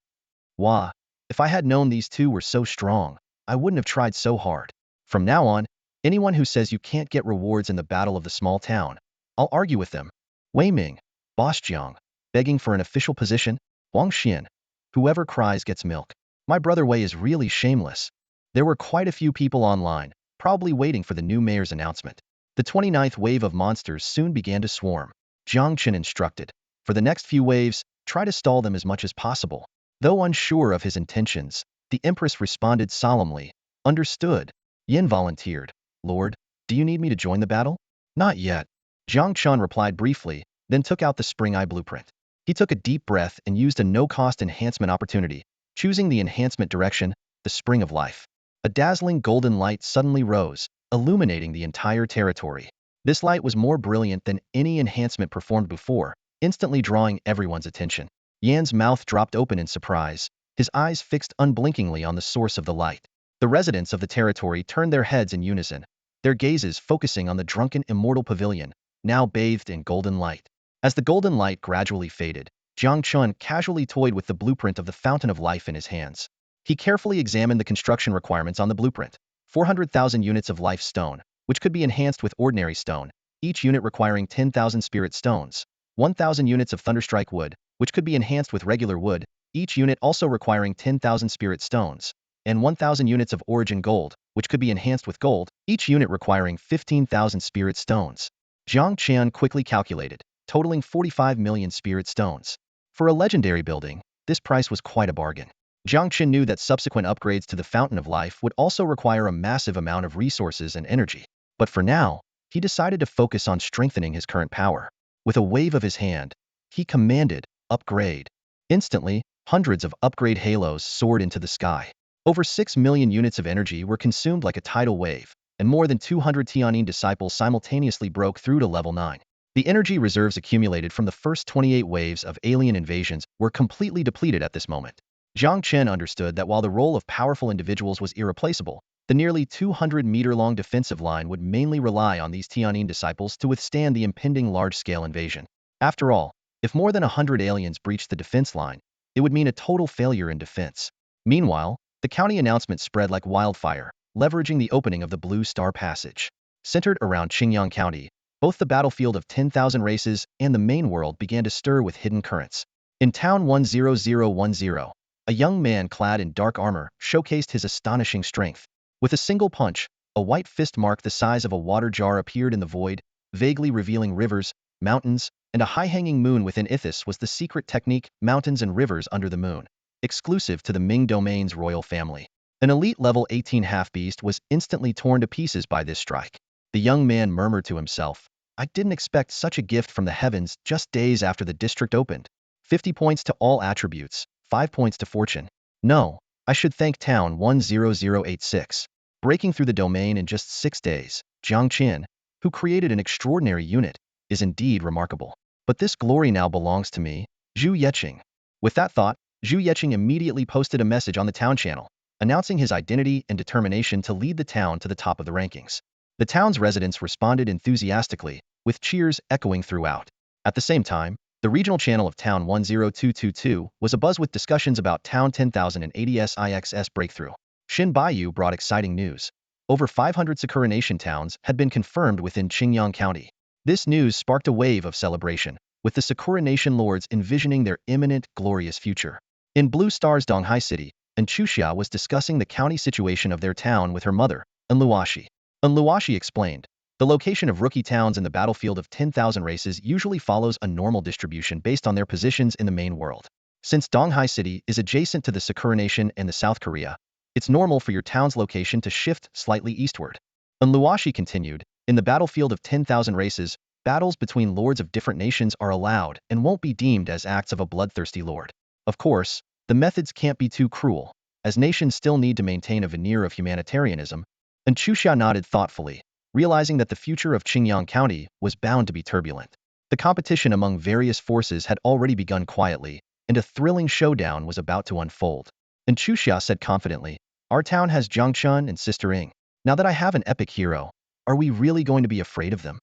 Wah! If I had known these two were so strong, I wouldn't have tried so hard. From now on, anyone who says you can't get rewards in the Battle of the Small Town, I'll argue with them. Wei Ming, Boss Jiang, begging for an official position, Wang Xian, whoever cries gets milk. My brother Wei is really shameless. There were quite a few people online, probably waiting for the new mayor's announcement. The 29th wave of monsters soon began to swarm. Jiang Chen instructed, for the next few waves, try to stall them as much as possible. Though unsure of his intentions, the Empress responded solemnly, "Understood." Yin volunteered, "Lord, do you need me to join the battle?" "Not yet." Jiang Chen replied briefly, then took out the Spring Eye blueprint. He took a deep breath and used a no-cost enhancement opportunity, choosing the enhancement direction, the Spring of Life. A dazzling golden light suddenly rose, illuminating the entire territory. This light was more brilliant than any enhancement performed before, instantly drawing everyone's attention. Yan's mouth dropped open in surprise, his eyes fixed unblinkingly on the source of the light. The residents of the territory turned their heads in unison, their gazes focusing on the drunken immortal pavilion, now bathed in golden light. As the golden light gradually faded, Jiang Chen casually toyed with the blueprint of the Fountain of Life in his hands. He carefully examined the construction requirements on the blueprint. 400,000 units of life stone, which could be enhanced with ordinary stone, each unit requiring 10,000 spirit stones. 1,000 units of thunderstrike wood, which could be enhanced with regular wood, each unit also requiring 10,000 spirit stones. And 1,000 units of origin gold, which could be enhanced with gold, each unit requiring 15,000 spirit stones. Jiang Chen quickly calculated, totaling 45 million spirit stones. For a legendary building, this price was quite a bargain. Jiang Chen knew that subsequent upgrades to the Fountain of Life would also require a massive amount of resources and energy. But for now, he decided to focus on strengthening his current power. With a wave of his hand, he commanded, "Upgrade." Instantly, hundreds of upgrade halos soared into the sky. Over 6 million units of energy were consumed like a tidal wave, and more than 200 Tianyin disciples simultaneously broke through to level 9. The energy reserves accumulated from the first 28 waves of alien invasions were completely depleted at this moment. Jiang Chen understood that while the role of powerful individuals was irreplaceable, the nearly 200-meter-long defensive line would mainly rely on these Tianyin disciples to withstand the impending large-scale invasion. After all, if more than 100 aliens breached the defense line, it would mean a total failure in defense. Meanwhile, the county announcement spread like wildfire, leveraging the opening of the Blue Star Passage. Centered around Xuanyuan County, both the battlefield of 10,000 races and the main world began to stir with hidden currents. In Town 10010, a young man clad in dark armor showcased his astonishing strength. With a single punch, a white fist mark the size of a water jar appeared in the void, vaguely revealing rivers, mountains, and a high-hanging moon within Ithis was the secret technique, Mountains and Rivers Under the Moon, exclusive to the Ming Domain's royal family. An elite level 18 half-beast was instantly torn to pieces by this strike. The young man murmured to himself, "I didn't expect such a gift from the heavens just days after the district opened. 50 points to all attributes, 5 points to fortune. No, I should thank Town 10086. Breaking through the domain in just 6 days, Jiang Chen, who created an extraordinary unit, is indeed remarkable. But this glory now belongs to me, Zhu Yeqing." With that thought, Zhu Yeqing immediately posted a message on the town channel, announcing his identity and determination to lead the town to the top of the rankings. The town's residents responded enthusiastically, with cheers echoing throughout. At the same time, the The regional channel of Town 10222 was abuzz with discussions about Town 10,080's IXS breakthrough. Xin Baiyu brought exciting news. Over 500 Sakura Nation towns had been confirmed within Qingyang County. This news sparked a wave of celebration, with the Sakura Nation lords envisioning their imminent, glorious future. In Blue Star's Donghai City, Xuanyuan was discussing the county situation of their town with her mother, Luoshi. Luoshi explained, the location of rookie towns in the battlefield of 10,000 races usually follows a normal distribution based on their positions in the main world. Since Donghai City is adjacent to the Sakura Nation and the South Korea, it's normal for your town's location to shift slightly eastward. Luoshi continued, in the battlefield of 10,000 races, battles between lords of different nations are allowed and won't be deemed as acts of a bloodthirsty lord. Of course, the methods can't be too cruel, as nations still need to maintain a veneer of humanitarianism. And Xuxia nodded thoughtfully, realizing that the future of Qingyang County was bound to be turbulent. The competition among various forces had already begun quietly, and a thrilling showdown was about to unfold. And Xuxia said confidently, our town has Jiang Chen and Sister Ying. Now that I have an epic hero, are we really going to be afraid of them?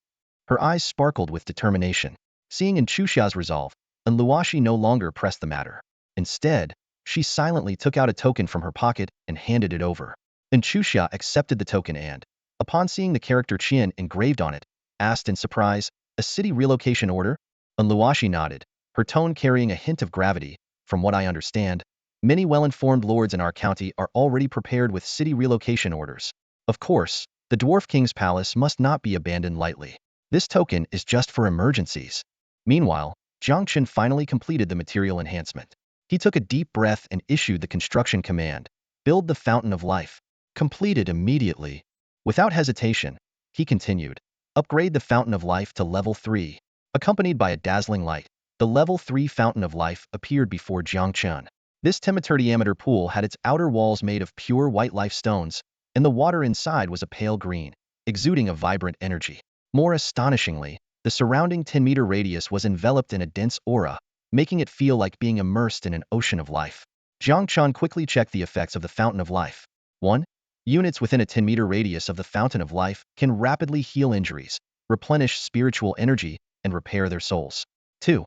Her eyes sparkled with determination. Seeing in Xuxia's resolve, and Luoshi no longer pressed the matter. Instead, she silently took out a token from her pocket and handed it over. And Xuxia accepted the token and, upon seeing the character Qian engraved on it, asked in surprise, a city relocation order? And Luoshi nodded, her tone carrying a hint of gravity. From what I understand, many well-informed lords in our county are already prepared with city relocation orders. Of course, the Dwarf King's palace must not be abandoned lightly. This token is just for emergencies. Meanwhile, Jiang Chen finally completed the material enhancement. He took a deep breath and issued the construction command, build the Fountain of Life. Completed immediately. Without hesitation, he continued, upgrade the Fountain of Life to level 3. Accompanied by a dazzling light, the level 3 Fountain of Life appeared before Jiang Chen. This 10-meter diameter pool had its outer walls made of pure white life stones, and the water inside was a pale green, exuding a vibrant energy. More astonishingly, the surrounding 10-meter radius was enveloped in a dense aura, making it feel like being immersed in an ocean of life. Jiang Chen quickly checked the effects of the Fountain of Life. 1. Units within a 10-meter radius of the Fountain of Life can rapidly heal injuries, replenish spiritual energy, and repair their souls. 2.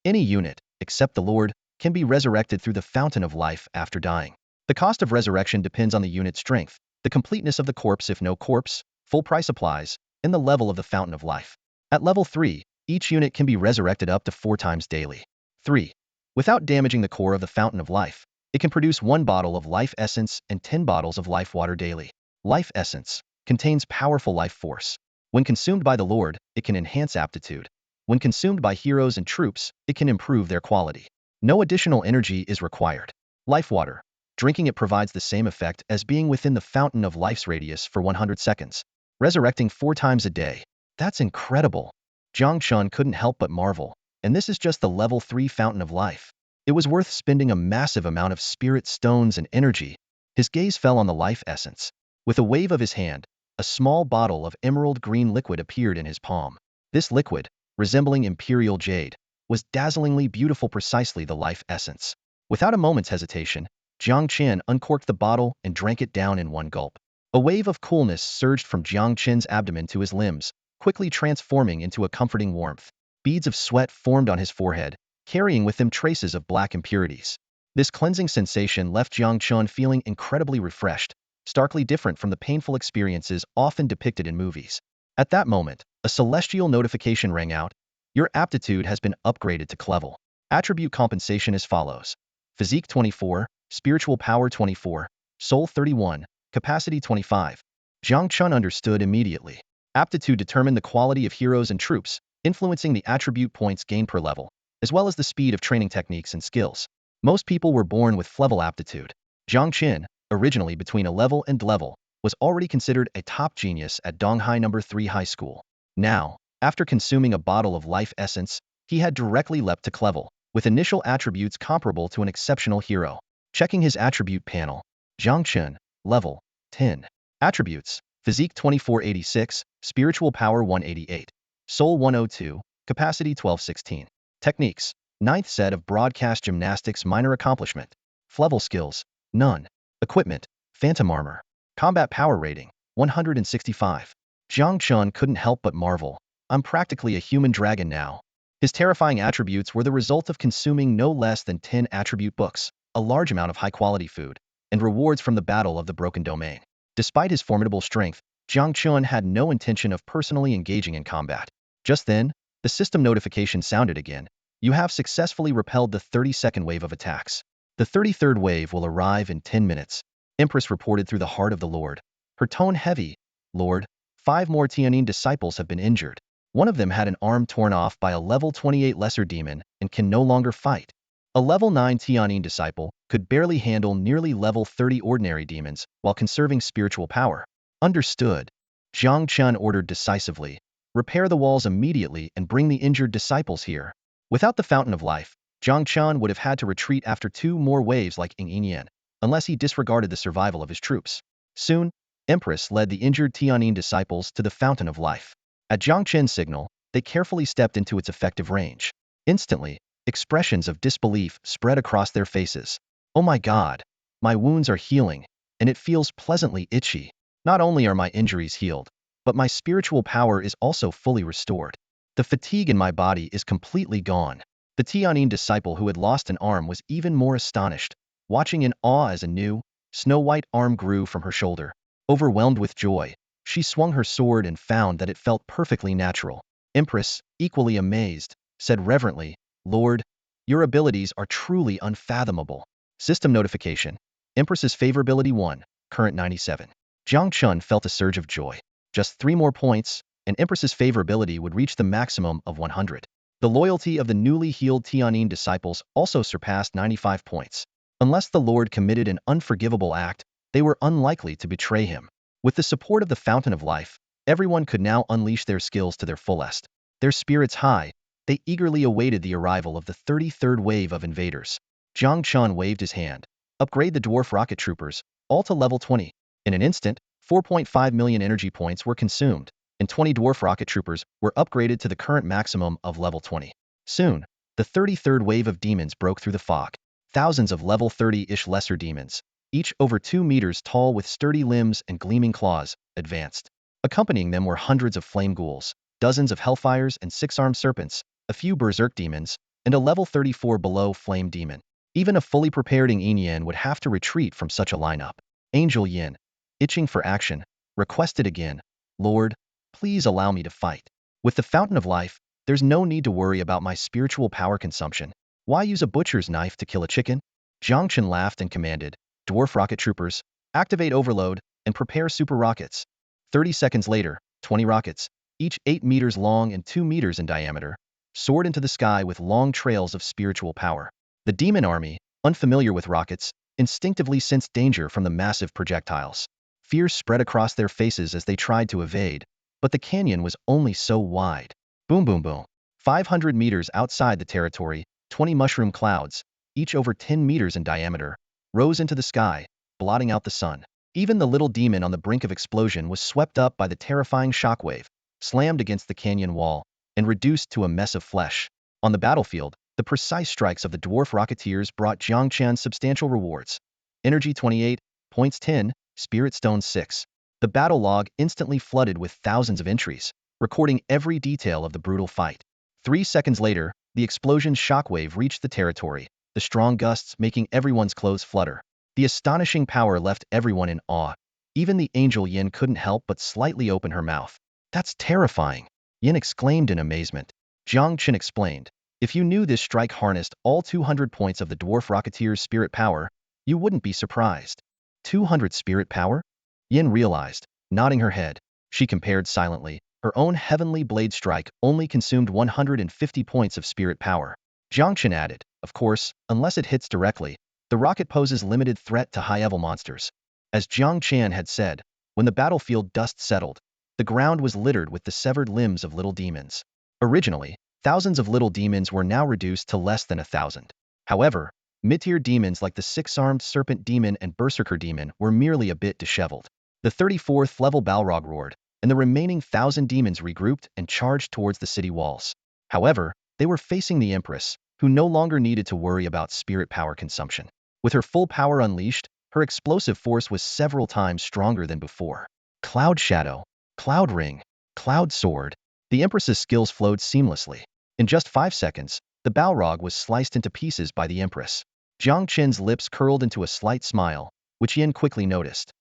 Any unit, except the Lord, can be resurrected through the Fountain of Life after dying. The cost of resurrection depends on the unit's strength, the completeness of the corpse if no corpse, full price applies, and the level of the Fountain of Life. At level 3, each unit can be resurrected up to 4 times daily. 3. Without damaging the core of the Fountain of Life, it can produce 1 bottle of life essence and 10 bottles of life water daily. Life essence contains powerful life force. When consumed by the Lord, it can enhance aptitude. When consumed by heroes and troops, it can improve their quality. No additional energy is required. Life water. Drinking it provides the same effect as being within the Fountain of Life's radius for 100 seconds. Resurrecting 4 times a day. That's incredible. Jiang Chen couldn't help but marvel. And this is just the level 3 Fountain of Life. It was worth spending a massive amount of spirit stones and energy. His gaze fell on the life essence. With a wave of his hand, a small bottle of emerald green liquid appeared in his palm. This liquid, resembling imperial jade, was dazzlingly beautiful, precisely the life essence. Without a moment's hesitation, Jiang Chen uncorked the bottle and drank it down in one gulp. A wave of coolness surged from Jiang Chen's abdomen to his limbs, quickly transforming into a comforting warmth. Beads of sweat formed on his forehead, carrying with them traces of black impurities. This cleansing sensation left Jiang Chen feeling incredibly refreshed, starkly different from the painful experiences often depicted in movies. At that moment, a celestial notification rang out. Your aptitude has been upgraded to level. Attribute compensation as follows. Physique 24, Spiritual Power 24, Soul 31, Capacity 25. Jiang Chen understood immediately. Aptitude determined the quality of heroes and troops, influencing the attribute points gained per level, as well as the speed of training techniques and skills. Most people were born with level aptitude. Jiang Chen, originally between a level and level, was already considered a top genius at Donghai No. 3 High School. Now, after consuming a bottle of life essence, he had directly leapt to level, with initial attributes comparable to an exceptional hero. Checking his attribute panel, Jiang Chen, level 10. Attributes: Physique 2486, Spiritual Power 188, Soul 102, Capacity 1216. Techniques: 9th set of broadcast gymnastics minor accomplishment. Level skills: none. Equipment: Phantom Armor. Combat Power Rating: 165. Jiang Chen couldn't help but marvel. I'm practically a human dragon now. His terrifying attributes were the result of consuming no less than 10 attribute books, a large amount of high-quality food, and rewards from the Battle of the Broken Domain. Despite his formidable strength, Jiang Chen had no intention of personally engaging in combat. Just then, the system notification sounded again. You have successfully repelled the 32nd wave of attacks. The 33rd wave will arrive in 10 minutes. Empress reported through the heart of the Lord. Her tone heavy. Lord, 5 more Tianyin disciples have been injured. One of them had an arm torn off by a level 28 lesser demon and can no longer fight. A level 9 Tianyin disciple could barely handle nearly level 30 ordinary demons while conserving spiritual power. Understood. Jiang Chen ordered decisively. Repair the walls immediately and bring the injured disciples here. Without the Fountain of Life, Jiang Chen would have had to retreat after 2 more waves like Yin, unless he disregarded the survival of his troops. Soon, Empress led the injured Tianyin disciples to the Fountain of Life. At Jiang Chen's signal, they carefully stepped into its effective range. Instantly, expressions of disbelief spread across their faces. Oh my God, my wounds are healing, and it feels pleasantly itchy. Not only are my injuries healed, but my spiritual power is also fully restored. The fatigue in my body is completely gone. The Tianyin disciple who had lost an arm was even more astonished, watching in awe as a new, snow-white arm grew from her shoulder. Overwhelmed with joy, she swung her sword and found that it felt perfectly natural. Empress, equally amazed, said reverently, Lord, your abilities are truly unfathomable. System notification. Empress's favorability 1, current 97. Jiang Chen felt a surge of joy. Just 3 more points, and Empress's favorability would reach the maximum of 100. The loyalty of the newly healed Tianyin disciples also surpassed 95 points. Unless the Lord committed an unforgivable act, they were unlikely to betray him. With the support of the Fountain of Life, everyone could now unleash their skills to their fullest. Their spirits high, they eagerly awaited the arrival of the 33rd wave of invaders. Jiang Chen waved his hand. Upgrade the dwarf rocket troopers, all to level 20. In an instant, 4.5 million energy points were consumed, and 20 dwarf rocket troopers were upgraded to the current maximum of level 20. Soon, the 33rd wave of demons broke through the fog. Thousands of level 30-ish lesser demons, each over 2 meters tall with sturdy limbs and gleaming claws, advanced. Accompanying them were hundreds of flame ghouls, dozens of hellfires and 6-armed serpents, a few berserk demons, and a level 34 below flame demon. Even a fully prepared Yin would have to retreat from such a lineup. Angel Yin, itching for action, requested again, Lord, please allow me to fight. With the Fountain of Life, there's no need to worry about my spiritual power consumption. Why use a butcher's knife to kill a chicken? Jiang Chen laughed and commanded, Dwarf rocket troopers, activate overload and prepare super rockets. 30 seconds later, 20 rockets, each 8 meters long and 2 meters in diameter, soared into the sky with long trails of spiritual power. The demon army, unfamiliar with rockets, instinctively sensed danger from the massive projectiles. Fear spread across their faces as they tried to evade, but the canyon was only so wide. Boom boom boom. 500 meters outside the territory, 20 mushroom clouds, each over 10 meters in diameter, rose into the sky, blotting out the sun. Even the little demon on the brink of explosion was swept up by the terrifying shockwave, slammed against the canyon wall, and reduced to a mess of flesh. On the battlefield, the precise strikes of the dwarf rocketeers brought Jiang Chen substantial rewards. Energy 28, points 10, Spirit Stone 6. The battle log instantly flooded with thousands of entries, recording every detail of the brutal fight. 3 seconds later, the explosion's shockwave reached the territory, the strong gusts making everyone's clothes flutter. The astonishing power left everyone in awe. Even the angel Yin couldn't help but slightly open her mouth. That's terrifying, Yin exclaimed in amazement. Jiang Chen explained, if you knew this strike harnessed all 200 points of the dwarf rocketeer's spirit power, you wouldn't be surprised. 200 spirit power? Yin realized, nodding her head. She compared silently. Her own heavenly blade strike only consumed 150 points of spirit power. Jiang Chen added, of course, unless it hits directly, the rocket poses limited threat to high-level monsters. As Jiang Chen had said, when the battlefield dust settled, the ground was littered with the severed limbs of little demons. Originally, thousands of little demons were now reduced to less than 1,000. However, mid-tier demons like the 6-armed serpent demon and berserker demon were merely a bit disheveled. The 34th level Balrog roared, and the remaining 1,000 demons regrouped and charged towards the city walls. However, they were facing the Empress, who no longer needed to worry about spirit power consumption. With her full power unleashed, her explosive force was several times stronger than before. Cloud Shadow, Cloud Ring, Cloud Sword. The Empress's skills flowed seamlessly. In just 5 seconds, the Balrog was sliced into pieces by the Empress. Jiang Chen's lips curled into a slight smile, which Yin quickly noticed.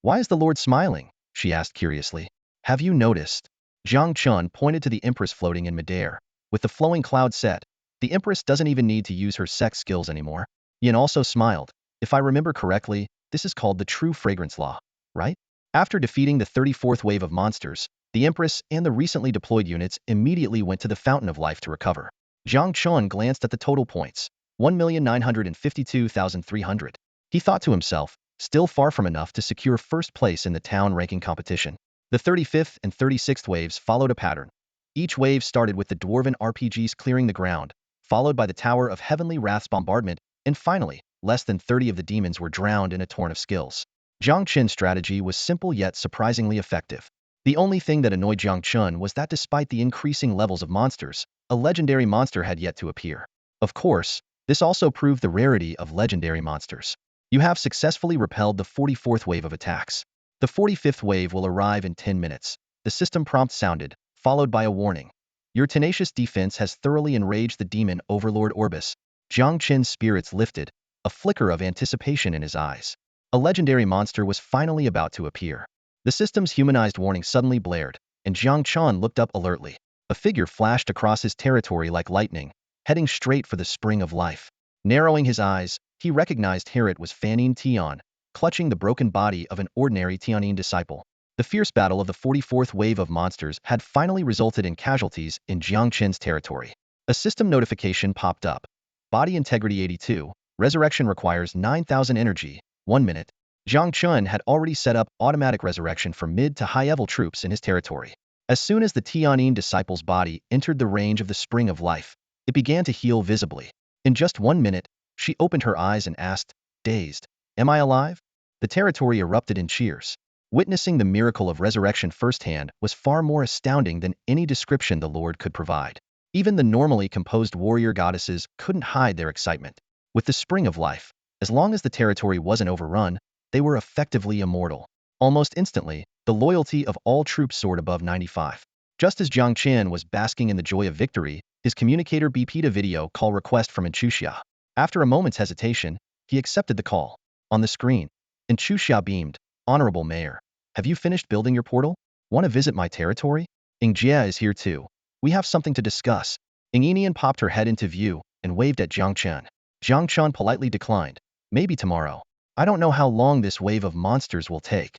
"Why is the Lord smiling?" she asked curiously. "Have you noticed?" Jiang Chen pointed to the Empress floating in midair. With the flowing cloud set, the Empress doesn't even need to use her sex skills anymore. Yin also smiled. "If I remember correctly, this is called the true fragrance law, right?" After defeating the 34th wave of monsters, the Empress and the recently deployed units immediately went to the Fountain of Life to recover. Jiang Chen glanced at the total points, 1,952,300. He thought to himself, still far from enough to secure first place in the town ranking competition. The 35th and 36th waves followed a pattern. Each wave started with the dwarven RPGs clearing the ground, followed by the Tower of Heavenly Wrath's bombardment, and finally, less than 30 of the demons were drowned in a torrent of skills. Jiang Chen's strategy was simple yet surprisingly effective. The only thing that annoyed Jiang Chen was that despite the increasing levels of monsters, a legendary monster had yet to appear. Of course, this also proved the rarity of legendary monsters. You have successfully repelled the 44th wave of attacks. The 45th wave will arrive in 10 minutes. The system prompt sounded, followed by a warning. Your tenacious defense has thoroughly enraged the demon Overlord Orbis. Jiang Chen's spirits lifted, a flicker of anticipation in his eyes. A legendary monster was finally about to appear. The system's humanized warning suddenly blared, and Jiang Chen looked up alertly. A figure flashed across his territory like lightning, heading straight for the spring of life. Narrowing his eyes, he recognized here it was Fanine Tian, clutching the broken body of an ordinary Tianine disciple. The fierce battle of the 44th wave of monsters had finally resulted in casualties in Jiang Chen's territory. A system notification popped up. Body integrity 82, resurrection requires 9,000 energy, 1 minute. Jiang Chen had already set up automatic resurrection for mid to high-level troops in his territory. As soon as the Tianine disciple's body entered the range of the spring of life, it began to heal visibly. In just 1 minute, she opened her eyes and asked, dazed, "Am I alive?" The territory erupted in cheers. Witnessing the miracle of resurrection firsthand was far more astounding than any description the Lord could provide. Even the normally composed warrior goddesses couldn't hide their excitement. With the spring of life, as long as the territory wasn't overrun, they were effectively immortal. Almost instantly, the loyalty of all troops soared above 95. Just as Jiang Chen was basking in the joy of victory, his communicator BP'd a video call request from Enchuxia. After a moment's hesitation, he accepted the call. On the screen, Enchuxia beamed, "Honorable Mayor, have you finished building your portal? Want to visit my territory? Jia is here too. We have something to discuss." Inian popped her head into view and waved at Jiang Chen. Jiang Chen politely declined. "Maybe tomorrow. I don't know how long this wave of monsters will take."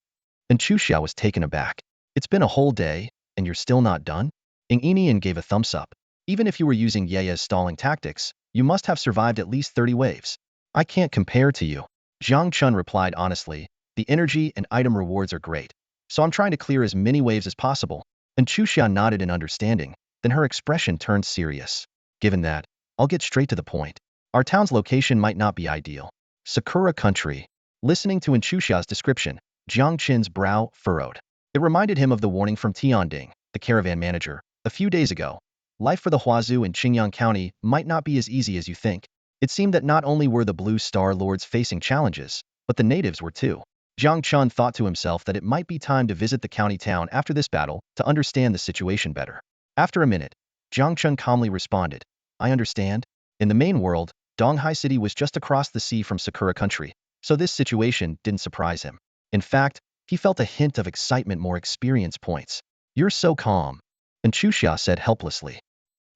And Chuxia was taken aback. "It's been a whole day, and you're still not done?" Inian gave a thumbs up. "Even if you were using Ye's stalling tactics, you must have survived at least 30 waves. I can't compare to you." Jiang Chen replied honestly, "The energy and item rewards are great, so I'm trying to clear as many waves as possible." And Chuxia nodded in understanding, then her expression turned serious. "Given that, I'll get straight to the point. Our town's location might not be ideal. Sakura country." Listening to Enchuxia's description, Jiang Chen's brow furrowed. It reminded him of the warning from Tianding, the caravan manager, a few days ago. Life for the Huazhu in Qingyang County might not be as easy as you think. It seemed that not only were the Blue Star Lords facing challenges, but the natives were too. Jiang Chen thought to himself that it might be time to visit the county town after this battle to understand the situation better. After a minute, Jiang Chen calmly responded, "I understand." In the main world, Donghai City was just across the sea from Sakura country, so this situation didn't surprise him. In fact, he felt a hint of excitement, more experience points. "You're so calm," Enchuxia said helplessly.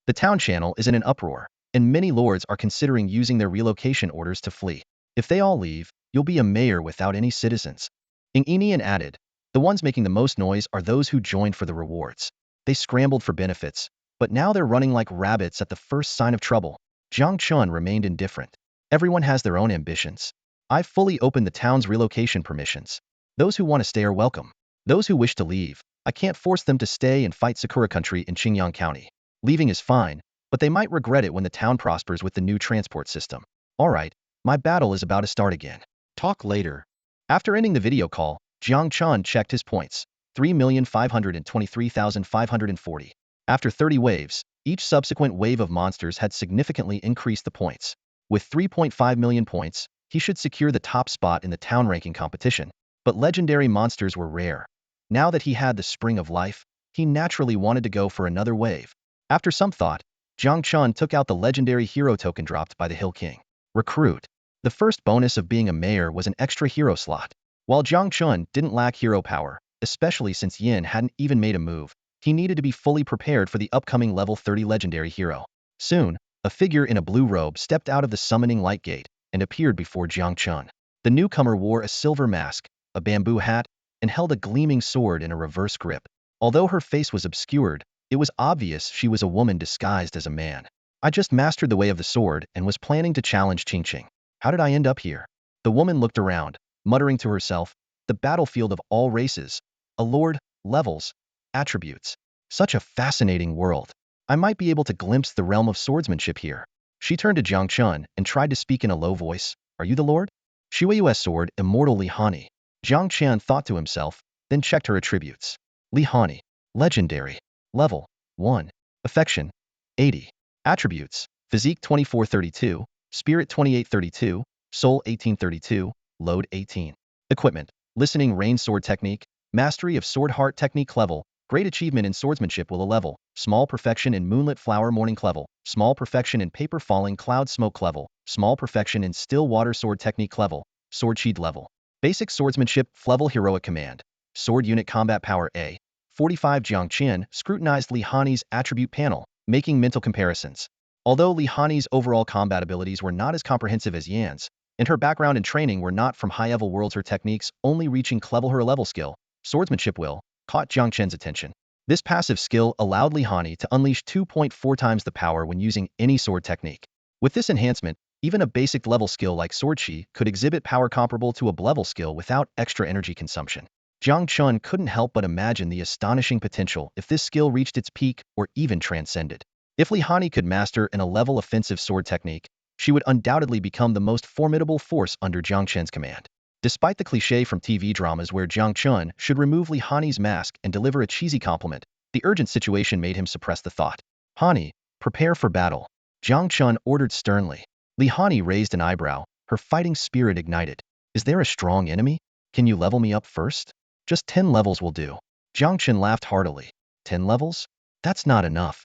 "The town channel is in an uproar, and many lords are considering using their relocation orders to flee. If they all leave, you'll be a mayor without any citizens." Inian added, "The ones making the most noise are those who joined for the rewards. They scrambled for benefits, but now they're running like rabbits at the first sign of trouble." Jiang Chen remained indifferent. "Everyone has their own ambitions. I've fully opened the town's relocation permissions. Those who want to stay are welcome. Those who wish to leave, I can't force them to stay and fight Sakura country in Qingyang County. Leaving is fine, but they might regret it when the town prospers with the new transport system. All right, my battle is about to start again. Talk later." After ending the video call, Jiang Chen checked his points, 3,523,540. After 30 waves, each subsequent wave of monsters had significantly increased the points. With 3.5 million points, he should secure the top spot in the town ranking competition. But legendary monsters were rare. Now that he had the Spring of Life, he naturally wanted to go for another wave. After some thought, Jiang Chen took out the legendary hero token dropped by the Hill King. Recruit. The first bonus of being a mayor was an extra hero slot. While Jiang Chen didn't lack hero power, especially since Yin hadn't even made a move, he needed to be fully prepared for the upcoming level 30 legendary hero. Soon, a figure in a blue robe stepped out of the summoning light gate and appeared before Jiang Chen. The newcomer wore a silver mask, a bamboo hat, and held a gleaming sword in a reverse grip. Although her face was obscured, it was obvious she was a woman disguised as a man. I just mastered the way of the sword and was planning to challenge Qingqing. How did I end up here? The woman looked around, muttering to herself, the battlefield of all races, a lord, levels, attributes. Such a fascinating world. I might be able to glimpse the realm of swordsmanship here. She turned to Jiang Chen and tried to speak in a low voice. Are you the lord? Xuanyuan's sword, immortal Li Hanyi. Jiang Chen thought to himself, then checked her attributes. Li Hanyi. Legendary. Level 1. Affection 80. Attributes: Physique 2432, Spirit 2832, Soul 1832, Load 18. Equipment: Listening Range Sword Technique, Mastery of Sword Heart Technique Level, Great Achievement in Swordsmanship Will a Level, Small Perfection in Moonlit Flower Morning Level, Small Perfection in Paper Falling Cloud Smoke Level, Small Perfection in Still Water Sword Technique Level, Sword Sheath Level. Basic Swordsmanship Level Heroic Command. Sword Unit Combat Power A. 45. Jiang Chen scrutinized Li Hanyi's attribute panel, making mental comparisons. Although Li Hanyi's overall combat abilities were not as comprehensive as Yan's, and her background and training were not from high-level worlds, her techniques only reaching her level skill, swordsmanship will, caught Jiang Chen's attention. This passive skill allowed Li Hanyi to unleash 2.4 times the power when using any sword technique. With this enhancement, even a basic level skill like Sword Chi could exhibit power comparable to a level skill without extra energy consumption. Jiang Chen couldn't help but imagine the astonishing potential if this skill reached its peak or even transcended. If Li Hanyi could master an A-level offensive sword technique, she would undoubtedly become the most formidable force under Jiang Chen's command. Despite the cliché from TV dramas where Jiang Chen should remove Li Hanyi's mask and deliver a cheesy compliment, the urgent situation made him suppress the thought. Hanyi, prepare for battle. Jiang Chen ordered sternly. Li Hanyi raised an eyebrow, her fighting spirit ignited. Is there a strong enemy? Can you level me up first? Just 10 levels will do. Jiang Chen laughed heartily. 10 levels? That's not enough.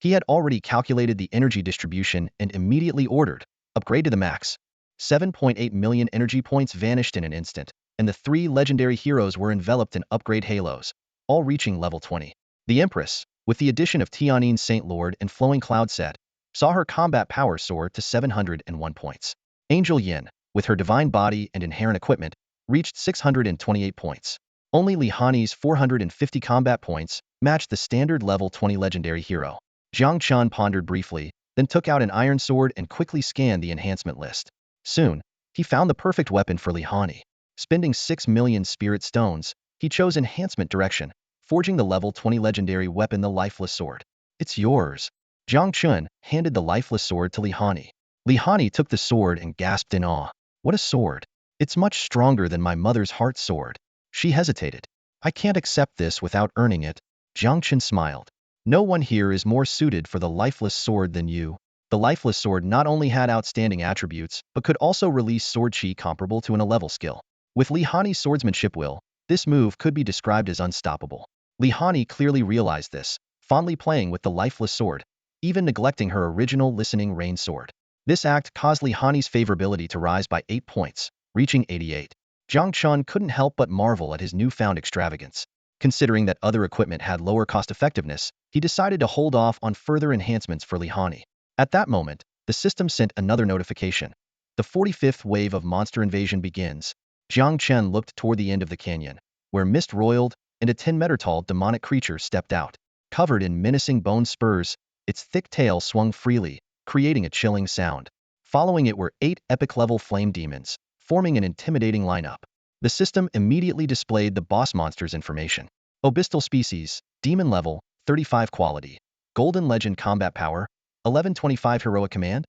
He had already calculated the energy distribution and immediately ordered, upgrade to the max. 7.8 million energy points vanished in an instant, and the 3 legendary heroes were enveloped in upgrade halos, all reaching level 20. The Empress, with the addition of Tianyin Saint Lord and Flowing Cloud set, saw her combat power soar to 701 points. Angel Yin, with her divine body and inherent equipment, reached 628 points. Only Li Hanyi's 450 combat points matched the standard level 20 legendary hero. Jiang Chen pondered briefly, then took out an iron sword and quickly scanned the enhancement list. Soon, he found the perfect weapon for Li Hanyi. Spending 6 million spirit stones, he chose enhancement direction, forging the level 20 legendary weapon, the Lifeless Sword. It's yours. Jiang Chen handed the lifeless sword to Li Hanyi. Li Hanyi took the sword and gasped in awe. What a sword! It's much stronger than my mother's heart sword. She hesitated. I can't accept this without earning it. Jiang Chen smiled. No one here is more suited for the lifeless sword than you. The lifeless sword not only had outstanding attributes, but could also release sword chi comparable to an A-level skill. With Li Hanyi's swordsmanship will, this move could be described as unstoppable. Li Hanyi clearly realized this, fondly playing with the lifeless sword, even neglecting her original listening range sword. This act caused Li Hanyi's favorability to rise by 8 points, reaching 88. Jiang Chen couldn't help but marvel at his newfound extravagance. Considering that other equipment had lower cost effectiveness, he decided to hold off on further enhancements for Li Hanyi. At that moment, the system sent another notification. The 45th wave of monster invasion begins. Jiang Chen looked toward the end of the canyon, where mist roiled and a 10-meter-tall demonic creature stepped out. Covered in menacing bone spurs, its thick tail swung freely, creating a chilling sound. Following it were 8 epic-level flame demons, forming an intimidating lineup. The system immediately displayed the boss monster's information. Obistal species, demon level, 35 quality. Golden legend combat power, 1125 heroic command.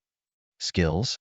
Skills?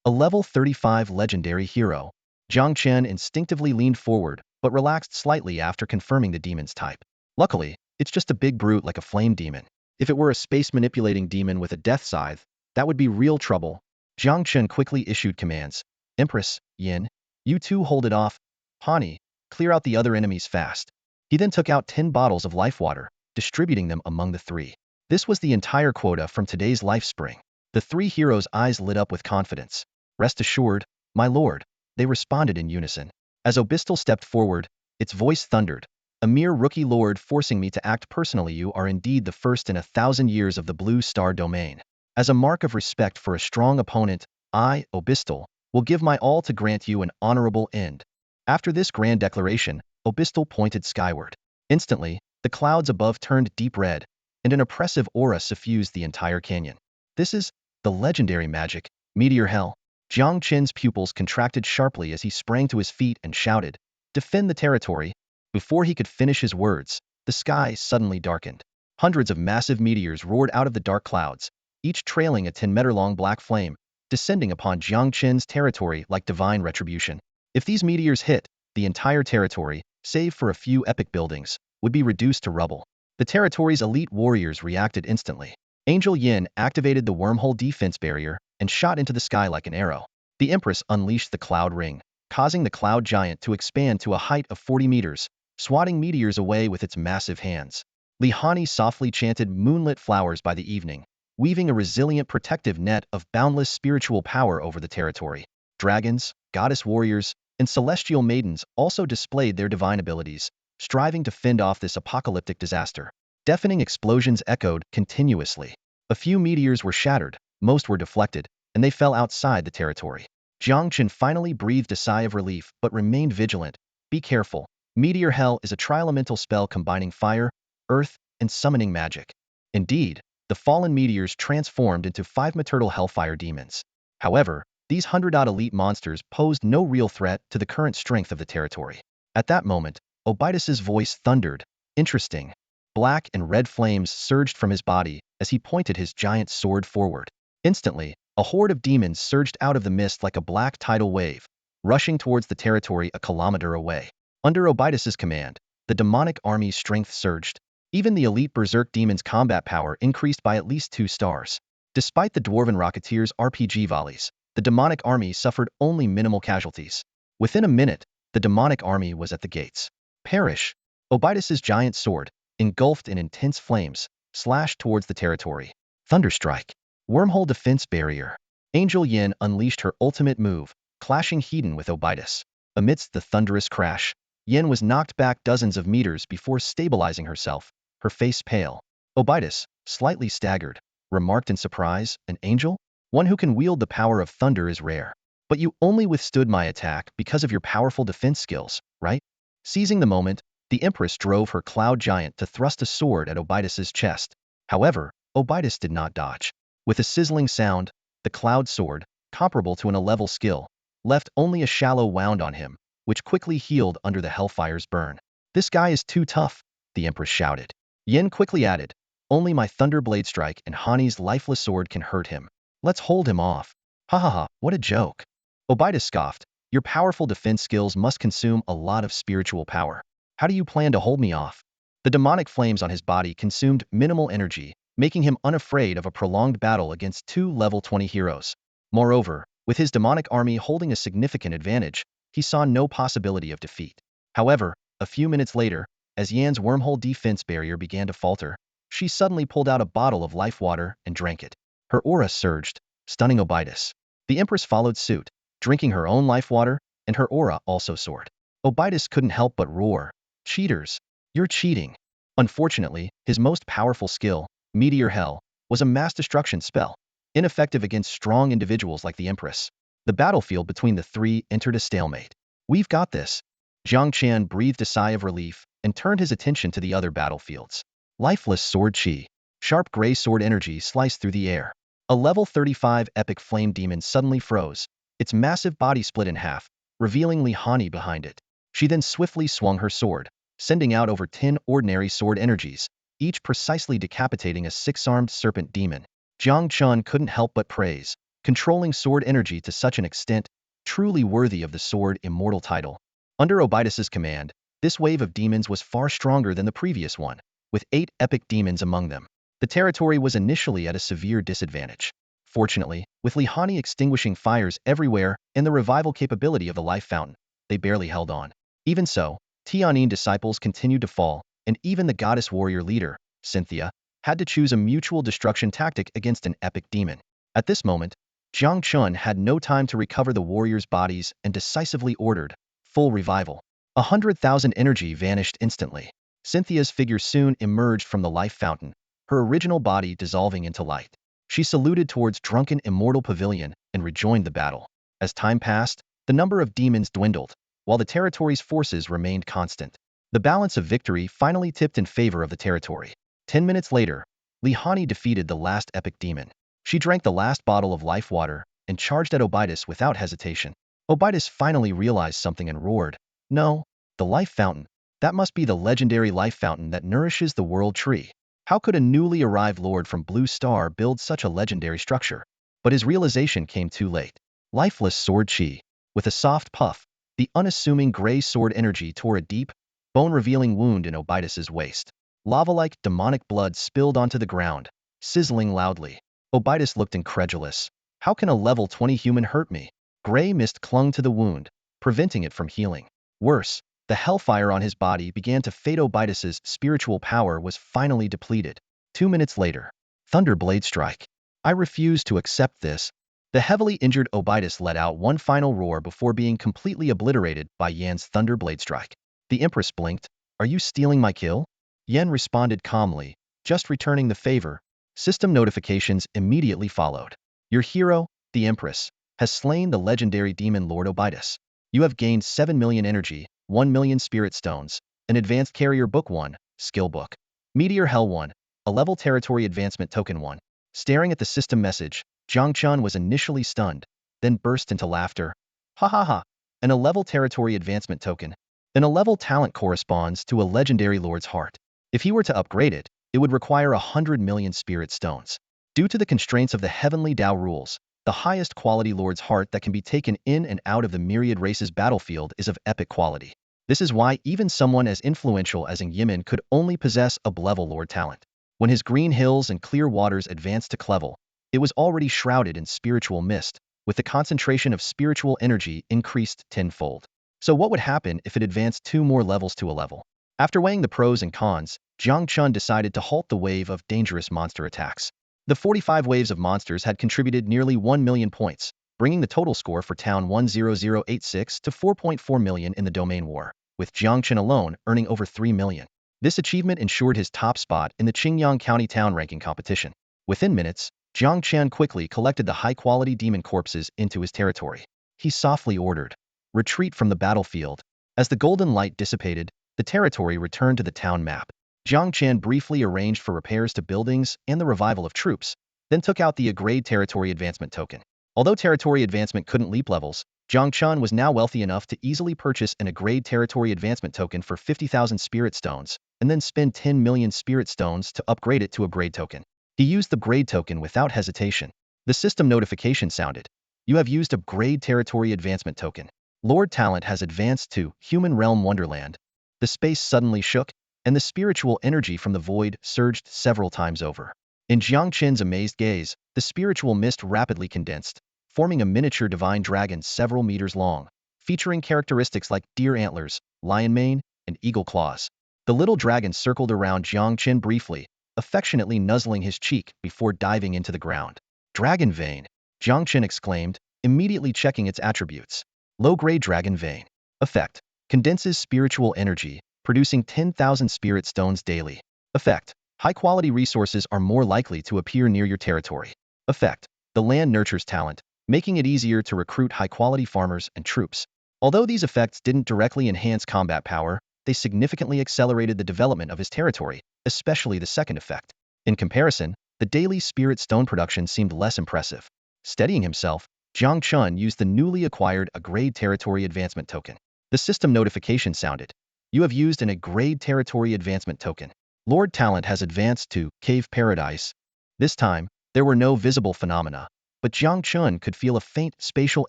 A level 35 legendary hero. Jiang Chen instinctively leaned forward, but relaxed slightly after confirming the demon's type. Luckily, it's just a big brute like a flame demon. If it were a space-manipulating demon with a death scythe, that would be real trouble. Jiang Chen quickly issued commands. Empress, Yin, you two hold it off. Hanyi, clear out the other enemies fast. He then took out 10 bottles of life water, distributing them among the 3. This was the entire quota from today's life spring. The three heroes' eyes lit up with confidence. Rest assured, my lord, they responded in unison. As Obistal stepped forward, its voice thundered. A mere rookie lord forcing me to act personally. You are indeed the first in 1,000 years of the Blue Star domain. As a mark of respect for a strong opponent, I, Obistal, will give my all to grant you an honorable end. After this grand declaration, Obistal pointed skyward. Instantly, the clouds above turned deep red, and an oppressive aura suffused the entire canyon. This is the legendary magic, Meteor Hell. Jiang Chen's pupils contracted sharply as he sprang to his feet and shouted, "Defend the territory!" Before he could finish his words, the sky suddenly darkened. Hundreds of massive meteors roared out of the dark clouds, each trailing a 10-meter-long black flame, descending upon Jiang Chen's territory like divine retribution. If these meteors hit, the entire territory, save for a few epic buildings, would be reduced to rubble. The territory's elite warriors reacted instantly. Angel Yin activated the wormhole defense barrier and shot into the sky like an arrow. The Empress unleashed the cloud ring, causing the cloud giant to expand to a height of 40 meters, swatting meteors away with its massive hands. Li Hanyi softly chanted moonlit flowers by the evening, weaving a resilient protective net of boundless spiritual power over the territory. Dragons, goddess warriors, and celestial maidens also displayed their divine abilities, striving to fend off this apocalyptic disaster. Deafening explosions echoed continuously. A few meteors were shattered, most were deflected, and they fell outside the territory. Jiang Chen finally breathed a sigh of relief but remained vigilant. Be careful. Meteor Hell is a tri-elemental spell combining fire, earth, and summoning magic. Indeed, the fallen meteors transformed into 5 maternal hellfire demons. However, these 100-odd elite monsters posed no real threat to the current strength of the territory. At that moment, Obidus's voice thundered. Interesting. Black and red flames surged from his body as he pointed his giant sword forward. Instantly, a horde of demons surged out of the mist like a black tidal wave, rushing towards the territory a kilometer away. Under Obidus's command, the demonic army's strength surged. Even the elite berserk demon's combat power increased by at least 2 stars. Despite the dwarven rocketeers' RPG volleys, the demonic army suffered only minimal casualties. Within a minute, the demonic army was at the gates. Perish! Obidus's giant sword, engulfed in intense flames, slashed towards the territory. Thunderstrike. Wormhole defense barrier. Angel Yin unleashed her ultimate move, clashing head-on with Obidus. Amidst the thunderous crash, Yin was knocked back dozens of meters before stabilizing herself, her face pale. Obidus, slightly staggered, remarked in surprise, "An angel? One who can wield the power of thunder is rare. But you only withstood my attack because of your powerful defense skills, right?" Seizing the moment, the Empress drove her cloud giant to thrust a sword at Obidus's chest. However, Obidus did not dodge. With a sizzling sound, the cloud sword, comparable to an 11 skill, left only a shallow wound on him, which quickly healed under the hellfire's burn. "This guy is too tough," the Empress shouted. Yin quickly added, "Only my thunder blade strike and Hanyi's lifeless sword can hurt him. Let's hold him off." "Ha ha ha, what a joke." Obidus scoffed, "Your powerful defense skills must consume a lot of spiritual power. How do you plan to hold me off?" The demonic flames on his body consumed minimal energy, making him unafraid of a prolonged battle against 2 level 20 heroes. Moreover, with his demonic army holding a significant advantage, he saw no possibility of defeat. However, a few minutes later, as Yan's wormhole defense barrier began to falter, she suddenly pulled out a bottle of life water and drank it. Her aura surged, stunning Obidus. The Empress followed suit, drinking her own life water, and her aura also soared. Obidus couldn't help but roar, "Cheaters! You're cheating!" Unfortunately, his most powerful skill, Meteor Hell, was a mass destruction spell, ineffective against strong individuals like the Empress. The battlefield between the three entered a stalemate. "We've got this." Jiang Chen breathed a sigh of relief and turned his attention to the other battlefields. Lifeless sword chi. Sharp gray sword energy sliced through the air. A level 35 epic flame demon suddenly froze, its massive body split in half, revealing Li Hanyi behind it. She then swiftly swung her sword, sending out over 10 ordinary sword energies, each precisely decapitating a 6-armed serpent demon. Jiang Chen couldn't help but praise, controlling sword energy to such an extent, truly worthy of the sword immortal title. Under Obidus's command, this wave of demons was far stronger than the previous one, with 8 epic demons among them. The territory was initially at a severe disadvantage. Fortunately, with Li Hanyi extinguishing fires everywhere and the revival capability of the life fountain, they barely held on. Even so, Tianyin disciples continued to fall, and even the goddess warrior leader, Cynthia, had to choose a mutual destruction tactic against an epic demon. At this moment, Jiang Chen had no time to recover the warriors' bodies and decisively ordered full revival. 100,000 energy vanished instantly. Cynthia's figure soon emerged from the life fountain, her original body dissolving into light. She saluted towards drunken immortal pavilion and rejoined the battle. As time passed, the number of demons dwindled, while the territory's forces remained constant. The balance of victory finally tipped in favor of the territory. 10 minutes later, Li Hanyi defeated the last epic demon. She drank the last bottle of life water and charged at Obitus without hesitation. Obitus finally realized something and roared, "No, the life fountain. That must be the legendary life fountain that nourishes the world tree. How could a newly arrived lord from Blue Star build such a legendary structure?" But his realization came too late. Lifeless sword chi. With a soft puff, the unassuming gray sword energy tore a deep, bone-revealing wound in Obitus's waist. Lava-like demonic blood spilled onto the ground, sizzling loudly. Obitus looked incredulous. How can a level 20 human hurt me? Gray mist clung to the wound, preventing it from healing. Worse, the hellfire on his body began to fade. Obitus's spiritual power was finally depleted. 2 minutes later, Thunderblade strike. I refuse to accept this. The heavily injured Obitus let out one final roar before being completely obliterated by Yan's Thunderblade strike. The Empress blinked. Are you stealing my kill? Yan responded calmly, just returning the favor. System notifications immediately followed. Your hero, the Empress, has slain the legendary demon Lord Obitus. You have gained 7 million energy, 1 million spirit stones, an advanced carrier book 1, skill book. Meteor Hell 1, a level territory advancement token 1. Staring at the system message, Jiang Chen was initially stunned, then burst into laughter. Ha ha ha, and a level territory advancement token. An a level talent corresponds to a legendary lord's heart. If he were to upgrade it, it would require 100 million spirit stones. Due to the constraints of the heavenly Tao rules, the highest quality lord's heart that can be taken in and out of the myriad races battlefield is of epic quality. This is why even someone as influential as Ng Yimin could only possess a level lord talent. When his green hills and clear waters advanced to Clevel, it was already shrouded in spiritual mist, with the concentration of spiritual energy increased tenfold. So what would happen if it advanced 2 more levels to a level? After weighing the pros and cons, Jiang Chen decided to halt the wave of dangerous monster attacks. The 45 waves of monsters had contributed nearly 1 million points, bringing the total score for Town 10086 to 4.4 million in the Domain War, with Jiang Chen alone earning over 3 million. This achievement ensured his top spot in the Qingyang County Town ranking competition. Within minutes, Jiang Chen quickly collected the high-quality demon corpses into his territory. He softly ordered, "Retreat from the battlefield." As the golden light dissipated, the territory returned to the town map. Jiang Chen briefly arranged for repairs to buildings and the revival of troops, then took out the A-grade territory advancement token. Although territory advancement couldn't leap levels, Jiang Chen was now wealthy enough to easily purchase an A-grade territory advancement token for 50,000 spirit stones, and then spend 10 million spirit stones to upgrade it to a grade token. He used the grade token without hesitation. The system notification sounded. You have used a grade territory advancement token. Lord Talent has advanced to Human Realm Wonderland. The space suddenly shook, and the spiritual energy from the void surged several times over. In Jiang Chen's amazed gaze, the spiritual mist rapidly condensed, forming a miniature divine dragon several meters long, featuring characteristics like deer antlers, lion mane, and eagle claws. The little dragon circled around Jiang Chen briefly, affectionately nuzzling his cheek before diving into the ground. Dragon Vein, Jiang Chen exclaimed, immediately checking its attributes. Low-grade Dragon Vein. Effect. Condenses spiritual energy, producing 10,000 spirit stones daily. Effect. High-quality resources are more likely to appear near your territory. Effect. The land nurtures talent, making it easier to recruit high-quality farmers and troops. Although these effects didn't directly enhance combat power, they significantly accelerated the development of his territory, especially the second effect. In comparison, the daily spirit stone production seemed less impressive. Steadying himself, Jiang Chen used the newly acquired A-grade territory advancement token. The system notification sounded. You have used an A-grade territory advancement token. Lord Talent has advanced to Cave Paradise. This time, there were no visible phenomena, but Jiang Chen could feel a faint spatial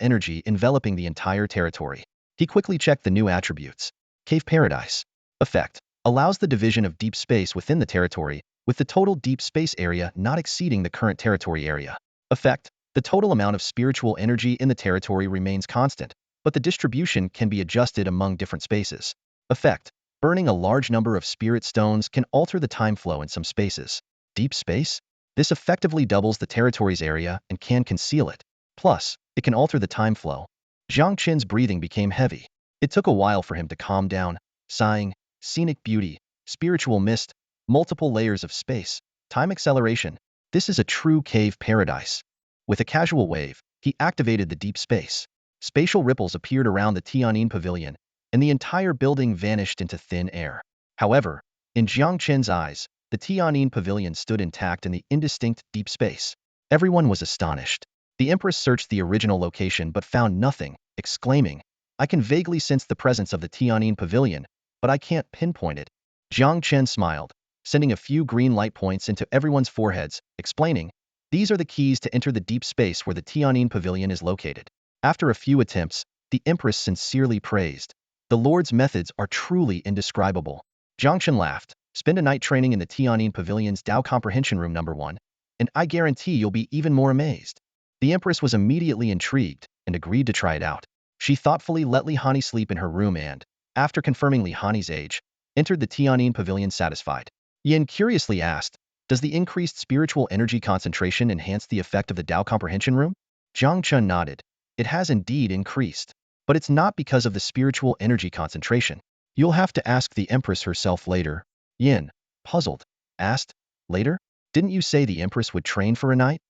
energy enveloping the entire territory. He quickly checked the new attributes. Cave Paradise. Effect. Allows the division of deep space within the territory, with the total deep space area not exceeding the current territory area. Effect. The total amount of spiritual energy in the territory remains constant, but the distribution can be adjusted among different spaces. Effect. Burning a large number of spirit stones can alter the time flow in some spaces. Deep space? This effectively doubles the territory's area and can conceal it. Plus, it can alter the time flow. Jiang Chen's breathing became heavy. It took a while for him to calm down, sighing, scenic beauty, spiritual mist, multiple layers of space, time acceleration. This is a true cave paradise. With a casual wave, he activated the deep space. Spatial ripples appeared around the Tianyin pavilion, and the entire building vanished into thin air. However, in Jiang Chen's eyes, the Tianyin pavilion stood intact in the indistinct deep space. Everyone was astonished. The Empress searched the original location but found nothing, exclaiming, "I can vaguely sense the presence of the Tianyin pavilion, but I can't pinpoint it." Jiang Chen smiled, sending a few green light points into everyone's foreheads, explaining, "These are the keys to enter the deep space where the Tianyin pavilion is located." After a few attempts, the Empress sincerely praised, "The Lord's methods are truly indescribable." Jiang Chen laughed, "Spend a night training in the Tianyin pavilion's Dao Comprehension Room #1, and I guarantee you'll be even more amazed." The Empress was immediately intrigued and agreed to try it out. She thoughtfully let Li Hanyi sleep in her room and, after confirming Li Hanyi's age, entered the Tianyin pavilion satisfied. Yin curiously asked, "Does the increased spiritual energy concentration enhance the effect of the Dao Comprehension Room?" Jiang Chen nodded. "It has indeed increased, but it's not because of the spiritual energy concentration. You'll have to ask the Empress herself later." Yin, puzzled, asked, "Later? Didn't you say the Empress would train for a night?"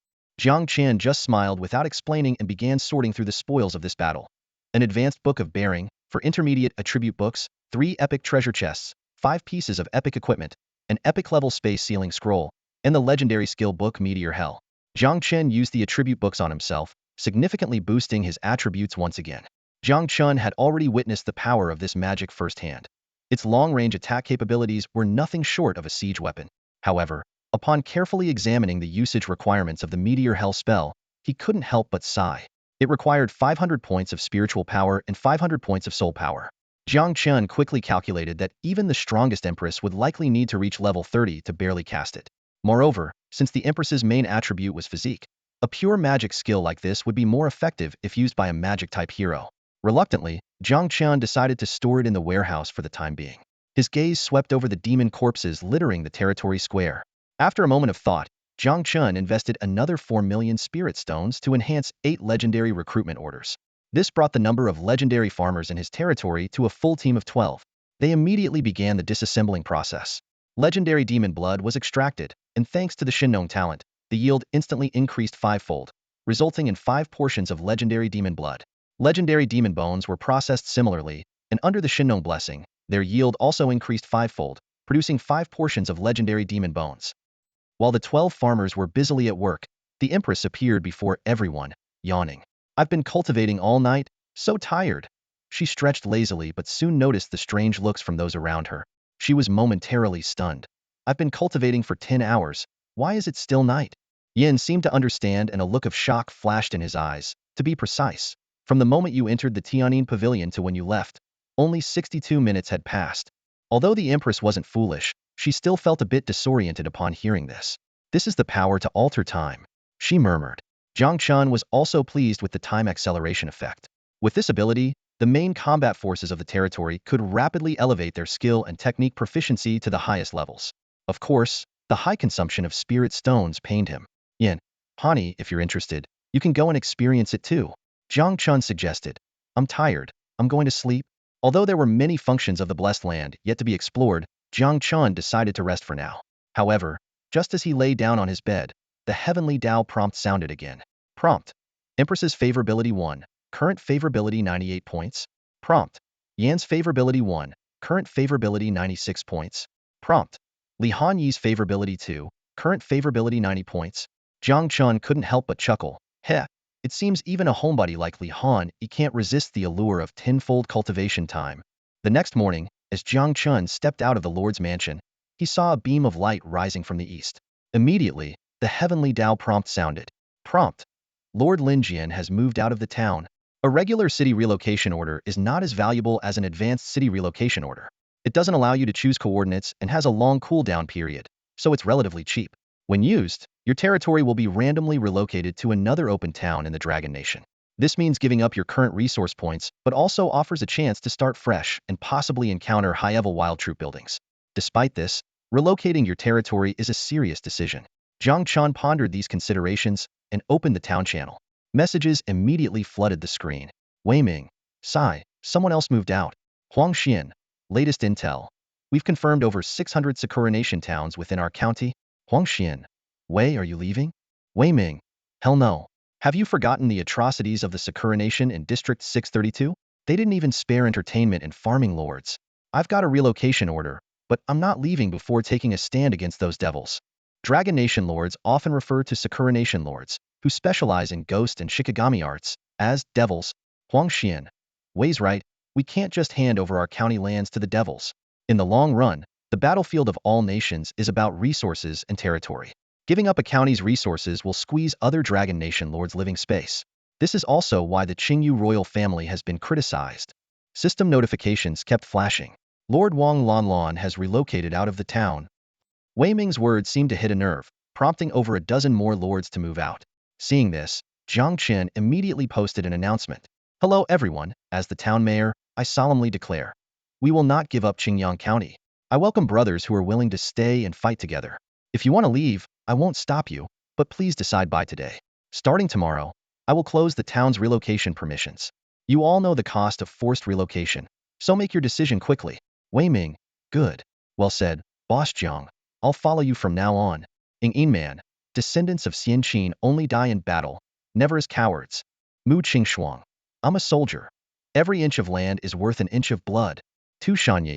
Jiang Chen just smiled without explaining and began sorting through the spoils of this battle. An advanced book of bearing, for intermediate attribute books, 3 epic treasure chests, 5 pieces of epic equipment, an epic-level space sealing scroll, and the legendary skill book Meteor Hell. Jiang Chen used the attribute books on himself, significantly boosting his attributes once again. Jiang Chen had already witnessed the power of this magic firsthand. Its long-range attack capabilities were nothing short of a siege weapon. However, upon carefully examining the usage requirements of the Meteor Hell spell, he couldn't help but sigh. It required 500 points of spiritual power and 500 points of soul power. Jiang Chen quickly calculated that even the strongest Empress would likely need to reach level 30 to barely cast it. Moreover, since the Empress's main attribute was physique, a pure magic skill like this would be more effective if used by a magic-type hero. Reluctantly, Jiang Chen decided to store it in the warehouse for the time being. His gaze swept over the demon corpses littering the territory square. After a moment of thought, Jiang Chen invested another 4 million spirit stones to enhance 8 legendary recruitment orders. This brought the number of legendary farmers in his territory to a full team of 12. They immediately began the disassembling process. Legendary demon blood was extracted, and thanks to the Shinong talent, the yield instantly increased 5-fold, resulting in 5 portions of legendary demon blood. Legendary demon bones were processed similarly, and under the Shinong blessing, their yield also increased 5-fold, producing 5 portions of legendary demon bones. While the 12 farmers were busily at work, the Empress appeared before everyone, yawning. "I've been cultivating all night, so tired." She stretched lazily but soon noticed the strange looks from those around her. She was momentarily stunned. "I've been cultivating for 10 hours. Why is it still night?" Yin seemed to understand and a look of shock flashed in his eyes. "To be precise, from the moment you entered the Tianyin pavilion to when you left, only 62 minutes had passed." Although the Empress wasn't foolish, she still felt a bit disoriented upon hearing this. "This is the power to alter time," she murmured. Jiang Chen was also pleased with the time acceleration effect. With this ability, the main combat forces of the territory could rapidly elevate their skill and technique proficiency to the highest levels. Of course, the high consumption of spirit stones pained him. "Yin, Hanyi, if you're interested, you can go and experience it too," Jiang Chen suggested. "I'm tired. I'm going to sleep." Although there were many functions of the Blessed Land yet to be explored, Jiang Chen decided to rest for now. However, just as he lay down on his bed, the heavenly Dao prompt sounded again. Prompt: Empress's favorability 1, current favorability 98 points. Prompt: Yan's favorability 1, current favorability 96 points. Prompt: Li Hanyi's favorability 2, current favorability 90 points. Jiang Chen couldn't help but chuckle. Heh, it seems even a homebody like Li Hanyi can't resist the allure of tenfold cultivation time. The next morning, as Jiang Chen stepped out of the Lord's mansion, he saw a beam of light rising from the east. Immediately, the heavenly Dao prompt sounded. Prompt: Lord Linjian has moved out of the town. A regular city relocation order is not as valuable as an advanced city relocation order. It doesn't allow you to choose coordinates and has a long cooldown period, so it's relatively cheap. When used, your territory will be randomly relocated to another open town in the Dragon Nation. This means giving up your current resource points, but also offers a chance to start fresh and possibly encounter high-level wild troop buildings. Despite this, Relocating your territory is a serious decision. Jiang Chen pondered these considerations and opened the town channel. Messages immediately flooded the screen. Wei Ming. Sigh. Someone else moved out. Huang Xian. Latest intel. We've confirmed over 600 Sakura Nation towns within our county. Huang Xian. Wei, are you leaving? Wei Ming. Hell no. Have you forgotten the atrocities of the Sakura Nation in District 632? They didn't even spare entertainment and farming lords. I've got a relocation order, but I'm not leaving before taking a stand against those devils. Dragon Nation lords often refer to Sakura Nation lords, who specialize in ghost and shikigami arts, as devils. Huang Xian. Wei's right, we can't just hand over our county lands to the devils. In the long run, the battlefield of all nations is about resources and territory. Giving up a county's resources will squeeze other Dragon Nation lords' living space. This is also why the Qingyu royal family has been criticized. System notifications kept flashing. Lord Wang Lanlan has relocated out of the town. Wei Ming's words seemed to hit a nerve, prompting over a dozen more lords to move out. Seeing this, Jiang Chen immediately posted an announcement. Hello everyone, as the town mayor, I solemnly declare. We will not give up Qingyang County. I welcome brothers who are willing to stay and fight together. If you want to leave, I won't stop you, but please decide by today. Starting tomorrow, I will close the town's relocation permissions. You all know the cost of forced relocation, so make your decision quickly. Wei Ming. Good. Well said, Boss Jiang. I'll follow you from now on. Man. Descendants of Xian Qin only die in battle, never as cowards. Mu Qing. I'm a soldier. Every inch of land is worth an inch of blood. Tu Shan.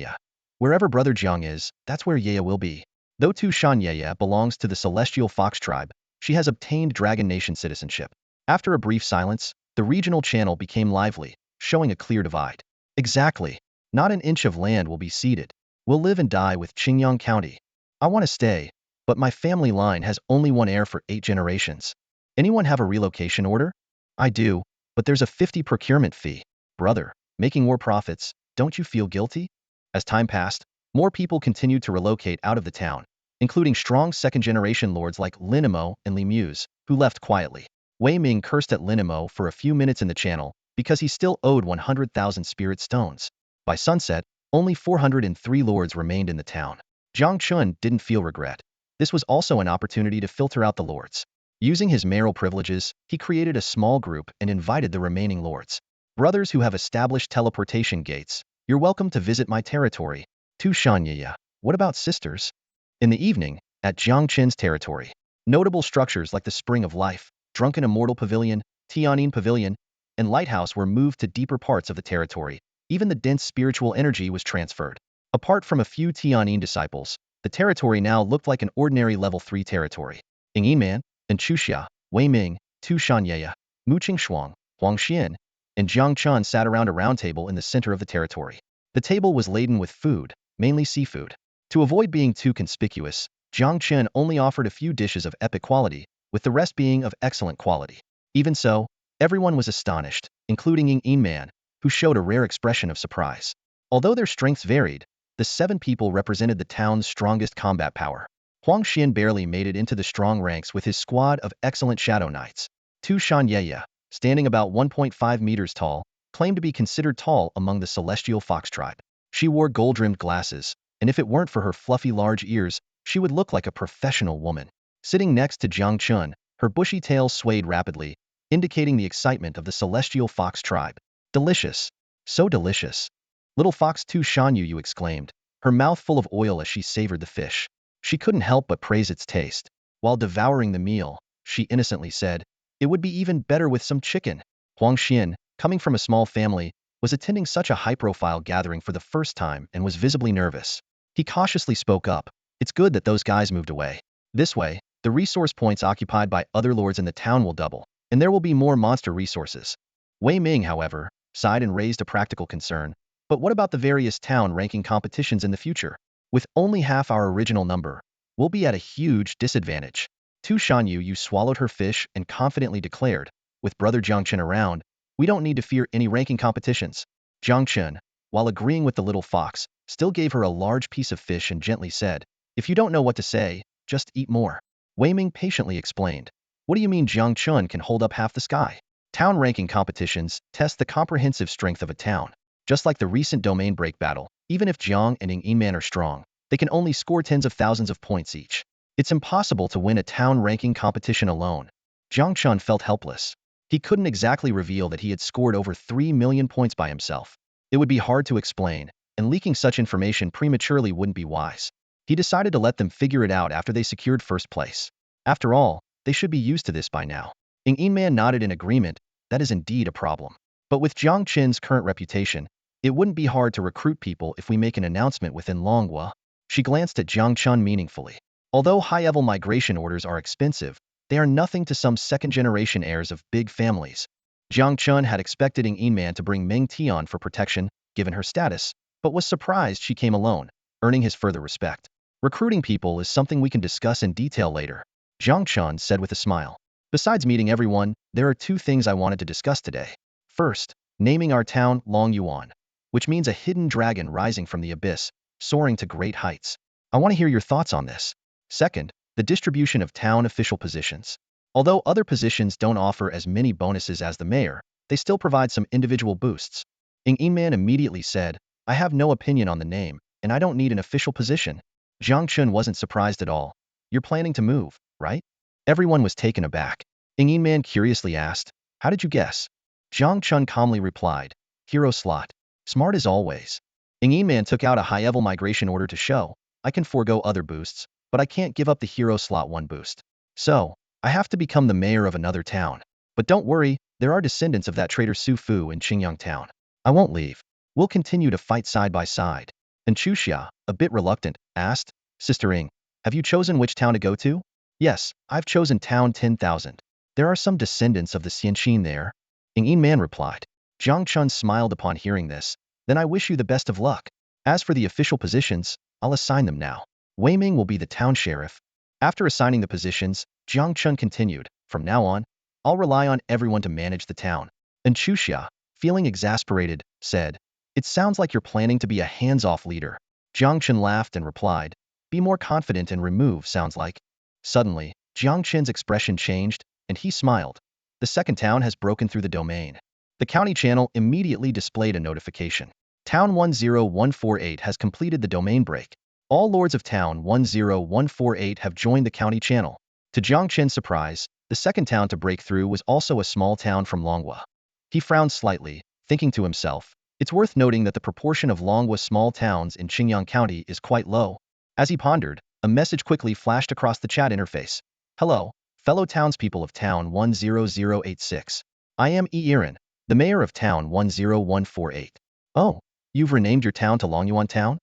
Wherever Brother Jiang is, that's where Yaya will be. Though Tu Shan belongs to the Celestial Fox tribe, she has obtained Dragon Nation citizenship. After a brief silence, the regional channel became lively, showing a clear divide. Exactly. Not an inch of land will be ceded. We'll live and die with Qingyang County. I want to stay, but my family line has only one heir for 8 generations. Anyone have a relocation order? I do, but there's a 50 procurement fee. Brother, making more profits, don't you feel guilty? As time passed, more people continued to relocate out of the town, including strong second-generation lords like Linimo and Li Muse, who left quietly. Wei Ming cursed at Linimo for a few minutes in the channel because he still owed 100,000 spirit stones. By sunset, only 403 lords remained in the town. Jiang Chen didn't feel regret. This was also an opportunity to filter out the lords. Using his mayoral privileges, he created a small group and invited the remaining lords. Brothers who have established teleportation gates, you're welcome to visit my territory. Tu Shanya. What about sisters? In the evening, at Jiang Chen's territory, notable structures like the Spring of Life, Drunken Immortal Pavilion, Tianyin Pavilion, and Lighthouse were moved to deeper parts of the territory. Even the dense spiritual energy was transferred. Apart from a few Tianyin disciples, the territory now looked like an ordinary level 3 territory. Man, and Chuxia, Wei Ming, Tu Shanya, Mu Qing, Huang Xian, and Jiang Chen sat around a round table in the center of the territory. The table was laden with food, mainly seafood. To avoid being too conspicuous, Jiang Chen only offered a few dishes of epic quality, with the rest being of excellent quality. Even so, everyone was astonished, including Man, who showed a rare expression of surprise. Although their strengths varied, the 7 people represented the town's strongest combat power. Huang Xian barely made it into the strong ranks with his squad of excellent Shadow Knights. Tu Shanya, standing about 1.5 meters tall, claimed to be considered tall among the Celestial Fox tribe. She wore gold-rimmed glasses, and if it weren't for her fluffy large ears, she would look like a professional woman. Sitting next to Jiang Chen, her bushy tail swayed rapidly, indicating the excitement of the Celestial Fox tribe. Delicious. So delicious. Little Fox Tu Shanyu exclaimed, her mouth full of oil as she savored the fish. She couldn't help but praise its taste. While devouring the meal, she innocently said, it would be even better with some chicken. Huang Xian, coming from a small family, was attending such a high-profile gathering for the first time and was visibly nervous. He cautiously spoke up, it's good that those guys moved away. This way, the resource points occupied by other lords in the town will double, and there will be more monster resources. Wei Ming, however, sighed and raised a practical concern. But what about the various town ranking competitions in the future? With only half our original number, we'll be at a huge disadvantage. Tu Shanyu swallowed her fish and confidently declared, with Brother Jiang Chen around, we don't need to fear any ranking competitions. Jiang Chen, while agreeing with the little fox, still gave her a large piece of fish and gently said, if you don't know what to say, just eat more. Wei Ming patiently explained, what do you mean Jiang Chen can hold up half the sky? Town ranking competitions test the comprehensive strength of a town. Just like the recent domain break battle, even if Jiang and Man are strong, They can only score tens of thousands of points each. It's impossible to win a town ranking competition alone. Jiang Chen felt helpless. He couldn't exactly reveal that he had scored over 3 million points by himself. It would be hard to explain, and leaking such information prematurely wouldn't be wise. He decided to let them figure it out after they secured first place. After all, they should be used to this by now. Ng Man nodded in agreement. That is indeed a problem. But with Jiang Chen's current reputation, it wouldn't be hard to recruit people if we make an announcement within Longhua. She glanced at Jiang Chen meaningfully. Although high-level migration orders are expensive, they are nothing to some second-generation heirs of big families. Jiang Chen had expected Ng Man to bring Meng Tian for protection, given her status, but was surprised she came alone, earning his further respect. Recruiting people is something we can discuss in detail later, Jiang Chen said with a smile. Besides meeting everyone, there are two things I wanted to discuss today. First, naming our town Xuanyuan, which means a hidden dragon rising from the abyss, soaring to great heights. I want to hear your thoughts on this. Second, the distribution of town official positions. Although other positions don't offer as many bonuses as the mayor, they still provide some individual boosts. Ng Man immediately said, I have no opinion on the name, and I don't need an official position. Jiang Chen wasn't surprised at all. You're planning to move, right? Everyone was taken aback. Ng Man curiously asked, how did you guess? Jiang Chen calmly replied, hero slot. Smart as always. Ng Man took out a high-level migration order to show, I can forego other boosts, but I can't give up the hero slot 1 boost. So, I have to become the mayor of another town. But don't worry, there are descendants of that traitor Su Fu in Qingyang town. I won't leave. We'll continue to fight side by side. And Chuxia, a bit reluctant, asked, Sister Ng, have you chosen which town to go to? Yes, I've chosen town 10,000. There are some descendants of the Xianxin there. Ng Man replied. Jiang Chen smiled upon hearing this. Then I wish you the best of luck. As for the official positions, I'll assign them now. Wei Ming will be the town sheriff. After assigning the positions, Jiang Chen continued, from now on, I'll rely on everyone to manage the town. And Chuxia, feeling exasperated, said, it sounds like you're planning to be a hands-off leader. Jiang Chen laughed and replied, be more confident and remove sounds like. Suddenly, Jiang Chen's expression changed, and he smiled. The second town has broken through the domain. The county channel immediately displayed a notification. Town 10148 has completed the domain break. All lords of town 10148 have joined the county channel. To Jiang Chen's surprise, the second town to break through was also a small town from Longhua. He frowned slightly, thinking to himself, it's worth noting that the proportion of Longhua small towns in Qingyang County is quite low. As he pondered, a message quickly flashed across the chat interface. Hello, fellow townspeople of town 10086. I am Yiren, the mayor of town 10148. Oh, you've renamed your town to Longyuan Town?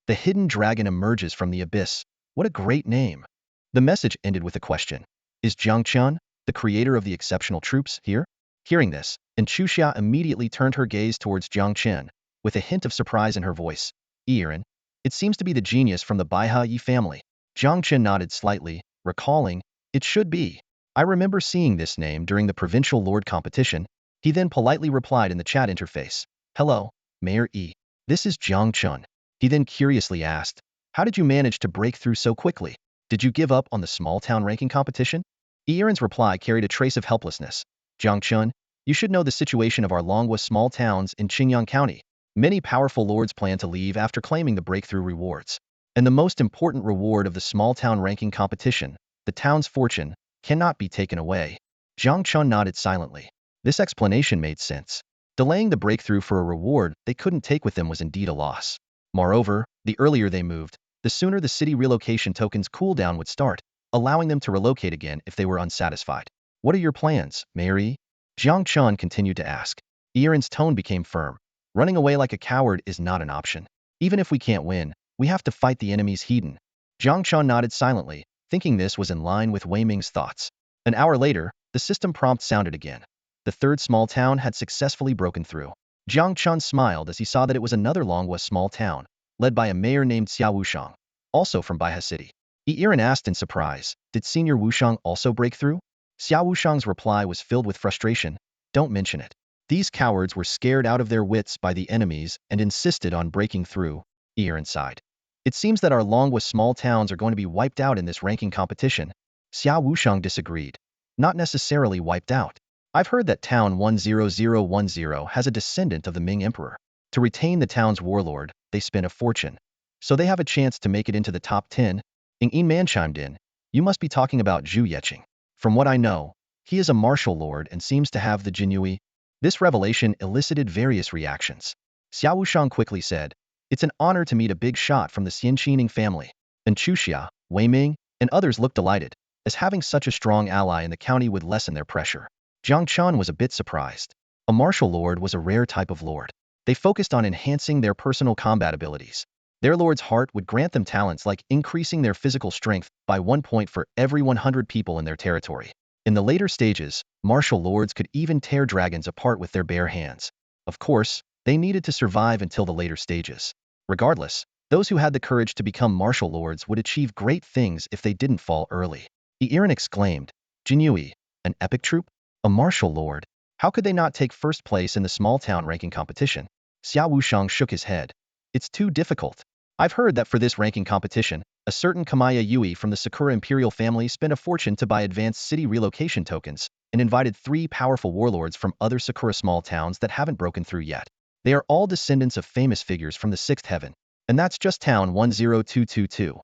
The hidden dragon emerges from the abyss. What a great name. The message ended with a question. Is Jiang Chen, the creator of the exceptional troops, here? Hearing this, Chuxia immediately turned her gaze towards Jiang Chen, with a hint of surprise in her voice. Yiren, it seems to be the genius from the Bai Yi family. Jiang Chen nodded slightly, recalling, it should be. I remember seeing this name during the provincial lord competition. He then politely replied in the chat interface. Hello, Mayor Yi. This is Jiang Chen. He then curiously asked, how did you manage to break through so quickly? Did you give up on the small town ranking competition? Yiren's reply carried a trace of helplessness. Jiang Chen, you should know the situation of our Longhua small towns in Qingyang County. Many powerful lords plan to leave after claiming the breakthrough rewards. And the most important reward of the small town ranking competition, the town's fortune, cannot be taken away. Jiang Chen nodded silently. This explanation made sense. Delaying the breakthrough for a reward they couldn't take with them was indeed a loss. Moreover, the earlier they moved, the sooner the city relocation token's cooldown would start, allowing them to relocate again if they were unsatisfied. What are your plans, Mayor Yi? Jiang Chen continued to ask. Yiren's tone became firm. Running away like a coward is not an option. Even if we can't win, we have to fight the enemy's Hedon. Jiang Chen nodded silently, thinking this was in line with Wei Ming's thoughts. An hour later, the system prompt sounded again. The third small town had successfully broken through. Jiang Chen smiled as he saw that it was another Longhua small town, led by a mayor named Xia Wushang, also from Baihe City. Yiren asked in surprise, did Senior Wushang also break through? Xia Wushang's reply was filled with frustration. Don't mention it. These cowards were scared out of their wits by the enemies and insisted on breaking through. Yiren sighed. It seems that our Longhua small towns are going to be wiped out in this ranking competition. Xia Wushang disagreed. Not necessarily wiped out. I've heard that town 10010 has a descendant of the Ming Emperor. To retain the town's warlord, they spent a fortune. So they have a chance to make it into the top 10? Ing Man chimed in. You must be talking about Zhu Yeqing. From what I know, he is a martial lord and seems to have the Jinyui. This revelation elicited various reactions. Xiao Wushang quickly said, it's an honor to meet a big shot from the Xianqining family. And Chuxia, Wei Ming, and others looked delighted, as having such a strong ally in the county would lessen their pressure. Jiang Chen was a bit surprised. A martial lord was a rare type of lord. They focused on enhancing their personal combat abilities. Their lord's heart would grant them talents like increasing their physical strength by 1 point for every 100 people in their territory. In the later stages, martial lords could even tear dragons apart with their bare hands. Of course, they needed to survive until the later stages. Regardless, those who had the courage to become martial lords would achieve great things if they didn't fall early. Iran exclaimed, Jinyui, an epic troop? A martial lord? How could they not take first place in the small town ranking competition? Xiao Wushang shook his head. It's too difficult. I've heard that for this ranking competition, a certain Kamaya Yui from the Sakura imperial family spent a fortune to buy advanced city relocation tokens and invited 3 powerful warlords from other Sakura small towns that haven't broken through yet. They are all descendants of famous figures from the 6th heaven. And that's just town 10222.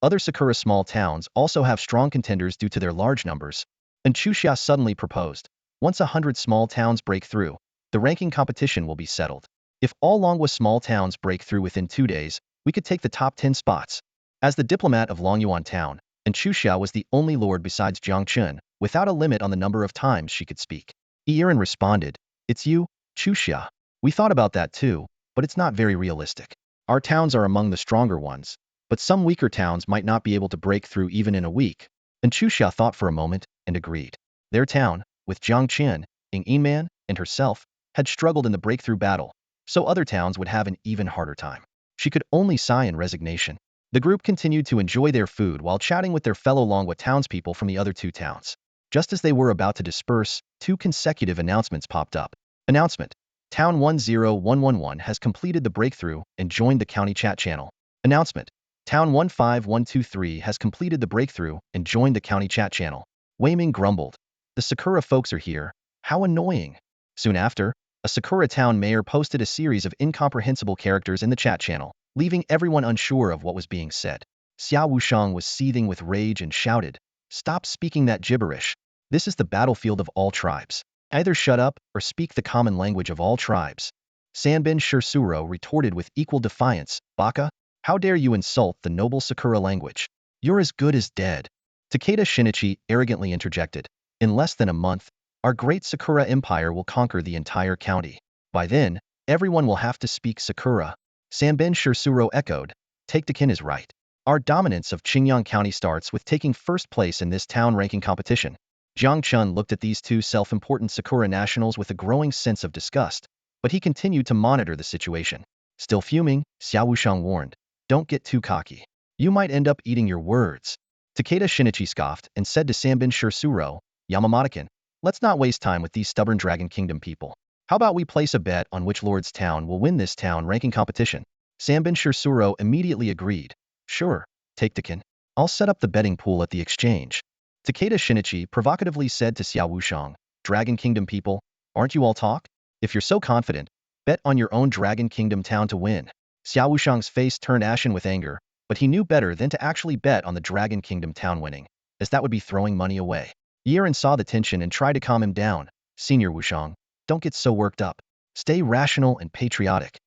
Other Sakura small towns also have strong contenders due to their large numbers. And Chuxia suddenly proposed, once 100 small towns break through, the ranking competition will be settled. If all Longhua small towns break through within 2 days, we could take the top 10 spots. As the diplomat of Longyuan town, and Chuxia was the only lord besides Jiang Chen, without a limit on the number of times she could speak. Iran responded, it's you, Chuxia. We thought about that too, but it's not very realistic. Our towns are among the stronger ones, but some weaker towns might not be able to break through even in a week. And Chuxia thought for a moment and agreed. Their town, with Jiang Chen, Ing Man, and herself, had struggled in the breakthrough battle, so other towns would have an even harder time. She could only sigh in resignation. The group continued to enjoy their food while chatting with their fellow Longhua townspeople from the other 2 towns. Just as they were about to disperse, 2 consecutive announcements popped up. Announcement. Town 10111 has completed the breakthrough and joined the county chat channel. Announcement. Town 15123 has completed the breakthrough and joined the county chat channel. Wei Ming grumbled. The Sakura folks are here. How annoying. Soon after, a Sakura town mayor posted a series of incomprehensible characters in the chat channel, leaving everyone unsure of what was being said. Xiao Wushang was seething with rage and shouted, stop speaking that gibberish. This is the battlefield of all tribes. Either shut up or speak the common language of all tribes. Sanbin Shirsuro retorted with equal defiance, Baka, how dare you insult the noble Sakura language? You're as good as dead. Takeda Shinichi arrogantly interjected, in less than a month, our great Sakura empire will conquer the entire county. By then, everyone will have to speak Sakura. Sanbin Shirsuro echoed, Takedakin is right. Our dominance of Qingyang County starts with taking first place in this town ranking competition. Jiang Chen looked at these 2 self-important Sakura nationals with a growing sense of disgust, but he continued to monitor the situation. Still fuming, Xiao Wushang warned, don't get too cocky. You might end up eating your words. Takeda Shinichi scoffed and said to Sanbin Shirsuro, Yamamoto-kun, let's not waste time with these stubborn Dragon Kingdom people. How about we place a bet on which lord's town will win this town ranking competition? Sanbin Shirsuro immediately agreed. Sure, Takedakin. I'll set up the betting pool at the exchange. Takeda Shinichi provocatively said to Xiao Wushang, Dragon Kingdom people, aren't you all talk? If you're so confident, bet on your own Dragon Kingdom town to win. Xiao Wushang's face turned ashen with anger, but he knew better than to actually bet on the Dragon Kingdom town winning, as that would be throwing money away. Yiren saw the tension and tried to calm him down. Senior Wushang, don't get so worked up. Stay rational and patriotic.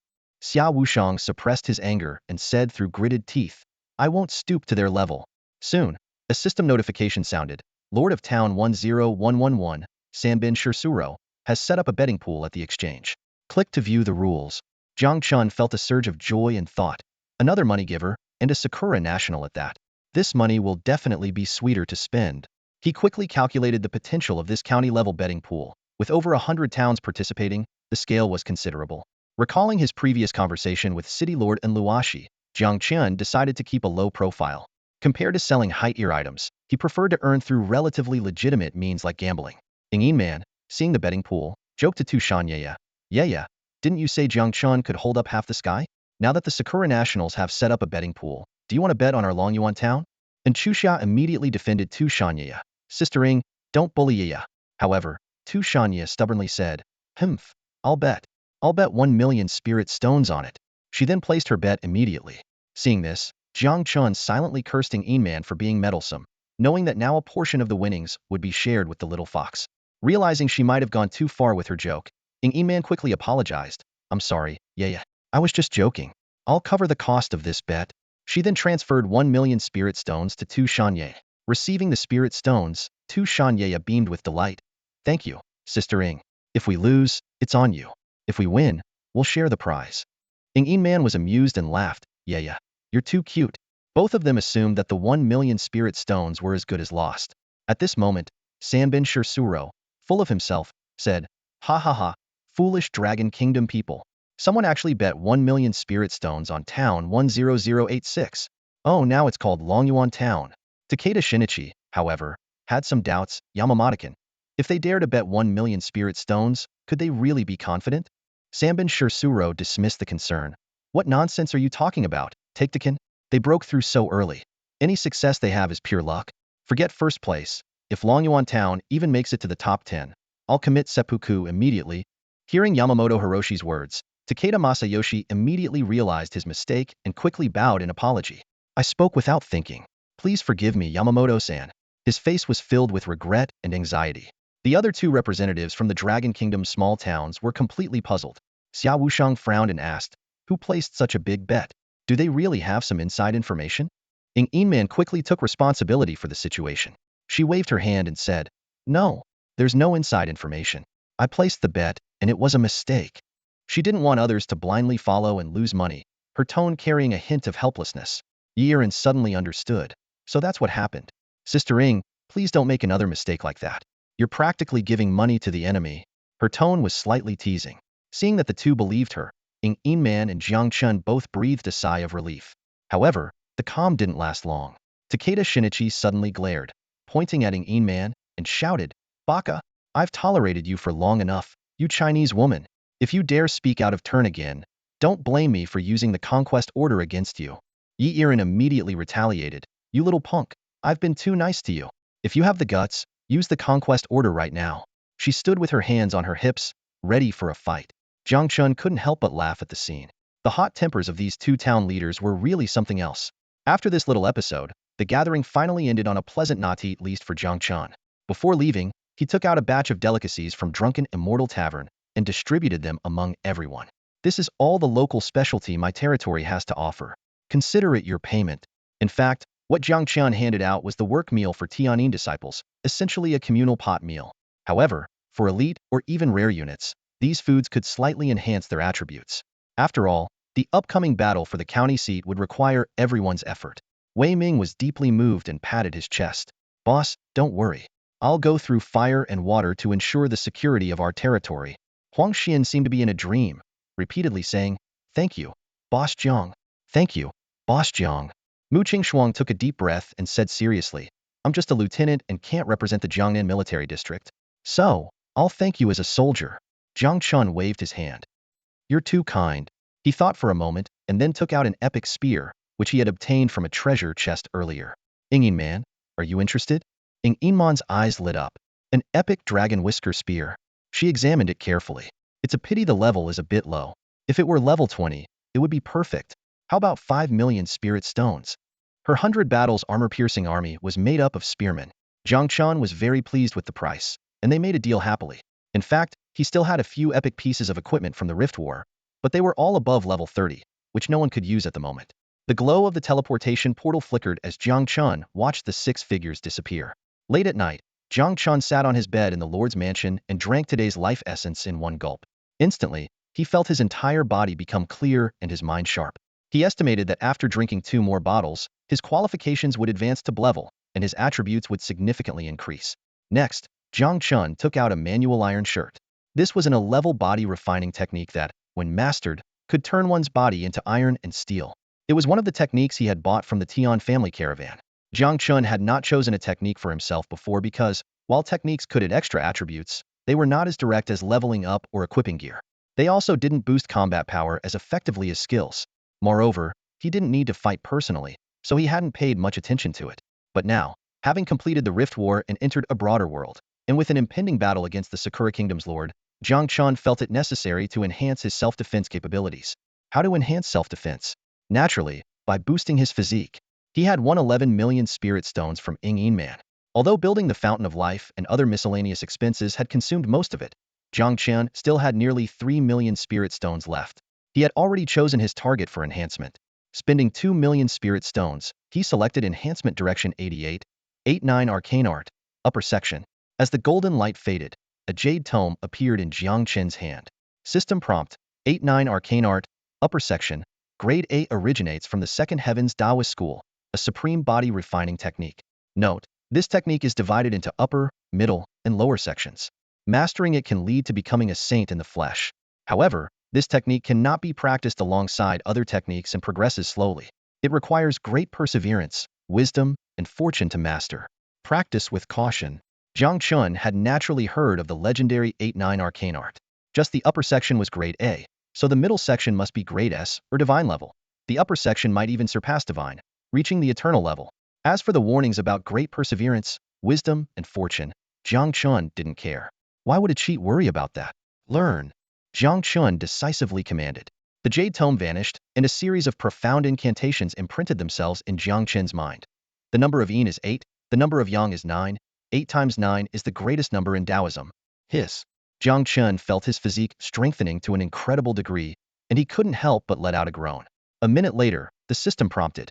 Xiao Wushang suppressed his anger and said through gritted teeth, I won't stoop to their level. Soon, a system notification sounded. Lord of Town 10111, Sanbin Shirsuro, has set up a betting pool at the exchange. Click to view the rules. Jiang Chen felt a surge of joy and thought, another money giver, and a Sakura national at that. This money will definitely be sweeter to spend. He quickly calculated the potential of this county-level betting pool. With over 100 towns participating, the scale was considerable. Recalling his previous conversation with City Lord and Luashi, Jiang Chen decided to keep a low profile. Compared to selling height-ear items, he preferred to earn through relatively legitimate means like gambling. Ing Man, seeing the betting pool, joked to Xuanyuan, yeah, didn't you say Jiang Chen could hold up half the sky? Now that the Sakura Nationals have set up a betting pool, do you want to bet on our Longyuan town? And Chuxia immediately defended Xuanyuan. Sister Ing, don't bully ya. However, Xuanyuan stubbornly said, I'll bet 1 million spirit stones on it. She then placed her bet immediately. Seeing this, Jiang Chen silently cursed Ing Man for being meddlesome, knowing that now a portion of the winnings would be shared with the little fox. Realizing she might have gone too far with her joke, Ing Man quickly apologized. I'm sorry, yeah. I was just joking. I'll cover the cost of this bet. She then transferred 1 million spirit stones to Tu Xuanyuan. Receiving the spirit stones, Tu Xuanyuan beamed with delight. Thank you, Sister Ing. If we lose, it's on you. If we win, we'll share the prize. Ing Man was amused and laughed. Yeah. You're too cute. Both of them assumed that the 1 million spirit stones were as good as lost. At this moment, Sanbin Shursuro, full of himself, said, Ha ha ha, foolish Dragon Kingdom people. Someone actually bet 1 million spirit stones on Town 10086. Oh, now it's called Longyuan Town. Takeda Shinichi, however, had some doubts. Yamamoto-kun. If they dare to bet 1 million spirit stones, could they really be confident? Sanbin Shursuro dismissed the concern. What nonsense are you talking about, Takedakin? They broke through so early. Any success they have is pure luck. Forget first place. If Longyuan Town even makes it to the top 10, I'll commit seppuku immediately. Hearing Yamamoto Hiroshi's words, Takeda Masayoshi immediately realized his mistake and quickly bowed in apology. I spoke without thinking. Please forgive me, Yamamoto-san. His face was filled with regret and anxiety. The other two representatives from the Dragon Kingdom's small towns were completely puzzled. Xia Wushang frowned and asked, who placed such a big bet? Do they really have some inside information? Ing Man quickly took responsibility for the situation. She waved her hand and said, No, there's no inside information. I placed the bet, and it was a mistake. She didn't want others to blindly follow and lose money, her tone carrying a hint of helplessness. Yiren suddenly understood. So that's what happened. Sister Ing, please don't make another mistake like that. You're practically giving money to the enemy. Her tone was slightly teasing. Seeing that the two believed her, Ing Man and Jiang Chen both breathed a sigh of relief. However, the calm didn't last long. Takeda Shinichi suddenly glared, pointing at Ing Man, and shouted, Baka, I've tolerated you for long enough, you Chinese woman. If you dare speak out of turn again, don't blame me for using the conquest order against you. Yiren immediately retaliated, you little punk, I've been too nice to you. If you have the guts, use the conquest order right now. She stood with her hands on her hips, ready for a fight. Jiang Chen couldn't help but laugh at the scene. The hot tempers of these two town leaders were really something else. After this little episode, the gathering finally ended on a pleasant note, at least for Jiang Chen. Before leaving, he took out a batch of delicacies from Drunken Immortal Tavern and distributed them among everyone. This is all the local specialty my territory has to offer. Consider it your payment. In fact, what Jiang Chen handed out was the work meal for Tianyin disciples, essentially a communal pot meal. However, for elite or even rare units, these foods could slightly enhance their attributes. After all, the upcoming battle for the county seat would require everyone's effort. Wei Ming was deeply moved and patted his chest. Boss, don't worry. I'll go through fire and water to ensure the security of our territory. Huang Xian seemed to be in a dream, repeatedly saying, Thank you, Boss Jiang. Thank you, Boss Jiang. Mu Qingshuang took a deep breath and said seriously, I'm just a lieutenant and can't represent the Jiangnan military district. So, I'll thank you as a soldier. Jiang Chen waved his hand. You're too kind. He thought for a moment and then took out an epic spear, which he had obtained from a treasure chest earlier. Ing Man, are you interested? Ing Man's eyes lit up. An epic dragon whisker spear. She examined it carefully. It's a pity the level is a bit low. If it were level 20, it would be perfect. How about 5 million spirit stones? Her 100 battles armor-piercing army was made up of spearmen. Jiang Chen was very pleased with the price, and they made a deal happily. In fact, he still had a few epic pieces of equipment from the Rift War, but they were all above level 30, which no one could use at the moment. The glow of the teleportation portal flickered as Jiang Chen watched the 6 figures disappear. Late at night, Jiang Chen sat on his bed in the Lord's mansion and drank today's life essence in one gulp. Instantly, he felt his entire body become clear and his mind sharp. He estimated that after drinking 2 more bottles, his qualifications would advance to level, and his attributes would significantly increase. Next, Jiang Chen took out a manual iron shirt. This was an 11-level body refining technique that, when mastered, could turn one's body into iron and steel. It was one of the techniques he had bought from the Tian family caravan. Jiang Chen had not chosen a technique for himself before because, while techniques could add extra attributes, they were not as direct as leveling up or equipping gear. They also didn't boost combat power as effectively as skills. Moreover, he didn't need to fight personally, so he hadn't paid much attention to it. But now, having completed the Rift War and entered a broader world, and with an impending battle against the Sakura Kingdom's lord, Jiang Chen felt it necessary to enhance his self-defense capabilities. How to enhance self-defense? Naturally, by boosting his physique. He had 111 million spirit stones from Ying Man. Although building the Fountain of Life and other miscellaneous expenses had consumed most of it, Jiang Chen still had nearly 3 million spirit stones left. He had already chosen his target for enhancement. Spending 2 million spirit stones, he selected Enhancement Direction 88, 89 Arcane Art, upper section. As the golden light faded, a jade tome appeared in Jiang Chen's hand. System prompt, 89 Arcane Art, upper section. Grade A originates from the Second Heavens Taoist School, a supreme body refining technique. Note, this technique is divided into upper, middle, and lower sections. Mastering it can lead to becoming a saint in the flesh. However, this technique cannot be practiced alongside other techniques and progresses slowly. It requires great perseverance, wisdom, and fortune to master. Practice with caution. Jiang Chen had naturally heard of the legendary 8-9 arcane art. Just the upper section was grade A, so the middle section must be grade S or divine level. The upper section might even surpass divine, reaching the eternal level. As for the warnings about great perseverance, wisdom, and fortune, Jiang Chen didn't care. Why would a cheat worry about that? Learn. Jiang Chen decisively commanded. The jade tome vanished, and a series of profound incantations imprinted themselves in Jiang Chen's mind. The number of yin is 8, the number of yang is 9, 8 times 9 is the greatest number in Taoism. Hiss. Jiang Chen felt his physique strengthening to an incredible degree, and he couldn't help but let out a groan. A minute later, the system prompted.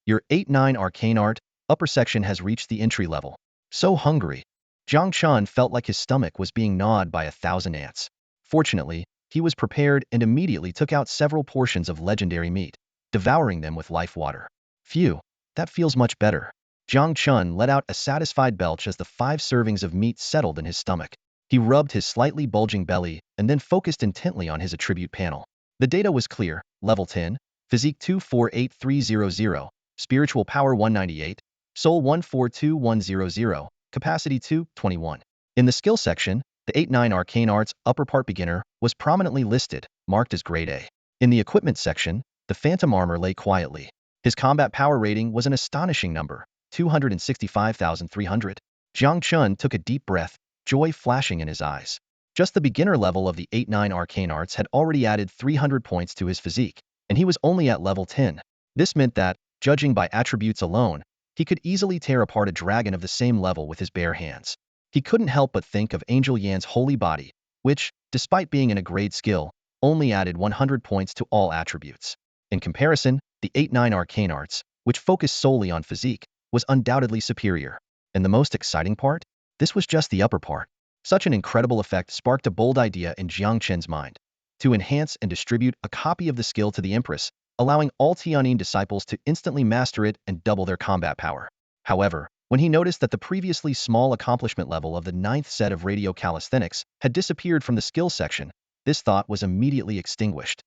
Your 8-9 arcane art, upper section has reached the entry level. So hungry. Jiang Chen felt like his stomach was being gnawed by 1,000 ants. Fortunately, he was prepared and immediately took out several portions of legendary meat, devouring them with life water. Phew, that feels much better. Jiang Chen let out a satisfied belch as the 5 servings of meat settled in his stomach. He rubbed his slightly bulging belly and then focused intently on his attribute panel. The data was clear: level 10, physique 248300, spiritual power 198, soul 142100, capacity 221. In the skill section, the 8-9 arcane arts upper part beginner was prominently listed, marked as grade A. In the equipment section, the phantom armor lay quietly. His combat power rating was an astonishing number, 265,300. Jiang Chen took a deep breath, joy flashing in his eyes. Just the beginner level of the 8-9 arcane arts had already added 300 points to his physique, and he was only at level 10. This meant that, judging by attributes alone, he could easily tear apart a dragon of the same level with his bare hands. He couldn't help but think of Angel Yan's holy body, which, despite being in a grade skill, only added 100 points to all attributes. In comparison, the 8-9 arcane arts, which focused solely on physique, was undoubtedly superior. And the most exciting part? This was just the upper part. Such an incredible effect sparked a bold idea in Jiang Chen's mind: to enhance and distribute a copy of the skill to the Empress, allowing all Tianyin disciples to instantly master it and double their combat power. However, when he noticed that the previously small accomplishment level of the 9th set of radio calisthenics had disappeared from the skill section, this thought was immediately extinguished.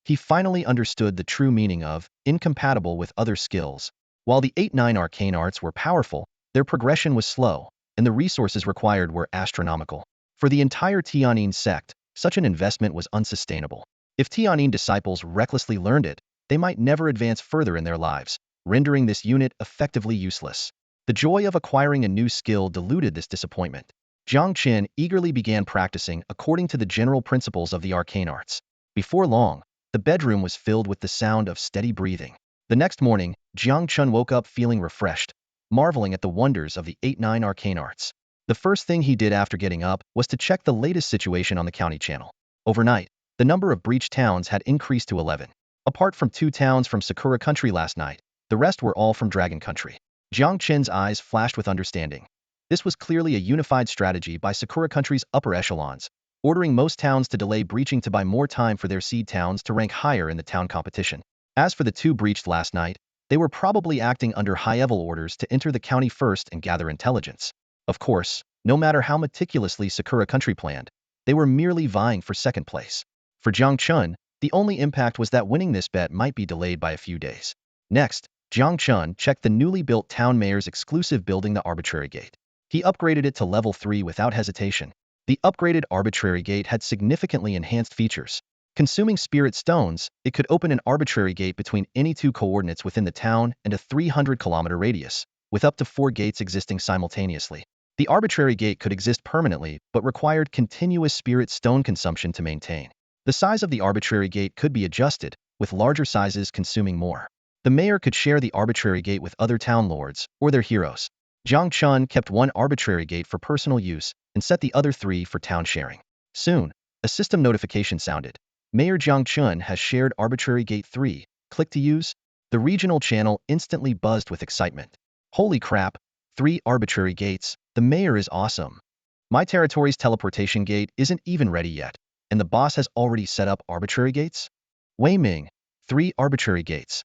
He finally understood the true meaning of incompatible with other skills. While the 8-9 arcane arts were powerful, their progression was slow, and the resources required were astronomical. For the entire Tianyin sect, such an investment was unsustainable. If Tianyin disciples recklessly learned it, they might never advance further in their lives, rendering this unit effectively useless. The joy of acquiring a new skill diluted this disappointment. Jiang Chen eagerly began practicing according to the general principles of the arcane arts. Before long, the bedroom was filled with the sound of steady breathing. The next morning, Jiang Chen woke up feeling refreshed, marveling at the wonders of the 8-9 arcane arts. The first thing he did after getting up was to check the latest situation on the county channel. Overnight, the number of breached towns had increased to 11. Apart from 2 towns from Sakura Country last night, the rest were all from Dragon Country. Jiang Chen's eyes flashed with understanding. This was clearly a unified strategy by Sakura Country's upper echelons, ordering most towns to delay breaching to buy more time for their seed towns to rank higher in the town competition. As for the 2 breached last night, they were probably acting under high-level orders to enter the county first and gather intelligence. Of course, no matter how meticulously Sakura Country planned, they were merely vying for second place. For Jiang Chen, the only impact was that winning this bet might be delayed by a few days. Next, Jiang Chen checked the newly built town mayor's exclusive building, the Arbitrary Gate. He upgraded it to level 3 without hesitation. The upgraded Arbitrary Gate had significantly enhanced features. Consuming spirit stones, it could open an arbitrary gate between any 2 coordinates within the town and a 300-kilometer radius, with up to 4 gates existing simultaneously. The arbitrary gate could exist permanently, but required continuous spirit stone consumption to maintain. The size of the arbitrary gate could be adjusted, with larger sizes consuming more. The mayor could share the arbitrary gate with other town lords or their heroes. Jiang Chen kept one arbitrary gate for personal use and set the other 3 for town sharing. Soon, a system notification sounded. Mayor Jiang Chen has shared arbitrary gate 3. Click to use. The regional channel instantly buzzed with excitement. Holy crap, 3 arbitrary gates. The mayor is awesome. My territory's teleportation gate isn't even ready yet, and the boss has already set up arbitrary gates? Wei Ming, 3 arbitrary gates.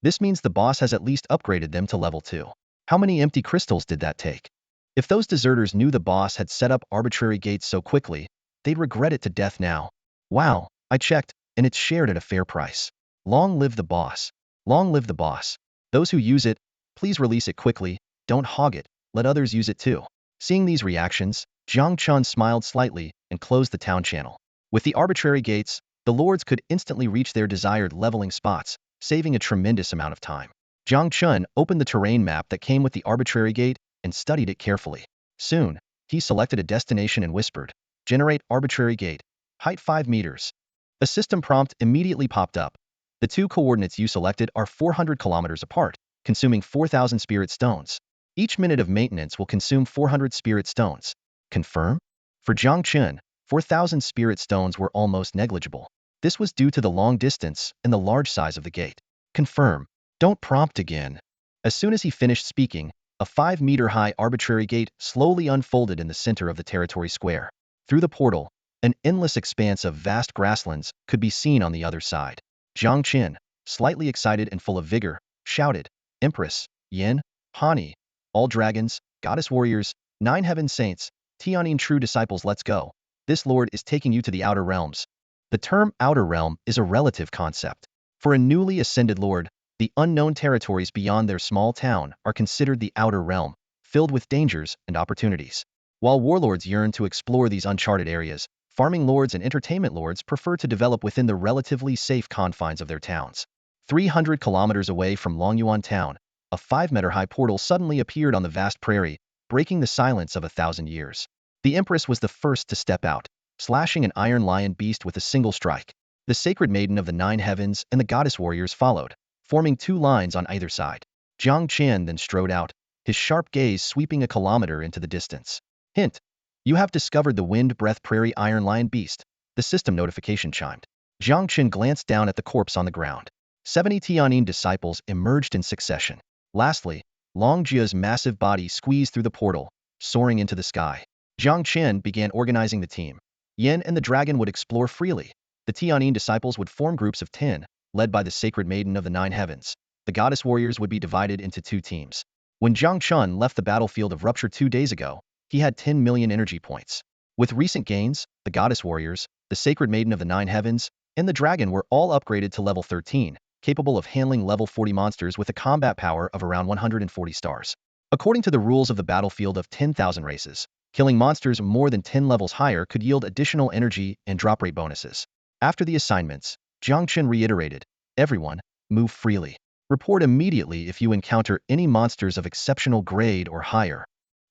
This means the boss has at least upgraded them to level 2. How many empty crystals did that take? If those deserters knew the boss had set up arbitrary gates so quickly, they'd regret it to death now. Wow, I checked, and it's shared at a fair price. Long live the boss. Long live the boss. Those who use it, please release it quickly, don't hog it, let others use it too. Seeing these reactions, Jiang Chen smiled slightly and closed the town channel. With the arbitrary gates, the lords could instantly reach their desired leveling spots, saving a tremendous amount of time. Jiang Chen opened the terrain map that came with the arbitrary gate and studied it carefully. Soon, he selected a destination and whispered, "Generate arbitrary gate, height 5 meters." A system prompt immediately popped up. The 2 coordinates you selected are 400 kilometers apart, consuming 4,000 spirit stones. Each minute of maintenance will consume 400 spirit stones. Confirm? For Jiang Chen, 4,000 spirit stones were almost negligible. This was due to the long distance and the large size of the gate. Confirm. Don't prompt again. As soon as he finished speaking, a 5-meter-high arbitrary gate slowly unfolded in the center of the territory square. Through the portal, an endless expanse of vast grasslands could be seen on the other side. Jiang Chen, slightly excited and full of vigor, shouted, "Empress, Li Hanyi, all dragons, goddess warriors, 9 heaven saints, Tianyin true disciples, let's go. This lord is taking you to the outer realms." The term outer realm is a relative concept. For a newly ascended lord, the unknown territories beyond their small town are considered the outer realm, filled with dangers and opportunities. While warlords yearn to explore these uncharted areas, farming lords and entertainment lords prefer to develop within the relatively safe confines of their towns. 300 kilometers away from Xuanyuan town, a 5-meter-high portal suddenly appeared on the vast prairie, breaking the silence of 1,000 years. The Empress was the first to step out, slashing an iron lion beast with a single strike. The sacred maiden of the 9 heavens and the goddess warriors followed, forming 2 lines on either side. Jiang Chen then strode out, his sharp gaze sweeping a kilometer into the distance. Hint: you have discovered the wind breath prairie iron lion beast. The system notification chimed. Jiang Chen glanced down at the corpse on the ground. 70 Tianyin disciples emerged in succession. Lastly, Long Jia's massive body squeezed through the portal, soaring into the sky. Jiang Chen began organizing the team. Yin and the dragon would explore freely. The Tianyin disciples would form groups of 10, led by the sacred maiden of the 9 heavens. The goddess warriors would be divided into 2 teams. When Jiang Chen left the battlefield of Rupture 2 days ago, he had 10 million energy points. With recent gains, the goddess warriors, the sacred maiden of the 9 heavens, and the dragon were all upgraded to level 13, capable of handling level 40 monsters with a combat power of around 140 stars. According to the rules of the battlefield of 10,000 races, killing monsters more than 10 levels higher could yield additional energy and drop rate bonuses. After the assignments, Jiang Chen reiterated, "Everyone, move freely. Report immediately if you encounter any monsters of exceptional grade or higher."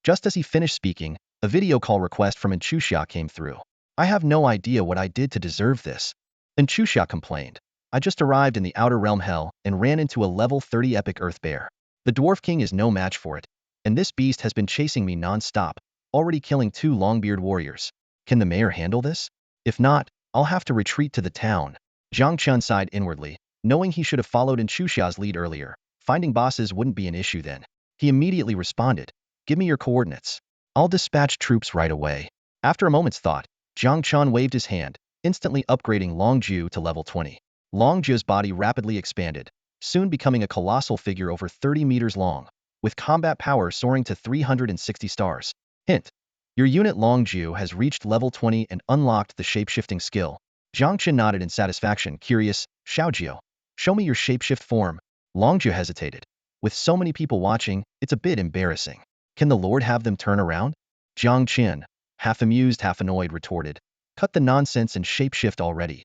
Just as he finished speaking, a video call request from Xuanyuan came through. "I have no idea what I did to deserve this." Xuanyuan complained. "I just arrived in the outer realm hell and ran into a level 30 epic earth bear. The Dwarf King is no match for it, and this beast has been chasing me non-stop, already killing 2 Longbeard warriors. Can the mayor handle this? If not, I'll have to retreat to the town." Jiang Chen sighed inwardly, knowing he should have followed Xuanyuan's lead earlier. Finding bosses wouldn't be an issue then. He immediately responded, "Give me your coordinates. I'll dispatch troops right away." After a moment's thought, Jiang Chen waved his hand, instantly upgrading Long Jiu to level 20. Long Jiu's body rapidly expanded, soon becoming a colossal figure over 30 meters long, with combat power soaring to 360 stars. Hint: your unit Long Jiu has reached level 20 and unlocked the shape-shifting skill. Jiang Chen nodded in satisfaction, curious, "Xiaojiu, show me your shapeshift form." Long Jiu hesitated. "With so many people watching, it's a bit embarrassing. Can the Lord have them turn around?" Jiang Chen, half amused, half annoyed, retorted, "Cut the nonsense and shapeshift already.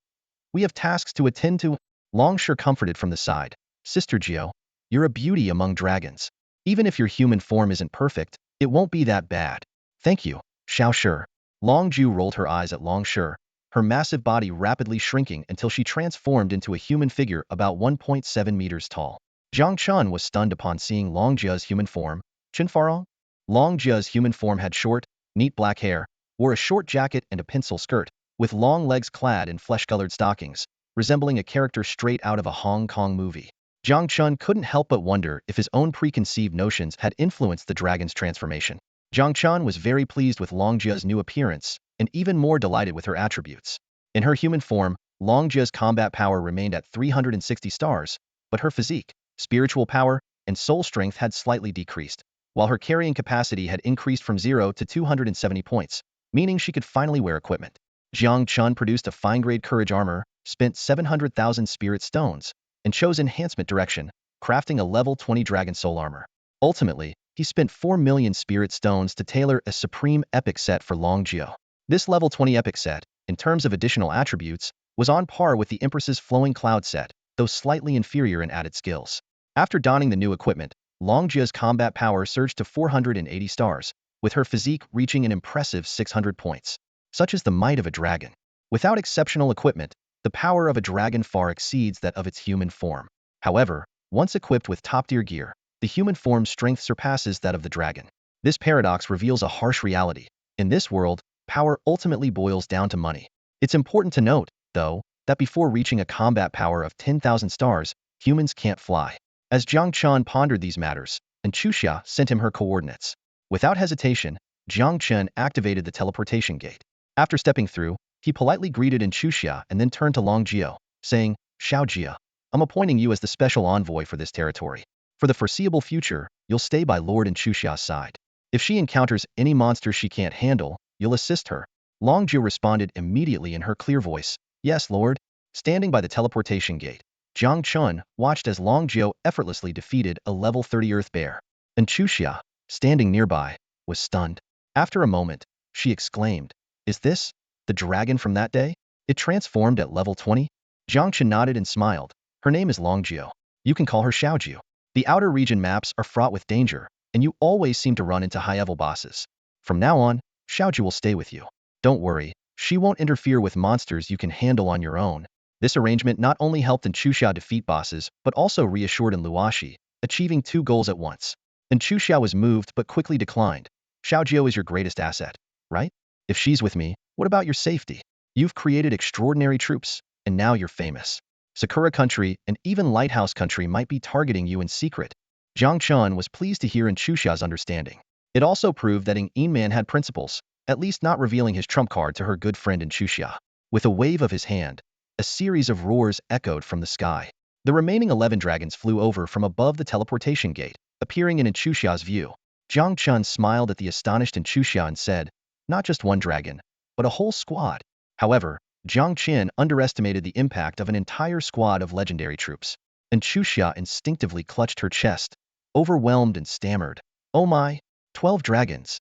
We have tasks to attend to." Long Shi comforted from the side, "Sister Jiu, you're a beauty among dragons. Even if your human form isn't perfect, it won't be that bad." "Thank you, Xiao Shi." Long Jiu rolled her eyes at Long Shi, her massive body rapidly shrinking until she transformed into a human figure about 1.7 meters tall. Jiang Chen was stunned upon seeing Long Jie's human form. Chen Farong? Long Jie's human form had short, neat black hair, wore a short jacket and a pencil skirt, with long legs clad in flesh-colored stockings, resembling a character straight out of a Hong Kong movie. Jiang Chen couldn't help but wonder if his own preconceived notions had influenced the dragon's transformation. Jiang Chen was very pleased with Long Jie's new appearance, and even more delighted with her attributes. In her human form, Long Jie's combat power remained at 360 stars, but her physique, spiritual power, and soul strength had slightly decreased, while her carrying capacity had increased from 0 to 270 points, meaning she could finally wear equipment. Jiang Chen produced a fine-grade courage armor, spent 700,000 spirit stones, and chose enhancement direction, crafting a level 20 dragon soul armor. Ultimately, he spent 4 million spirit stones to tailor a supreme epic set for Long Jie. This level 20 epic set, in terms of additional attributes, was on par with the Empress's flowing cloud set, though slightly inferior in added skills. After donning the new equipment, Long Jie's combat power surged to 480 stars, with her physique reaching an impressive 600 points. Such is the might of a dragon. Without exceptional equipment, the power of a dragon far exceeds that of its human form. However, once equipped with top-tier gear, the human form's strength surpasses that of the dragon. This paradox reveals a harsh reality. In this world, power ultimately boils down to money. It's important to note, though, that before reaching a combat power of 10,000 stars, humans can't fly. As Jiang Chen pondered these matters, and Xuxia sent him her coordinates. Without hesitation, Jiang Chen activated the teleportation gate. After stepping through, he politely greeted Xuxia and then turned to Long Jie, saying, "Xiao Jie, I'm appointing you as the special envoy for this territory. For the foreseeable future, you'll stay by Lord Xuxia's side. If she encounters any monsters she can't handle, you'll assist her." Long Jie responded immediately in her clear voice, "Yes, Lord." Standing by the teleportation gate, Jiang Chen watched as Long Jie effortlessly defeated a level 30 earth bear. And Xuxia, standing nearby, was stunned. After a moment, she exclaimed, "Is this the dragon from that day? It transformed at level 20? Jiang Chen nodded and smiled. "Her name is Long Jie. You can call her Xiao Jie. The outer region maps are fraught with danger, and you always seem to run into high-level bosses. From now on, Xiao Jie will stay with you. Don't worry, she won't interfere with monsters you can handle on your own." This arrangement not only helped Xuxia defeat bosses, but also reassured Luoxi, achieving 2 goals at once. Xuxia was moved but quickly declined. "Xiao Jie is your greatest asset, right? If she's with me, what about your safety? You've created extraordinary troops, and now you're famous. Sakura Country and even Lighthouse Country might be targeting you in secret." Jiang Chen was pleased to hear Xuxia's understanding. It also proved that Yin Man had principles, at least not revealing his trump card to her good friend Xuxia. With a wave of his hand, a series of roars echoed from the sky. The remaining 11 dragons flew over from above the teleportation gate, appearing in Xuxia's view. Jiang Chen smiled at the astonished Xuxia and said, "Not just one dragon, but a whole squad." However, Jiang Chen underestimated the impact of an entire squad of legendary troops. Xuxia instinctively clutched her chest, overwhelmed and stammered, "Oh my, 12 dragons.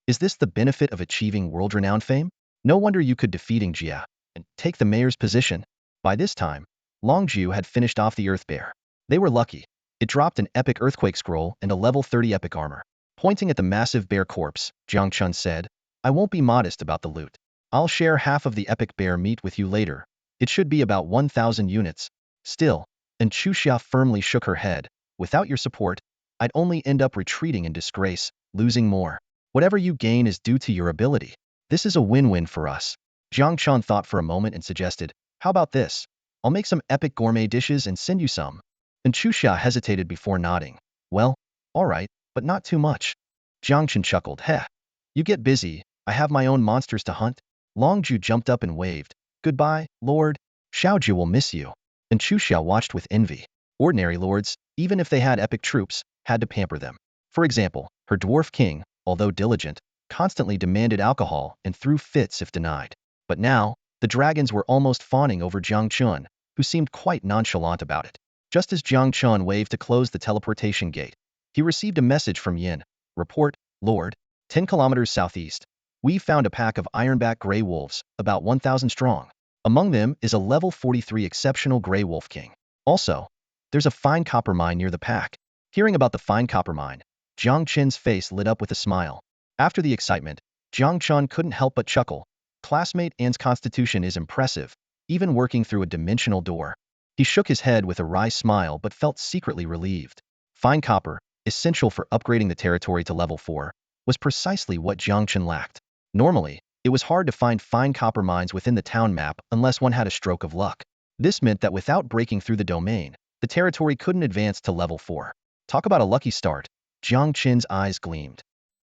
Is this the benefit of achieving world-renowned fame? No wonder you could defeat Jia and take the mayor's position." By this time, Long Jie had finished off the Earth Bear. They were lucky. It dropped an epic earthquake scroll and a level 30 epic armor. Pointing at the massive bear corpse, Jiang Chen said, "I won't be modest about the loot. I'll share half of the epic bear meat with you later. It should be about 1,000 units. Still," and Xuxia firmly shook her head, "without your support, I'd only end up retreating in disgrace, losing more. Whatever you gain is due to your ability. This is a win-win for us." Jiang Chen thought for a moment and suggested, "How about this? I'll make some epic gourmet dishes and send you some." And Xuxia hesitated before nodding. "Well, all right, but not too much." Jiang Chen chuckled, "Heh. You get busy, I have my own monsters to hunt." Long Jie jumped up and waved, "Goodbye, Lord. Xiao Jie will miss you." And Xuxia watched with envy. Ordinary lords, even if they had epic troops, had to pamper them. For example, her dwarf king, although diligent, constantly demanded alcohol and threw fits if denied. But now, the dragons were almost fawning over Jiang Chen, who seemed quite nonchalant about it. Just as Jiang Chen waved to close the teleportation gate, he received a message from Yin. "Report, Lord. 10 kilometers southeast. We found a pack of ironback gray wolves, about 1,000 strong. Among them is a level 43 exceptional gray wolf king. Also, there's a fine copper mine near the pack." Hearing about the fine copper mine, Jiang Chen's face lit up with a smile. After the excitement, Jiang Chen couldn't help but chuckle. Classmate Anne's constitution is impressive, even working through a dimensional door. He shook his head with a wry smile but felt secretly relieved. Fine copper, essential for upgrading the territory to level 4, was precisely what Jiang Chen lacked. Normally, it was hard to find fine copper mines within the town map unless one had a stroke of luck. This meant that without breaking through the domain, the territory couldn't advance to level 4. Talk about a lucky start. Jiang Chen's eyes gleamed.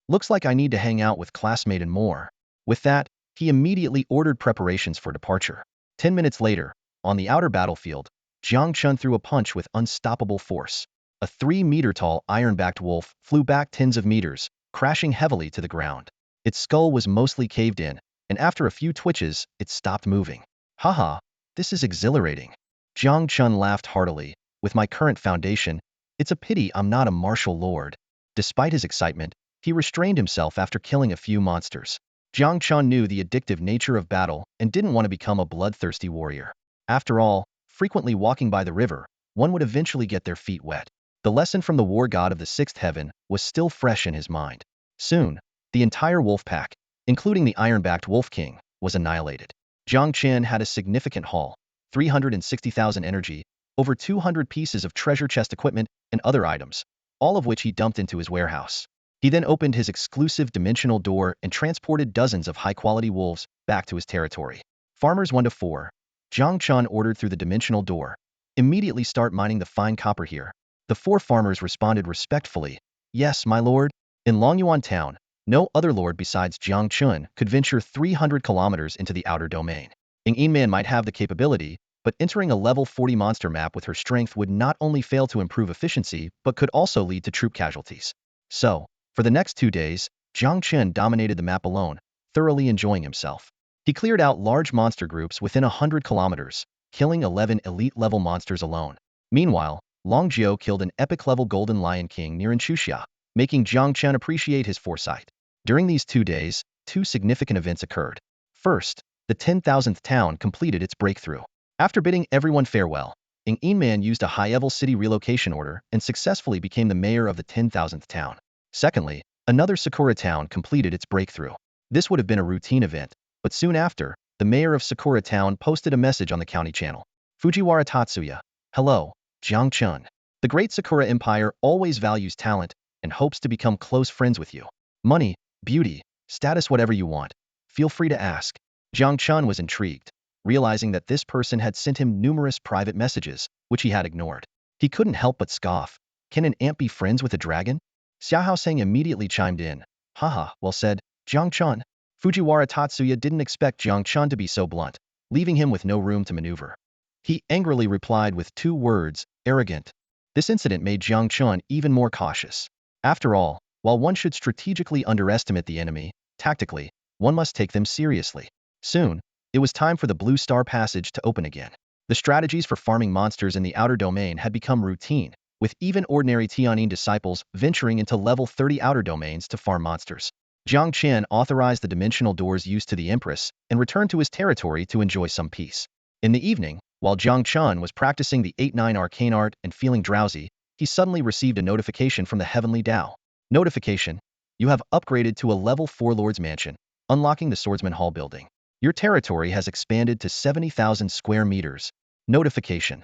Looks like I need to hang out with classmate and more. With that, he immediately ordered preparations for departure. 10 minutes later, on the outer battlefield, Jiang Chen threw a punch with unstoppable force. A 3-meter-tall iron-backed wolf flew back tens of meters, crashing heavily to the ground. Its skull was mostly caved in, and after a few twitches, it stopped moving. Haha, this is exhilarating. Jiang Chen laughed heartily. With my current foundation, it's a pity I'm not a martial lord. Despite his excitement, he restrained himself after killing a few monsters. Jiang Chen knew the addictive nature of battle and didn't want to become a bloodthirsty warrior. After all, frequently walking by the river, one would eventually get their feet wet. The lesson from the war god of the sixth heaven was still fresh in his mind. Soon, the entire wolf pack, including the iron-backed wolf king, was annihilated. Jiang Chen had a significant haul, 360,000 energy, over 200 pieces of treasure chest equipment, and other items, all of which he dumped into his warehouse. He then opened his exclusive dimensional door and transported dozens of high-quality wolves back to his territory. Farmers 1 to 4, Jiang Chen ordered through the dimensional door. Immediately start mining the fine copper here. The 4 farmers responded respectfully. Yes, my lord. In Xuanyuan town, no other lord besides Jiang Chen could venture 300 kilometers into the outer domain. Yingman might have the capability, but entering a level 40 monster map with her strength would not only fail to improve efficiency, but could also lead to troop casualties. So, for the next 2 days, Jiang Chen dominated the map alone, thoroughly enjoying himself. He cleared out large monster groups within 100 kilometers, killing 11 elite-level monsters alone. Meanwhile, Long Jiao killed an epic-level Golden Lion King near Xuanyuan, making Jiang Chen appreciate his foresight. During these 2 days, 2 significant events occurred. First, the 10,000th town completed its breakthrough. After bidding everyone farewell, Yingman used a high-level city relocation order and successfully became the mayor of the 10,000th town. Secondly, another Sakura town completed its breakthrough. This would have been a routine event, but soon after, the mayor of Sakura town posted a message on the county channel. Fujiwara Tatsuya. Hello, Jiang Chen. The great Sakura Empire always values talent and hopes to become close friends with you. Money, beauty, status, whatever you want. Feel free to ask. Jiang Chen was intrigued, realizing that this person had sent him numerous private messages, which he had ignored. He couldn't help but scoff. Can an ant be friends with a dragon? Xiahao Sang immediately chimed in. Haha, well said, Jiang Chen. Fujiwara Tatsuya didn't expect Jiang Chen to be so blunt, leaving him with no room to maneuver. He angrily replied with 2 words, arrogant. This incident made Jiang Chen even more cautious. After all, while one should strategically underestimate the enemy, tactically, one must take them seriously. Soon, it was time for the Blue Star Passage to open again. The strategies for farming monsters in the outer domain had become routine, with even ordinary Tianyin disciples venturing into level 30 outer domains to farm monsters. Jiang Chen authorized the dimensional doors used to the Empress and returned to his territory to enjoy some peace. In the evening, while Jiang Chen was practicing the 8-9 arcane art and feeling drowsy, he suddenly received a notification from the Heavenly Tao. Notification: you have upgraded to a level 4 Lord's Mansion, unlocking the Swordsman Hall building. Your territory has expanded to 70,000 square meters. Notification: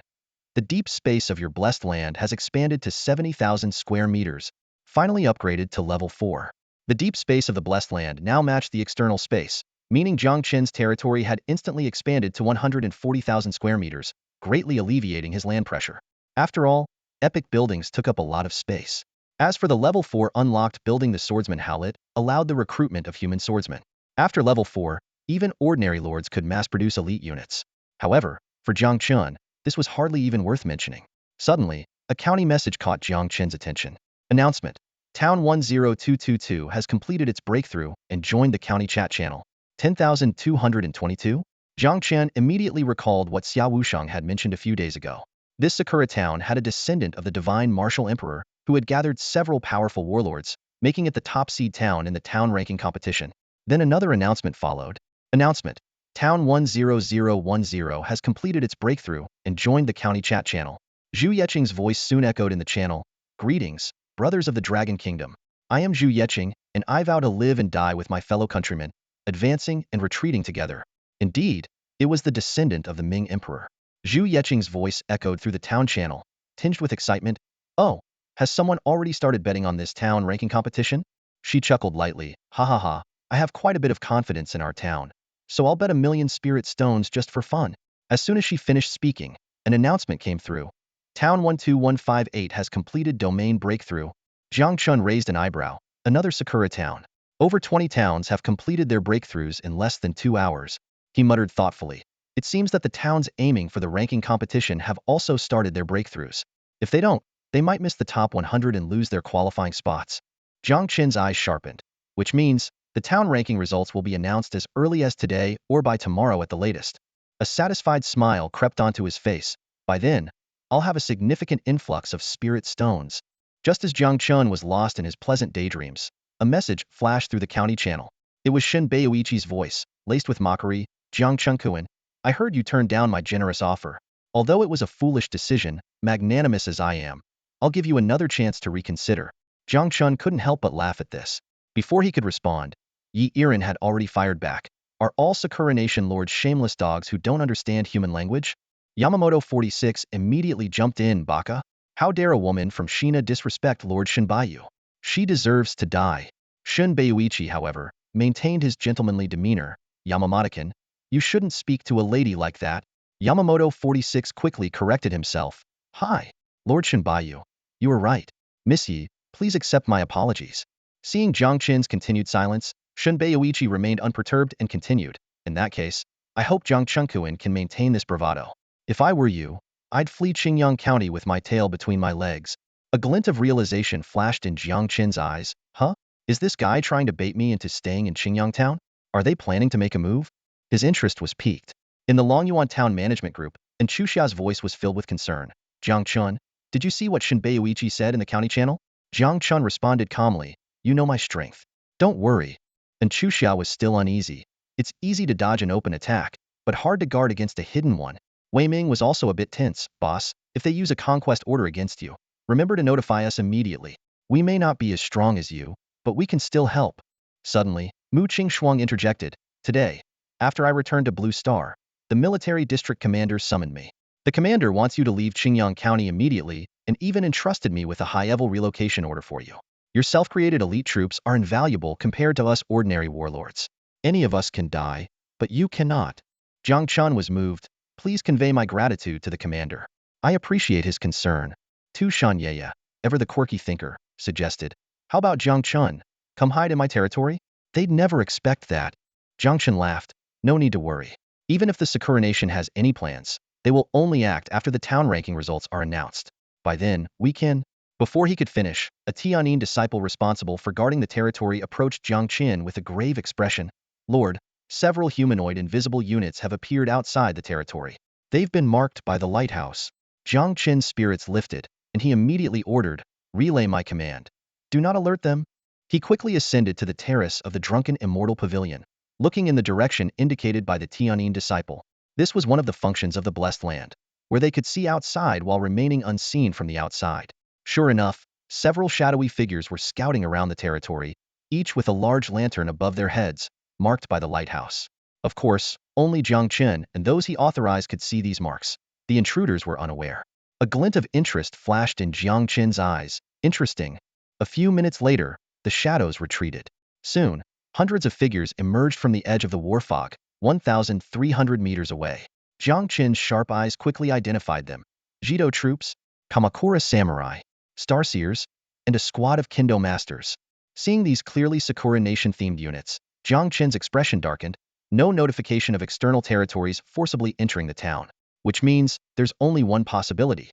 the deep space of your blessed land has expanded to 70,000 square meters, finally upgraded to level 4. The deep space of the blessed land now matched the external space, meaning Jiang Chen's territory had instantly expanded to 140,000 square meters, greatly alleviating his land pressure. After all, epic buildings took up a lot of space. As for the level 4 unlocked building, the Swordsman Howlet allowed the recruitment of human swordsmen. After level 4, even ordinary lords could mass-produce elite units. However, for Jiang Chen, this was hardly even worth mentioning. Suddenly, a county message caught Jiang Chen's attention. Announcement: Town 10222 has completed its breakthrough and joined the county chat channel. 10,222? Jiang Chen immediately recalled what Xiao Wushang had mentioned a few days ago. This Sakura town had a descendant of the divine martial emperor who had gathered several powerful warlords, making it the top seed town in the town ranking competition. Then another announcement followed. Announcement: Town 10010 has completed its breakthrough and joined the county chat channel. Zhu Yeching's voice soon echoed in the channel. Greetings, brothers of the Dragon Kingdom. I am Zhu Yeching, and I vow to live and die with my fellow countrymen, advancing and retreating together. Indeed, it was the descendant of the Ming Emperor. Zhu Yeqing's voice echoed through the town channel, tinged with excitement. Oh, has someone already started betting on this town ranking competition? She chuckled lightly. Ha ha ha, I have quite a bit of confidence in our town, so I'll bet 1,000,000 spirit stones just for fun. As soon as she finished speaking, an announcement came through. Town 12158 has completed domain breakthrough. Jiang Chen raised an eyebrow. Another Sakura town. Over 20 towns have completed their breakthroughs in less than 2 hours. He muttered thoughtfully. It seems that the towns aiming for the ranking competition have also started their breakthroughs. If they don't, they might miss the top 100 and lose their qualifying spots. Jiang Chen's eyes sharpened, which means the town ranking results will be announced as early as today or by tomorrow at the latest. A satisfied smile crept onto his face. By then, I'll have a significant influx of spirit stones. Just as Jiang Chen was lost in his pleasant daydreams, a message flashed through the county channel. It was Shin Beiuichi's voice, laced with mockery. Jiang Chengkuan, I heard you turned down my generous offer. Although it was a foolish decision, magnanimous as I am, I'll give you another chance to reconsider. Jiang Chen couldn't help but laugh at this. Before he could respond, Yi Irin had already fired back. Are all Sakura Nation lords shameless dogs who don't understand human language? Yamamoto 46 immediately jumped in. Baka? How dare a woman from Shina disrespect Lord Shinbaiyu? She deserves to die. Shin Beiuichi, however, maintained his gentlemanly demeanor. Yamamoto-kun, you shouldn't speak to a lady like that. Yamamoto 46 quickly corrected himself. Hi, Lord Shinbaiyu. You were right. Miss Yi, please accept my apologies. Seeing Jiang Chen's continued silence, Shin Beiuichi remained unperturbed and continued. In that case, I hope Jiang Chengkuan can maintain this bravado. If I were you, I'd flee Qingyang County with my tail between my legs. A glint of realization flashed in Jiang Chen's eyes. Huh? Is this guy trying to bait me into staying in Qingyang Town? Are they planning to make a move? His interest was piqued. In the Longyuan Town Management Group, and Chuxia's voice was filled with concern. Jiang Chen, did you see what Shin Beiuichi said in the county channel? Jiang Chen responded calmly. You know my strength. Don't worry. And Chuxia was still uneasy. It's easy to dodge an open attack, but hard to guard against a hidden one. Wei Ming was also a bit tense. Boss, if they use a conquest order against you, remember to notify us immediately. We may not be as strong as you, but we can still help. Suddenly, Mu Qingxuang interjected. Today, after I returned to Blue Star, the military district commander summoned me. The commander wants you to leave Qingyang County immediately and even entrusted me with a high-level relocation order for you. Your self-created elite troops are invaluable compared to us ordinary warlords. Any of us can die, but you cannot. Jiang Chen was moved. Please convey my gratitude to the commander. I appreciate his concern. Tu Xuanyuan, ever the quirky thinker, suggested. How about Jiang Chen? Come hide in my territory? They'd never expect that. Jiang Chen laughed. No need to worry. Even if the Sakura Nation has any plans, they will only act after the town ranking results are announced. By then, we can... Before he could finish, a Tianyin disciple responsible for guarding the territory approached Jiang Chen with a grave expression. Lord, several humanoid invisible units have appeared outside the territory. They've been marked by the lighthouse. Jiang Chen's spirits lifted, and he immediately ordered, relay my command. Do not alert them. He quickly ascended to the terrace of the drunken immortal pavilion, looking in the direction indicated by the Tianyin disciple. This was one of the functions of the blessed land, where they could see outside while remaining unseen from the outside. Sure enough, several shadowy figures were scouting around the territory, each with a large lantern above their heads, marked by the lighthouse. Of course, only Jiang Chen and those he authorized could see these marks. The intruders were unaware. A glint of interest flashed in Jiang Chen's eyes. Interesting. A few minutes later, the shadows retreated. Soon, hundreds of figures emerged from the edge of the war fog, 1,300 meters away. Jiang Chen's sharp eyes quickly identified them. Jido troops, Kamakura samurai, Starseers, and a squad of Kendo masters. Seeing these clearly Sakura Nation-themed units, Jiang Chen's expression darkened. No notification of external territories forcibly entering the town, which means there's only one possibility.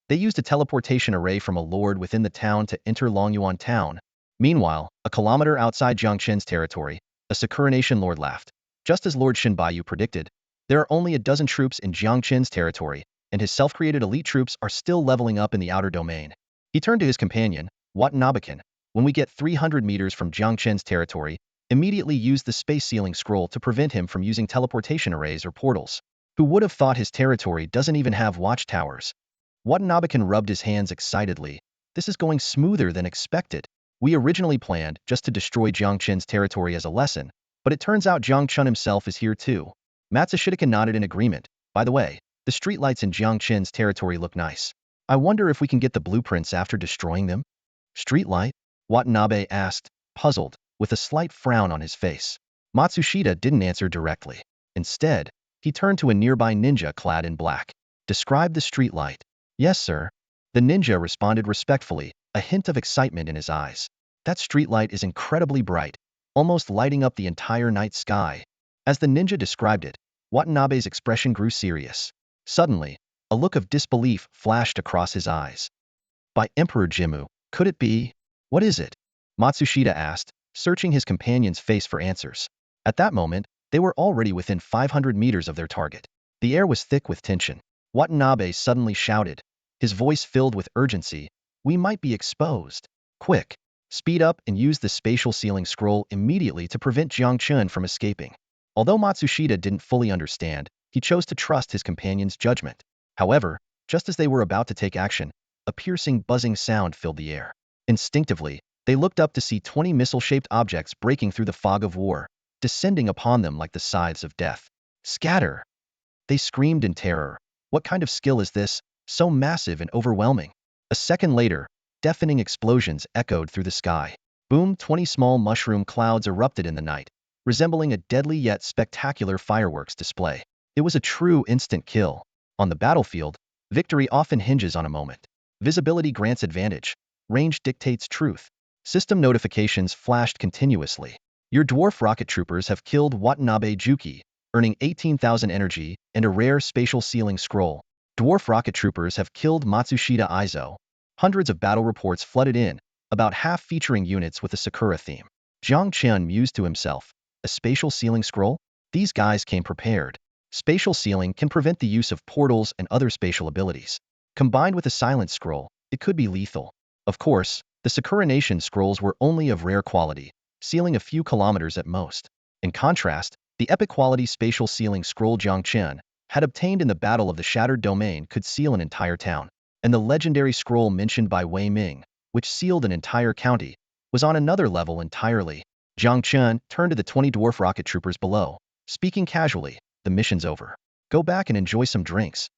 They used a teleportation array from a lord within the town to enter Longyuan town. Meanwhile, a kilometer outside Jiang Chen's territory, a Sakura Nation lord laughed. Just as Lord Shinbaiyu predicted, there are only a dozen troops in Jiang Chen's territory, and his self-created elite troops are still leveling up in the outer domain. He turned to his companion, Watanabe-kun. When we get 300 meters from Jiang Chen's territory, immediately use the space sealing scroll to prevent him from using teleportation arrays or portals. Who would have thought his territory doesn't even have watchtowers? Watanabe-kun rubbed his hands excitedly. This is going smoother than expected. We originally planned just to destroy Jiang Chen's territory as a lesson, but it turns out Jiang Chen himself is here too. Matsushita nodded in agreement. By the way, The streetlights in Jiang Chen's territory look nice. I wonder if we can get the blueprints after destroying them? Streetlight? Watanabe asked, puzzled, with a slight frown on his face. Matsushita didn't answer directly. Instead, he turned to a nearby ninja clad in black. Describe the streetlight. Yes, sir. The ninja responded respectfully, a hint of excitement in his eyes. That streetlight is incredibly bright, almost lighting up the entire night sky. As the ninja described it, Watanabe's expression grew serious. Suddenly, a look of disbelief flashed across his eyes. By Emperor Jimmu, could it be? What is it? Matsushita asked, searching his companion's face for answers. At that moment, they were already within 500 meters of their target. The air was thick with tension. Watanabe suddenly shouted, his voice filled with urgency, "We might be exposed. Quick! Speed up and use the spatial sealing scroll immediately to prevent Jiang Chen from escaping." Although Matsushita didn't fully understand, he chose to trust his companion's judgment. However, just as they were about to take action, a piercing buzzing sound filled the air. Instinctively, they looked up to see 20 missile-shaped objects breaking through the fog of war, descending upon them like the scythes of death. Scatter! They screamed in terror. What kind of skill is this, so massive and overwhelming? A second later, deafening explosions echoed through the sky. Boom! 20 small mushroom clouds erupted in the night, resembling a deadly yet spectacular fireworks display. It was a true instant kill. On the battlefield, victory often hinges on a moment. Visibility grants advantage. Range dictates truth. System notifications flashed continuously. Your dwarf rocket troopers have killed Watanabe Juki, earning 18,000 energy and a rare spatial sealing scroll. Dwarf rocket troopers have killed Matsushita Izo. Hundreds of battle reports flooded in, about half featuring units with a Sakura theme. Jiang Chen mused to himself, a spatial sealing scroll? These guys came prepared. Spatial sealing can prevent the use of portals and other spatial abilities. Combined with a silent scroll, it could be lethal. Of course, the Sakura Nation scrolls were only of rare quality, sealing a few kilometers at most. In contrast, the epic quality spatial sealing scroll Jiang Chen had obtained in the Battle of the Shattered Domain could seal an entire town. And the legendary scroll mentioned by Wei Ming, which sealed an entire county, was on another level entirely. Jiang Chen turned to the 20 dwarf rocket troopers below, speaking casually, "The mission's over. Go back and enjoy some drinks."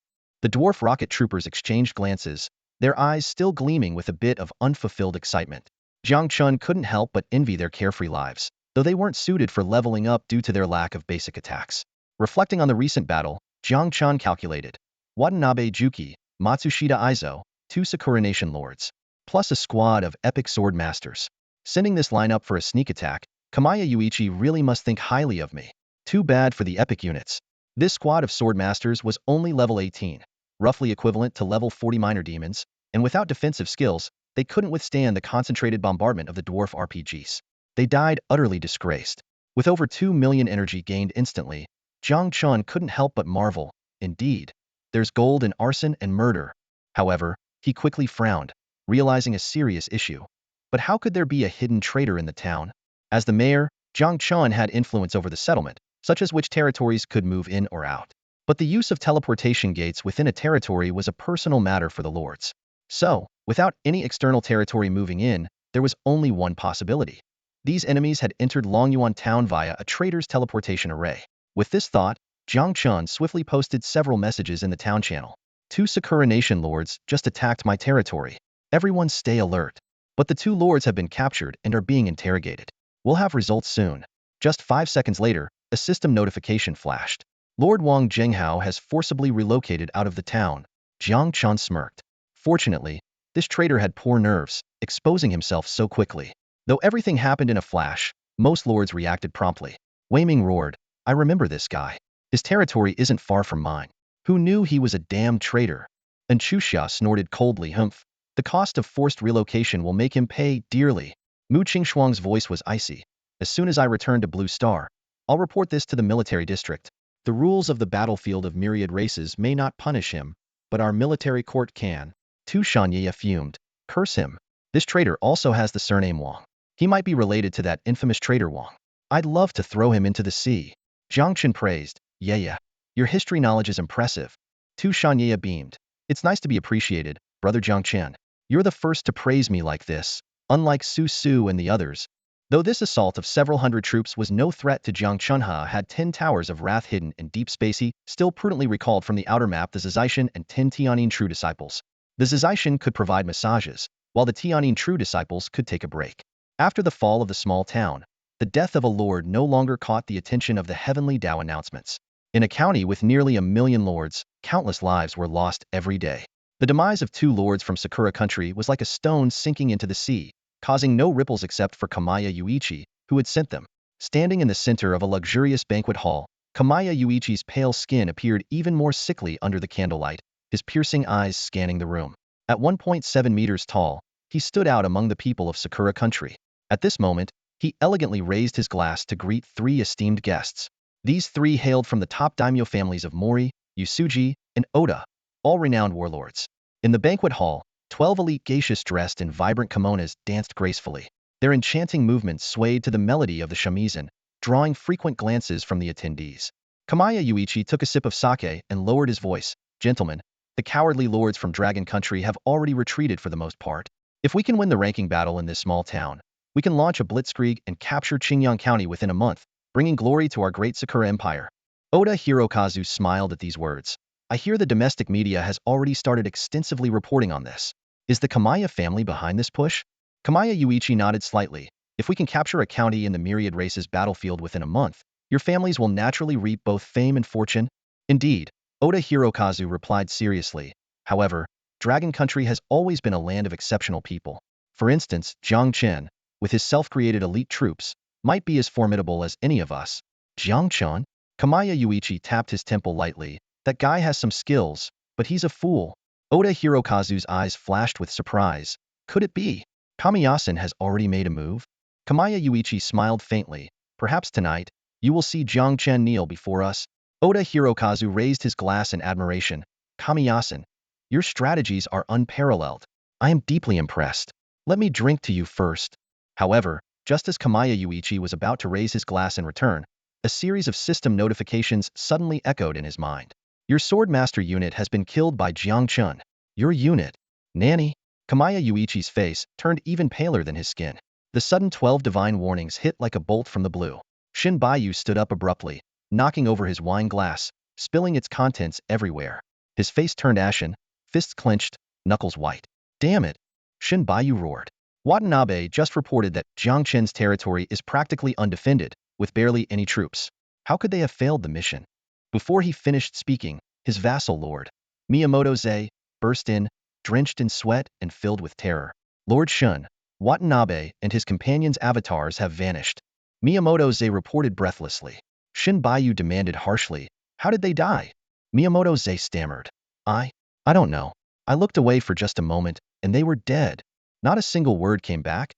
The dwarf rocket troopers exchanged glances, their eyes still gleaming with a bit of unfulfilled excitement. Jiang Chen couldn't help but envy their carefree lives, though they weren't suited for leveling up due to their lack of basic attacks. Reflecting on the recent battle, Jiang Chen calculated, Watanabe Juki, Matsushita Izo, 2 Sakura Nation lords, plus a squad of epic sword masters. Sending this lineup for a sneak attack, Kamaya Yuichi really must think highly of me. Too bad for the epic units. This squad of sword masters was only level 18, roughly equivalent to level 40 minor demons, and without defensive skills, they couldn't withstand the concentrated bombardment of the dwarf RPGs. They died utterly disgraced. With over 2 million energy gained instantly, Jiang Chen couldn't help but marvel. Indeed, there's gold in arson and murder. However, he quickly frowned, realizing a serious issue. But how could there be a hidden traitor in the town? As the mayor, Jiang Chen had influence over the settlement, such as which territories could move in or out. But the use of teleportation gates within a territory was a personal matter for the lords. So, without any external territory moving in, there was only one possibility. These enemies had entered Longyuan town via a traitor's teleportation array. With this thought, Jiang Chen swiftly posted several messages in the town channel. 2 Sakura Nation lords just attacked my territory. Everyone stay alert. But the 2 lords have been captured and are being interrogated. We'll have results soon. Just 5 seconds later, a system notification flashed. Lord Wang Zhenghao has forcibly relocated out of the town. Jiang Chen smirked. Fortunately, this traitor had poor nerves, exposing himself so quickly. Though everything happened in a flash, most lords reacted promptly. Wei Ming roared, "I remember this guy. His territory isn't far from mine. Who knew he was a damned traitor?" And Chuxia snorted coldly, "Humph. The cost of forced relocation will make him pay dearly." Mu Qingxuang's voice was icy. "As soon as I return to Blue Star, I'll report this to the military district. The rules of the battlefield of myriad races may not punish him, but our military court can." Tu Xuanyuan fumed. "Curse him. This traitor also has the surname Wang. He might be related to that infamous traitor Wang. I'd love to throw him into the sea." Jiang Chen praised, Yeah. Your history knowledge is impressive." Tu Xuanyuan beamed. "It's nice to be appreciated, brother Jiang Chen. You're the first to praise me like this. Unlike Su Su and the others, Though this assault of several hundred troops was no threat to Jiang Chen had 10 towers of wrath hidden in deep space. He still prudently recalled from the outer map the Zizishan and 10 Tianyin true disciples. The Zizishan could provide massages, while the Tianyin true disciples could take a break. After the fall of the small town, the death of a lord no longer caught the attention of the heavenly Tao announcements. In a county with nearly 1,000,000 lords, countless lives were lost every day. The demise of 2 lords from Sakura country was like a stone sinking into the sea, causing no ripples except for Kamiya Yuichi, who had sent them. Standing in the center of a luxurious banquet hall, Kamiya Yuichi's pale skin appeared even more sickly under the candlelight, his piercing eyes scanning the room. At 1.7 meters tall, he stood out among the people of Sakura country. At this moment, he elegantly raised his glass to greet 3 esteemed guests. These 3 hailed from the top daimyo families of Mori, Yusuji, and Oda, all renowned warlords. In the banquet hall, 12 elite geishas dressed in vibrant kimonos danced gracefully. Their enchanting movements swayed to the melody of the shamisen, drawing frequent glances from the attendees. Kamiya Yuichi took a sip of sake and lowered his voice. Gentlemen, the cowardly lords from Dragon Country have already retreated for the most part. If we can win the ranking battle in this small town, we can launch a blitzkrieg and capture Qingyang County within a month, bringing glory to our great Sakura Empire. Oda Hirokazu smiled at these words. I hear the domestic media has already started extensively reporting on this. Is the Kamiya family behind this push? Kamiya Yuichi nodded slightly. If we can capture a county in the myriad races battlefield within a month, your families will naturally reap both fame and fortune. Indeed, Oda Hirokazu replied seriously. However, Dragon Country has always been a land of exceptional people. For instance, Jiang Chen, with his self-created elite troops, might be as formidable as any of us. Jiang Chen? Kamiya Yuichi tapped his temple lightly. That guy has some skills, but he's a fool. Oda Hirokazu's eyes flashed with surprise. Could it be? Kamiyasen has already made a move? Kamiya Yuichi smiled faintly. Perhaps tonight, you will see Jiang Chen kneel before us. Oda Hirokazu raised his glass in admiration. Kamiyasen, your strategies are unparalleled. I am deeply impressed. Let me drink to you first. However, just as Kamiya Yuichi was about to raise his glass in return, a series of system notifications suddenly echoed in his mind. Your Swordmaster unit has been killed by Jiang Chen. Your unit? Nanny? Kamiya Yuichi's face turned even paler than his skin. The sudden 12 divine warnings hit like a bolt from the blue. Shin Baiyu stood up abruptly, knocking over his wine glass, spilling its contents everywhere. His face turned ashen, fists clenched, knuckles white. Damn it! Shin Baiyu roared. Watanabe just reported that Jiang Chen's territory is practically undefended, with barely any troops. How could they have failed the mission? Before he finished speaking, his vassal lord, Miyamoto Zei, burst in, drenched in sweat and filled with terror. Lord Shun, Watanabe and his companions' avatars have vanished. Miyamoto Zei reported breathlessly. Shin Baiyu demanded harshly, how did they die? Miyamoto Zei stammered. I don't know. I looked away for just a moment, and they were dead. Not a single word came back.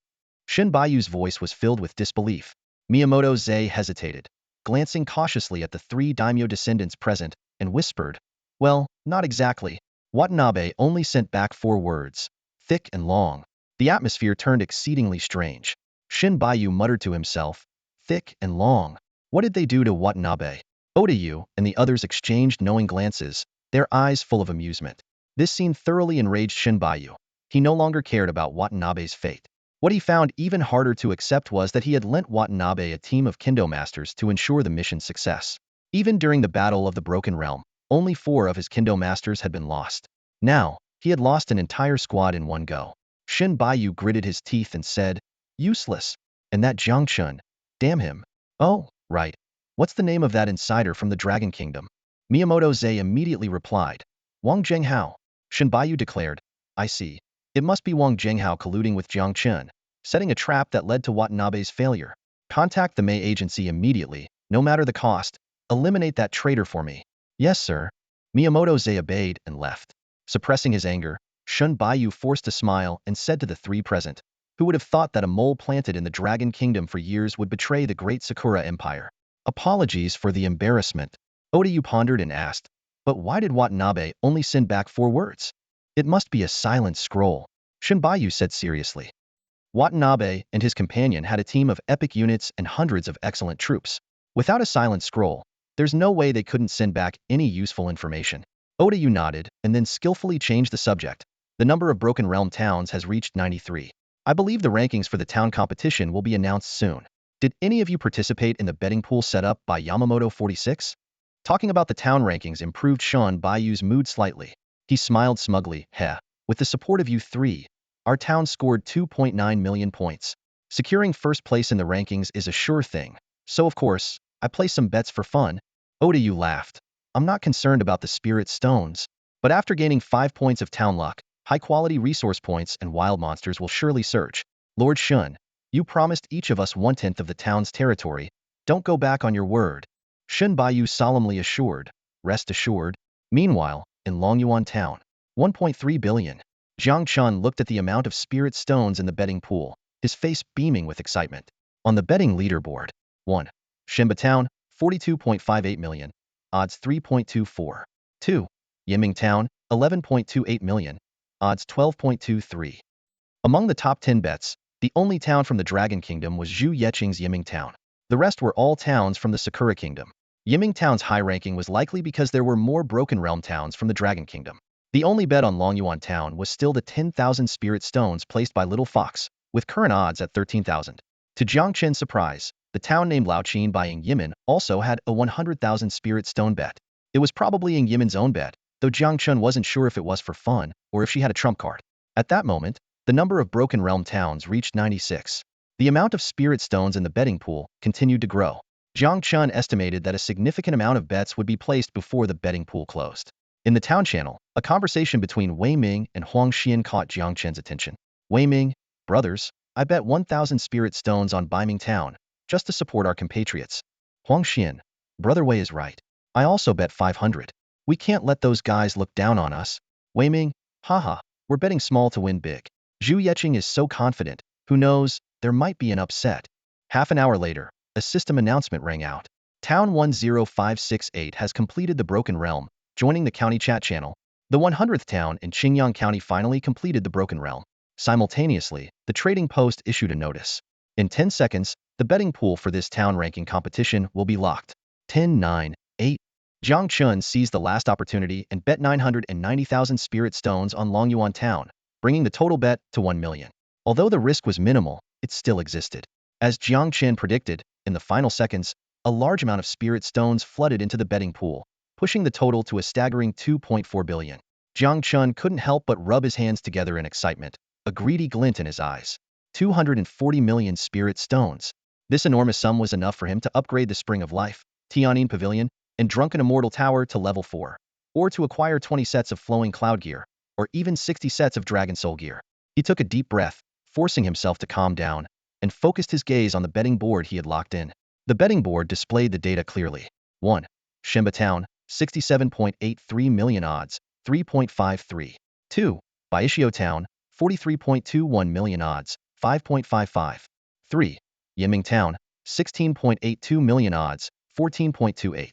Shin Baiyu's voice was filled with disbelief. Miyamoto Zei hesitated, glancing cautiously at the 3 daimyo descendants present, and whispered, well, not exactly. Watanabe only sent back 4 words, thick and long. The atmosphere turned exceedingly strange. Shin Baiyu muttered to himself, thick and long. What did they do to Watanabe? Odayu and the others exchanged knowing glances, their eyes full of amusement. This scene thoroughly enraged Shin Baiyu. He no longer cared about Watanabe's fate. What he found even harder to accept was that he had lent Watanabe a team of kendo masters to ensure the mission's success. Even during the Battle of the Broken Realm, only 4 of his kendo masters had been lost. Now, he had lost an entire squad in one go. Shin Baiyu gritted his teeth and said, useless. And that Jiang Chen, damn him. Oh, right. What's the name of that insider from the Dragon Kingdom? Miyamoto Zei immediately replied, Wang Zhenghao. Shin Baiyu declared, I see. It must be Wang Zhenghao colluding with Jiang Chen, setting a trap that led to Watanabe's failure. Contact the Mei agency immediately, no matter the cost. Eliminate that traitor for me. Yes, sir. Miyamoto Zei obeyed and left. Suppressing his anger, Shin Baiyu forced a smile and said to the 3 present, who would have thought that a mole planted in the Dragon Kingdom for years would betray the great Sakura Empire? Apologies for the embarrassment. Odayu pondered and asked, but why did Watanabe only send back 4 words? It must be a silent scroll, Shin Baiyu said seriously. Watanabe and his companion had a team of epic units and hundreds of excellent troops. Without a silent scroll, there's no way they couldn't send back any useful information. Odayu nodded and then skillfully changed the subject. The number of Broken Realm towns has reached 93. I believe the rankings for the town competition will be announced soon. Did any of you participate in the betting pool set up by Yamamoto46? Talking about the town rankings improved Sean Bayou's mood slightly. He smiled smugly. Heh. With the support of you three, our town scored 2.9 million points. Securing first place in the rankings is a sure thing. So of course, I placed some bets for fun. Oda you laughed. I'm not concerned about the spirit stones. But after gaining 5 points of town luck, high-quality resource points and wild monsters will surely surge. Lord Shun, you promised each of us 1/10 of the town's territory. Don't go back on your word. Shun Baiyu solemnly assured. Rest assured. Meanwhile, in Longyuan town, 1.3 billion. Jiang Chen looked at the amount of spirit stones in the betting pool, his face beaming with excitement. On the betting leaderboard, 1. Shimba Town, 42.58 million. Odds 3.24. 2. Yiming Town, 11.28 million. Odds 12.23. Among the top 10 bets, the only town from the Dragon Kingdom was Zhu Yeqing's Yiming Town. The rest were all towns from the Sakura Kingdom. Yiming Town's high ranking was likely because there were more Broken Realm towns from the Dragon Kingdom. The only bet on Longyuan Town was still the 10,000 spirit stones placed by Little Fox, with current odds at 13,000. To Jiang Chen's surprise, the town named Laoqin buying Yimin also had a 100,000 spirit stone bet. It was probably in Yimin's own bet, though Jiang Chen wasn't sure if it was for fun or if she had a trump card. At that moment, the number of Broken Realm towns reached 96. The amount of spirit stones in the betting pool continued to grow. Jiang Chen estimated that a significant amount of bets would be placed before the betting pool closed. In the town channel, a conversation between Wei Ming and Huang Xian caught Jiang Chen's attention. Wei Ming, brothers, I bet 1,000 spirit stones on Baiming Town, just to support our compatriots. Huang Xian, brother Wei is right. I also bet 500. We can't let those guys look down on us. Wei Ming, haha, we're betting small to win big. Zhu Yeqing is so confident, who knows, there might be an upset. Half an hour later, a system announcement rang out. Town 10568 has completed the Broken Realm, joining the county chat channel. The 100th town in Qingyang County finally completed the Broken Realm. Simultaneously, the trading post issued a notice. In 10 seconds, the betting pool for this town ranking competition will be locked. 10, 9, 8. Jiang Chen seized the last opportunity and bet 990,000 spirit stones on Longyuan Town, bringing the total bet to 1 million. Although the risk was minimal, it still existed. As Jiang Chen predicted, in the final seconds, a large amount of spirit stones flooded into the betting pool, pushing the total to a staggering 2.4 billion. Jiang Chen couldn't help but rub his hands together in excitement, a greedy glint in his eyes. 240 million spirit stones. This enormous sum was enough for him to upgrade the Spring of Life, Tianyin Pavilion, and Drunken Immortal Tower to level 4, or to acquire 20 sets of Flowing Cloud gear, or even 60 sets of Dragon Soul gear. He took a deep breath, forcing himself to calm down, and focused his gaze on the betting board he had locked in. The betting board displayed the data clearly. 1. Shimba Town, 67.83 million odds, 3.53. 2. Baishio Town, 43.21 million odds, 5.55. 3. Yiming Town, 16.82 million odds, 14.28.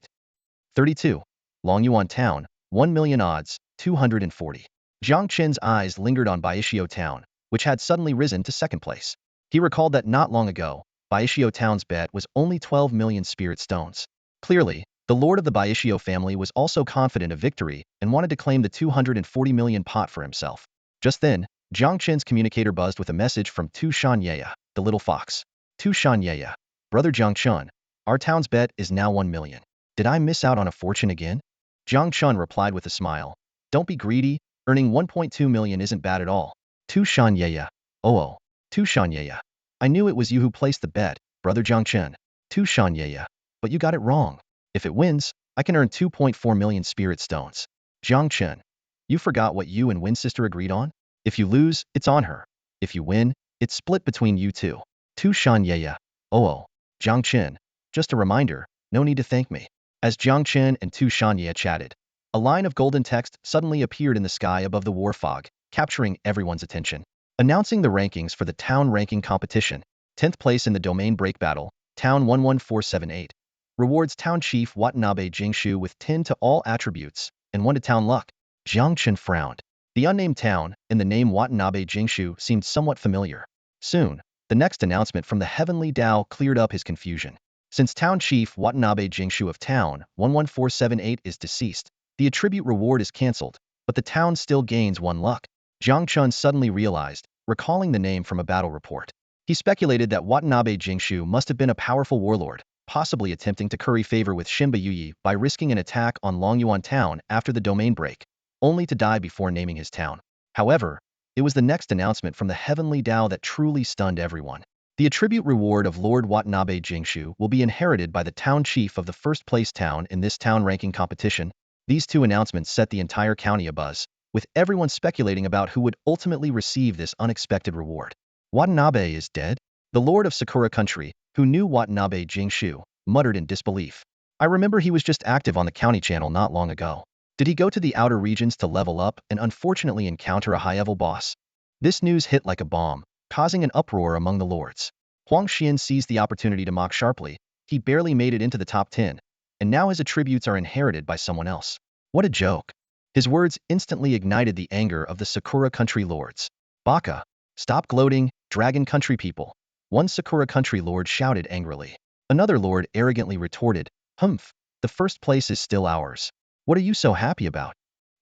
32. Longyuan Town, 1 million odds, 240. Jiang Chen's eyes lingered on Baishio Town, which had suddenly risen to second place. He recalled that not long ago, Baishio Town's bet was only 12 million spirit stones. Clearly, the lord of the Baishio family was also confident of victory and wanted to claim the 240 million pot for himself. Just then, Jiang Chen's communicator buzzed with a message from Tu Xuanyuan, the little fox. Tu Xuanyuan, brother Jiang Chen, our town's bet is now 1 million. Did I miss out on a fortune again? Jiang Chen replied with a smile. Don't be greedy, earning 1.2 million isn't bad at all. Tu Xuanyuan, oh, Tu Xuanyuan. I knew it was you who placed the bet, brother Jiang Chen. Tu Xuanyuan, but you got it wrong. If it wins, I can earn 2.4 million spirit stones. Jiang Chen, you forgot what you and Win sister agreed on? If you lose, it's on her. If you win, it's split between you two. Tu Xuanyuan, oh, Jiang Chen, just a reminder, no need to thank me. As Jiang Chen and Tu Xuanyuan chatted, a line of golden text suddenly appeared in the sky above the war fog, capturing everyone's attention. Announcing the rankings for the town ranking competition, 10th place in the domain break battle, town 11478. Rewards town chief Watanabe Jingshu with 10 to all attributes, and 1 to town luck. Jiang Chen frowned. The unnamed town, and the name Watanabe Jingshu seemed somewhat familiar. Soon, the next announcement from the Heavenly Tao cleared up his confusion. Since town chief Watanabe Jingshu of town 11478 is deceased, the attribute reward is cancelled, but the town still gains 1 luck. Jiang Chen suddenly realized, recalling the name from a battle report. He speculated that Watanabe Jingshu must have been a powerful warlord, possibly attempting to curry favor with Xinba Yuyi by risking an attack on Longyuan town after the domain break, only to die before naming his town. However, it was the next announcement from the Heavenly Dao that truly stunned everyone. The attribute reward of Lord Watanabe Jingshu will be inherited by the town chief of the first-place town in this town ranking competition. These two announcements set the entire county abuzz, with everyone speculating about who would ultimately receive this unexpected reward. Watanabe is dead? The lord of Sakura country, who knew Watanabe Jingshu, muttered in disbelief. I remember he was just active on the county channel not long ago. Did he go to the outer regions to level up and unfortunately encounter a high-level boss? This news hit like a bomb, causing an uproar among the lords. Huang Xian seized the opportunity to mock sharply. He barely made it into the top 10, and now his attributes are inherited by someone else. What a joke. His words instantly ignited the anger of the Sakura country lords. Baka, stop gloating, dragon country people. One Sakura country lord shouted angrily. Another lord arrogantly retorted, Humph, the first place is still ours. What are you so happy about?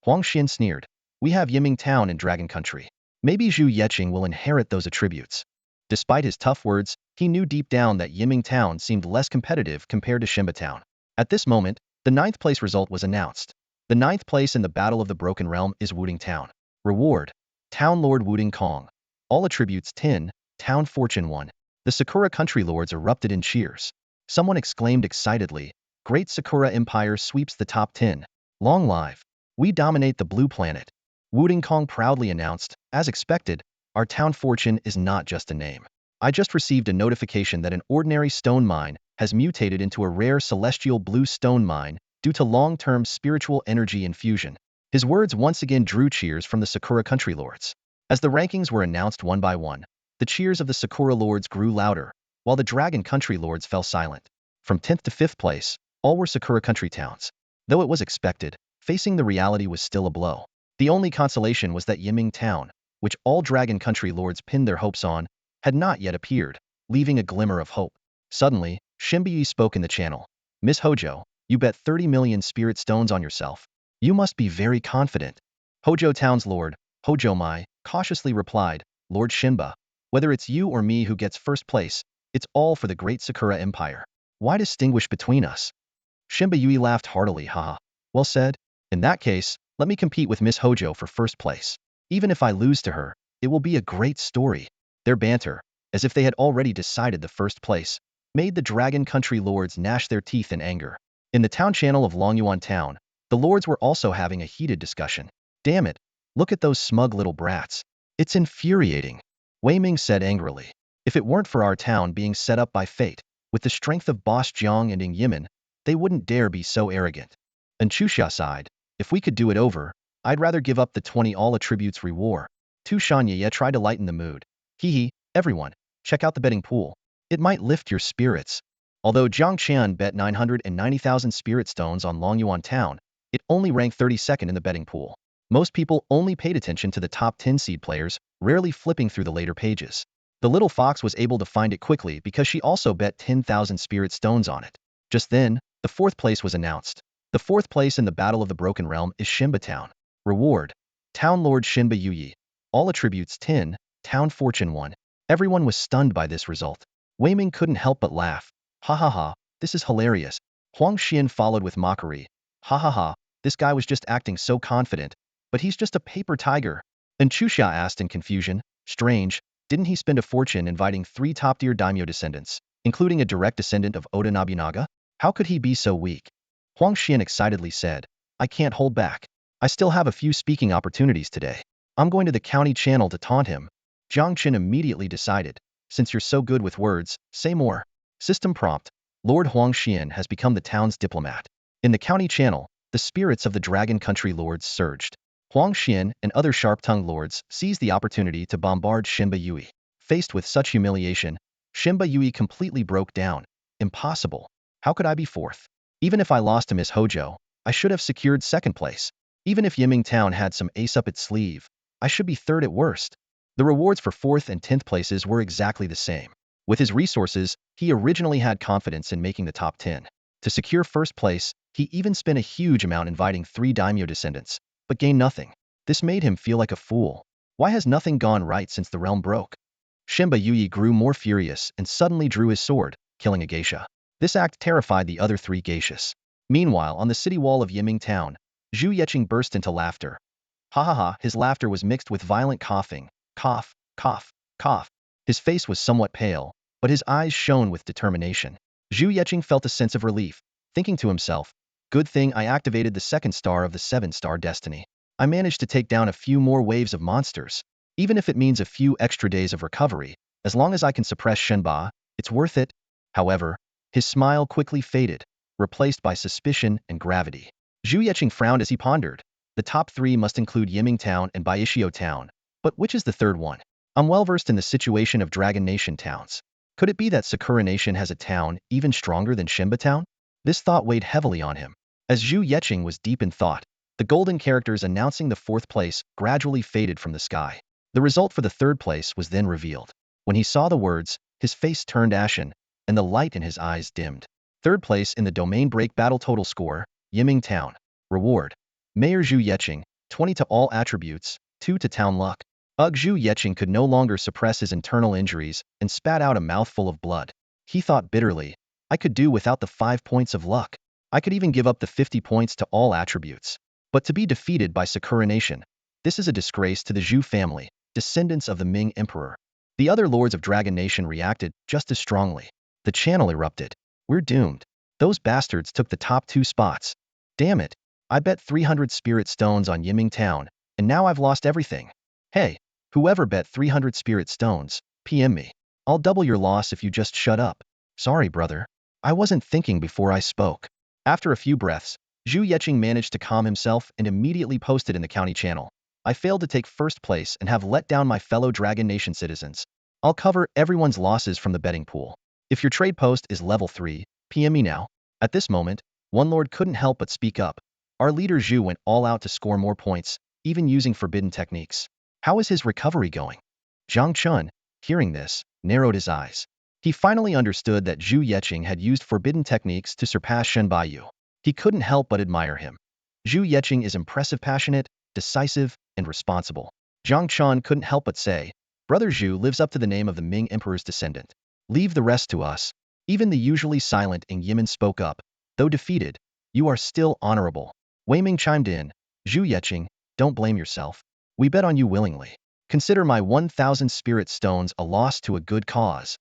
Huang Xian sneered. We have Yiming Town in Dragon Country. Maybe Zhu Yeqing will inherit those attributes. Despite his tough words, he knew deep down that Yiming Town seemed less competitive compared to Xinba Town. At this moment, the 9th place result was announced. The 9th place in the Battle of the Broken Realm is Wuding Town. Reward: Town Lord Wuding Kong. All attributes 10, Town Fortune 1. The Sakura country lords erupted in cheers. Someone exclaimed excitedly, Great Sakura Empire sweeps the top 10. Long live. We dominate the blue planet. Wuding Kong proudly announced, as expected, our town fortune is not just a name. I just received a notification that an ordinary stone mine has mutated into a rare celestial blue stone mine due to long-term spiritual energy infusion. His words once again drew cheers from the Sakura country lords. As the rankings were announced one by one, the cheers of the Sakura lords grew louder, while the Dragon country lords fell silent. From 10th to 5th place, all were Sakura country towns. Though it was expected, facing the reality was still a blow. The only consolation was that Yiming Town, which all Dragon country lords pinned their hopes on, had not yet appeared, leaving a glimmer of hope. Suddenly, Xinba spoke in the channel. Miss Hojo, you bet 30 million spirit stones on yourself. You must be very confident. Hojo Town's lord, Hojo Mai, cautiously replied, Lord Xinba, whether it's you or me who gets first place, it's all for the great Sakura Empire. Why distinguish between us? Xinba Yui laughed heartily, haha. Well said. In that case, let me compete with Miss Hojo for first place. Even if I lose to her, it will be a great story. Their banter, as if they had already decided the first place, made the Dragon country lords gnash their teeth in anger. In the town channel of Longyuan Town, the lords were also having a heated discussion. Damn it, look at those smug little brats. It's infuriating. Wei Ming said angrily. If it weren't for our town being set up by fate, with the strength of Boss Jiang and Ing Yimin, they wouldn't dare be so arrogant. And Chuxia sighed, if we could do it over, I'd rather give up the 20 all attributes reward. Tu Xuanyuan tried to lighten the mood. Hee, everyone, check out the betting pool. It might lift your spirits. Although Jiang Chen bet 990,000 spirit stones on Longyuan Town, it only ranked 32nd in the betting pool. Most people only paid attention to the top 10 seed players, rarely flipping through the later pages. The little fox was able to find it quickly because she also bet 10,000 spirit stones on it. Just then, the 4th place was announced. The 4th place in the Battle of the Broken Realm is Xinba Town. Reward: Town Lord Xinba Yuyi. All attributes 10, Town Fortune 1. Everyone was stunned by this result. Wei Ming couldn't help but laugh. Ha ha ha, this is hilarious. Huang Xian followed with mockery. Ha ha ha, this guy was just acting so confident, but he's just a paper tiger. And Chuxia asked in confusion, strange, didn't he spend a fortune inviting 3 top-tier daimyo descendants, including a direct descendant of Oda Nobunaga? How could he be so weak? Huang Xian excitedly said, I can't hold back. I still have a few speaking opportunities today. I'm going to the county channel to taunt him. Jiang Chen immediately decided, since you're so good with words, say more. System prompt: Lord Huang Xian has become the town's diplomat. In the county channel, the spirits of the Dragon country lords surged. Huang Xian and other sharp-tongued lords seized the opportunity to bombard Xinba Yui. Faced with such humiliation, Xinba Yui completely broke down. Impossible. How could I be 4th? Even if I lost to Miss Hojo, I should have secured 2nd place. Even if Yiming Town had some ace up its sleeve, I should be 3rd at worst. The rewards for 4th and 10th places were exactly the same. With his resources, he originally had confidence in making the top 10. To secure 1st place, he even spent a huge amount inviting 3 daimyo descendants, but gained nothing. This made him feel like a fool. Why has nothing gone right since the realm broke? Shenba Yuyi grew more furious and suddenly drew his sword, killing a geisha. This act terrified the other 3 geishas. Meanwhile, on the city wall of Yiming Town, Zhu Yeqing burst into laughter. Ha ha ha, his laughter was mixed with violent coughing. Cough, cough, cough. His face was somewhat pale, but his eyes shone with determination. Zhu Yeqing felt a sense of relief, thinking to himself, good thing I activated the 2nd star of the 7-star destiny. I managed to take down a few more waves of monsters. Even if it means a few extra days of recovery, as long as I can suppress Shenba, it's worth it. However, his smile quickly faded, replaced by suspicion and gravity. Zhu Yeqing frowned as he pondered. The top 3 must include Yiming Town and Baishio Town, but which is the 3rd one? I'm well versed in the situation of Dragon Nation towns. Could it be that Sakura Nation has a town even stronger than Shenba Town? This thought weighed heavily on him. As Zhu Yeqing was deep in thought, the golden characters announcing the 4th place gradually faded from the sky. The result for the 3rd place was then revealed. When he saw the words, his face turned ashen, and the light in his eyes dimmed. 3rd place in the domain break battle total score, Yiming Town. Reward: Mayor Zhu Yeqing, 20 to all attributes, 2 to town luck. Zhu Yeqing could no longer suppress his internal injuries and spat out a mouthful of blood. He thought bitterly, I could do without the 5 points of luck. I could even give up the 50 points to all attributes. But to be defeated by Sakura Nation, this is a disgrace to the Zhu family, descendants of the Ming Emperor. The other lords of Dragon Nation reacted just as strongly. The channel erupted. We're doomed. Those bastards took the top 2 spots. Damn it. I bet 300 spirit stones on Yiming Town, and now I've lost everything. Hey, whoever bet 300 spirit stones, PM me. I'll double your loss if you just shut up. Sorry, brother. I wasn't thinking before I spoke. After a few breaths, Zhu Yeqing managed to calm himself and immediately posted in the county channel. I failed to take 1st place and have let down my fellow Dragon Nation citizens. I'll cover everyone's losses from the betting pool. If your trade post is level 3, PM me now. At this moment, one lord couldn't help but speak up. Our leader Zhu went all out to score more points, even using forbidden techniques. How is his recovery going? Jiang Chen, hearing this, narrowed his eyes. He finally understood that Zhu Yeqing had used forbidden techniques to surpass Shen Baiyu. He couldn't help but admire him. Zhu Yeqing is impressive, passionate, decisive, and responsible. Jiang Chen couldn't help but say, Brother Zhu lives up to the name of the Ming Emperor's descendant. Leave the rest to us. Even the usually silent Ng Yimin spoke up. Though defeated, you are still honorable. Wei Ming chimed in, Zhu Yeqing, don't blame yourself. We bet on you willingly. Consider my 1,000 spirit stones a loss to a good cause.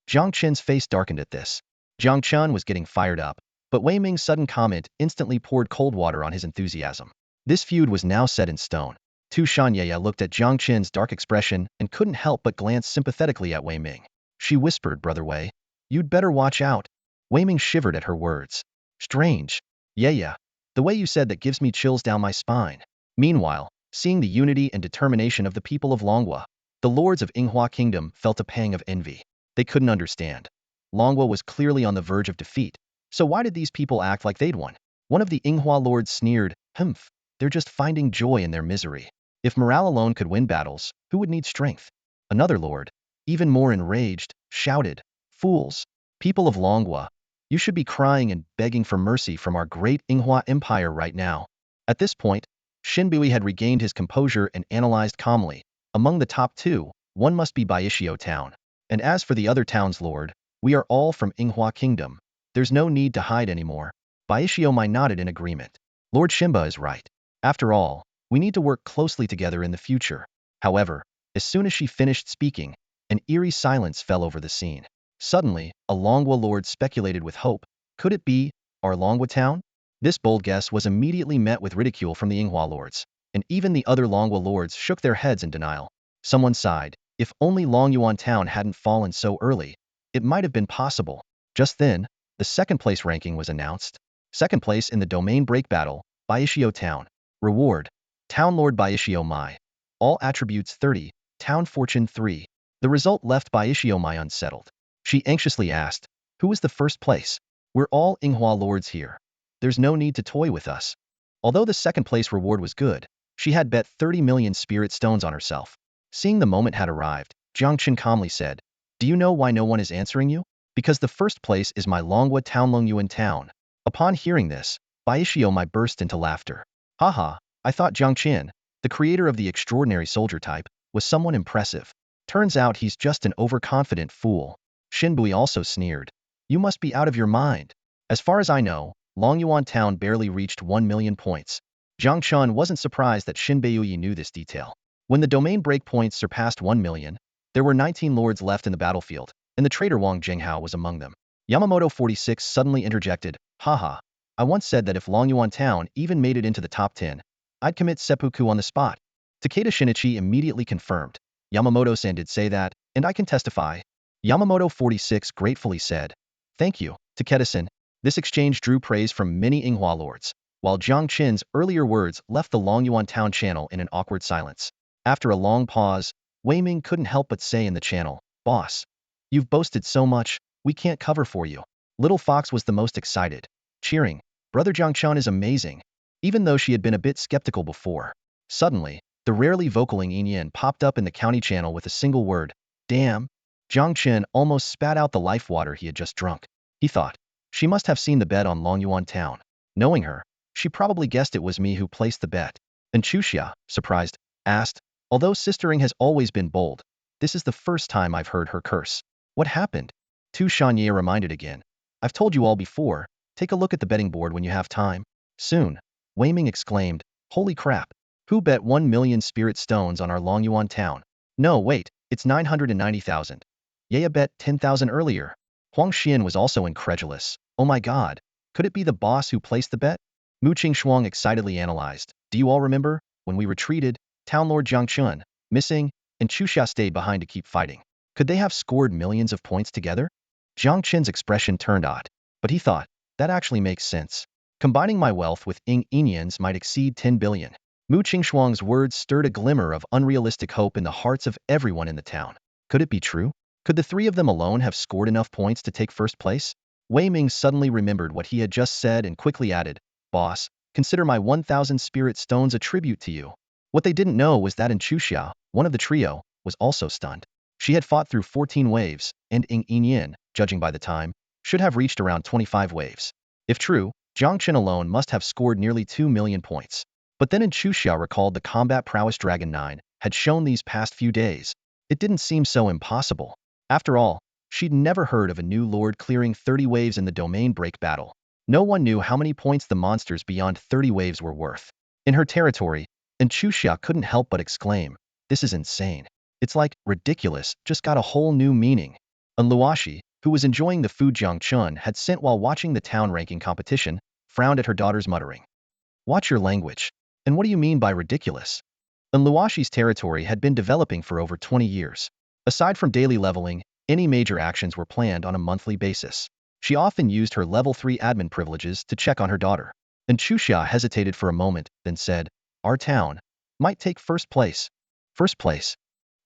Jiang Chen's face darkened at this. Jiang Chen was getting fired up, but Wei Ming's sudden comment instantly poured cold water on his enthusiasm. This feud was now set in stone. Xuanyuan looked at Jiang Chen's dark expression and couldn't help but glance sympathetically at Wei Ming. She whispered, Brother Wei, you'd better watch out. Wei Ming shivered at her words. Strange. Yeah. The way you said that gives me chills down my spine. Meanwhile, seeing the unity and determination of the people of Longhua, the lords of Yinghua Kingdom felt a pang of envy. They couldn't understand. Longhua was clearly on the verge of defeat. So why did these people act like they'd won? One of the Yinghua lords sneered, Humph, they're just finding joy in their misery. If morale alone could win battles, who would need strength? Another lord, even more enraged, shouted, Fools! People of Longhua, you should be crying and begging for mercy from our great Yinghua Empire right now. At this point, Shinbui had regained his composure and analyzed calmly. Among the top 2, one must be Baishio Town. And as for the other towns, Lord, we are all from Yinghua Kingdom. There's no need to hide anymore. Baishio Mai nodded in agreement. Lord Shenba is right. After all, we need to work closely together in the future. However, as soon as she finished speaking, an eerie silence fell over the scene. Suddenly, a Longhua lord speculated with hope. Could it be our Longhua town? This bold guess was immediately met with ridicule from the Yinghua lords, and even the other Longhua lords shook their heads in denial. Someone sighed. If only Longyuan town hadn't fallen so early, it might have been possible. Just then, the 2nd place ranking was announced. 2nd place in the domain break battle, Baishio Town. Reward: Town Lord Baishio Mai. All attributes 30, Town Fortune 3. The result left Baishio Mai unsettled. She anxiously asked, who was the 1st place? We're all Yinghua lords here. There's no need to toy with us. Although the 2nd place reward was good, she had bet 30 million spirit stones on herself. Seeing the moment had arrived, Jiang Chen calmly said, Do you know why no one is answering you? Because the 1st place is my Longhua town, Longyuan town. Upon hearing this, Baishio Mai burst into laughter. Haha, I thought Jiang Chen, the creator of the extraordinary soldier type, Was someone impressive? Turns out he's just an overconfident fool. Shinbui also sneered. You must be out of your mind. As far as I know, Longyuan Town barely reached 1 million points. Jiang Chen wasn't surprised that Shinbei knew this detail. When the domain breakpoints surpassed 1 million, there were 19 lords left in the battlefield, and the traitor Wang Jinghao was among them. Yamamoto 46 suddenly interjected, haha, I once said that if Longyuan Town even made it into the top 10, I'd commit seppuku on the spot. Takeda Shinichi immediately confirmed. Yamamoto-san did say that, and I can testify. Yamamoto 46 gratefully said, thank you, Takeda-san. This exchange drew praise from many Inghua lords, while Jiang Chen's earlier words left the Longyuan Town channel in an awkward silence. After a long pause, Wei Ming couldn't help but say in the channel, boss, you've boasted so much, we can't cover for you. Little Fox was the most excited, cheering, Brother Jiang Chen is amazing, even though she had been a bit skeptical before. Suddenly, the rarely vocal Ing Yin popped up in the county channel with a single word, damn. Jiang Chen almost spat out the life water he had just drunk. He thought, she must have seen the bet on Longyuan Town. Knowing her, she probably guessed it was me who placed the bet. And Chuxia, surprised, asked, although Sistering has always been bold, this is the first time I've heard her curse. What happened? Tu Xuanyuan reminded again. I've told you all before, take a look at the betting board when you have time. Soon, Wei Ming exclaimed, holy crap. Who bet 1 million spirit stones on our Longyuan Town? No, wait, it's 990,000. Yaya bet 10,000 earlier. Huang Xian was also incredulous. Oh my god, could it be the boss who placed the bet? Mu Qingxuang excitedly analyzed. Do you all remember, when we retreated, Town Lord Jiang Chen, missing, and Chuxia stayed behind to keep fighting? Could they have scored millions of points together? Jiang Chen's expression turned odd, but he thought, that actually makes sense. Combining my wealth with Ing Yan's might exceed 10 billion. Mu Qingxuang's words stirred a glimmer of unrealistic hope in the hearts of everyone in the town. Could it be true? Could the three of them alone have scored enough points to take first place? Wei Ming suddenly remembered what he had just said and quickly added, boss, consider my 1,000 spirit stones a tribute to you. What they didn't know was that Chuxia, one of the trio, was also stunned. She had fought through 14 waves, and Ing Yin, judging by the time, should have reached around 25 waves. If true, Jiang Chen alone must have scored nearly 2 million points. But then Chuxia recalled the combat prowess Dragon 9 had shown these past few days. It didn't seem so impossible. After all, she'd never heard of a new lord clearing 30 waves in the domain break battle. No one knew how many points the monsters beyond 30 waves were worth. In her territory, Chuxia couldn't help but exclaim, this is insane. It's like, ridiculous, just got a whole new meaning. And Luoshi, who was enjoying the food Jiang Chen had sent while watching the town ranking competition, frowned at her daughter's muttering. Watch your language. And what do you mean by ridiculous? And Luoshi's territory had been developing for over 20 years. Aside from daily leveling, any major actions were planned on a monthly basis. She often used her level 3 admin privileges to check on her daughter. And Chuxia hesitated for a moment, then said, our town might take first place. First place.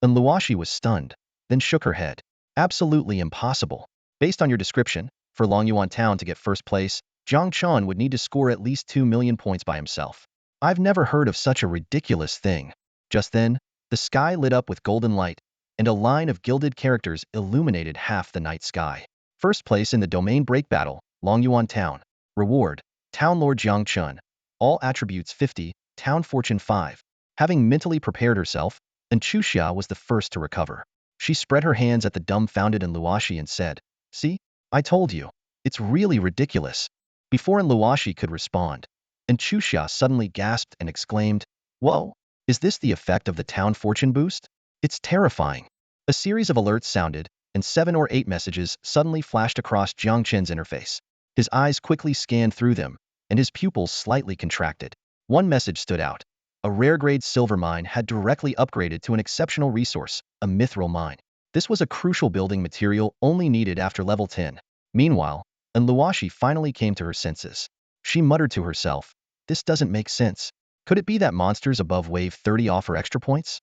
And Luoshi was stunned, then shook her head. Absolutely impossible. Based on your description, for Longyuan Town to get first place, Jiang Chen would need to score at least 2 million points by himself. I've never heard of such a ridiculous thing. Just then, the sky lit up with golden light, and a line of gilded characters illuminated half the night sky. First place in the domain break battle, Longyuan Town. Reward, Town Lord Jiang Chen. All attributes 50, Town Fortune 5. Having mentally prepared herself, Chuxia was the first to recover. She spread her hands at the dumbfounded Luoshi and said, see, I told you. It's really ridiculous. Before Luoshi could respond, Chuxia suddenly gasped and exclaimed, whoa, is this the effect of the town fortune boost? It's terrifying. A series of alerts sounded, and 7 or 8 messages suddenly flashed across Jiang Chen's interface. His eyes quickly scanned through them, and his pupils slightly contracted. One message stood out. A rare-grade silver mine had directly upgraded to an exceptional resource, a mithril mine. This was a crucial building material only needed after level 10. Meanwhile, Luoshi finally came to her senses. She muttered to herself, this doesn't make sense. Could it be that monsters above wave 30 offer extra points?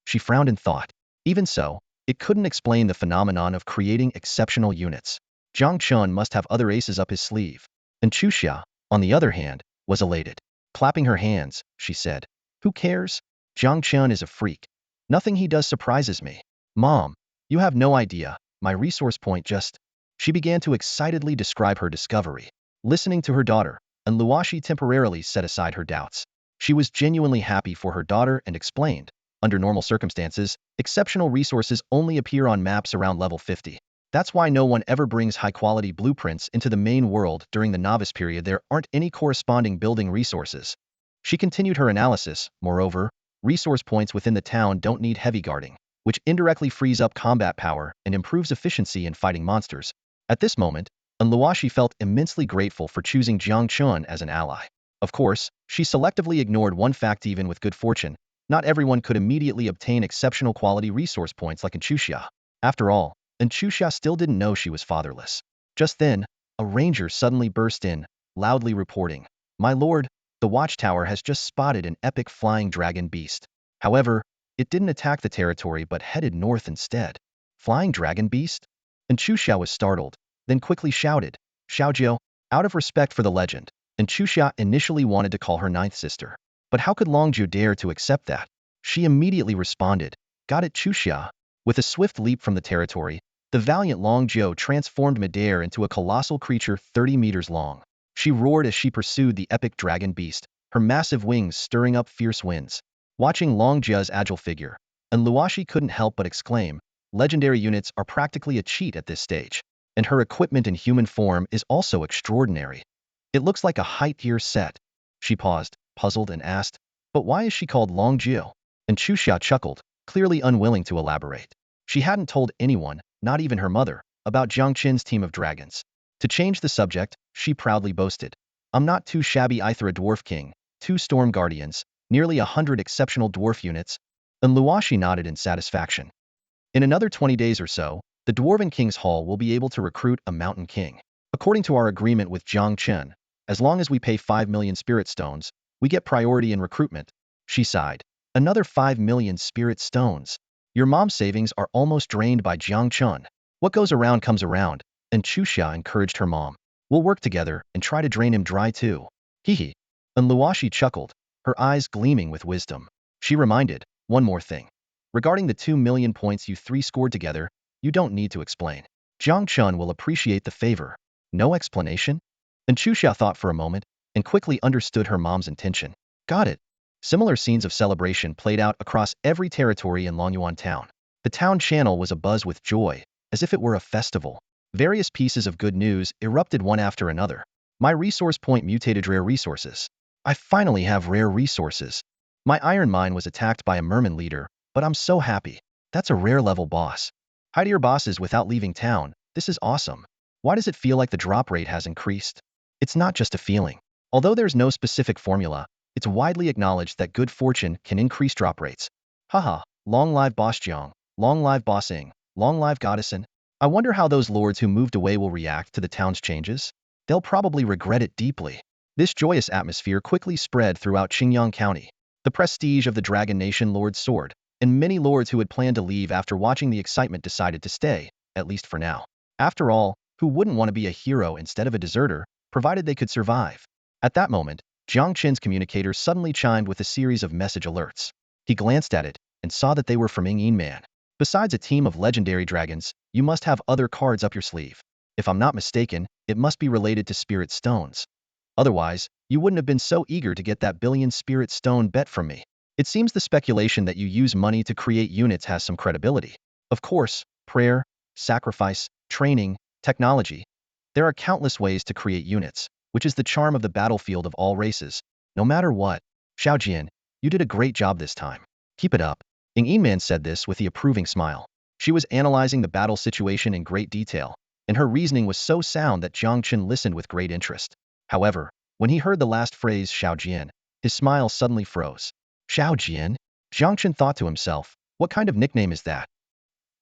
She frowned and thought. Even so, it couldn't explain the phenomenon of creating exceptional units. Jiang Chen must have other aces up his sleeve. And Chuxia, on the other hand, was elated. Clapping her hands, she said, who cares? Jiang Chen is a freak. Nothing he does surprises me. Mom, you have no idea, my resource point just... She began to excitedly describe her discovery. Listening to her daughter, Luoshi temporarily set aside her doubts. She was genuinely happy for her daughter and explained, Under normal circumstances, exceptional resources only appear on maps around level 50. That's why no one ever brings high-quality blueprints into the main world during the novice period. There aren't any corresponding building resources. She continued her analysis. Moreover, resource points within the town don't need heavy guarding, which indirectly frees up combat power and improves efficiency in fighting monsters. At this moment, Luoshi felt immensely grateful for choosing Jiang Chen as an ally. Of course, she selectively ignored one fact. Even with good fortune, not everyone could immediately obtain exceptional quality resource points like Xuanyuan. After all, Xuanyuan still didn't know she was fatherless. Just then, a ranger suddenly burst in, loudly reporting, "My lord, the watchtower has just spotted an epic flying dragon beast." However, it didn't attack the territory but headed north instead. Flying dragon beast? Xuanyuan was startled, then quickly shouted, "Xiaojiu," out of respect for the legend. Xuanyuan initially wanted to call her ninth sister. But how could Longjiu dare to accept that? She immediately responded, "Got it, Xuanyuan." With a swift leap from the territory, the valiant Longjiu transformed midair into a colossal creature 30 meters long. She roared as she pursued the epic dragon beast, her massive wings stirring up fierce winds. Watching Longjiu's agile figure, Luoshi couldn't help but exclaim, legendary units are practically a cheat at this stage. And her equipment in human form is also extraordinary. It looks like a height-year set. She paused, puzzled, and asked, "But why is she called Longjiu?" And Xuanyuan chuckled, clearly unwilling to elaborate. She hadn't told anyone, not even her mother, about Jiang Chen's team of dragons. To change the subject, she proudly boasted, "I'm not too shabby either, a dwarf king, 2 storm guardians, nearly 100 exceptional dwarf units." And Luoshi nodded in satisfaction. In another 20 days or so, the Dwarven King's Hall will be able to recruit a Mountain King. According to our agreement with Jiang Chen, as long as we pay 5 million spirit stones, we get priority in recruitment. She sighed. Another 5 million spirit stones. Your mom's savings are almost drained by Jiang Chen. What goes around comes around, and Xuanyuan encouraged her mom. We'll work together and try to drain him dry too. Hee. And Luoshi chuckled, her eyes gleaming with wisdom. She reminded, one more thing. Regarding the 2 million points you 3 scored together, you don't need to explain. Jiang Chen will appreciate the favor. No explanation? And Xuanyuan thought for a moment, and quickly understood her mom's intention. Got it. Similar scenes of celebration played out across every territory in Xuanyuan town. The town channel was abuzz with joy, as if it were a festival. Various pieces of good news erupted one after another. My resource point mutated rare resources. I finally have rare resources. My iron mine was attacked by a merman leader, but I'm so happy. That's a rare level boss. Hi to your bosses without leaving town. This is awesome. Why does it feel like the drop rate has increased? It's not just a feeling. Although there's no specific formula, it's widely acknowledged that good fortune can increase drop rates. Haha, long live Boss Jiang, long live Boss Ing, long live Goddessin. I wonder how those lords who moved away will react to the town's changes. They'll probably regret it deeply. This joyous atmosphere quickly spread throughout Qingyang County. The prestige of the Dragon Nation lords soared, and many lords who had planned to leave after watching the excitement decided to stay, at least for now. After all, who wouldn't want to be a hero instead of a deserter, provided they could survive? At that moment, Jiang Chen's communicator suddenly chimed with a series of message alerts. He glanced at it, and saw that they were from Ing Man. Besides a team of legendary dragons, you must have other cards up your sleeve. If I'm not mistaken, it must be related to spirit stones. Otherwise, you wouldn't have been so eager to get that billion spirit stone bet from me. It seems the speculation that you use money to create units has some credibility. Of course, prayer, sacrifice, training, technology. There are countless ways to create units, which is the charm of the battlefield of all races. No matter what. Xiaojian, you did a great job this time. Keep it up. Ing Man said this with the approving smile. She was analyzing the battle situation in great detail, and her reasoning was so sound that Jiang Chen listened with great interest. However, when he heard the last phrase Xiaojian, his smile suddenly froze. Xiaojian? Jiang Chen thought to himself, what kind of nickname is that?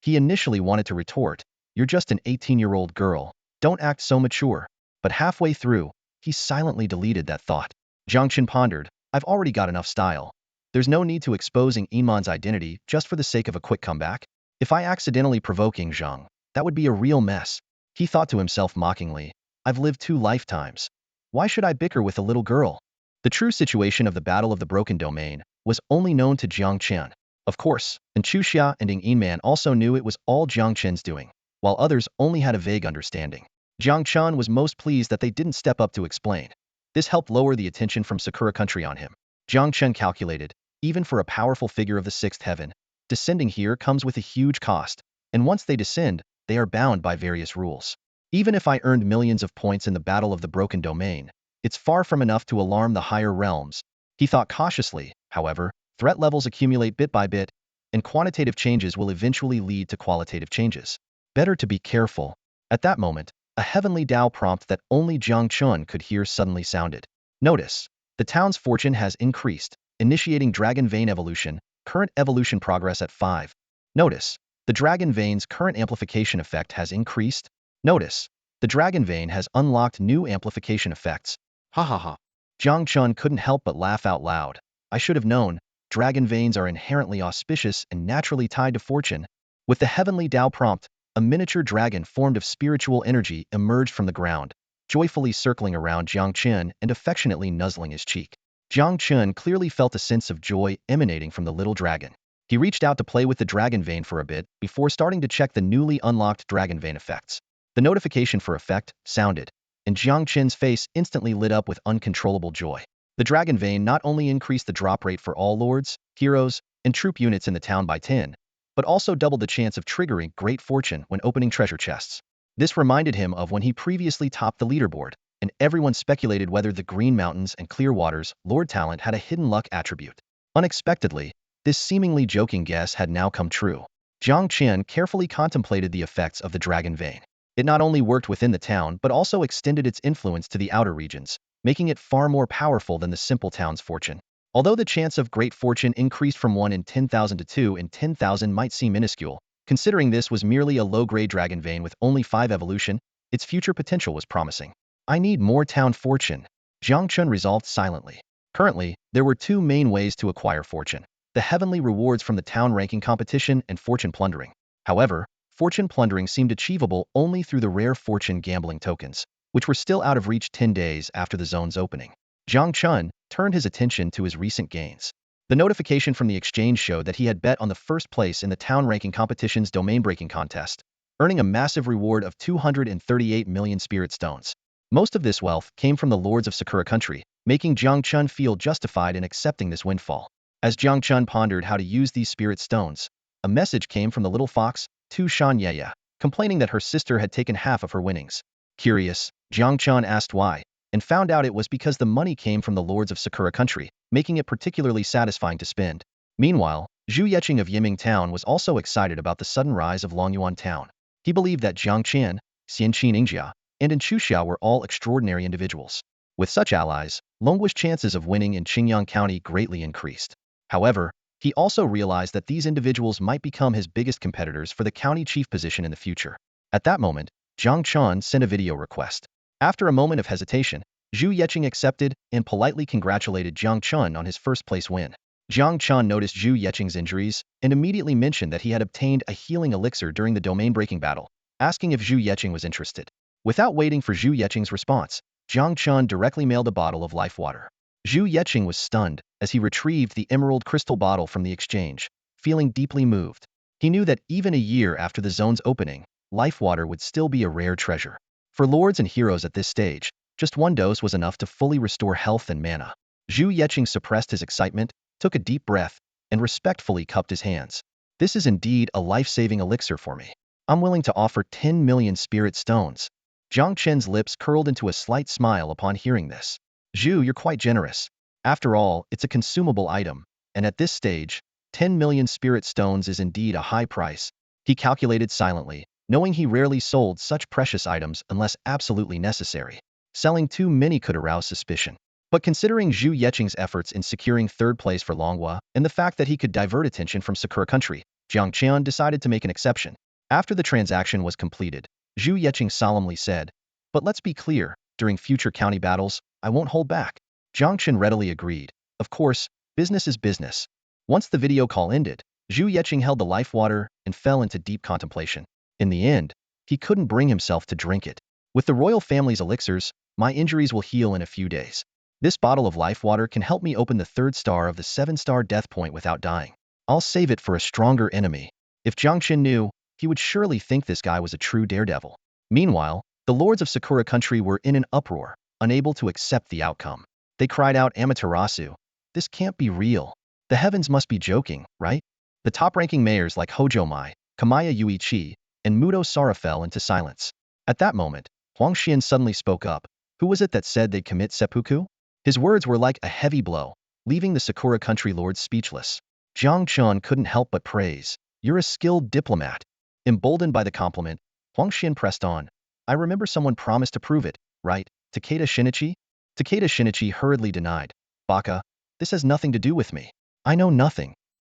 He initially wanted to retort, you're just an 18-year-old girl, don't act so mature. But halfway through, he silently deleted that thought. Jiang Chen pondered, I've already got enough style. There's no need to exposing Iman's identity just for the sake of a quick comeback. If I accidentally provoke Zhang, that would be a real mess. He thought to himself mockingly, I've lived 2 lifetimes. Why should I bicker with a little girl? The true situation of the Battle of the Broken Domain was only known to Jiang Chen. Of course, and Xuanyuan and Ing Man also knew it was all Jiang Chen's doing, while others only had a vague understanding. Jiang Chen was most pleased that they didn't step up to explain. This helped lower the attention from Sakura country on him. Jiang Chen calculated, even for a powerful figure of the sixth heaven. Descending here comes with a huge cost, and once they descend, they are bound by various rules. Even if I earned millions of points in the Battle of the Broken Domain, it's far from enough to alarm the higher realms. He thought cautiously, however. Threat levels accumulate bit by bit, and quantitative changes will eventually lead to qualitative changes. Better to be careful. At that moment, a heavenly Tao prompt that only Jiang Chen could hear suddenly sounded. Notice, the town's fortune has increased, initiating Dragon Vein evolution, current evolution progress at 5. Notice, the Dragon Vein's current amplification effect has increased. Notice, the Dragon Vein has unlocked new amplification effects. Ha ha ha. Jiang Chen couldn't help but laugh out loud. I should have known. Dragon veins are inherently auspicious and naturally tied to fortune. With the heavenly Tao prompt, a miniature dragon formed of spiritual energy emerged from the ground, joyfully circling around Jiang Chen and affectionately nuzzling his cheek. Jiang Chen clearly felt a sense of joy emanating from the little dragon. He reached out to play with the dragon vein for a bit before starting to check the newly unlocked dragon vein effects. The notification for effect sounded, and Jiang Chen's face instantly lit up with uncontrollable joy. The Dragon Vein not only increased the drop rate for all lords, heroes, and troop units in the town by 10, but also doubled the chance of triggering great fortune when opening treasure chests. This reminded him of when he previously topped the leaderboard, and everyone speculated whether the Green Mountains and Clear Waters Lord Talent had a hidden luck attribute. Unexpectedly, this seemingly joking guess had now come true. Jiang Chen carefully contemplated the effects of the Dragon Vein. It not only worked within the town but also extended its influence to the outer regions, making it far more powerful than the simple town's fortune. Although the chance of great fortune increased from 1 in 10,000 to 2 in 10,000 might seem minuscule, considering this was merely a low-grade dragon vein with only 5 evolution, its future potential was promising. I need more town fortune, Jiang Chen resolved silently. Currently, there were 2 main ways to acquire fortune: the heavenly rewards from the town ranking competition and fortune plundering. However, fortune plundering seemed achievable only through the rare fortune gambling tokens, which were still out of reach 10 days after the zone's opening. Jiang Chen turned his attention to his recent gains. The notification from the exchange showed that he had bet on the first place in the town ranking competition's domain-breaking contest, earning a massive reward of 238 million spirit stones. Most of this wealth came from the lords of Sakura country, making Jiang Chen feel justified in accepting this windfall. As Jiang Chen pondered how to use these spirit stones, a message came from the little fox, Xuanyuan, complaining that her sister had taken half of her winnings. Curious, Jiang Chen asked why, and found out it was because the money came from the lords of Sakura country, making it particularly satisfying to spend. Meanwhile, Zhu Yecheng of Yiming Town was also excited about the sudden rise of Longyuan Town. He believed that Jiang Chen, Xianqin Ingjia, and Enchuxiao were all extraordinary individuals. With such allies, Longgui's chances of winning in Qingyang County greatly increased. However, he also realized that these individuals might become his biggest competitors for the county chief position in the future. At that moment, Jiang Chen sent a video request. After a moment of hesitation, Zhu Yecheng accepted and politely congratulated Jiang Chen on his first-place win. Jiang Chen noticed Zhu Yecheng's injuries and immediately mentioned that he had obtained a healing elixir during the domain-breaking battle, asking if Zhu Yecheng was interested. Without waiting for Zhu Yecheng's response, Jiang Chen directly mailed a bottle of life water. Zhu Yecheng was stunned as he retrieved the emerald crystal bottle from the exchange, feeling deeply moved. He knew that even a year after the zone's opening, life water would still be a rare treasure. For lords and heroes at this stage, just 1 dose was enough to fully restore health and mana. Zhu Yecheng suppressed his excitement, took a deep breath, and respectfully cupped his hands. This is indeed a life-saving elixir for me. I'm willing to offer 10 million spirit stones. Jiang Chen's lips curled into a slight smile upon hearing this. Zhu, you're quite generous. After all, it's a consumable item, and at this stage, 10 million spirit stones is indeed a high price. He calculated silently, knowing he rarely sold such precious items unless absolutely necessary. Selling too many could arouse suspicion. But considering Zhu Yecheng's efforts in securing 3rd place for Longhua and the fact that he could divert attention from Sakura country, Jiang Chen decided to make an exception. After the transaction was completed, Zhu Yecheng solemnly said, "But let's be clear, during future county battles, I won't hold back." Jiang Chen readily agreed. Of course, business is business. Once the video call ended, Zhu Yecheng held the life water and fell into deep contemplation. In the end, he couldn't bring himself to drink it. With the royal family's elixirs, my injuries will heal in a few days. This bottle of life water can help me open the 3rd star of the 7-star death point without dying. I'll save it for a stronger enemy. If Jiang Chen knew, he would surely think this guy was a true daredevil. Meanwhile, the lords of Sakura country were in an uproar, unable to accept the outcome. They cried out Amaterasu, "This can't be real." The heavens must be joking, right? The top-ranking mayors like Hojo Mai, Kamaya Yuichi, and Mudo Sara fell into silence. At that moment, Huang Xian suddenly spoke up. Who was it that said they'd commit seppuku? His words were like a heavy blow, leaving the Sakura country lords speechless. Jiang Chen couldn't help but praise. You're a skilled diplomat. Emboldened by the compliment, Huang Xian pressed on. I remember someone promised to prove it, right? Takeda Shinichi? Takeda Shinichi hurriedly denied. Baka, this has nothing to do with me. I know nothing.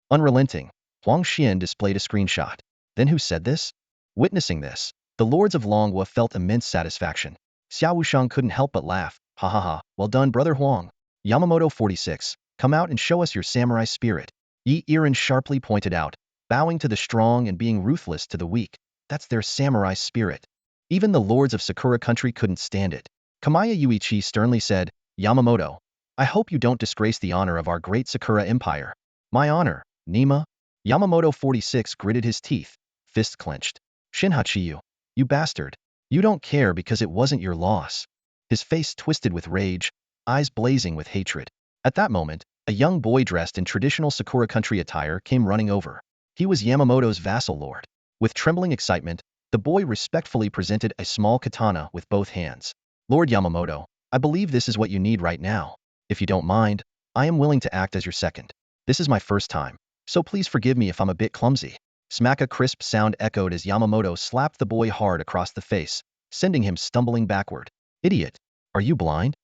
Unrelenting, Huang Xian displayed a screenshot. Then who said this? Witnessing this, the lords of Longhua felt immense satisfaction. Xiao Wushang couldn't help but laugh. Ha ha ha, well done, brother Huang. Yamamoto 46, come out and show us your samurai spirit. Yi Irin sharply pointed out, bowing to the strong and being ruthless to the weak. That's their samurai spirit. Even the lords of Sakura country couldn't stand it. Kamaya Yuichi sternly said, Yamamoto, I hope you don't disgrace the honor of our great Sakura empire. My honor, Nima? Yamamoto 46 gritted his teeth, fist clenched. Shinhachiyu, you bastard. You don't care because it wasn't your loss. His face twisted with rage, eyes blazing with hatred. At that moment, a young boy dressed in traditional Sakura country attire came running over. He was Yamamoto's vassal lord. With trembling excitement, the boy respectfully presented a small katana with both hands. Lord Yamamoto, I believe this is what you need right now. If you don't mind, I am willing to act as your second. This is my first time, so please forgive me if I'm a bit clumsy. Smack. A crisp sound echoed as Yamamoto slapped the boy hard across the face, sending him stumbling backward. Idiot! Are you blind?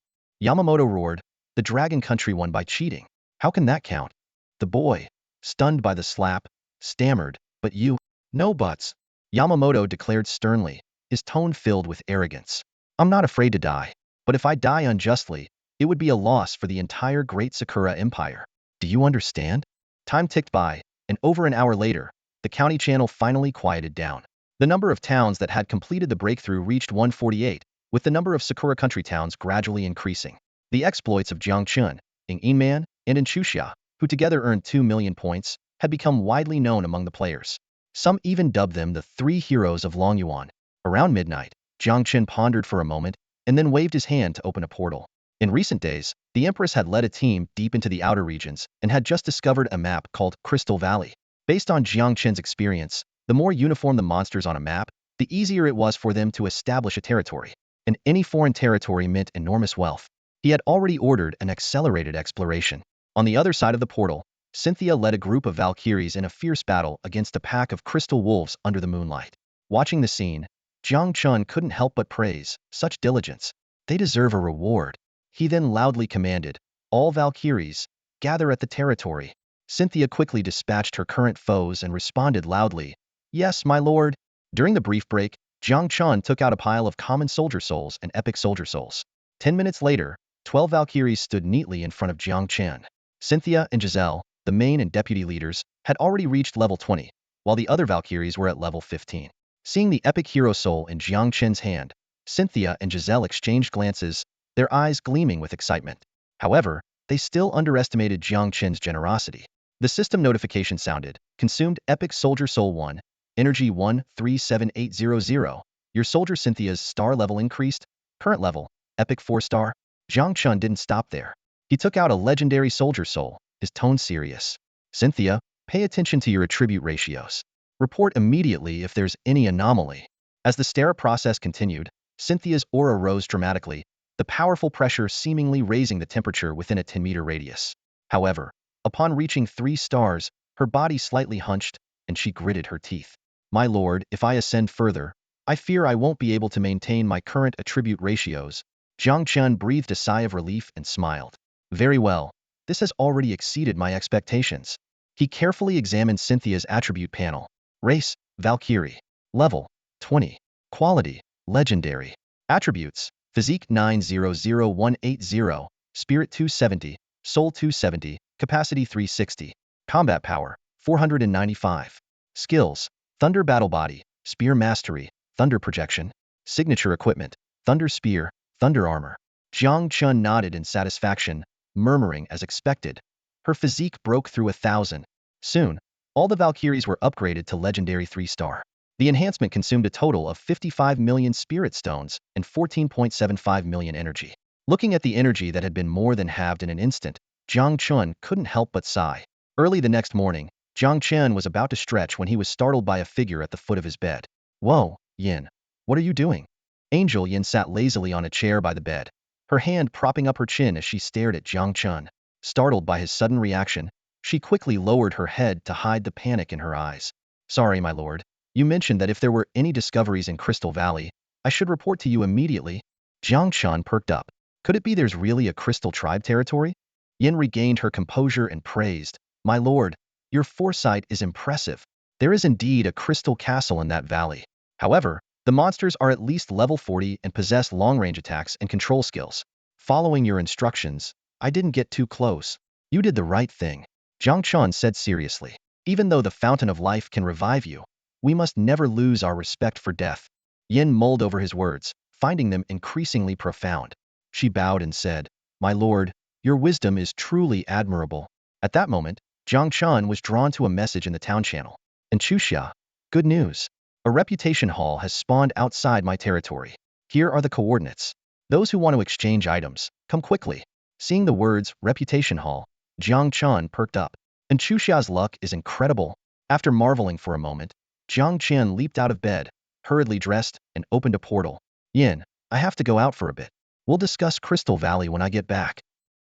Yamamoto roared. The Dragon Country won by cheating. How can that count? The boy, stunned by the slap, stammered, but you, no buts. Yamamoto declared sternly, his tone filled with arrogance. I'm not afraid to die, but if I die unjustly, it would be a loss for the entire great Sakura empire. Do you understand? Time ticked by, and over an hour later, the county channel finally quieted down. The number of towns that had completed the breakthrough reached 148, with the number of Sakura country towns gradually increasing. The exploits of Jiang Chen, in Yinman, and in Chuxia, who together earned 2 million points, had become widely known among the players. Some even dubbed them the three heroes of Longyuan. Around midnight, Jiang Chen pondered for a moment, and then waved his hand to open a portal. In recent days, the Empress had led a team deep into the outer regions and had just discovered a map called Crystal Valley. Based on Jiang Chen's experience, the more uniform the monsters on a map, the easier it was for them to establish a territory. And any foreign territory meant enormous wealth. He had already ordered an accelerated exploration. On the other side of the portal, Cynthia led a group of Valkyries in a fierce battle against a pack of crystal wolves under the moonlight. Watching the scene, Jiang Chen couldn't help but praise such diligence. They deserve a reward. He then loudly commanded, all Valkyries, gather at the territory. Cynthia quickly dispatched her current foes and responded loudly, yes, my lord. During the brief break, Jiang Chen took out a pile of common soldier souls and epic soldier souls. 10 minutes later, 12 Valkyries stood neatly in front of Jiang Chen. Cynthia and Giselle, the main and deputy leaders, had already reached level 20, while the other Valkyries were at level 15. Seeing the epic hero soul in Jiang Chen's hand, Cynthia and Giselle exchanged glances, their eyes gleaming with excitement. However, they still underestimated Jiang Chen's generosity. The system notification sounded, consumed epic soldier soul 1, energy 137800, your soldier Cynthia's star level increased, current level, epic 4-star. Jiang Chen didn't stop there. He took out a legendary soldier soul, his tone serious. Cynthia, pay attention to your attribute ratios. Report immediately if there's any anomaly. As the stare process continued, Cynthia's aura rose dramatically, the powerful pressure seemingly raising the temperature within a 10-meter radius. However, upon reaching 3 stars, her body slightly hunched, and she gritted her teeth. My lord, if I ascend further, I fear I won't be able to maintain my current attribute ratios. Jiang Chen breathed a sigh of relief and smiled. Very well, this has already exceeded my expectations. He carefully examined Cynthia's attribute panel. Race, Valkyrie. Level, 20. Quality, Legendary. Attributes, Physique 900180, Spirit 270, Soul 270, Capacity 360. Combat Power, 495. Skills, Thunder Battle Body, Spear Mastery, Thunder Projection. Signature Equipment, Thunder Spear, Thunder Armor. Jiang Chen nodded in satisfaction, murmuring as expected. Her physique broke through 1,000. Soon, all the Valkyries were upgraded to Legendary 3-star. The enhancement consumed a total of 55 million Spirit Stones and 14.75 million energy. Looking at the energy that had been more than halved in an instant, Jiang Chen couldn't help but sigh. Early the next morning, Jiang Chen was about to stretch when he was startled by a figure at the foot of his bed. Whoa, Yin. What are you doing? Angel Yin sat lazily on a chair by the bed, her hand propping up her chin as she stared at Jiang Chen. Startled by his sudden reaction, she quickly lowered her head to hide the panic in her eyes. Sorry, my lord. You mentioned that if there were any discoveries in Crystal Valley, I should report to you immediately. Jiang Chen perked up. Could it be there's really a Crystal Tribe territory? Yin regained her composure and praised, My lord, your foresight is impressive. There is indeed a crystal castle in that valley. However, the monsters are at least level 40 and possess long-range attacks and control skills. Following your instructions, I didn't get too close. You did the right thing. Jiang Chen said seriously. Even though the fountain of life can revive you, we must never lose our respect for death. Yin mulled over his words, finding them increasingly profound. She bowed and said, My lord, your wisdom is truly admirable. At that moment, Jiang Chen was drawn to a message in the town channel. In Chuxia, good news. A reputation hall has spawned outside my territory. Here are the coordinates. Those who want to exchange items, come quickly. Seeing the words reputation hall, Jiang Chen perked up. And Chuxia's luck is incredible. After marveling for a moment, Jiang Chen leaped out of bed, hurriedly dressed, and opened a portal. Yin, I have to go out for a bit. We'll discuss Crystal Valley when I get back.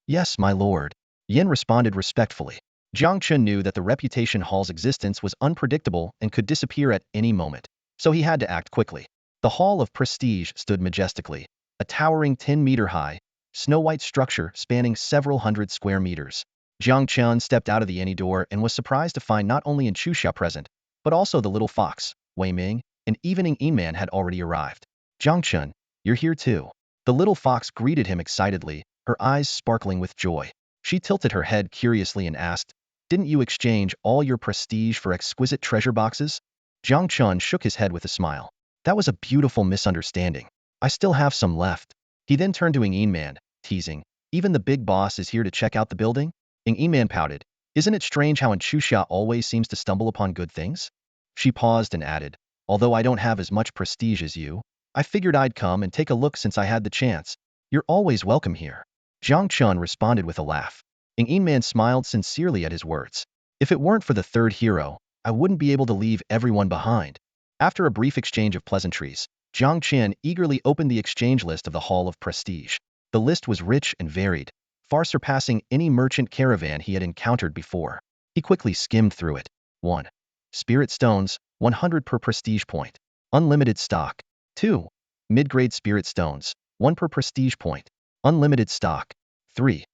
Yes, my lord. Yin responded respectfully. Jiang Chen knew that the reputation hall's existence was unpredictable and could disappear at any moment, so he had to act quickly. The Hall of Prestige stood majestically, a towering 10-meter-high, snow-white structure spanning several hundred square meters. Jiang Chen stepped out of the any door and was surprised to find not only Chuxia present, but also the little fox, Wei Ming, and even Yin Man had already arrived. Jiang Chen, you're here too. The little fox greeted him excitedly, her eyes sparkling with joy. She tilted her head curiously and asked, Didn't you exchange all your prestige for exquisite treasure boxes? Jiang Chen shook his head with a smile. That was a beautiful misunderstanding. I still have some left. He then turned to Yin Man, teasing, Even the big boss is here to check out the building? Yin Man pouted, Isn't it strange how Chuxia always seems to stumble upon good things? She paused and added, Although I don't have as much prestige as you, I figured I'd come and take a look since I had the chance. You're always welcome here. Jiang Chen responded with a laugh. Yin Man smiled sincerely at his words. If it weren't for the third hero, I wouldn't be able to leave everyone behind. After a brief exchange of pleasantries, Jiang Chen eagerly opened the exchange list of the Hall of Prestige. The list was rich and varied, far surpassing any merchant caravan he had encountered before. He quickly skimmed through it. 1. Spirit Stones, 100 per prestige point. Unlimited stock. 2. Mid-grade Spirit Stones, 1 per prestige point. Unlimited stock. 3.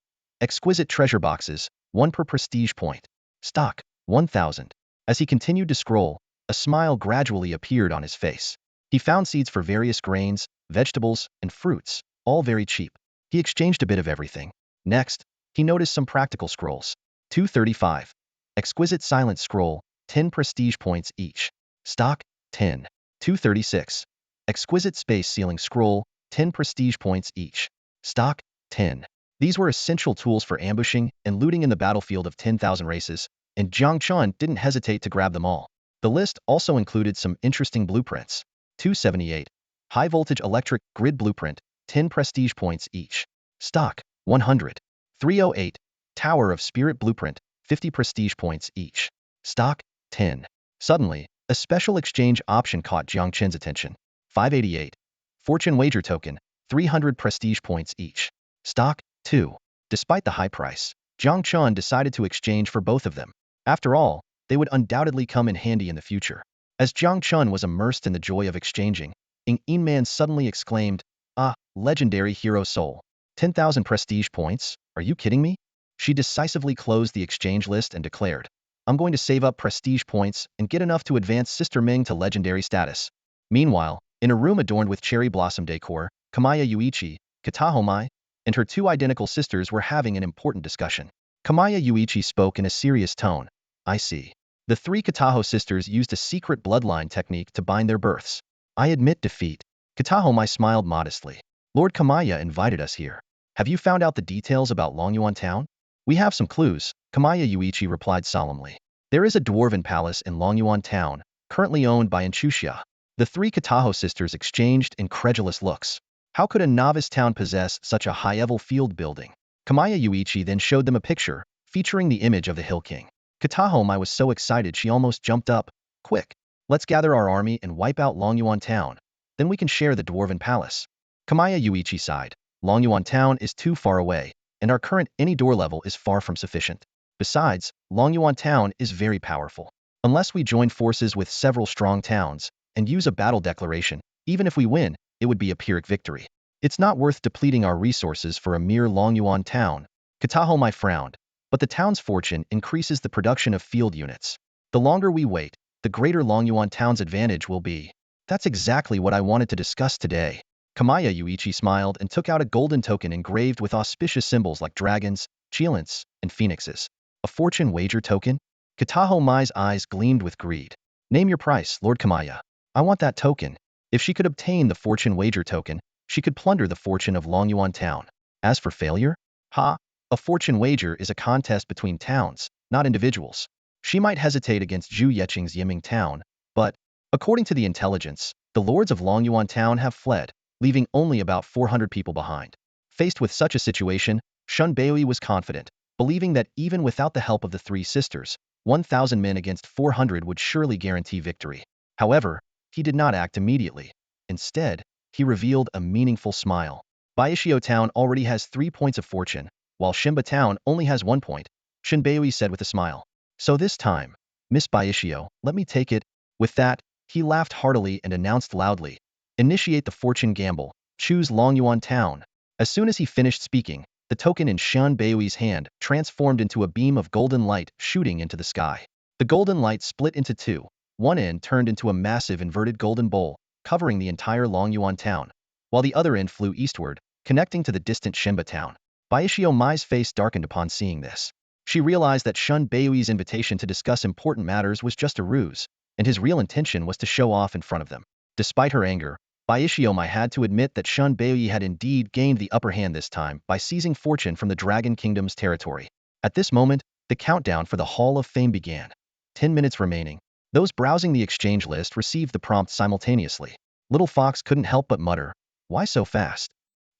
Exquisite Treasure Boxes, 1 per prestige point. Stock, 1,000. As he continued to scroll, a smile gradually appeared on his face. He found seeds for various grains, vegetables, and fruits, all very cheap. He exchanged a bit of everything. Next, he noticed some practical scrolls. 235. Exquisite Silent Scroll, 10 prestige points each. Stock, 10. 236. Exquisite Space Sealing Scroll, 10 prestige points each. Stock, 10. These were essential tools for ambushing and looting in the battlefield of 10,000 races, and Jiang Chen didn't hesitate to grab them all. The list also included some interesting blueprints. 278. High Voltage Electric Grid Blueprint, 10 prestige points each. Stock, 100. 308. Tower of Spirit Blueprint, 50 prestige points each. Stock, 10. Suddenly, a special exchange option caught Jiang Chen's attention. 588. Fortune Wager Token, 300 prestige points each. Stock, 2. Despite the high price, Jiang Chen decided to exchange for both of them. After all, they would undoubtedly come in handy in the future. As Jiang Chen was immersed in the joy of exchanging, Yin Man suddenly exclaimed, Ah, legendary hero soul. 10,000 prestige points? Are you kidding me? She decisively closed the exchange list and declared, I'm going to save up prestige points and get enough to advance Sister Ming to legendary status. Meanwhile, in a room adorned with cherry blossom decor, Kamaya Yuichi, Katahomai, and her two identical sisters were having an important discussion. Kamaya Yuichi spoke in a serious tone. I see. The three Kataho sisters used a secret bloodline technique to bind their births. I admit defeat. Katahomai smiled modestly. Lord Kamaya invited us here. Have you found out the details about Longyuan town? We have some clues, Kamaya Yuichi replied solemnly. There is a dwarven palace in Longyuan town, currently owned by Chuxia. The three Kataho sisters exchanged incredulous looks. How could a novice town possess such a high-level field building? Kamaya Yuichi then showed them a picture, featuring the image of the Hill King. Katahomai was so excited she almost jumped up. Quick, let's gather our army and wipe out Longyuan town. Then we can share the dwarven palace. Kamaya Yuichi sighed. Longyuan town is too far away, and our current any door level is far from sufficient. Besides, Longyuan town is very powerful. Unless we join forces with several strong towns and use a battle declaration, even if we win, it would be a Pyrrhic victory. It's not worth depleting our resources for a mere Longyuan town. Katahomai frowned, but the town's fortune increases the production of field units. The longer we wait, the greater Longyuan town's advantage will be. That's exactly what I wanted to discuss today. Kamaya Yuichi smiled and took out a golden token engraved with auspicious symbols like dragons, cheilants, and phoenixes. A fortune wager token? Katahomai's eyes gleamed with greed. Name your price, Lord Kamaya. I want that token. If she could obtain the fortune wager token, she could plunder the fortune of Longyuan town. As for failure? A fortune wager is a contest between towns, not individuals. She might hesitate against Zhu Yeqing's Yiming town, but, according to the intelligence, the lords of Longyuan town have fled, leaving only about 400 people behind. Faced with such a situation, Shun Baoi was confident, believing that even without the help of the three sisters, 1,000 men against 400 would surely guarantee victory. However, he did not act immediately. Instead, he revealed a meaningful smile. Baishio town already has 3 points of fortune, while Shimba town only has 1 point, Shinbei said with a smile. So this time, Miss Baishio, let me take it. With that, he laughed heartily and announced loudly, initiate the fortune gamble, choose Longyuan town. As soon as he finished speaking, the token in Shan Bei's hand transformed into a beam of golden light shooting into the sky. The golden light split into two. One end turned into a massive inverted golden bowl, covering the entire Longyuan town, while the other end flew eastward, connecting to the distant Shimba town. Baishio Mai's face darkened upon seeing this. She realized that Shun Bei's invitation to discuss important matters was just a ruse, and his real intention was to show off in front of them. Despite her anger, Baishio Mai had to admit that Shun Bei had indeed gained the upper hand this time by seizing fortune from the Dragon Kingdom's territory. At this moment, the countdown for the Hall of Fame began. 10 minutes remaining. Those browsing the exchange list received the prompt simultaneously. Little Fox couldn't help but mutter, "Why so fast?"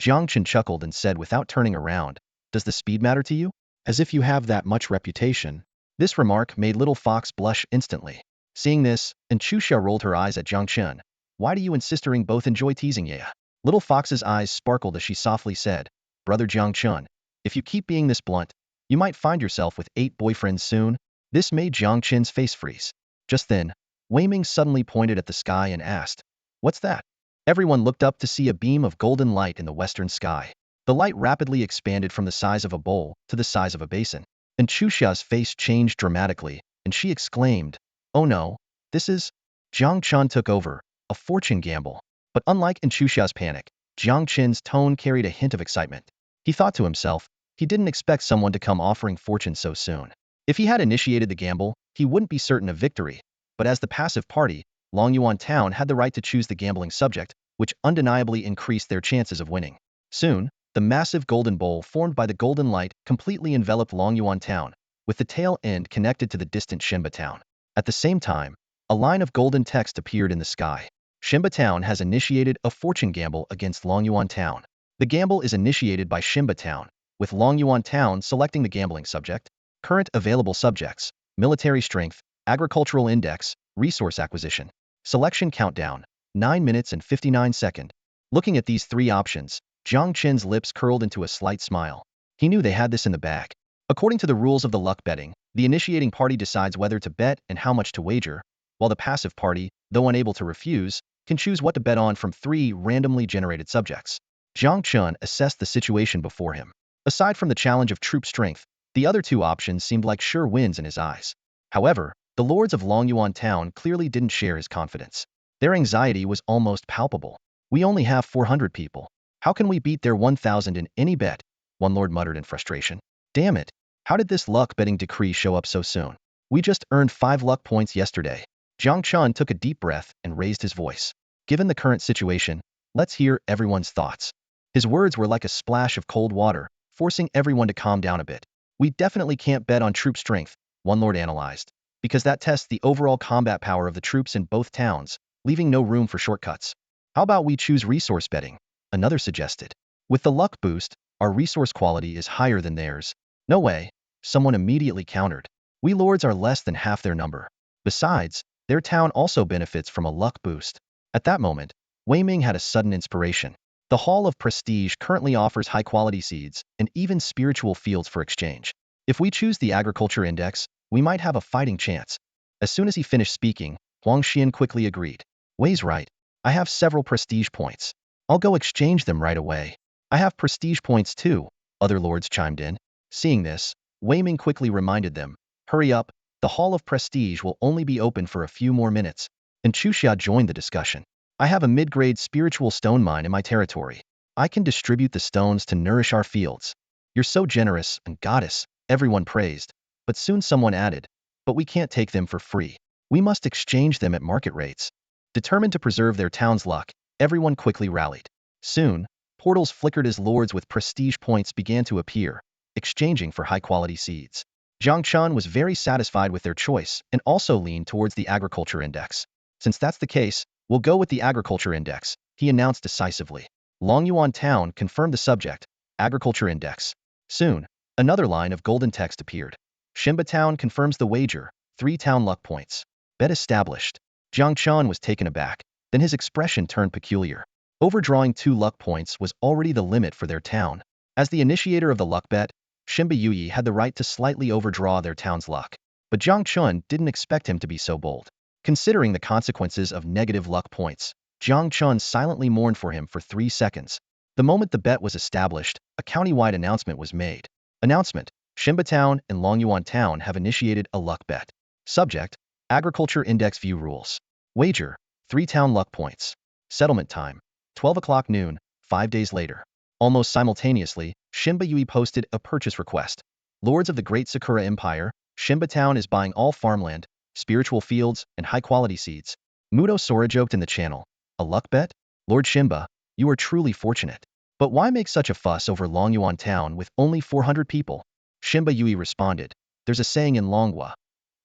Jiang Chen chuckled and said without turning around, "Does the speed matter to you? As if you have that much reputation." This remark made Little Fox blush instantly. Seeing this, and Chusha rolled her eyes at Jiang Chen. "Why do you and sistering both enjoy teasing ya?" Little Fox's eyes sparkled as she softly said, "Brother Jiang Chen, if you keep being this blunt, you might find yourself with 8 boyfriends soon." This made Jiang Chen's face freeze. Just then, Wei Ming suddenly pointed at the sky and asked, "What's that?" Everyone looked up to see a beam of golden light in the western sky. The light rapidly expanded from the size of a bowl to the size of a basin. And Chusha's face changed dramatically, and she exclaimed, "Oh no, this is..." Jiang Chen took over, a fortune gamble. But unlike in Chusha's panic, Jiang Chen's tone carried a hint of excitement. He thought to himself, he didn't expect someone to come offering fortune so soon. If he had initiated the gamble, he wouldn't be certain of victory, but as the passive party, Longyuan Town had the right to choose the gambling subject, which undeniably increased their chances of winning. Soon, the massive golden bowl formed by the golden light completely enveloped Longyuan Town, with the tail end connected to the distant Shimba Town. At the same time, a line of golden text appeared in the sky. Shimba Town has initiated a fortune gamble against Longyuan Town. The gamble is initiated by Shimba Town, with Longyuan Town selecting the gambling subject. Current available subjects: military strength, agricultural index, resource acquisition. Selection countdown, 9 minutes and 59 seconds. Looking at these 3 options, Jiang Chen's lips curled into a slight smile. He knew they had this in the bag. According to the rules of the luck betting, the initiating party decides whether to bet and how much to wager, while the passive party, though unable to refuse, can choose what to bet on from 3 randomly generated subjects. Jiang Chen assessed the situation before him. Aside from the challenge of troop strength, the other 2 options seemed like sure wins in his eyes. However, the lords of Longyuan Town clearly didn't share his confidence. Their anxiety was almost palpable. "We only have 400 people. How can we beat their 1,000 in any bet?" one lord muttered in frustration. "Damn it, how did this luck betting decree show up so soon? We just earned 5 luck points yesterday." Jiang Chen took a deep breath and raised his voice. "Given the current situation, let's hear everyone's thoughts." His words were like a splash of cold water, forcing everyone to calm down a bit. "We definitely can't bet on troop strength," one lord analyzed, "because that tests the overall combat power of the troops in both towns, leaving no room for shortcuts. How about we choose resource betting?" another suggested. "With the luck boost, our resource quality is higher than theirs." "No way," someone immediately countered. We lords are less than half their number. Besides, their town also benefits from a luck boost. At that moment, Wei Ming had a sudden inspiration. The Hall of Prestige currently offers high-quality seeds and even spiritual fields for exchange. If we choose the agriculture index, we might have a fighting chance. As soon as he finished speaking, Huang Xian quickly agreed. Wei's right. I have several prestige points. I'll go exchange them right away. I have prestige points too, other lords chimed in. Seeing this, Wei Ming quickly reminded them. Hurry up, the Hall of Prestige will only be open for a few more minutes. And Chu Xia joined the discussion. I have a mid-grade spiritual stone mine in my territory. I can distribute the stones to nourish our fields. You're so generous, and goddess, everyone praised. But soon someone added, but we can't take them for free. We must exchange them at market rates. Determined to preserve their town's luck, everyone quickly rallied. Soon, portals flickered as lords with prestige points began to appear, exchanging for high-quality seeds. Jiang Chen was very satisfied with their choice and also leaned towards the agriculture index. Since that's the case, we'll go with the agriculture index, he announced decisively. Longyuan Town confirmed the subject, agriculture index. Soon, another line of golden text appeared. Shimba Town confirms the wager, 3 town luck points. Bet established. Jiang Chen was taken aback, then his expression turned peculiar. Overdrawing 2 luck points was already the limit for their town. As the initiator of the luck bet, Shimba Yui had the right to slightly overdraw their town's luck. But Jiang Chen didn't expect him to be so bold. Considering the consequences of negative luck points, Jiang Chen silently mourned for him for 3 seconds. The moment the bet was established, a county-wide announcement was made. Announcement: Shimba Town and Longyuan Town have initiated a luck bet. Subject: Agriculture Index View Rules. Wager: 3 town luck points. Settlement time: 12 o'clock noon, 5 days later. Almost simultaneously, Shimba Yui posted a purchase request. Lords of the Great Sakura Empire, Shimba Town is buying all farmland, spiritual fields, and high-quality seeds. Muto Sora joked in the channel. A luck bet? Lord Shimba, you are truly fortunate. But why make such a fuss over Longyuan Town with only 400 people? Shimba Yui responded. There's a saying in Longhua.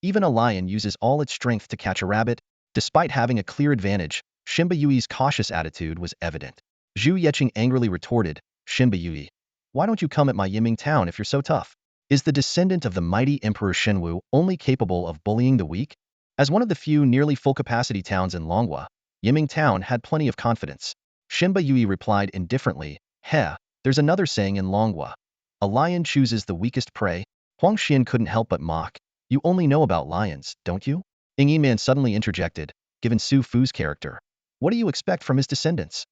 Even a lion uses all its strength to catch a rabbit. Despite having a clear advantage, Shimba Yui's cautious attitude was evident. Zhu Yeqing angrily retorted, Shimba Yui, why don't you come at my Yiming Town if you're so tough? Is the descendant of the mighty Emperor Shenwu only capable of bullying the weak? As one of the few nearly full-capacity towns in Longhua, Yiming Town had plenty of confidence. Shimba Yui replied indifferently, Heh, there's another saying in Longhua. A lion chooses the weakest prey. Huang Xian couldn't help but mock. You only know about lions, don't you? Ying Yiman suddenly interjected, given Su Fu's character. What do you expect from his descendants?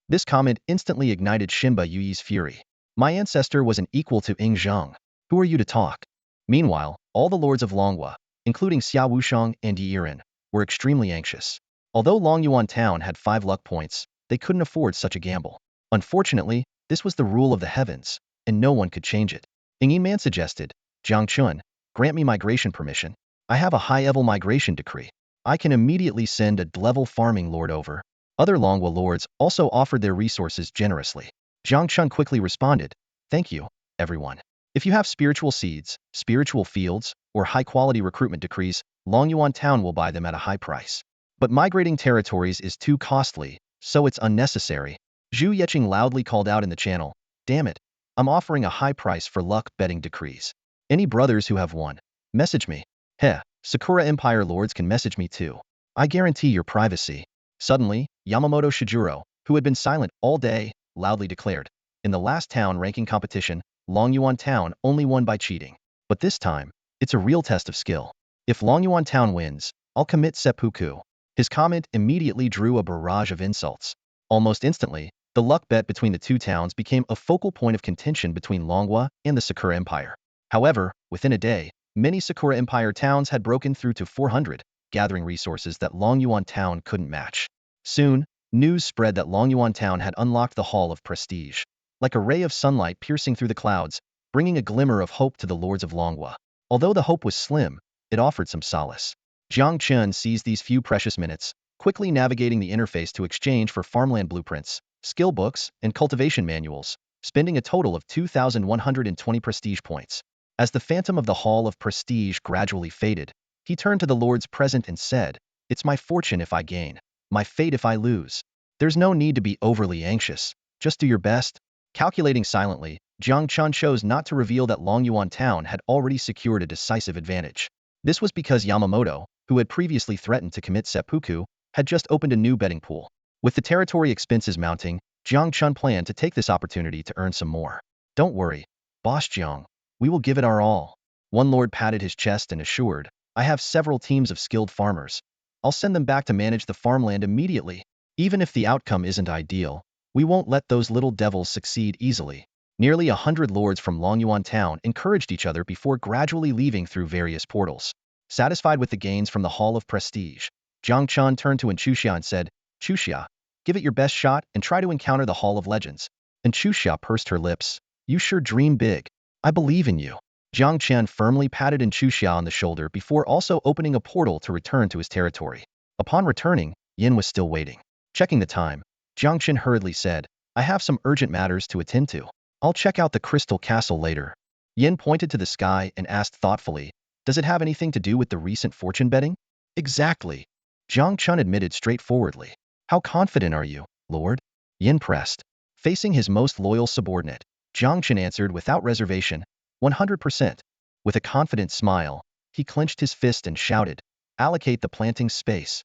This comment instantly ignited Shimba Yui's fury. My ancestor was an equal to Ying Zhang. Who are you to talk? Meanwhile, all the lords of Longhua, including Xia Wushang and Yi Yiren, were extremely anxious. Although Longyuan Town had 5 luck points, they couldn't afford such a gamble. Unfortunately, this was the rule of the heavens, and no one could change it. Ying Yiman suggested, Jiang Chen, grant me migration permission. I have a high-level migration decree. I can immediately send a level farming lord over. Other Longhua lords also offered their resources generously. Jiang Chen quickly responded, thank you, everyone. If you have spiritual seeds, spiritual fields, or high-quality recruitment decrees, Longyuan Town will buy them at a high price. But migrating territories is too costly, so it's unnecessary. Zhu Yeqing loudly called out in the channel, damn it, I'm offering a high price for luck betting decrees. Any brothers who have one, message me. Heh, Sakura Empire lords can message me too. I guarantee your privacy. Suddenly, Yamamoto Shijuro, who had been silent all day, loudly declared, in the last town ranking competition, Longyuan Town only won by cheating. But this time, it's a real test of skill. If Longyuan Town wins, I'll commit seppuku. His comment immediately drew a barrage of insults. Almost instantly, the luck bet between the two towns became a focal point of contention between Longhua and the Sakura Empire. However, within a day, many Sakura Empire towns had broken through to 400, gathering resources that Longyuan Town couldn't match. Soon, news spread that Longyuan Town had unlocked the Hall of Prestige. Like a ray of sunlight piercing through the clouds, bringing a glimmer of hope to the lords of Longhua. Although the hope was slim, it offered some solace. Jiang Chen seized these few precious minutes, quickly navigating the interface to exchange for farmland blueprints, skill books, and cultivation manuals, spending a total of 2,120 prestige points. As the phantom of the Hall of Prestige gradually faded, he turned to the lords present and said, it's my fortune if I gain, my fate if I lose. There's no need to be overly anxious, just do your best. Calculating silently, Jiang Chen chose not to reveal that Longyuan Town had already secured a decisive advantage. This was because Yamamoto, who had previously threatened to commit seppuku, had just opened a new betting pool. With the territory expenses mounting, Jiang Chen planned to take this opportunity to earn some more. Don't worry, Boss Jiang, we will give it our all. One lord patted his chest and assured, I have several teams of skilled farmers. I'll send them back to manage the farmland immediately. Even if the outcome isn't ideal, we won't let those little devils succeed easily. Nearly 100 lords from Xuanyuan town encouraged each other before gradually leaving through various portals. Satisfied with the gains from the Hall of Prestige, Jiang Chen turned to Xuanyuan and said, Xuxia, give it your best shot and try to encounter the Hall of Legends. And Xuxia pursed her lips. You sure dream big. I believe in you. Jiang Chen firmly patted Xuxia on the shoulder before also opening a portal to return to his territory. Upon returning, Yin was still waiting. Checking the time, Jiang Chen hurriedly said, I have some urgent matters to attend to. I'll check out the Crystal Castle later. Yin pointed to the sky and asked thoughtfully, does it have anything to do with the recent fortune betting? Exactly. Jiang Chen admitted straightforwardly. How confident are you, Lord? Yin pressed. Facing his most loyal subordinate, Jiang Chen answered without reservation, 100%. With a confident smile, he clenched his fist and shouted, allocate the planting space.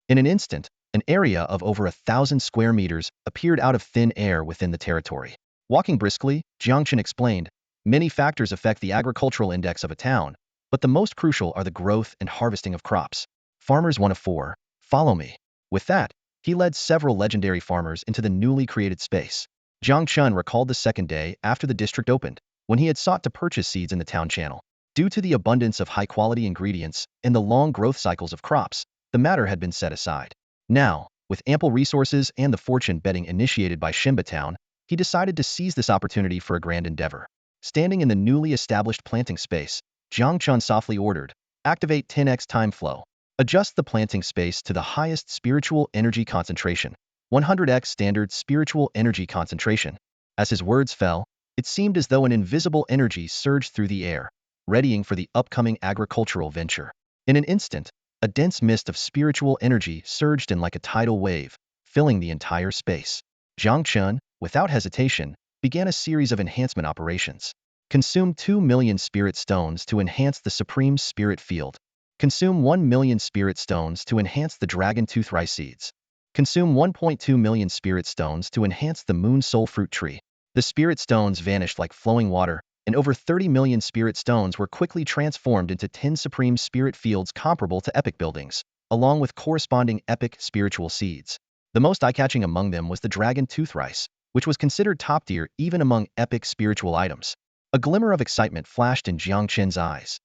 In an instant, an area of over 1,000 square meters appeared out of thin air within the territory. Walking briskly, Jiang Chen explained, many factors affect the agricultural index of a town, but the most crucial are the growth and harvesting of crops. Farmers 1 of 4, follow me. With that, he led several legendary farmers into the newly created space. Jiang Chen recalled the second day after the district opened, when he had sought to purchase seeds in the town channel. Due to the abundance of high-quality ingredients and the long growth cycles of crops, the matter had been set aside. Now, with ample resources and the fortune betting initiated by Shimba Town, he decided to seize this opportunity for a grand endeavor. Standing in the newly established planting space, Jiang Chen softly ordered, activate 10x time flow. Adjust the planting space to the highest spiritual energy concentration, 100x standard spiritual energy concentration. As his words fell, it seemed as though an invisible energy surged through the air, readying for the upcoming agricultural venture. In an instant, a dense mist of spiritual energy surged in like a tidal wave, filling the entire space. Jiang Chen, without hesitation, began a series of enhancement operations. Consume 2 million spirit stones to enhance the supreme spirit field. Consume 1 million spirit stones to enhance the dragon tooth rice seeds. Consume 1.2 million spirit stones to enhance the moon soul fruit tree. The spirit stones vanished like flowing water, and over 30 million spirit stones were quickly transformed into 10 supreme spirit fields comparable to epic buildings, along with corresponding epic spiritual seeds. The most eye-catching among them was the dragon tooth rice, which was considered top tier even among epic spiritual items. A glimmer of excitement flashed in Jiang Chen's eyes.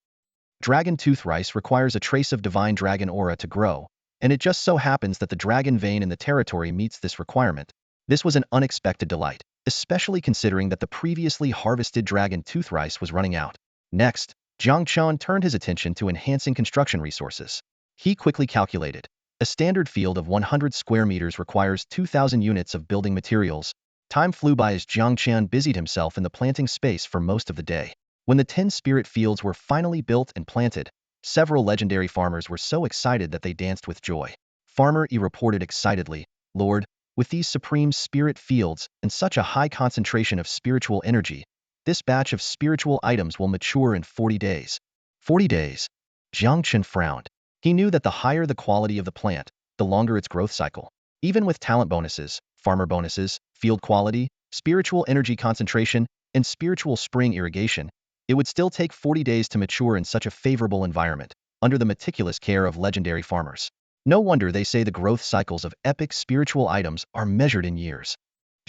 Dragon tooth rice requires a trace of divine dragon aura to grow, and it just so happens that the dragon vein in the territory meets this requirement. This was an unexpected delight, especially considering that the previously harvested dragon tooth rice was running out. Next, Jiang Chen turned his attention to enhancing construction resources. He quickly calculated, a standard field of 100 square meters requires 2,000 units of building materials. Time flew by as Jiang Chen busied himself in the planting space for most of the day. When the 10 spirit fields were finally built and planted, several legendary farmers were so excited that they danced with joy. Farmer E reported excitedly, Lord, with these supreme spirit fields and such a high concentration of spiritual energy, this batch of spiritual items will mature in 40 days. 40 days. Jiang Chen frowned. He knew that the higher the quality of the plant, the longer its growth cycle. Even with talent bonuses, farmer bonuses, field quality, spiritual energy concentration, and spiritual spring irrigation, it would still take 40 days to mature in such a favorable environment, under the meticulous care of legendary farmers. No wonder they say the growth cycles of epic spiritual items are measured in years.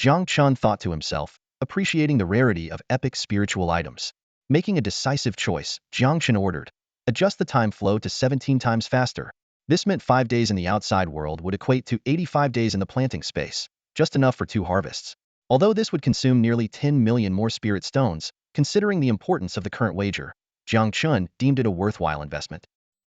Jiang Chen thought to himself, appreciating the rarity of epic spiritual items. Making a decisive choice, Jiang Chen ordered, adjust the time flow to 17 times faster. This meant 5 days in the outside world would equate to 85 days in the planting space, just enough for 2 harvests. Although this would consume nearly 10 million more spirit stones, considering the importance of the current wager, Jiang Chen deemed it a worthwhile investment.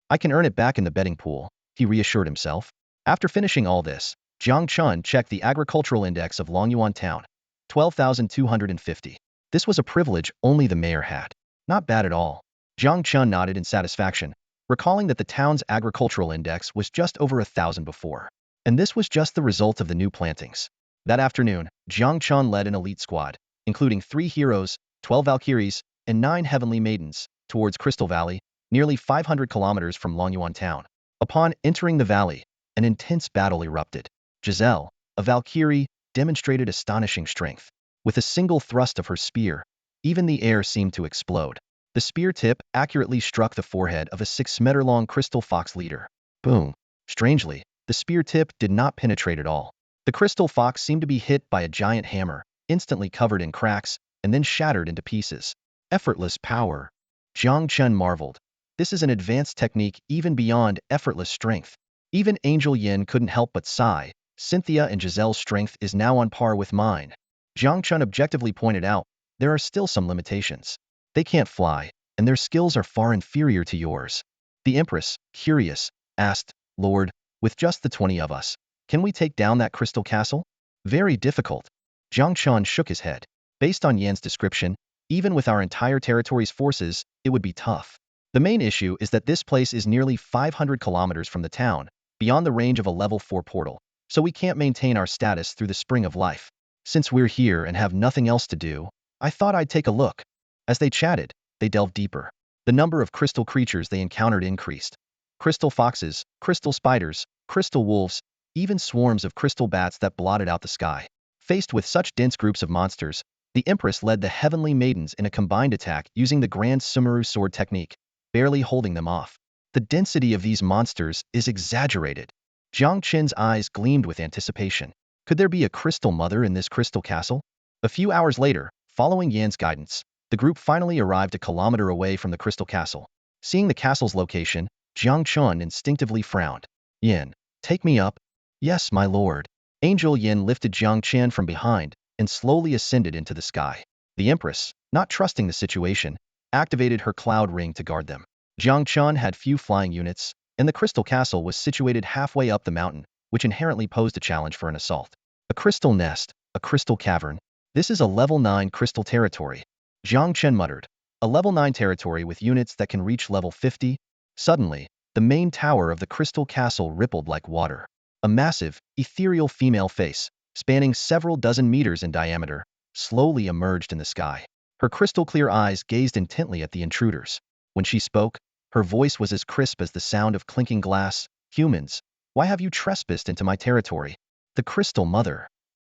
I can earn it back in the betting pool, he reassured himself. After finishing all this, Jiang Chen checked the agricultural index of Xuanyuan town, 12,250. This was a privilege only the mayor had. Not bad at all. Jiang Chen nodded in satisfaction, recalling that the town's agricultural index was just over 1,000 before. And this was just the result of the new plantings. That afternoon, Jiang Chen led an elite squad, including 3 heroes, 12 Valkyries, and 9 heavenly maidens, towards Crystal Valley, nearly 500 kilometers from Xuanyuan town. Upon entering the valley, an intense battle erupted. Giselle, a Valkyrie, demonstrated astonishing strength. With a single thrust of her spear, even the air seemed to explode. The spear tip accurately struck the forehead of a 6-meter-long crystal fox leader. Boom. Strangely, the spear tip did not penetrate at all. The crystal fox seemed to be hit by a giant hammer, instantly covered in cracks, and then shattered into pieces. Effortless power. Jiang Chen marveled. This is an advanced technique even beyond effortless strength. Even Angel Yin couldn't help but sigh. Cynthia and Giselle's strength is now on par with mine. Jiang Chen objectively pointed out, there are still some limitations. They can't fly, and their skills are far inferior to yours. The Empress, curious, asked, Lord, with just the 20 of us, can we take down that crystal castle? Very difficult. Jiang Chen shook his head. Based on Yan's description, even with our entire territory's forces, it would be tough. The main issue is that this place is nearly 500 kilometers from the town, beyond the range of a level 4 portal, so we can't maintain our status through the spring of life. Since we're here and have nothing else to do, I thought I'd take a look. As they chatted, they delved deeper. The number of crystal creatures they encountered increased. Crystal foxes, crystal spiders, crystal wolves, even swarms of crystal bats that blotted out the sky. Faced with such dense groups of monsters, the Empress led the Heavenly Maidens in a combined attack using the Grand Sumeru sword technique, barely holding them off. The density of these monsters is exaggerated. Jiang Chen's eyes gleamed with anticipation. Could there be a crystal mother in this crystal castle? A few hours later, following Yan's guidance, the group finally arrived a kilometer away from the crystal castle. Seeing the castle's location, Jiang Chen instinctively frowned. Yan, take me up. Yes, my lord. Angel Yin lifted Jiang Chen from behind and slowly ascended into the sky. The Empress, not trusting the situation, activated her cloud ring to guard them. Jiang Chen had few flying units, and the crystal castle was situated halfway up the mountain, which inherently posed a challenge for an assault. A crystal nest, a crystal cavern. This is a level 9 crystal territory. Jiang Chen muttered. A level 9 territory with units that can reach level 50? Suddenly, the main tower of the crystal castle rippled like water. A massive, ethereal female face, spanning several dozen meters in diameter, slowly emerged in the sky. Her crystal-clear eyes gazed intently at the intruders. When she spoke, her voice was as crisp as the sound of clinking glass. Humans, why have you trespassed into my territory? The Crystal Mother.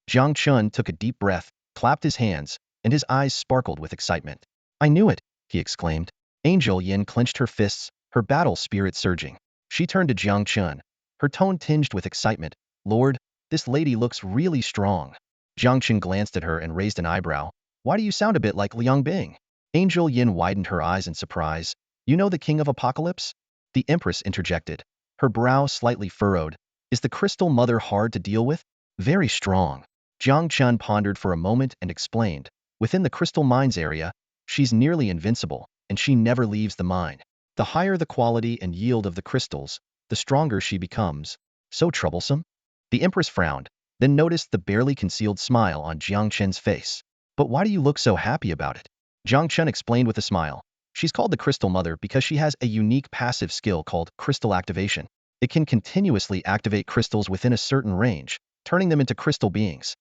Jiang Chen took a deep breath, clapped his hands, and his eyes sparkled with excitement. I knew it, he exclaimed. Angel Yin clenched her fists, her battle spirit surging. She turned to Jiang Chen, her tone tinged with excitement. Lord, this lady looks really strong. Jiang Chen glanced at her and raised an eyebrow. Why do you sound a bit like Liang Bing? Angel Yin widened her eyes in surprise. You know the King of Apocalypse? The Empress interjected, her brow slightly furrowed. Is the Crystal Mother hard to deal with? Very strong. Jiang Chen pondered for a moment and explained. Within the Crystal Mines area, she's nearly invincible, and she never leaves the mine. The higher the quality and yield of the crystals, the stronger she becomes. So troublesome? The Empress frowned, then noticed the barely concealed smile on Jiang Chen's face. But why do you look so happy about it? Jiang Chen explained with a smile. She's called the Crystal Mother because she has a unique passive skill called crystal activation. It can continuously activate crystals within a certain range, turning them into crystal beings.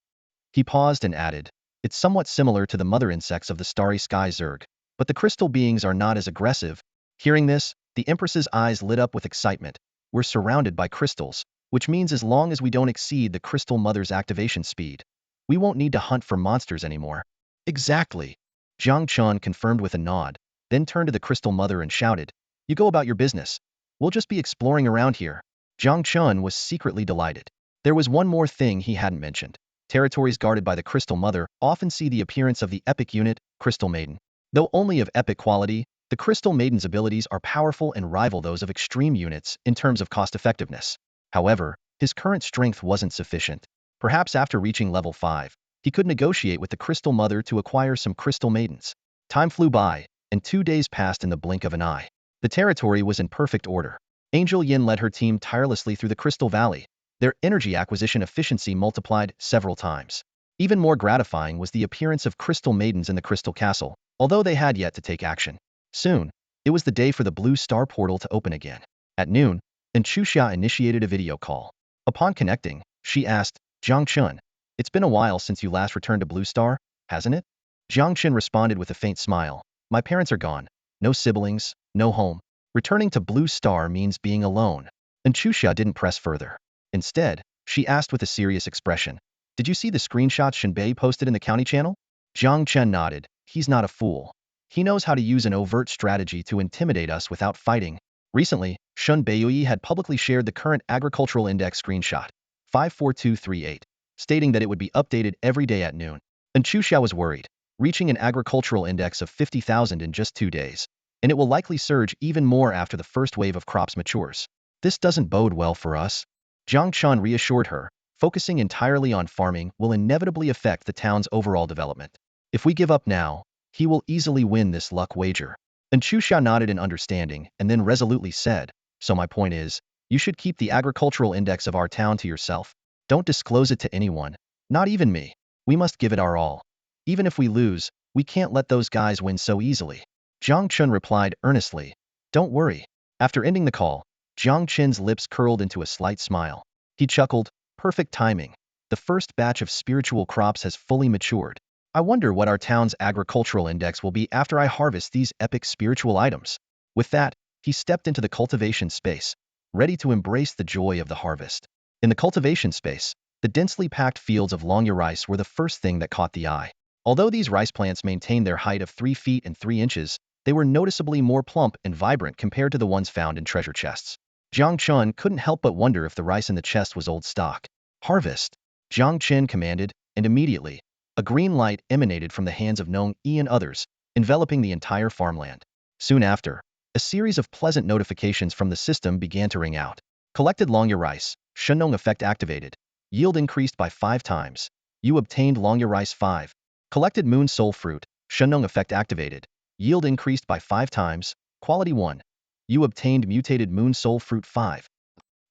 He paused and added, it's somewhat similar to the mother insects of the starry sky Zerg, but the crystal beings are not as aggressive. Hearing this, the Empress's eyes lit up with excitement. We're surrounded by crystals, which means as long as we don't exceed the Crystal Mother's activation speed, we won't need to hunt for monsters anymore. Exactly. Jiang Chen confirmed with a nod, then turned to the Crystal Mother and shouted, you go about your business. We'll just be exploring around here. Jiang Chen was secretly delighted. There was one more thing he hadn't mentioned. Territories guarded by the Crystal Mother often see the appearance of the epic unit, Crystal Maiden. Though only of epic quality, the Crystal Maiden's abilities are powerful and rival those of extreme units in terms of cost-effectiveness. However, his current strength wasn't sufficient. Perhaps after reaching level 5, he could negotiate with the Crystal Mother to acquire some Crystal Maidens. Time flew by, and 2 days passed in the blink of an eye. The territory was in perfect order. Angel Yin led her team tirelessly through the Crystal Valley. Their energy acquisition efficiency multiplied several times. Even more gratifying was the appearance of Crystal Maidens in the Crystal Castle, although they had yet to take action. Soon, it was the day for the Blue Star portal to open again. At noon, Xuanyuan initiated a video call. Upon connecting, she asked, Jiang Chen, it's been a while since you last returned to Blue Star, hasn't it? Jiang Chen responded with a faint smile. My parents are gone. No siblings, no home. Returning to Blue Star means being alone. And Chusha didn't press further. Instead, she asked with a serious expression, "Did you see the screenshots Shinbei posted in the county channel?" Jiang Chen nodded. He's not a fool. He knows how to use an overt strategy to intimidate us without fighting. Recently, Shun Beiyui had publicly shared the current agricultural index screenshot, 54238, stating that it would be updated every day at noon. And Chusha was worried, reaching an agricultural index of 50,000 in just 2 days, and it will likely surge even more after the first wave of crops matures. This doesn't bode well for us. Jiang Chen reassured her, focusing entirely on farming will inevitably affect the town's overall development. If we give up now, he will easily win this luck wager. And Chusha nodded in understanding and then resolutely said, "So my point is, you should keep the agricultural index of our town to yourself. Don't disclose it to anyone, not even me. We must give it our all. Even if we lose, we can't let those guys win so easily." Jiang Chen replied earnestly, "Don't worry." After ending the call, Jiang Chen's lips curled into a slight smile. He chuckled, "Perfect timing. The first batch of spiritual crops has fully matured. I wonder what our town's agricultural index will be after I harvest these epic spiritual items." With that, he stepped into the cultivation space, ready to embrace the joy of the harvest. In the cultivation space, the densely packed fields of Longya rice were the first thing that caught the eye. Although these rice plants maintained their height of 3 feet and 3 inches, they were noticeably more plump and vibrant compared to the ones found in treasure chests. Jiang Chen couldn't help but wonder if the rice in the chest was old stock. "Harvest!" Jiang Chen commanded, and immediately, a green light emanated from the hands of Nong Yi and others, enveloping the entire farmland. Soon after, a series of pleasant notifications from the system began to ring out. Collected Longya rice, Shenong effect activated. Yield increased by 5 times. You obtained Longya rice 5. Collected moon soul fruit, Shenong effect activated. Yield increased by 5 times. Quality 1. You obtained mutated moon soul fruit 5.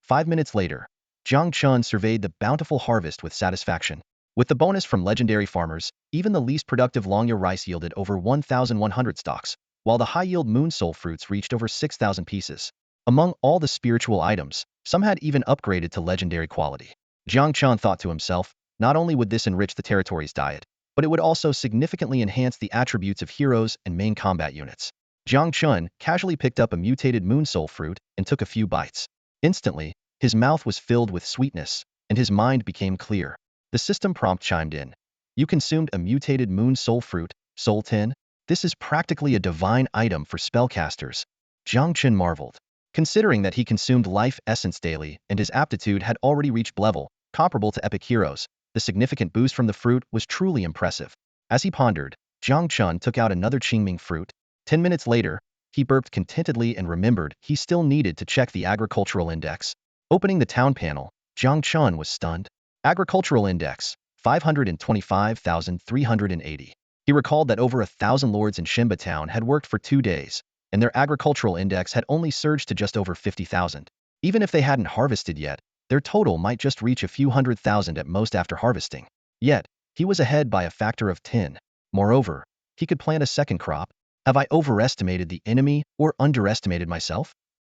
5 minutes later, Jiang Chen surveyed the bountiful harvest with satisfaction. With the bonus from legendary farmers, even the least productive Longya rice yielded over 1,100 stalks, while the high-yield moon soul fruits reached over 6,000 pieces. Among all the spiritual items, some had even upgraded to legendary quality. Jiang Chen thought to himself, not only would this enrich the territory's diet, but it would also significantly enhance the attributes of heroes and main combat units. Jiang Chen casually picked up a mutated moon soul fruit and took a few bites. Instantly, his mouth was filled with sweetness, and his mind became clear. The system prompt chimed in. "You consumed a mutated moon soul fruit, Soul 10? This is practically a divine item for spellcasters." Jiang Chen marveled. Considering that he consumed life essence daily and his aptitude had already reached level comparable to epic heroes, the significant boost from the fruit was truly impressive. As he pondered, Jiang Chen took out another Qingming fruit. 10 minutes later, he burped contentedly and remembered he still needed to check the agricultural index. Opening the town panel, Jiang Chen was stunned. Agricultural index, 525,380. He recalled that over 1,000 lords in Shinba town had worked for 2 days, and their agricultural index had only surged to just over 50,000. Even if they hadn't harvested yet, their total might just reach a few 100,000 at most after harvesting. Yet, he was ahead by a factor of 10. Moreover, he could plant a second crop. Have I overestimated the enemy or underestimated myself?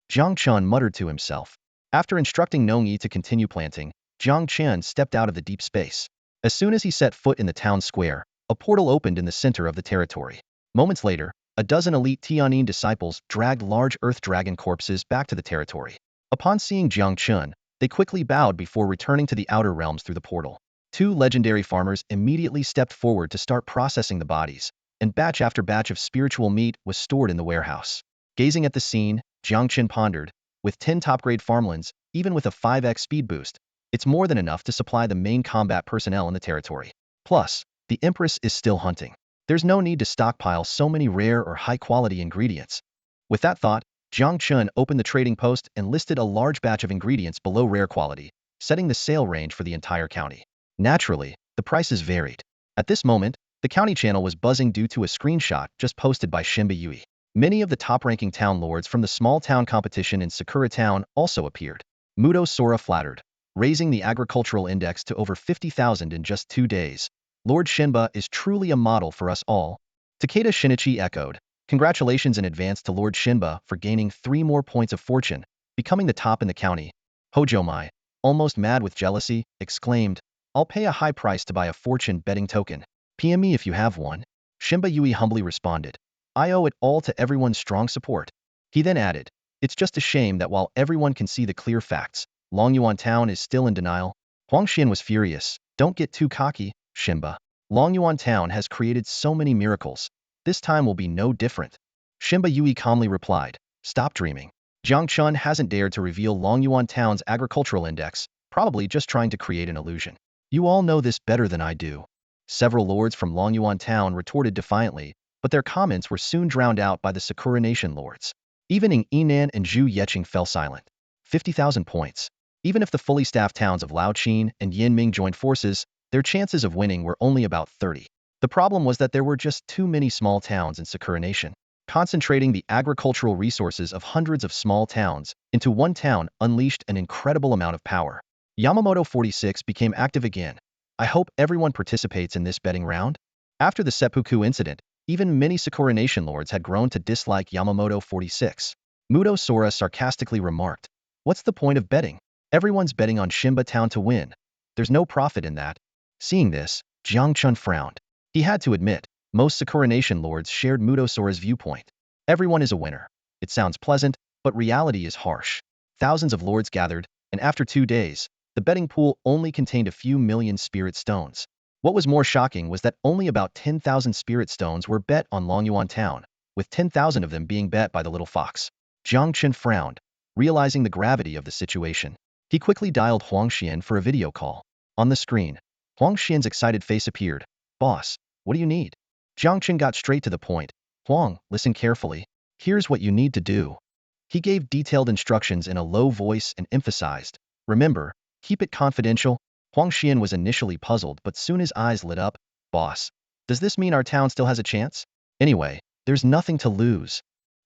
Jiang Chen muttered to himself. After instructing Nong Yi to continue planting, Jiang Chen stepped out of the deep space. As soon as he set foot in the town square, a portal opened in the center of the territory. Moments later, a dozen elite Tianyin disciples dragged large earth dragon corpses back to the territory. Upon seeing Jiang Chen, they quickly bowed before returning to the outer realms through the portal. 2 legendary farmers immediately stepped forward to start processing the bodies, and batch after batch of spiritual meat was stored in the warehouse. Gazing at the scene, Jiang Chen pondered, with 10 top-grade farmlands, even with a 5x speed boost, it's more than enough to supply the main combat personnel in the territory. Plus, the Empress is still hunting. There's no need to stockpile so many rare or high-quality ingredients. With that thought, Jiang Chen opened the trading post and listed a large batch of ingredients below rare quality, setting the sale range for the entire county. Naturally, the prices varied. At this moment, the county channel was buzzing due to a screenshot just posted by Shinba Yui. Many of the top-ranking town lords from the small town competition in Sakura Town also appeared. Muto Sora flattered, raising the agricultural index to over 50,000 in just 2 days. Lord Shinba is truly a model for us all. Takeda Shinichi echoed, congratulations in advance to Lord Shinba for gaining 3 more points of fortune, becoming the top in the county. Hojomai, almost mad with jealousy, exclaimed, I'll pay a high price to buy a fortune betting token. PM me if you have one. Shinba Yui humbly responded, I owe it all to everyone's strong support. He then added, "It's just a shame that while everyone can see the clear facts, Longyuan town is still in denial." Huang Xian was furious. "Don't get too cocky, Shimba. Longyuan town has created so many miracles. This time will be no different." Shimba Yui calmly replied, "Stop dreaming. Jiang Chen hasn't dared to reveal Longyuan town's agricultural index, probably just trying to create an illusion. You all know this better than I do." Several lords from Longyuan town retorted defiantly, but their comments were soon drowned out by the Sakura Nation lords. Even Ing Yinan and Zhu Yeqing fell silent. 50,000 points. Even if the fully staffed towns of Laoqin and Yinming joined forces, their chances of winning were only about 30. The problem was that there were just too many small towns in Sakura Nation. Concentrating the agricultural resources of hundreds of small towns into one town unleashed an incredible amount of power. Yamamoto 46 became active again. "I hope everyone participates in this betting round." After the seppuku incident, even many Sakura Nation lords had grown to dislike Yamamoto 46. Muto Sora sarcastically remarked, "What's the point of betting? Everyone's betting on Shimba town to win. There's no profit in that." Seeing this, Jiang Chen frowned. He had to admit, most Sakura Nation lords shared Muto Sora's viewpoint. Everyone is a winner. It sounds pleasant, but reality is harsh. Thousands of lords gathered, and after 2 days, the betting pool only contained a few million spirit stones. What was more shocking was that only about 10,000 spirit stones were bet on Longyuan town, with 10,000 of them being bet by the little fox. Jiang Chen frowned, realizing the gravity of the situation. He quickly dialed Huang Xian for a video call. On the screen, Huang Xian's excited face appeared. "Boss, what do you need?" Jiang Chen got straight to the point. "Huang, listen carefully. Here's what you need to do." He gave detailed instructions in a low voice and emphasized, "Remember, keep it confidential." Huang Xian was initially puzzled, but soon his eyes lit up. "Boss, does this mean our town still has a chance? Anyway, there's nothing to lose."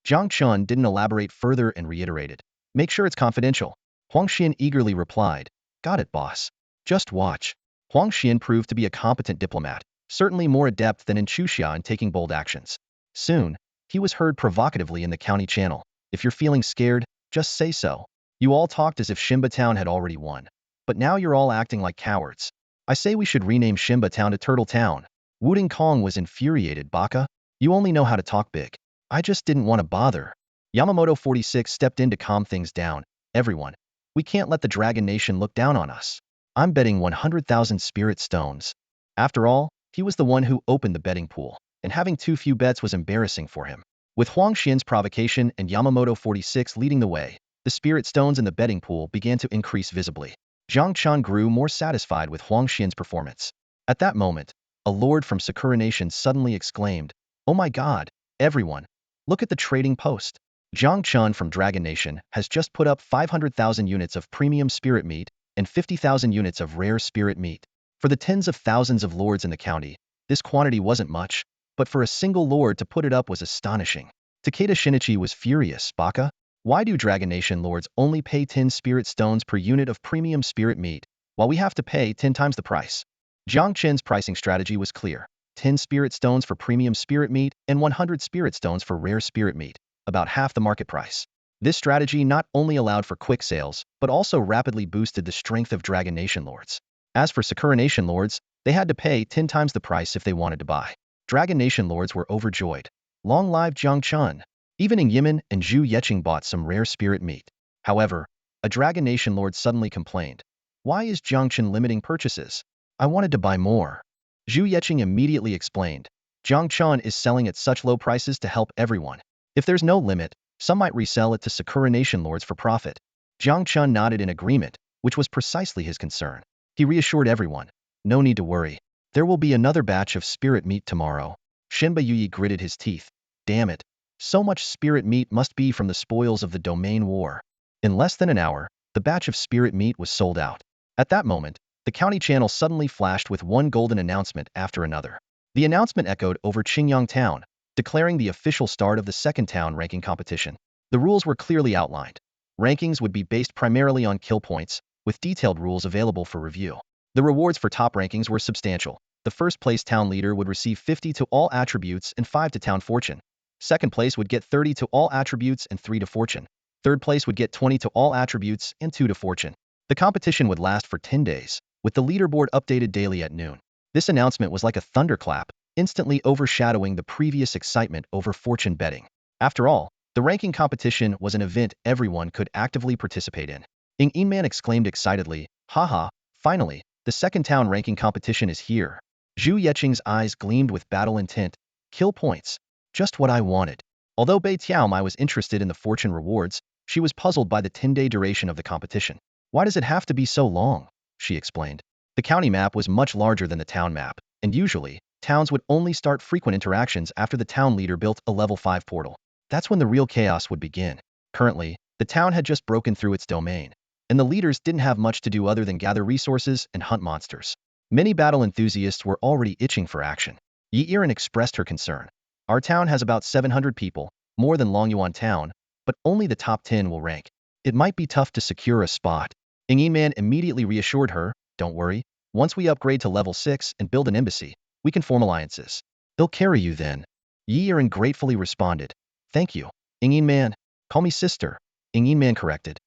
Jiang Chen didn't elaborate further and reiterated, "Make sure it's confidential." Huang Xian eagerly replied, "Got it, boss. Just watch." Huang Xian proved to be a competent diplomat, certainly more adept than in Xuxia in taking bold actions. Soon, he was heard provocatively in the county channel, "If you're feeling scared, just say so. You all talked as if Shimba Town had already won. But now you're all acting like cowards. I say we should rename Shimba Town to Turtle Town." Wuding Kong was infuriated. "Baka, you only know how to talk big. I just didn't want to bother." Yamamoto 46 stepped in to calm things down. "Everyone, we can't let the Dragon Nation look down on us. I'm betting 100,000 spirit stones." After all, he was the one who opened the betting pool, and having too few bets was embarrassing for him. With Huang Xian's provocation and Yamamoto 46 leading the way, the spirit stones in the betting pool began to increase visibly. Jiang Chen grew more satisfied with Huang Xian's performance. At that moment, a lord from Sakura Nation suddenly exclaimed, "Oh my god, everyone, look at the trading post. Jiang Chen from Dragon Nation has just put up 500,000 units of premium spirit meat and 50,000 units of rare spirit meat. For the tens of thousands of lords in the county, this quantity wasn't much, but for a single lord to put it up was astonishing." Takeda Shinichi was furious. "Baka, why do Dragon Nation lords only pay 10 spirit stones per unit of premium spirit meat, while we have to pay 10 times the price?" Jiang Chen's pricing strategy was clear: 10 spirit stones for premium spirit meat and 100 spirit stones for rare spirit meat, about half the market price. This strategy not only allowed for quick sales, but also rapidly boosted the strength of Dragon Nation lords. As for Sakura Nation lords, they had to pay 10 times the price if they wanted to buy. Dragon Nation lords were overjoyed. Long live Jiang Chen! Even Ing Yiman and Zhu Yeqing bought some rare spirit meat. However, a Dragon Nation lord suddenly complained, "Why is Jiang Chen limiting purchases? I wanted to buy more." Zhu Yeqing immediately explained, "Jiang Chen is selling at such low prices to help everyone. If there's no limit, some might resell it to Sakura Nation lords for profit." Jiang Chen nodded in agreement, which was precisely his concern. He reassured everyone, "No need to worry. There will be another batch of spirit meat tomorrow." Shinba Yuyi gritted his teeth. "Damn it. So much spirit meat must be from the spoils of the domain war." In less than an hour, the batch of spirit meat was sold out. At that moment, the county channel suddenly flashed with one golden announcement after another. The announcement echoed over Qingyang town, declaring the official start of the second town ranking competition. The rules were clearly outlined. Rankings would be based primarily on kill points, with detailed rules available for review. The rewards for top rankings were substantial. The first place town leader would receive 50 to all attributes and 5 to town fortune. Second place would get 30 to all attributes and 3 to fortune. Third place would get 20 to all attributes and 2 to fortune. The competition would last for 10 days, with the leaderboard updated daily at noon. This announcement was like a thunderclap, instantly overshadowing the previous excitement over fortune betting. After all, the The ranking competition was an event everyone could actively participate in. Yinman exclaimed excitedly, haha, finally, the second town ranking competition is here. Zhu Yeqing's eyes gleamed with battle intent. Kill points. Just what I wanted. Although Bei Tiaomai was interested in the fortune rewards, she was puzzled by the 10-day duration of the competition. Why does it have to be so long? She explained. The county map was much larger than the town map, and usually, towns would only start frequent interactions after the town leader built a level 5 portal. That's when the real chaos would begin. Currently, the town had just broken through its domain, and the leaders didn't have much to do other than gather resources and hunt monsters. Many battle enthusiasts were already itching for action. Yi Yiren expressed her concern. Our town has about 700 people, more than Longyuan town, but only the top 10 will rank. It might be tough to secure a spot. Yinman immediately reassured her, don't worry, once we upgrade to level 6 and build an embassy, we can form alliances. They'll carry you then. Yi Yiren gratefully responded. Thank you. Yinman, call me sister. Yinman corrected.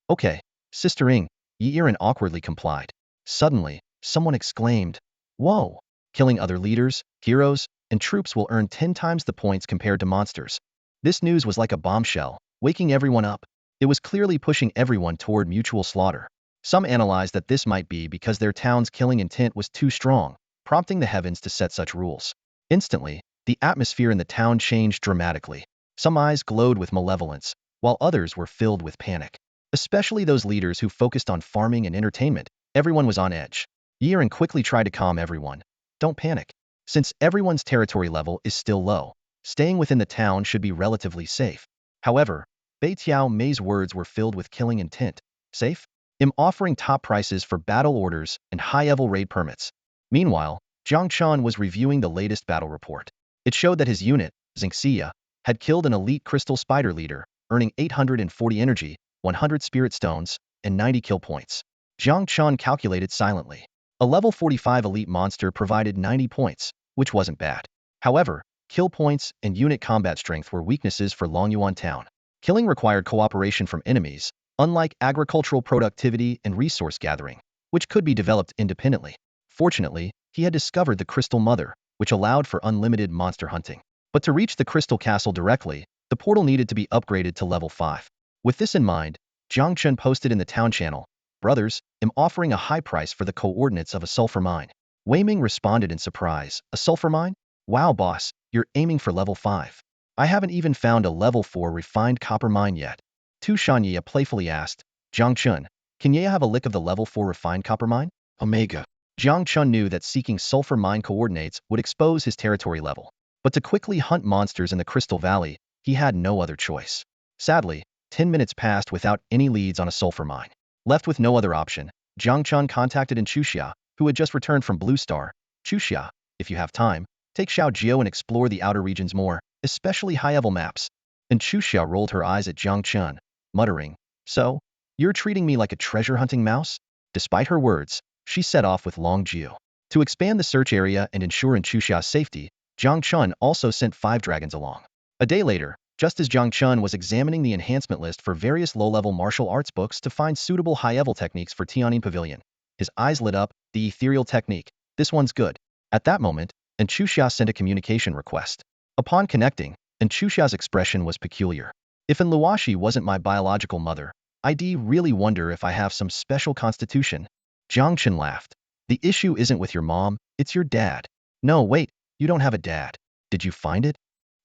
Okay, Sister Ying. Yi Yiren awkwardly complied. Suddenly, someone exclaimed, whoa! Killing other leaders, heroes, and troops will earn 10 times the points compared to monsters. This news was like a bombshell, waking everyone up. It was clearly pushing everyone toward mutual slaughter. Some analyzed that this might be because their town's killing intent was too strong, prompting the heavens to set such rules. Instantly, the atmosphere in the town changed dramatically. Some eyes glowed with malevolence, while others were filled with panic. Especially those leaders who focused on farming and entertainment. Everyone was on edge. Yi Yiren quickly tried to calm everyone. Don't panic. Since everyone's territory level is still low, staying within the town should be relatively safe. However, Bei Tiaomai's words were filled with killing intent. Safe? I'm offering top prices for battle orders and high-level raid permits. Meanwhile, Jiang Chen was reviewing the latest battle report. It showed that his unit, Xingxia, had killed an elite crystal spider leader, earning 840 energy, 100 spirit stones, and 90 kill points. Jiang Chen calculated silently. A level 45 elite monster provided 90 points, which wasn't bad. However, kill points and unit combat strength were weaknesses for Longyuan town. Killing required cooperation from enemies, unlike agricultural productivity and resource gathering, which could be developed independently. Fortunately, he had discovered the Crystal Mother, which allowed for unlimited monster hunting. But to reach the Crystal Castle directly, the portal needed to be upgraded to level 5. With this in mind, Jiang Chen posted in the town channel, brothers, I'm offering a high price for the coordinates of a sulfur mine. Wei Ming responded in surprise, a sulfur mine? Wow boss, you're aiming for level 5. I haven't even found a level 4 refined copper mine yet. Tu Xuanyuan playfully asked, Jiang Chen, can you have a lick of the level 4 refined copper mine? Omega. Jiang Chen knew that seeking sulfur mine coordinates would expose his territory level. But to quickly hunt monsters in the Crystal Valley, he had no other choice. Sadly, 10 minutes passed without any leads on a sulfur mine. Left with no other option, Jiang Chen contacted Xuanyuan, who had just returned from Blue Star. Xuanyuan, if you have time, take Xiaojiao and explore the outer regions more, especially high-level maps. And Xuanyuan rolled her eyes at Jiang Chen, muttering, so, you're treating me like a treasure-hunting mouse? Despite her words, she set off with Long Jiu. To expand the search area and ensure Xuanyuan's safety, Jiang Chen also sent 5 dragons along. A day later, just as Jiang Chen was examining the enhancement list for various low-level martial arts books to find suitable high-level techniques for Tianyin Pavilion, his eyes lit up, the ethereal technique, this one's good. At that moment, Xuanyuan sent a communication request. Upon connecting, Xuanyuan's expression was peculiar. If Luoshi wasn't my biological mother, I'd really wonder if I have some special constitution. Jiang Chen laughed. The issue isn't with your mom, it's your dad. No, wait, you don't have a dad. Did you find it?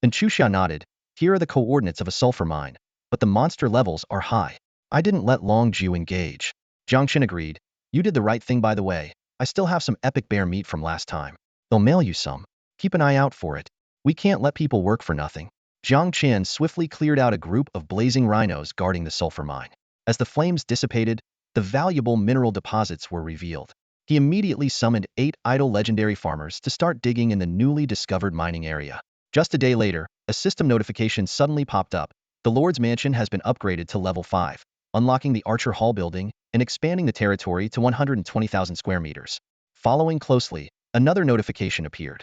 Xuanyuan nodded. Here are the coordinates of a sulfur mine, but the monster levels are high. I didn't let Long Jiu engage. Jiang Chen agreed. You did the right thing by the way. I still have some epic bear meat from last time. They'll mail you some. Keep an eye out for it. We can't let people work for nothing. Jiang Chen swiftly cleared out a group of blazing rhinos guarding the sulfur mine. As the flames dissipated, the valuable mineral deposits were revealed. He immediately summoned 8 idle legendary farmers to start digging in the newly discovered mining area. Just a day later, a system notification suddenly popped up. The Lord's Mansion has been upgraded to level 5, unlocking the Archer Hall building and expanding the territory to 120,000 square meters. Following closely, another notification appeared.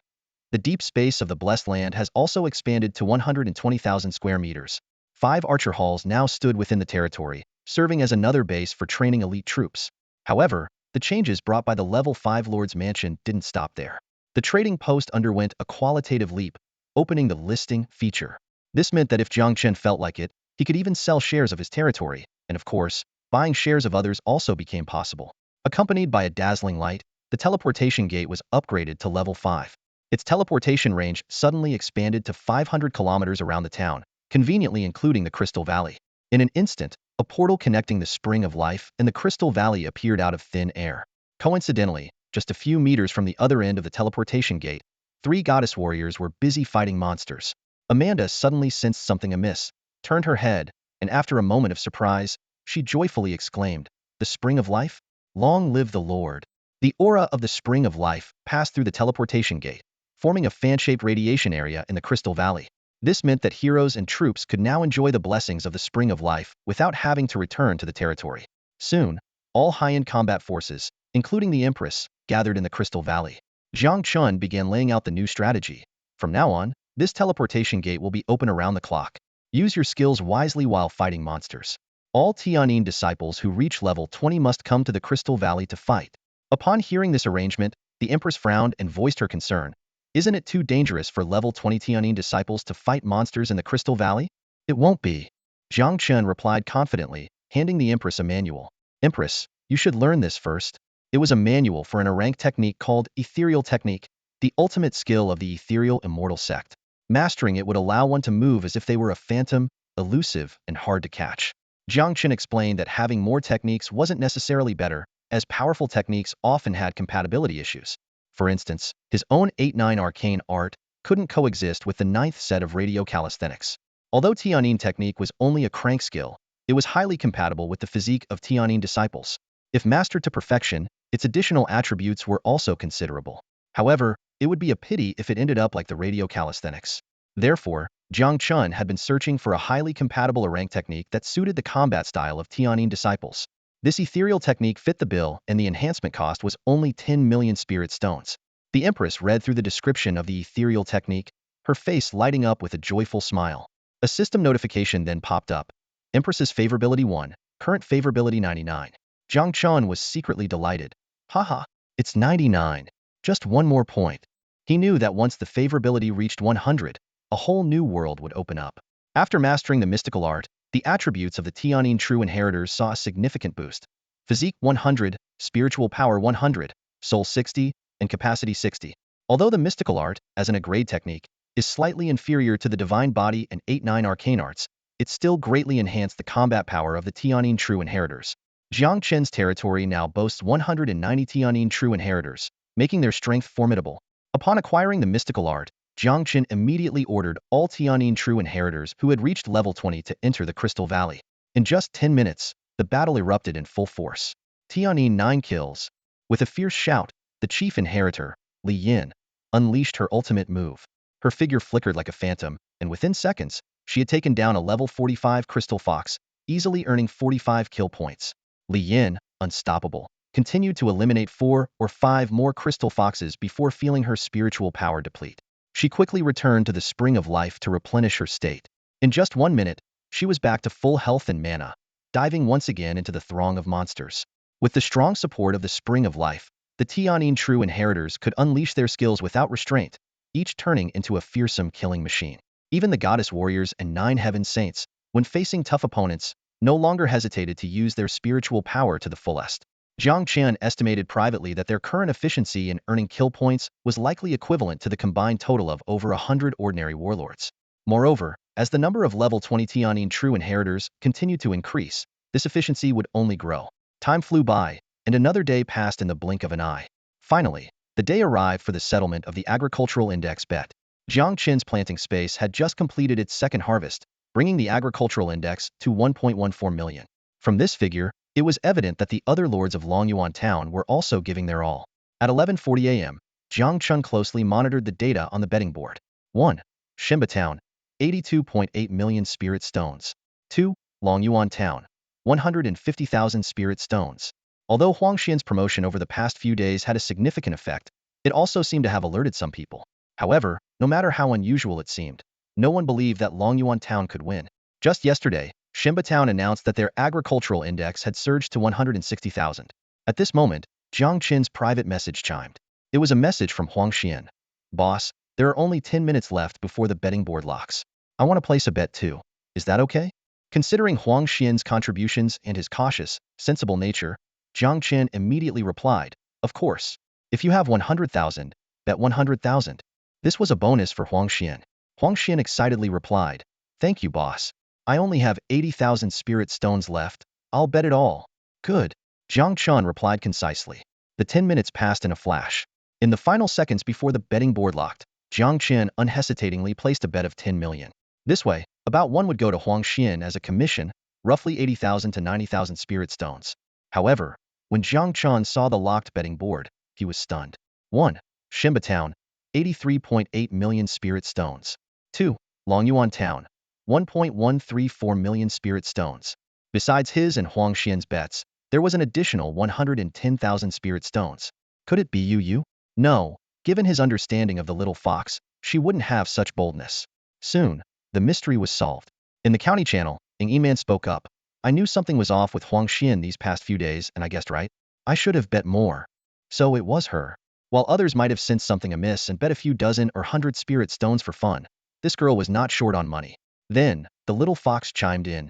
The deep space of the Blessed Land has also expanded to 120,000 square meters. 5 Archer Halls now stood within the territory, serving as another base for training elite troops. However, the changes brought by the level 5 Lord's Mansion didn't stop there. The trading post underwent a qualitative leap, opening the listing feature. This meant that if Jiang Chen felt like it, he could even sell shares of his territory, and of course, buying shares of others also became possible. Accompanied by a dazzling light, the teleportation gate was upgraded to level 5. Its teleportation range suddenly expanded to 500 kilometers around the town, conveniently including the Crystal Valley. In an instant, a portal connecting the Spring of Life and the Crystal Valley appeared out of thin air. Coincidentally, just a few meters from the other end of the teleportation gate, 3 goddess warriors were busy fighting monsters. Amanda suddenly sensed something amiss, turned her head, and after a moment of surprise, she joyfully exclaimed, "The Spring of Life? Long live the Lord!" The aura of the Spring of Life passed through the teleportation gate, forming a fan-shaped radiation area in the Crystal Valley. This meant that heroes and troops could now enjoy the blessings of the Spring of Life without having to return to the territory. Soon, all high-end combat forces, including the Empress, gathered in the Crystal Valley. Jiang Chen began laying out the new strategy. From now on, this teleportation gate will be open around the clock. Use your skills wisely while fighting monsters. All Tianyin disciples who reach level 20 must come to the Crystal Valley to fight. Upon hearing this arrangement, the Empress frowned and voiced her concern. Isn't it too dangerous for level 20 Tianyin disciples to fight monsters in the Crystal Valley? It won't be. Jiang Chen replied confidently, handing the Empress a manual. Empress, you should learn this first. It was a manual for an rank technique called Ethereal Technique, the ultimate skill of the Ethereal Immortal sect. Mastering it would allow one to move as if they were a phantom, elusive, and hard to catch. Jiang Chen explained that having more techniques wasn't necessarily better, as powerful techniques often had compatibility issues. For instance, his own 8-9 arcane art couldn't coexist with the 9th set of radio calisthenics. Although Tianyin technique was only a crank skill, it was highly compatible with the physique of Tianyin disciples. If mastered to perfection, its additional attributes were also considerable. However, it would be a pity if it ended up like the radio calisthenics. Therefore, Jiang Chen had been searching for a highly compatible rank technique that suited the combat style of Tianyin disciples. This ethereal technique fit the bill, and the enhancement cost was only 10 million spirit stones. The Empress read through the description of the ethereal technique, her face lighting up with a joyful smile. A system notification then popped up. Empress's favorability 1, current favorability 99. Jiang Chen was secretly delighted. Haha, it's 99. Just one more point. He knew that once the favorability reached 100, a whole new world would open up. After mastering the mystical art, the attributes of the Tianyin true inheritors saw a significant boost. Physique 100, spiritual power 100, soul 60, and capacity 60. Although the mystical art, as an grade technique, is slightly inferior to the divine body and 8-9 arcane arts, it still greatly enhanced the combat power of the Tianyin true inheritors. Jiang Chen's territory now boasts 190 Tianyin true inheritors, making their strength formidable. Upon acquiring the mystical art, Jiang Chen immediately ordered all Tianyin true inheritors who had reached level 20 to enter the Crystal Valley. In just 10 minutes, the battle erupted in full force. Tianyin 9 kills. With a fierce shout, the chief inheritor, Li Hanyi, unleashed her ultimate move. Her figure flickered like a phantom, and within seconds, she had taken down a level 45 crystal fox, easily earning 45 kill points. Li Hanyi, unstoppable, continued to eliminate 4 or 5 more crystal foxes before feeling her spiritual power deplete. She quickly returned to the Spring of Life to replenish her state. In just 1 minute, she was back to full health and mana, diving once again into the throng of monsters. With the strong support of the Spring of Life, the Tianyin true inheritors could unleash their skills without restraint, each turning into a fearsome killing machine. Even the goddess warriors and 9 heaven saints, when facing tough opponents, no longer hesitated to use their spiritual power to the fullest. Jiang Chen estimated privately that their current efficiency in earning kill points was likely equivalent to the combined total of over 100 ordinary warlords. Moreover, as the number of level 20 Tianyin true inheritors continued to increase, this efficiency would only grow. Time flew by, and another day passed in the blink of an eye. Finally, the day arrived for the settlement of the agricultural index bet. Jiang Chen's planting space had just completed its second harvest, bringing the agricultural index to 1.14 million. From this figure, it was evident that the other lords of Xuanyuan town were also giving their all. At 11:40 a.m., Jiang Chen closely monitored the data on the betting board. 1. Shimba town, 82.8 million spirit stones. 2. Longyuan town, 150,000 spirit stones. Although Huangxian's promotion over the past few days had a significant effect, it also seemed to have alerted some people. However, no matter how unusual it seemed, no one believed that Longyuan town could win. Just yesterday, Shimba town announced that their agricultural index had surged to 160,000. At this moment, Jiang Chen's private message chimed. It was a message from Huangxian. Boss, there are only 10 minutes left before the betting board locks. I want to place a bet too. Is that okay? Considering Huang Xian's contributions and his cautious, sensible nature, Jiang Chen immediately replied, of course. If you have 100,000, bet 100,000. This was a bonus for Huang Xian. Huang Xian excitedly replied, thank you, boss. I only have 80,000 spirit stones left. I'll bet it all. Good. Jiang Chen replied concisely. The 10 minutes passed in a flash. In the final seconds before the betting board locked, Jiang Chen unhesitatingly placed a bet of 10 million. This way, about one would go to Huang Xian as a commission, roughly 80,000 to 90,000 spirit stones. However, when Jiang Chen saw the locked betting board, he was stunned. 1. Shimba Town, 83.8 million spirit stones. 2. Longyuan Town, 1.134 million spirit stones. Besides his and Huang Xian's bets, there was an additional 110,000 spirit stones. Could it be Yu? No, given his understanding of the little fox, she wouldn't have such boldness. Soon, the mystery was solved. In the county channel, Ng Yiman spoke up. I knew something was off with Huang Xian these past few days, and I guessed right. I should have bet more. So it was her. While others might have sensed something amiss and bet a few dozen or 100 spirit stones for fun, this girl was not short on money. Then, the little fox chimed in.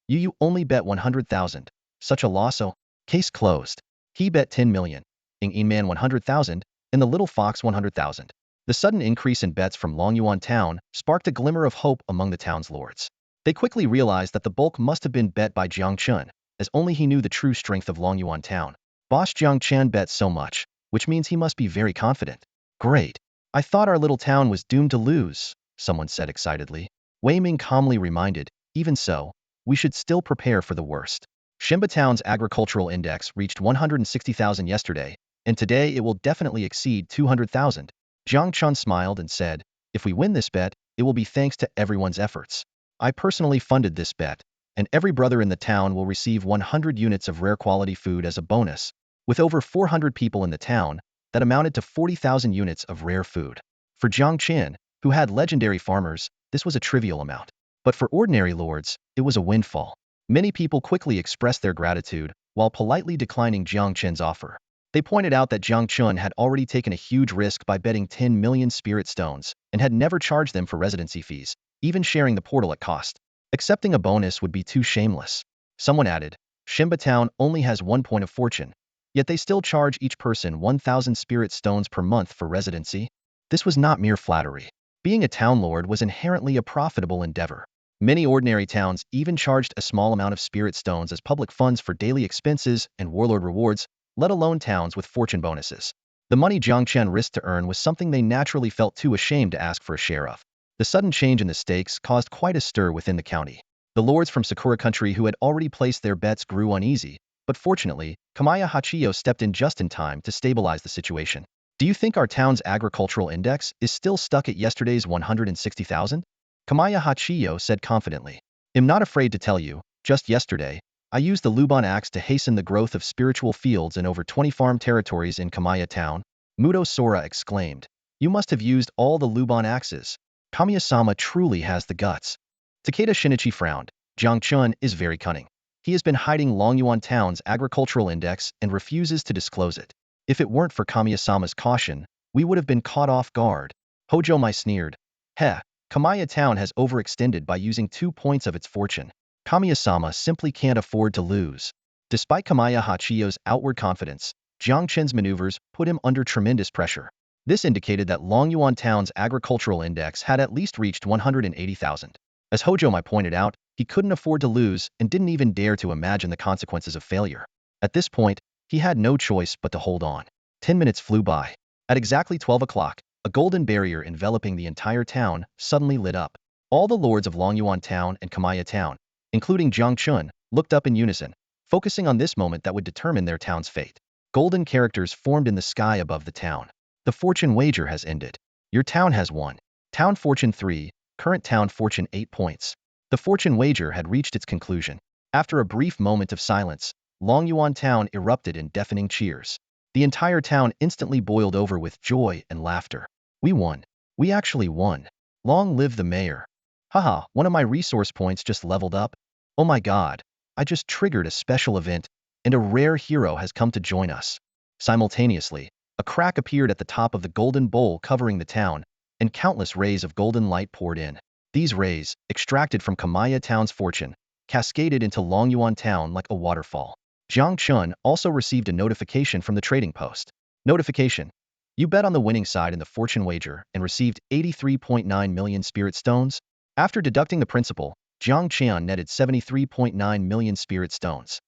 You only bet 100,000. Such a loss, oh? Case closed. He bet 10 million. Ng Yiman 100,000, and the little fox 100,000. The sudden increase in bets from Longyuan Town sparked a glimmer of hope among the town's lords. They quickly realized that the bulk must have been bet by Jiang Chen, as only he knew the true strength of Longyuan Town. Boss Jiang Chen bet so much, which means he must be very confident. Great. I thought our little town was doomed to lose, someone said excitedly. Wei Ming calmly reminded, even so, we should still prepare for the worst. Shimba Town's agricultural index reached 160,000 yesterday, and today it will definitely exceed 200,000. Jiang Chen smiled and said, if we win this bet, it will be thanks to everyone's efforts. I personally funded this bet, and every brother in the town will receive 100 units of rare quality food as a bonus. With over 400 people in the town, that amounted to 40,000 units of rare food. For Jiang Chen, who had legendary farmers, this was a trivial amount. But for ordinary lords, it was a windfall. Many people quickly expressed their gratitude, while politely declining Jiang Chen's offer. They pointed out that Jiang Chen had already taken a huge risk by betting 10 million spirit stones, and had never charged them for residency fees, even sharing the portal at cost. Accepting a bonus would be too shameless. Someone added, Shimba Town only has 1 point of fortune, yet they still charge each person 1,000 spirit stones per month for residency. This was not mere flattery. Being a town lord was inherently a profitable endeavor. Many ordinary towns even charged a small amount of spirit stones as public funds for daily expenses and warlord rewards, let alone towns with fortune bonuses. The money Jiang Chen risked to earn was something they naturally felt too ashamed to ask for a share of. The sudden change in the stakes caused quite a stir within the county. The lords from Sakura country who had already placed their bets grew uneasy, but fortunately, Kamaya Hachiyo stepped in just in time to stabilize the situation. Do you think our town's agricultural index is still stuck at yesterday's 160,000? Kamaya Hachiyo said confidently. I'm not afraid to tell you, just yesterday, I used the Luban axe to hasten the growth of spiritual fields in over 20 farm territories in Kamaya Town. Muto Sora exclaimed. You must have used all the Luban axes. Kamiya-sama truly has the guts. Takeda Shinichi frowned. Jiang Chen is very cunning. He has been hiding Longyuan Town's agricultural index and refuses to disclose it. If it weren't for Kamiya-sama's caution, we would have been caught off guard. Hojo Mai sneered. Heh, Kamaya Town has overextended by using 2 points of its fortune. Kamiya-sama simply can't afford to lose. Despite Kamaya Hachiyo's outward confidence, Jiang Chen's maneuvers put him under tremendous pressure. This indicated that Longyuan Town's agricultural index had at least reached 180,000. As Hojo Mai pointed out, he couldn't afford to lose and didn't even dare to imagine the consequences of failure. At this point, he had no choice but to hold on. 10 minutes flew by. At exactly 12 o'clock, a golden barrier enveloping the entire town suddenly lit up. All the lords of Longyuan Town and Kamaya Town, including Jiang Chen, looked up in unison, focusing on this moment that would determine their town's fate. Golden characters formed in the sky above the town. The fortune wager has ended. Your town has won. Town fortune 3, current town fortune 8 points. The fortune wager had reached its conclusion. After a brief moment of silence, Longyuan Town erupted in deafening cheers. The entire town instantly boiled over with joy and laughter. We won. We actually won. Long live the mayor. Haha, one of my resource points just leveled up. Oh my god, I just triggered a special event, and a rare hero has come to join us. Simultaneously, a crack appeared at the top of the golden bowl covering the town, and countless rays of golden light poured in. These rays, extracted from Kamaya Town's fortune, cascaded into Longyuan Town like a waterfall. Jiang Chen also received a notification from the trading post. Notification: you bet on the winning side in the fortune wager and received 83.9 million spirit stones. After deducting the principal, Jiang Chen netted 73.9 million spirit stones.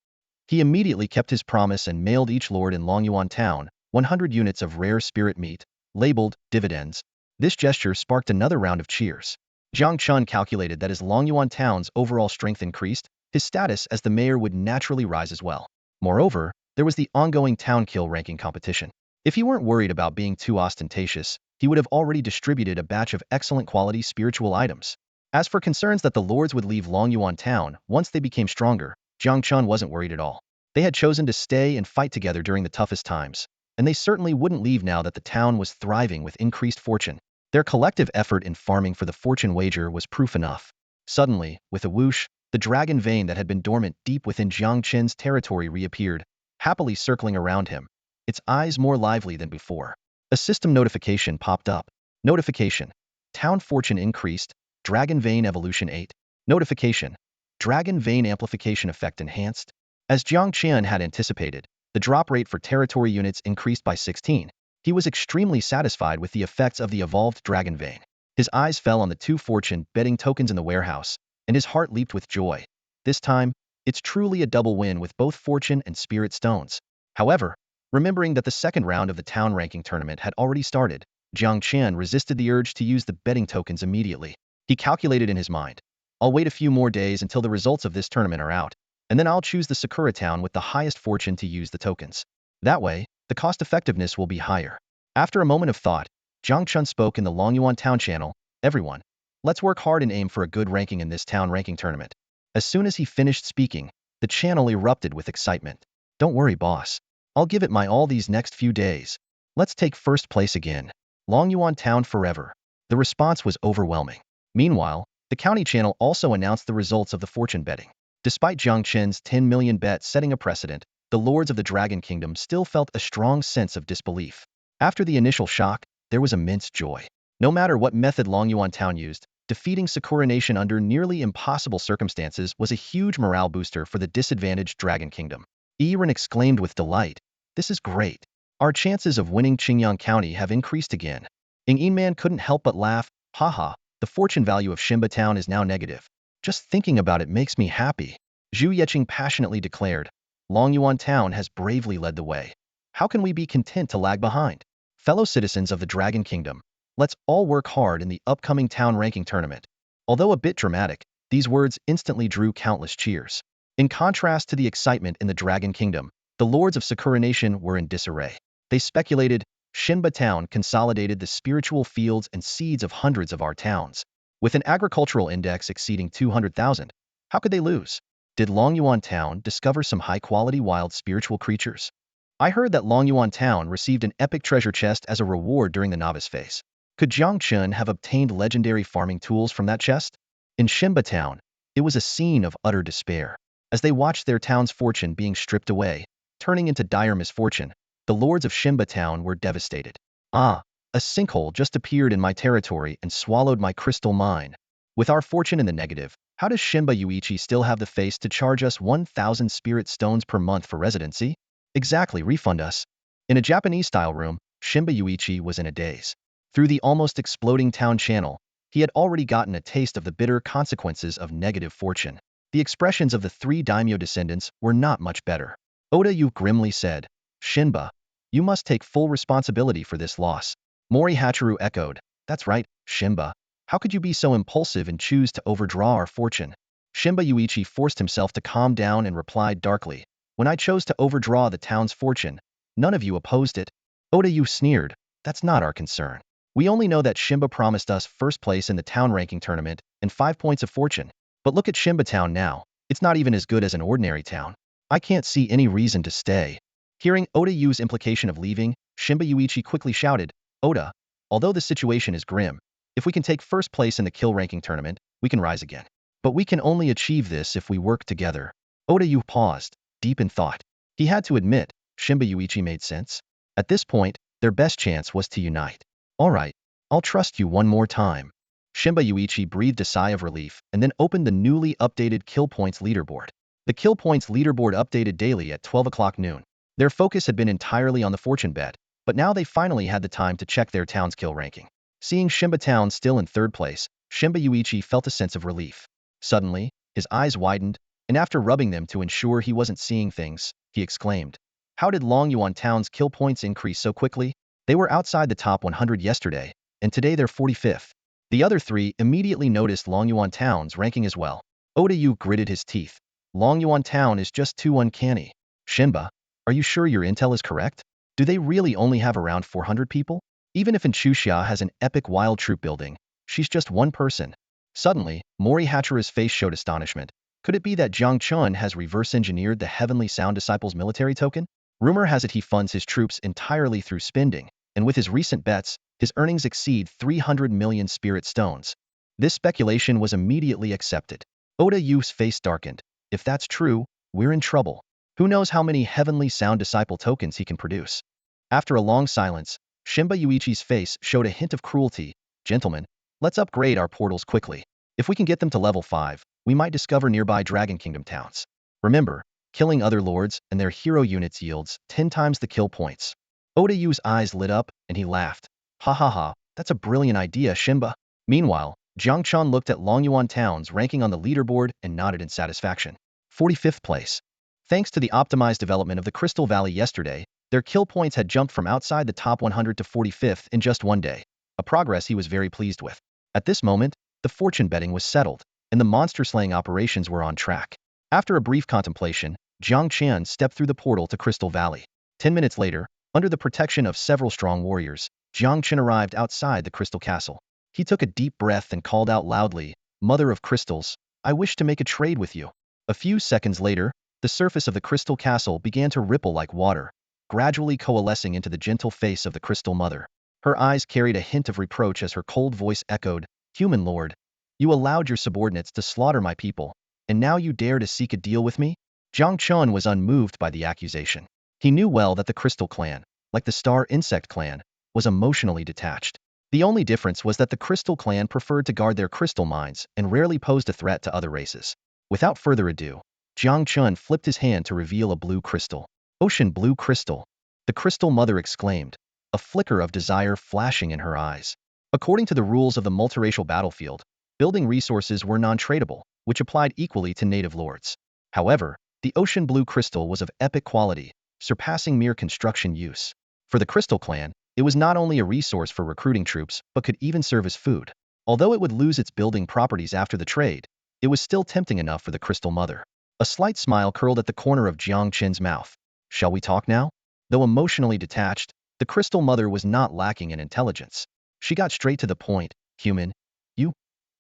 He immediately kept his promise and mailed each lord in Longyuan Town 100 units of rare spirit meat, labeled dividends. This gesture sparked another round of cheers. Jiang Chen calculated that as Longyuan Town's overall strength increased, his status as the mayor would naturally rise as well. Moreover, there was the ongoing town kill ranking competition. If he weren't worried about being too ostentatious, he would have already distributed a batch of excellent quality spiritual items. As for concerns that the lords would leave Longyuan Town once they became stronger, Jiang Chen wasn't worried at all. They had chosen to stay and fight together during the toughest times, and they certainly wouldn't leave now that the town was thriving with increased fortune. Their collective effort in farming for the fortune wager was proof enough. Suddenly, with a whoosh, the dragon vein that had been dormant deep within Jiang Chen's territory reappeared, happily circling around him, its eyes more lively than before. A system notification popped up. Notification: town fortune increased, dragon vein evolution 8. Notification: dragon vein amplification effect enhanced. As Jiang Chen had anticipated, the drop rate for territory units increased by 16. He was extremely satisfied with the effects of the evolved dragon vein. His eyes fell on the 2 fortune betting tokens in the warehouse, and his heart leaped with joy. This time, it's truly a double win with both fortune and spirit stones. However, remembering that the second round of the town ranking tournament had already started, Jiang Chen resisted the urge to use the betting tokens immediately. He calculated in his mind, I'll wait a few more days until the results of this tournament are out, and then I'll choose the Sakura town with the highest fortune to use the tokens. That way, the cost effectiveness will be higher. After a moment of thought, Jiang Chen spoke in the Longyuan Town channel, everyone, let's work hard and aim for a good ranking in this town ranking tournament. As soon as he finished speaking, the channel erupted with excitement. Don't worry, boss. I'll give it my all these next few days. Let's take first place again. Longyuan Town forever. The response was overwhelming. Meanwhile, the county channel also announced the results of the fortune betting. Despite Jiang Chen's 10 million bet setting a precedent, the lords of the Dragon Kingdom still felt a strong sense of disbelief. After the initial shock, there was immense joy. No matter what method Longyuan Town used, defeating Sakura Nation under nearly impossible circumstances was a huge morale booster for the disadvantaged Dragon Kingdom. Yiren exclaimed with delight, "This is great. Our chances of winning Qingyang County have increased again." Yinman couldn't help but laugh, "Haha, the fortune value of Xinba Town is now negative. Just thinking about it makes me happy." Zhu Yeqing passionately declared, "Longyuan Town has bravely led the way. How can we be content to lag behind? Fellow citizens of the Dragon Kingdom, let's all work hard in the upcoming town ranking tournament." Although a bit dramatic, these words instantly drew countless cheers. In contrast to the excitement in the Dragon Kingdom, the lords of Sakura Nation were in disarray. They speculated, Xinba Town consolidated the spiritual fields and seeds of hundreds of our towns. With an agricultural index exceeding 200,000, how could they lose? Did Longyuan Town discover some high-quality wild spiritual creatures? I heard that Longyuan Town received an epic treasure chest as a reward during the novice phase. Could Jiang Chen have obtained legendary farming tools from that chest? In Xinba Town, it was a scene of utter despair. As they watched their town's fortune being stripped away, turning into dire misfortune, the lords of Xinba Town were devastated. "Ah, a sinkhole just appeared in my territory and swallowed my crystal mine. With our fortune in the negative, how does Xinba Yuichi still have the face to charge us 1,000 spirit stones per month for residency? Exactly, refund us." In a Japanese-style room, Xinba Yuichi was in a daze. Through the almost exploding town channel, he had already gotten a taste of the bitter consequences of negative fortune. The expressions of the 3 daimyo descendants were not much better. Oda Yu grimly said, "Xinba, you must take full responsibility for this loss." Mori Hachiru echoed, "That's right, Xinba. How could you be so impulsive and choose to overdraw our fortune?" Xinba Yuichi forced himself to calm down and replied darkly, "When I chose to overdraw the town's fortune, none of you opposed it." Oda Yu sneered, "That's not our concern. We only know that Xinba promised us first place in the town ranking tournament and 5 points of fortune. But look at Xinba Town now. It's not even as good as an ordinary town. I can't see any reason to stay." Hearing Oda Yu's implication of leaving, Xinba Yuichi quickly shouted, "Oda, although the situation is grim, if we can take first place in the kill ranking tournament, we can rise again. But we can only achieve this if we work together." Oda Yu paused, deep in thought. He had to admit, Xinba Yuichi made sense. At this point, their best chance was to unite. "All right, I'll trust you one more time." Shimba Yuichi breathed a sigh of relief and then opened the newly updated Kill Points leaderboard. The Kill Points leaderboard updated daily at 12 o'clock noon. Their focus had been entirely on the fortune bet, but now they finally had the time to check their town's kill ranking. Seeing Shimba Town still in third place, Shimba Yuichi felt a sense of relief. Suddenly, his eyes widened, and after rubbing them to ensure he wasn't seeing things, he exclaimed, "How did Longyuan Town's kill points increase so quickly? They were outside the top 100 yesterday, and today they're 45th. The other three immediately noticed Longyuan Town's ranking as well. Oda Yu gritted his teeth. Longyuan Town is just too uncanny. Shimba, are you sure your intel is correct? Do they really only have around 400 people? Even if Inchuxia has an epic wild troop building, she's just one person." Suddenly, Mori Hachira's face showed astonishment. Could it be that Jiang Chen has reverse-engineered the Heavenly Sound Disciple's military token? Rumor has it he funds his troops entirely through spending, and with his recent bets, his earnings exceed 300 million spirit stones. This speculation was immediately accepted. Oda Yu's face darkened. If that's true, we're in trouble. Who knows how many Heavenly Sound Disciple tokens he can produce? After a long silence, Shimba Yuichi's face showed a hint of cruelty. "Gentlemen, let's upgrade our portals quickly. If we can get them to level 5, we might discover nearby Dragon Kingdom towns. Remember, killing other lords and their hero units yields 10 times the kill points." Oda Yu's eyes lit up, and he laughed. "Ha ha ha, that's a brilliant idea, Shimba." Meanwhile, Jiang Chen looked at Longyuan Town's ranking on the leaderboard and nodded in satisfaction. 45th place. Thanks to the optimized development of the Crystal Valley yesterday, their kill points had jumped from outside the top 100 to 45th in just one day, a progress he was very pleased with. At this moment, the fortune betting was settled, and the monster-slaying operations were on track. After a brief contemplation, Jiang Chen stepped through the portal to Crystal Valley. 10 minutes later, under the protection of several strong warriors, Jiang Chen arrived outside the Crystal Castle. He took a deep breath and called out loudly, "Mother of Crystals, I wish to make a trade with you." A few seconds later, the surface of the Crystal Castle began to ripple like water, gradually coalescing into the gentle face of the Crystal Mother. Her eyes carried a hint of reproach as her cold voice echoed, "Human Lord, you allowed your subordinates to slaughter my people, and now you dare to seek a deal with me?" Jiang Chen was unmoved by the accusation. He knew well that the Crystal Clan, like the Star Insect Clan, was emotionally detached. The only difference was that the Crystal Clan preferred to guard their crystal mines and rarely posed a threat to other races. Without further ado, Jiang Chen flipped his hand to reveal a blue crystal. "Ocean blue crystal," the Crystal Mother exclaimed, a flicker of desire flashing in her eyes. According to the rules of the multiracial battlefield, building resources were non-tradable, which applied equally to native lords. However, the ocean blue crystal was of epic quality, surpassing mere construction use. For the Crystal Clan, it was not only a resource for recruiting troops, but could even serve as food. Although it would lose its building properties after the trade, it was still tempting enough for the Crystal Mother. A slight smile curled at the corner of Jiang Chen's mouth. "Shall we talk now?" Though emotionally detached, the Crystal Mother was not lacking in intelligence. She got straight to the point. "Human, you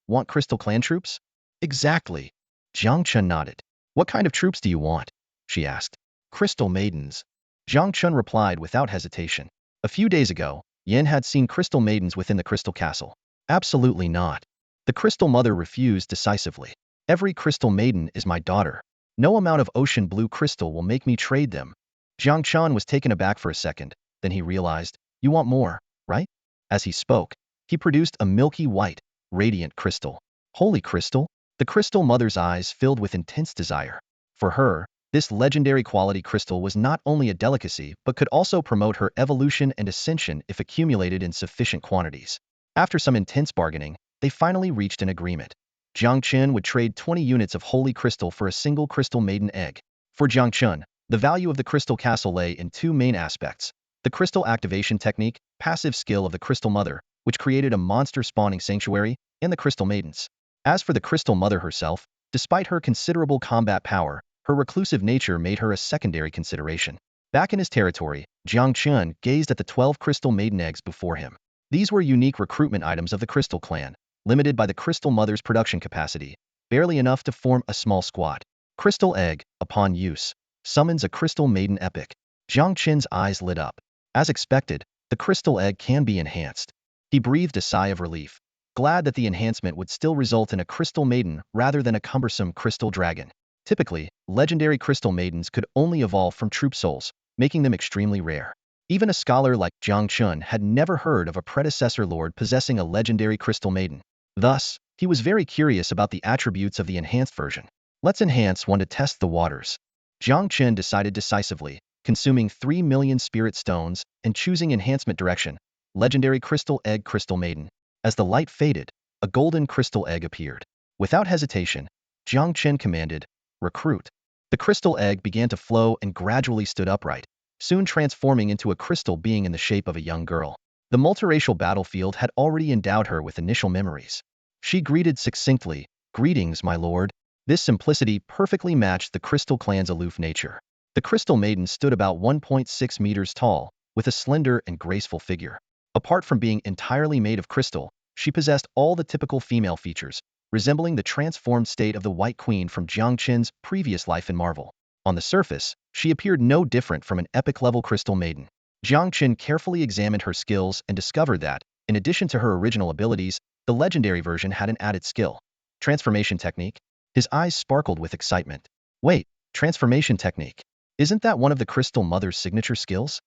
want Crystal Clan troops?" "Exactly." Jiang Chen nodded. "What kind of troops do you want?" she asked. "Crystal Maidens." Jiang Chen replied without hesitation. A few days ago, Yan had seen Crystal Maidens within the Crystal Castle. "Absolutely not." The Crystal Mother refused decisively. "Every Crystal Maiden is my daughter. No amount of ocean blue crystal will make me trade them." Jiang Chen was taken aback for a second, then he realized, "You want more, right?" As he spoke, he produced a milky white, radiant crystal. Holy crystal? The Crystal Mother's eyes filled with intense desire. For her, this legendary quality crystal was not only a delicacy but could also promote her evolution and ascension if accumulated in sufficient quantities. After some intense bargaining, they finally reached an agreement. Jiang Chen would trade 20 units of holy crystal for a single Crystal Maiden egg. For Jiang Chen, the value of the Crystal Castle lay in two main aspects: the crystal activation technique, passive skill of the Crystal Mother, which created a monster-spawning sanctuary, and the Crystal Maidens. As for the Crystal Mother herself, despite her considerable combat power, her reclusive nature made her a secondary consideration. Back in his territory, Jiang Chen gazed at the 12 Crystal Maiden eggs before him. These were unique recruitment items of the Crystal Clan, limited by the Crystal Mother's production capacity, barely enough to form a small squad. Crystal Egg, upon use, summons a Crystal Maiden epic. Jiang Chen's eyes lit up. As expected, the Crystal Egg can be enhanced. He breathed a sigh of relief, glad that the enhancement would still result in a Crystal Maiden rather than a cumbersome Crystal Dragon. Typically, legendary Crystal Maidens could only evolve from troop souls, making them extremely rare. Even a scholar like Jiang Chen had never heard of a predecessor lord possessing a legendary Crystal Maiden. Thus, he was very curious about the attributes of the enhanced version. Let's enhance one to test the waters. Jiang Chen decided decisively, consuming 3 million spirit stones and choosing enhancement direction, legendary crystal egg crystal maiden. As the light faded, a golden crystal egg appeared. Without hesitation, Jiang Chen commanded, recruit. The crystal egg began to flow and gradually stood upright, soon transforming into a crystal being in the shape of a young girl. The multiracial battlefield had already endowed her with initial memories. She greeted succinctly, greetings, my lord. This simplicity perfectly matched the Crystal Clan's aloof nature. The Crystal Maiden stood about 1.6 meters tall, with a slender and graceful figure. Apart from being entirely made of crystal, she possessed all the typical female features, resembling the transformed state of the White Queen from Jiang Chen's previous life in Marvel. On the surface, she appeared no different from an epic-level Crystal Maiden. Jiang Chen carefully examined her skills and discovered that, in addition to her original abilities, the legendary version had an added skill. Transformation technique. His eyes sparkled with excitement. Wait, transformation technique. Isn't that one of the Crystal Mother's signature skills?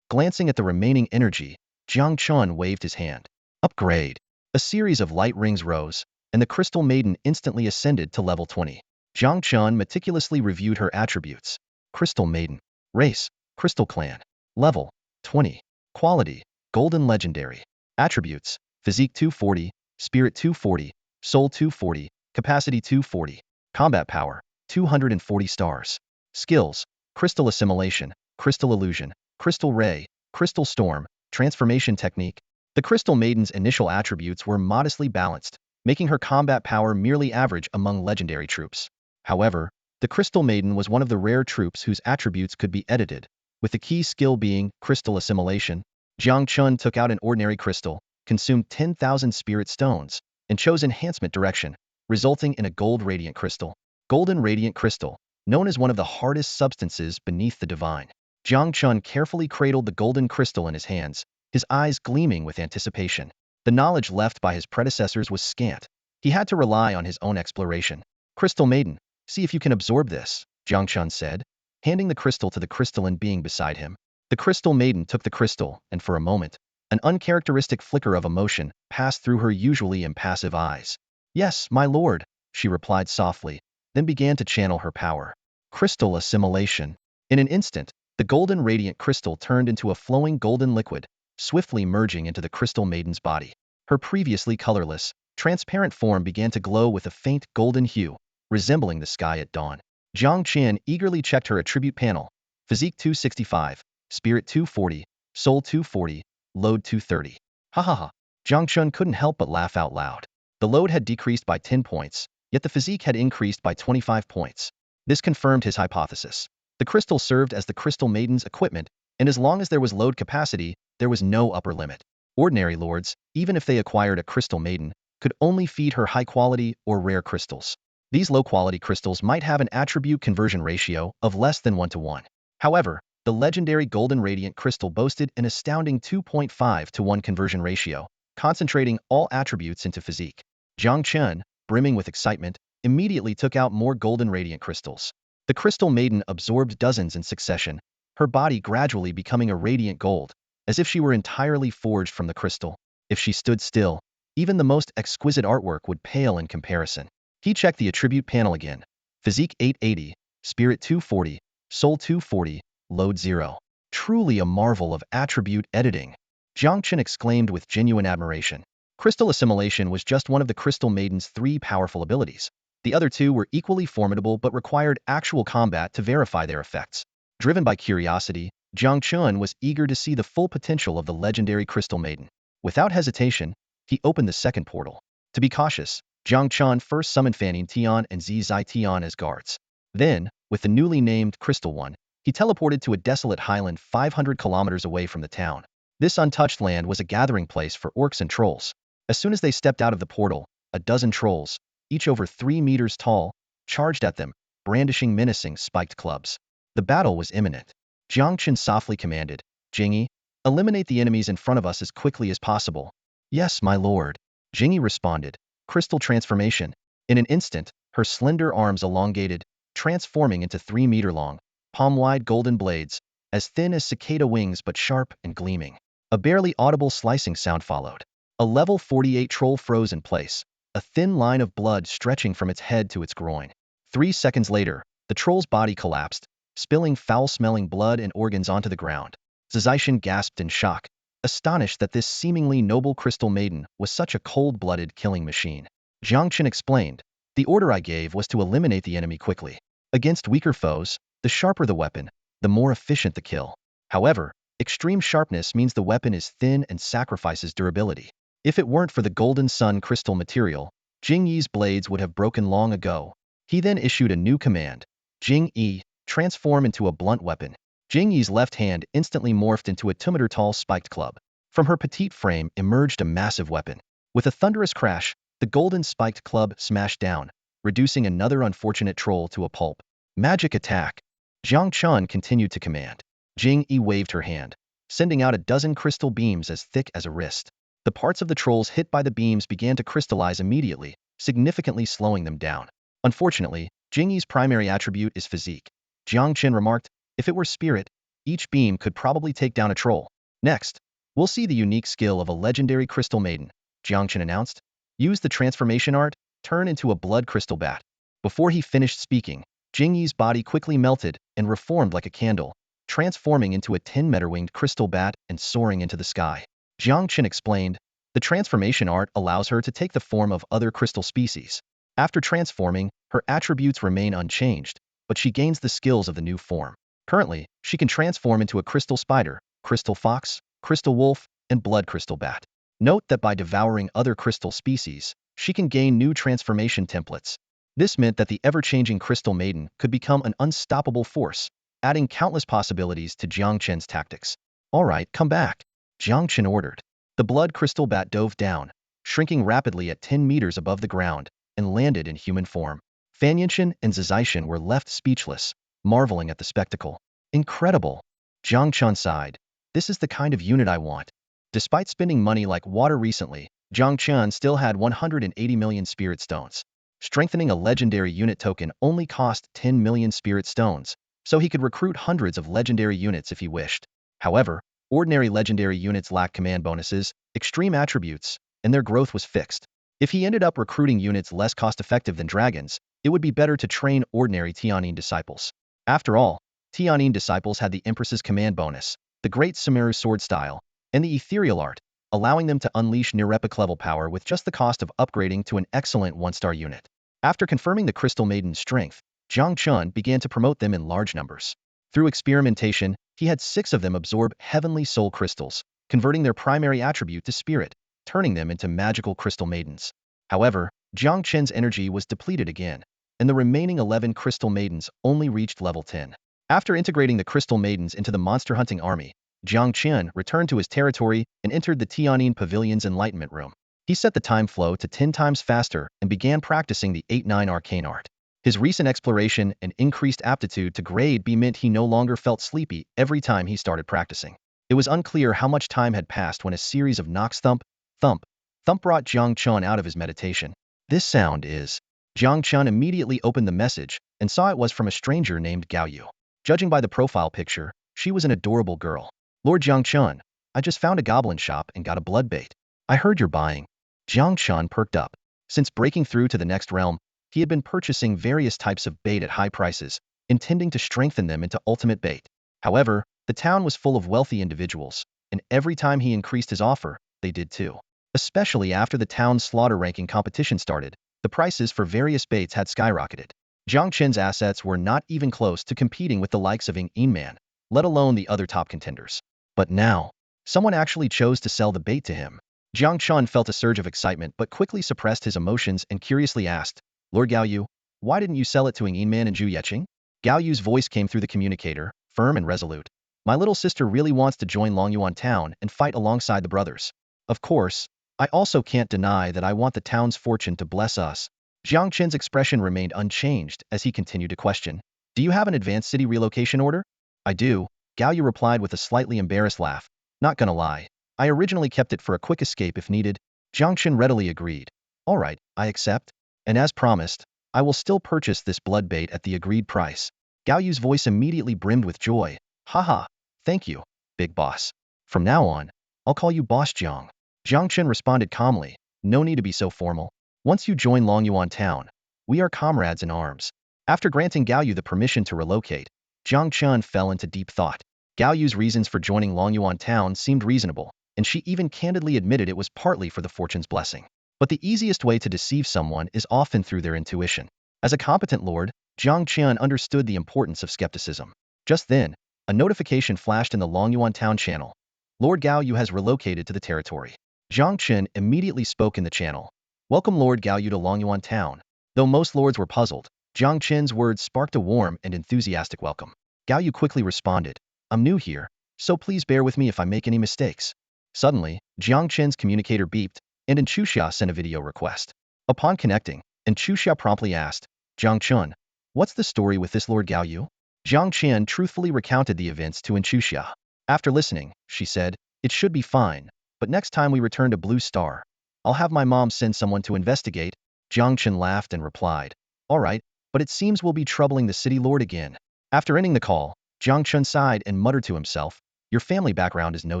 Glancing at the remaining energy, Jiang Chen waved his hand. Upgrade. A series of light rings rose, and the Crystal Maiden instantly ascended to level 20. Jiang Chen meticulously reviewed her attributes. Crystal Maiden. Race, Crystal Clan. Level, 20. Quality, Golden Legendary. Attributes, Physique 240, Spirit 240, Soul 240, Capacity 240. Combat Power, 240 stars. Skills, Crystal Assimilation, Crystal Illusion, Crystal Ray, Crystal Storm, Transformation Technique. The Crystal Maiden's initial attributes were modestly balanced, making her combat power merely average among legendary troops. However, the Crystal Maiden was one of the rare troops whose attributes could be edited, with the key skill being Crystal Assimilation. Jiang Chen took out an ordinary crystal, consumed 10,000 spirit stones, and chose enhancement direction, resulting in a gold radiant crystal. Golden radiant crystal, known as one of the hardest substances beneath the divine. Jiang Chen carefully cradled the golden crystal in his hands, his eyes gleaming with anticipation. The knowledge left by his predecessors was scant. He had to rely on his own exploration. Crystal Maiden, see if you can absorb this, Jiang Chen said, handing the crystal to the crystalline being beside him. The Crystal Maiden took the crystal, and for a moment, an uncharacteristic flicker of emotion passed through her usually impassive eyes. Yes, my lord, she replied softly, then began to channel her power. Crystal Assimilation. In an instant, the golden radiant crystal turned into a flowing golden liquid, swiftly merging into the Crystal Maiden's body. Her previously colorless, transparent form began to glow with a faint golden hue, resembling the sky at dawn. Jiang Chen eagerly checked her attribute panel. Physique 265, Spirit 240, Soul 240, Load 230. Ha ha ha. Jiang Chen couldn't help but laugh out loud. The load had decreased by 10 points, yet the physique had increased by 25 points. This confirmed his hypothesis. The crystal served as the Crystal Maiden's equipment, and as long as there was load capacity, there was no upper limit. Ordinary lords, even if they acquired a Crystal Maiden, could only feed her high-quality or rare crystals. These low-quality crystals might have an attribute conversion ratio of less than 1:1. However, the legendary Golden Radiant Crystal boasted an astounding 2.5:1 conversion ratio, concentrating all attributes into physique. Jiang Chen, brimming with excitement, immediately took out more Golden Radiant crystals. The Crystal Maiden absorbed dozens in succession, her body gradually becoming a radiant gold, as if she were entirely forged from the crystal. If she stood still, even the most exquisite artwork would pale in comparison. He checked the attribute panel again. Physique 880, Spirit 240, Soul 240, Load 0. Truly a marvel of attribute editing. Jiang Chen exclaimed with genuine admiration. Crystal Assimilation was just one of the Crystal Maiden's 3 powerful abilities. The other 2 were equally formidable but required actual combat to verify their effects. Driven by curiosity, Jiang Chen was eager to see the full potential of the legendary Crystal Maiden. Without hesitation, he opened the second portal. To be cautious, Jiang Chen first summoned Fanning Tian and Zai Tian as guards. Then, with the newly named Crystal One, he teleported to a desolate highland 500 kilometers away from the town. This untouched land was a gathering place for orcs and trolls. As soon as they stepped out of the portal, a dozen trolls, each over 3 meters tall, charged at them, brandishing menacing spiked clubs. The battle was imminent. Jiang Chen softly commanded, Jingyi, eliminate the enemies in front of us as quickly as possible. Yes, my lord. Jingyi responded. Crystal transformation. In an instant, her slender arms elongated, transforming into 3-meter-long, palm-wide golden blades, as thin as cicada wings but sharp and gleaming. A barely audible slicing sound followed. A level 48 troll froze in place, a thin line of blood stretching from its head to its groin. 3 seconds later, the troll's body collapsed, spilling foul-smelling blood and organs onto the ground. Xuanyuan gasped in shock, astonished that this seemingly noble crystal maiden was such a cold-blooded killing machine. Jiang Chen explained, "The order I gave was to eliminate the enemy quickly. Against weaker foes, the sharper the weapon, the more efficient the kill. However, extreme sharpness means the weapon is thin and sacrifices durability. If it weren't for the golden sun crystal material, Jing Yi's blades would have broken long ago." He then issued a new command, "Jing Yi, transform into a blunt weapon." Jing Yi's left hand instantly morphed into a 2-meter tall spiked club. From her petite frame emerged a massive weapon. With a thunderous crash, the golden spiked club smashed down, reducing another unfortunate troll to a pulp. Magic attack. Jiang Chen continued to command. Jing Yi waved her hand, sending out a dozen crystal beams as thick as a wrist. The parts of the trolls hit by the beams began to crystallize immediately, significantly slowing them down. Unfortunately, Jing Yi's primary attribute is physique. Jiang Chen remarked, "If it were spirit, each beam could probably take down a troll." "Next, we'll see the unique skill of a legendary crystal maiden," Jiang Chen announced. "Use the transformation art, turn into a blood crystal bat." Before he finished speaking, Jing Yi's body quickly melted and reformed like a candle, transforming into a 10-meter winged crystal bat and soaring into the sky. Jiang Chen explained, "The transformation art allows her to take the form of other crystal species. After transforming, her attributes remain unchanged, but she gains the skills of the new form. Currently, she can transform into a crystal spider, crystal fox, crystal wolf, and blood crystal bat. Note that by devouring other crystal species, she can gain new transformation templates." This meant that the ever-changing crystal maiden could become an unstoppable force, adding countless possibilities to Jiang Chen's tactics. "All right, come back," Jiang Chen ordered. The blood crystal bat dove down, shrinking rapidly at 10 meters above the ground, and landed in human form. Xuanyuan and Xuanyuan were left speechless, marveling at the spectacle. "Incredible," Jiang Chen sighed. "This is the kind of unit I want." Despite spending money like water recently, Jiang Chen still had 180 million spirit stones. Strengthening a legendary unit token only cost 10 million spirit stones, so he could recruit hundreds of legendary units if he wished. However, ordinary legendary units lack command bonuses, extreme attributes, and their growth was fixed. If he ended up recruiting units less cost-effective than dragons, it would be better to train ordinary Tianyin disciples. After all, Tianyin disciples had the Empress's command bonus, the Great Sumeru sword style, and the ethereal art, allowing them to unleash near-epic level power with just the cost of upgrading to an excellent 1-star unit. After confirming the Crystal Maiden's strength, Jiang Chen began to promote them in large numbers. Through experimentation, he had 6 of them absorb heavenly soul crystals, converting their primary attribute to spirit, turning them into magical crystal maidens. However, Jiang Chen's energy was depleted again, and the remaining 11 crystal maidens only reached level 10. After integrating the crystal maidens into the monster hunting army, Jiang Chen returned to his territory and entered the Tianyin Pavilion's enlightenment room. He set the time flow to 10 times faster and began practicing the 8-9 arcane art. His recent exploration and increased aptitude to grade B meant he no longer felt sleepy every time he started practicing. It was unclear how much time had passed when a series of knocks thump, thump, thump brought Jiang Chen out of his meditation. "This sound is..." Jiang Chen immediately opened the message and saw it was from a stranger named Gao Yu. Judging by the profile picture, she was an adorable girl. "Lord Jiang Chen, I just found a goblin shop and got a blood bait. I heard you're buying." Jiang Chen perked up. Since breaking through to the next realm, he had been purchasing various types of bait at high prices, intending to strengthen them into ultimate bait. However, the town was full of wealthy individuals, and every time he increased his offer, they did too. Especially after the town's slaughter ranking competition started, the prices for various baits had skyrocketed. Jiang Chen's assets were not even close to competing with the likes of Ing Man, let alone the other top contenders. But now, someone actually chose to sell the bait to him. Jiang Chen felt a surge of excitement but quickly suppressed his emotions and curiously asked, "Lord Gao Yu, why didn't you sell it to Ing Man and Zhu Yeqing?" Gao Yu's voice came through the communicator, firm and resolute. "My little sister really wants to join Longyuan town and fight alongside the brothers. Of course, I also can't deny that I want the town's fortune to bless us." Jiang Chen's expression remained unchanged as he continued to question, "Do you have an advanced city relocation order?" "I do," Gao Yu replied with a slightly embarrassed laugh. "Not gonna lie, I originally kept it for a quick escape if needed." Jiang Chen readily agreed. "All right, I accept. And as promised, I will still purchase this blood bait at the agreed price." Gao Yu's voice immediately brimmed with joy. "Haha, thank you, big boss. From now on, I'll call you Boss Jiang." Jiang Chen responded calmly, "No need to be so formal." Once you join Longyuan town, we are comrades in arms. After granting Gao Yu the permission to relocate, Jiang Chen fell into deep thought. Gao Yu's reasons for joining Longyuan town seemed reasonable, and she even candidly admitted it was partly for the fortune's blessing. But the easiest way to deceive someone is often through their intuition. As a competent lord, Jiang Chen understood the importance of skepticism. Just then, a notification flashed in the Longyuan town channel. Lord Gao Yu has relocated to the territory. Jiang Chen immediately spoke in the channel. Welcome Lord Gao Yu to Longyuan town. Though most lords were puzzled, Jiang Chen's words sparked a warm and enthusiastic welcome. Gao Yu quickly responded, I'm new here, so please bear with me if I make any mistakes. Suddenly, Jiang Chen's communicator beeped, and Enchuxia sent a video request. Upon connecting, Enchuxia promptly asked, Jiang Chen, what's the story with this Lord Gao Yu? Jiang Chen truthfully recounted the events to Enchuxia. After listening, she said, it should be fine, but next time we return to Blue Star, I'll have my mom send someone to investigate. Jiang Chen laughed and replied, all right, but it seems we'll be troubling the city lord again. After ending the call, Jiang Chen sighed and muttered to himself, your family background is no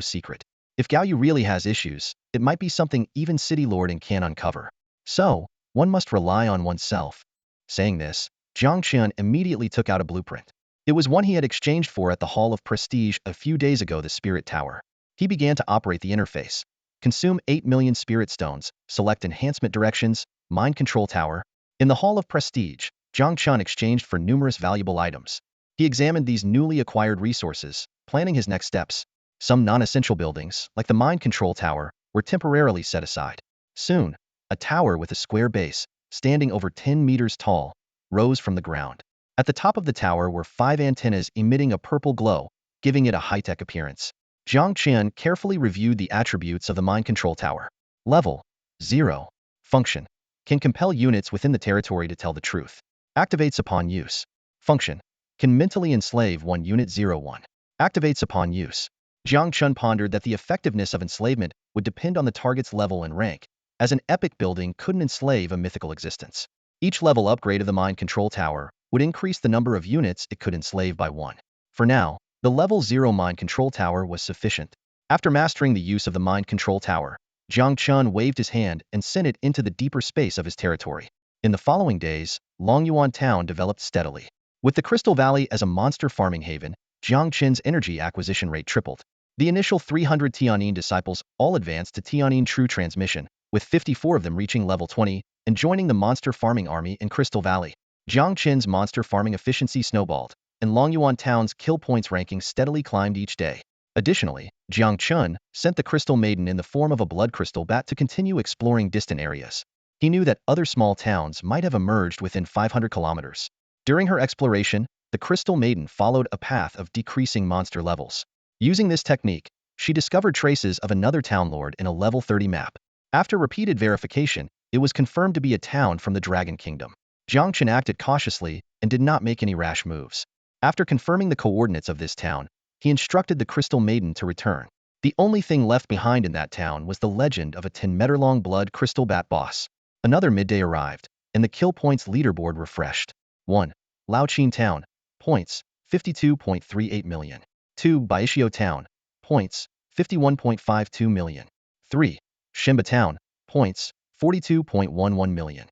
secret. If Gao Yu really has issues, it might be something even city lord can uncover. So, one must rely on oneself. Saying this, Jiang Chen immediately took out a blueprint. It was one he had exchanged for at the Hall of Prestige a few days ago, the Spirit Tower. He began to operate the interface. Consume 8 million spirit stones, select enhancement directions, mind control tower. In the Hall of Prestige, Jiang Chen exchanged for numerous valuable items. He examined these newly acquired resources, planning his next steps. Some non-essential buildings, like the mind control tower, were temporarily set aside. Soon, a tower with a square base, standing over 10 meters tall, rose from the ground. At the top of the tower were 5 antennas emitting a purple glow, giving it a high-tech appearance. Jiang Chen carefully reviewed the attributes of the mind control tower. Level 0. Function. Can compel units within the territory to tell the truth. Activates upon use. Function. Can mentally enslave one unit 01. Activates upon use. Jiang Chen pondered that the effectiveness of enslavement would depend on the target's level and rank, as an epic building couldn't enslave a mythical existence. Each level upgrade of the mind control tower would increase the number of units it could enslave by 1. For now, the level 0 mind control tower was sufficient. After mastering the use of the mind control tower, Jiang Chen waved his hand and sent it into the deeper space of his territory. In the following days, Longyuan town developed steadily. With the Crystal Valley as a monster farming haven, Jiang Chen's energy acquisition rate tripled. The initial 300 Tianyin disciples all advanced to Tianyin True Transmission, with 54 of them reaching level 20 and joining the monster farming army in Crystal Valley. Jiang Chen's monster farming efficiency snowballed, and Longyuan town's kill points ranking steadily climbed each day. Additionally, Jiang Chen sent the Crystal Maiden in the form of a blood crystal bat to continue exploring distant areas. He knew that other small towns might have emerged within 500 kilometers. During her exploration, the Crystal Maiden followed a path of decreasing monster levels. Using this technique, she discovered traces of another town lord in a level 30 map. After repeated verification, it was confirmed to be a town from the Dragon Kingdom. Jiang Chen acted cautiously and did not make any rash moves. After confirming the coordinates of this town, he instructed the Crystal Maiden to return. The only thing left behind in that town was the legend of a 10-meter-long blood crystal bat boss. Another midday arrived, and the kill points leaderboard refreshed. 1. Laoqin Town. Points, 52.38 million. 2. Baishio Town. Points, 51.52 million. 3. Shimba Town. Points, 42.11 million.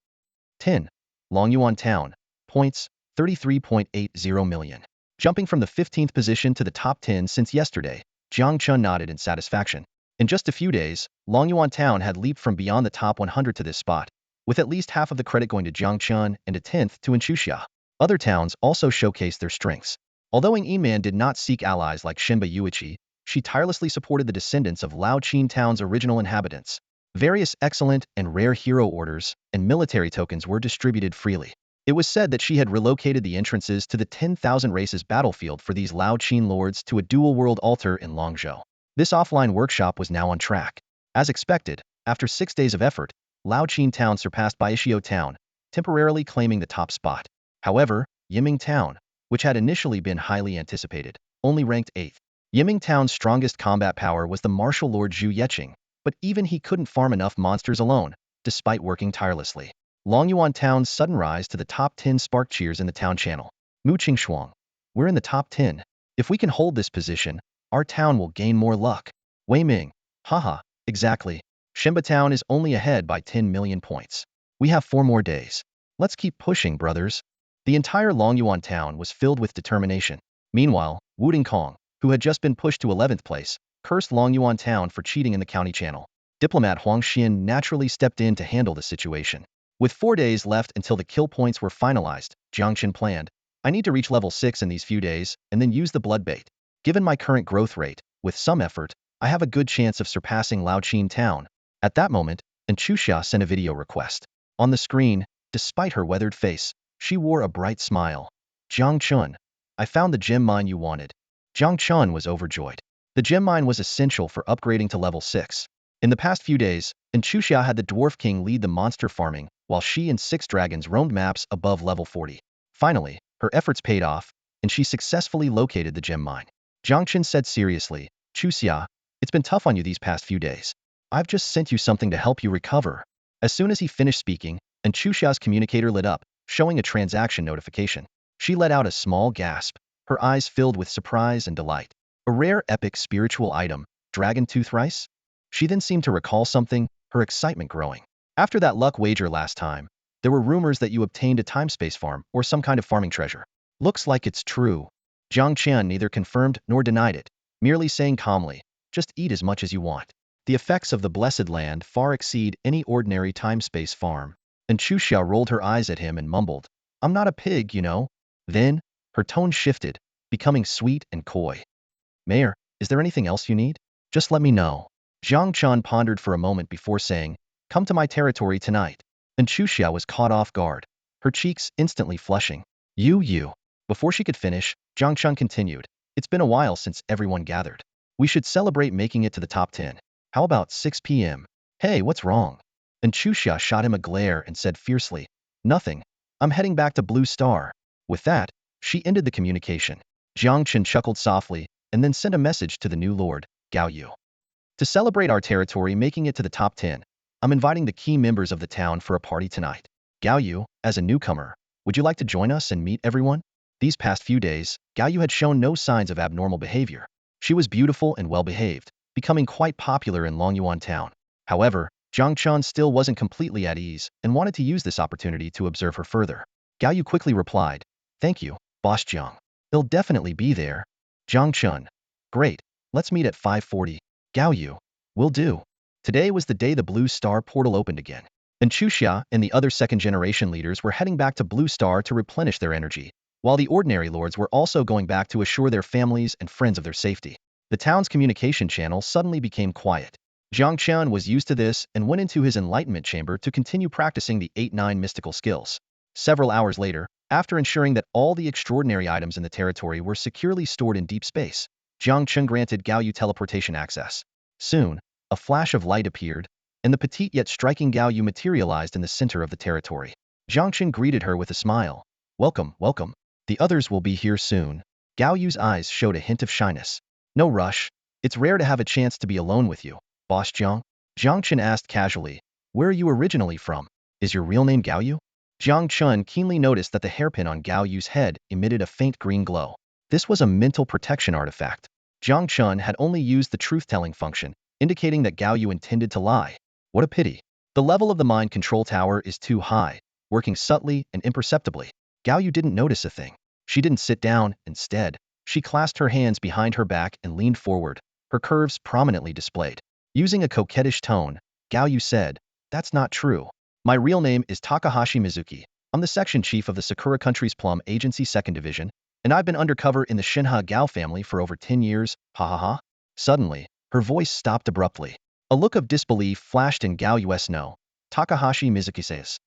10. Longyuan Town. Points, 33.80 million. Jumping from the 15th position to the top 10 since yesterday, Jiang Chen nodded in satisfaction. In just a few days, Longyuan Town had leaped from beyond the top 100 to this spot, with at least half of the credit going to Jiang Chen and a 10th to Enchuxia. Other towns also showcased their strengths. Although Ng Yiman did not seek allies like Shenba Yuichi, she tirelessly supported the descendants of Laoqin Town's original inhabitants. Various excellent and rare hero orders and military tokens were distributed freely. It was said that she had relocated the entrances to the 10,000 races battlefield for these Laoqin lords to a dual-world altar in Longzhou. This offline workshop was now on track. As expected, after 6 days of effort, Laoqin Town surpassed Baishio Town, temporarily claiming the top spot. However, Yiming Town, which had initially been highly anticipated, only ranked 8th. Yiming Town's strongest combat power was the martial lord Zhu Yeqing, but even he couldn't farm enough monsters alone, despite working tirelessly. Longyuan Town's sudden rise to the top 10 sparked cheers in the town channel. Mu Qingxuang. We're in the top 10. If we can hold this position, our town will gain more luck. Wei Ming. Haha, exactly. Shimba Town is only ahead by 10 million points. We have 4 more days. Let's keep pushing, brothers. The entire Longyuan town was filled with determination. Meanwhile, Wuding Kong, who had just been pushed to 11th place, cursed Longyuan town for cheating in the county channel. Diplomat Huang Xian naturally stepped in to handle the situation. With 4 days left until the kill points were finalized, Jiang Chen planned, I need to reach level 6 in these few days and then use the blood bait. Given my current growth rate, with some effort, I have a good chance of surpassing Laoqin town. At that moment, Xia sent a video request. On the screen, despite her weathered face, she wore a bright smile. Jiang Chen, I found the gem mine you wanted. Jiang Chen was overjoyed. The gem mine was essential for upgrading to level 6. In the past few days, Xia had the Dwarf King lead the monster farming, while she and 6 dragons roamed maps above level 40. Finally, her efforts paid off, and she successfully located the gem mine. Jiang Chen said seriously, Xia, it's been tough on you these past few days. I've just sent you something to help you recover. As soon as he finished speaking, Xia's communicator lit up, showing a transaction notification. She let out a small gasp, her eyes filled with surprise and delight. A rare epic spiritual item, Dragon Tooth Rice? She then seemed to recall something, her excitement growing. After that luck wager last time, there were rumors that you obtained a time-space farm or some kind of farming treasure. Looks like it's true. Jiang Chen neither confirmed nor denied it, merely saying calmly, just eat as much as you want. The effects of the blessed land far exceed any ordinary time-space farm. And Xia rolled her eyes at him and mumbled, I'm not a pig, you know. Then, her tone shifted, becoming sweet and coy. Mayor, is there anything else you need? Just let me know. Jiang Chen pondered for a moment before saying, come to my territory tonight. And Xia was caught off guard, her cheeks instantly flushing. You. Before she could finish, Jiang Chen continued, it's been a while since everyone gathered. We should celebrate making it to the top 10. How about 6 p.m.? Hey, what's wrong? And Xia shot him a glare and said fiercely, nothing. I'm heading back to Blue Star. With that, she ended the communication. Jiang Chen chuckled softly and then sent a message to the new lord, Gao Yu. To celebrate our territory making it to the top 10, I'm inviting the key members of the town for a party tonight. Gao Yu, as a newcomer, would you like to join us and meet everyone? These past few days, Gao Yu had shown no signs of abnormal behavior. She was beautiful and well-behaved, becoming quite popular in Longyuan town. However, Jiang Chen still wasn't completely at ease and wanted to use this opportunity to observe her further. Gao Yu quickly replied, thank you, Boss Jiang. He'll definitely be there. Jiang Chen, great, let's meet at 5:40. Gao Yu, will do. Today was the day the Blue Star portal opened again. And Xia and the other second-generation leaders were heading back to Blue Star to replenish their energy, while the ordinary lords were also going back to assure their families and friends of their safety. The town's communication channel suddenly became quiet. Jiang Chen was used to this and went into his enlightenment chamber to continue practicing the 8-9 mystical skills. Several hours later, after ensuring that all the extraordinary items in the territory were securely stored in deep space, Jiang Chen granted Gao Yu teleportation access. Soon, a flash of light appeared, and the petite yet striking Gao Yu materialized in the center of the territory. Jiang Chen greeted her with a smile. Welcome, welcome. The others will be here soon. Gao Yu's eyes showed a hint of shyness. No rush. It's rare to have a chance to be alone with you, Boss Jiang. Jiang Chen asked casually, where are you originally from? Is your real name Gao Yu? Jiang Chen keenly noticed that the hairpin on Gao Yu's head emitted a faint green glow. This was a mental protection artifact. Jiang Chen had only used the truth-telling function, indicating that Gao Yu intended to lie. What a pity. The level of the mind control tower is too high, working subtly and imperceptibly. Gao Yu didn't notice a thing. She didn't sit down, instead, she clasped her hands behind her back and leaned forward, her curves prominently displayed. Using a coquettish tone, Gao Yu said, that's not true. My real name is Takahashi Mizuki. I'm the section chief of the Sakura Country's Plum Agency 2nd Division, and I've been undercover in the Shinha Gao family for over 10 years, ha ha ha. Suddenly, her voice stopped abruptly. A look of disbelief flashed in Gao Yu's no. Takahashi Mizuki says.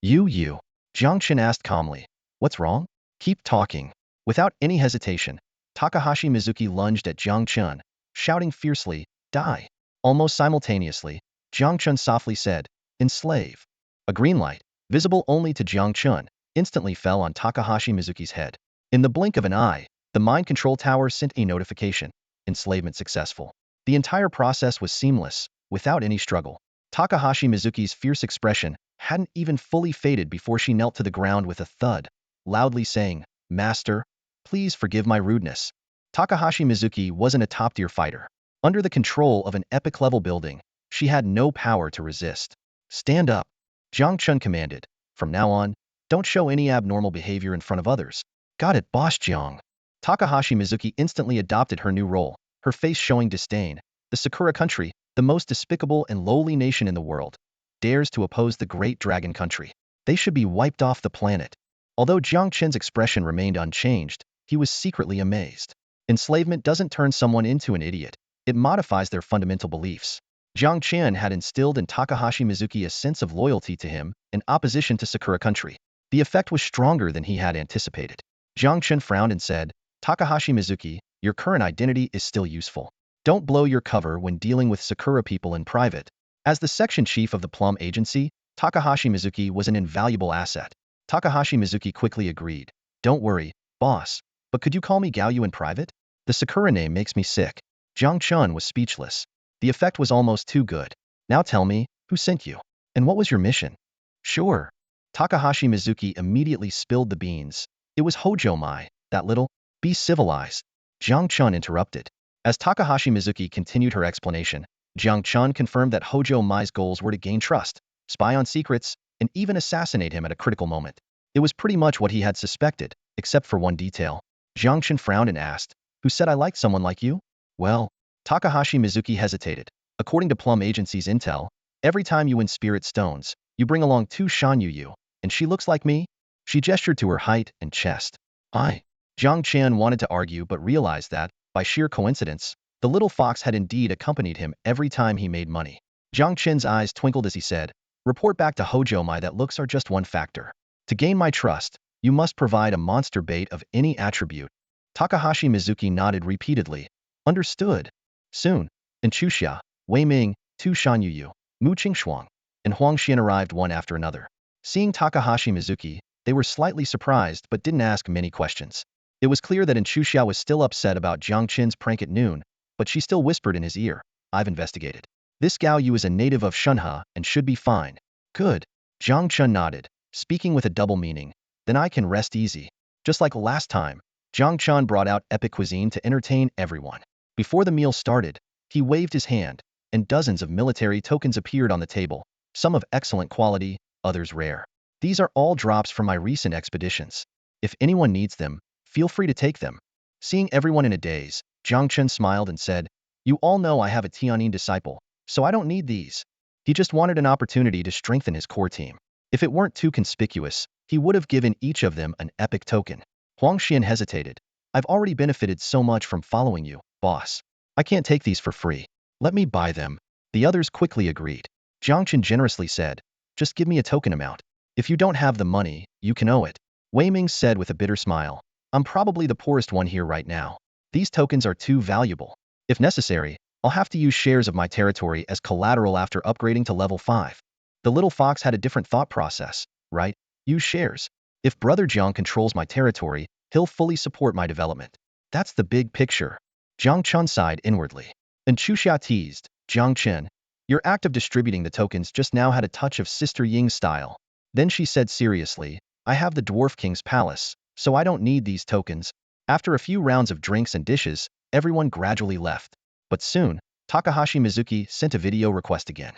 You. Jiang Chen asked calmly. What's wrong? Keep talking. Without any hesitation, Takahashi Mizuki lunged at Jiang Chen, shouting fiercely, die. Almost simultaneously, Jiang Chen softly said, enslave. A green light, visible only to Jiang Chen, instantly fell on Takahashi Mizuki's head. In the blink of an eye, the mind control tower sent a notification. Enslavement successful. The entire process was seamless, without any struggle. Takahashi Mizuki's fierce expression hadn't even fully faded before she knelt to the ground with a thud, loudly saying, Master, please forgive my rudeness. Takahashi Mizuki wasn't a top-tier fighter. Under the control of an epic-level building, she had no power to resist. Stand up. Jiang Chen commanded. From now on, don't show any abnormal behavior in front of others. Got it, boss Jiang. Takahashi Mizuki instantly adopted her new role, her face showing disdain. The Sakura country, the most despicable and lowly nation in the world, dares to oppose the great dragon country. They should be wiped off the planet. Although Jiang Chen's expression remained unchanged, he was secretly amazed. Enslavement doesn't turn someone into an idiot. It modifies their fundamental beliefs. Jiang Chen had instilled in Takahashi Mizuki a sense of loyalty to him in opposition to Sakura country. The effect was stronger than he had anticipated. Jiang Chen frowned and said, Takahashi Mizuki, your current identity is still useful. Don't blow your cover when dealing with Sakura people in private. As the section chief of the Plum Agency, Takahashi Mizuki was an invaluable asset. Takahashi Mizuki quickly agreed. Don't worry, boss, but could you call me Gaoyu in private? The Sakura name makes me sick. Jiang Chen was speechless. The effect was almost too good. Now tell me, who sent you? And what was your mission? Sure. Takahashi Mizuki immediately spilled the beans. It was Hojo Mai, that little, be civilized. Jiang Chen interrupted. As Takahashi Mizuki continued her explanation, Jiang Chen confirmed that Hojo Mai's goals were to gain trust, spy on secrets, and even assassinate him at a critical moment. It was pretty much what he had suspected, except for one detail. Jiang Chen frowned and asked, who said I liked someone like you? Well, Takahashi Mizuki hesitated. According to Plum Agency's intel, every time you win spirit stones, you bring along 2 Xuanyuan, and she looks like me? She gestured to her height and chest. Jiang Chen wanted to argue but realized that, by sheer coincidence, the little fox had indeed accompanied him every time he made money. Jiang Chen's eyes twinkled as he said, report back to Hojo Mai that looks are just one factor. To gain my trust, you must provide a monster bait of any attribute. Takahashi Mizuki nodded repeatedly. Understood. Soon, in Chuxia, Wei Ming, 2 Xuanyuan, Mu Qingxuang, and Huang Xian arrived one after another. Seeing Takahashi Mizuki, they were slightly surprised but didn't ask many questions. It was clear that Xu was still upset about Jiang Chen's prank at noon, but she still whispered in his ear, I've investigated. This Gao Yu is a native of Shunhe and should be fine. Good. Jiang Chen nodded, speaking with a double meaning. Then I can rest easy. Just like last time, Jiang Chen brought out epic cuisine to entertain everyone. Before the meal started, he waved his hand, and dozens of military tokens appeared on the table, some of excellent quality, others rare. These are all drops from my recent expeditions. If anyone needs them, feel free to take them. Seeing everyone in a daze, Jiang Chen smiled and said, you all know I have a Tianyin disciple, so I don't need these. He just wanted an opportunity to strengthen his core team. If it weren't too conspicuous, he would have given each of them an epic token. Huang Xian hesitated. I've already benefited so much from following you, boss. I can't take these for free. Let me buy them. The others quickly agreed. Jiang Chen generously said, just give me a token amount. If you don't have the money, you can owe it. Wei Ming said with a bitter smile. I'm probably the poorest one here right now. These tokens are too valuable. If necessary, I'll have to use shares of my territory as collateral after upgrading to level 5. The little fox had a different thought process, right? Use shares. If Brother Jiang controls my territory, he'll fully support my development. That's the big picture. Jiang Chen sighed inwardly. And Chuxia teased, Jiang Chen, your act of distributing the tokens just now had a touch of Sister Ying's style. Then she said seriously, I have the Dwarf King's palace, so I don't need these tokens. After a few rounds of drinks and dishes, everyone gradually left. But soon, Takahashi Mizuki sent a video request again.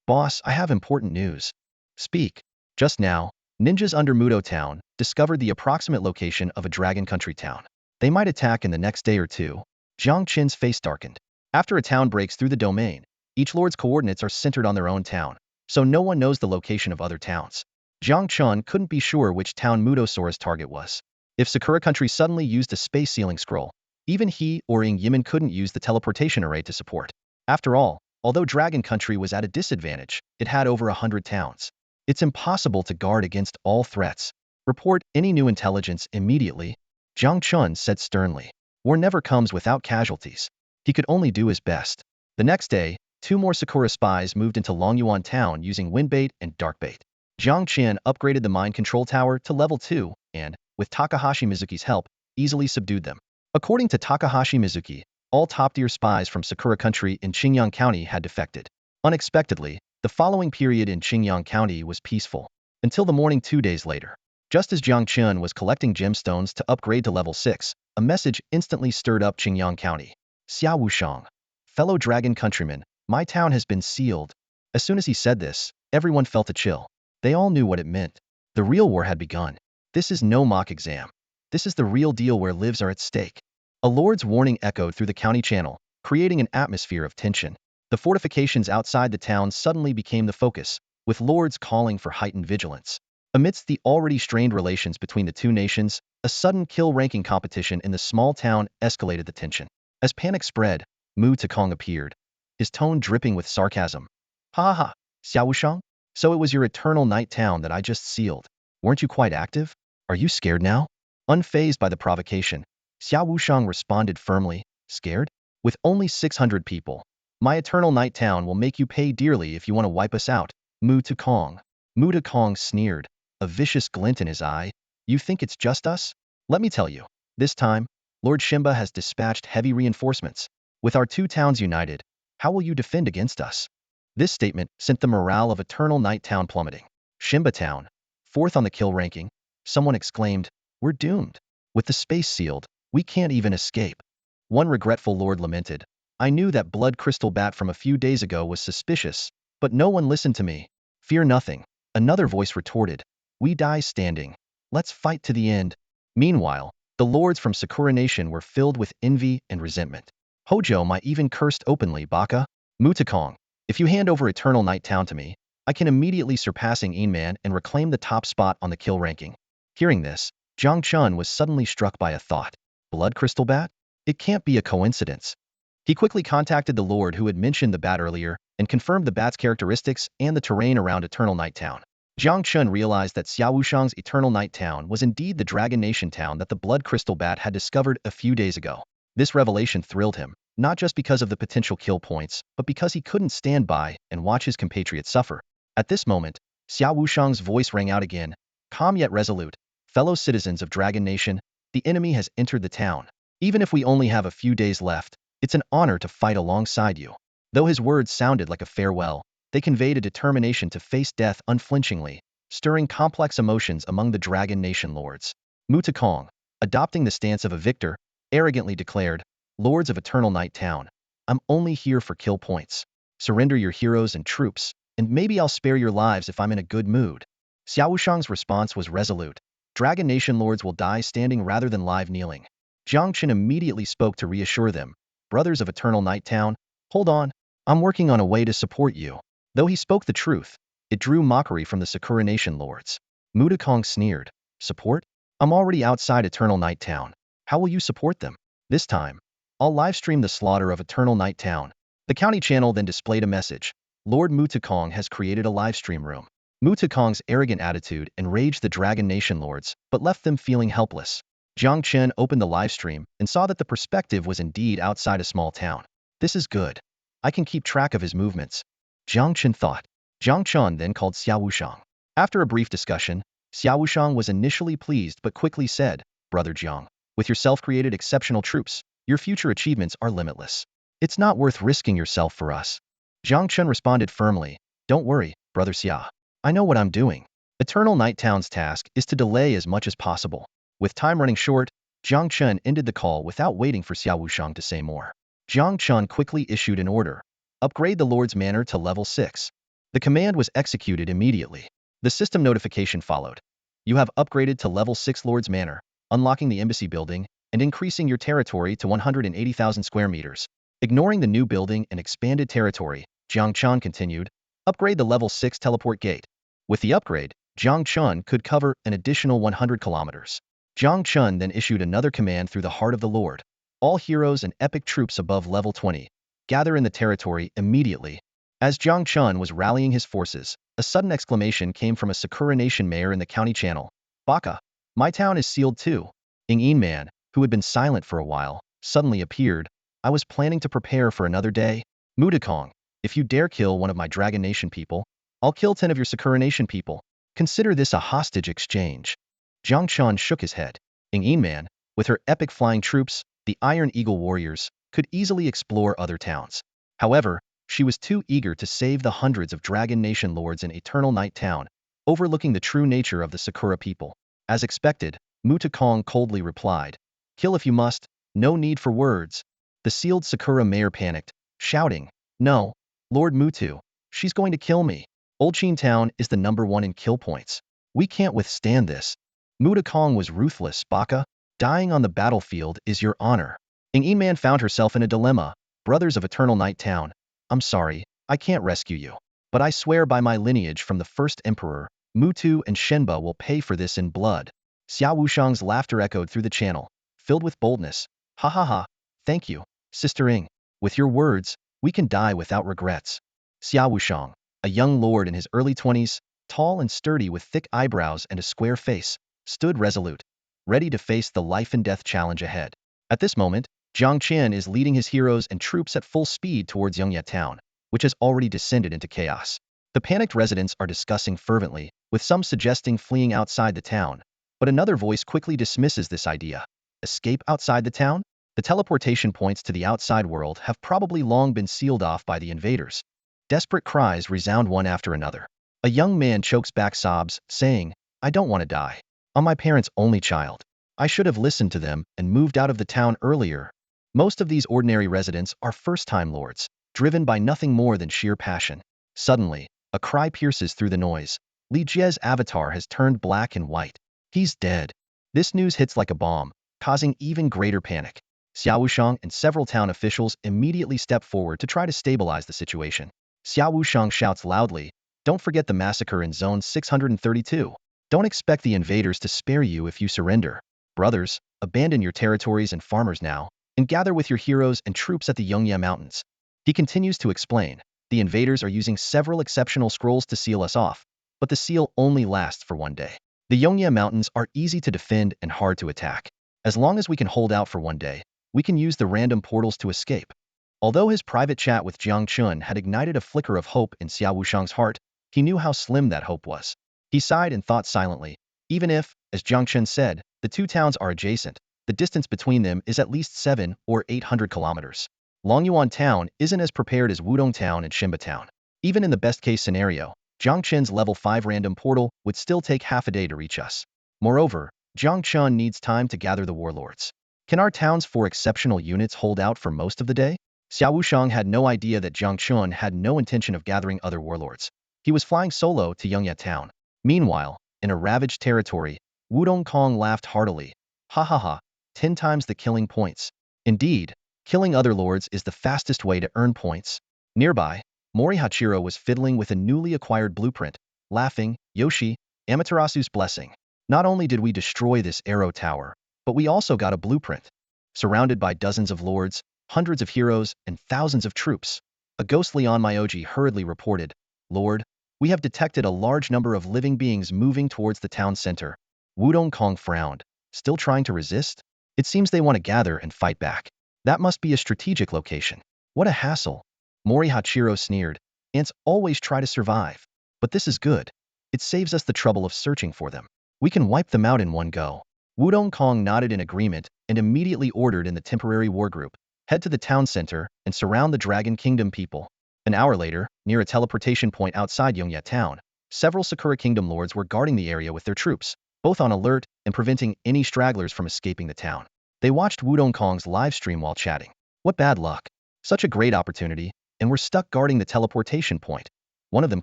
Boss, I have important news. Speak. Just now, ninjas under Mudo Town discovered the approximate location of a dragon country town. They might attack in the next day or two. Jiang Chen's face darkened. After a town breaks through the domain, each lord's coordinates are centered on their own town, so no one knows the location of other towns. Jiang Chen couldn't be sure which town Mudosaur's target was. If Sakura country suddenly used a space sealing scroll, even he or Ing Yimin couldn't use the teleportation array to support. After all, although Dragon Country was at a disadvantage, it had over 100 towns. It's impossible to guard against all threats. Report any new intelligence immediately, Jiang Chen said sternly. War never comes without casualties. He could only do his best. The next day, 2 more Sakura spies moved into Longyuan town using Windbait and Darkbait. Jiang Chen upgraded the mind control tower to level 2 and, with Takahashi Mizuki's help, easily subdued them. According to Takahashi Mizuki, all top-tier spies from Sakura Country in Qingyang County had defected. Unexpectedly, the following period in Qingyang County was peaceful, until the morning 2 days later. Just as Jiang Chen was collecting gemstones to upgrade to level 6, a message instantly stirred up Qingyang County. Xia Wushang, fellow dragon countrymen, my town has been sealed. As soon as he said this, everyone felt a chill. They all knew what it meant. The real war had begun. This is no mock exam. This is the real deal where lives are at stake. A lord's warning echoed through the county channel, creating an atmosphere of tension. The fortifications outside the town suddenly became the focus, with lords calling for heightened vigilance. Amidst the already strained relations between the two nations, a sudden kill-ranking competition in the small town escalated the tension. As panic spread, Mu Tekong appeared, his tone dripping with sarcasm. Ha ha, Xiaoshang? So it was your eternal night town that I just sealed. Weren't you quite active? Are you scared now? Unfazed by the provocation, Xiao Wushang responded firmly, scared? With only 600 people. My eternal night town will make you pay dearly if you want to wipe us out, Mu Tekong. Mu Tekong sneered, a vicious glint in his eye. You think it's just us? Let me tell you, this time, Lord Shimba has dispatched heavy reinforcements. With our two towns united, how will you defend against us? This statement sent the morale of Eternal Night Town plummeting. Shimba Town, fourth on the kill ranking, someone exclaimed, we're doomed. With the space sealed, we can't even escape. One regretful lord lamented, I knew that blood crystal bat from a few days ago was suspicious, but no one listened to me. Fear nothing. Another voice retorted, we die standing. Let's fight to the end. Meanwhile, the lords from Sakura Nation were filled with envy and resentment. Hojo might even cursed openly, Baka. Mu Tekong, if you hand over Eternal Night Town to me, I can immediately surpassing Inman and reclaim the top spot on the kill ranking. Hearing this, Jiang Chen was suddenly struck by a thought. Blood crystal bat? It can't be a coincidence. He quickly contacted the lord who had mentioned the bat earlier and confirmed the bat's characteristics and the terrain around Eternal Night Town. Jiang Chen realized that Xiao Wushang's Eternal Night Town was indeed the Dragon Nation town that the blood crystal bat had discovered a few days ago. This revelation thrilled him, not just because of the potential kill points, but because he couldn't stand by and watch his compatriots suffer. At this moment, Xiao Wushang's voice rang out again, calm yet resolute. Fellow citizens of Dragon Nation, the enemy has entered the town. Even if we only have a few days left, it's an honor to fight alongside you. Though his words sounded like a farewell, they conveyed a determination to face death unflinchingly, stirring complex emotions among the Dragon Nation lords. Mu Tekong, adopting the stance of a victor, arrogantly declared, Lords of Eternal Night Town, I'm only here for kill points. Surrender your heroes and troops, and maybe I'll spare your lives if I'm in a good mood. Xiao Wushang's response was resolute. Dragon Nation lords will die standing rather than live kneeling. Jiang Chen immediately spoke to reassure them. Brothers of Eternal Night Town, hold on. I'm working on a way to support you. Though he spoke the truth, it drew mockery from the Sakura Nation lords. Mu Tekong sneered. Support? I'm already outside Eternal Night Town. How will you support them? This time, I'll livestream the slaughter of Eternal Night Town. The county channel then displayed a message. Lord Mu Tekong has created a livestream room. Mu Tekong's arrogant attitude enraged the Dragon Nation lords, but left them feeling helpless. Jiang Chen opened the livestream and saw that the perspective was indeed outside a small town. This is good. I can keep track of his movements. Jiang Chen thought. Jiang Chen then called Xiao Wushang. After a brief discussion, Xiao Wushang was initially pleased but quickly said, Brother Jiang, with your self-created exceptional troops, your future achievements are limitless. It's not worth risking yourself for us. Jiang Chen responded firmly, Don't worry, Brother Xia. I know what I'm doing. Eternal Night Town's task is to delay as much as possible. With time running short, Jiang Chen ended the call without waiting for Xiao Wushang to say more. Jiang Chen quickly issued an order. Upgrade the Lord's Manor to level 6. The command was executed immediately. The system notification followed. You have upgraded to level 6 Lord's Manor, unlocking the embassy building and increasing your territory to 180,000 square meters. Ignoring the new building and expanded territory, Jiang Chen continued, upgrade the level 6 teleport gate. With the upgrade, Jiang Chen could cover an additional 100 kilometers. Jiang Chen then issued another command through the heart of the Lord. All heroes and epic troops above level 20, gather in the territory immediately. As Jiang Chen was rallying his forces, a sudden exclamation came from a Sakura Nation mayor in the county channel. Baka, my town is sealed too. Ing Man, who had been silent for a while, suddenly appeared. I was planning to prepare for another day. Mu Tekong, if you dare kill one of my Dragon Nation people, I'll kill 10 of your Sakura Nation people. Consider this a hostage exchange. Jiang Chen shook his head. Ing Man, with her epic flying troops, the Iron Eagle warriors, could easily explore other towns. However, she was too eager to save the hundreds of Dragon Nation lords in Eternal Night Town, overlooking the true nature of the Sakura people. As expected, Mu Tekong coldly replied, Kill if you must, no need for words. The sealed Sakura mayor panicked, shouting, No, Lord Mutu, she's going to kill me. Old Qin Town is the #1 in kill points. We can't withstand this. Muda Kong was ruthless, Baka. Dying on the battlefield is your honor. Ng Yin found herself in a dilemma. Brothers of Eternal Night Town, I'm sorry, I can't rescue you. But I swear by my lineage from the first emperor, Mutu and Shenba will pay for this in blood. Xia Wushang's laughter echoed through the channel, filled with boldness. Ha ha ha, thank you, Sister Ng. With your words, we can die without regrets. Xia Wushang, a young lord in his early 20s, tall and sturdy with thick eyebrows and a square face, stood resolute, ready to face the life-and-death challenge ahead. At this moment, Jiang Chen is leading his heroes and troops at full speed towards Yongye Town, which has already descended into chaos. The panicked residents are discussing fervently, with some suggesting fleeing outside the town, but another voice quickly dismisses this idea. Escape outside the town? The teleportation points to the outside world have probably long been sealed off by the invaders. Desperate cries resound one after another. A young man chokes back sobs, saying, I don't want to die. I'm my parents' only child. I should have listened to them and moved out of the town earlier. Most of these ordinary residents are first-time lords, driven by nothing more than sheer passion. Suddenly, a cry pierces through the noise. Li Jie's avatar has turned black and white. He's dead. This news hits like a bomb, causing even greater panic. Xia Wushang and several town officials immediately step forward to try to stabilize the situation. Xia Wushang shouts loudly, don't forget the massacre in Zone 632. Don't expect the invaders to spare you if you surrender. Brothers, abandon your territories and farmers now, and gather with your heroes and troops at the Yongye Mountains. He continues to explain, the invaders are using several exceptional scrolls to seal us off, but the seal only lasts for one day. The Yongye Mountains are easy to defend and hard to attack. As long as we can hold out for one day, we can use the random portals to escape. Although his private chat with Jiang Chen had ignited a flicker of hope in Xia Wushang's heart, he knew how slim that hope was. He sighed and thought silently. Even if, as Jiang Chen said, the two towns are adjacent, the distance between them is at least 700 or 800 kilometers. Longyuan Town isn't as prepared as Wudong Town and Shenba Town. Even in the best-case scenario, Jiang Chen's level 5 random portal would still take half a day to reach us. Moreover, Jiang Chen needs time to gather the warlords. Can our town's 4 exceptional units hold out for most of the day? Xia Wushang had no idea that Jiang Chen had no intention of gathering other warlords. He was flying solo to Yongye Town. Meanwhile, in a ravaged territory, Wudong Kong laughed heartily. Ha ha ha, 10 times the killing points. Indeed, killing other lords is the fastest way to earn points. Nearby, Mori Hachiro was fiddling with a newly acquired blueprint, laughing, Yoshi, Amaterasu's blessing. Not only did we destroy this arrow tower, but we also got a blueprint. Surrounded by dozens of lords, hundreds of heroes, and thousands of troops, a ghostly Onmyoji hurriedly reported, Lord, we have detected a large number of living beings moving towards the town center. Wudong Kong frowned. Still trying to resist? It seems they want to gather and fight back. That must be a strategic location. What a hassle. Mori Hachiro sneered. Ants always try to survive. But this is good. It saves us the trouble of searching for them. We can wipe them out in one go. Wudong Kong nodded in agreement and immediately ordered in the temporary war group, head to the town center and surround the Dragon Kingdom people. An hour later, near a teleportation point outside Yongye Town, several Sakura Kingdom lords were guarding the area with their troops, both on alert and preventing any stragglers from escaping the town. They watched Wudong Kong's live stream while chatting. What bad luck. Such a great opportunity, and we're stuck guarding the teleportation point. One of them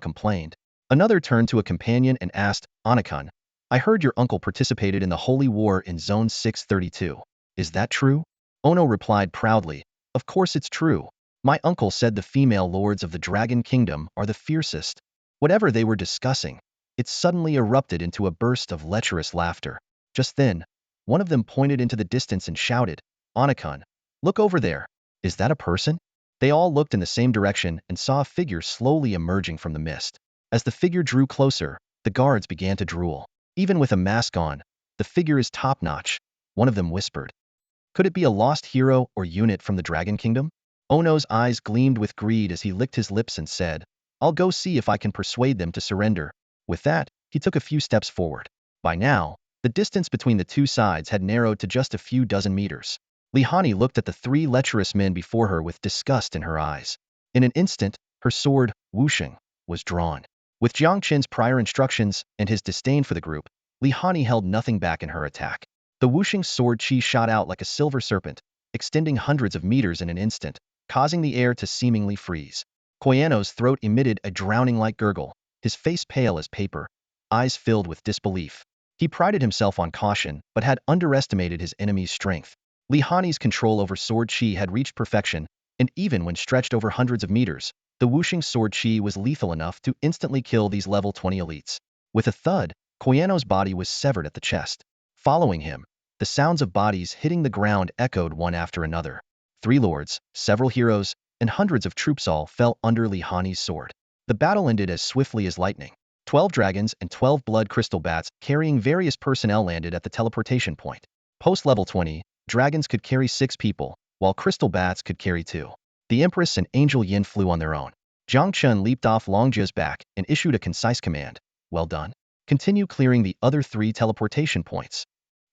complained. Another turned to a companion and asked, Anakun, I heard your uncle participated in the Holy War in Zone 632. Is that true? Ono replied proudly, Of course it's true. My uncle said the female lords of the Dragon Kingdom are the fiercest. Whatever they were discussing, it suddenly erupted into a burst of lecherous laughter. Just then, one of them pointed into the distance and shouted, Anakun, look over there. Is that a person? They all looked in the same direction and saw a figure slowly emerging from the mist. As the figure drew closer, the guards began to drool. Even with a mask on, the figure is top-notch, one of them whispered. Could it be a lost hero or unit from the Dragon Kingdom? Ono's eyes gleamed with greed as he licked his lips and said, I'll go see if I can persuade them to surrender. With that, he took a few steps forward. By now, the distance between the two sides had narrowed to just a few dozen meters. Li Hanyi looked at the 3 lecherous men before her with disgust in her eyes. In an instant, her sword, Wushing, was drawn. With Jiang Chen's prior instructions and his disdain for the group, Li Hanyi held nothing back in her attack. The Wushing sword chi shot out like a silver serpent, extending hundreds of meters in an instant, causing the air to seemingly freeze. Koyano's throat emitted a drowning-like gurgle. his face pale as paper, eyes filled with disbelief. He prided himself on caution, but had underestimated his enemy's strength. Li Hanyi's control over sword chi had reached perfection, and even when stretched over hundreds of meters, the whooshing sword chi was lethal enough to instantly kill these level 20 elites. With a thud, Xuanyuan's body was severed at the chest. Following him, the sounds of bodies hitting the ground echoed one after another. 3 lords, several heroes, and hundreds of troops all fell under Li Hanyi's sword. The battle ended as swiftly as lightning. 12 dragons and 12 blood crystal bats carrying various personnel landed at the teleportation point. Post-level 20, dragons could carry 6 people, while crystal bats could carry 2. The Empress and Angel Yin flew on their own. Jiang Chen leaped off Longjia's back and issued a concise command. Well done. Continue clearing the other 3 teleportation points.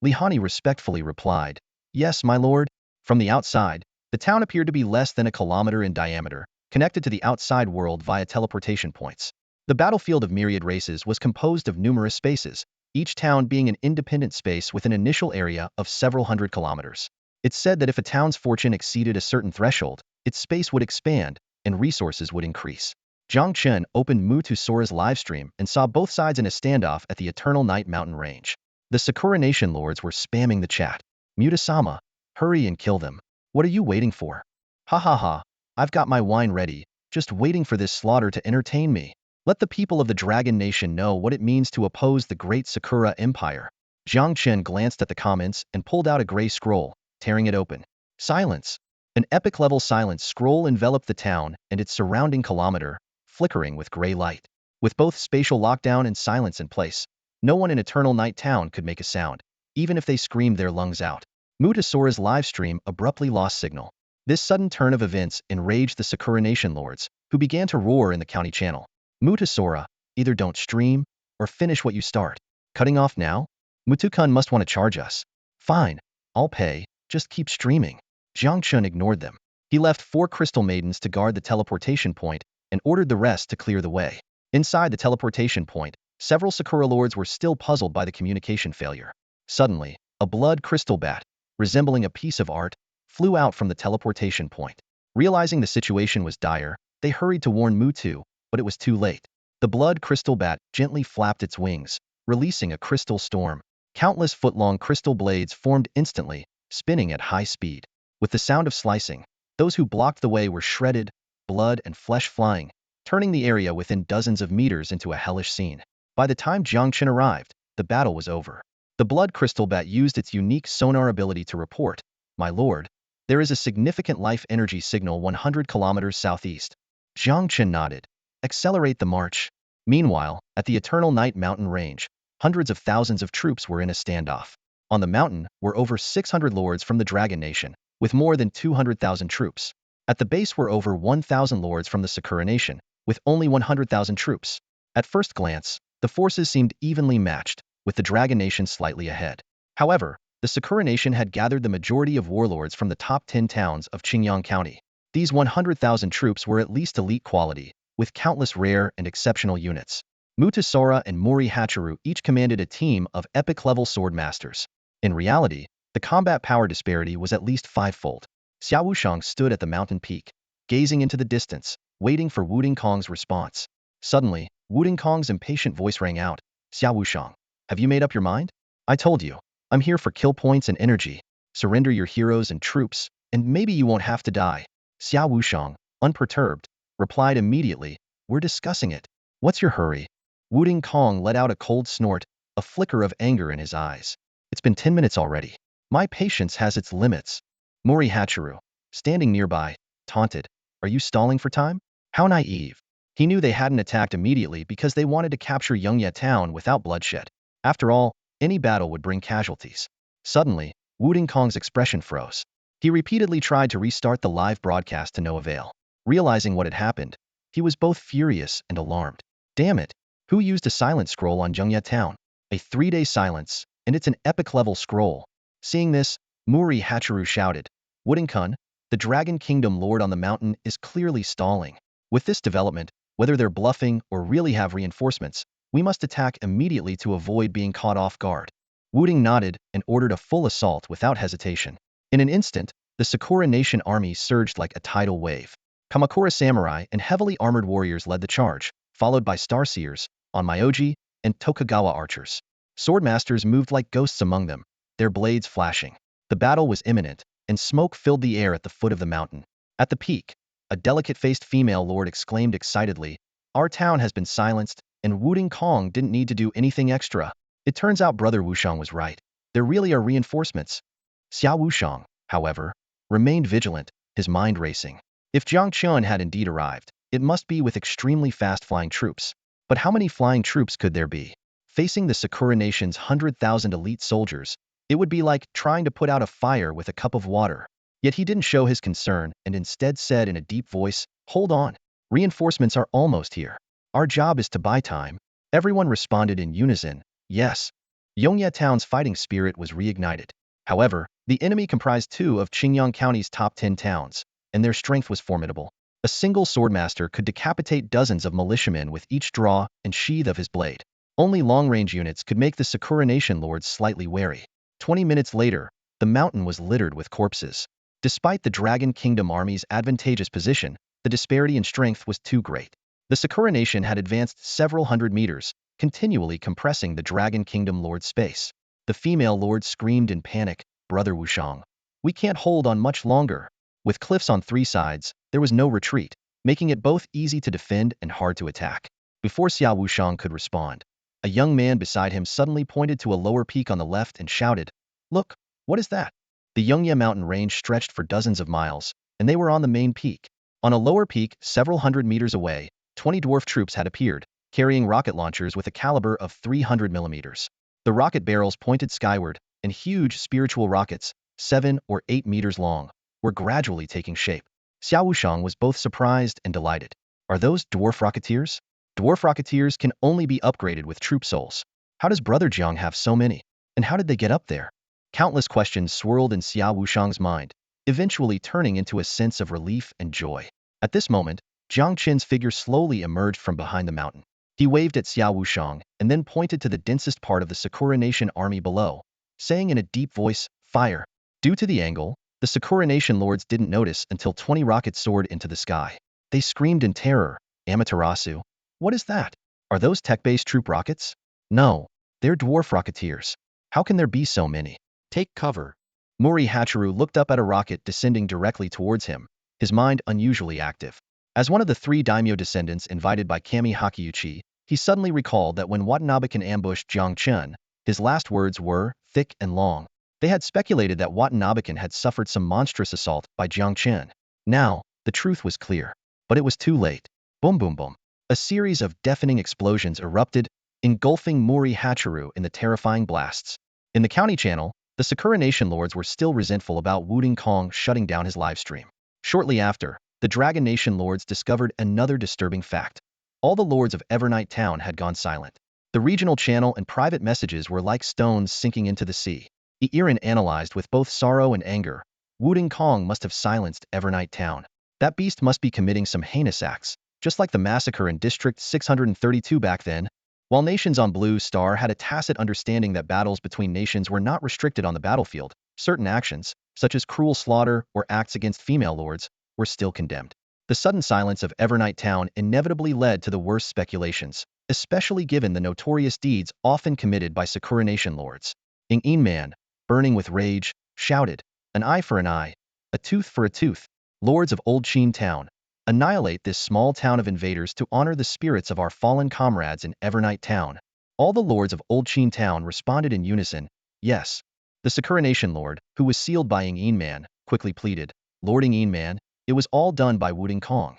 Li Hanyi respectfully replied, Yes, my lord. From the outside, the town appeared to be less than a kilometer in diameter, connected to the outside world via teleportation points. The battlefield of myriad races was composed of numerous spaces, each town being an independent space with an initial area of several hundred kilometers. It's said that if a town's fortune exceeded a certain threshold, its space would expand, and resources would increase. Jiang Chen opened Mutu Sora's livestream and saw both sides in a standoff at the Eternal Night Mountain range. The Sakura Nation lords were spamming the chat. Mutasama, hurry and kill them. What are you waiting for? Ha ha ha, I've got my wine ready, just waiting for this slaughter to entertain me. Let the people of the Dragon Nation know what it means to oppose the great Sakura Empire. Jiang Chen glanced at the comments and pulled out a gray scroll, tearing it open. Silence. An epic-level silence scroll enveloped the town and its surrounding kilometer, flickering with gray light. With both spatial lockdown and silence in place, no one in Eternal Night Town could make a sound, even if they screamed their lungs out. Mutasora's livestream abruptly lost signal. This sudden turn of events enraged the Sakura Nation lords, who began to roar in the county channel. Mutasora, either don't stream, or finish what you start. Cutting off now? Mutukun must want to charge us. Fine, I'll pay, just keep streaming. Jiang Chen ignored them. He left 4 crystal maidens to guard the teleportation point and ordered the rest to clear the way. Inside the teleportation point, several Sakura lords were still puzzled by the communication failure. Suddenly, a blood crystal bat, resembling a piece of art, flew out from the teleportation point. Realizing the situation was dire, they hurried to warn Mutu, but it was too late. The blood crystal bat gently flapped its wings, releasing a crystal storm. Countless foot-long crystal blades formed instantly, spinning at high speed. With the sound of slicing, those who blocked the way were shredded, blood and flesh flying, turning the area within dozens of meters into a hellish scene. By the time Jiang Chen arrived, the battle was over. The blood crystal bat used its unique sonar ability to report, My lord, there is a significant life energy signal 100 kilometers southeast. Jiang Chen nodded. Accelerate the march. Meanwhile, at the Eternal Night Mountain range, hundreds of thousands of troops were in a standoff. On the mountain were over 600 lords from the Dragon Nation, with more than 200,000 troops. At the base were over 1,000 lords from the Sakura Nation, with only 100,000 troops. At first glance, the forces seemed evenly matched, with the Dragon Nation slightly ahead. However, the Sakura Nation had gathered the majority of warlords from the top 10 towns of Qingyang County. These 100,000 troops were at least elite quality, with countless rare and exceptional units. Mutasora and Mori Hachiru each commanded a team of epic-level sword masters. In reality, the combat power disparity was at least 5-fold. Xiaowushang stood at the mountain peak, gazing into the distance, waiting for Wuding Kong's response. Suddenly, Wuding Kong's impatient voice rang out, Xiaowushang, have you made up your mind? I told you, I'm here for kill points and energy. Surrender your heroes and troops, and maybe you won't have to die. Xiaowushang, unperturbed, replied immediately, We're discussing it. What's your hurry? Wuding Kong let out a cold snort, a flicker of anger in his eyes. It's been 10 minutes already. My patience has its limits. Mori Hachiru, standing nearby, taunted, Are you stalling for time? How naive. He knew they hadn't attacked immediately because they wanted to capture Yongye town without bloodshed. After all, any battle would bring casualties. Suddenly, Wuding Kong's expression froze. He repeatedly tried to restart the live broadcast to no avail. Realizing what had happened, he was both furious and alarmed. Damn it, who used a silent scroll on Yongye town? A 3-day silence, and it's an epic-level scroll. Seeing this, Mori Hachiru shouted, Wuding-kun, the Dragon Kingdom Lord on the mountain is clearly stalling. With this development, whether they're bluffing or really have reinforcements, we must attack immediately to avoid being caught off guard. Wuding nodded and ordered a full assault without hesitation. In an instant, the Sakura Nation army surged like a tidal wave. Kamakura samurai and heavily armored warriors led the charge, followed by Starseers, Onmyoji, and Tokugawa archers. Swordmasters moved like ghosts among them, their blades flashing. The battle was imminent, and smoke filled the air at the foot of the mountain. At the peak, a delicate-faced female lord exclaimed excitedly, "Our town has been silenced, and Wuding Kong didn't need to do anything extra." It turns out Brother Wushang was right. There really are reinforcements. Xiao Wushang, however, remained vigilant, his mind racing. If Jiang Chen had indeed arrived, it must be with extremely fast-flying troops. But how many flying troops could there be? Facing the Sakura Nation's 100,000 elite soldiers, it would be like trying to put out a fire with a cup of water. Yet he didn't show his concern and instead said in a deep voice, "Hold on. Reinforcements are almost here. Our job is to buy time." Everyone responded in unison, yes. Yongye Town's fighting spirit was reignited. However, the enemy comprised 2 of Qingyang County's top 10 towns, and their strength was formidable. A single swordmaster could decapitate dozens of militiamen with each draw and sheath of his blade. Only long-range units could make the Sakura Nation lords slightly wary. 20 minutes later, the mountain was littered with corpses. Despite the Dragon Kingdom army's advantageous position, the disparity in strength was too great. The Sakura Nation had advanced several hundred meters, continually compressing the Dragon Kingdom lord's space. The female lord screamed in panic, "Brother Wushang, we can't hold on much longer." With cliffs on 3 sides, there was no retreat, making it both easy to defend and hard to attack. Before Xiao Wushang could respond, a young man beside him suddenly pointed to a lower peak on the left and shouted, "Look, what is that?" The Yongye mountain range stretched for dozens of miles, and they were on the main peak. On a lower peak, several hundred meters away, 20 dwarf troops had appeared, carrying rocket launchers with a caliber of 300 millimeters. The rocket barrels pointed skyward, and huge spiritual rockets, 7 or 8 meters long, were gradually taking shape. Xiao Wushang was both surprised and delighted. Are those dwarf rocketeers? Dwarf rocketeers can only be upgraded with troop souls. How does Brother Jiang have so many? And how did they get up there? Countless questions swirled in Xiao Wushang's mind, eventually turning into a sense of relief and joy. At this moment, Jiang Chen's figure slowly emerged from behind the mountain. He waved at Xiao Wushang and then pointed to the densest part of the Sakura Nation army below, saying in a deep voice, "Fire." Due to the angle, the Sakura Nation lords didn't notice until 20 rockets soared into the sky. They screamed in terror, "Amaterasu? What is that? Are those tech-based troop rockets?" "No, they're dwarf rocketeers. How can there be so many?" "Take cover." Mori Hachiru looked up at a rocket descending directly towards him, his mind unusually active. As one of the 3 daimyo descendants invited by Kami Hakiuchi, he suddenly recalled that when Watanabe ambushed Jiang Chen, his last words were, "thick and long." They had speculated that Watanabe had suffered some monstrous assault by Jiang Chen. Now, the truth was clear. But it was too late. Boom boom boom. A series of deafening explosions erupted, engulfing Mori Hachiru in the terrifying blasts. In the county channel, the Sakura Nation lords were still resentful about Wuding Kong shutting down his livestream. Shortly after, the Dragon Nation lords discovered another disturbing fact. All the lords of Evernight Town had gone silent. The regional channel and private messages were like stones sinking into the sea. Irin analyzed with both sorrow and anger. Wuding Kong must have silenced Evernight Town. That beast must be committing some heinous acts, just like the massacre in District 632 back then. While nations on Blue Star had a tacit understanding that battles between nations were not restricted on the battlefield, certain actions, such as cruel slaughter or acts against female lords, were still condemned. The sudden silence of Evernight Town inevitably led to the worst speculations, especially given the notorious deeds often committed by Sakura Nation lords. Ng Man, burning with rage, shouted, "An eye for an eye, a tooth for a tooth. Lords of Old Qin Town, annihilate this small town of invaders to honor the spirits of our fallen comrades in Evernight Town." All the lords of Old Qin Town responded in unison, yes. The Sakura Nation lord, who was sealed by Ng Man, quickly pleaded, "Lord Ng Man, it was all done by Wuding Kong.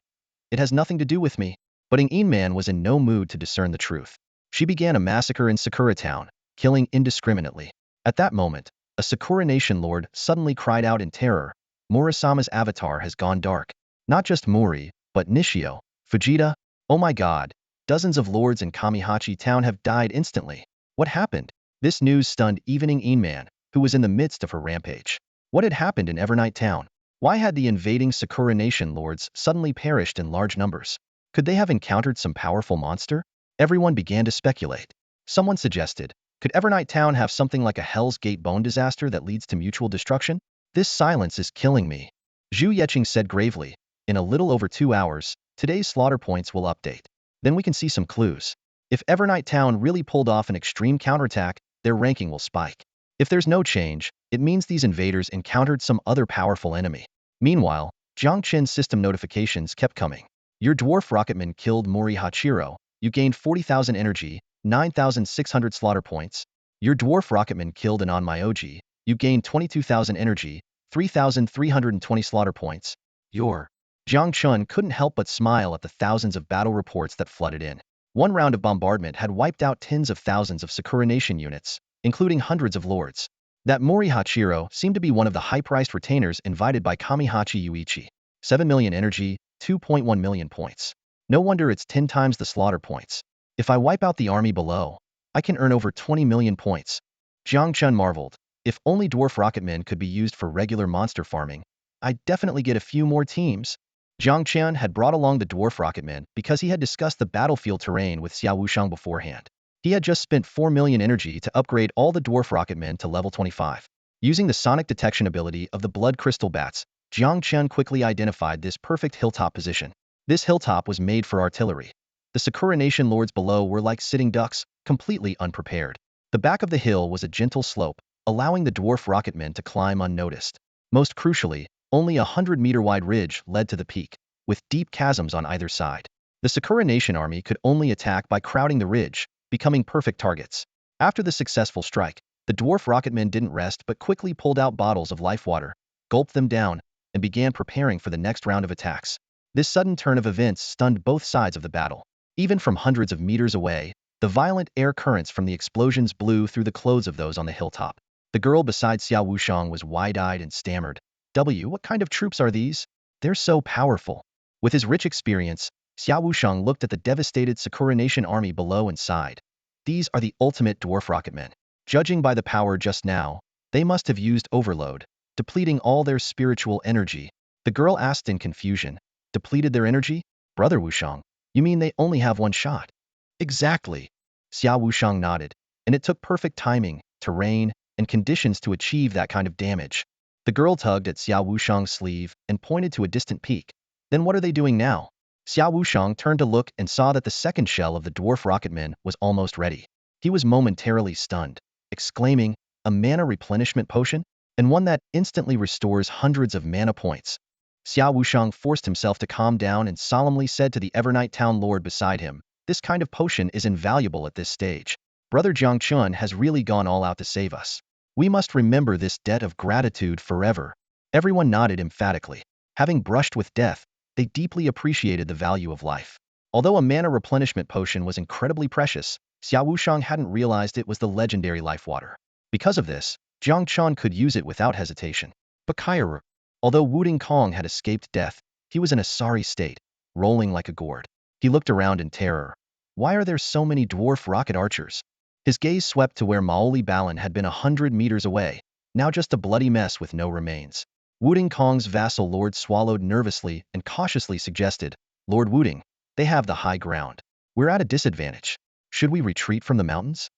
It has nothing to do with me." But Ng Man was in no mood to discern the truth. She began a massacre in Sakura Town, killing indiscriminately. At that moment, a Sakura Nation lord suddenly cried out in terror, "Morisama's avatar has gone dark." Not just Mori, but Nishio, Fujita. Oh my god, dozens of lords in Kamihachi Town have died instantly. What happened? This news stunned even Ng Man, who was in the midst of her rampage. What had happened in Evernight Town? Why had the invading Sakura Nation lords suddenly perished in large numbers? Could they have encountered some powerful monster? Everyone began to speculate. Someone suggested, could Evernight Town have something like a Hell's Gate bone disaster that leads to mutual destruction? This silence is killing me. Zhu Yeqing said gravely, in a little over 2 hours, today's slaughter points will update. Then we can see some clues. If Evernight Town really pulled off an extreme counterattack, their ranking will spike. If there's no change, it means these invaders encountered some other powerful enemy. Meanwhile, Jiang Chen's system notifications kept coming. Your dwarf rocketman killed Mori Hachiro. You gained 40,000 energy, 9,600 slaughter points. Your dwarf rocketman killed an Onmyoji. You gained 22,000 energy, 3,320 slaughter points. Your Jiang Chen couldn't help but smile at the thousands of battle reports that flooded in. One round of bombardment had wiped out tens of thousands of Sakura Nation units, including hundreds of lords. That Mori Hachiro seemed to be one of the high-priced retainers invited by Kamihachi Yuichi. 7 million energy, 2.1 million points. No wonder it's 10 times the slaughter points. If I wipe out the army below, I can earn over 20 million points. Jiang Chen marveled. If only dwarf rocketmen could be used for regular monster farming, I'd definitely get a few more teams. Jiang Chen had brought along the dwarf rocketmen because he had discussed the battlefield terrain with Xiao Wushang beforehand. He had just spent 4 million energy to upgrade all the dwarf rocketmen to level 25. Using the sonic detection ability of the blood crystal bats, Jiang Chen quickly identified this perfect hilltop position. This hilltop was made for artillery. The Sakura Nation lords below were like sitting ducks, completely unprepared. The back of the hill was a gentle slope, allowing the dwarf rocketmen to climb unnoticed. Most crucially, only a 100-meter-wide ridge led to the peak, with deep chasms on either side. The Sakura Nation army could only attack by crowding the ridge, becoming perfect targets. After the successful strike, the dwarf rocketmen didn't rest but quickly pulled out bottles of life water, gulped them down, and began preparing for the next round of attacks. This sudden turn of events stunned both sides of the battle. Even from hundreds of meters away, the violent air currents from the explosions blew through the clothes of those on the hilltop. The girl beside Xiao Wushang was wide-eyed and stammered, What kind of troops are these? They're so powerful." With his rich experience, Xiao Wushang looked at the devastated Sakura Nation army below and sighed. These are the ultimate dwarf rocketmen. Judging by the power just now, they must have used overload, depleting all their spiritual energy. The girl asked in confusion, "Depleted their energy? Brother Wushang, you mean they only have one shot?" "Exactly." Xiao Wushang nodded, and it took perfect timing, terrain, and conditions to achieve that kind of damage. The girl tugged at Xiao Wushang's sleeve and pointed to a distant peak. "Then what are they doing now?" Xiao Wushang turned to look and saw that the second shell of the dwarf rocketman was almost ready. He was momentarily stunned, exclaiming, "A mana replenishment potion? And one that instantly restores hundreds of mana points." Xiao Wushang forced himself to calm down and solemnly said to the Evernight Town Lord beside him, "This kind of potion is invaluable at this stage. Brother Jiang Chen has really gone all out to save us. We must remember this debt of gratitude forever." Everyone nodded emphatically. Having brushed with death, they deeply appreciated the value of life. Although a mana replenishment potion was incredibly precious, Xiao Wushang hadn't realized it was the legendary life water. Because of this, Jiang Chen could use it without hesitation. But Kairu, although Wuding Kong had escaped death, he was in a sorry state, rolling like a gourd. He looked around in terror. Why are there so many dwarf rocket archers? His gaze swept to where Maoli Balan had been 100 meters away, now just a bloody mess with no remains. Wuding Kong's vassal Lord swallowed nervously and cautiously suggested, "Lord Wuding, they have the high ground. We're at a disadvantage. Should we retreat from the mountains?"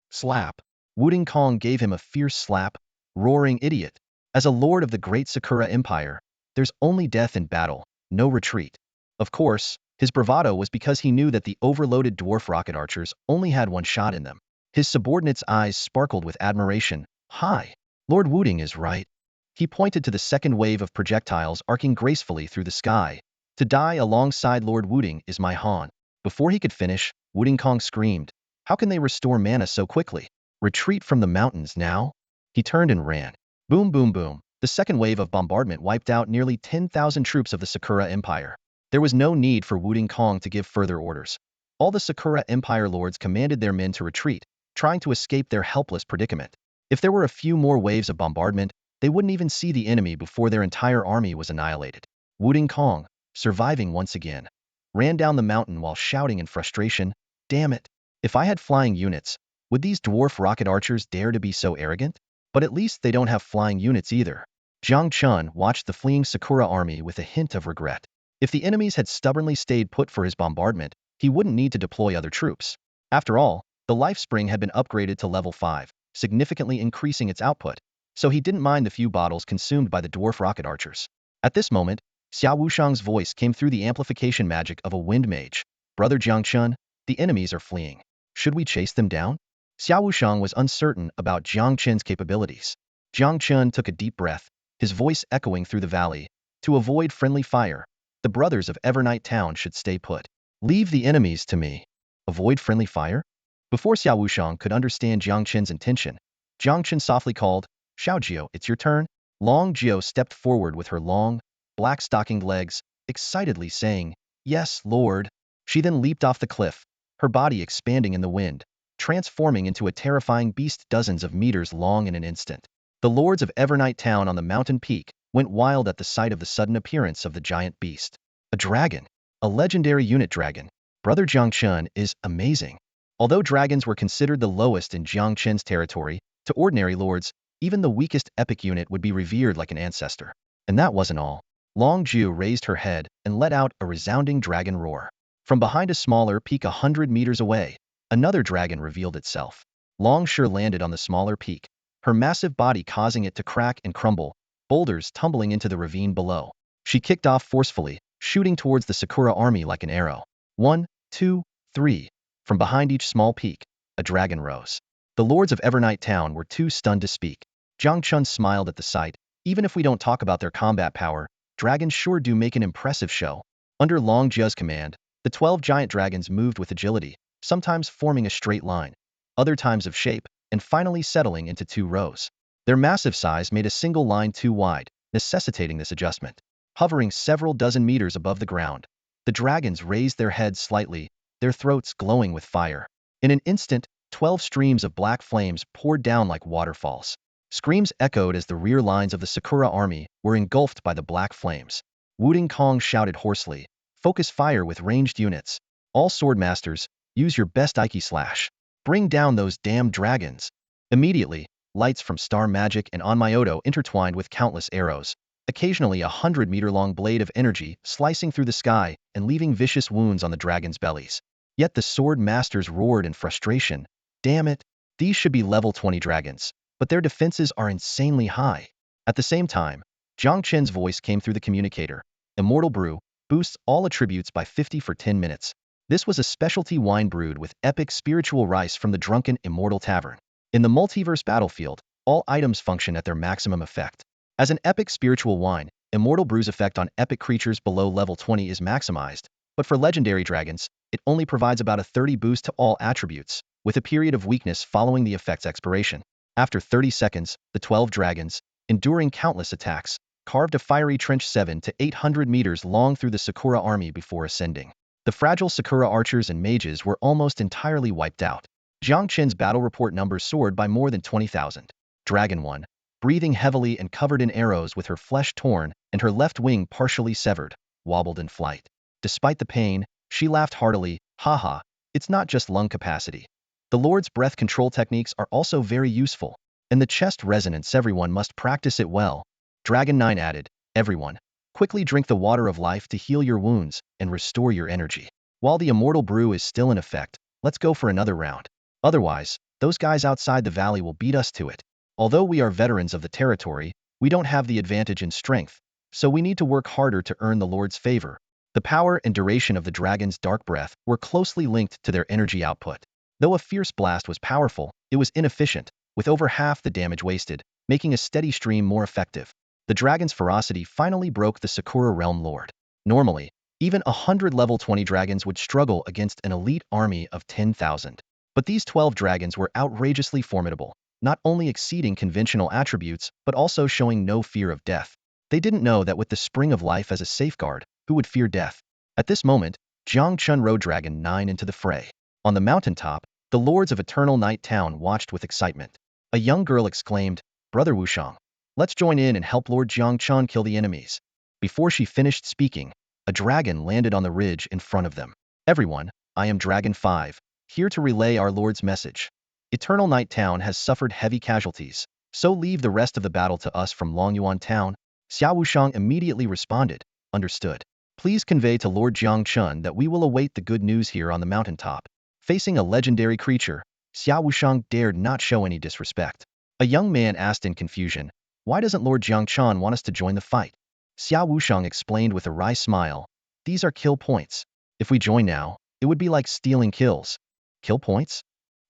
Slap. Wuding Kong gave him a fierce slap, roaring, "Idiot. As a lord of the great Sakura Empire, there's only death in battle, no retreat." Of course, his bravado was because he knew that the overloaded dwarf rocket archers only had one shot in them. His subordinate's eyes sparkled with admiration. "Hi. Lord Wuding is right." He pointed to the second wave of projectiles arcing gracefully through the sky. "To die alongside Lord Wuding is my haunt." Before he could finish, Wuding Kong screamed, "How can they restore mana so quickly? Retreat from the mountains now?" He turned and ran. Boom, boom, boom. The second wave of bombardment wiped out nearly 10,000 troops of the Sakura Empire. There was no need for Wuding Kong to give further orders. All the Sakura Empire lords commanded their men to retreat, trying to escape their helpless predicament. If there were a few more waves of bombardment, they wouldn't even see the enemy before their entire army was annihilated. Wuding Kong, surviving once again, ran down the mountain while shouting in frustration, "Damn it! If I had flying units, would these dwarf rocket archers dare to be so arrogant? But at least they don't have flying units either." Jiang Chen watched the fleeing Sakura army with a hint of regret. If the enemies had stubbornly stayed put for his bombardment, he wouldn't need to deploy other troops. After all, the life spring had been upgraded to level 5, significantly increasing its output, so he didn't mind the few bottles consumed by the dwarf rocket archers. At this moment, Xiao Wushang's voice came through the amplification magic of a wind mage. Brother Jiang Chen, the enemies are fleeing. Should we chase them down? Xiaowushang was uncertain about Jiang Chen's capabilities. Jiang Chen took a deep breath, his voice echoing through the valley. To avoid friendly fire, the brothers of Evernight Town should stay put. Leave the enemies to me. Avoid friendly fire? Before Xiaowushang could understand Jiang Chen's intention, Jiang Chen softly called, Xiaojio, it's your turn. Long Jiao stepped forward with her long, black-stockinged legs, excitedly saying, Yes, Lord. She then leaped off the cliff, her body expanding in the wind, transforming into a terrifying beast dozens of meters long in an instant. The lords of Evernight Town on the mountain peak went wild at the sight of the sudden appearance of the giant beast. A dragon. A legendary unit dragon. Brother Jiang Chen is amazing. Although dragons were considered the lowest in Jiang Chen's territory, to ordinary lords, even the weakest epic unit would be revered like an ancestor. And that wasn't all. Long Jiu raised her head and let out a resounding dragon roar. From behind a smaller peak 100 meters away, another dragon revealed itself. Long Shi landed on the smaller peak, her massive body causing it to crack and crumble, boulders tumbling into the ravine below. She kicked off forcefully, shooting towards the Sakura army like an arrow. 1, 2, 3. From behind each small peak, a dragon rose. The lords of Evernight Town were too stunned to speak. Jiang Chen smiled at the sight. Even if we don't talk about their combat power, dragons sure do make an impressive show. Under Long Jia's command, the 12 giant dragons moved with agility, sometimes forming a straight line, other times of shape, and finally settling into 2 rows. Their massive size made a single line too wide, necessitating this adjustment. Hovering several dozen meters above the ground, the dragons raised their heads slightly, their throats glowing with fire. In an instant, 12 streams of black flames poured down like waterfalls. Screams echoed as the rear lines of the Sakura army were engulfed by the black flames. Wuding Kong shouted hoarsely, Focus fire with ranged units. All swordmasters, use your best Aiki slash. Bring down those damn dragons. Immediately, lights from Star Magic and Onmyoto intertwined with countless arrows, occasionally a 100-meter-long blade of energy slicing through the sky and leaving vicious wounds on the dragons' bellies. Yet the sword masters roared in frustration. Damn it, these should be level 20 dragons, but their defenses are insanely high. At the same time, Jiang Chen's voice came through the communicator. Immortal Brew boosts all attributes by 50 for 10 minutes. This was a specialty wine brewed with epic spiritual rice from the drunken Immortal Tavern. In the multiverse battlefield, all items function at their maximum effect. As an epic spiritual wine, Immortal Brew's effect on epic creatures below level 20 is maximized, but for legendary dragons, it only provides about a 30 boost to all attributes, with a period of weakness following the effect's expiration. After 30 seconds, the 12 dragons, enduring countless attacks, carved a fiery trench 700 to 800 meters long through the Sakura army before ascending. The fragile Sakura archers and mages were almost entirely wiped out. Jiang Chen's battle report numbers soared by more than 20,000. Dragon 1, breathing heavily and covered in arrows with her flesh torn and her left wing partially severed, wobbled in flight. Despite the pain, she laughed heartily, haha, it's not just lung capacity. The Lord's breath control techniques are also very useful, and the chest resonance everyone must practice it well. Dragon 9 added, everyone, quickly drink the water of life to heal your wounds and restore your energy. While the Immortal Brew is still in effect, let's go for another round. Otherwise, those guys outside the valley will beat us to it. Although we are veterans of the territory, we don't have the advantage in strength, so we need to work harder to earn the Lord's favor. The power and duration of the dragon's dark breath were closely linked to their energy output. Though a fierce blast was powerful, it was inefficient, with over half the damage wasted, making a steady stream more effective. The dragon's ferocity finally broke the Sakura Realm Lord. Normally, even 100 level 20 dragons would struggle against an elite army of 10,000. But these 12 dragons were outrageously formidable, not only exceeding conventional attributes, but also showing no fear of death. They didn't know that with the spring of life as a safeguard, who would fear death? At this moment, Jiang Chen rode Dragon 9 into the fray. On the mountaintop, the lords of Eternal Night Town watched with excitement. A young girl exclaimed, Brother Wushang, let's join in and help Lord Jiang Chen kill the enemies. Before she finished speaking, a dragon landed on the ridge in front of them. Everyone, I am Dragon 5, here to relay our Lord's message. Eternal Night Town has suffered heavy casualties, so leave the rest of the battle to us from Xuanyuan Town. Xiaowushang immediately responded, understood. Please convey to Lord Jiang Chen that we will await the good news here on the mountaintop. Facing a legendary creature, Xiaowushang dared not show any disrespect. A young man asked in confusion, why doesn't Lord Jiang Chen want us to join the fight? Xiaowushang explained with a wry smile, these are kill points. If we join now, It would be like stealing kills. Kill points?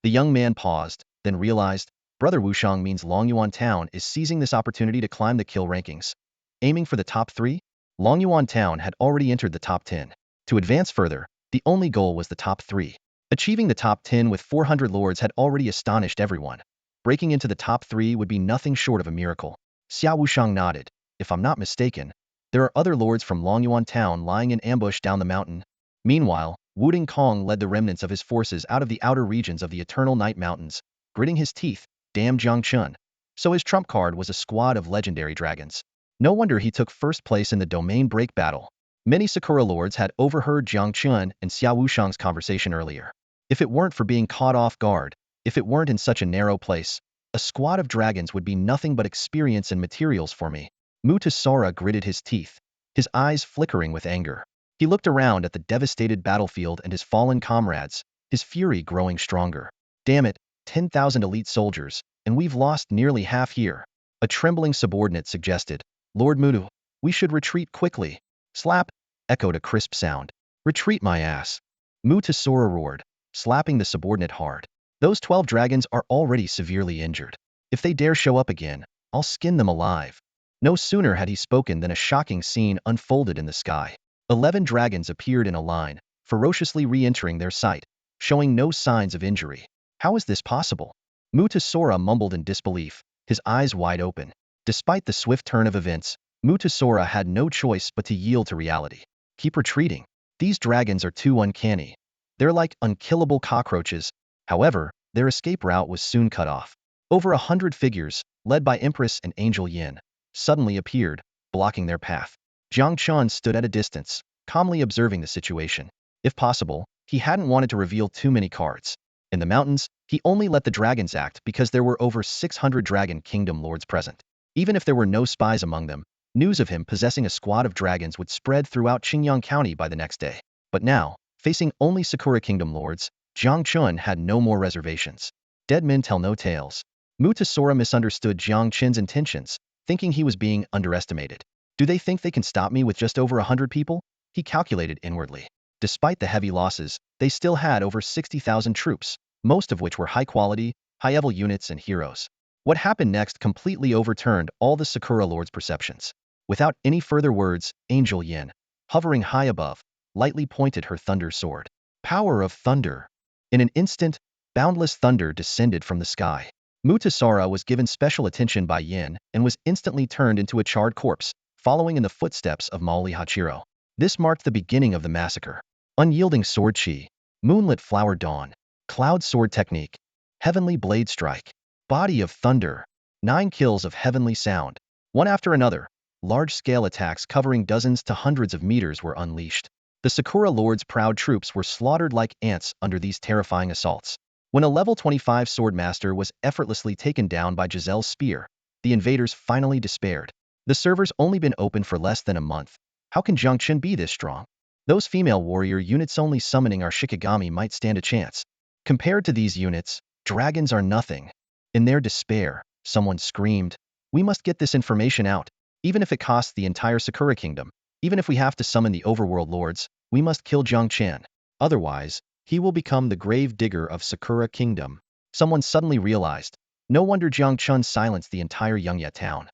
The young man paused, then realized, Brother Wushang means Longyuan Town is seizing this opportunity to climb the kill rankings. Aiming for the top 3? Longyuan Town had already entered the top 10. To advance further, the only goal was the top 3. Achieving the top 10 with 400 lords had already astonished everyone. Breaking into the top 3 would be nothing short of a miracle. Xiao Wushang nodded. If I'm not mistaken, there are other lords from Longyuan Town lying in ambush down the mountain. Meanwhile, Wuding Kong led the remnants of his forces out of the outer regions of the Eternal Night Mountains, gritting his teeth. Damn Jiang Chen. So his trump card was a squad of legendary dragons. No wonder he took first place in the domain break battle. Many Sakura lords had overheard Jiang Chen and Xiao Wushang's conversation earlier. If it weren't for being caught off guard, if it weren't in such a narrow place, a squad of dragons would be nothing but experience and materials for me. Mutasora gritted his teeth, his eyes flickering with anger. He looked around at the devastated battlefield and his fallen comrades, his fury growing stronger. Damn it, 10,000 elite soldiers, and we've lost nearly half here. A trembling subordinate suggested, Lord Mutu, we should retreat quickly. Slap, echoed a crisp sound. Retreat my ass. Mutasora roared, slapping the subordinate hard. Those 12 dragons are already severely injured. If they dare show up again, I'll skin them alive. No sooner had he spoken than a shocking scene unfolded in the sky. 11 dragons appeared in a line, ferociously re-entering their sight, showing no signs of injury. How is this possible? Mutasora mumbled in disbelief, his eyes wide open. Despite the swift turn of events, Mutasora had no choice but to yield to reality. Keep retreating. These dragons are too uncanny. They're like unkillable cockroaches. However, their escape route was soon cut off. Over 100 figures, led by Empress and Angel Yin, suddenly appeared, blocking their path. Jiang Chen stood at a distance, calmly observing the situation. If possible, he hadn't wanted to reveal too many cards. In the mountains, he only let the dragons act because there were over 600 Dragon Kingdom lords present. Even if there were no spies among them, news of him possessing a squad of dragons would spread throughout Qingyang County by the next day. But now, facing only Sakura Kingdom lords, Jiang Chen had no more reservations. Dead men tell no tales. Mutasora misunderstood Jiang Chen's intentions, thinking he was being underestimated. Do they think they can stop me with just over 100 people? He calculated inwardly. Despite the heavy losses, they still had over 60,000 troops, most of which were high-quality, high-level units and heroes. What happened next completely overturned all the Sakura Lord's perceptions. Without any further words, Angel Yin, hovering high above, lightly pointed her thunder sword. Power of thunder. In an instant, boundless thunder descended from the sky. Mutasara was given special attention by Yin and was instantly turned into a charred corpse, following in the footsteps of Maoli Hachiro. This marked the beginning of the massacre. Unyielding sword chi, moonlit flower dawn, cloud sword technique, heavenly blade strike, body of thunder, 9 kills of heavenly sound. One after another, large-scale attacks covering dozens to hundreds of meters were unleashed. The Sakura Lord's proud troops were slaughtered like ants under these terrifying assaults. When a level 25 swordmaster was effortlessly taken down by Giselle's spear, the invaders finally despaired. The server's only been open for less than a month. How can Jiang Chen be this strong? Those female warrior units only summoning our Shikigami might stand a chance. Compared to these units, dragons are nothing. In their despair, someone screamed, "We must get this information out. Even if it costs the entire Sakura Kingdom, even if we have to summon the overworld lords, we must kill Jiang Chen. Otherwise, he will become the grave digger of Sakura Kingdom." Someone suddenly realized. No wonder Jiang Chen silenced the entire Yongye town.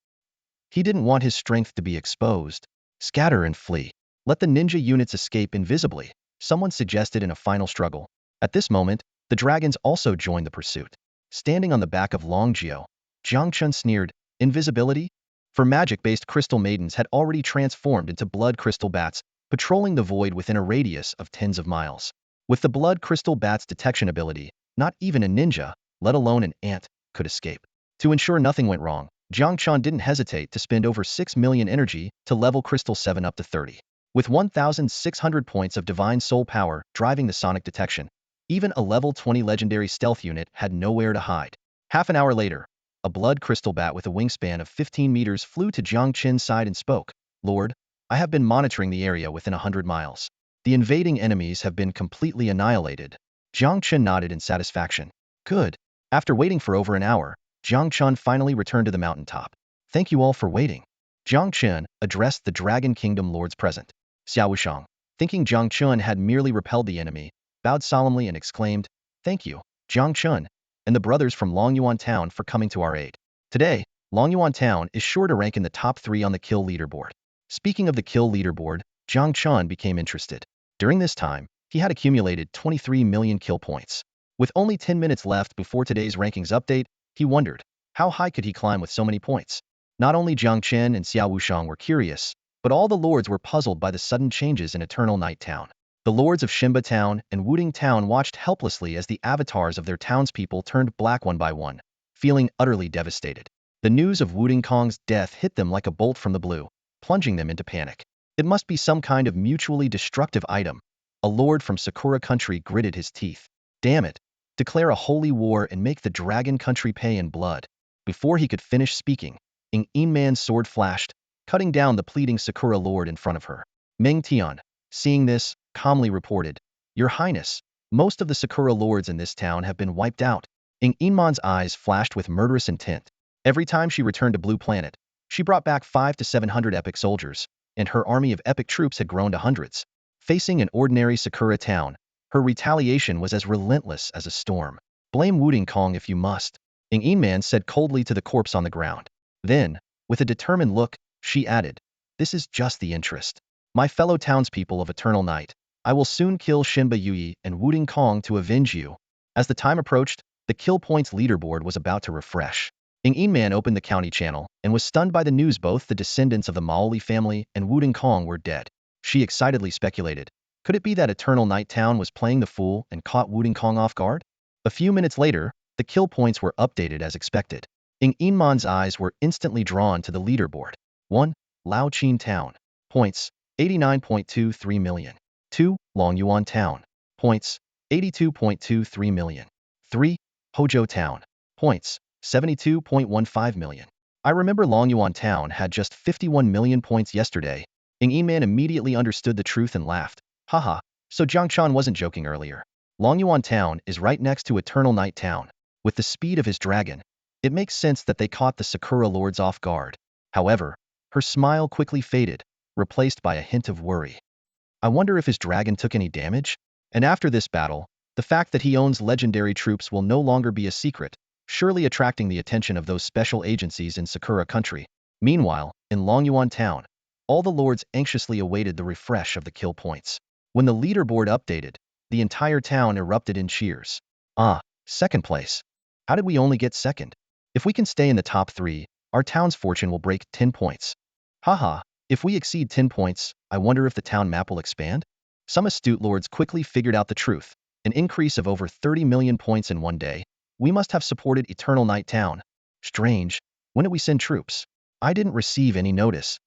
He didn't want his strength to be exposed. Scatter and flee. Let the ninja units escape invisibly, someone suggested in a final struggle. At this moment, the dragons also joined the pursuit. Standing on the back of Long Jiao, Jiang Chen sneered, "Invisibility?" For magic-based crystal maidens had already transformed into blood crystal bats, patrolling the void within a radius of tens of miles. With the blood crystal bat's detection ability, not even a ninja, let alone an ant, could escape. To ensure nothing went wrong, Jiang Chen didn't hesitate to spend over 6 million energy to level Crystal 7 up to 30. With 1,600 points of Divine Soul power driving the sonic detection, even a level 20 legendary stealth unit had nowhere to hide. Half an hour later, a blood crystal bat with a wingspan of 15 meters flew to Jiang Chen's side and spoke, "Lord, I have been monitoring the area within 100 miles. The invading enemies have been completely annihilated." Jiang Chen nodded in satisfaction. "Good." After waiting for over an hour, Jiang Chen finally returned to the mountaintop. "Thank you all for waiting." Jiang Chen addressed the Dragon Kingdom lords present. Xiao Wushang, thinking Jiang Chen had merely repelled the enemy, bowed solemnly and exclaimed, "Thank you, Jiang Chen, and the brothers from Longyuan Town for coming to our aid. Today, Longyuan Town is sure to rank in the top 3 on the kill leaderboard." Speaking of the kill leaderboard, Jiang Chen became interested. During this time, he had accumulated 23 million kill points. With only 10 minutes left before today's rankings update, he wondered, how high could he climb with so many points? Not only Jiang Chen and Xiao Wushang were curious, but all the lords were puzzled by the sudden changes in Eternal Night Town. The lords of Xinba Town and Wuding Town watched helplessly as the avatars of their townspeople turned black one by one, feeling utterly devastated. The news of Wuding Kong's death hit them like a bolt from the blue, plunging them into panic. It must be some kind of mutually destructive item. A lord from Sakura country gritted his teeth. Damn it. Declare a holy war and make the dragon country pay in blood. Before he could finish speaking, Ing Man's sword flashed, cutting down the pleading Sakura lord in front of her. Meng Tian, seeing this, calmly reported, "Your Highness, most of the Sakura lords in this town have been wiped out." Ing Man's eyes flashed with murderous intent. Every time she returned to Blue Planet, she brought back 500 to 700 epic soldiers, and her army of epic troops had grown to hundreds. Facing an ordinary Sakura town, her retaliation was as relentless as a storm. "Blame Wuding Kong if you must," Ing Man said coldly to the corpse on the ground. Then, with a determined look, she added, "This is just the interest. My fellow townspeople of Eternal Night, I will soon kill Xinba Yui and Wuding Kong to avenge you." As the time approached, the kill points leaderboard was about to refresh. Ing Man opened the county channel and was stunned by the news both the descendants of the Maoli family and Wuding Kong were dead. She excitedly speculated, could it be that Eternal Night Town was playing the fool and caught Wuding Kong off guard? A few minutes later, the kill points were updated as expected. Ing Man's eyes were instantly drawn to the leaderboard. 1. Laoqin Town. Points, 89.23 million. 2. Longyuan Town. Points, 82.23 million. 3. Hojo Town. Points, 72.15 million. I remember Longyuan Town had just 51 million points yesterday. Ing Man immediately understood the truth and laughed. Haha, so Jiang Chen wasn't joking earlier. Longyuan Town is right next to Eternal Night Town. With the speed of his dragon, it makes sense that they caught the Sakura lords off guard. However, her smile quickly faded, replaced by a hint of worry. I wonder if his dragon took any damage? And after this battle, the fact that he owns legendary troops will no longer be a secret, surely attracting the attention of those special agencies in Sakura country. Meanwhile, in Longyuan Town, all the lords anxiously awaited the refresh of the kill points. When the leaderboard updated, the entire town erupted in cheers. Ah, second place. How did we only get second? If we can stay in the top 3, our town's fortune will break 10 points. Haha, if we exceed 10 points, I wonder if the town map will expand? Some astute lords quickly figured out the truth. An increase of over 30 million points in one day. We must have supported Eternal Night Town. Strange. When did we send troops? I didn't receive any notice.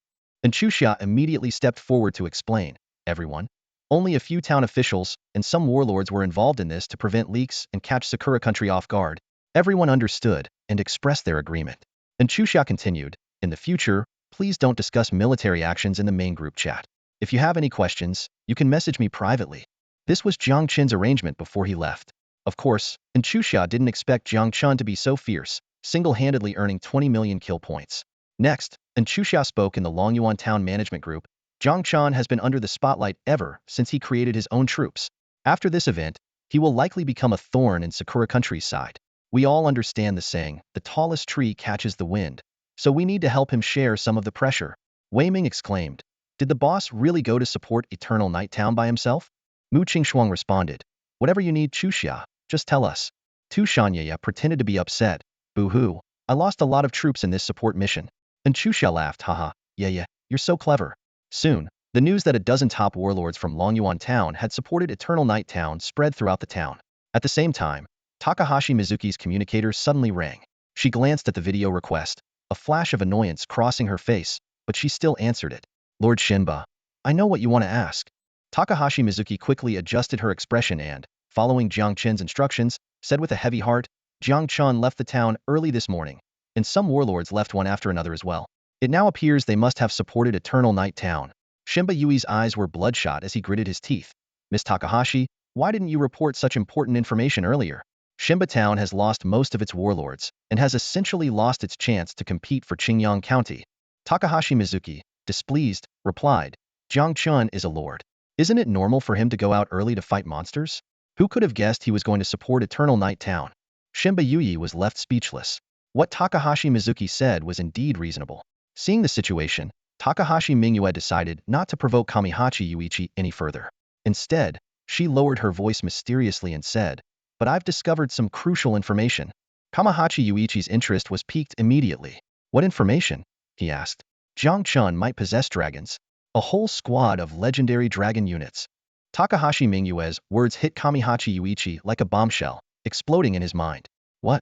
And Xuxia immediately stepped forward to explain. Everyone. Only a few town officials and some warlords were involved in this to prevent leaks and catch Sakura country off guard. Everyone understood and expressed their agreement. And Xuxia continued, in the future, please don't discuss military actions in the main group chat. If you have any questions, you can message me privately. This was Jiang Chen's arrangement before he left. Of course, and Xuxia didn't expect Jiang Chen to be so fierce, single-handedly earning 20 million kill points. Next, and Xuxia spoke in the Longyuan Town Management Group. Jiang Chen has been under the spotlight ever since he created his own troops. After this event, he will likely become a thorn in Sakura country's side. We all understand the saying, the tallest tree catches the wind. So we need to help him share some of the pressure. Wei Ming exclaimed. Did the boss really go to support Eternal Night Town by himself? Mu Qingshuang responded. Whatever you need, Xuxia, just tell us. Tu Xuanyuan pretended to be upset. Boo-hoo, I lost a lot of troops in this support mission. And Xuxia laughed, haha, yeah, you're so clever. Soon, the news that a dozen top warlords from Longyuan Town had supported Eternal Night Town spread throughout the town. At the same time, Takahashi Mizuki's communicator suddenly rang. She glanced at the video request, a flash of annoyance crossing her face, but she still answered it. Lord Xinba, I know what you want to ask. Takahashi Mizuki quickly adjusted her expression and, following Jiang Chen's instructions, said with a heavy heart, Jiang Chen left the town early this morning, and some warlords left one after another as well. It now appears they must have supported Eternal Night Town. Xinba Yui's eyes were bloodshot as he gritted his teeth. Miss Takahashi, why didn't you report such important information earlier? Xinba Town has lost most of its warlords, and has essentially lost its chance to compete for Qingyang County. Takahashi Mizuki, displeased, replied, Jiang Chen is a lord. Isn't it normal for him to go out early to fight monsters? Who could have guessed he was going to support Eternal Night Town? Shimba Yuyi was left speechless. What Takahashi Mizuki said was indeed reasonable. Seeing the situation, Takahashi Mingyue decided not to provoke Kamihachi Yuichi any further. Instead, she lowered her voice mysteriously and said, "But I've discovered some crucial information." Kamihachi Yuichi's interest was piqued immediately. "What information?" he asked. "Jiang Chen might possess dragons. A whole squad of legendary dragon units." Takahashi Mingyue's words hit Kamihachi Yuichi like a bombshell, exploding in his mind. "What?"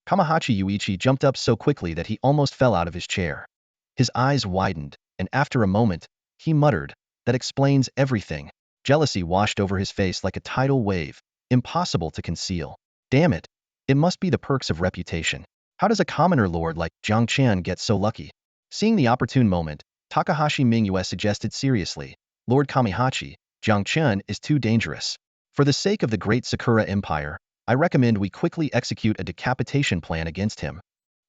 Kamihachi Yuichi jumped up so quickly that he almost fell out of his chair. His eyes widened, and after a moment, he muttered, "That explains everything." Jealousy washed over his face like a tidal wave, impossible to conceal. Damn it. It must be the perks of reputation. How does a commoner lord like Jiang Chen get so lucky? Seeing the opportune moment, Takahashi Mingyue suggested seriously, "Lord Kamihachi, Jiang Chen is too dangerous. For the sake of the great Sakura Empire, I recommend we quickly execute a decapitation plan against him."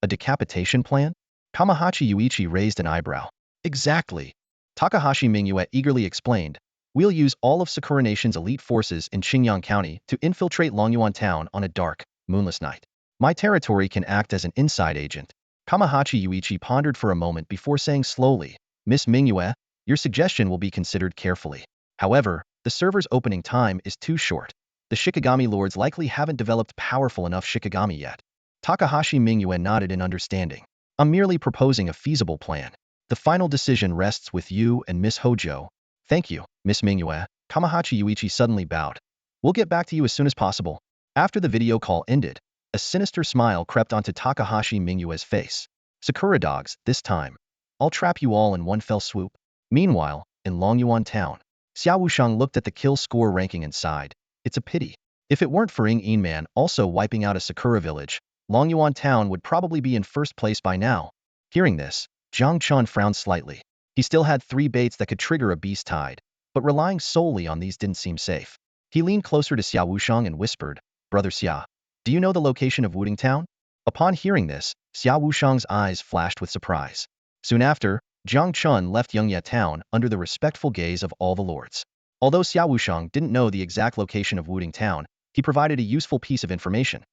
A decapitation plan? Kamihachi Yuichi raised an eyebrow. "Exactly." Takahashi Mingyue eagerly explained, "We'll use all of Sakura Nation's elite forces in Qingyang County to infiltrate Longyuan Town on a dark, moonless night. My territory can act as an inside agent." Kamihachi Yuichi pondered for a moment before saying slowly, "Miss Mingyue, your suggestion will be considered carefully. However, the server's opening time is too short. The Shikigami lords likely haven't developed powerful enough Shikigami yet." Takahashi Mingyue nodded in understanding. "I'm merely proposing a feasible plan. The final decision rests with you and Miss Hojo." "Thank you, Miss Mingyue." Kamihachi Yuichi suddenly bowed. "We'll get back to you as soon as possible." After the video call ended, a sinister smile crept onto Takahashi Mingyue's face. "Sakura dogs, this time. I'll trap you all in one fell swoop." Meanwhile, in Longyuan Town, Xiao Wushang looked at the kill score ranking and sighed. It's a pity. If it weren't for Ying Yinman also wiping out a Sakura village, Longyuan Town would probably be in first place by now. Hearing this, Jiang Chen frowned slightly. He still had 3 baits that could trigger a beast tide, but relying solely on these didn't seem safe. He leaned closer to Xiao Wushang and whispered, "Brother Xia, do you know the location of Wuding Town?" Upon hearing this, Xiao Wushang's eyes flashed with surprise. Soon after, Jiang Chen left Yongye Town under the respectful gaze of all the lords. Although Xiao Wushang didn't know the exact location of Wuding Town, he provided a useful piece of information.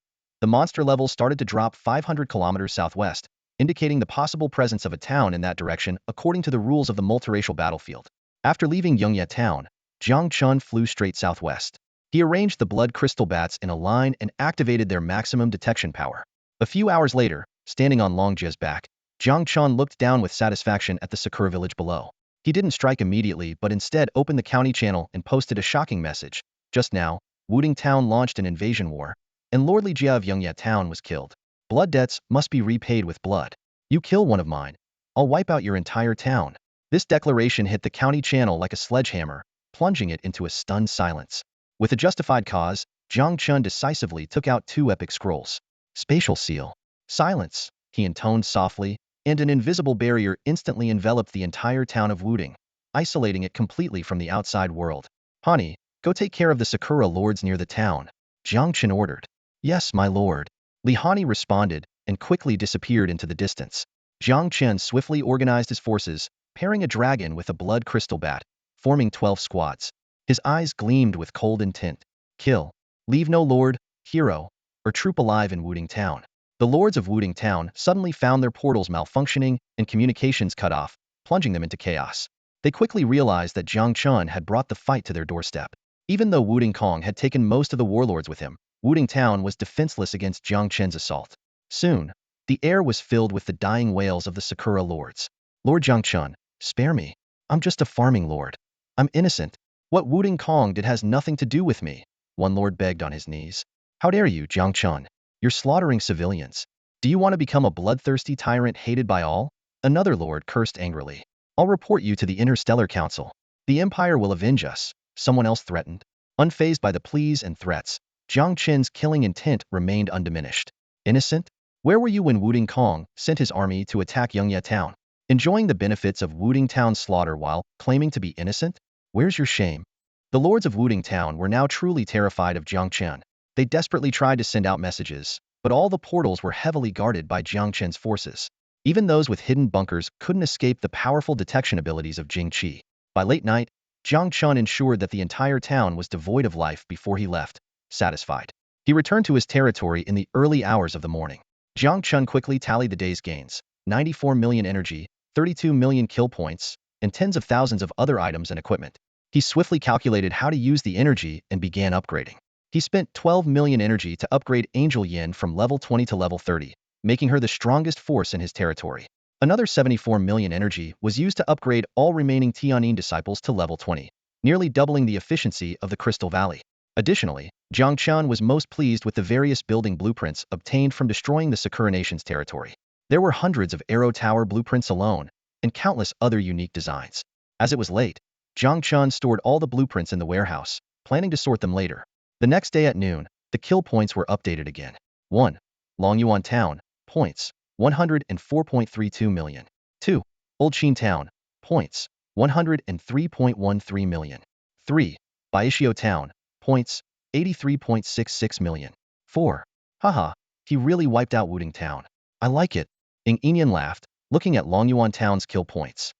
The monster level started to drop 500 kilometers southwest, indicating the possible presence of a town in that direction according to the rules of the multiracial battlefield. After leaving Yongye Town, Jiang Chen flew straight southwest. He arranged the blood crystal bats in a line and activated their maximum detection power. A few hours later, standing on Longjie's back, Jiang Chen looked down with satisfaction at the Sakura village below. He didn't strike immediately but instead opened the county channel and posted a shocking message. Just now, Wuding Town launched an invasion war, and Lord Li Jia of Yongye Town was killed. Blood debts must be repaid with blood. You kill one of mine, I'll wipe out your entire town. This declaration hit the county channel like a sledgehammer, plunging it into a stunned silence. With a justified cause, Jiang Chen decisively took out 2 epic scrolls. Spatial seal. Silence, he intoned softly, and an invisible barrier instantly enveloped the entire town of Wuding, isolating it completely from the outside world. "Hani, go take care of the Sakura lords near the town," Jiang Chen ordered. "Yes, my lord." Li Hanyi responded and quickly disappeared into the distance. Jiang Chen swiftly organized his forces, pairing a dragon with a blood crystal bat, forming 12 squads. His eyes gleamed with cold intent. Kill. Leave no lord, hero, or troop alive in Wuding Town. The lords of Wuding Town suddenly found their portals malfunctioning and communications cut off, plunging them into chaos. They quickly realized that Jiang Chen had brought the fight to their doorstep. Even though Wuding Kong had taken most of the warlords with him, Wuding Town was defenseless against Jiang Chen's assault. Soon, the air was filled with the dying wails of the Sakura lords. "Lord Jiang Chen, spare me. I'm just a farming lord. I'm innocent. What Wuding Kong did has nothing to do with me," one lord begged on his knees. "How dare you, Jiang Chen? You're slaughtering civilians. Do you want to become a bloodthirsty tyrant hated by all?" Another lord cursed angrily. "I'll report you to the Interstellar Council. The Empire will avenge us," someone else threatened. Unfazed by the pleas and threats, Jiang Chen's killing intent remained undiminished. "Innocent? Where were you when Wuding Kong sent his army to attack Yongye Town? Enjoying the benefits of Wuding Town's slaughter while claiming to be innocent? Where's your shame?" The lords of Wuding Town were now truly terrified of Jiang Chen. They desperately tried to send out messages, but all the portals were heavily guarded by Jiang Chen's forces. Even those with hidden bunkers couldn't escape the powerful detection abilities of Jing Qi. By late night, Jiang Chen ensured that the entire town was devoid of life before he left, satisfied. He returned to his territory in the early hours of the morning. Jiang Chen quickly tallied the day's gains: 94 million energy, 32 million kill points, and tens of thousands of other items and equipment. He swiftly calculated how to use the energy and began upgrading. He spent 12 million energy to upgrade Angel Yin from level 20 to level 30, making her the strongest force in his territory. Another 74 million energy was used to upgrade all remaining Tianyin disciples to level 20, nearly doubling the efficiency of the Crystal Valley. Additionally, Jiang Chen was most pleased with the various building blueprints obtained from destroying the Sakura Nation's territory. There were hundreds of arrow tower blueprints alone, and countless other unique designs. As it was late, Jiang Chen stored all the blueprints in the warehouse, planning to sort them later. The next day at noon, the kill points were updated again. 1. Longyuan Town, points, 104.32 million. 2. Old Qin Town, points, 103.13 million. 3. Baishio Town, points, 83.66 million. 4. Haha, he really wiped out Wuding Town. I like it. Ing Yin laughed, looking at Longyuan Town's kill points.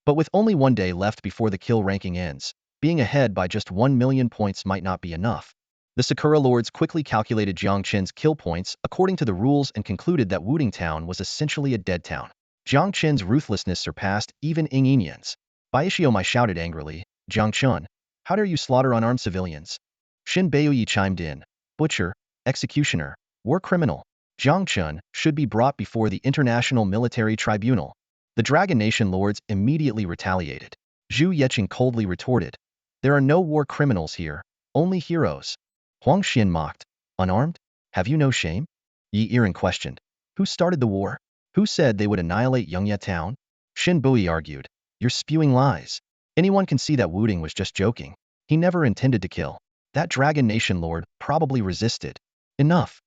But with only one day left before the kill ranking ends, being ahead by just 1 million points might not be enough. The Sakura Lords quickly calculated Jiang Chen's kill points according to the rules and concluded that Wuding Town was essentially a dead town. Jiang Chen's ruthlessness surpassed even Ing Yin's. Baishio Mai shouted angrily, Jiang Chen, how dare you slaughter unarmed civilians? Xin Beiyi chimed in, butcher, executioner, war criminal. Jiang Chen should be brought before the International Military Tribunal. The Dragon Nation lords immediately retaliated. Zhu Yeqing coldly retorted, there are no war criminals here, only heroes. Huang Xian mocked, unarmed? Have you no shame? Yi Yiren questioned, who started the war? Who said they would annihilate Yongye Town? Xin Bui argued, you're spewing lies. Anyone can see that Wuding was just joking. He never intended to kill. That Dragon Nation lord probably resisted. Enough.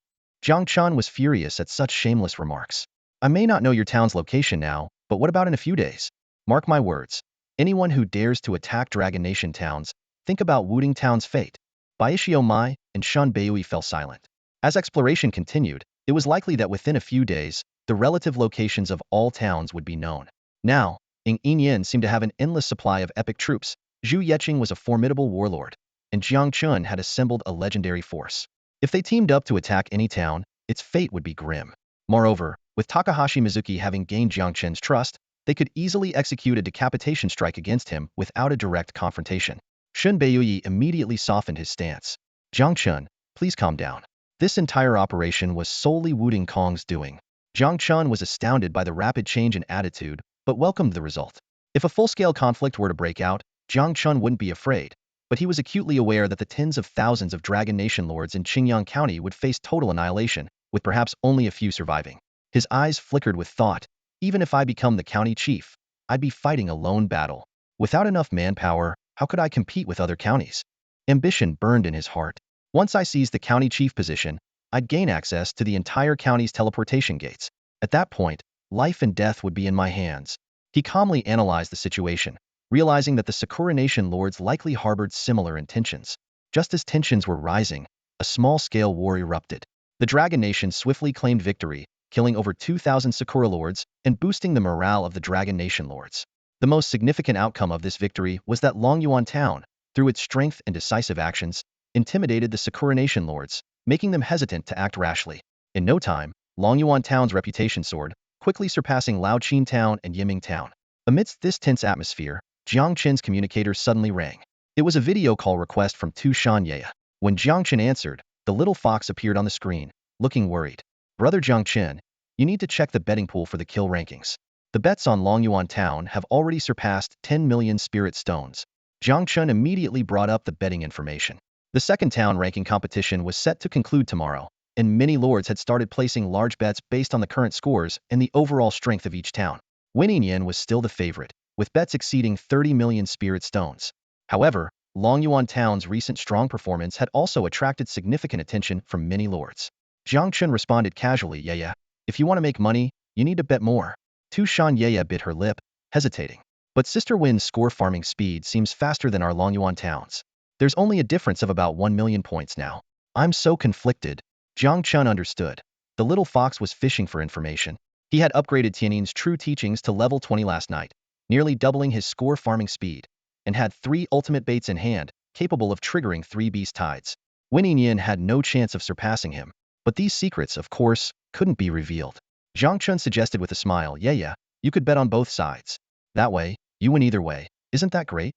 Jiang Chen was furious at such shameless remarks. I may not know your town's location now, but what about in a few days? Mark my words. Anyone who dares to attack Dragon Nation towns, think about Wuding Town's fate. Baishio Mai and Shan Beiyui fell silent. As exploration continued, it was likely that within a few days, the relative locations of all towns would be known. Now, Ing Yin seemed to have an endless supply of epic troops. Zhu Yeqing was a formidable warlord, and Jiang Chen had assembled a legendary force. If they teamed up to attack any town, its fate would be grim. Moreover, with Takahashi Mizuki having gained Jiang Chen's trust, they could easily execute a decapitation strike against him without a direct confrontation. Shen Beiyui immediately softened his stance. Jiang Chen, please calm down. This entire operation was solely Wuding Kong's doing. Jiang Chen was astounded by the rapid change in attitude, but welcomed the result. If a full-scale conflict were to break out, Jiang Chen wouldn't be afraid, but he was acutely aware that the tens of thousands of Dragon Nation lords in Qingyang County would face total annihilation, with perhaps only a few surviving. His eyes flickered with thought. Even if I become the county chief, I'd be fighting a lone battle. Without enough manpower, how could I compete with other counties? Ambition burned in his heart. Once I seized the county chief position, I'd gain access to the entire county's teleportation gates. At that point, life and death would be in my hands. He calmly analyzed the situation, realizing that the Sakura Nation lords likely harbored similar intentions. Just as tensions were rising, a small-scale war erupted. The Dragon Nation swiftly claimed victory, killing over 2,000 Sakura lords and boosting the morale of the Dragon Nation lords. The most significant outcome of this victory was that Longyuan Town, through its strength and decisive actions, intimidated the Sakura Nation lords, making them hesitant to act rashly. In no time, Longyuan Town's reputation soared, quickly surpassing Laoqin Town and Yiming Town. Amidst this tense atmosphere, Jiang Chen's communicator suddenly rang. It was a video call request from Tu Xuanyuan. When Jiang Chen answered, the little fox appeared on the screen, looking worried. Brother Jiang Chen, you need to check the betting pool for the kill rankings. The bets on Longyuan Town have already surpassed 10 million spirit stones. Jiang Chen immediately brought up the betting information. The second town ranking competition was set to conclude tomorrow, and many lords had started placing large bets based on the current scores and the overall strength of each town. Wen was still the favorite, with bets exceeding 30 million spirit stones. However, Longyuan Town's recent strong performance had also attracted significant attention from many lords. Jiang Chen responded casually, yeah, if you want to make money, you need to bet more. Tu Xuanyuan bit her lip, hesitating. But Sister Win's score farming speed seems faster than our Longyuan Town's. There's only a difference of about 1 million points now. I'm so conflicted. Jiang Chen understood. The little fox was fishing for information. He had upgraded Tianin's true teachings to level 20 last night, nearly doubling his score farming speed, and had 3 ultimate baits in hand, capable of triggering 3 beast tides. Yin had no chance of surpassing him. But these secrets, of course, couldn't be revealed. Jiang Chen suggested with a smile, yeah, you could bet on both sides. That way, you win either way. Isn't that great?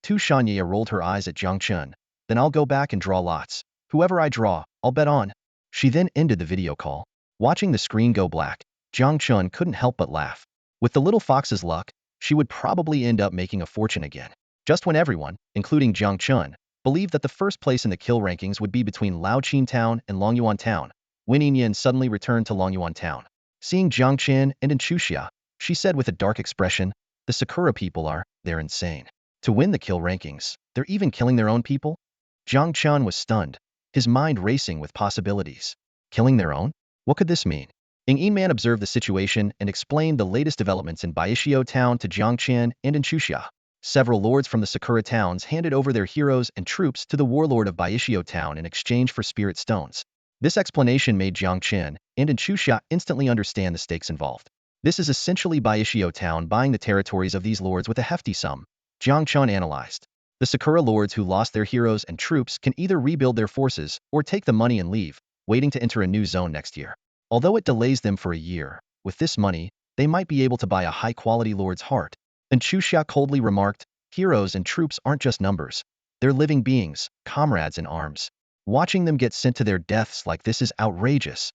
Xuanyuan rolled her eyes at Jiang Chen. Then I'll go back and draw lots. Whoever I draw, I'll bet on. She then ended the video call. Watching the screen go black, Jiang Chen couldn't help but laugh. With the little fox's luck, she would probably end up making a fortune again. Just when everyone, including Jiang Chen, believed that the first place in the kill rankings would be between Laoqin Town and Longyuan Town, Yin suddenly returned to Longyuan Town. Seeing Jiang Chen and Enchuxia, she said with a dark expression, the Sakura people they're insane. To win the kill rankings, they're even killing their own people? Jiang Chen was stunned, his mind racing with possibilities. Killing their own? What could this mean? Man observed the situation and explained the latest developments in Baishio Town to Jiang Chen and Enchuxia. Several lords from the Sakura towns handed over their heroes and troops to the warlord of Baishio Town in exchange for spirit stones. This explanation made Jiang Chen and Enchuxia instantly understand the stakes involved. This is essentially Baishio Town buying the territories of these lords with a hefty sum. Jiang Chen analyzed. The Sakura lords who lost their heroes and troops can either rebuild their forces or take the money and leave, waiting to enter a new zone next year. Although it delays them for a year, with this money, they might be able to buy a high-quality lord's heart. Enchuxia coldly remarked, heroes and troops aren't just numbers. They're living beings, comrades in arms. Watching them get sent to their deaths like this is outrageous.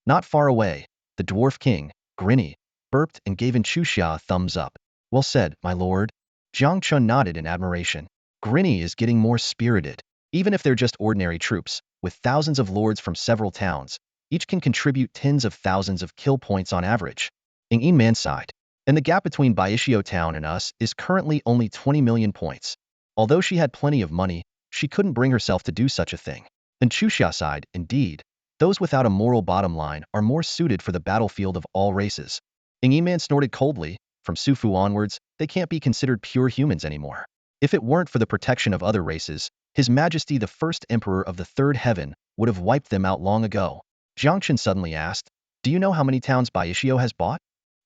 Not far away, the dwarf king, Grinny, burped and gave Enchuxia a thumbs up. Well said, my lord. Jiang Chen nodded in admiration. Grinny is getting more spirited. Even if they're just ordinary troops, with thousands of lords from several towns, each can contribute tens of thousands of kill points on average. Man sighed. And the gap between Baishio Town and us is currently only 20 million points. Although she had plenty of money, she couldn't bring herself to do such a thing. Enchuxia sighed, indeed, those without a moral bottom line are more suited for the battlefield of all races. Man snorted coldly, from Sufu onwards, they can't be considered pure humans anymore. If it weren't for the protection of other races, His Majesty the First Emperor of the Third Heaven would have wiped them out long ago. Jiang Chen suddenly asked, do you know how many towns Baishio has bought?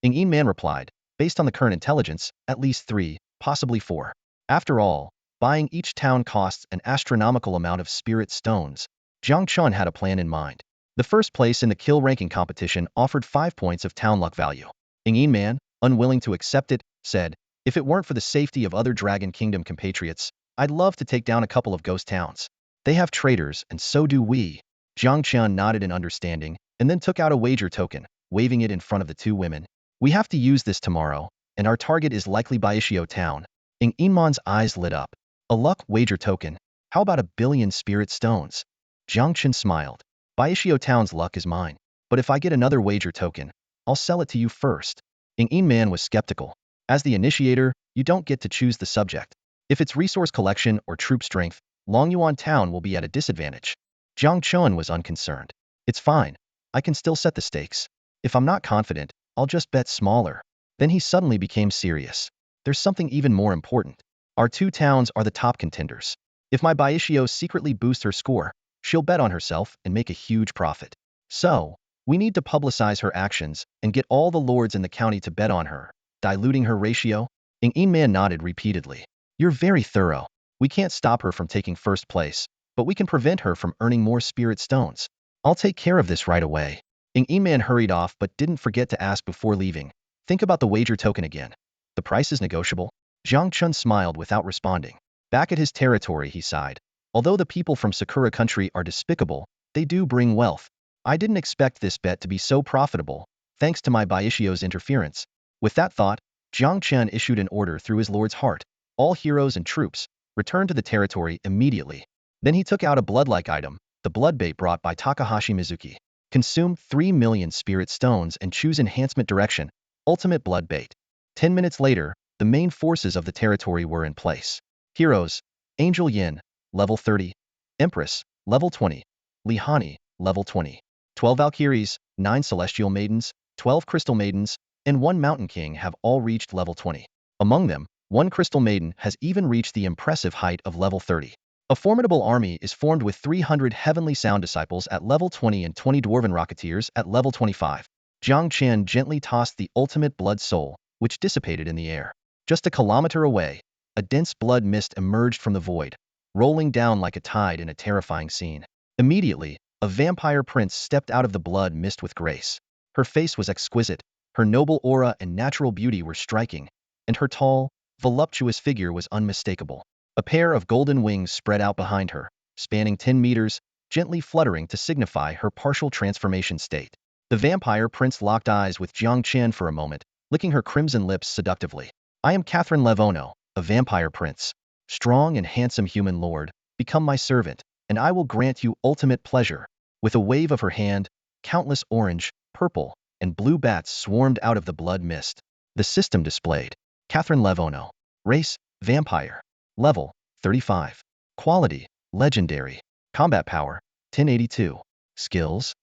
Man replied, based on the current intelligence, at least 3, possibly 4. After all, buying each town costs an astronomical amount of spirit stones. Jiang Chen had a plan in mind. The first place in the kill ranking competition offered 5 points of town luck value. Man, unwilling to accept it, said, if it weren't for the safety of other Dragon Kingdom compatriots, I'd love to take down a couple of ghost towns. They have traitors, and so do we. Jiang Chen nodded in understanding, and then took out a wager token, waving it in front of the 2 women. We have to use this tomorrow, and our target is likely Baishio Town. Man's eyes lit up. A luck wager token? How about 1 billion spirit stones? Jiang Chen smiled. Baishio Town's luck is mine. But if I get another wager token, I'll sell it to you first. Man was skeptical. As the initiator, you don't get to choose the subject. If it's resource collection or troop strength, Longyuan Town will be at a disadvantage. Jiang Chen was unconcerned. It's fine. I can still set the stakes. If I'm not confident, I'll just bet smaller. Then he suddenly became serious. There's something even more important. Our 2 towns are the top contenders. If my Baishio secretly boosts her score, she'll bet on herself and make a huge profit. So, we need to publicize her actions and get all the lords in the county to bet on her, diluting her ratio. Man nodded repeatedly. You're very thorough. We can't stop her from taking first place, but we can prevent her from earning more spirit stones. I'll take care of this right away. Man hurried off but didn't forget to ask before leaving. Think about the wager token again. The price is negotiable? Jiang Chen smiled without responding. Back at his territory, he sighed. Although the people from Sakura country are despicable, they do bring wealth. I didn't expect this bet to be so profitable, thanks to my Baishio's interference. With that thought, Jiang Chen issued an order through his lord's heart. All heroes and troops, return to the territory immediately. Then he took out a blood-like item, the blood bait brought by Takahashi Mizuki. Consume 3 million spirit stones and choose enhancement direction, ultimate blood bait. 10 minutes later, the main forces of the territory were in place. Heroes, Angel Yin, level 30. Empress, level 20. Li Hanyi, level 20. 12 Valkyries, 9 Celestial Maidens, 12 Crystal Maidens, and 1 Mountain King have all reached level 20. Among them, 1 Crystal Maiden has even reached the impressive height of level 30. A formidable army is formed with 300 Heavenly Sound Disciples at level 20 and 20 Dwarven Rocketeers at level 25. Jiang Chen gently tossed the ultimate blood soul, which dissipated in the air. Just a kilometer away, a dense blood mist emerged from the void, rolling down like a tide in a terrifying scene. Immediately, a vampire prince stepped out of the blood mist with grace. Her face was exquisite, her noble aura and natural beauty were striking, and her tall, voluptuous figure was unmistakable. A pair of golden wings spread out behind her, spanning 10 meters, gently fluttering to signify her partial transformation state. The vampire prince locked eyes with Jiang Chen for a moment, licking her crimson lips seductively. I am Catherine Levono, a vampire prince. Strong and handsome human lord, become my servant, and I will grant you ultimate pleasure. With a wave of her hand, countless orange, purple, and blue bats swarmed out of the blood mist. The system displayed. Catherine Levono. Race, vampire. Level, 35. Quality, legendary. Combat power, 1082. Skills.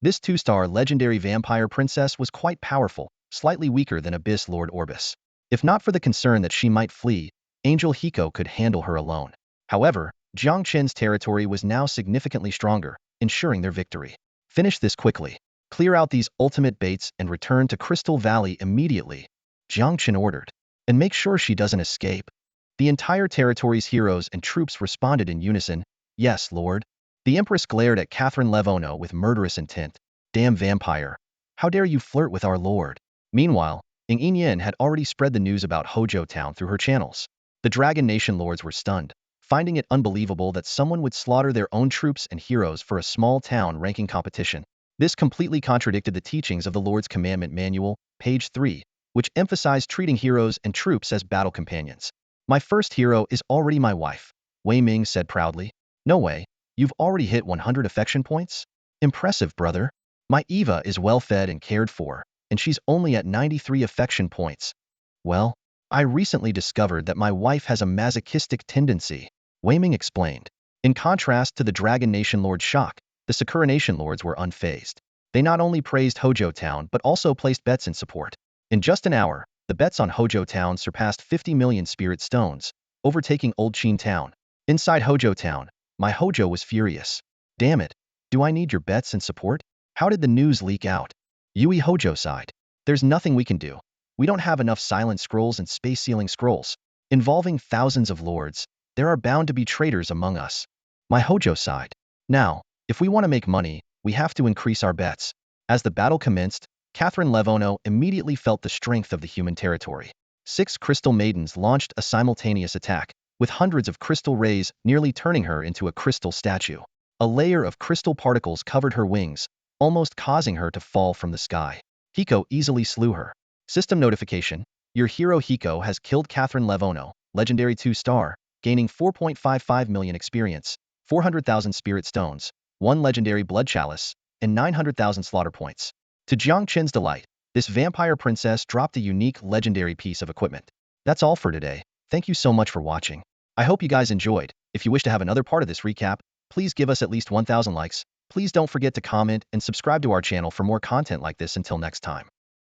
This 2-star legendary vampire princess was quite powerful, slightly weaker than Abyss Lord Orbis. If not for the concern that she might flee, Angel Hiko could handle her alone. However, Jiang Chen's territory was now significantly stronger, ensuring their victory. Finish this quickly. Clear out these ultimate baits and return to Crystal Valley immediately, Jiang Chen ordered. And make sure she doesn't escape. The entire territory's heroes and troops responded in unison, yes, Lord. The Empress glared at Catherine Levono with murderous intent. Damn vampire. How dare you flirt with our lord? Meanwhile, Ying Yin had already spread the news about Hojo Town through her channels. The Dragon Nation lords were stunned, finding it unbelievable that someone would slaughter their own troops and heroes for a small town ranking competition. This completely contradicted the teachings of the Lord's Commandment Manual, page 3, which emphasized treating heroes and troops as battle companions. My first hero is already my wife, Wei Ming said proudly. No way, you've already hit 100 affection points? Impressive, brother. My Eva is well fed and cared for, and she's only at 93 affection points. Well, I recently discovered that my wife has a masochistic tendency, Wei Ming explained. In contrast to the Dragon Nation Lord Shock, the Sakura Nation Lords were unfazed. They not only praised Hojo Town but also placed bets in support. In just an hour, the bets on Hojo Town surpassed 50 million spirit stones, overtaking Old Qin Town. Inside Hojo Town, my Hojo was furious. Damn it, do I need your bets and support? How did the news leak out? Yui Hojo sighed. There's nothing we can do. We don't have enough silent scrolls and space sealing scrolls. Involving thousands of lords, there are bound to be traitors among us. My Hojo sighed. Now, if we want to make money, we have to increase our bets. As the battle commenced, Catherine Levono immediately felt the strength of the human territory. 6 crystal maidens launched a simultaneous attack, with hundreds of crystal rays nearly turning her into a crystal statue. A layer of crystal particles covered her wings, almost causing her to fall from the sky. Hiko easily slew her. System notification. Your hero Hiko has killed Catherine Levono, legendary 2-star, gaining 4.55 million experience, 400,000 spirit stones, 1 legendary blood chalice, and 900,000 slaughter points. To Jiang Chen's delight, this vampire princess dropped a unique legendary piece of equipment. That's all for today. Thank you so much for watching. I hope you guys enjoyed. If you wish to have another part of this recap, please give us at least 1,000 likes. Please don't forget to comment and subscribe to our channel for more content like this. Until next time.